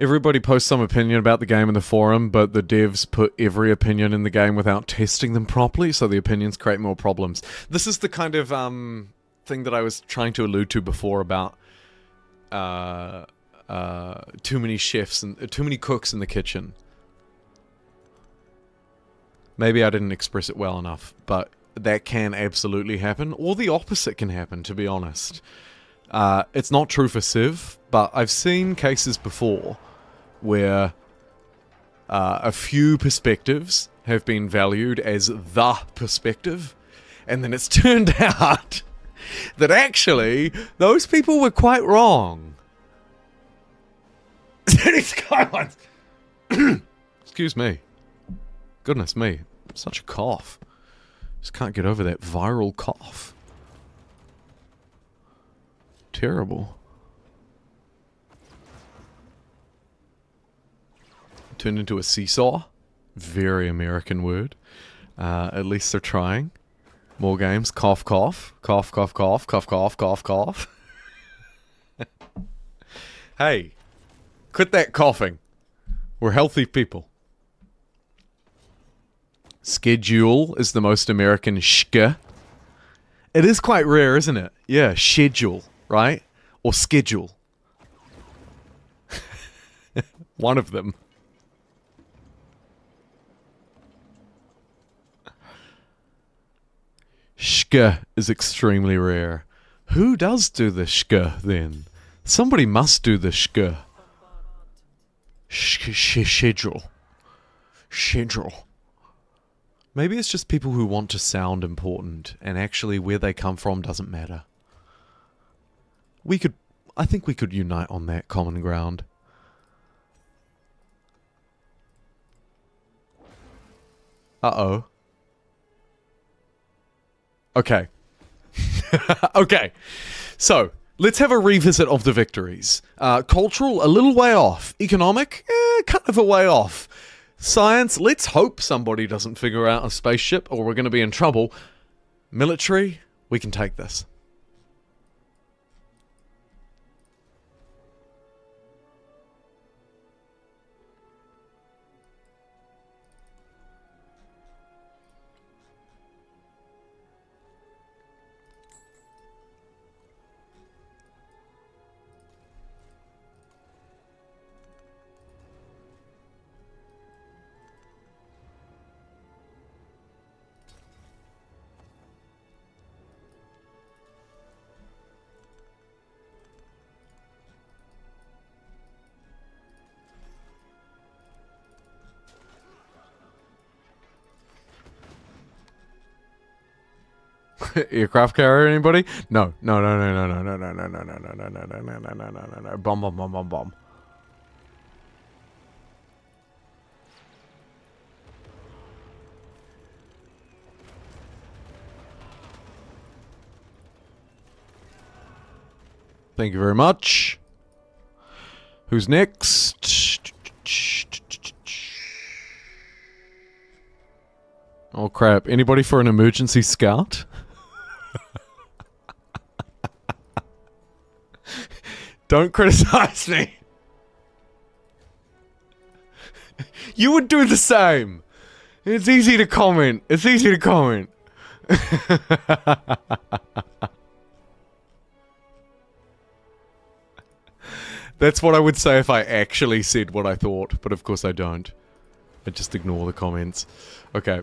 Everybody posts some opinion about the game in the forum, but the devs put every opinion in the game without testing them properly, so the opinions create more problems. This is the kind of thing that I was trying to allude to before about too many chefs and too many cooks in the kitchen. Maybe I didn't express it well enough, but that can absolutely happen, or the opposite can happen, to be honest. It's not true for Civ, but I've seen cases before where a few perspectives have been valued as the perspective, and then it's turned out that actually those people were quite wrong. Excuse me. Goodness me. Such a cough. Just can't get over that viral cough. Terrible. Turned into a seesaw. Very American word. At least they're trying. More games. Cough, cough. Cough, cough, cough. Cough, cough, cough, cough. Hey. Quit that coughing. We're healthy people. Schedule is the most American shka. It is quite rare, isn't it? Yeah, schedule, right? Or schedule. One of them. Shka is extremely rare. Who does do the shka then? Somebody must do the shka. Schedule. Maybe it's just people who want to sound important, and actually where they come from doesn't matter. I think we could unite on that common ground. Uh-oh. Okay. Okay. So, let's have a revisit of the victories. Cultural, a little way off. Economic, kind of a way off. Science, let's hope somebody doesn't figure out a spaceship or we're going to be in trouble. Military, we can take this. Aircraft carrier, anybody? No. No. Bomb. Thank you very much. Who's next? Oh crap, anybody for an emergency scout? Don't criticize me. You would do the same. It's easy to comment. That's what I would say if I actually said what I thought, but of course I don't. I just ignore the comments. Okay.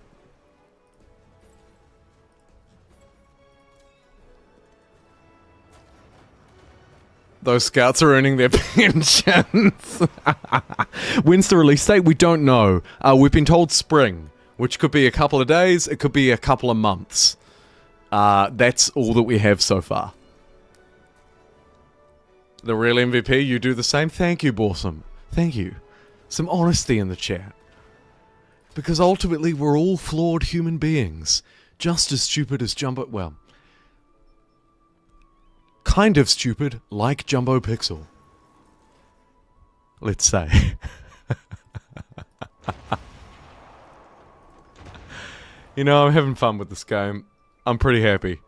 Those scouts are earning their pensions. When's the release date? We don't know. We've been told spring, which could be a couple of days, it could be a couple of months. That's all that we have so far. The real MVP, you do the same? Thank you, Borsum. Thank you. Some honesty in the chat. Because ultimately, we're all flawed human beings. Just as stupid as Jumbo... Well... kind of stupid, like Jumbo Pixel. Let's say. You know, I'm having fun with this game. I'm pretty happy.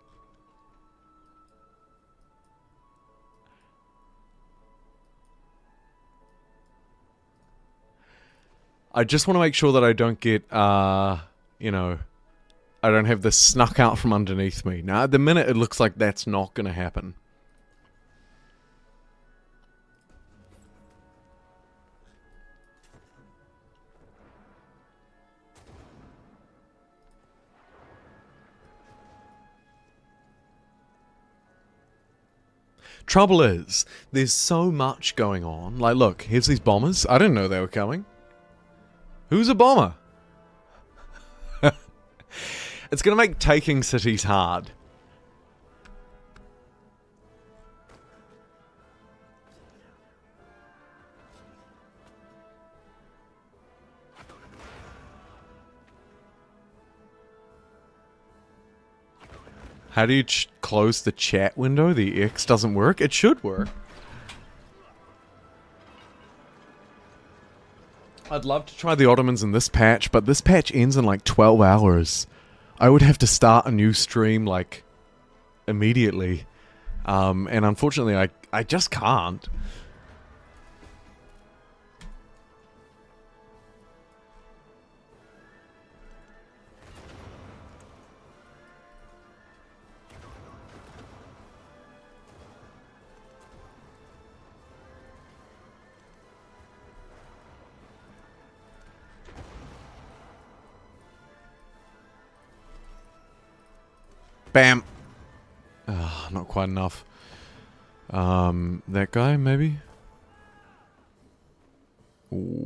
I just want to make sure that I don't get, you know, I don't have this snuck out from underneath me. Now, at the minute, it looks like that's not going to happen. Trouble is, there's so much going on. Like, look, here's these bombers. I didn't know they were coming. Who's a bomber? It's going to make taking cities hard. How do you close the chat window? The X doesn't work? It should work. I'd love to try the Ottomans in this patch, but this patch ends in like 12 hours. I would have to start a new stream like immediately. And unfortunately I just can't. Bam. Not quite enough. That guy, maybe? Ooh.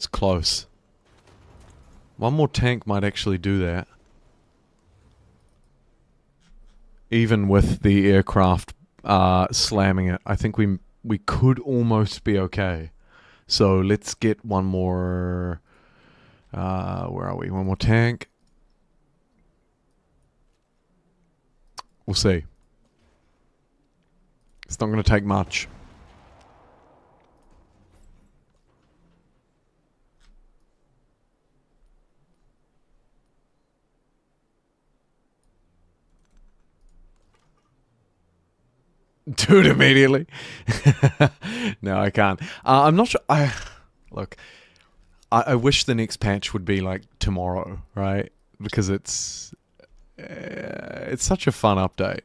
It's close. One more tank might actually do that. Even with the aircraft slamming it, I think we could almost be okay. So let's get one more... where are we? One more tank. We'll see. It's not going to take much. Do it immediately. No, I can't. I'm not sure. Look, I wish the next patch would be like tomorrow, right? Because it's such a fun update.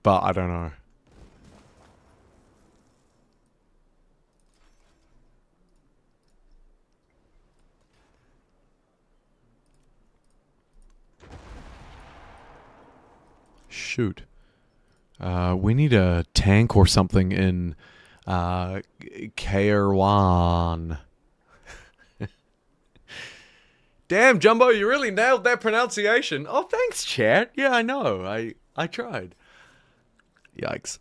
But I don't know. Shoot. We need a tank or something in Kairwan. Damn, Jumbo, you really nailed that pronunciation. Oh, thanks, chat. Yeah, I know. I tried. Yikes.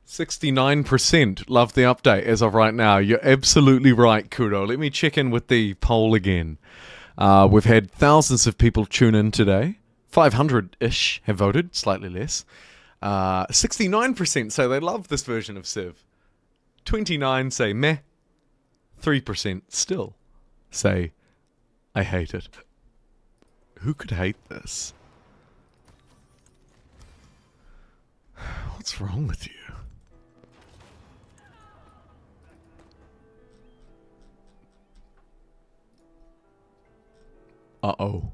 69% love the update as of right now. You're absolutely right, Kudo. Let me check in with the poll again. We've had thousands of people tune in today. 500-ish have voted, slightly less. 69% say they love this version of Civ. 29 say meh. 3% still say I hate it. Who could hate this? What's wrong with you? Uh-oh.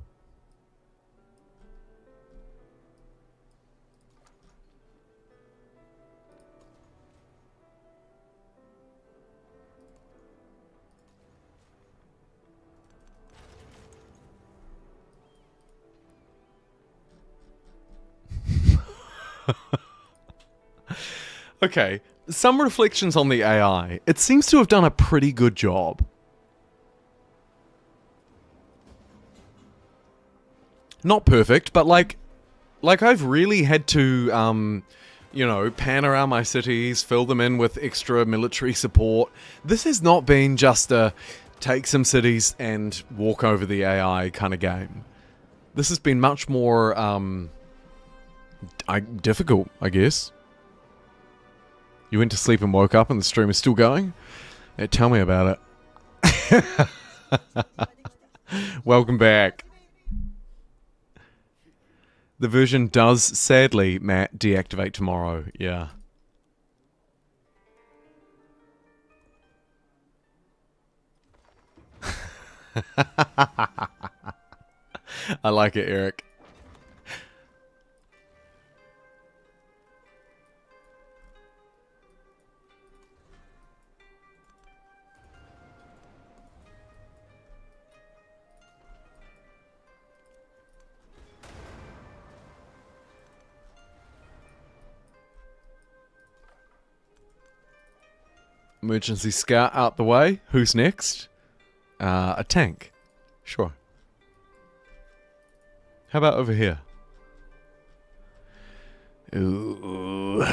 Okay, some reflections on the AI. It seems to have done a pretty good job. Not perfect, but like I've really had to, you know, pan around my cities, fill them in with extra military support. This has not been just a take some cities and walk over the AI kind of game. This has been much more, difficult, I guess. You went to sleep and woke up and the stream is still going? Yeah, tell me about it. Welcome back. The version does, sadly, Matt, deactivate tomorrow. Yeah. I like it, Eric. Emergency scout out the way. Who's next? A tank. Sure. How about over here? Ooh.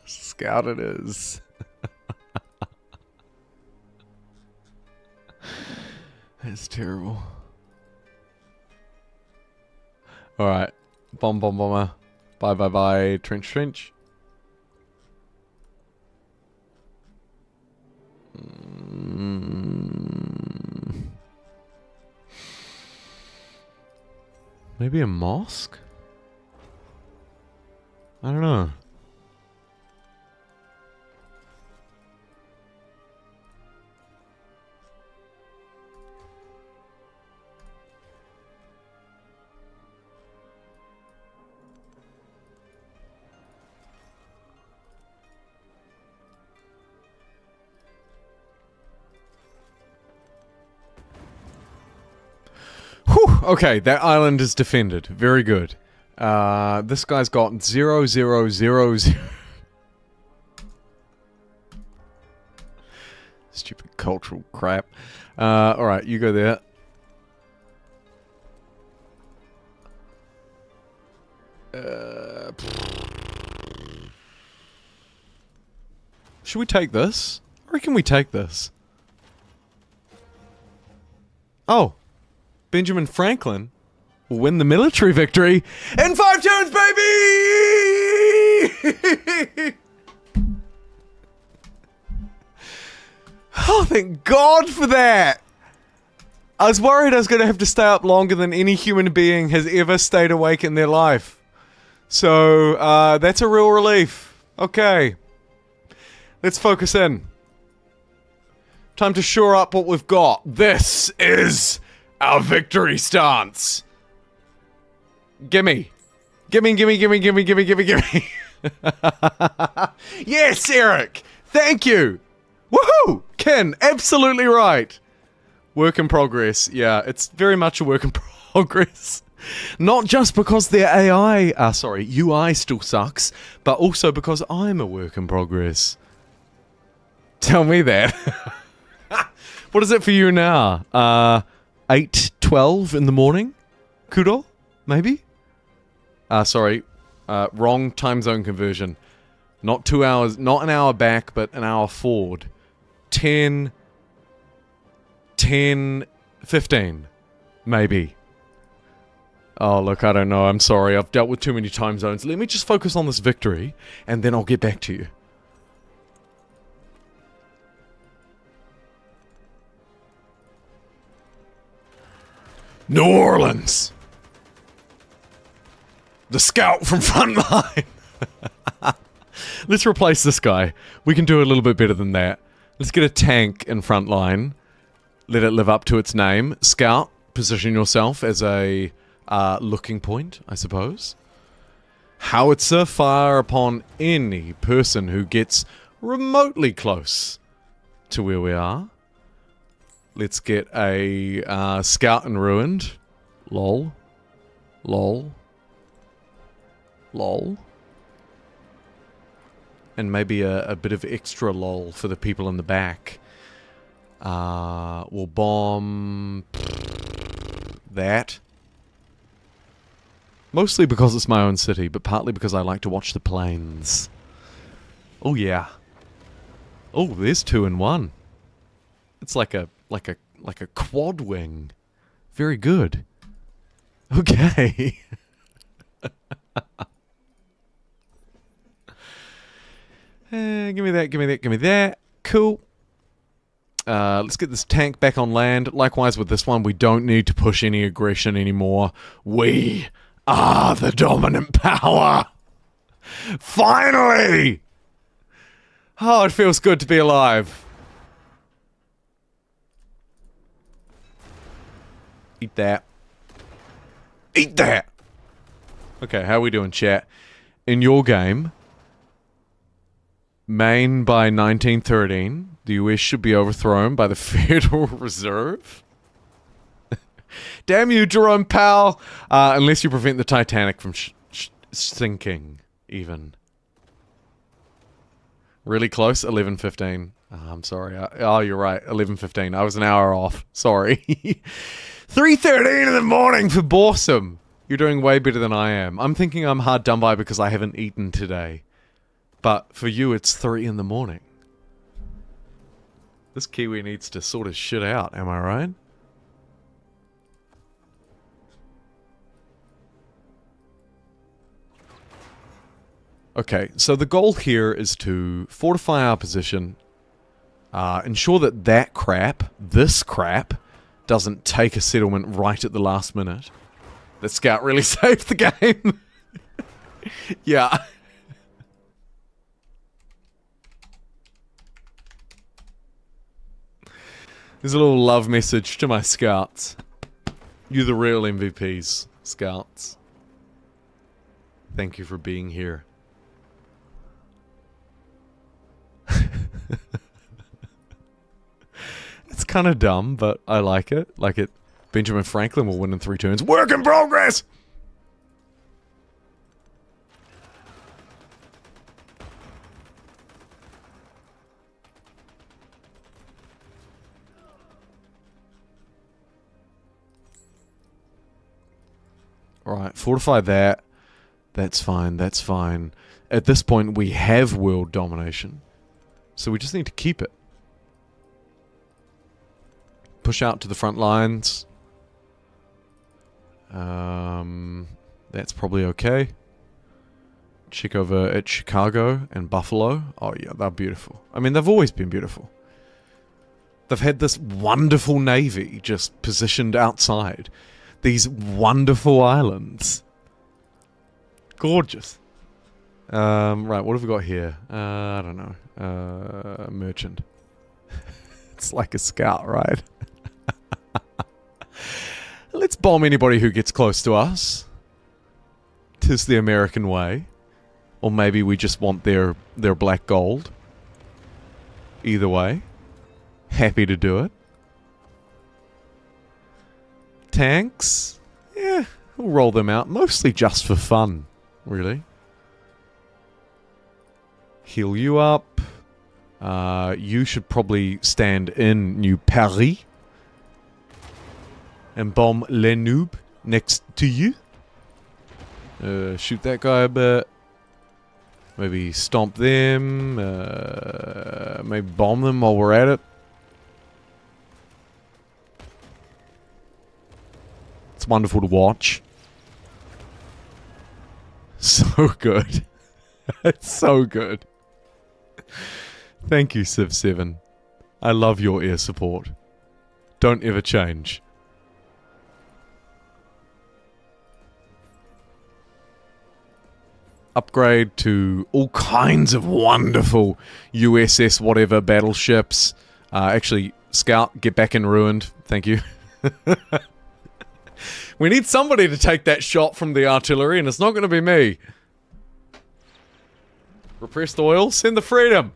Scout it is. That's terrible. Alright. Bomber. Bye. Trench. Maybe a mosque? I don't know. Whew, okay, that island is defended. Very good. This guy's got 0, 0, 0, 0. Stupid cultural crap. Alright, you go there. Should we take this? I reckon we take this. Oh. Benjamin Franklin will win the military victory in 5 turns, baby! Oh, thank God for that! I was worried I was going to have to stay up longer than any human being has ever stayed awake in their life. So, that's a real relief. Okay. Let's focus in. Time to shore up what we've got. This is our victory stance. Gimme. Gimme, gimme, gimme, gimme, gimme, gimme, gimme. Yes, Eric! Thank you! Woohoo! Ken, absolutely right. Work in progress. Yeah, it's very much a work in progress. Not just because their UI still sucks, but also because I'm a work in progress. Tell me that. What is it for you now? 8:12 in the morning? Kudo? Maybe? Wrong time zone conversion. Not 2 hours, not an hour back, but an hour forward. 10:15. Maybe. Oh, look, I don't know. I'm sorry. I've dealt with too many time zones. Let me just focus on this victory, and then I'll get back to you. New Orleans! The scout from Frontline! Let's replace this guy. We can do a little bit better than that. Let's get a tank in Frontline. Let it live up to its name. Scout, position yourself as a looking point, I suppose. Howitzer, fire upon any person who gets remotely close to where we are. Let's get a scout and ruined. Lol. Lol. Lol. And maybe a bit of extra lol for the people in the back. We'll bomb that. Mostly because it's my own city, but partly because I like to watch the planes. Oh yeah. Oh, there's 2 in 1. It's like a quad wing. Very good. Okay. Give me that, give me that, give me that. Cool. Let's get this tank back on land. Likewise with this one, we don't need to push any aggression anymore. We are the dominant power! Finally! Oh, it feels good to be alive. Eat that. Eat that! Okay, how are we doing, chat? In your game, Maine by 1913, the US should be overthrown by the Federal Reserve. Damn you, Jerome Powell! Unless you prevent the Titanic from sinking, even. Really close? 11:15. Oh, I'm sorry. Oh, you're right. 11:15. I was an hour off. Sorry. 3:13 in the morning for Borsum. You're doing way better than I am. I'm thinking I'm hard done by because I haven't eaten today. But for you, it's 3 in the morning. This Kiwi needs to sort his shit out, am I right? Okay, so the goal here is to fortify our position, ensure that this crap, doesn't take a settlement right at the last minute. The scout really saved the game. Yeah. There's a little love message to my scouts. You're the real MVPs, scouts. Thank you for being here. It's kind of dumb, but I like it. Benjamin Franklin will win in 3 turns. Work in progress! Alright, fortify that. That's fine, that's fine. At this point, we have world domination. So we just need to keep it. Push out to the front lines. That's probably okay. Check over at Chicago and Buffalo. Oh yeah, they're beautiful. I mean, they've always been beautiful. They've had this wonderful navy just positioned outside. These wonderful islands. Gorgeous. Right, what have we got here? I don't know. Merchant. It's like a scout, right? Let's bomb anybody who gets close to us. 'Tis the American way. Or maybe we just want their black gold. Either way. Happy to do it. Tanks? Yeah, we'll roll them out. Mostly just for fun, really. Heal you up. You should probably stand in New Paris. And bomb Le Noob next to you. Shoot that guy a bit. Maybe stomp them. Maybe bomb them while we're at it. It's wonderful to watch. So good. It's so good. Thank you, Civ7. I love your air support. Don't ever change. Upgrade to all kinds of wonderful USS whatever battleships. Actually, Scout, get back in Ruined. Thank you. We need somebody to take that shot from the artillery, and it's not going to be me. Repressed oil, send the freedom.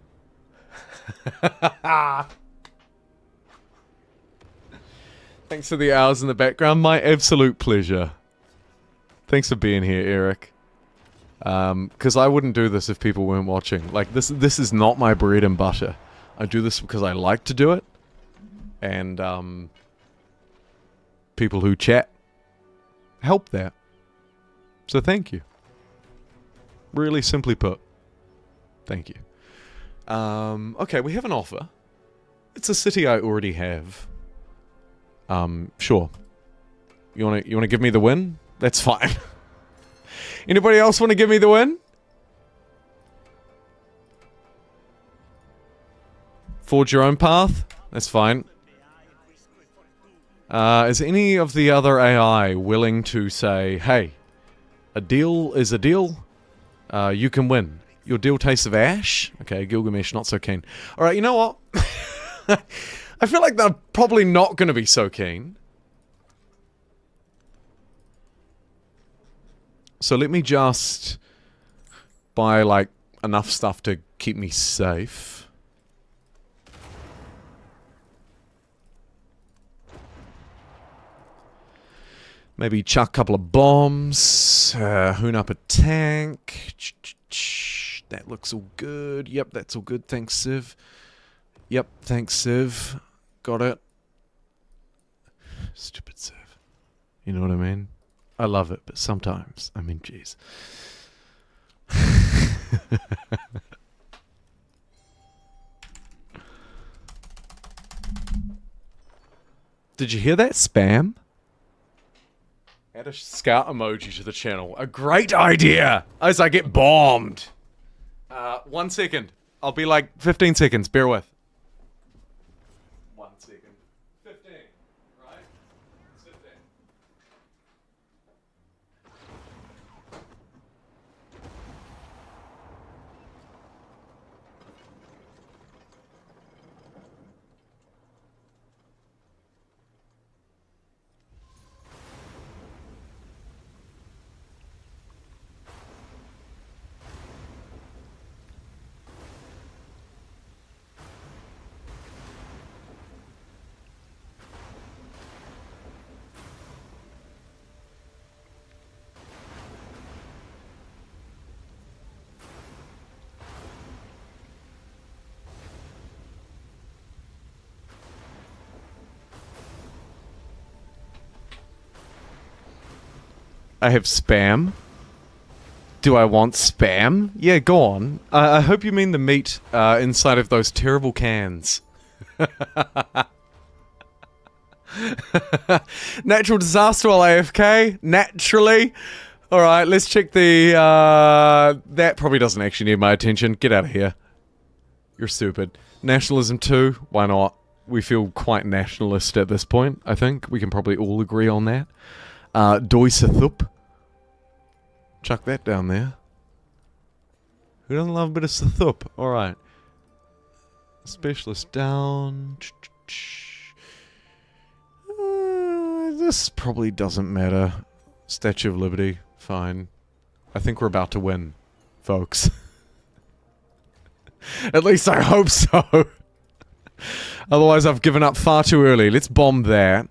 Thanks for the hours in the background. My absolute pleasure. Thanks for being here, Eric. Because I wouldn't do this if people weren't watching. Like, this is not my bread and butter. I do this because I like to do it. And, people who chat help that. So thank you. Really simply put. Thank you. Okay, we have an offer. It's a city I already have. Sure. You wanna give me the win? That's fine. Anybody else want to give me the win? Forge your own path? That's fine. Is any of the other AI willing to say, hey, a deal is a deal, you can win. Your deal tastes of ash? Okay, Gilgamesh, not so keen. Alright, you know what? I feel like they're probably not going to be so keen. So let me just buy, like, enough stuff to keep me safe. Maybe chuck a couple of bombs. Hoon up a tank. That looks all good. Yep, that's all good. Thanks, Civ. Yep, thanks, Civ. Got it. Stupid Civ. You know what I mean? I love it, but sometimes, I mean, jeez. Did you hear that spam? Add a scout emoji to the channel. A great idea! As I get bombed. 1 second. I'll be like 15 seconds. Bear with. 1 second. 15. Right? It's 15. I have spam. Do I want spam? Yeah, go on. I hope you mean the meat inside of those terrible cans. Natural disaster while AFK? Naturally? Alright, let's check the... that probably doesn't actually need my attention. Get out of here. You're stupid. Nationalism 2? Why not? We feel quite nationalist at this point, I think. We can probably all agree on that. Doisathup. Chuck that down there. Who doesn't love a bit of Sathup? Alright. Specialist down. This probably doesn't matter. Statue of Liberty. Fine. I think we're about to win, folks. At least I hope so. Otherwise I've given up far too early. Let's bomb that.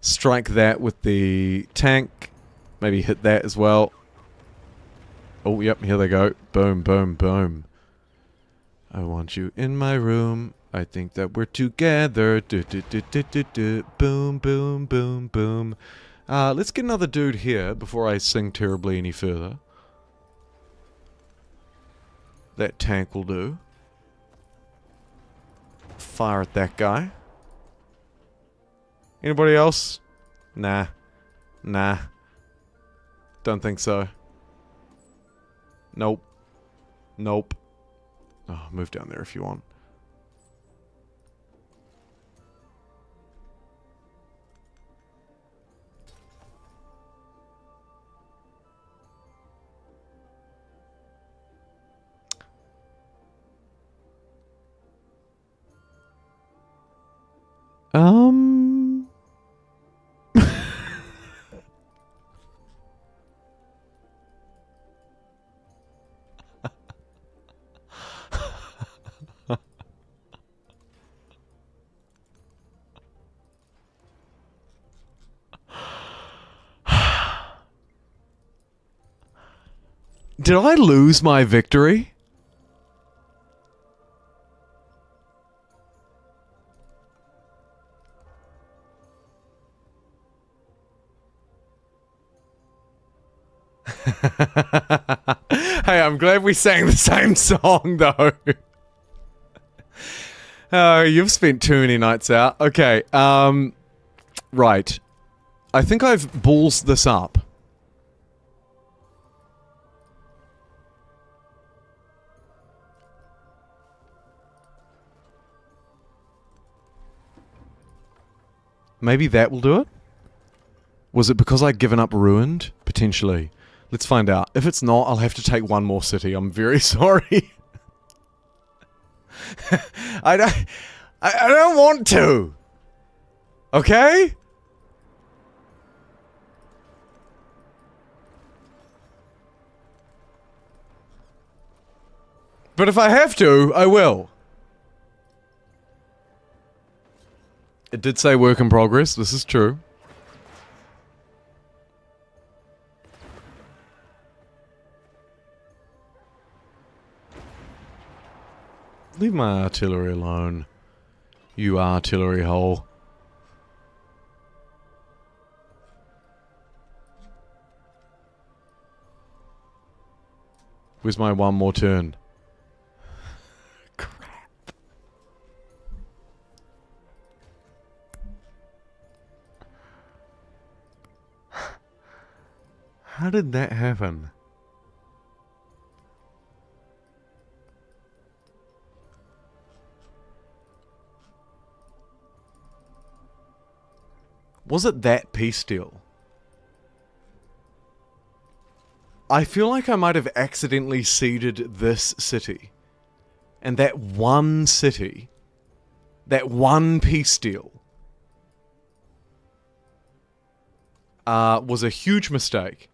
Strike that with the tank. Maybe hit that as well. Oh, yep, here they go. Boom, boom, boom. I want you in my room. I think that we're together. Do, do, do, do, do, do. Boom, boom, boom, boom. Let's get another dude here before I sing terribly any further. That tank will do. Fire at that guy. Anybody else? Nah. Nah. Don't think so. Nope. Nope. Oh, move down there if you want. Did I lose my victory? Hey, I'm glad we sang the same song, though. Oh, you've spent too many nights out. Okay, right. I think I've ballsed this up. Maybe that will do it? Was it because I'd given up Ruined? Potentially. Let's find out. If it's not, I'll have to take one more city. I'm very sorry. I don't want to. Okay? But if I have to, I will. It did say work in progress, this is true. Leave my artillery alone. You artillery hole. Where's my one more turn? How did that happen? Was it that peace deal? I feel like I might have accidentally seeded this city. And that one city, that one peace deal, was a huge mistake.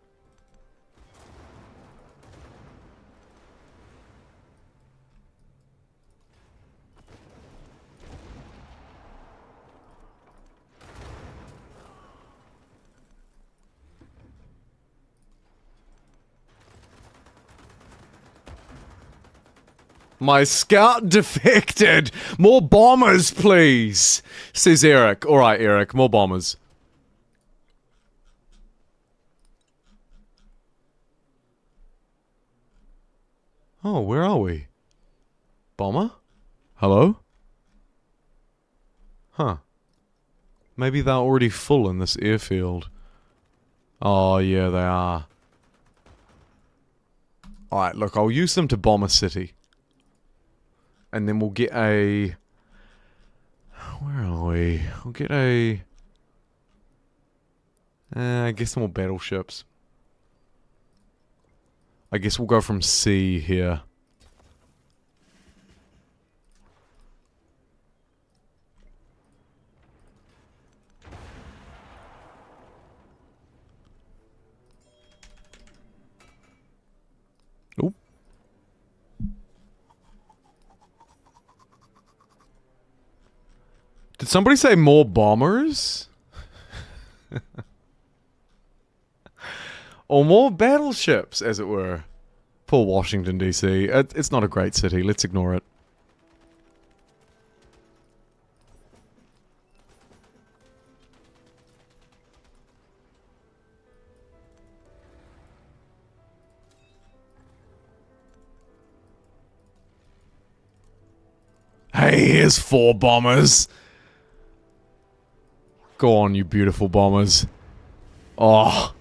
My scout defected! More bombers, please! Says Eric. Alright, Eric, more bombers. Oh, where are we? Bomber? Hello? Huh. Maybe they're already full in this airfield. Oh, yeah, they are. Alright, look, I'll use them to bomb a city. And then we'll get a... Where are we? We'll get a... I guess some more battleships. I guess we'll go from sea here. Oh. Did somebody say more bombers? Or more battleships, as it were. Poor Washington, D.C. It's not a great city. Let's ignore it. Hey, here's 4 bombers. Go on, you beautiful bombers. Oh.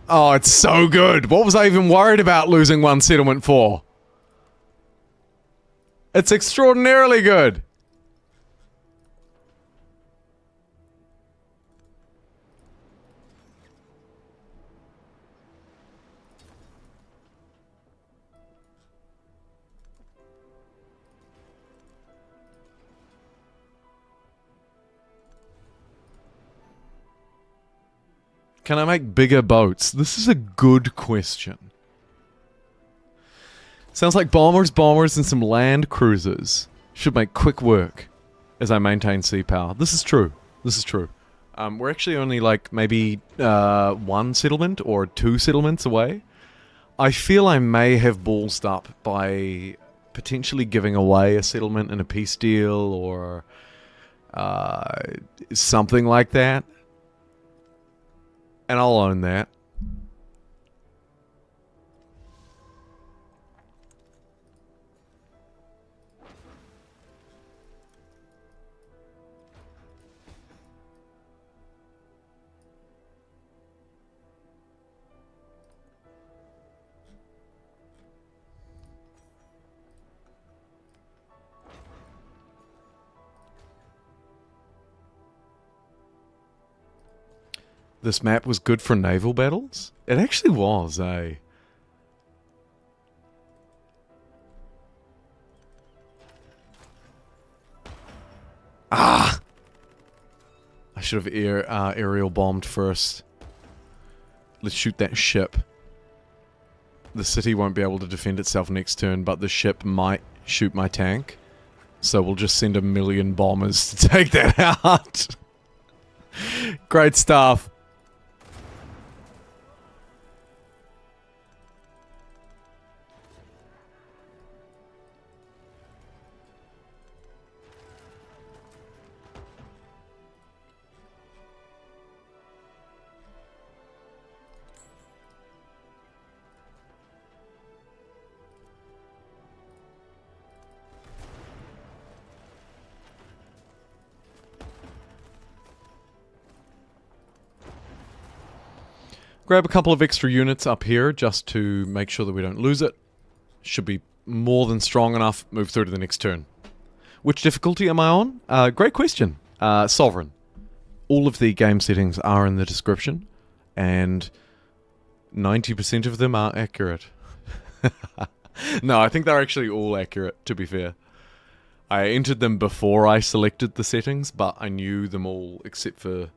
Oh, it's so good. What was I even worried about losing 1 settlement for? It's extraordinarily good. Can I make bigger boats? This is a good question. Sounds like bombers, and some land cruisers should make quick work as I maintain sea power. This is true. This is true. We're actually only like maybe 1 settlement or 2 settlements away. I feel I may have ballsed up by potentially giving away a settlement in a peace deal or something like that. And I'll own that. This map was good for naval battles? It actually was, eh? Ah! I should have aerial bombed first. Let's shoot that ship. The city won't be able to defend itself next turn, but the ship might shoot my tank. So we'll just send 1,000,000 bombers to take that out. Great stuff. Grab a couple of extra units up here just to make sure that we don't lose it. Should be more than strong enough. Move through to the next turn. Which difficulty am I on? Great question. Sovereign. All of the game settings are in the description, and 90% of them are accurate. No, I think they're actually all accurate, to be fair. I entered them before I selected the settings, but I knew them all except for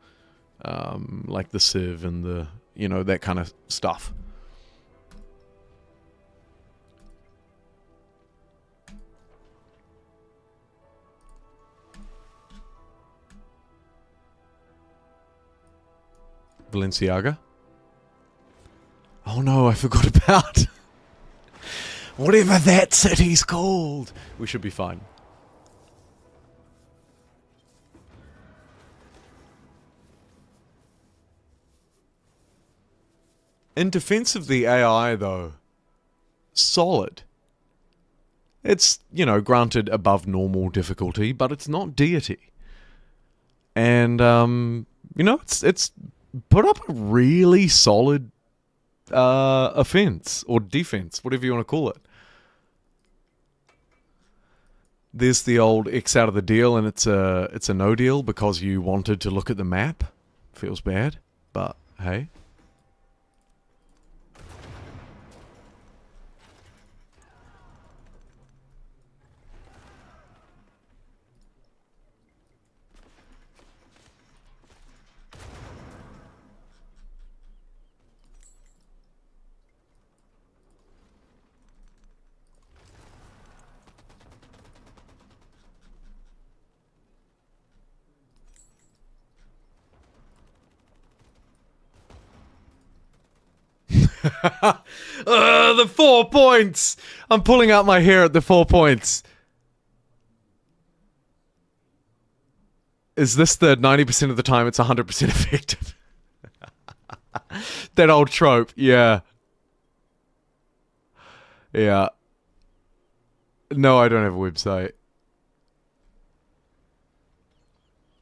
like the CIV and the, you know, that kind of stuff. Balenciaga? Oh no, I forgot about whatever that city's called. We should be fine. In defense of the AI, though, solid. It's, you know, granted above normal difficulty, but it's not deity. And, you know, it's put up a really solid offense or defense, whatever you want to call it. There's the old X out of the deal, and it's a no deal because you wanted to look at the map. Feels bad, but hey. The 4 points! I'm pulling out my hair at the 4 points. Is this the 90% of the time it's 100% effective? That old trope, yeah. Yeah. No, I don't have a website.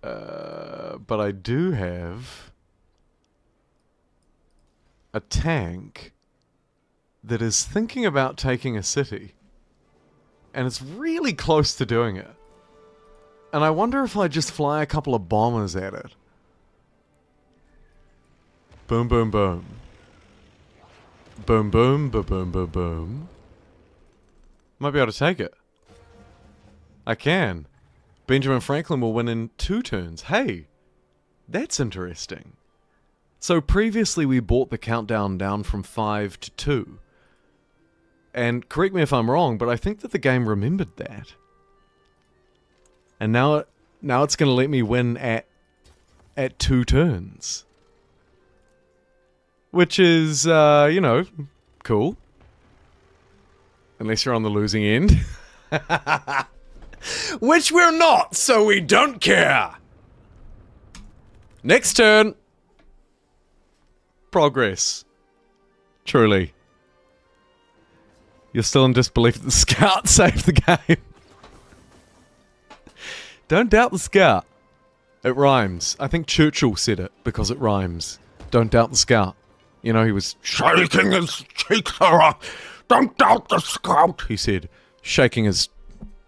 But I do have a tank that is thinking about taking a city, and it's really close to doing it. And I wonder if I just fly a couple of bombers at it. Boom, boom, boom. Boom, boom, boom, boom, boom, boom. Might be able to take it. I can. Benjamin Franklin will win in 2 turns. Hey, that's interesting. So previously we brought the countdown down from 5 to 2. And correct me if I'm wrong, but I think that the game remembered that. And now it's going to let me win at 2 turns. Which is, you know, cool. Unless you're on the losing end. Which we're not, so we don't care. Next turn. Progress. Truly. You're still in disbelief that the scout saved the game. Don't doubt the scout. It rhymes. I think Churchill said it because it rhymes. Don't doubt the scout. You know, he was shaking his cheeks around. Don't doubt the scout, he said, shaking his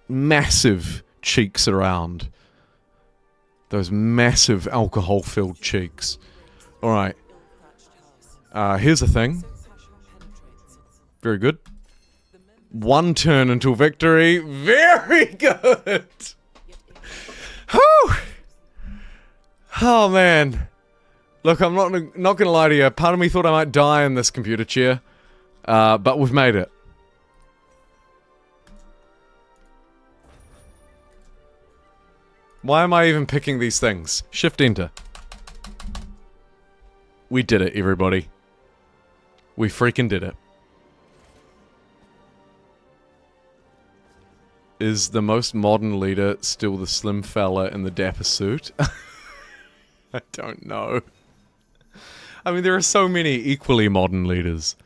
massive cheeks around. Those massive alcohol-filled cheeks. Alright. Here's the thing. Very good. 1 turn until victory. Very good! Whew! Oh, man. Look, I'm not gonna lie to you. Part of me thought I might die in this computer chair. But we've made it. Why am I even picking these things? Shift enter. We did it, everybody. We freaking did it. Is the most modern leader still the slim fella in the dapper suit? I don't know. I mean, there are so many equally modern leaders.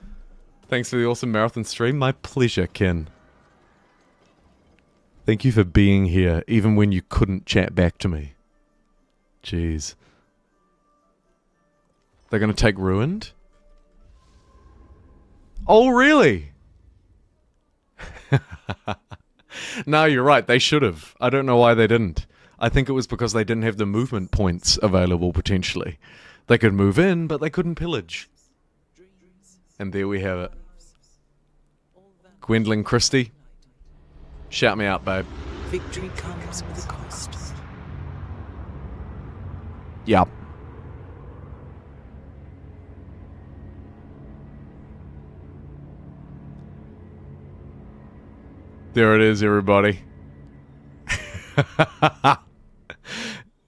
Thanks for the awesome marathon stream. My pleasure, Ken. Thank you for being here, even when you couldn't chat back to me. Jeez. They're gonna take Ruined? Oh, really? No, you're right. They should have. I don't know why they didn't. I think it was because they didn't have the movement points available, potentially. They could move in, but they couldn't pillage. And there we have it. Gwendolyn Christie. Shout me out, babe. Victory comes with a cost. Yep. There it is, everybody.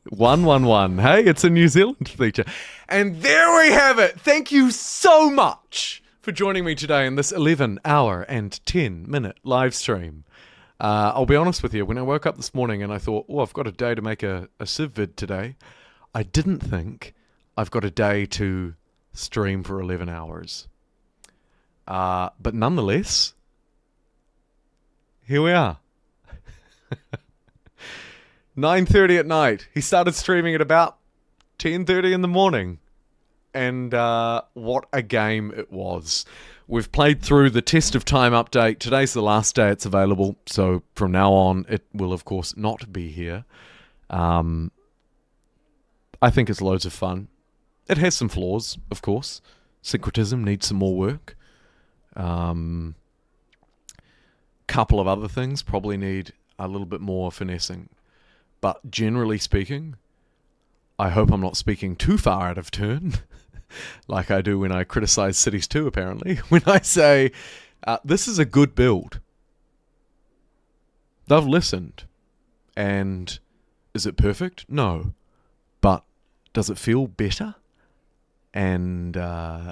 111. Hey, it's a New Zealand feature. And there we have it. Thank you so much for joining me today in this 11 hour and 10 minute live stream. I'll be honest with you, when I woke up this morning and I thought, oh, I've got a day to make a Civ vid today, I didn't think I've got a day to stream for 11 hours. But nonetheless, here we are. 9:30 at night. He started streaming at about 10:30 in the morning. And what a game it was. We've played through the Test of Time update. Today's the last day it's available, so from now on it will of course not be here. I think it's loads of fun. It has some flaws, of course. Syncretism needs some more work. Couple of other things probably need a little bit more finessing. But generally speaking, I hope I'm not speaking too far out of turn, like I do when I criticize Cities 2, apparently, when I say, this is a good build. They've listened. And is it perfect? No. But does it feel better? And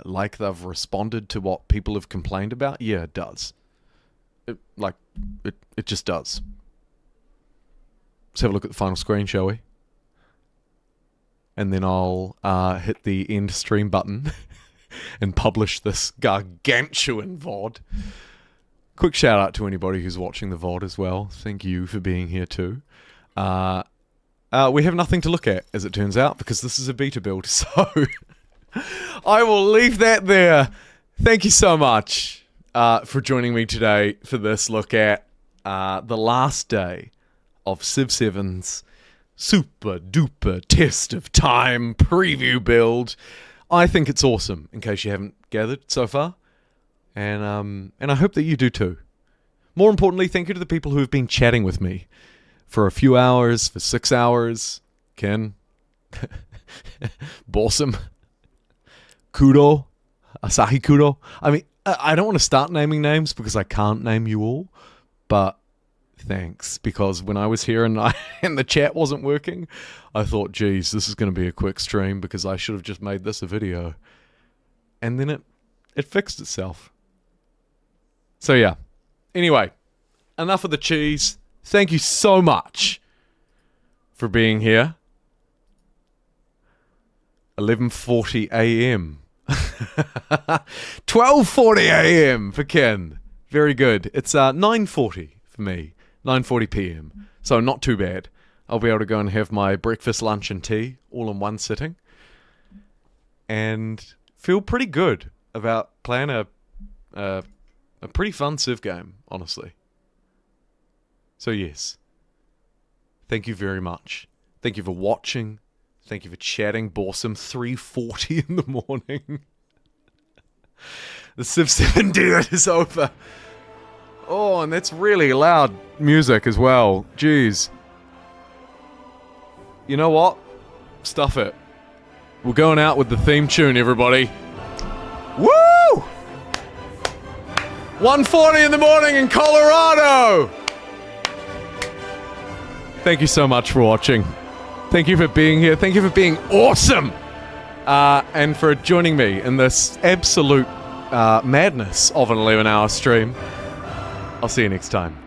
like they've responded to what people have complained about? Yeah, it does. It just does. Let's have a look at the final screen, shall we? And then I'll hit the end stream button and publish this gargantuan VOD. Quick shout out to anybody who's watching the VOD as well. Thank you for being here too. We have nothing to look at, as it turns out, because this is a beta build, so I will leave that there. Thank you so much for joining me today for this look at the last day of Civ 7's super duper Test of Time preview build. I think it's awesome, in case you haven't gathered so far. And I hope that you do too. More importantly, thank you to the people who have been chatting with me for a few hours, for 6 hours. Ken, Borsum, Kudo, Asahi Kudo. I mean, I don't want to start naming names because I can't name you all, but thanks, because when I was here and the chat wasn't working, I thought, geez, this is going to be a quick stream because I should have just made this a video. And then it fixed itself. So yeah. Anyway, enough of the cheese. Thank you so much for being here. 11:40 a.m. 12:40 a.m. for Ken. Very good. It's 9:40 for me. 9:40 p.m. So not too bad. I'll be able to go and have my breakfast, lunch, and tea all in one sitting. And feel pretty good about playing a pretty fun Civ game, honestly. So yes. Thank you very much. Thank you for watching. Thank you for chatting. Borsum, 3:40 in the morning. The Civ 7 dude is over. Oh, and that's really loud music as well. Jeez. You know what? Stuff it. We're going out with the theme tune, everybody. Woo! 1:40 in the morning in Colorado! Thank you so much for watching. Thank you for being here. Thank you for being awesome! And for joining me in this absolute madness of an 11-hour stream. I'll see you next time.